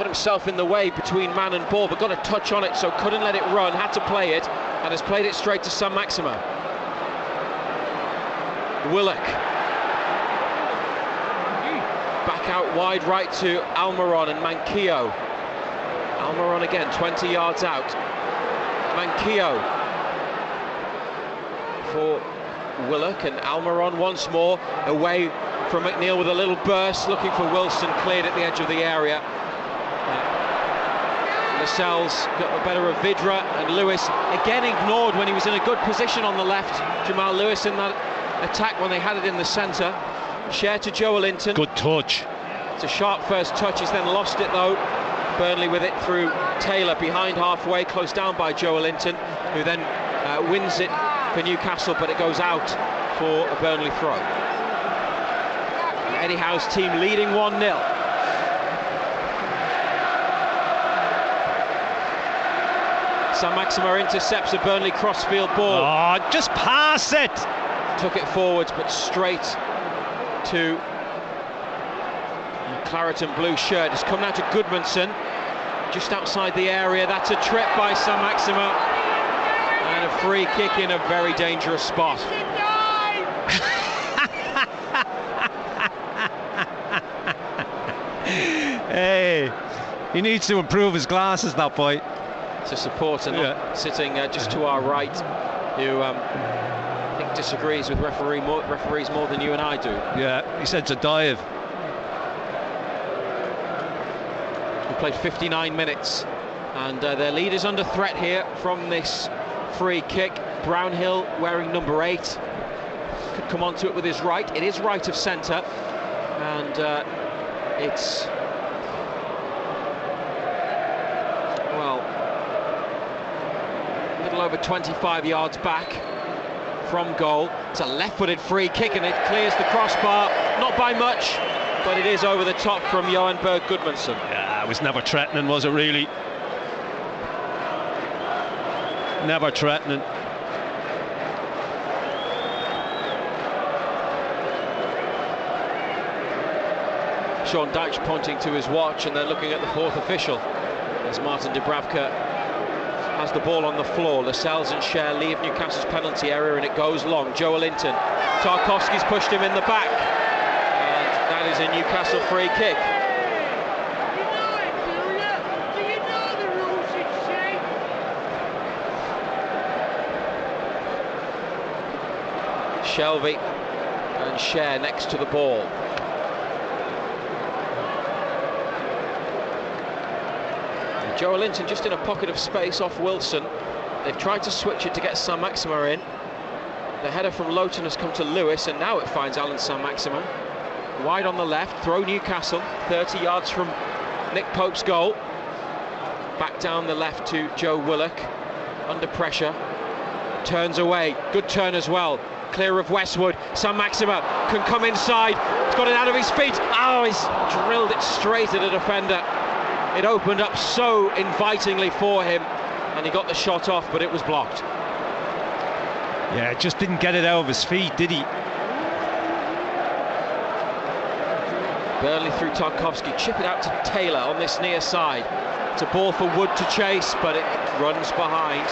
himself in the way between man and ball, but got a touch on it, so couldn't let it run. Had to play it, and has played it straight to Saint-Maximin. Willock. Back out wide right to Almiron and Manquillo. Almiron again, 20 yards out. Manquillo for Willock, and Almiron once more away from McNeil with a little burst, looking for Wilson, cleared at the edge of the area. Lascelles got the better of Vidra, and Lewis again ignored when he was in a good position on the left. Jamal Lewis in that attack when they had it in the centre. Share to Joelinton. Good touch. It's a sharp first touch, he's then lost it though. Burnley with it through Taylor, behind halfway, close down by Joelinton, who then wins it for Newcastle, but it goes out for a Burnley throw. Eddie Howe's team leading 1-0. Saint-Maximin intercepts a Burnley crossfield ball. Oh, just pass it! Took it forwards, but straight to claret and blue shirt. It's come out to Goodmanson, just outside the area. That's a trip by Saint-Maximin, and a free kick in a very dangerous spot. Hey, he needs to improve his glasses, that boy. It's a supporter sitting just to our right, who I think disagrees with referees more than you and I do. Yeah, he said it's a dive. We played 59 minutes, and their lead is under threat here from this free kick. Brownhill wearing number 8 could come onto it with his right. It is right of centre, and it's a little over 25 yards back from goal. It's a left-footed free kick, and it clears the crossbar, not by much, but it is over the top from Johan Berg Goodmanson. Yeah, it was never threatening, was it really? Never threatening. Sean Dyche pointing to his watch, and then looking at the 4th official as Martin Dubravka has the ball on the floor. Lascelles and Cher leave Newcastle's penalty area, and it goes long. Joelinton. Tarkowski's pushed him in the back, and that is a Newcastle free kick. Shelvey and Cher next to the ball. Joelinton just in a pocket of space off Wilson. They've tried to switch it to get Saint-Maximin in. The header from Lowton has come to Lewis, and now it finds Alan Saint-Maximin. Wide on the left, throw Newcastle, 30 yards from Nick Pope's goal. Back down the left to Joe Willock, under pressure. Turns away, good turn as well. Clear of Westwood. Saint-Maximin can come inside. He's got it out of his feet. Oh, he's drilled it straight at a defender. It opened up so invitingly for him, and he got the shot off, but it was blocked. Yeah, just didn't get it out of his feet, did he? Burnley through Tarkowski, chip it out to Taylor on this near side. It's a ball for Wood to chase, but it runs behind.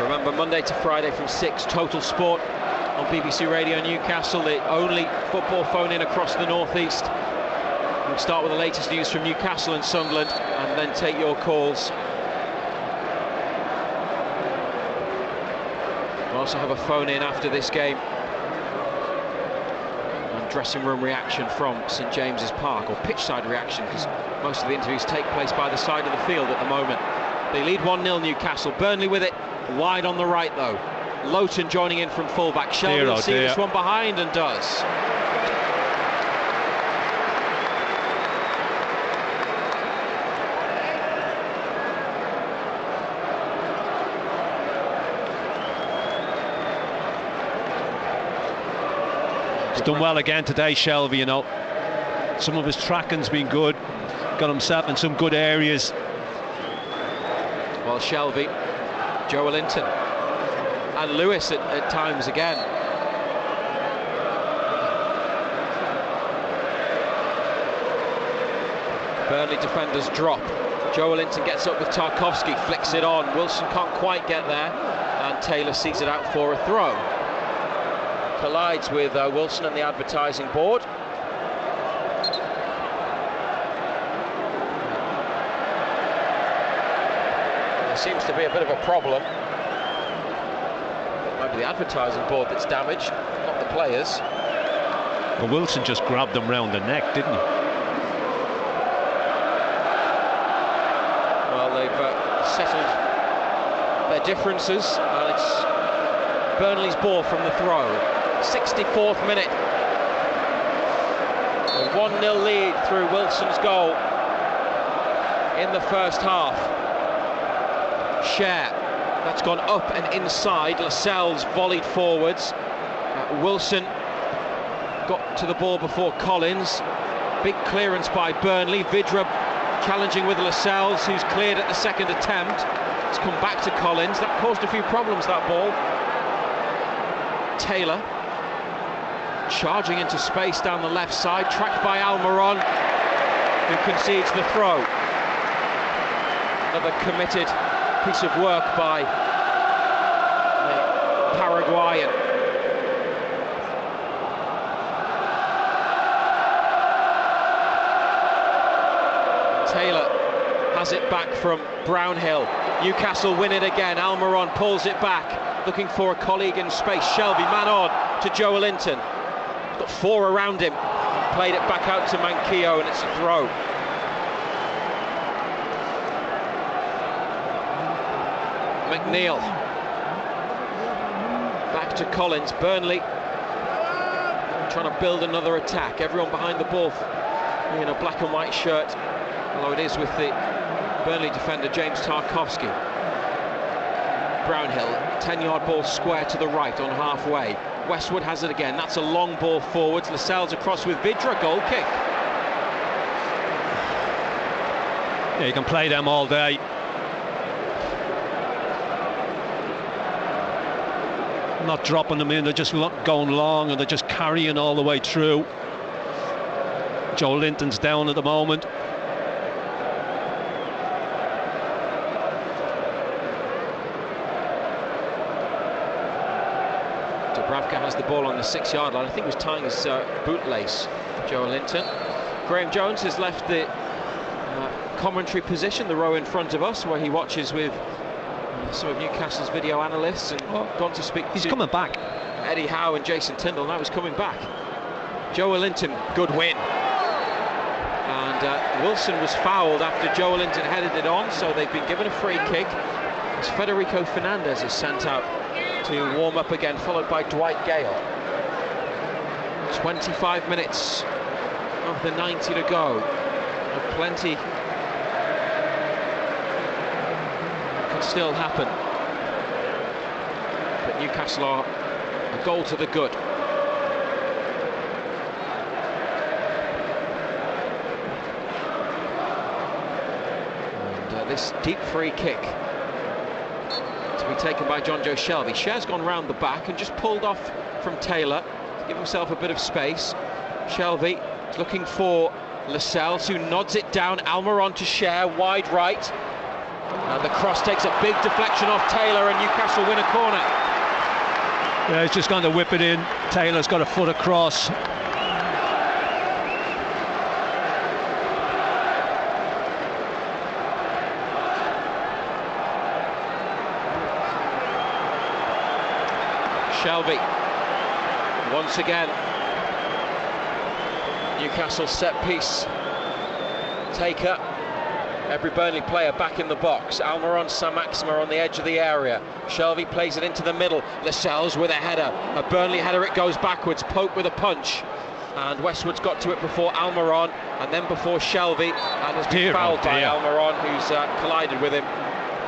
Remember, Monday to Friday from 6, Total Sport on BBC Radio Newcastle, the only football phone-in across the northeast. We'll start with the latest news from Newcastle and Sunderland, and then take your calls. We'll also have a phone-in after this game. And dressing room reaction from St James's Park, or pitch-side reaction, because most of the interviews take place by the side of the field at the moment. They lead 1-0 Newcastle. Burnley with it, wide on the right though. Lowton joining in from full-back. Shelby will see this one behind, and does. He's done well again today, Shelby, you know. Some of his tracking's been good. Got himself in some good areas. Well, Shelby, Joe Linton, and Lewis at times again. Burnley defenders drop. Joe Linton gets up with Tarkowski, flicks it on. Wilson can't quite get there, and Taylor sees it out for a throw. Collides with Wilson and the advertising board. Seems to be a bit of a problem. Maybe the advertising board that's damaged, not the players. Well, Wilson just grabbed him round the neck, didn't he? Well, they've settled their differences, and it's Burnley's ball from the throw. 64th minute. A 1-0 lead through Wilson's goal in the first half. Share, that's gone up and inside. Lascelles volleyed forwards. Wilson got to the ball before Collins. Big clearance by Burnley. Vidra challenging with Lascelles, who's cleared at the second attempt. It's come back to Collins. That caused a few problems, that ball. Taylor charging into space down the left side, tracked by Almiron, who concedes the throw. Another committed piece of work by the Paraguayan. Taylor has it back from Brownhill. Newcastle win it again. Almiron pulls it back, looking for a colleague in space. Shelby, man on to Joe Linton. Got 4 around him. Played it back out to Manquillo, and it's a throw. McNeil back to Collins. Burnley trying to build another attack. Everyone behind the ball in a black and white shirt, although it is with the Burnley defender James Tarkowski. Brownhill, 10-yard ball square to the right on halfway. Westwood has it again. That's a long ball forwards. Lascelles across with Vidra. Goal kick. Yeah, you can play them all day. Not dropping them in, they're just going long, and they're just carrying all the way through. Joe Linton's down at the moment. Dubravka has the ball on the 6-yard line. I think he was tying his bootlace, Joe Linton. Graham Jones has left the commentary position, the row in front of us, where he watches with some of Newcastle's video analysts, and gone to speak. He's coming back. Eddie Howe and Jason Tyndall. Now he's coming back. Joe Linton, good win. And Wilson was fouled after Joe Linton headed it on, so they've been given a free kick. As Federico Fernandez is sent out to warm up again, followed by Dwight Gale. 25 minutes of the 90 to go. And plenty can still happen. But Newcastle are a goal to the good. And this deep free kick to be taken by John Joe Shelby. Cher's gone round the back and just pulled off from Taylor to give himself a bit of space. Shelby is looking for Lascelles, who nods it down. Almiron to Cher, wide right. And the cross takes a big deflection off Taylor, and Newcastle win a corner. Yeah, he's just going to whip it in. Taylor's got a foot across. Shelvey, once again, Newcastle set piece taker. Every Burnley player back in the box. Almiron, Saint-Maximin on the edge of the area. Shelvey plays it into the middle. Lascelles with a header. A Burnley header, it goes backwards. Pope with a punch. And Westwood's got to it before Almiron, and then before Shelvey, and has been fouled by Almiron, who's collided with him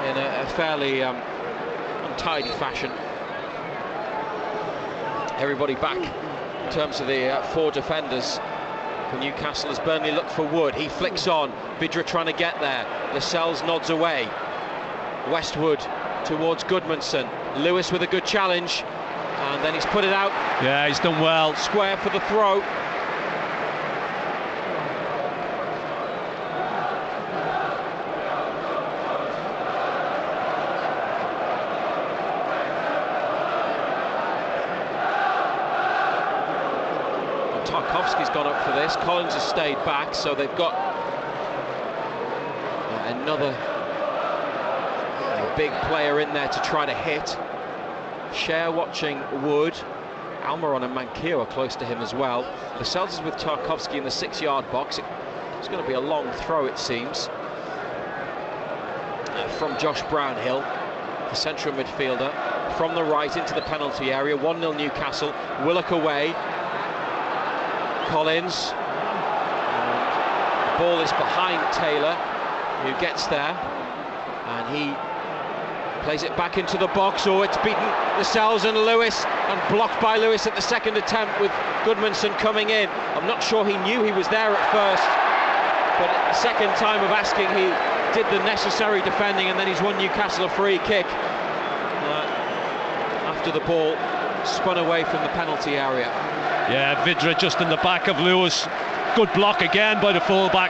in a fairly untidy fashion. Everybody back in terms of the 4 defenders for Newcastle as Burnley look for Wood. He flicks on. Vidra trying to get there. Lascelles nods away. Westwood towards Goodmanson. Lewis with a good challenge, and then he's put it out. Yeah, he's done well. Square for the throw. Tarkowski's gone up for this. Collins has stayed back, so they've got another big player in there to try to hit. Cher watching Wood. Almiron and Manquillo are close to him as well. Lascelles is with Tarkowski in the 6-yard box. It's going to be a long throw, it seems, from Josh Brownhill, the central midfielder, from the right into the penalty area. 1-0 Newcastle. Willock away. Collins, and the ball is behind Taylor, who gets there, and he plays it back into the box. Oh, it's beaten Lascelles and Lewis, and blocked by Lewis at the second attempt, with Goodmanson coming in. I'm not sure he knew he was there at first, but at the second time of asking, he did the necessary defending, and then he's won Newcastle a free kick after the ball spun away from the penalty area. Yeah, Vidra just in the back of Lewis. Good block again by the fullback.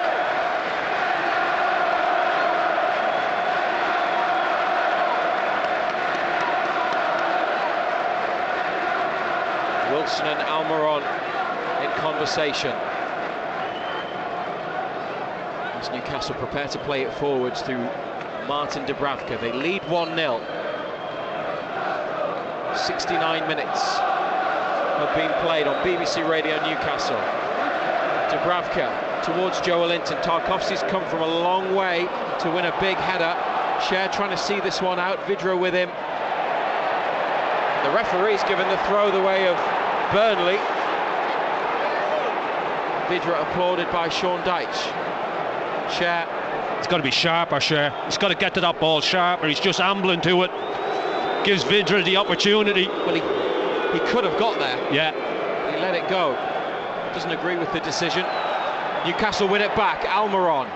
Wilson and Almiron in conversation as Newcastle prepare to play it forwards through Martin Dubravka. They lead 1-0. 69 minutes have been played on BBC Radio Newcastle. Dubravka towards Joelinton. Tarkowski's come from a long way to win a big header. Cher trying to see this one out. Vidra with him. The referee's given the throw the way of Burnley. Vidra applauded by Sean Dyche. Cher. It's got to be sharper, Cher. He's got to get to that ball sharper. He's just ambling to it. Gives Vidra the opportunity. Well, he could have got there. Yeah. He let it go. Doesn't agree with the decision. Newcastle win it back. Almiron.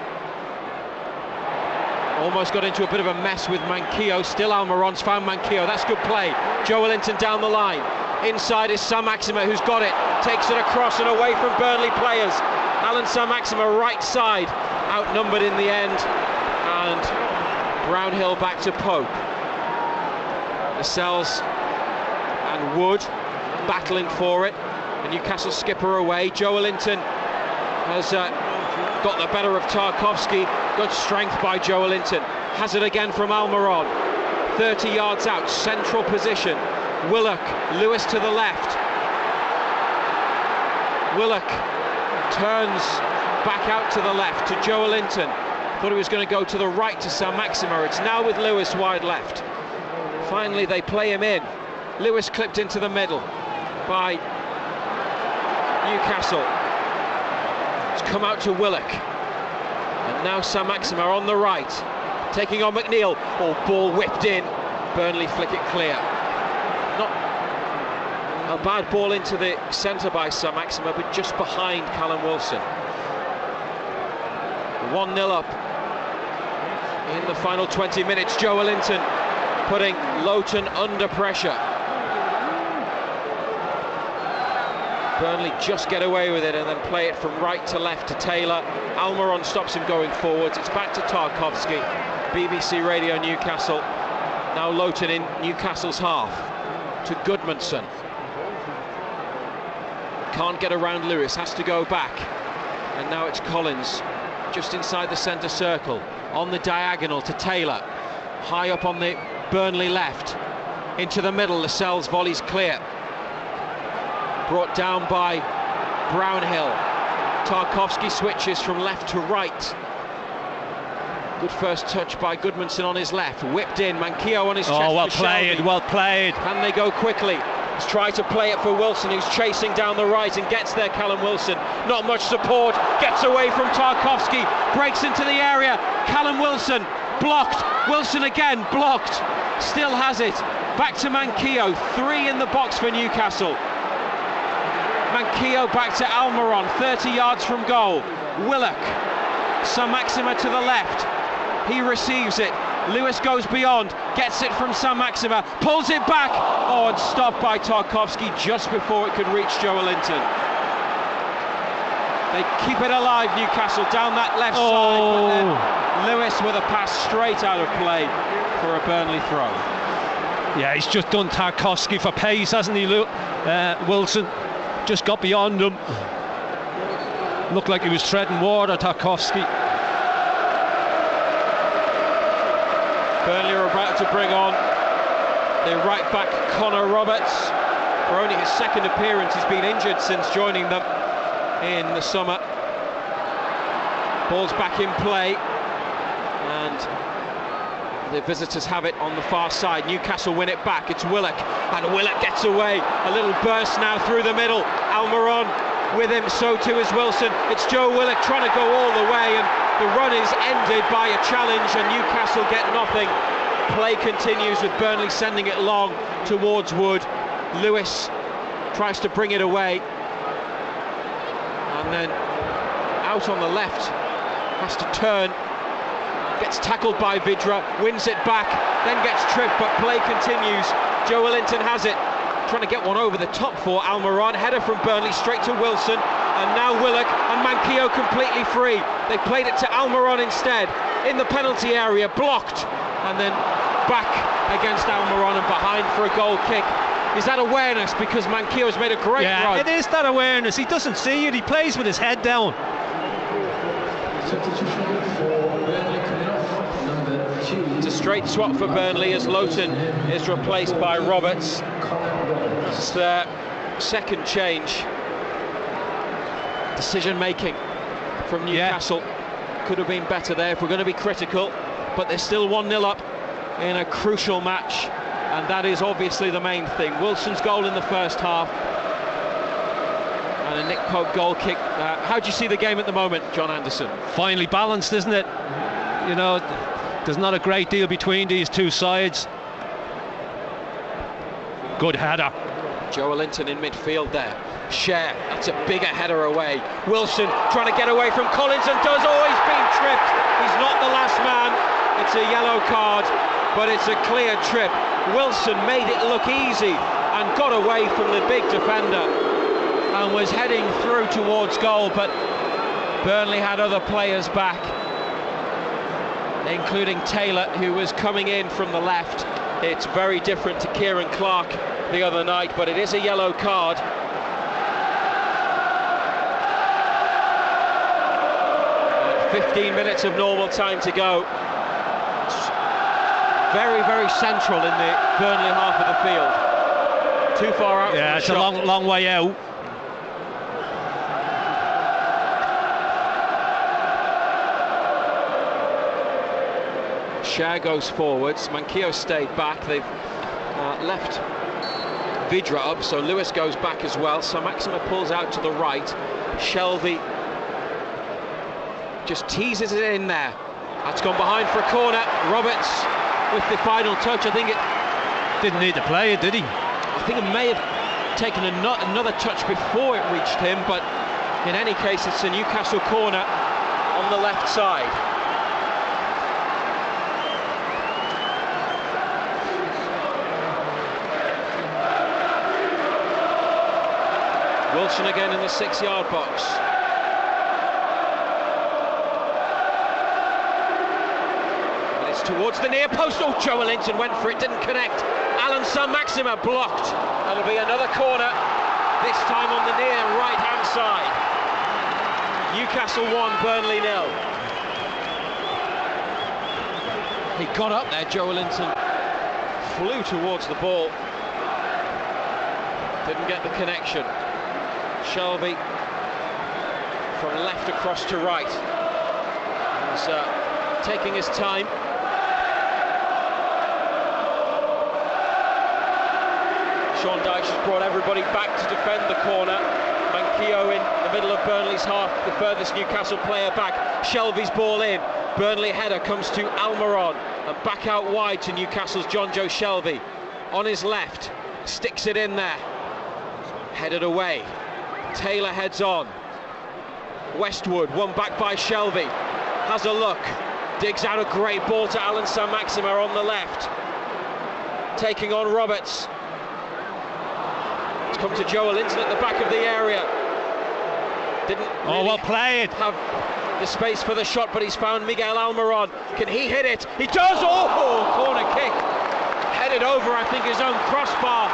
Almost got into a bit of a mess with Manquillo. Still Almiron's found Manquillo. That's good play. Joelinton down the line. Inside is Saint-Maximin, who's got it. Takes it across and away from Burnley players. Alan Saint-Maximin right side. Outnumbered in the end. And Brownhill back to Pope. Lascelles and Wood battling for it. The Newcastle skipper away. Joelinton has got the better of Tarkowski. Good strength by Joelinton. Has it again from Almiron. 30 yards out, central position. Willock, Lewis to the left. Willock turns back out to the left to Joelinton. Thought he was going to go to the right to Saint-Maximin. It's now with Lewis wide left. Finally they play him in. Lewis clipped into the middle by Newcastle. It's come out to Willock. And now Saint-Maximin on the right, taking on McNeil. Oh, ball whipped in. Burnley flick it clear. Not a bad ball into the centre by Saint-Maximin, but just behind Callum Wilson. 1-0 up in the final 20 minutes. Joelinton putting Loughton under pressure. Burnley just get away with it and then play it from right to left to Taylor. Almiron stops him going forwards. It's back to Tarkowski. BBC Radio Newcastle. Now Lowton in Newcastle's half to Goodmanson. Can't get around Lewis, has to go back. And now it's Collins just inside the centre circle, on the diagonal to Taylor. High up on the Burnley left, into the middle. Lascelles volleys clear, brought down by Brownhill. Tarkowski switches from left to right. Good first touch by Goodmanson on his left, whipped in. Manquillo on his chest. Oh, well for played, Shelby. well played. Can they go quickly? He's tried to play it for Wilson, who's chasing down the right and gets there. Callum Wilson, not much support, gets away from Tarkowski, breaks into the area. Callum Wilson blocked. Wilson again blocked. Still has it. Back to Manquillo. 3 in the box for Newcastle. Manquillo back to Almiron, 30 yards from goal. Willock, Saint-Maximin to the left. He receives it. Lewis goes beyond, gets it from Saint-Maximin, pulls it back. Oh, and stopped by Tarkowski just before it could reach Joelinton. They keep it alive, Newcastle, down that left side. But then Lewis with a pass straight out of play for a Burnley throw. Yeah, he's just done Tarkowski for pace, hasn't he, Wilson? Just got beyond him. Looked like he was treading water, Tarkowski. Burnley are about to bring on their right back Connor Roberts. For only his second appearance, he's been injured since joining them in the summer. Ball's back in play, and the visitors have it on the far side. Newcastle win it back. It's Willock, and Willock gets away. A little burst now through the middle. Almiron with him, so too is Wilson. It's Joe Willock trying to go all the way, and the run is ended by a challenge, and Newcastle get nothing. Play continues with Burnley sending it long towards Wood. Lewis tries to bring it away, and then out on the left, has to turn, gets tackled by Vidra, wins it back, then gets tripped, but play continues. Joelinton has it, trying to get one over the top for Almiron. Header from Burnley straight to Wilson, and now Willock, and Manquillo completely free. They played it to Almiron instead, in the penalty area, blocked, and then back against Almiron and behind for a goal kick. Is that awareness? Because Manquillo's made a great run. It is that awareness. He doesn't see it. He plays with his head down. It's a straight swap for Burnley as Lowton is replaced by Roberts. It's their second change. Decision making from Newcastle could have been better there if we're going to be critical, but they're still 1-0 up in a crucial match, and that is obviously the main thing. Wilson's goal in the first half and a Nick Pope goal kick. How do you see the game at the moment, John Anderson? Finely balanced, isn't it? You know, there's not a great deal between these two sides. Good header. Joelinton in midfield there. Cher, that's a bigger header away. Wilson trying to get away from Collins and does. Oh, he's been tripped. He's not the last man. It's a yellow card, but it's a clear trip. Wilson made it look easy and got away from the big defender and was heading through towards goal, but Burnley had other players back, including Taylor, who was coming in from the left. It's very different to Kieran Clark the other night, but it is a yellow card. And 15 minutes of normal time to go. It's very, very central in the Burnley half of the field. Too far out. Yeah, it's a long way out. Cher goes forwards, Manquillo stayed back. They've left Vidra up, so Lewis goes back as well. So Maxima pulls out to the right. Shelby just teases it in there. That's gone behind for a corner. Roberts with the final touch. I think it didn't need to play it, did he? I think it may have taken another touch before it reached him, but in any case, it's a Newcastle corner on the left side. Wilson again in the 6-yard box. But it's towards the near post. Oh, Joelinton went for it, didn't connect. Alan Saint-Maximin blocked. That'll be another corner, this time on the near right-hand side. Newcastle 1, Burnley 0. He got up there, Joelinton flew towards the ball. Didn't get the connection. Shelvey from left across to right. He's taking his time. Sean Dyche has brought everybody back to defend the corner. Manquillo in the middle of Burnley's half, the furthest Newcastle player back. Shelvey's ball in. Burnley header comes to Almiron and back out wide to Newcastle's John Joe Shelvey. On his left, sticks it in there. Headed away. Taylor heads on. Westwood, won back by Shelvey. Has a look. Digs out a great ball to Alan Saint-Maximin on the left. Taking on Roberts. It's come to Joelinton at the back of the area. Didn't really well played. Have the space for the shot, but he's found Miguel Almiron. Can he hit it? He does! Oh, corner kick. Headed over, I think, his own crossbar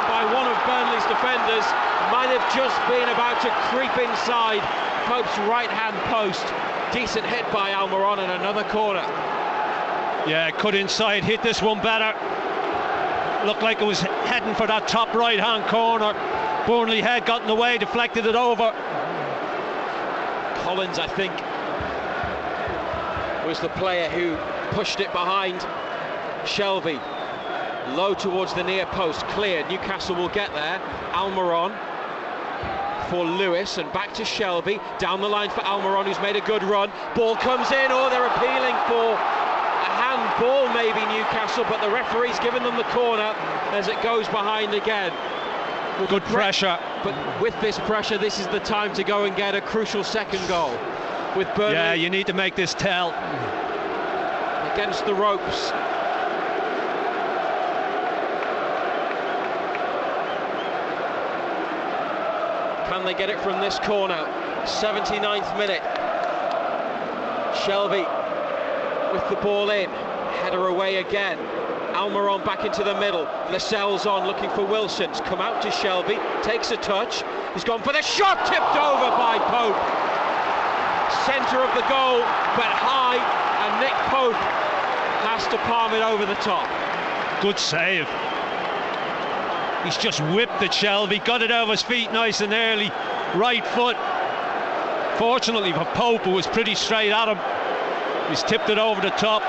by one of Burnley's defenders. Might have just been about to creep inside Pope's right-hand post. Decent hit by Almiron and another corner. Yeah, cut inside, hit this one better. Looked like it was heading for that top right-hand corner. Burnley head got in the way, deflected it over. Collins, I think, was the player who pushed it behind Shelvey. Low towards the near post, cleared. Newcastle will get there. Almiron for Lewis and back to Shelvey. Down the line for Almiron, who's made a good run. Ball comes in. Oh, they're appealing for a handball, maybe Newcastle, but the referee's given them the corner as it goes behind again. Good pressure. But with this pressure, this is the time to go and get a crucial second goal. With Burnley, yeah, you need to make this tell. Against the ropes. Can they get it from this corner? 79th minute. Shelvey with the ball in. Header away again. Almiron back into the middle. Lascelles on, looking for Wilson's. Come out to Shelvey. Takes a touch. He's gone for the shot. Tipped over by Pope. Centre of the goal, but high. And Nick Pope has to palm it over the top. Good save. He's just whipped at Shelvey, got it over his feet nice and early, right foot. Fortunately for Pope, who was pretty straight at him, he's tipped it over the top.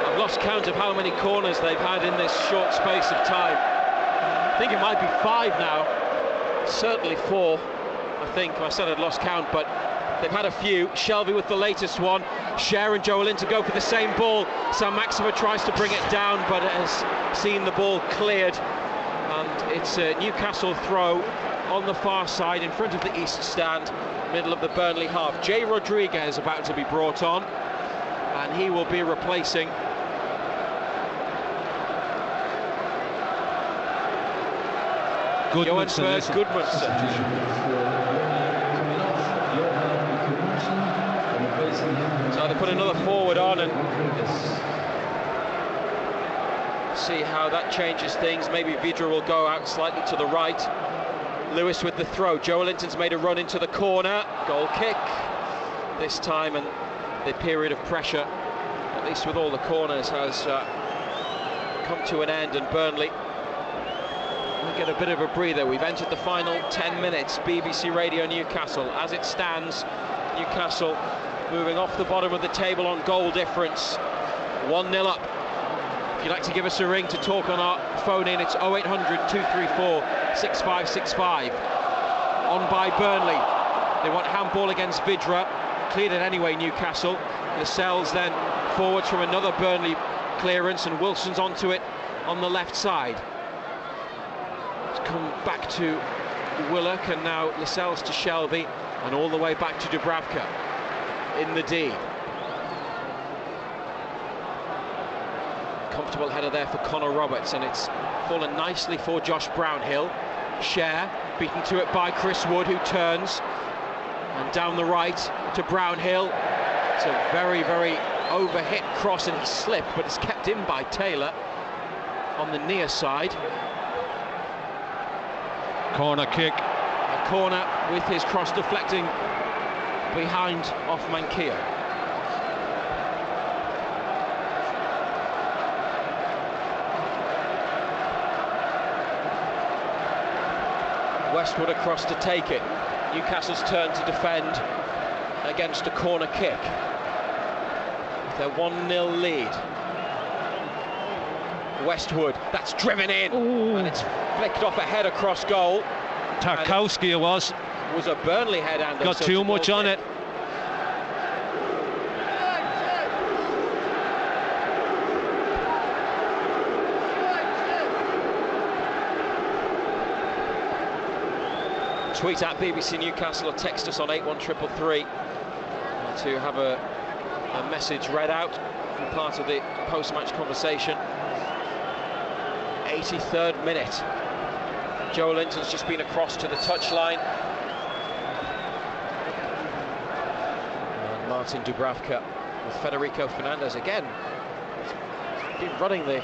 I've lost count of how many corners they've had in this short space of time. I think it might be 5 now, certainly 4, I think. I said I'd lost count, but they've had a few. Shelvey with the latest one. Cher and Joelinton go for the same ball. Saint-Maximin tries to bring it down, but has seen the ball cleared. And it's a Newcastle throw on the far side in front of the east stand, middle of the Burnley half. Jay Rodriguez about to be brought on, and he will be replacing Gudmundsson. So they put another forward on and see how that changes things. Maybe Vidra will go out slightly to the right. Lewis with the throw. Joelinton's made a run into the corner. Goal kick this time, and the period of pressure, at least with all the corners, has come to an end, and Burnley will get a bit of a breather. We've entered the final 10 minutes. BBC Radio Newcastle. As it stands, Newcastle moving off the bottom of the table on goal difference. 1-0 up. If you'd like to give us a ring to talk on our phone in, it's 0800 234 6565. On by Burnley. They want handball against Vidra. Cleared it anyway, Newcastle. Lascelles then forwards from another Burnley clearance, and Wilson's onto it on the left side. It's come back to Willock, and now Lascelles to Shelvey, and all the way back to Dubravka in the D. Comfortable header there for Connor Roberts, and it's fallen nicely for Josh Brownhill. Cher beaten to it by Chris Wood, who turns, and down the right to Brownhill. It's a very, very overhit cross and he slipped, but it's kept in by Taylor on the near side. Corner kick. A corner with his cross deflecting behind off Manquillo. Westwood across to take it. Newcastle's turn to defend against a corner kick. Their 1-0 lead. Westwood, that's driven in. Ooh. And it's flicked off a head across goal. Tarkowski it was a Burnley head, and got too much on it. Tweet at BBC Newcastle or text us on 81333 to have a message read out from part of the post-match conversation. 83rd minute. Joe Linton's just been across to the touchline. And Martin Dubravka with Federico Fernandez again. He's been running the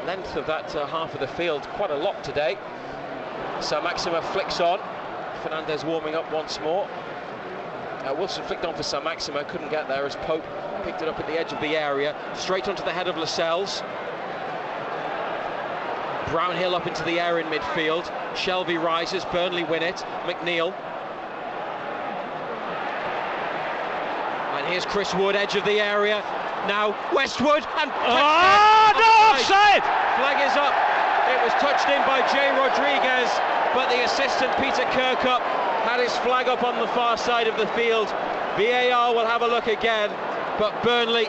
length of that half of the field quite a lot today. Sir Maxima flicks on. Fernandez warming up once more. Wilson flicked on for Sir Maxima, couldn't get there as Pope picked it up at the edge of the area. Straight onto the head of Lascelles. Brownhill up into the air in midfield. Shelby rises, Burnley win it. McNeil. And here's Chris Wood, edge of the area. Now Westwood and no offside! Flag is up. It was touched in by Jay Rodriguez, but the assistant Peter Kirkup had his flag up on the far side of the field. VAR will have a look again, but Burnley,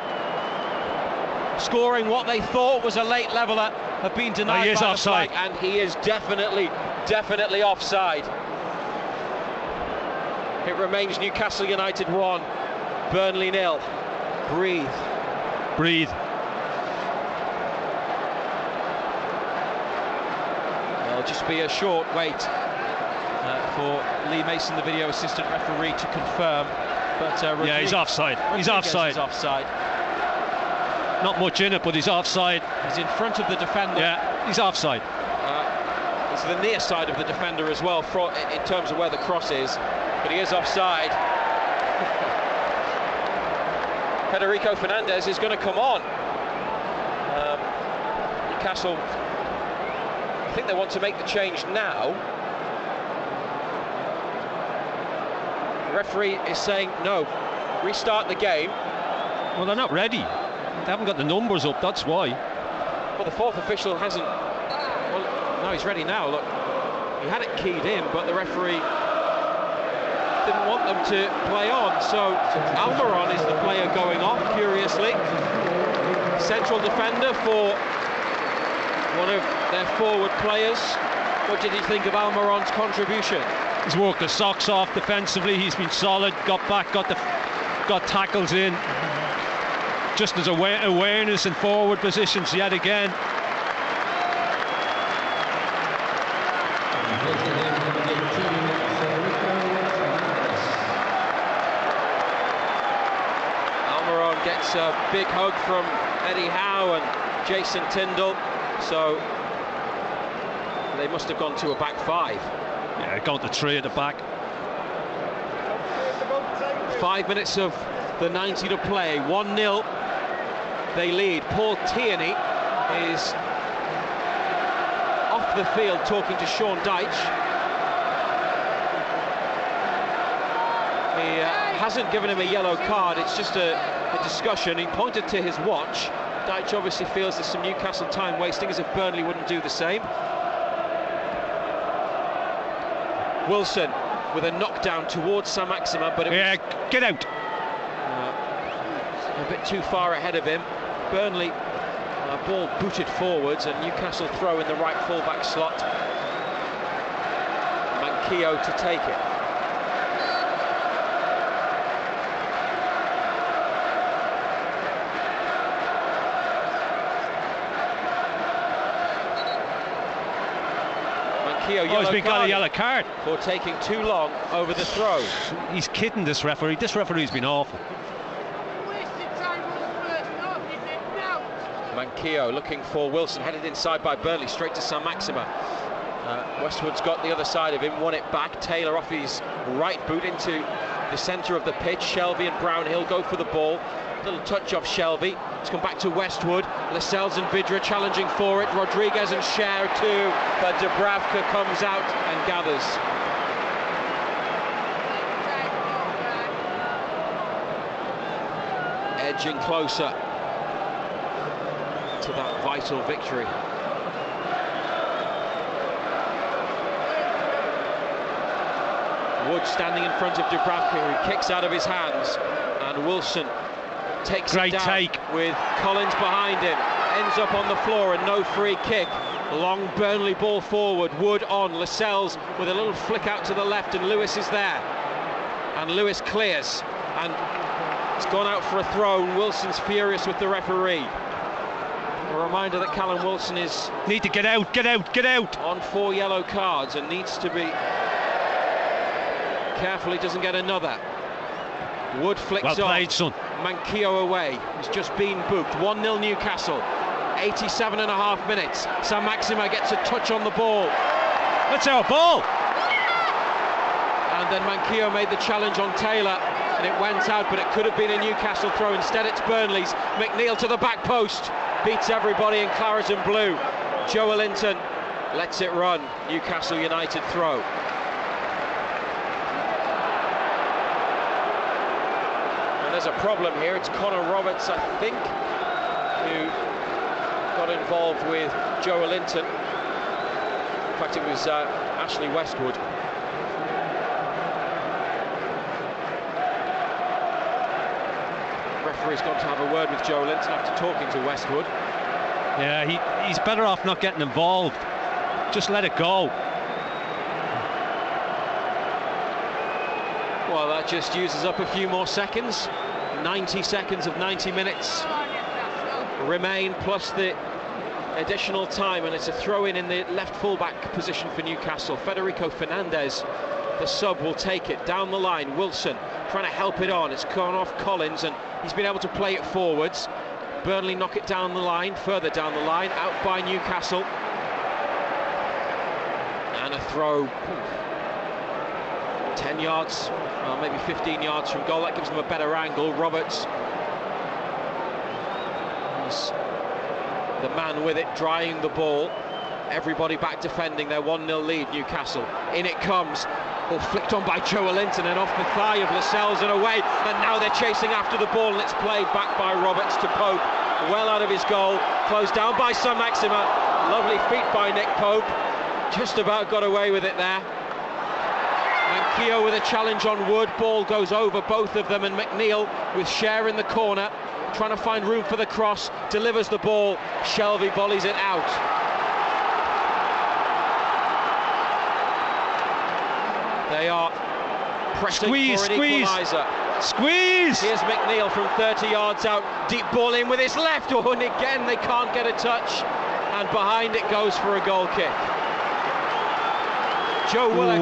scoring what they thought was a late leveller, have been denied by the flag, and he is definitely offside. It remains Newcastle United 1, Burnley 0. Breathe. There'll just be a short wait for Lee Mason, the video assistant referee, to confirm. But yeah, he's offside. He's offside. Not much in it, but he's offside. He's in front of the defender. Yeah, he's offside. It's the near side of the defender as well, in terms of where the cross is, but he is offside. Federico Fernandez is going to come on. Newcastle, I think they want to make the change now. The referee is saying no, restart the game. Well, they're not ready. They haven't got the numbers up, that's why. Well, the fourth official hasn't. Well, no, he's ready now. Look, he had it keyed in, but the referee didn't want them to play on. So Almiron is the player going off, curiously. Central defender for one of their forward players. What did you think of Almiron's contribution? He's worked the socks off defensively. He's been solid, got back, got tackles in. Just as awareness in forward positions yet again. Almiron gets a big hug from Eddie Howe and Jason Tindall, so they must have gone to a back five. Yeah, gone to three at the back. 5 minutes of the 90 to play, 1-0. They lead. Paul Tierney is off the field talking to Sean Dyche. He hasn't given him a yellow card, it's just a discussion. He pointed to his watch. Dyche obviously feels there's some Newcastle time wasting, as if Burnley wouldn't do the same. Wilson with a knockdown towards Sir Maxima, but get out. A bit too far ahead of him. Burnley ball booted forwards, and Newcastle throw in the right full-back slot. Manquillo to take it. He's been got a yellow card for taking too long over the throw. He's kidding this referee. This referee's been awful. Manquillo looking for Wilson, headed inside by Burnley, straight to Saint-Maximin. Westwood's got the other side of him, won it back. Taylor off his right boot into the centre of the pitch. Shelvey and Brownhill go for the ball. Little touch off Shelvey. It's come back to Westwood. Lascelles and Vidra challenging for it. Rodriguez and Cher too, but Dubravka comes out and gathers. Edging closer to that vital victory. Wood standing in front of Dubravka, who kicks out of his hands, and Wilson takes it down with Collins behind him, ends up on the floor and no free kick. Long Burnley ball forward, Wood on, Lascelles with a little flick out to the left, and Lewis is there, and Lewis clears, and it's gone out for a throw, and Wilson's furious with the referee. A reminder that Callum Wilson is need to get out on 4 yellow cards and needs to be careful he doesn't get another. Wood flicks well played, on. son. Manquillo away. He's just been booked. 1-0 Newcastle. 87.5 minutes. Saint-Maximin gets a touch on the ball. That's our ball. And then Manquillo made the challenge on Taylor, and it went out, but it could have been a Newcastle throw. Instead, it's Burnley's. McNeil to the back post. Beats everybody in claret and blue. Joelinton lets it run. Newcastle United throw. There's a problem here. It's Connor Roberts, I think, who got involved with Joelinton. In fact, it was Ashley Westwood. The referee's got to have a word with Joelinton after talking to Westwood. Yeah, he's better off not getting involved. Just let it go. Well, that just uses up a few more seconds. 90 seconds of 90 minutes remain, plus the additional time, and it's a throw-in the left full-back position for Newcastle. Federico Fernandez, the sub, will take it down the line. Wilson trying to help it on. It's gone off Collins, and he's been able to play it forwards. Burnley knock it down the line, further down the line, out by Newcastle. And a throw 10 yards, well, maybe 15 yards from goal. That gives them a better angle. Roberts is the man with it, drying the ball. Everybody back defending their 1-0 lead, Newcastle. In it comes. Ball flicked on by Joelinton and off the thigh of Lascelles and away. And now they're chasing after the ball, and it's played back by Roberts to Pope. Well out of his goal. Closed down by Saint-Maximin. Lovely feet by Nick Pope. Just about got away with it there. Manquillo with a challenge on Wood. Ball goes over both of them, and McNeil with Cher in the corner, trying to find room for the cross, delivers the ball. Shelvey volleys it out. They are pressing for an equaliser. Squeeze! Here's McNeil from 30 yards out. Deep ball in with his left. Oh, and again they can't get a touch. And behind it goes for a goal kick. Joe Willock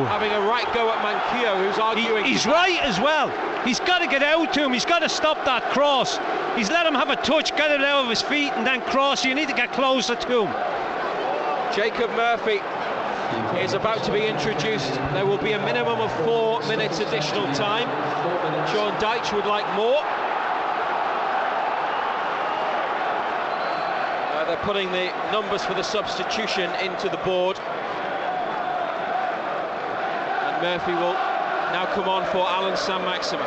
having a right go at Manquillo, who's arguing. He's right as well. He's got to get out to him. He's got to stop that cross. He's let him have a touch, get it out of his feet, and then cross. You need to get closer to him. Jacob Murphy is about to be introduced. There will be a minimum of 4 minutes additional time. Sean Dyche would like more. They're putting the numbers for the substitution into the board. And Murphy will now come on for Alan Saint-Maximin.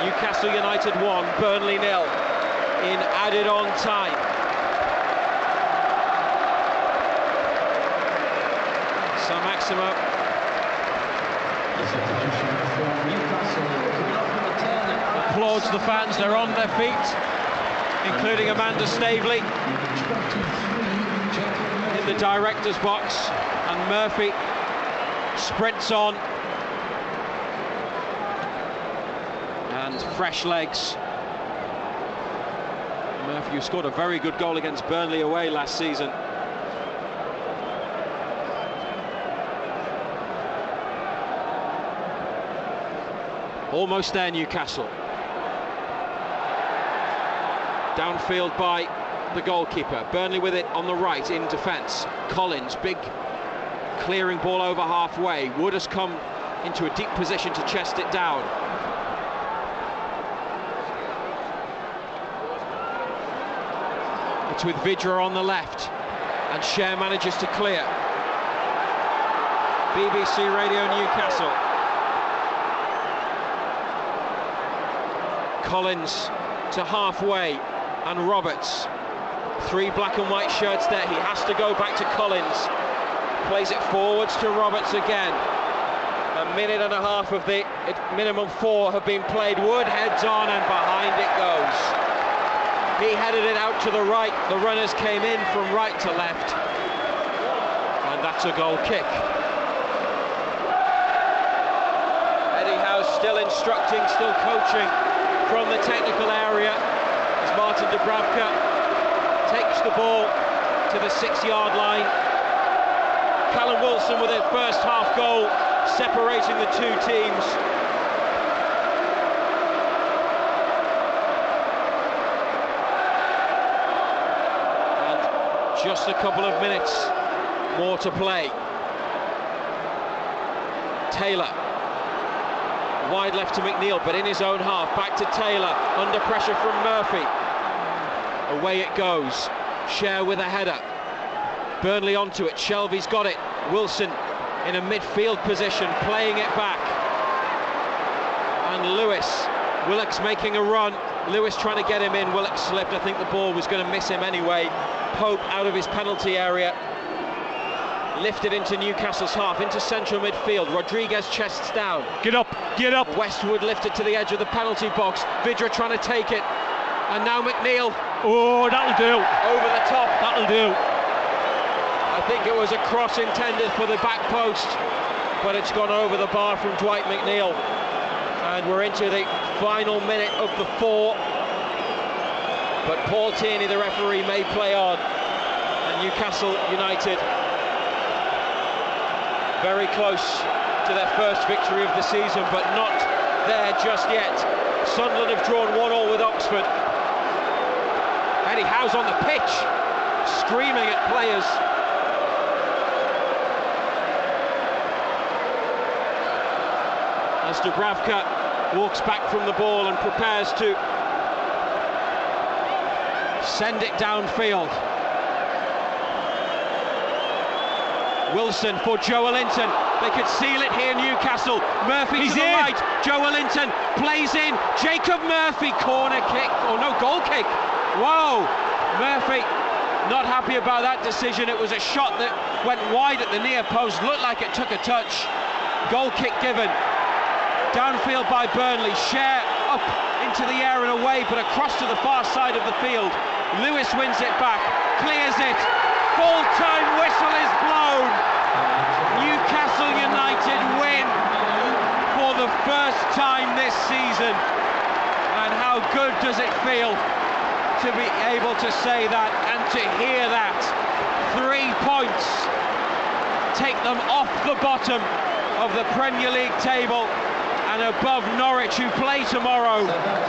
Newcastle United 1, Burnley 0 in added on time. Saint-Maximin applauds the fans. They're on their feet, including Amanda Staveley in the director's box, and Murphy sprints on, and fresh legs. Murphy, who scored a very good goal against Burnley away last season. Almost there, Newcastle. Downfield by the goalkeeper. Burnley with it on the right in defence. Collins, big clearing ball over halfway. Wood has come into a deep position to chest it down. It's with Vidra on the left, and Cher manages to clear. BBC Radio Newcastle. Collins to halfway, and Roberts. 3 black and white shirts there. He has to go back to Collins. Plays it forwards to Roberts again. A minute and a half of the minimum 4 have been played. Wood heads on, and behind it goes. He headed it out to the right. The runners came in from right to left, and that's a goal kick. Eddie Howe still instructing, still coaching from the technical area as Martin Dubravka takes the ball to the 6-yard line. Callum Wilson with their first half goal, separating the 2 teams. And just a couple of minutes more to play. Taylor. Wide left to McNeil, but in his own half. Back to Taylor, under pressure from Murphy. Away it goes. Cher with a header. Burnley onto it. Shelby's got it. Wilson in a midfield position, playing it back. And Lewis. Willock's making a run. Lewis trying to get him in. Willock slipped. I think the ball was going to miss him anyway. Pope out of his penalty area. Lifted into Newcastle's half, into central midfield. Rodriguez chests down. Get up, get up. Westwood lifted to the edge of the penalty box. Vidra trying to take it. And now McNeil. Oh, that'll do. Over the top. That'll do. I think it was a cross intended for the back post, but it's gone over the bar from Dwight McNeil. And we're into the final minute of the 4. But Paul Tierney, the referee, may play on. And Newcastle United very close to their first victory of the season, but not there just yet. Sunderland have drawn 1-1 with Oxford. Eddie Howe's on the pitch, screaming at players. As Dubravka walks back from the ball and prepares to send it downfield. Wilson for Joelinton. They could seal it here, Newcastle. Murphy to the right. Joelinton plays in. Jacob Murphy, corner kick. Oh no, goal kick. Whoa. Murphy not happy about that decision. It was a shot that went wide at the near post. Looked like it took a touch. Goal kick given. Downfield by Burnley. Cher up into the air and away, but across to the far side of the field. Lewis wins it back. Clears it. Full-time whistle is blown. Newcastle United win for the first time this season. And how good does it feel to be able to say that and to hear that? 3 points take them off the bottom of the Premier League table and above Norwich, who play tomorrow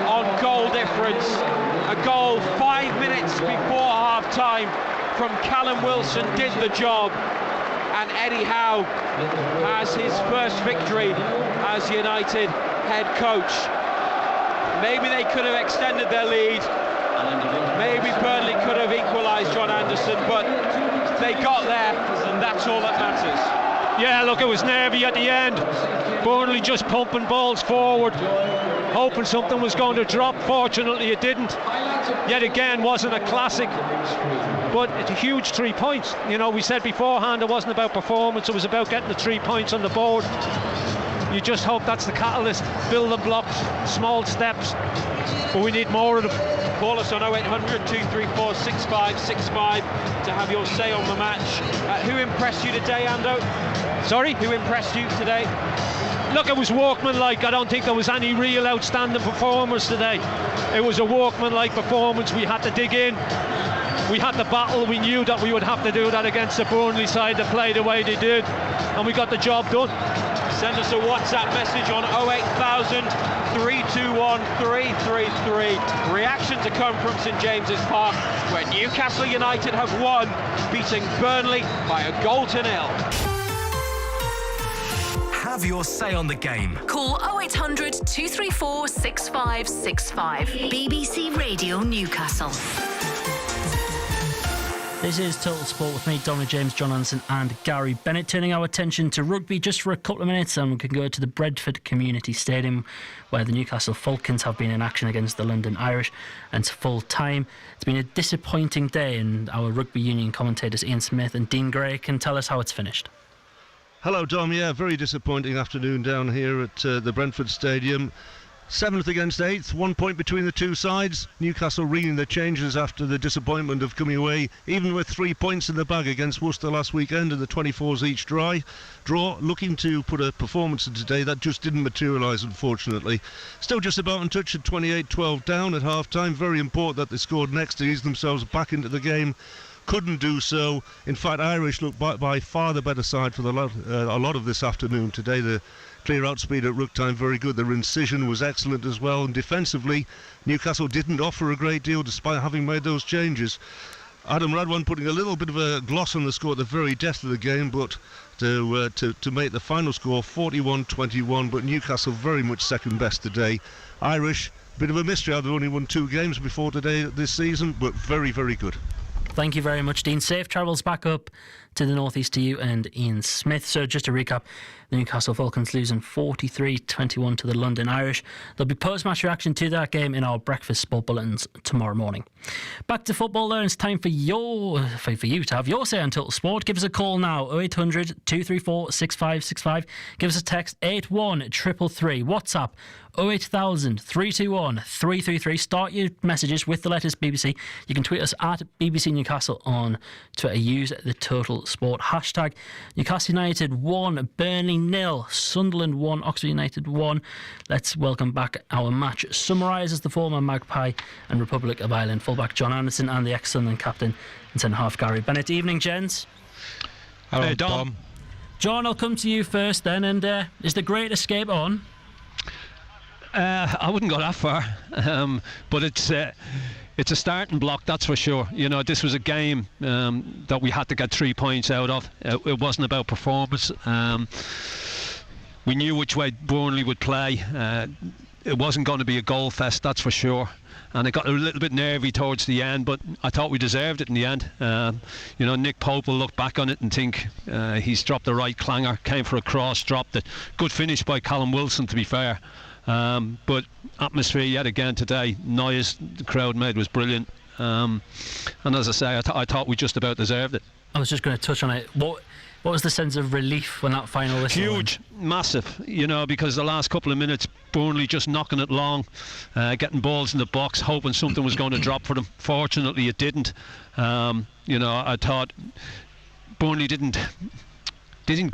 on goal difference. A goal 5 minutes before half-time from Callum Wilson did the job, and Eddie Howe has his first victory as United head coach. Maybe they could have extended their lead, maybe Burnley could have equalised, John Anderson, but they got there, and that's all that matters. Yeah, look, it was nervy at the end. Burnley just pumping balls forward, hoping something was going to drop. Fortunately it didn't. Yet again, wasn't a classic, but it's a huge 3 points. You know, we said beforehand it wasn't about performance, it was about getting the 3 points on the board. You just hope that's the catalyst. Building blocks, small steps, but we need more of them. Call us on 0800 234 6565 to have your say on the match. Who impressed you today, Ando? Sorry? Who impressed you today? Look, it was workmanlike. I don't think there was any real outstanding performers today. It was a workmanlike performance. We had to dig in. We had to battle. We knew that we would have to do that against the Burnley side that played the way they did, and we got the job done. send us a WhatsApp message on 08000 321 333. Reaction to come from St James's Park, where Newcastle United have won, beating Burnley by a goal to nil. Have your say on the game. Call 0800 234 6565. BBC Radio Newcastle. This is Total Sport with me, Dominic James, John Anderson and Gary Bennett, turning our attention to rugby just for a couple of minutes, and we can go to the Brentford Community Stadium where the Newcastle Falcons have been in action against the London Irish, and it's full time. It's been a disappointing day, and our rugby union commentators Ian Smith and Dean Gray can tell us how it's finished. Hello Dom, yeah, very disappointing afternoon down here at the Brentford Stadium. 7th against 8th, 1 point between the two sides. Newcastle reeling the changes after the disappointment of coming away, even with 3 points in the bag against Worcester last weekend and the 24s each draw, looking to put a performance in today that just didn't materialise, unfortunately. Still just about in touch at 28-12 down at half-time. Very important that they scored next to ease themselves back into the game. Couldn't do so. In fact, Irish looked by far the better side for a lot of this afternoon today. The clear out speed at ruck time very good. Their incision was excellent as well, and defensively Newcastle didn't offer a great deal despite having made those changes. Adam Radwan putting a little bit of a gloss on the score at the very death of the game, but to make the final score 41-21, but Newcastle very much second best today. Irish, bit of a mystery. They've only won 2 games before today this season, but very, very good. Thank you very much, Dean. Safe travels back up to the northeast to you and Ian Smith. So just to recap, the Newcastle Falcons losing 43-21 to the London Irish. There'll be post-match reaction to that game in our breakfast sport bulletins tomorrow morning. Back to football there. It's time for you to have your say on Total Sport. Give us a call now, 0800 234 6565. Give us a text 81333. WhatsApp 08000 321 333. Start your messages with the letters BBC. You can tweet us at BBC Newcastle on Twitter. Use the Total Sport hashtag. Newcastle United 1, Burnley 0, Sunderland 1, Oxford United 1. Let's welcome back our match summarisers, the former Magpie and Republic of Ireland fullback John Anderson and the ex-Sunderland captain and centre-half Gary Bennett. Evening, gents. Hello, hey, Dom. John, I'll come to you first then. And is the Great Escape on? I wouldn't go that far, but it's a starting block, that's for sure. You know, this was a game that we had to get 3 points out of. It wasn't about performance. We knew which way Burnley would play. It wasn't going to be a goal fest, that's for sure. And it got a little bit nervy towards the end, but I thought we deserved it in the end. You know, Nick Pope will look back on it and think he's dropped the right clanger, came for a cross, dropped it. Good finish by Callum Wilson, to be fair. But atmosphere yet again today, noise the crowd made was brilliant. And as I say, I thought we just about deserved it. I was just going to touch on it. What was the sense of relief when that final whistle Huge, went? Massive, you know, because the last couple of minutes Burnley just knocking it long, getting balls in the box, hoping something was going to drop for them. Fortunately it didn't. You know, I thought Burnley didn't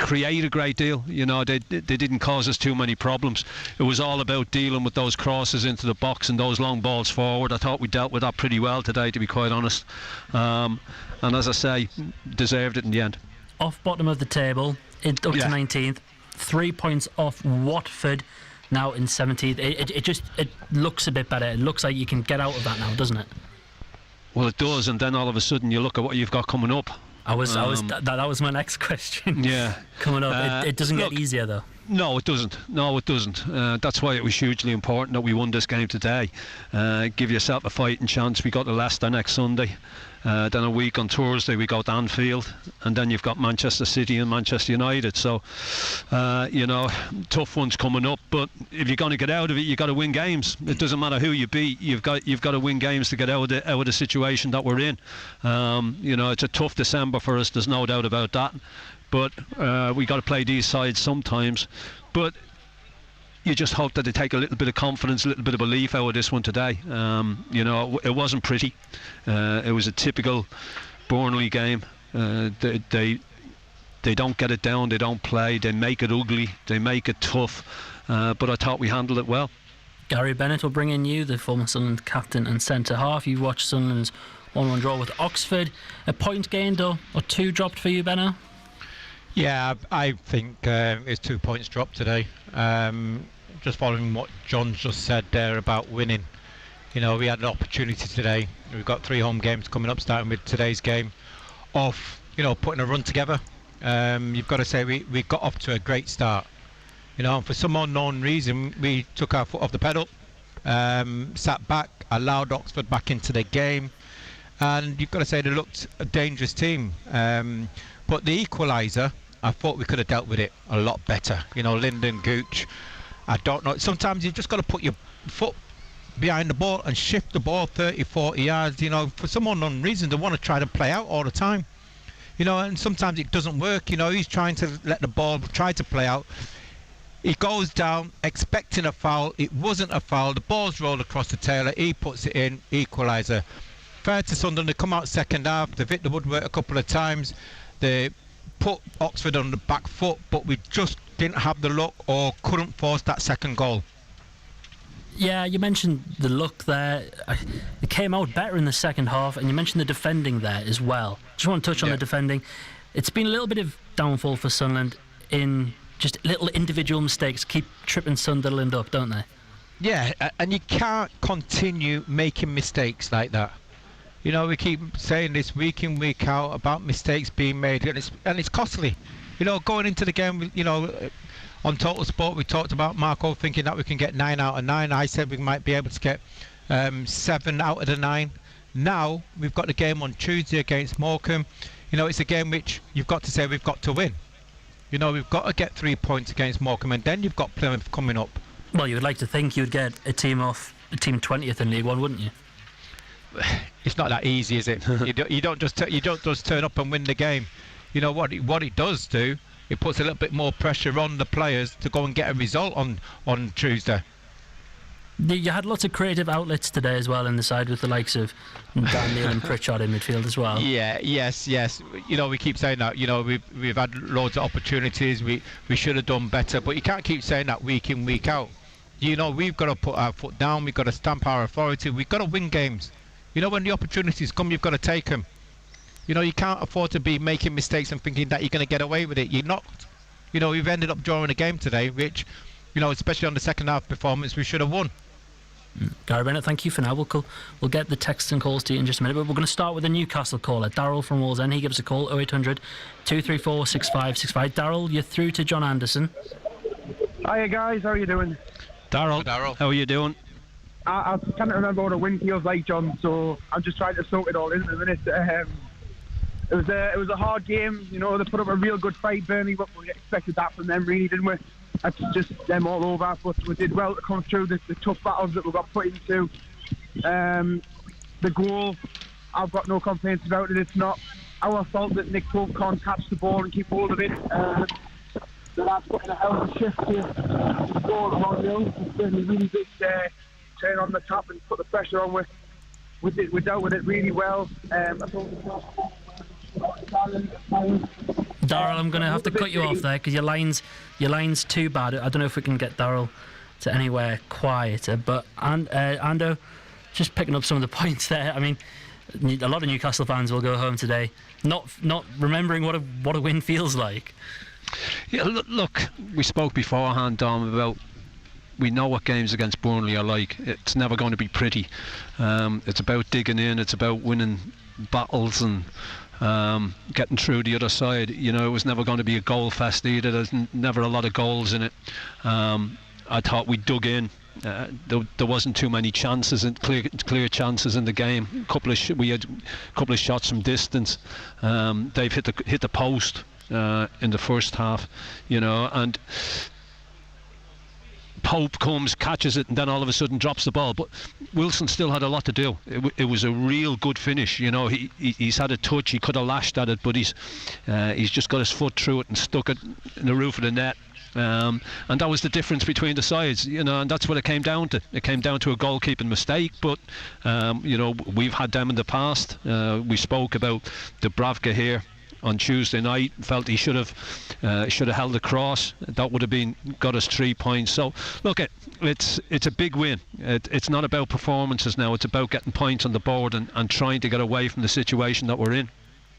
create a great deal. You know, they didn't cause us too many problems. It was all about dealing with those crosses into the box and those long balls forward. I thought we dealt with that pretty well today, to be quite honest. And as I say, deserved it in the end. Off bottom of the table, up to 19th, 3 points off Watford, now in 17th. It looks a bit better. It looks like you can get out of that now, doesn't it? Well, it does, and then all of a sudden you look at what you've got coming up. That was my next question. Yeah, coming up, it doesn't get easier though. No, it doesn't. That's why it was hugely important that we won this game today. Give yourself a fighting chance. We got to Leicester next Sunday. Then a week on Thursday we go to Anfield, and then you've got Manchester City and Manchester United. So, you know, tough ones coming up. But if you're going to get out of it, you've got to win games. It doesn't matter who you beat. You've got to win games to get out of the situation that we're in. You know, it's a tough December for us. There's no doubt about that. But we got to play these sides sometimes. But you just hope that they take a little bit of confidence, a little bit of belief out of this one today. You know, it wasn't pretty. It was a typical Burnley game. They don't get it down, they don't play, they make it ugly, they make it tough. But I thought we handled it well. Gary Bennett will bring in you, the former Sunderland captain and centre-half. You watched Sunderland's 1-1 draw with Oxford. A point gained or two dropped for you, Benno? Yeah, I think it's 2 points dropped today. Just following what John just said there about winning. You know, we had an opportunity today. We've got 3 home games coming up, starting with today's game, of, you know, putting a run together. You've got to say we got off to a great start. You know, and for some unknown reason, we took our foot off the pedal, sat back, allowed Oxford back into the game, and you've got to say they looked a dangerous team. But the equaliser, I thought we could have dealt with it a lot better. You know, Lyndon Gooch, I don't know. Sometimes you've just got to put your foot behind the ball and shift the ball 30, 40 yards. You know, for some unknown reason, they want to try to play out all the time. You know, and sometimes it doesn't work. You know, he's trying to let the ball try to play out. He goes down expecting a foul. It wasn't a foul. The ball's rolled across the tailor. He puts it in, equaliser. Fair to Sunderland, they come out second half. They've hit the woodwork a couple of times. They put Oxford on the back foot, but we just didn't have the luck or couldn't force that second goal. Yeah, you mentioned the luck there. It came out better in the second half, and you mentioned the defending there as well. Just want to touch on the defending. It's been a little bit of downfall for Sunderland in just little individual mistakes keep tripping Sunderland up, don't they? Yeah, and you can't continue making mistakes like that. You know, we keep saying this week in, week out about mistakes being made, and it's costly. You know, going into the game, you know, on Total Sport, we talked about Marco thinking that we can get 9 out of 9. I said we might be able to get 7 out of the 9. Now, we've got the game on Tuesday against Morecambe. You know, it's a game which you've got to say we've got to win. You know, we've got to get 3 points against Morecambe, and then you've got Plymouth coming up. Well, you would like to think you'd get a team 20th in League One, wouldn't you? It's not that easy, is it? you don't just turn up and win the game. You know what it does do? It puts a little bit more pressure on the players to go and get a result on Tuesday. You had lots of creative outlets today as well in the side with the likes of Daniel and Pritchard in midfield as well. Yeah, yes. You know, we keep saying that. You know, we've had loads of opportunities. We should have done better, but you can't keep saying that week in, week out. You know, we've got to put our foot down. We've got to stamp our authority. We've got to win games. You know, when the opportunities come, you've got to take them. You know, you can't afford to be making mistakes and thinking that you're going to get away with it. You're not. You know, we've ended up drawing a game today, which, you know, especially on the second half performance, we should have won. Gary Bennett, thank you for now. We'll get the texts and calls to you in just a minute, but we're going to start with a Newcastle caller, Darryl from Wallsend. He gives a call, 0800 234 6565. Darryl, you're through to John Anderson. Hiya guys, how are you doing? Darryl, how are you doing? I can't remember what a win feels like, John, so I'm just trying to soak it all in a minute. It was a hard game, you know. They put up a real good fight, Burnley, but we expected that from them, really, didn't we? That's just them all over, but we did well to come through the tough battles that we got put into. The goal, I've got no complaints about it. It's not our fault that Nick Pope can't catch the ball and keep hold of it. The lads put in a hell of a shift to score 1-0. It's been a really big turn on the top and put the pressure on. We dealt with it really well. Darryl, I'm going to have to cut you off there because your line's too bad. I don't know if we can get Darryl to anywhere quieter. But Ando, just picking up some of the points there. I mean, a lot of Newcastle fans will go home today not remembering what a win feels like. Yeah, look, we spoke beforehand, Dom, about we know what games against Burnley are like. It's never going to be pretty. It's about digging in. It's about winning battles and getting through the other side. You know, it was never going to be a goal fest either. There's never a lot of goals in it. I thought we dug in. There wasn't too many chances and clear chances in the game. We had a couple of shots from distance. They've hit the post in the first half, you know, and Pope comes, catches it, and then all of a sudden drops the ball. But Wilson still had a lot to do. It was a real good finish. You know, he's had a touch. He could have lashed at it, but he's just got his foot through it and stuck it in the roof of the net. And that was the difference between the sides, you know, and that's what it came down to. It came down to a goalkeeping mistake, but you know, we've had them in the past. We spoke about Dubravka here on Tuesday night. Felt he should have held the cross. That would have got us 3 points. So look, it's a big win. It's not about performances now. It's about getting points on the board and trying to get away from the situation that we're in.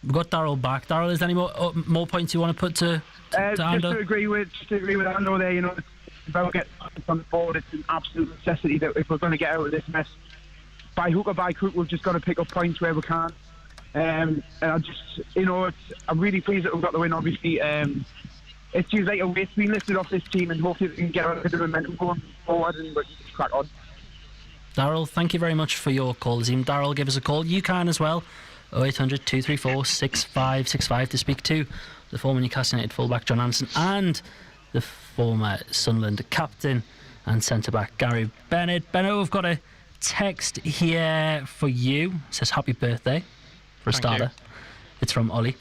We've got Darryl back. Darryl, is there any more points you want to put to just to agree with Ando there, you know, about getting on the board, it's an absolute necessity that if we're going to get out of this mess, by hook or by crook, we've just got to pick up points where we can. And I just, you know, I'm really pleased that we've got the win, obviously. It seems like a weight's been lifted off this team, and hopefully we can get a bit of momentum going forward and just crack on. Darryl, thank you very much for your call, Azim. Darryl, give us a call. You can as well. 0800 234 6565 to speak to the former Newcastle United fullback John Anderson and the former Sunderland captain and centre-back Gary Bennett. Benno, we've got a text here for you. It says happy birthday for a starter. It's from Ollie.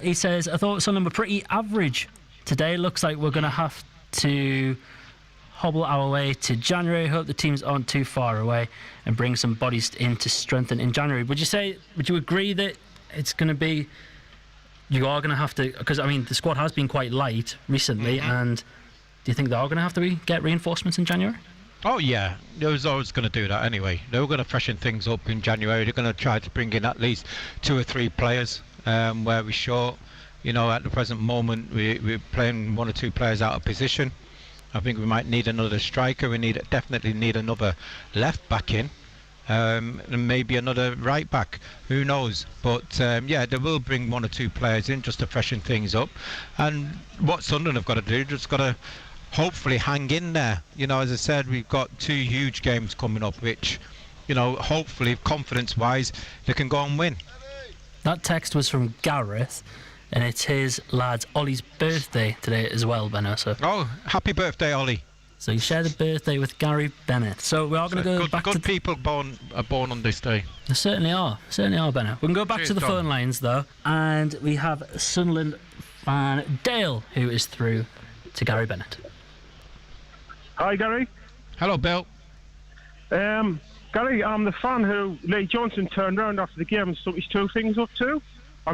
He says, I thought Sunderland were pretty average today. Looks like we're going to have to hobble our way to January. Hope the teams aren't too far away and bring some bodies in to strengthen in January. Would you agree that it's going to be, you are going to have to, because I mean the squad has been quite light recently, and do you think they are going to have to get reinforcements in January? Oh yeah, they was always going to do that anyway. They were going to freshen things up in January. They're going to try to bring in at least 2 or 3 players where we're short. You know, at the present moment we're playing 1 or 2 players out of position. I think we might need another striker. We definitely need another left back in, and maybe another right back. Who knows? But yeah, they will bring 1 or 2 players in just to freshen things up. And what Sunderland have got to do, just got to hopefully hang in there. You know, as I said, we've got 2 huge games coming up, which, you know, hopefully confidence-wise, they can go and win. That text was from Gareth. And it's his lad's Ollie's birthday today as well, Benno. So. Oh, happy birthday, Ollie! So you share the birthday with Gary Bennett. So we are going to go back to... Good people are born on this day. There certainly are, Benno. We can go back to the phone lines, though. And we have Sunderland fan Dale, who is through to Gary Bennett. Hi, Gary. Hello, Bill. Gary, I'm the fan who Lee Johnson turned round after the game and stuck his 2 fingers up to.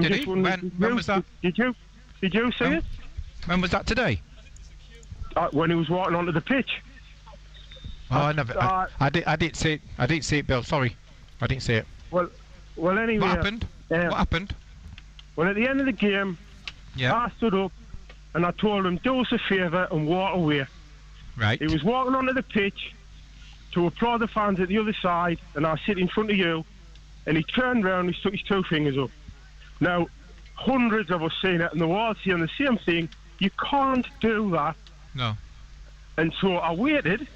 Did he? When was that? Did you see it? When was that today? When he was walking onto the pitch. Oh, I never. I didn't see it. I didn't see it, Bill. Sorry, I didn't see it. Well, anyway. What happened? What happened? Well, at the end of the game, I stood up and I told him, do us a favour and walk away. Right. He was walking onto the pitch to applaud the fans at the other side, and I sit in front of you, and he turned round and he stuck his 2 fingers up. Now, hundreds of us seen it, and they're all saying the same thing. You can't do that. No. And so I waited,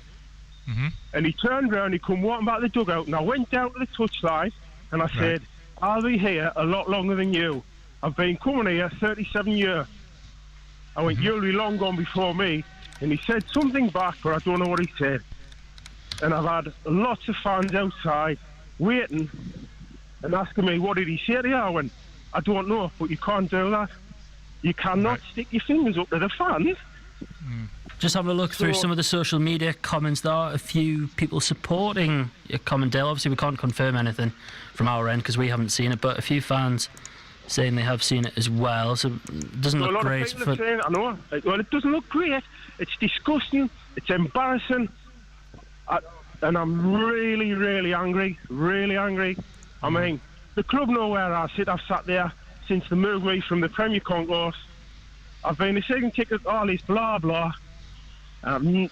and he turned round, he come walking back to the dugout, and I went down to the touchline, and I said, I'll be here a lot longer than you. I've been coming here 37 years. I went, you'll be long gone before me. And he said something back, but I don't know what he said. And I've had lots of fans outside waiting and asking me, what did he say to you? I went, I don't know, but you can't do that. You cannot stick your fingers up to the fans. Just having a look through some of the social media comments. There are a few people supporting your comment, Dale. Obviously, we can't confirm anything from our end because we haven't seen it, but a few fans saying they have seen it as well. So it doesn't look great. Saying, I know. Well, it doesn't look great. It's disgusting. It's embarrassing. And I'm really, really angry. Really angry. I mean, the club know where I sit. I've sat there since they moved me from the Premier Concourse. I've been a season ticket, all this blah blah. I'm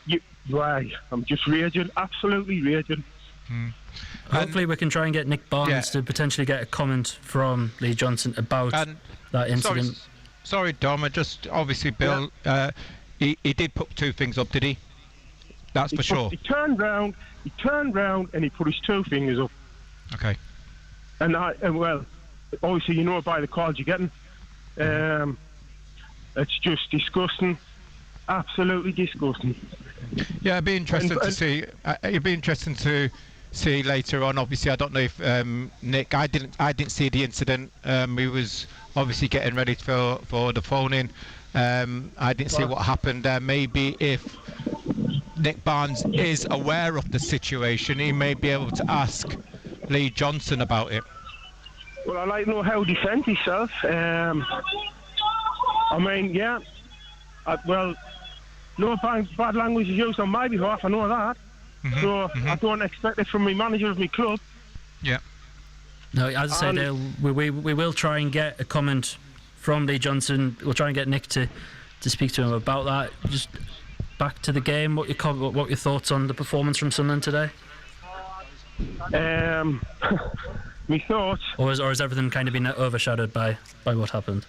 just raging, absolutely raging. Hopefully we can try and get Nick Barnes to potentially get a comment from Lee Johnson about that incident. Sorry, Dom, obviously Bill, he did put 2 things up, did he? That's for sure. He turned round and he put his 2 fingers up. Okay. And well, obviously you know by the calls you're getting. It's just disgusting. Absolutely disgusting. Yeah, it'd be interesting to see. It'd be interesting to see later on. Obviously, I don't know if Nick. I didn't see the incident. He was obviously getting ready for the phone in. I didn't see what happened there. Maybe if Nick Barnes is aware of the situation, he may be able to ask Lee Johnson about it. Well, I'd like to know how he defends himself. I mean, yeah. Well, no bad language is used on my behalf, I know that. I don't expect it from my manager of my club. Yeah. No, as I say, Dale, we will try and get a comment from Lee Johnson. We'll try and get Nick to speak to him about that. Just back to the game. What your thoughts on the performance from Sunderland today? My thoughts. Or has everything kind of been overshadowed by what happened?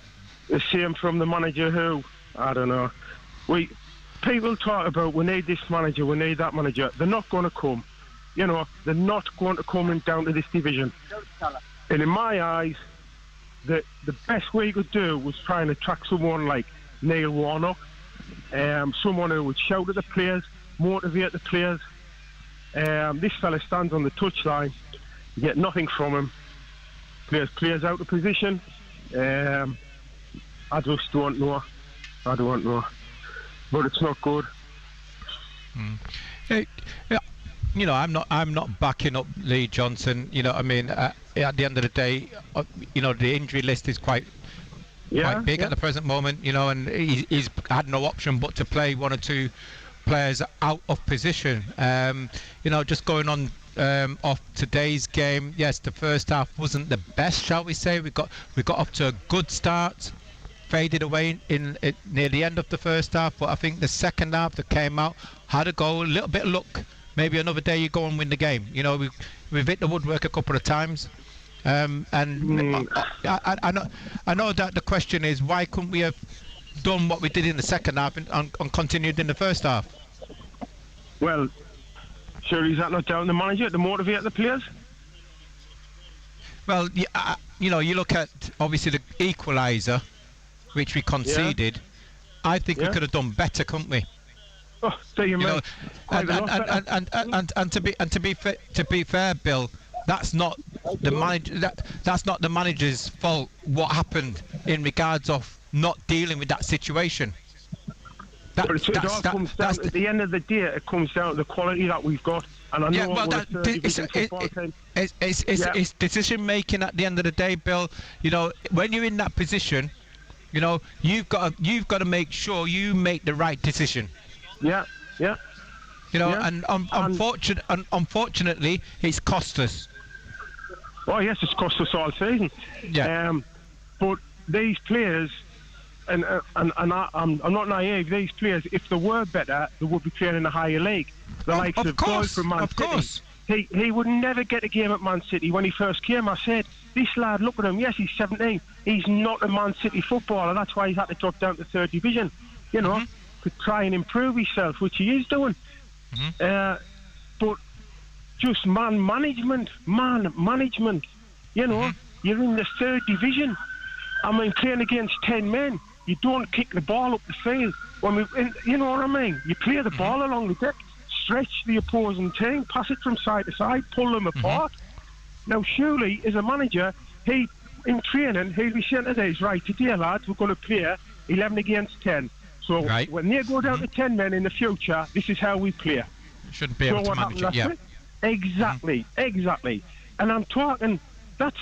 The same from the manager who, I don't know. People talk about we need this manager, we need that manager. They're not going to come. You know, they're not going to come down to this division. And in my eyes, the best we could do was try and attract someone like Neil Warnock, someone who would shout at the players, motivate the players. This fella stands on the touchline, you get nothing from him. Players out of position. I just don't know. I don't know. But it's not good. You know, I'm not backing up Lee Johnson. You know, I mean, at the end of the day, you know, the injury list is quite big at the present moment. You know, and he's had no option but to play one or two players out of position. You know, just going on off today's game. Yes, the first half wasn't the best, shall we say? We got off to a good start. Faded away near the end of the first half, but I think the second half that came out had a go, a little bit of luck. Maybe another day you go and win the game. You know, we've hit the woodwork a couple of times, and I know that the question is why couldn't we have done what we did in the second half and continued in the first half? Well, sure, is that not down to the manager to motivate the players? Well, you know, you look at obviously the equaliser, which we conceded. I think we could have done better, couldn't we? Oh, so you know, and to be fair, Bill, that's not the manager. That's not the manager's fault. What happened in regards of not dealing with that situation? But it all comes down at the end of the day. It comes down to the quality that we've got. And I know it's decision making at the end of the day, Bill. You know, when you're in that position, you know, you've got to make sure you make the right decision. Yeah. You know, and unfortunately, it's cost us. Oh yes, it's cost us all season. Yeah. But these players, and I'm not naive. These players, if they were better, they would be playing in a higher league. The likes of Boy from Man City. Course. He would never get a game at Man City. When he first came, I said, this lad, look at him. Yes, he's 17. He's not a Man City footballer. That's why he's had to drop down to third division. You know, to try and improve himself, which he is doing. But just man management. You know, you're in the third division. I mean, playing against 10 men, you don't kick the ball up the field. You know what I mean? You play the ball along the deck, stretch the opposing team, pass it from side to side, pull them apart. Now, surely, as a manager, in training, he'll be saying to these, right, today, lads, we're going to play 11 against 10. So when they go down to 10 men in the future, this is how we play. Shouldn't be able to manage it, yeah. Exactly. And I'm talking, that's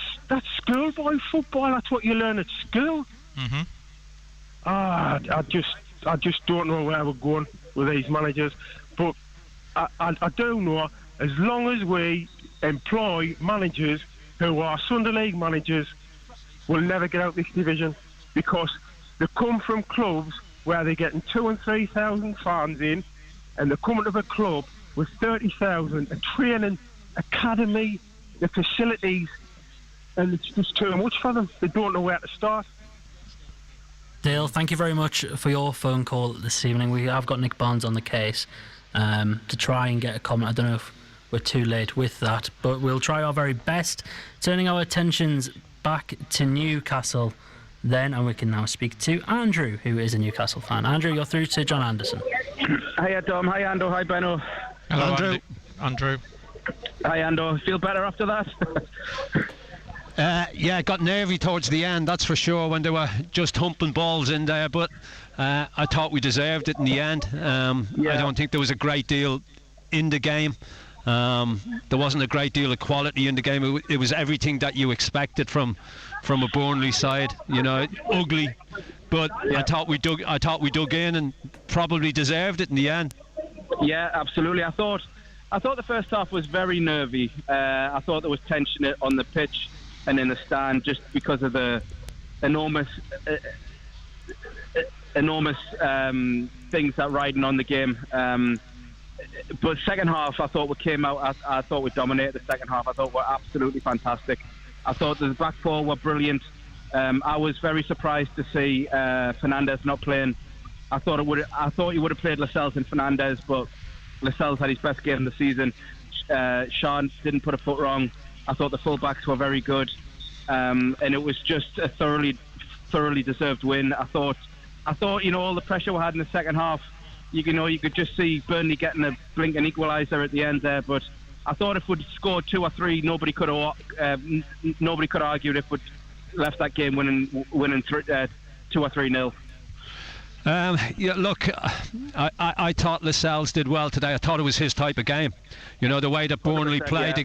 schoolboy football. That's what you learn at school. I just don't know where we're going with these managers. But I do know, as long as we employ managers who are Sunday League managers, we'll never get out this division, because they come from clubs where they're getting 2,000 and 3,000 fans in, and they're coming to a club with 30,000, a training academy, the facilities, and it's just too much for them. They don't know where to start. Dale, thank you very much for your phone call this evening. We have got Nick Barnes on the case to try and get a comment. I don't know if we're too late with that, but we'll try our very best. Turning our attentions back to Newcastle then, and we can now speak to Andrew, who is a Newcastle fan. Andrew, you're through to John Anderson. Hiya, Dom. Hi, Ando. Hi, Benno. Hello, Andrew. Hi, Ando. Feel better after that? Yeah, got nervy towards the end, that's for sure, when they were just humping balls in there, but I thought we deserved it in the end. I don't think there was a great deal in the game. There wasn't a great deal of quality in the game. It was everything that you expected from a Burnley side. You know, ugly, but I thought we dug in and probably deserved it in the end. Yeah, absolutely. I thought the first half was very nervy. I thought there was tension on the pitch. and in the stand, just because of the enormous things that riding on the game. But second half, I thought we came out. I thought we dominated the second half. I thought we were absolutely fantastic. I thought the back four were brilliant. I was very surprised to see Fernandez not playing. I thought he would have played Lascelles and Fernandez, but Lascelles had his best game of the season. Sean didn't put a foot wrong. I thought the full-backs were very good, and it was just a thoroughly deserved win. I thought all the pressure we had in the second half. You could just see Burnley getting a blinking equaliser at the end there, but I thought if we'd scored 2 or 3, nobody could have argued if we'd left that game winning 2 or 3-0. Look, I thought Lascelles did well today. I thought it was his type of game. The way that Burnley played,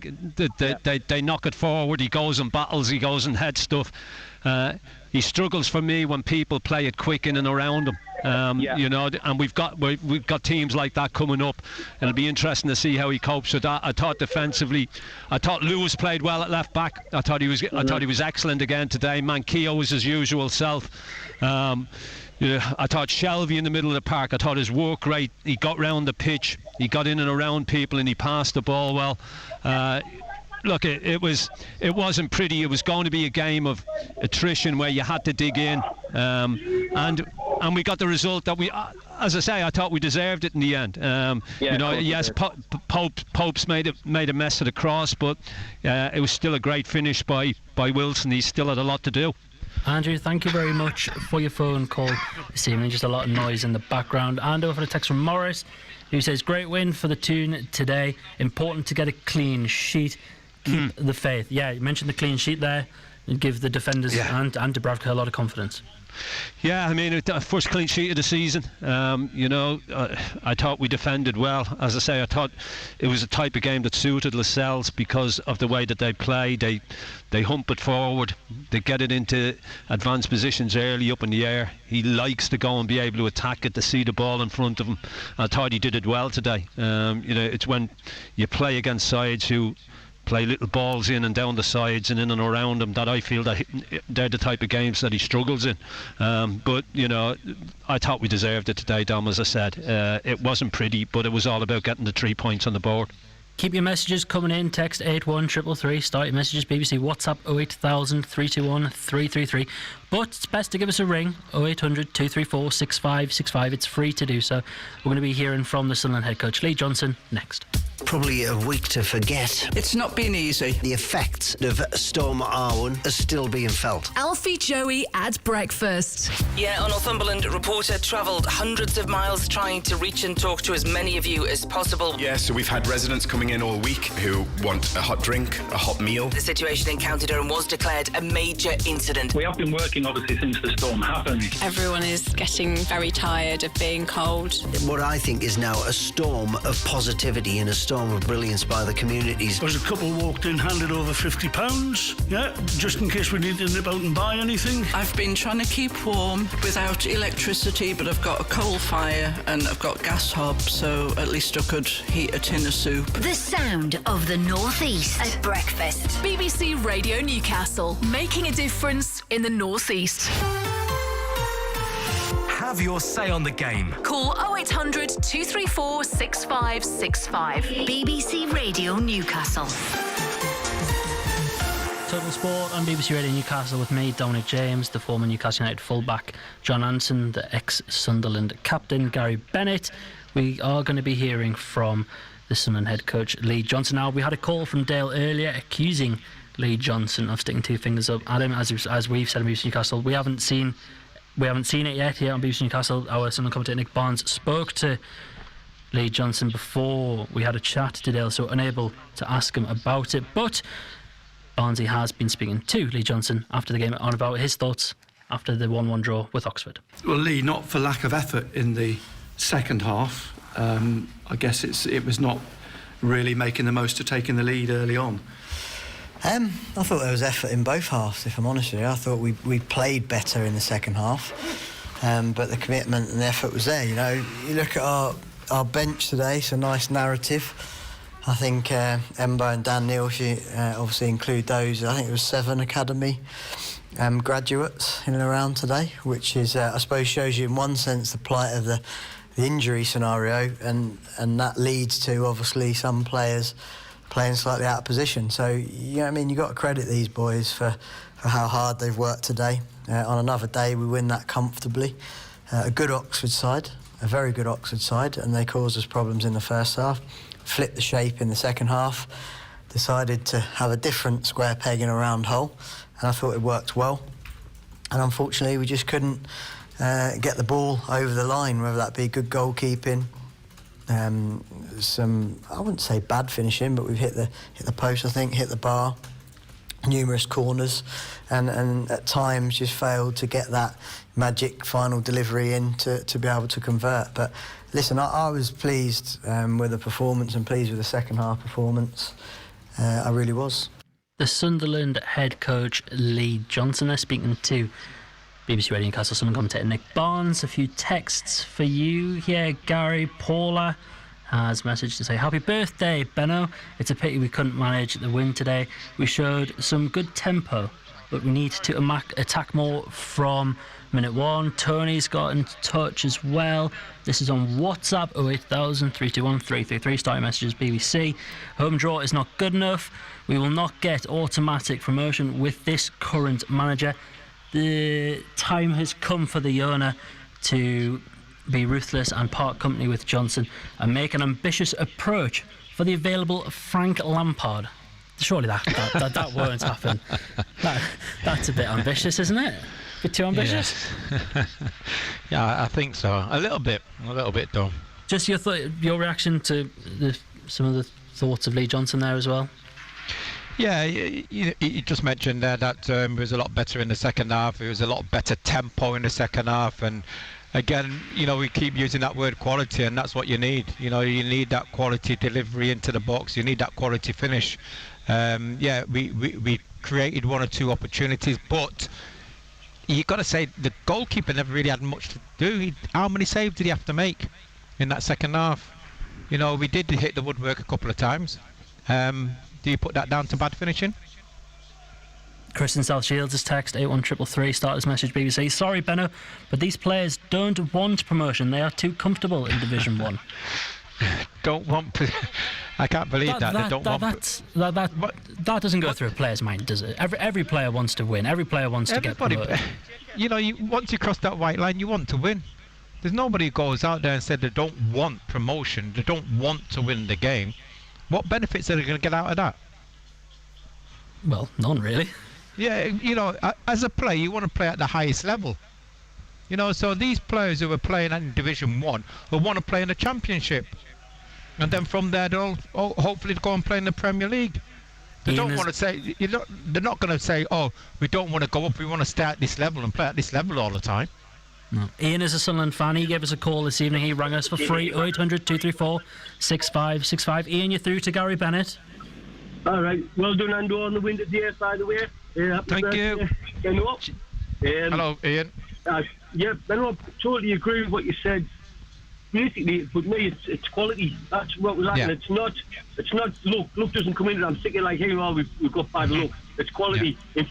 they knock it forward. He goes and battles. He goes and head stuff. He struggles for me when people play it quick in and around him. And we've got teams like that coming up, and it'll be interesting to see how he copes with that. I thought defensively, Lewis played well at left back. I thought he was excellent again today. Manquillo was his usual self. I thought Shelby in the middle of the park. I thought his work rate. He got round the pitch. He got in and around people, and he passed the ball well. Look, it wasn't pretty. It was going to be a game of attrition where you had to dig in, and we got the result that we, as I say, I thought we deserved it in the end. Yes, Pope's made a mess of the cross, but it was still a great finish by Wilson. He's still had a lot to do. Andrew, thank you very much for your phone call this evening. Just a lot of noise in the background. And over for the text from Morris, who says, great win for the Toon today. Important to get a clean sheet. Keep the faith. Yeah, you mentioned the clean sheet there. And give the defenders and Dubravka a lot of confidence. Yeah, I mean, first clean sheet of the season. I thought we defended well. As I say, I thought it was a type of game that suited Lascelles because of the way that they play. They hump it forward. They get it into advanced positions early up in the air. He likes to go and be able to attack it, to see the ball in front of him. I thought he did it well today. It's when you play against sides who play little balls in and down the sides and in and around him that I feel that they're the type of games that he struggles in. But I thought we deserved it today, Dom. As I said, it wasn't pretty, but it was all about getting the 3 points on the board. Keep your messages coming in. Text 81333. Start your messages. BBC WhatsApp 08000 321 333. But it's best to give us a ring 0800 234 6565. It's free to do so. We're going to be hearing from the Sunderland head coach Lee Johnson next. Probably a week to forget. It's not been easy. The effects of Storm Arwen are still being felt. Alfie Joey at breakfast. Yeah, a Northumberland reporter travelled hundreds of miles trying to reach and talk to as many of you as possible. Yeah, so we've had residents coming in all week who want a hot drink, a hot meal. The situation in County Durham was declared a major incident. We have been working, obviously, since the storm happened. Everyone is getting very tired of being cold. What I think is now a storm of positivity and a storm of brilliance by the communities. There was a couple walked in, handed over £50, just in case we needed to nip out and buy anything. I've been trying to keep warm without electricity, but I've got a coal fire and I've got gas hob, so at least I could heat a tin of soup. The sound of the North East at breakfast. BBC Radio Newcastle, making a difference in the North East. Have your say on the game. Call 0800 234 6565. BBC Radio Newcastle. Total Sport on BBC Radio Newcastle with me, Dominic James, the former Newcastle United fullback, John Anson, the ex-Sunderland captain, Gary Bennett. We are going to be hearing from the Sunderland head coach, Lee Johnson. Now, we had a call from Dale earlier accusing Lee Johnson of sticking 2 fingers up at him. As we've said on BBC Newcastle, we haven't seen it yet here on BBC Newcastle. Our Sunderland commentator Nick Barnes spoke to Lee Johnson before we had a chat to Dale, so unable to ask him about it. But Barnesy has been speaking to Lee Johnson after the game on about his thoughts after the 1-1 draw with Oxford. Well, Lee, not for lack of effort in the second half. I guess it was not really making the most of taking the lead early on. I thought there was effort in both halves, if I'm honest with you. I thought we played better in the second half, but the commitment and the effort was there. You look at our bench today, it's a nice narrative. I think Embo and Dan Neal obviously include those. I think it was 7 academy graduates in and around today, which is, I suppose, shows you in one sense the plight of the injury scenario, and that leads to obviously some players playing slightly out of position. So, you know what I mean, you've got to credit these boys for how hard they've worked today. On another day, we win that comfortably. A good Oxford side, a very good Oxford side, and they caused us problems in the first half. Flipped the shape in the second half, decided to have a different square peg in a round hole, and I thought it worked well. And unfortunately, we just couldn't get the ball over the line, whether that be good goalkeeping, some, I wouldn't say bad finishing, but we've hit the post, I think, hit the bar, numerous corners, and at times just failed to get that magic final delivery in to be able to convert. But listen, I was pleased with the performance and pleased with the second half performance. I really was. The Sunderland head coach Lee Johnson, speaking to BBC Radio Newcastle Sunderland commentator Nick Barnes. A few texts for you here. Gary Paula has a message to say, happy birthday, Benno. It's a pity we couldn't manage the win today. We showed some good tempo, but we need to attack more from minute 1. Tony's got in touch as well. This is on WhatsApp, 08000 321 333. Starting messages, BBC. Home draw is not good enough. We will not get automatic promotion with this current manager. The time has come for the owner to be ruthless and part company with Johnson and make an ambitious approach for the available Frank Lampard. Surely that won't happen. That's a bit ambitious, isn't it? A bit too ambitious? Yeah, yeah, I think so. A little bit though. Just your reaction to some of the thoughts of Lee Johnson there as well? Yeah, you just mentioned there that it was a lot better in the second half. It was a lot better tempo in the second half, and again, we keep using that word quality, and that's what you need. You need that quality delivery into the box. You need that quality finish. Yeah, we created 1 or 2 opportunities, but you got to say the goalkeeper never really had much to do. How many saves did he have to make in that second half? We did hit the woodwork a couple of times. Do you put that down to bad finishing? Chris in South Shields' has text 81333, starters message BBC. Sorry, Benno, but these players don't want promotion. They are too comfortable in Division 1. Don't want... I can't believe that. They don't want... That doesn't go through a player's mind, does it? Every player wants to win. Every player wants to get promoted. Once you cross that white line, you want to win. There's nobody who goes out there and said they don't want promotion. They don't want to win the game. What benefits are they going to get out of that? Well, none really. Yeah, as a player, you want to play at the highest level. So these players who are playing in Division 1 will want to play in the Championship. And then from there, they'll hopefully go and play in the Premier League. They don't want to say, they're not going to say, oh, we don't want to go up, we want to stay at this level and play at this level all the time. No. Ian is a Sunderland fan. He gave us a call this evening. He rang us for free, 0800 234 6565. Ian, you're through to Gary Bennett. All right. Well done, Ando, on the win today, by the way. Thank you. Hello, Ian. Yeah, I totally agree with what you said. Basically, with me, it's quality. That's what we're lacking. Yeah. It's not look doesn't come in. I'm thinking like, hey, well, we've got bad luck. It's quality. Yeah.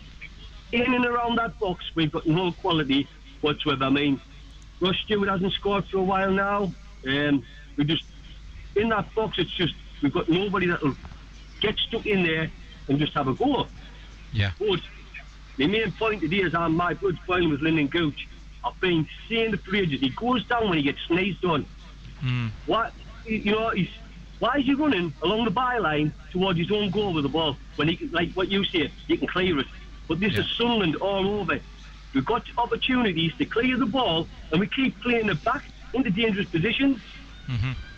In and around that box, we've got no quality whatsoever. I mean, Ross Stewart hasn't scored for a while now. We just in that box. It's just we've got nobody that'll get stuck in there and just have a go. Yeah. But the main point today is my blood's boiling with Lyndon Gooch. I've been seeing the fridges. He goes down when he gets sneezed on. What why is he running along the byline towards his own goal with the ball when he can, like what you say, he can clear it? But this is Sunderland all over. We've got opportunities to clear the ball, and we keep playing it back into dangerous positions.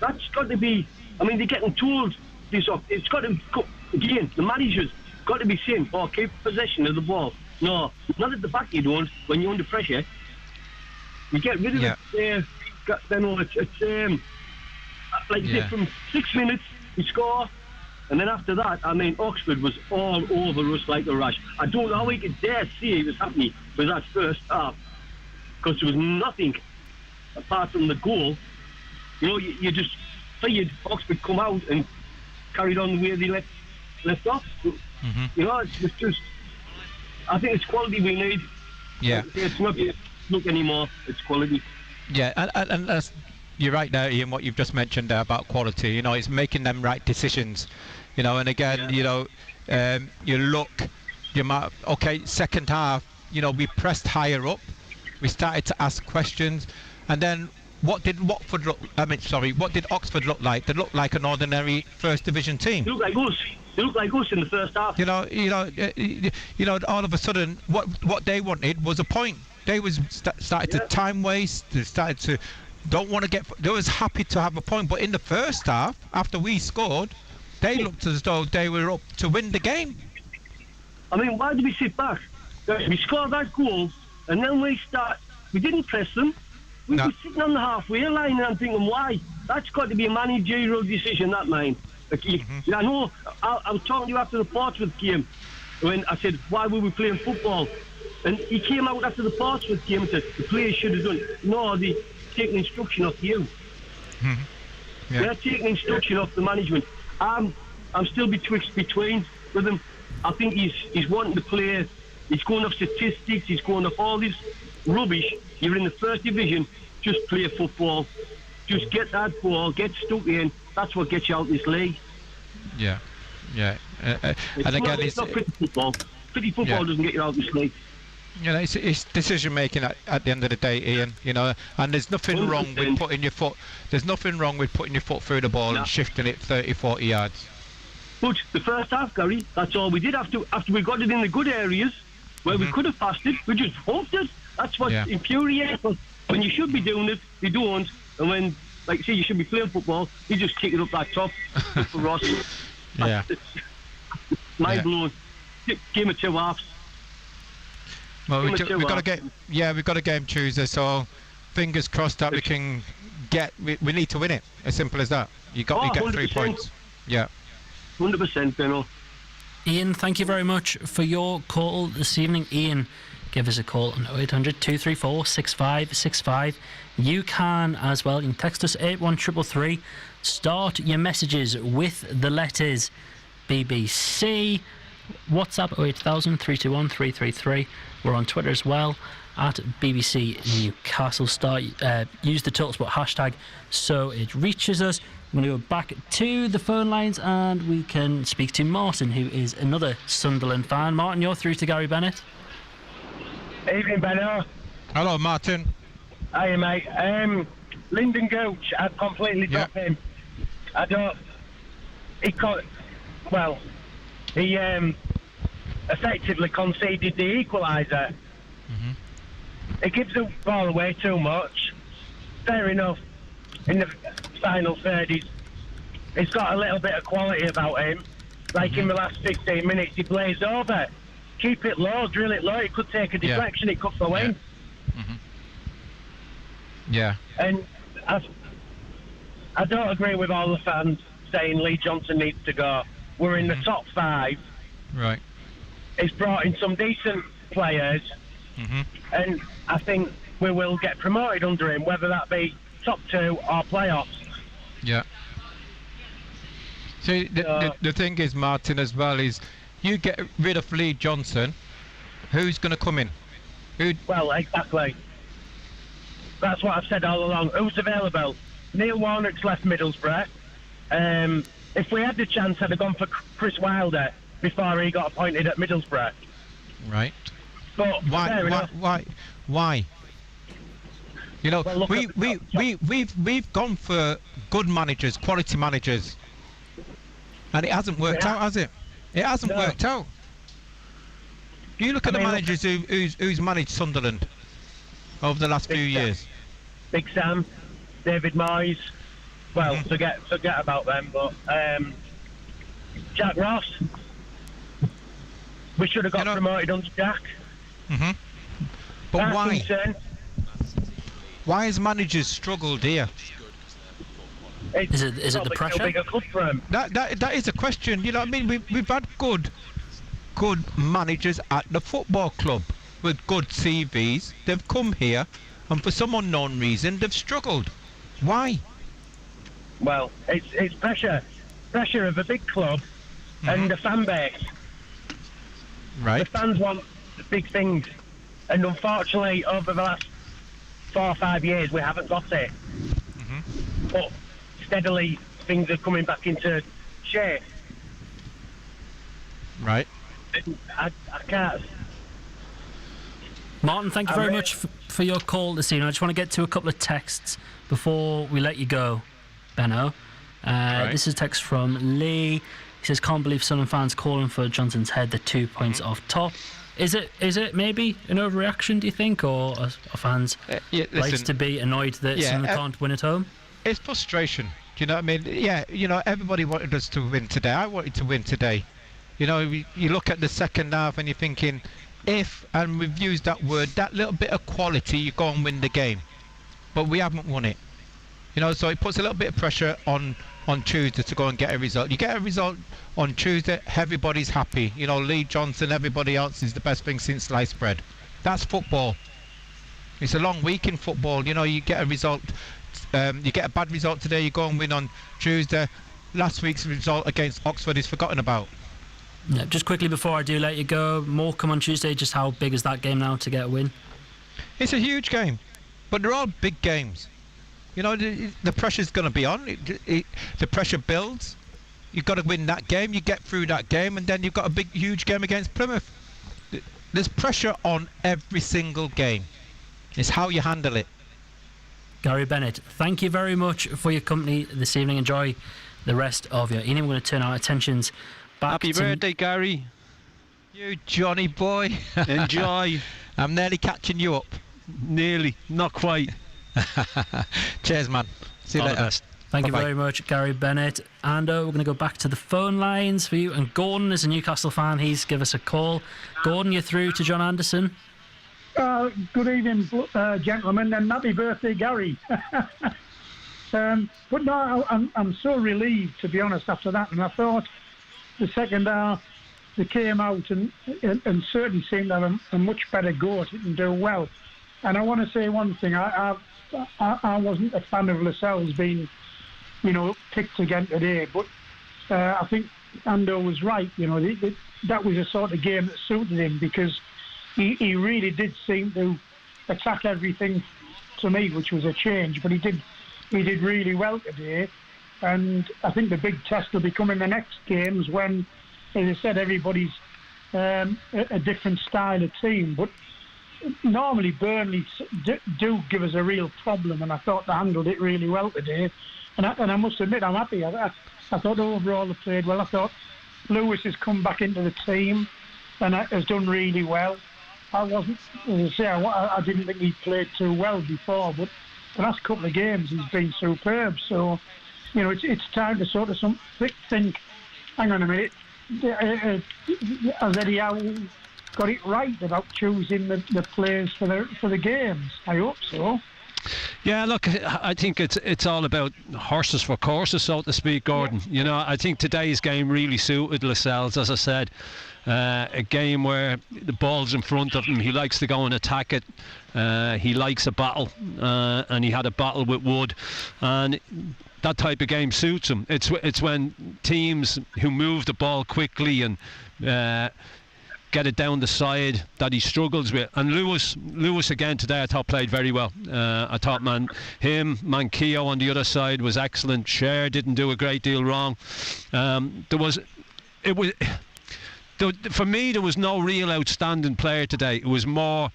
That's got to be. I mean, they're getting told this up. It's got to again. The managers got to be saying, "Oh, keep possession of the ball." No, not at the back. You don't. When you're under pressure, you get rid of it. It's like you said, from 6 minutes we score, and then after that, I mean, Oxford was all over us like a rash. I don't know how we could dare see it was happening with that first half, because there was nothing apart from the goal. You just feared Oxford come out and carried on the way they left off. You know, it's just, I think it's quality we need. Yeah. It's not look anymore, it's quality. Yeah, and that's, you're right there, Ian, what you've just mentioned there about quality. You know, it's making them right decisions. You know, and again, you know, you look, you might, okay, second half, you know, we pressed higher up, we started to ask questions, and then what did Oxford look like? They looked like an ordinary first division team. They looked like us. They looked like us in the first half. You know, all of a sudden, what they wanted was a point. They was started to time waste. They started to they was happy to have a point. But in the first half, after we scored, they looked as though they were up to win the game. I mean, why did we sit back? We scored that goal, and then we didn't press them. We were sitting on the halfway line, and I'm thinking, why? That's got to be a managerial decision, that mine. I know, I was talking to you after the Portsmouth game, when I said, why were we playing football? And he came out after the Portsmouth game and said, the players should have done. No, they taking instruction off you. They're taking instruction off the management. I'm still between with him. I think he's wanting to play. He's going off statistics. He's going off all this rubbish. You're in the first division. Just play football. Just get that ball. Get stuck in. That's what gets you out of this league. Yeah. And again, it's not pretty football. Pretty football doesn't get you out of this league. You know, it's decision making at the end of the day, Ian. You know, and there's nothing wrong with putting your foot. There's nothing wrong with putting your foot through the ball and shifting it 30, 40 yards. But the first half, Gary, that's all we did. After we got it in the good areas where we could have passed it, we just humped it. That's what infuriates us. When you should be doing it, you don't. And when, like you say, you should be playing football, you just kick it up that top for Ross. Yeah. Mind blowing. Game of two halves. Well, we've got a game Tuesday, so fingers crossed that we can get. We need to win it. As simple as that. You get 3 points. Yeah. 100%, Benno. Ian, thank you very much for your call this evening. Ian, give us a call on 0800 234 6565. You can as well. You can text us 81333. Start your messages with the letters BBC. WhatsApp 08000 321 333. We're on Twitter as well at BBC Newcastle. Use the TalkSport hashtag so it reaches us. We're going to go back to the phone lines and we can speak to Martin, who is another Sunderland fan. Martin, you're through to Gary Bennett. Evening, Benno. Hello, Martin. Hiya, mate. Lyndon Gooch, I'd completely drop him. I don't... He effectively conceded the equaliser. He gives the ball away too much. Fair enough. In the final third, he's got a little bit of quality about him. Like in the last 15 minutes, he blazed over. Keep it low, drill it low. It could take a deflection, it could go in. Yeah. And I don't agree with all the fans saying Lee Johnson needs to go. We're in the top 5. Right. He's brought in some decent players, and I think we will get promoted under him, whether that be top 2 or playoffs. Yeah. See, the thing is, Martin, as well, is you get rid of Lee Johnson, who's going to come in? Well, exactly. That's what I've said all along. Who's available? Neil Warnock's left Middlesbrough. If we had the chance, I'd have gone for Chris Wilder before he got appointed at Middlesbrough. Right. But why? You know, well, we've gone for good managers, quality managers, and it hasn't worked out, has it? It hasn't worked out. You look at the managers who's managed Sunderland over the last few years. Big Sam, David Moyes. Well, forget about them. But Jack Ross. We should have got promoted under Jack. But why? Why has managers struggled here? Is it the pressure? That is a question. You know what I mean? We've had good managers at the football club with good CVs. They've come here, and for some unknown reason, they've struggled. Why? Well, it's pressure. pressure of a big club and the fan base. Right. The fans want big things, and unfortunately, over the last 4 or 5 years, we haven't got it. But steadily, things are coming back into shape. Right. And I can't. Martin, thank you very much for your call this evening. I just want to get to a couple of texts before we let you go, Benno. This is a text from Lee. He says, can't believe Sunderland fans calling for Johnson's head. They're 2 points off top. Is it maybe an overreaction, do you think, or are fans likes to be annoyed that Sunderland can't win at home? It's frustration. Do you know what I mean? Yeah, everybody wanted us to win today. I wanted to win today. You look at the second half and you're thinking, if, and we've used that word, that little bit of quality, you go and win the game. But we haven't won it. So it puts a little bit of pressure on Tuesday to go and get a result. You get a result on Tuesday, everybody's happy. Lee Johnson, everybody else is the best thing since sliced bread. That's football. It's a long week in football. You get a result, you get a bad result today, you go and win on Tuesday. Last week's result against Oxford is forgotten about. Yeah, just quickly before I do let you go, Morecambe on Tuesday, just how big is that game now to get a win? It's a huge game, but they're all big games. The pressure's going to be on. The pressure builds. You've got to win that game. You get through that game, and then you've got a huge game against Plymouth. There's pressure on every single game. It's how you handle it. Gary Bennett, thank you very much for your company this evening. Enjoy the rest of your evening. We're going to turn our attentions back Happy birthday, Gary. You Johnny boy. Enjoy. I'm nearly catching you up. Nearly. Not quite. Cheers, man. See you later. Thank you very much, Gary Bennett. Ando, we're going to go back to the phone lines for you. And Gordon is a Newcastle fan. He's give us a call. Gordon, you're through to John Anderson. Good evening, gentlemen, and happy birthday, Gary. But no, I'm so relieved, to be honest, after that. And I thought the second half, they came out and certainly seemed to have a much better go at it and do well. And I want to say one thing. I wasn't a fan of Lascelles being, picked again today, but I think Ando was right. That was a sort of game that suited him because he really did seem to attack everything to me, which was a change. But he did really well today, and I think the big test will be coming the next games when, as I said, everybody's a different style of team, but. Normally Burnley do give us a real problem, and I thought they handled it really well today. And I must admit, I'm happy. I thought overall they played well. I thought Lewis has come back into the team and has done really well. I wasn't, as I say, I didn't think he played too well before, but the last couple of games he's been superb. So, it's time to sort of think. Hang on a minute, has Eddie Howe got it right about choosing the players for the games? I hope so. Yeah, look, I think it's all about horses for courses, so to speak, Gordon. I think today's game really suited Lascelles, as I said. A game where the ball's in front of him, he likes to go and attack it. He likes a battle, and he had a battle with Wood, and that type of game suits him. It's when teams who move the ball quickly and get it down the side that he struggles with. And Lewis again today I thought played very well. I thought Manquillo on the other side was excellent. Cher didn't do a great deal wrong. For me there was no real outstanding player today. It was more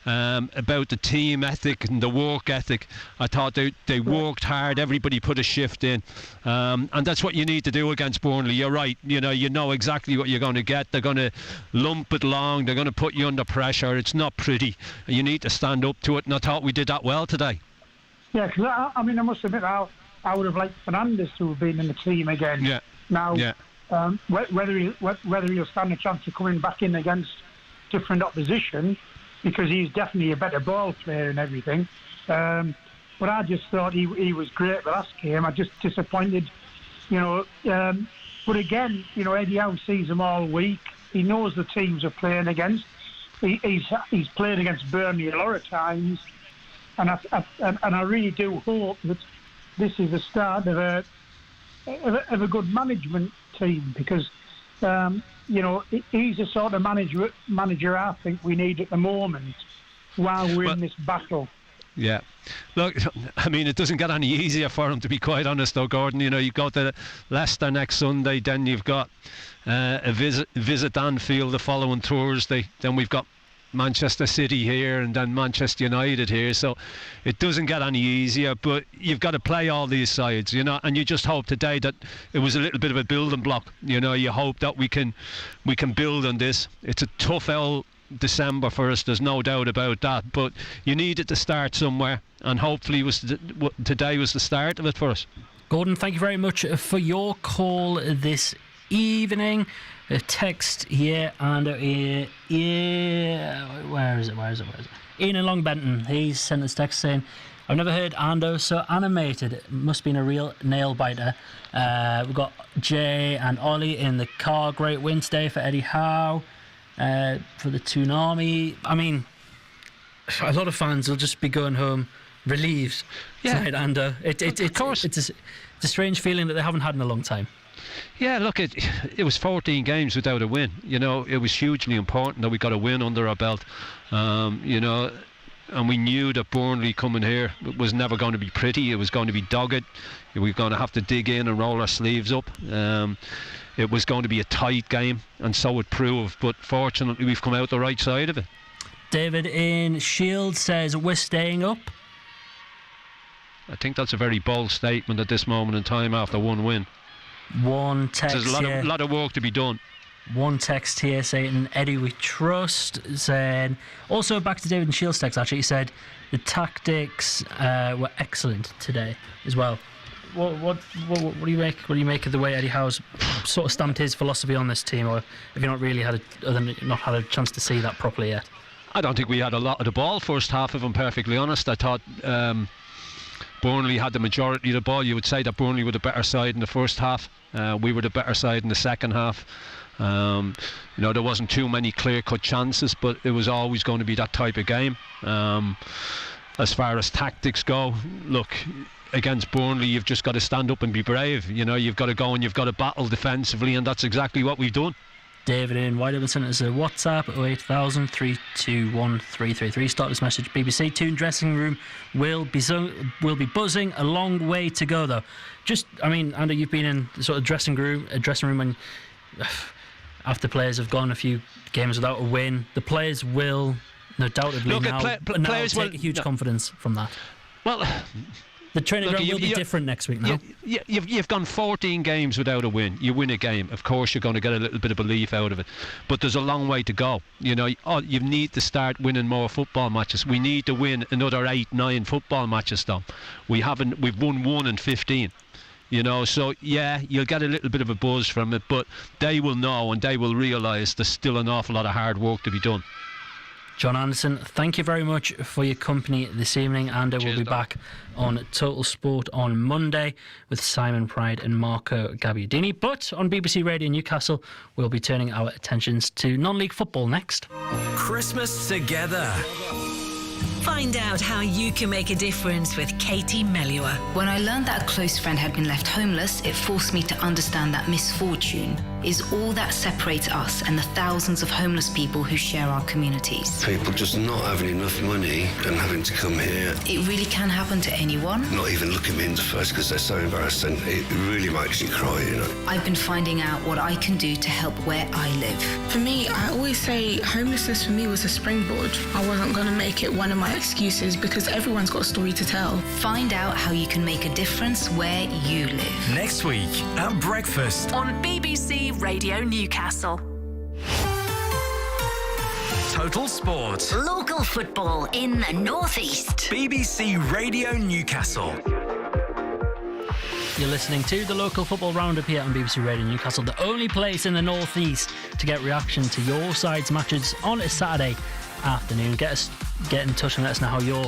about the team ethic and the work ethic. I thought they worked hard, everybody put a shift in, and that's what you need to do against Burnley. You're right, you know exactly what you're going to get. They're going to lump it long, they're going to put you under pressure. It's not pretty, you need to stand up to it, and I thought we did that well today. Yeah, because I must admit, I would have liked Fernandes to have been in the team again. Yeah. Now, yeah. Whether he'll stand a chance of coming back in against different opposition, because he's definitely a better ball player and everything. But I just thought he was great the last game. I just disappointed, but again, Eddie Howe sees them all week. He knows the teams are playing against. He's played against Burnley a lot of times, and I really do hope that this is the start of of a good management team, because he's the sort of manager I think we need at the moment while we're in this battle. Yeah. Look, I mean, it doesn't get any easier for him, to be quite honest, though, Gordon. You go to Leicester next Sunday, then you've got a visit Anfield the following Thursday, then we've got Manchester City here and then Manchester United here, so it doesn't get any easier, but you've got to play all these sides, and you just hope today that it was a little bit of a building block. You hope that we can build on this. It's a tough December for us, there's no doubt about that, but you needed to start somewhere, and hopefully today was the start of it for us. Gordon, thank you very much for your call this evening. A text here, and where is it? Ian in Long Benton, he's sent us text saying, I've never heard Ando so animated. It must have been a real nail biter. We've got Jay and Ollie in the car. Great win today for Eddie Howe, for the Toonami. I mean, a lot of fans will just be going home relieved tonight, Ando. It's a strange feeling that they haven't had in a long time. Yeah, look, it was 14 games without a win. It was hugely important that we got a win under our belt. And we knew that Burnley coming here was never going to be pretty. It was going to be dogged. We were going to have to dig in and roll our sleeves up. It was going to be a tight game, and so it proved. But fortunately, we've come out the right side of it. David in Shield says, we're staying up. I think that's a very bold statement at this moment in time after one win. One text There's a lot of work to be done. One text here saying, Eddie we trust. Saying, also back to David and Shield's text, actually, he said the tactics were excellent today as well. What do you make? What do you make of the way Eddie Howe's sort of stamped his philosophy on this team, or have you not really had a chance to see that properly yet? I don't think we had a lot of the ball first half, if I'm perfectly honest. I thought Burnley had the majority of the ball. You would say that Burnley were the better side in the first half. We were the better side in the second half. There wasn't too many clear-cut chances, but it was always going to be that type of game. As far as tactics go, look, against Burnley, you've just got to stand up and be brave. You've got to go and you've got to battle defensively, and that's exactly what we've done. David in Whitehaven sent us a WhatsApp 08000 321 333. Start this message. BBC Toon dressing room will be buzzing. A long way to go though. Andy, you've been in the sort of dressing room when after players have gone a few games without a win, the players will undoubtedly take a huge confidence from that. Well, the training ground will be different next week now. You've gone 14 games without a win. You win a game, of course you're going to get a little bit of belief out of it. But there's a long way to go. You need to start winning more football matches. We need to win another 8-9 football matches, though. We've won 1 in 15. So you'll get a little bit of a buzz from it, but they will know and they will realise there's still an awful lot of hard work to be done. John Anderson, thank you very much for your company this evening, and we'll be back on Total Sport on Monday with Simon Pride and Marco Gabbiadini. But on BBC Radio Newcastle, we'll be turning our attentions to non-league football next. Christmas together. Find out how you can make a difference with Katie Melua. When I learned that a close friend had been left homeless, it forced me to understand that misfortune is all that separates us and the thousands of homeless people who share our communities. People just not having enough money and having to come here. It really can happen to anyone. Not even look at me in the face because they're so embarrassed, and it really makes you cry, I've been finding out what I can do to help where I live. For me, I always say homelessness for me was a springboard. I wasn't going to make it one of my excuses because everyone's got a story to tell. Find out how you can make a difference where you live. Next week at breakfast on BBC Radio Newcastle. Total Sport. Local football in the North East. BBC Radio Newcastle. You're listening to the local football roundup here on BBC Radio Newcastle, the only place in the North East to get reaction to your side's matches on a Saturday afternoon. Get in touch and let us know how your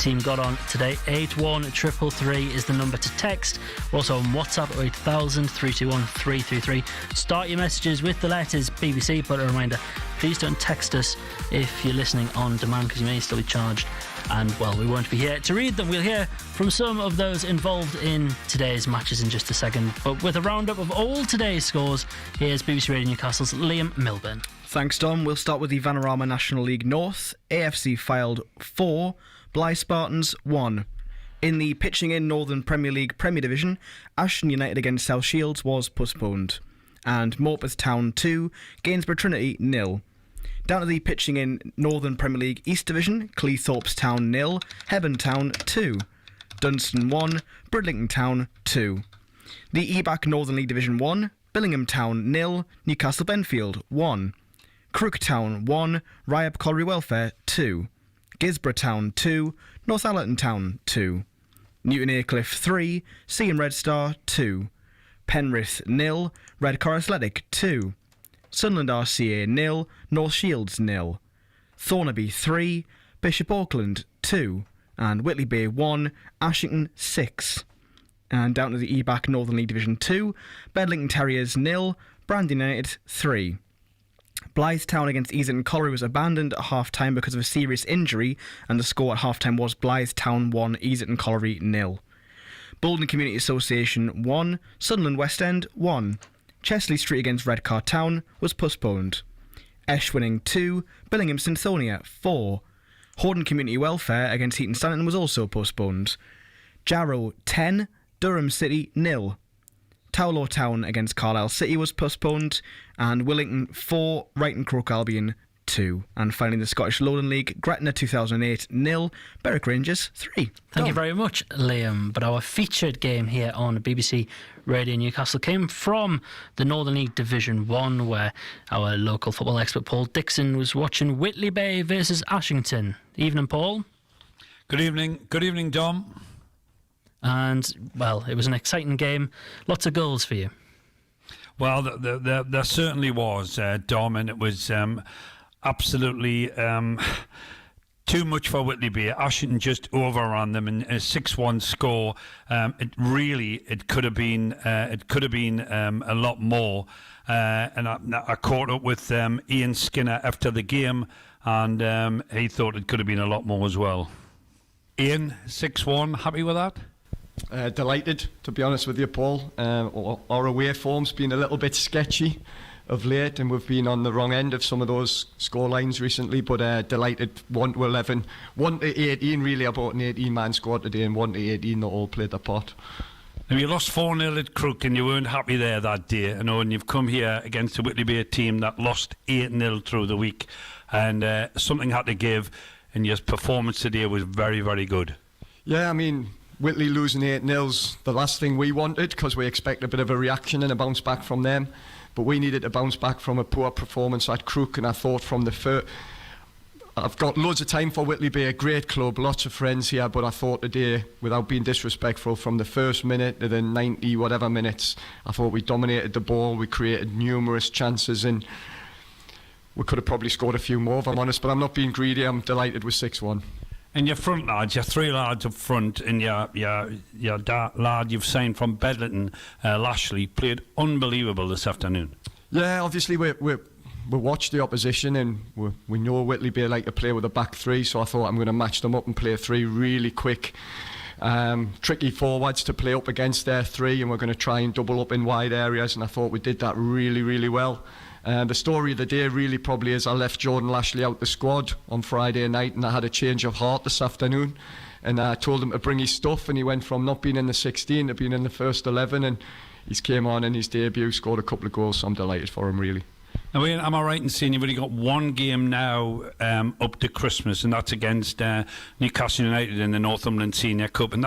team got on today. 81333 is the number to text. We're also on WhatsApp 8000 321 333. Start your messages with the letters BBC, but a reminder, please don't text us if you're listening on demand, because you may still be charged, and well, we won't be here to read them. We'll hear from some of those involved in today's matches in just a second, but with a roundup of all today's scores, here's BBC Radio Newcastle's Liam Milburn. Thanks, Dom. We'll start with the Vanarama National League North. AFC Fylde 4, Blyth Spartans 1. In the Pitching In Northern Premier League Premier Division, Ashton United against South Shields was postponed. And Morpeth Town 2, Gainsborough Trinity 0. Down to the Pitching In Northern Premier League East Division, Cleethorpes Town 0, Hebburn Town 2. Dunstan 1, Bridlington Town 2. The EBAC Northern League Division 1, Billingham Town 0, Newcastle Benfield 1. Crook Town 1, Ryab Colliery Welfare 2. Gisborough Town 2, Northallerton Town 2. Newton Aycliffe 3, Seaham Red Star 2. Penrith 0, Redcar Athletic 2. Sunderland RCA 0, North Shields 0. Thornaby 3, Bishop Auckland 2. And Whitley Bay 1, Ashington 6. And down to the EBAC Northern League Division 2, Bedlington Terriers 0, Brandon United 3. Blyth Town against Easington Colliery was abandoned at half-time because of a serious injury, and the score at half-time was Blyth Town 1, Easington Colliery 0. Bolton Community Association 1, Sunderland West End 1. Chesley Street against Redcar Town was postponed. Eschwinning 2, Billingham Synthonia 4. Horden Community Welfare against Heaton Stanton was also postponed. Jarrow 10, Durham City 0. Towlaw Town against Carlisle City was postponed, and Willington 4, Wrighton Croke Albion 2. And finally, in the Scottish Lowland League, Gretna 2008 0, Berwick Rangers 3. Thank you very much, Liam. But our featured game here on BBC Radio Newcastle came from the Northern League Division 1, where our local football expert Paul Dixon was watching Whitley Bay versus Ashington. Evening, Paul. Good evening, Dom. And, well, it was an exciting game. Lots of goals for you. Well, there certainly was, Dom, and it was absolutely too much for Whitley Bay. Ashington just overran them in a 6-1 score. It could have been a lot more. And I caught up with Ian Skinner after the game, and he thought it could have been a lot more as well. Ian, 6-1, happy with that? Delighted, to be honest with you, Paul. Our away form's been a little bit sketchy of late, and we've been on the wrong end of some of those score lines recently, but delighted. 1-11, 1-18 really. I bought an 18-man squad today, and 1-18 they all played their part. Now, you lost 4-0 at Crook and you weren't happy there that day, I know, and you've come here against the Whitley Bay team that lost 8-0 through the week, and something had to give, and your performance today was very, very good. Yeah, I mean, Whitley losing 8-0's the last thing we wanted, because we expect a bit of a reaction and a bounce back from them. But we needed to bounce back from a poor performance at Crook, and I thought from the first... I've got loads of time for Whitley Bay, a great club, lots of friends here, but I thought today, without being disrespectful, from the first minute to the 90 whatever minutes, I thought we dominated the ball, we created numerous chances, and we could have probably scored a few more, if I'm honest, but I'm not being greedy. I'm delighted with 6-1. And your front lads, your 3 lads up front, and your lad you've signed from Bedlington, Lashley, played unbelievable this afternoon. Yeah, obviously we watched the opposition, and we know Whitley Bay like to play with a back 3, so I thought I'm going to match them up and play 3 really quick, tricky forwards to play up against their 3, and we're going to try and double up in wide areas, and I thought we did that really, really well. The story of the day really probably is I left Jordan Lashley out the squad on Friday night, and I had a change of heart this afternoon, and I told him to bring his stuff, and he went from not being in the 16 to being in the first 11, and he's came on in his debut, scored a couple of goals, so I'm delighted for him really. Now, Ian, am I right in saying you've only got one game now up to Christmas, and that's against Newcastle United in the Northumberland Senior Cup, and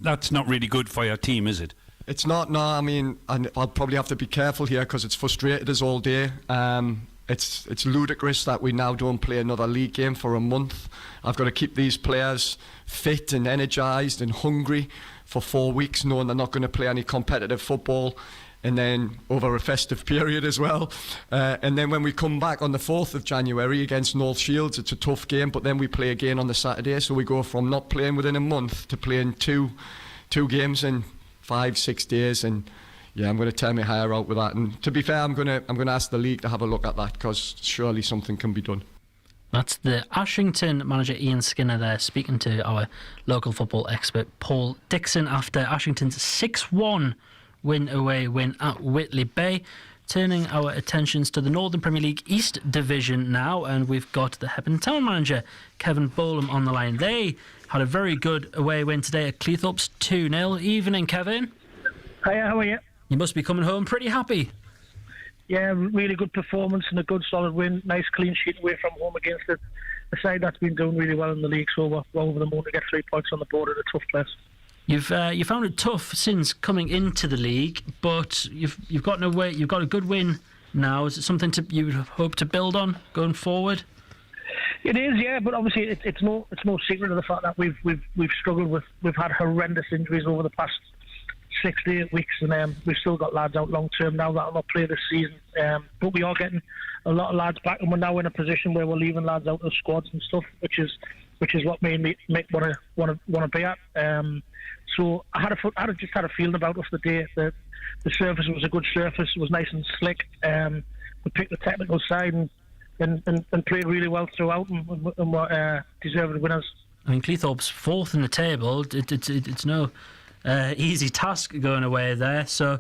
that's not really good for your team, is it? It's not, no. I mean, I'll probably have to be careful here because it's frustrated us all day. It's ludicrous that we now don't play another league game for a month. I've got to keep these players fit and energised and hungry for 4 weeks, knowing they're not going to play any competitive football. and then over a festive period as well. And then when we come back on the 4th of January against North Shields, it's a tough game, but then we play again on the Saturday, so we go from not playing within a month to playing two games in 5-6 days. And yeah, I'm going to tear my hair out with that. And to be fair, I'm going to ask the league to have a look at that, because surely something can be done. That's the Ashington manager Ian Skinner there, speaking to our local football expert Paul Dixon after Ashington's 6-1 away win at Whitley Bay. Turning our attentions to the Northern Premier League East Division now, and we've got the Hebburn Town manager Kevin Bolam on the line. They had a very good away win today at Cleethorpes, 2-0. Evening, Kevin. Hiya, how are you? You must be coming home pretty happy. Yeah, really good performance and a good solid win. Nice clean sheet away from home against a side that's been doing really well in the league. So we're over the moon to get 3 points on the board at a tough place. You found it tough since coming into the league, but you've got a good win now. Is it something you would hope to build on going forward? It is, yeah, but obviously it's no secret of the fact that we've struggled with. We've had horrendous injuries over the past 6 to 8 weeks, and we've still got lads out long term now that'll not play this season. But we are getting a lot of lads back, and we're now in a position where we're leaving lads out of squads and stuff, which is what made me want to be at. So I just had a feeling about us the day. The surface was a good surface. It was nice and slick. We picked the technical side and played really well throughout, and were deserved winners. I mean, Cleethorpes 4th in the table. It's no easy task going away there. So,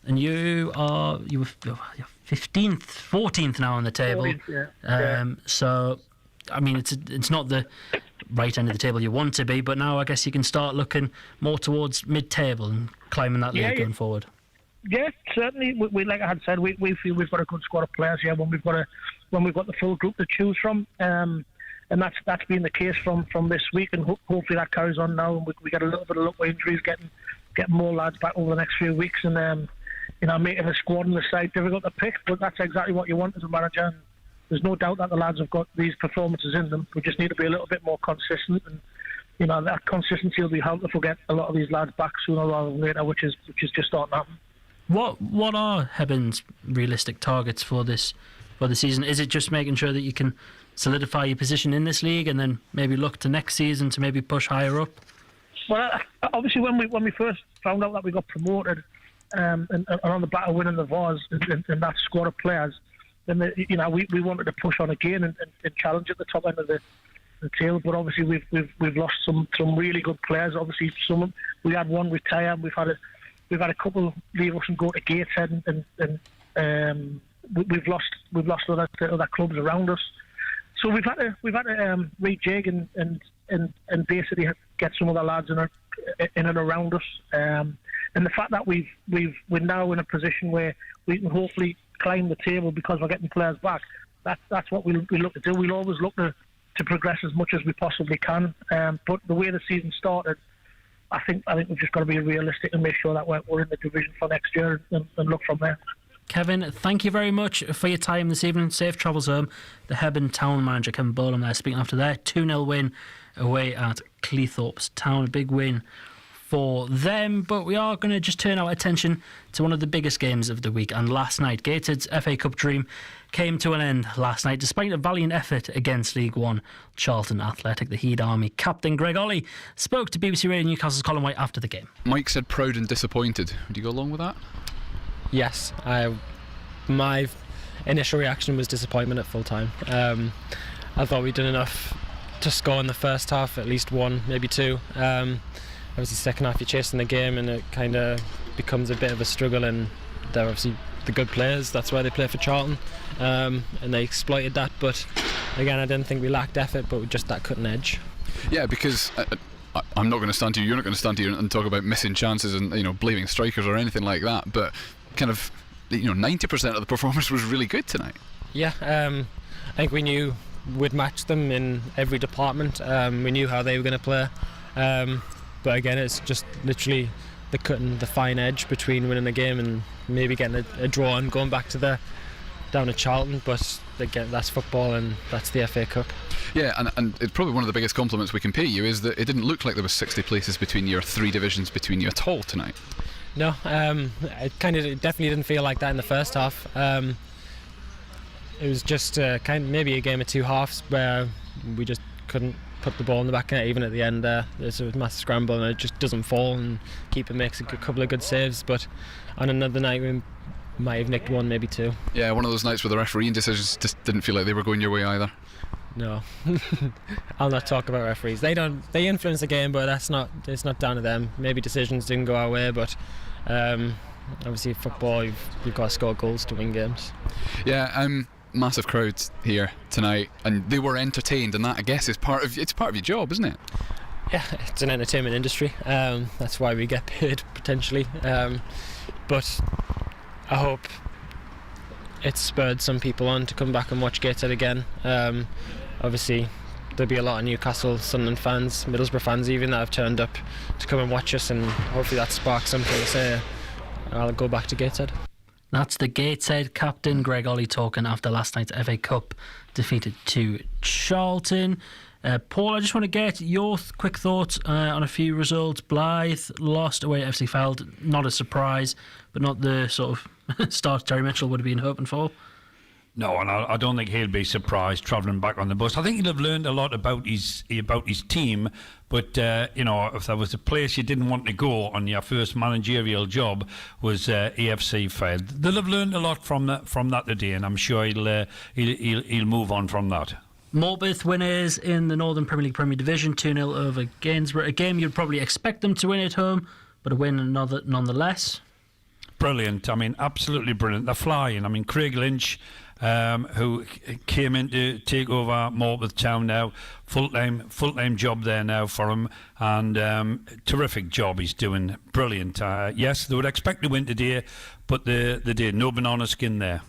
and you were 15th, 14th now on the table. 14th, yeah. So, I mean, it's not the right end of the table you want to be, but now I guess you can start looking more towards mid-table and climbing that league going forward. Yeah, certainly. We like I had said, we feel we've got a good squad of players here when we've got the full group to choose from, and that's been the case from this week, and hopefully that carries on now, and we get a little bit of luck with injuries, getting more lads back over the next few weeks, and making a squad on the side difficult to pick, but that's exactly what you want as a manager. And there's no doubt that the lads have got these performances in them. We just need to be a little bit more consistent, and that consistency will be helped if we get a lot of these lads back sooner rather than later, which is just starting to happen. What are Heburn's realistic targets for the season? Is it just making sure that you can solidify your position in this league and then maybe look to next season to maybe push higher up? Well, obviously when we first found out that we got promoted and on the back of winning the Vars and that squad of players, then we wanted to push on again and challenge at the top end of the table. But obviously we've lost some really good players. Obviously we had one retire, and we've had a couple leave us and go to Gateshead, and we've lost other clubs around us. So we've had to rejig and basically get some of the lads in and around us. And the fact that we're now in a position where we can hopefully climb the table because we're getting players back. That's what we look to do. We'll always look to progress as much as we possibly can. But the way the season started, I think we've just got to be realistic and make sure that we're in the division for next year and look from there. Kevin, thank you very much for your time this evening. Safe travels home. The Hebburn Town manager, Kevin Bolam, there speaking after their 2-0 win away at Cleethorpes Town. A big win for them, but we are going to just turn our attention to one of the biggest games of the week. And last night, Gated's FA Cup dream came to an end last night despite a valiant effort against League One Charlton Athletic. The Heed Army captain Greg Ollie spoke to BBC Radio Newcastle's Colin White after the game. Mike said proud and disappointed. Would you go along with that? Yes, my initial reaction was disappointment at full time. I thought we'd done enough to score in the first half, at least one, maybe two. Obviously second half you're chasing the game and it kind of becomes a bit of a struggle, and they're obviously the good players, that's why they play for Charlton, and they exploited that. But again, I didn't think we lacked effort, but just that cutting edge. Yeah, because I'm not going to stand here, you're not going to stand here and talk about missing chances and blaming strikers or anything like that, but kind of 90% of the performance was really good tonight. Yeah, I think we knew we'd match them in every department. We knew how they were going to play, but again, it's just literally the fine edge between winning a game and maybe getting a draw and going back down to Charlton. But again, that's football and that's the FA Cup. Yeah, and it's probably one of the biggest compliments we can pay you is that it didn't look like there was 60 places between you or 3 divisions between you at all tonight. No, it definitely didn't feel like that in the first half. It was just maybe a game of two halves where we just couldn't put the ball in the back net. Even at the end, there's a massive scramble and it just doesn't fall, and keeper makes a couple of good saves. But on another night, we might have nicked one, maybe two. Yeah, one of those nights where the refereeing decisions just didn't feel like they were going your way either. No, I'll not talk about referees. They influence the game, but it's not down to them. Maybe decisions didn't go our way, but obviously football, you've got to score goals to win games. Yeah, massive crowds here tonight, and they were entertained, and that, I guess, is part of your job, isn't it? Yeah, it's an entertainment industry. That's why we get paid potentially. But I hope it spurred some people on to come back and watch Gateshead again. Obviously, there'll be a lot of Newcastle, Sunderland fans, Middlesbrough fans even, that have turned up to come and watch us, and hopefully that sparks something to say, I'll go back to Gateshead. That's the Gateshead captain, Greg Ollie, talking after last night's FA Cup defeated to Charlton. Paul, I just want to get your quick thoughts on a few results. Blythe lost away at FC Feld, not a surprise, but not the sort of start Terry Mitchell would have been hoping for. No, and I don't think he'll be surprised travelling back on the bus. I think he'll have learned a lot about his team, but if there was a place you didn't want to go on your first managerial job, was AFC Feld. They'll have learned a lot from that today, and I'm sure he'll move on from that. Morpeth winners in the Northern Premier League Premier Division, 2-0 over Gainsborough. A game you'd probably expect them to win at home, but a win nonetheless. Brilliant. I mean, absolutely brilliant. They're flying. I mean, Craig Lynch, who came in to take over Morpeth Town now, full-time job there now for him, and terrific job he's doing. Brilliant. Yes, they would expect to win today, but they did. No banana skin there.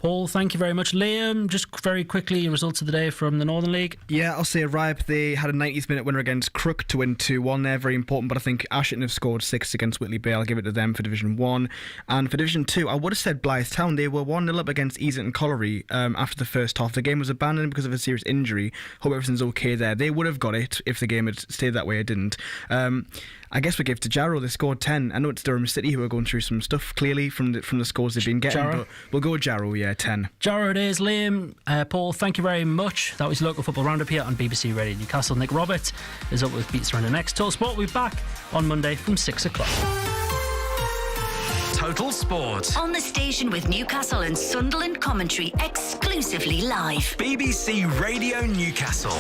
Paul, thank you very much. Liam, just very quickly, results of the day from the Northern League. Yeah, I'll say Ripe, they had a 90th minute winner against Crook to win 2-1 there, very important, but I think Ashton have scored 6 against Whitley Bay. I'll give it to them for Division 1. And for Division 2, I would have said Blythe Town. They were 1-0 up against Easington Colliery after the first half. The game was abandoned because of a serious injury. Hope everything's okay there. They would have got it if the game had stayed that way. It didn't. I guess we gave to Jarrow. They scored 10. I know it's Durham City who are going through some stuff, clearly, from the scores they've been getting, but we'll go with Jarrow, 10. Jarrow it is. Liam, Paul, thank you very much. That was your local football roundup here on BBC Radio Newcastle. Nick Roberts is up with Beats Around the Next. Total Sport will be back on Monday from 6 o'clock. Total Sport. On the station with Newcastle and Sunderland commentary exclusively live. BBC Radio Newcastle.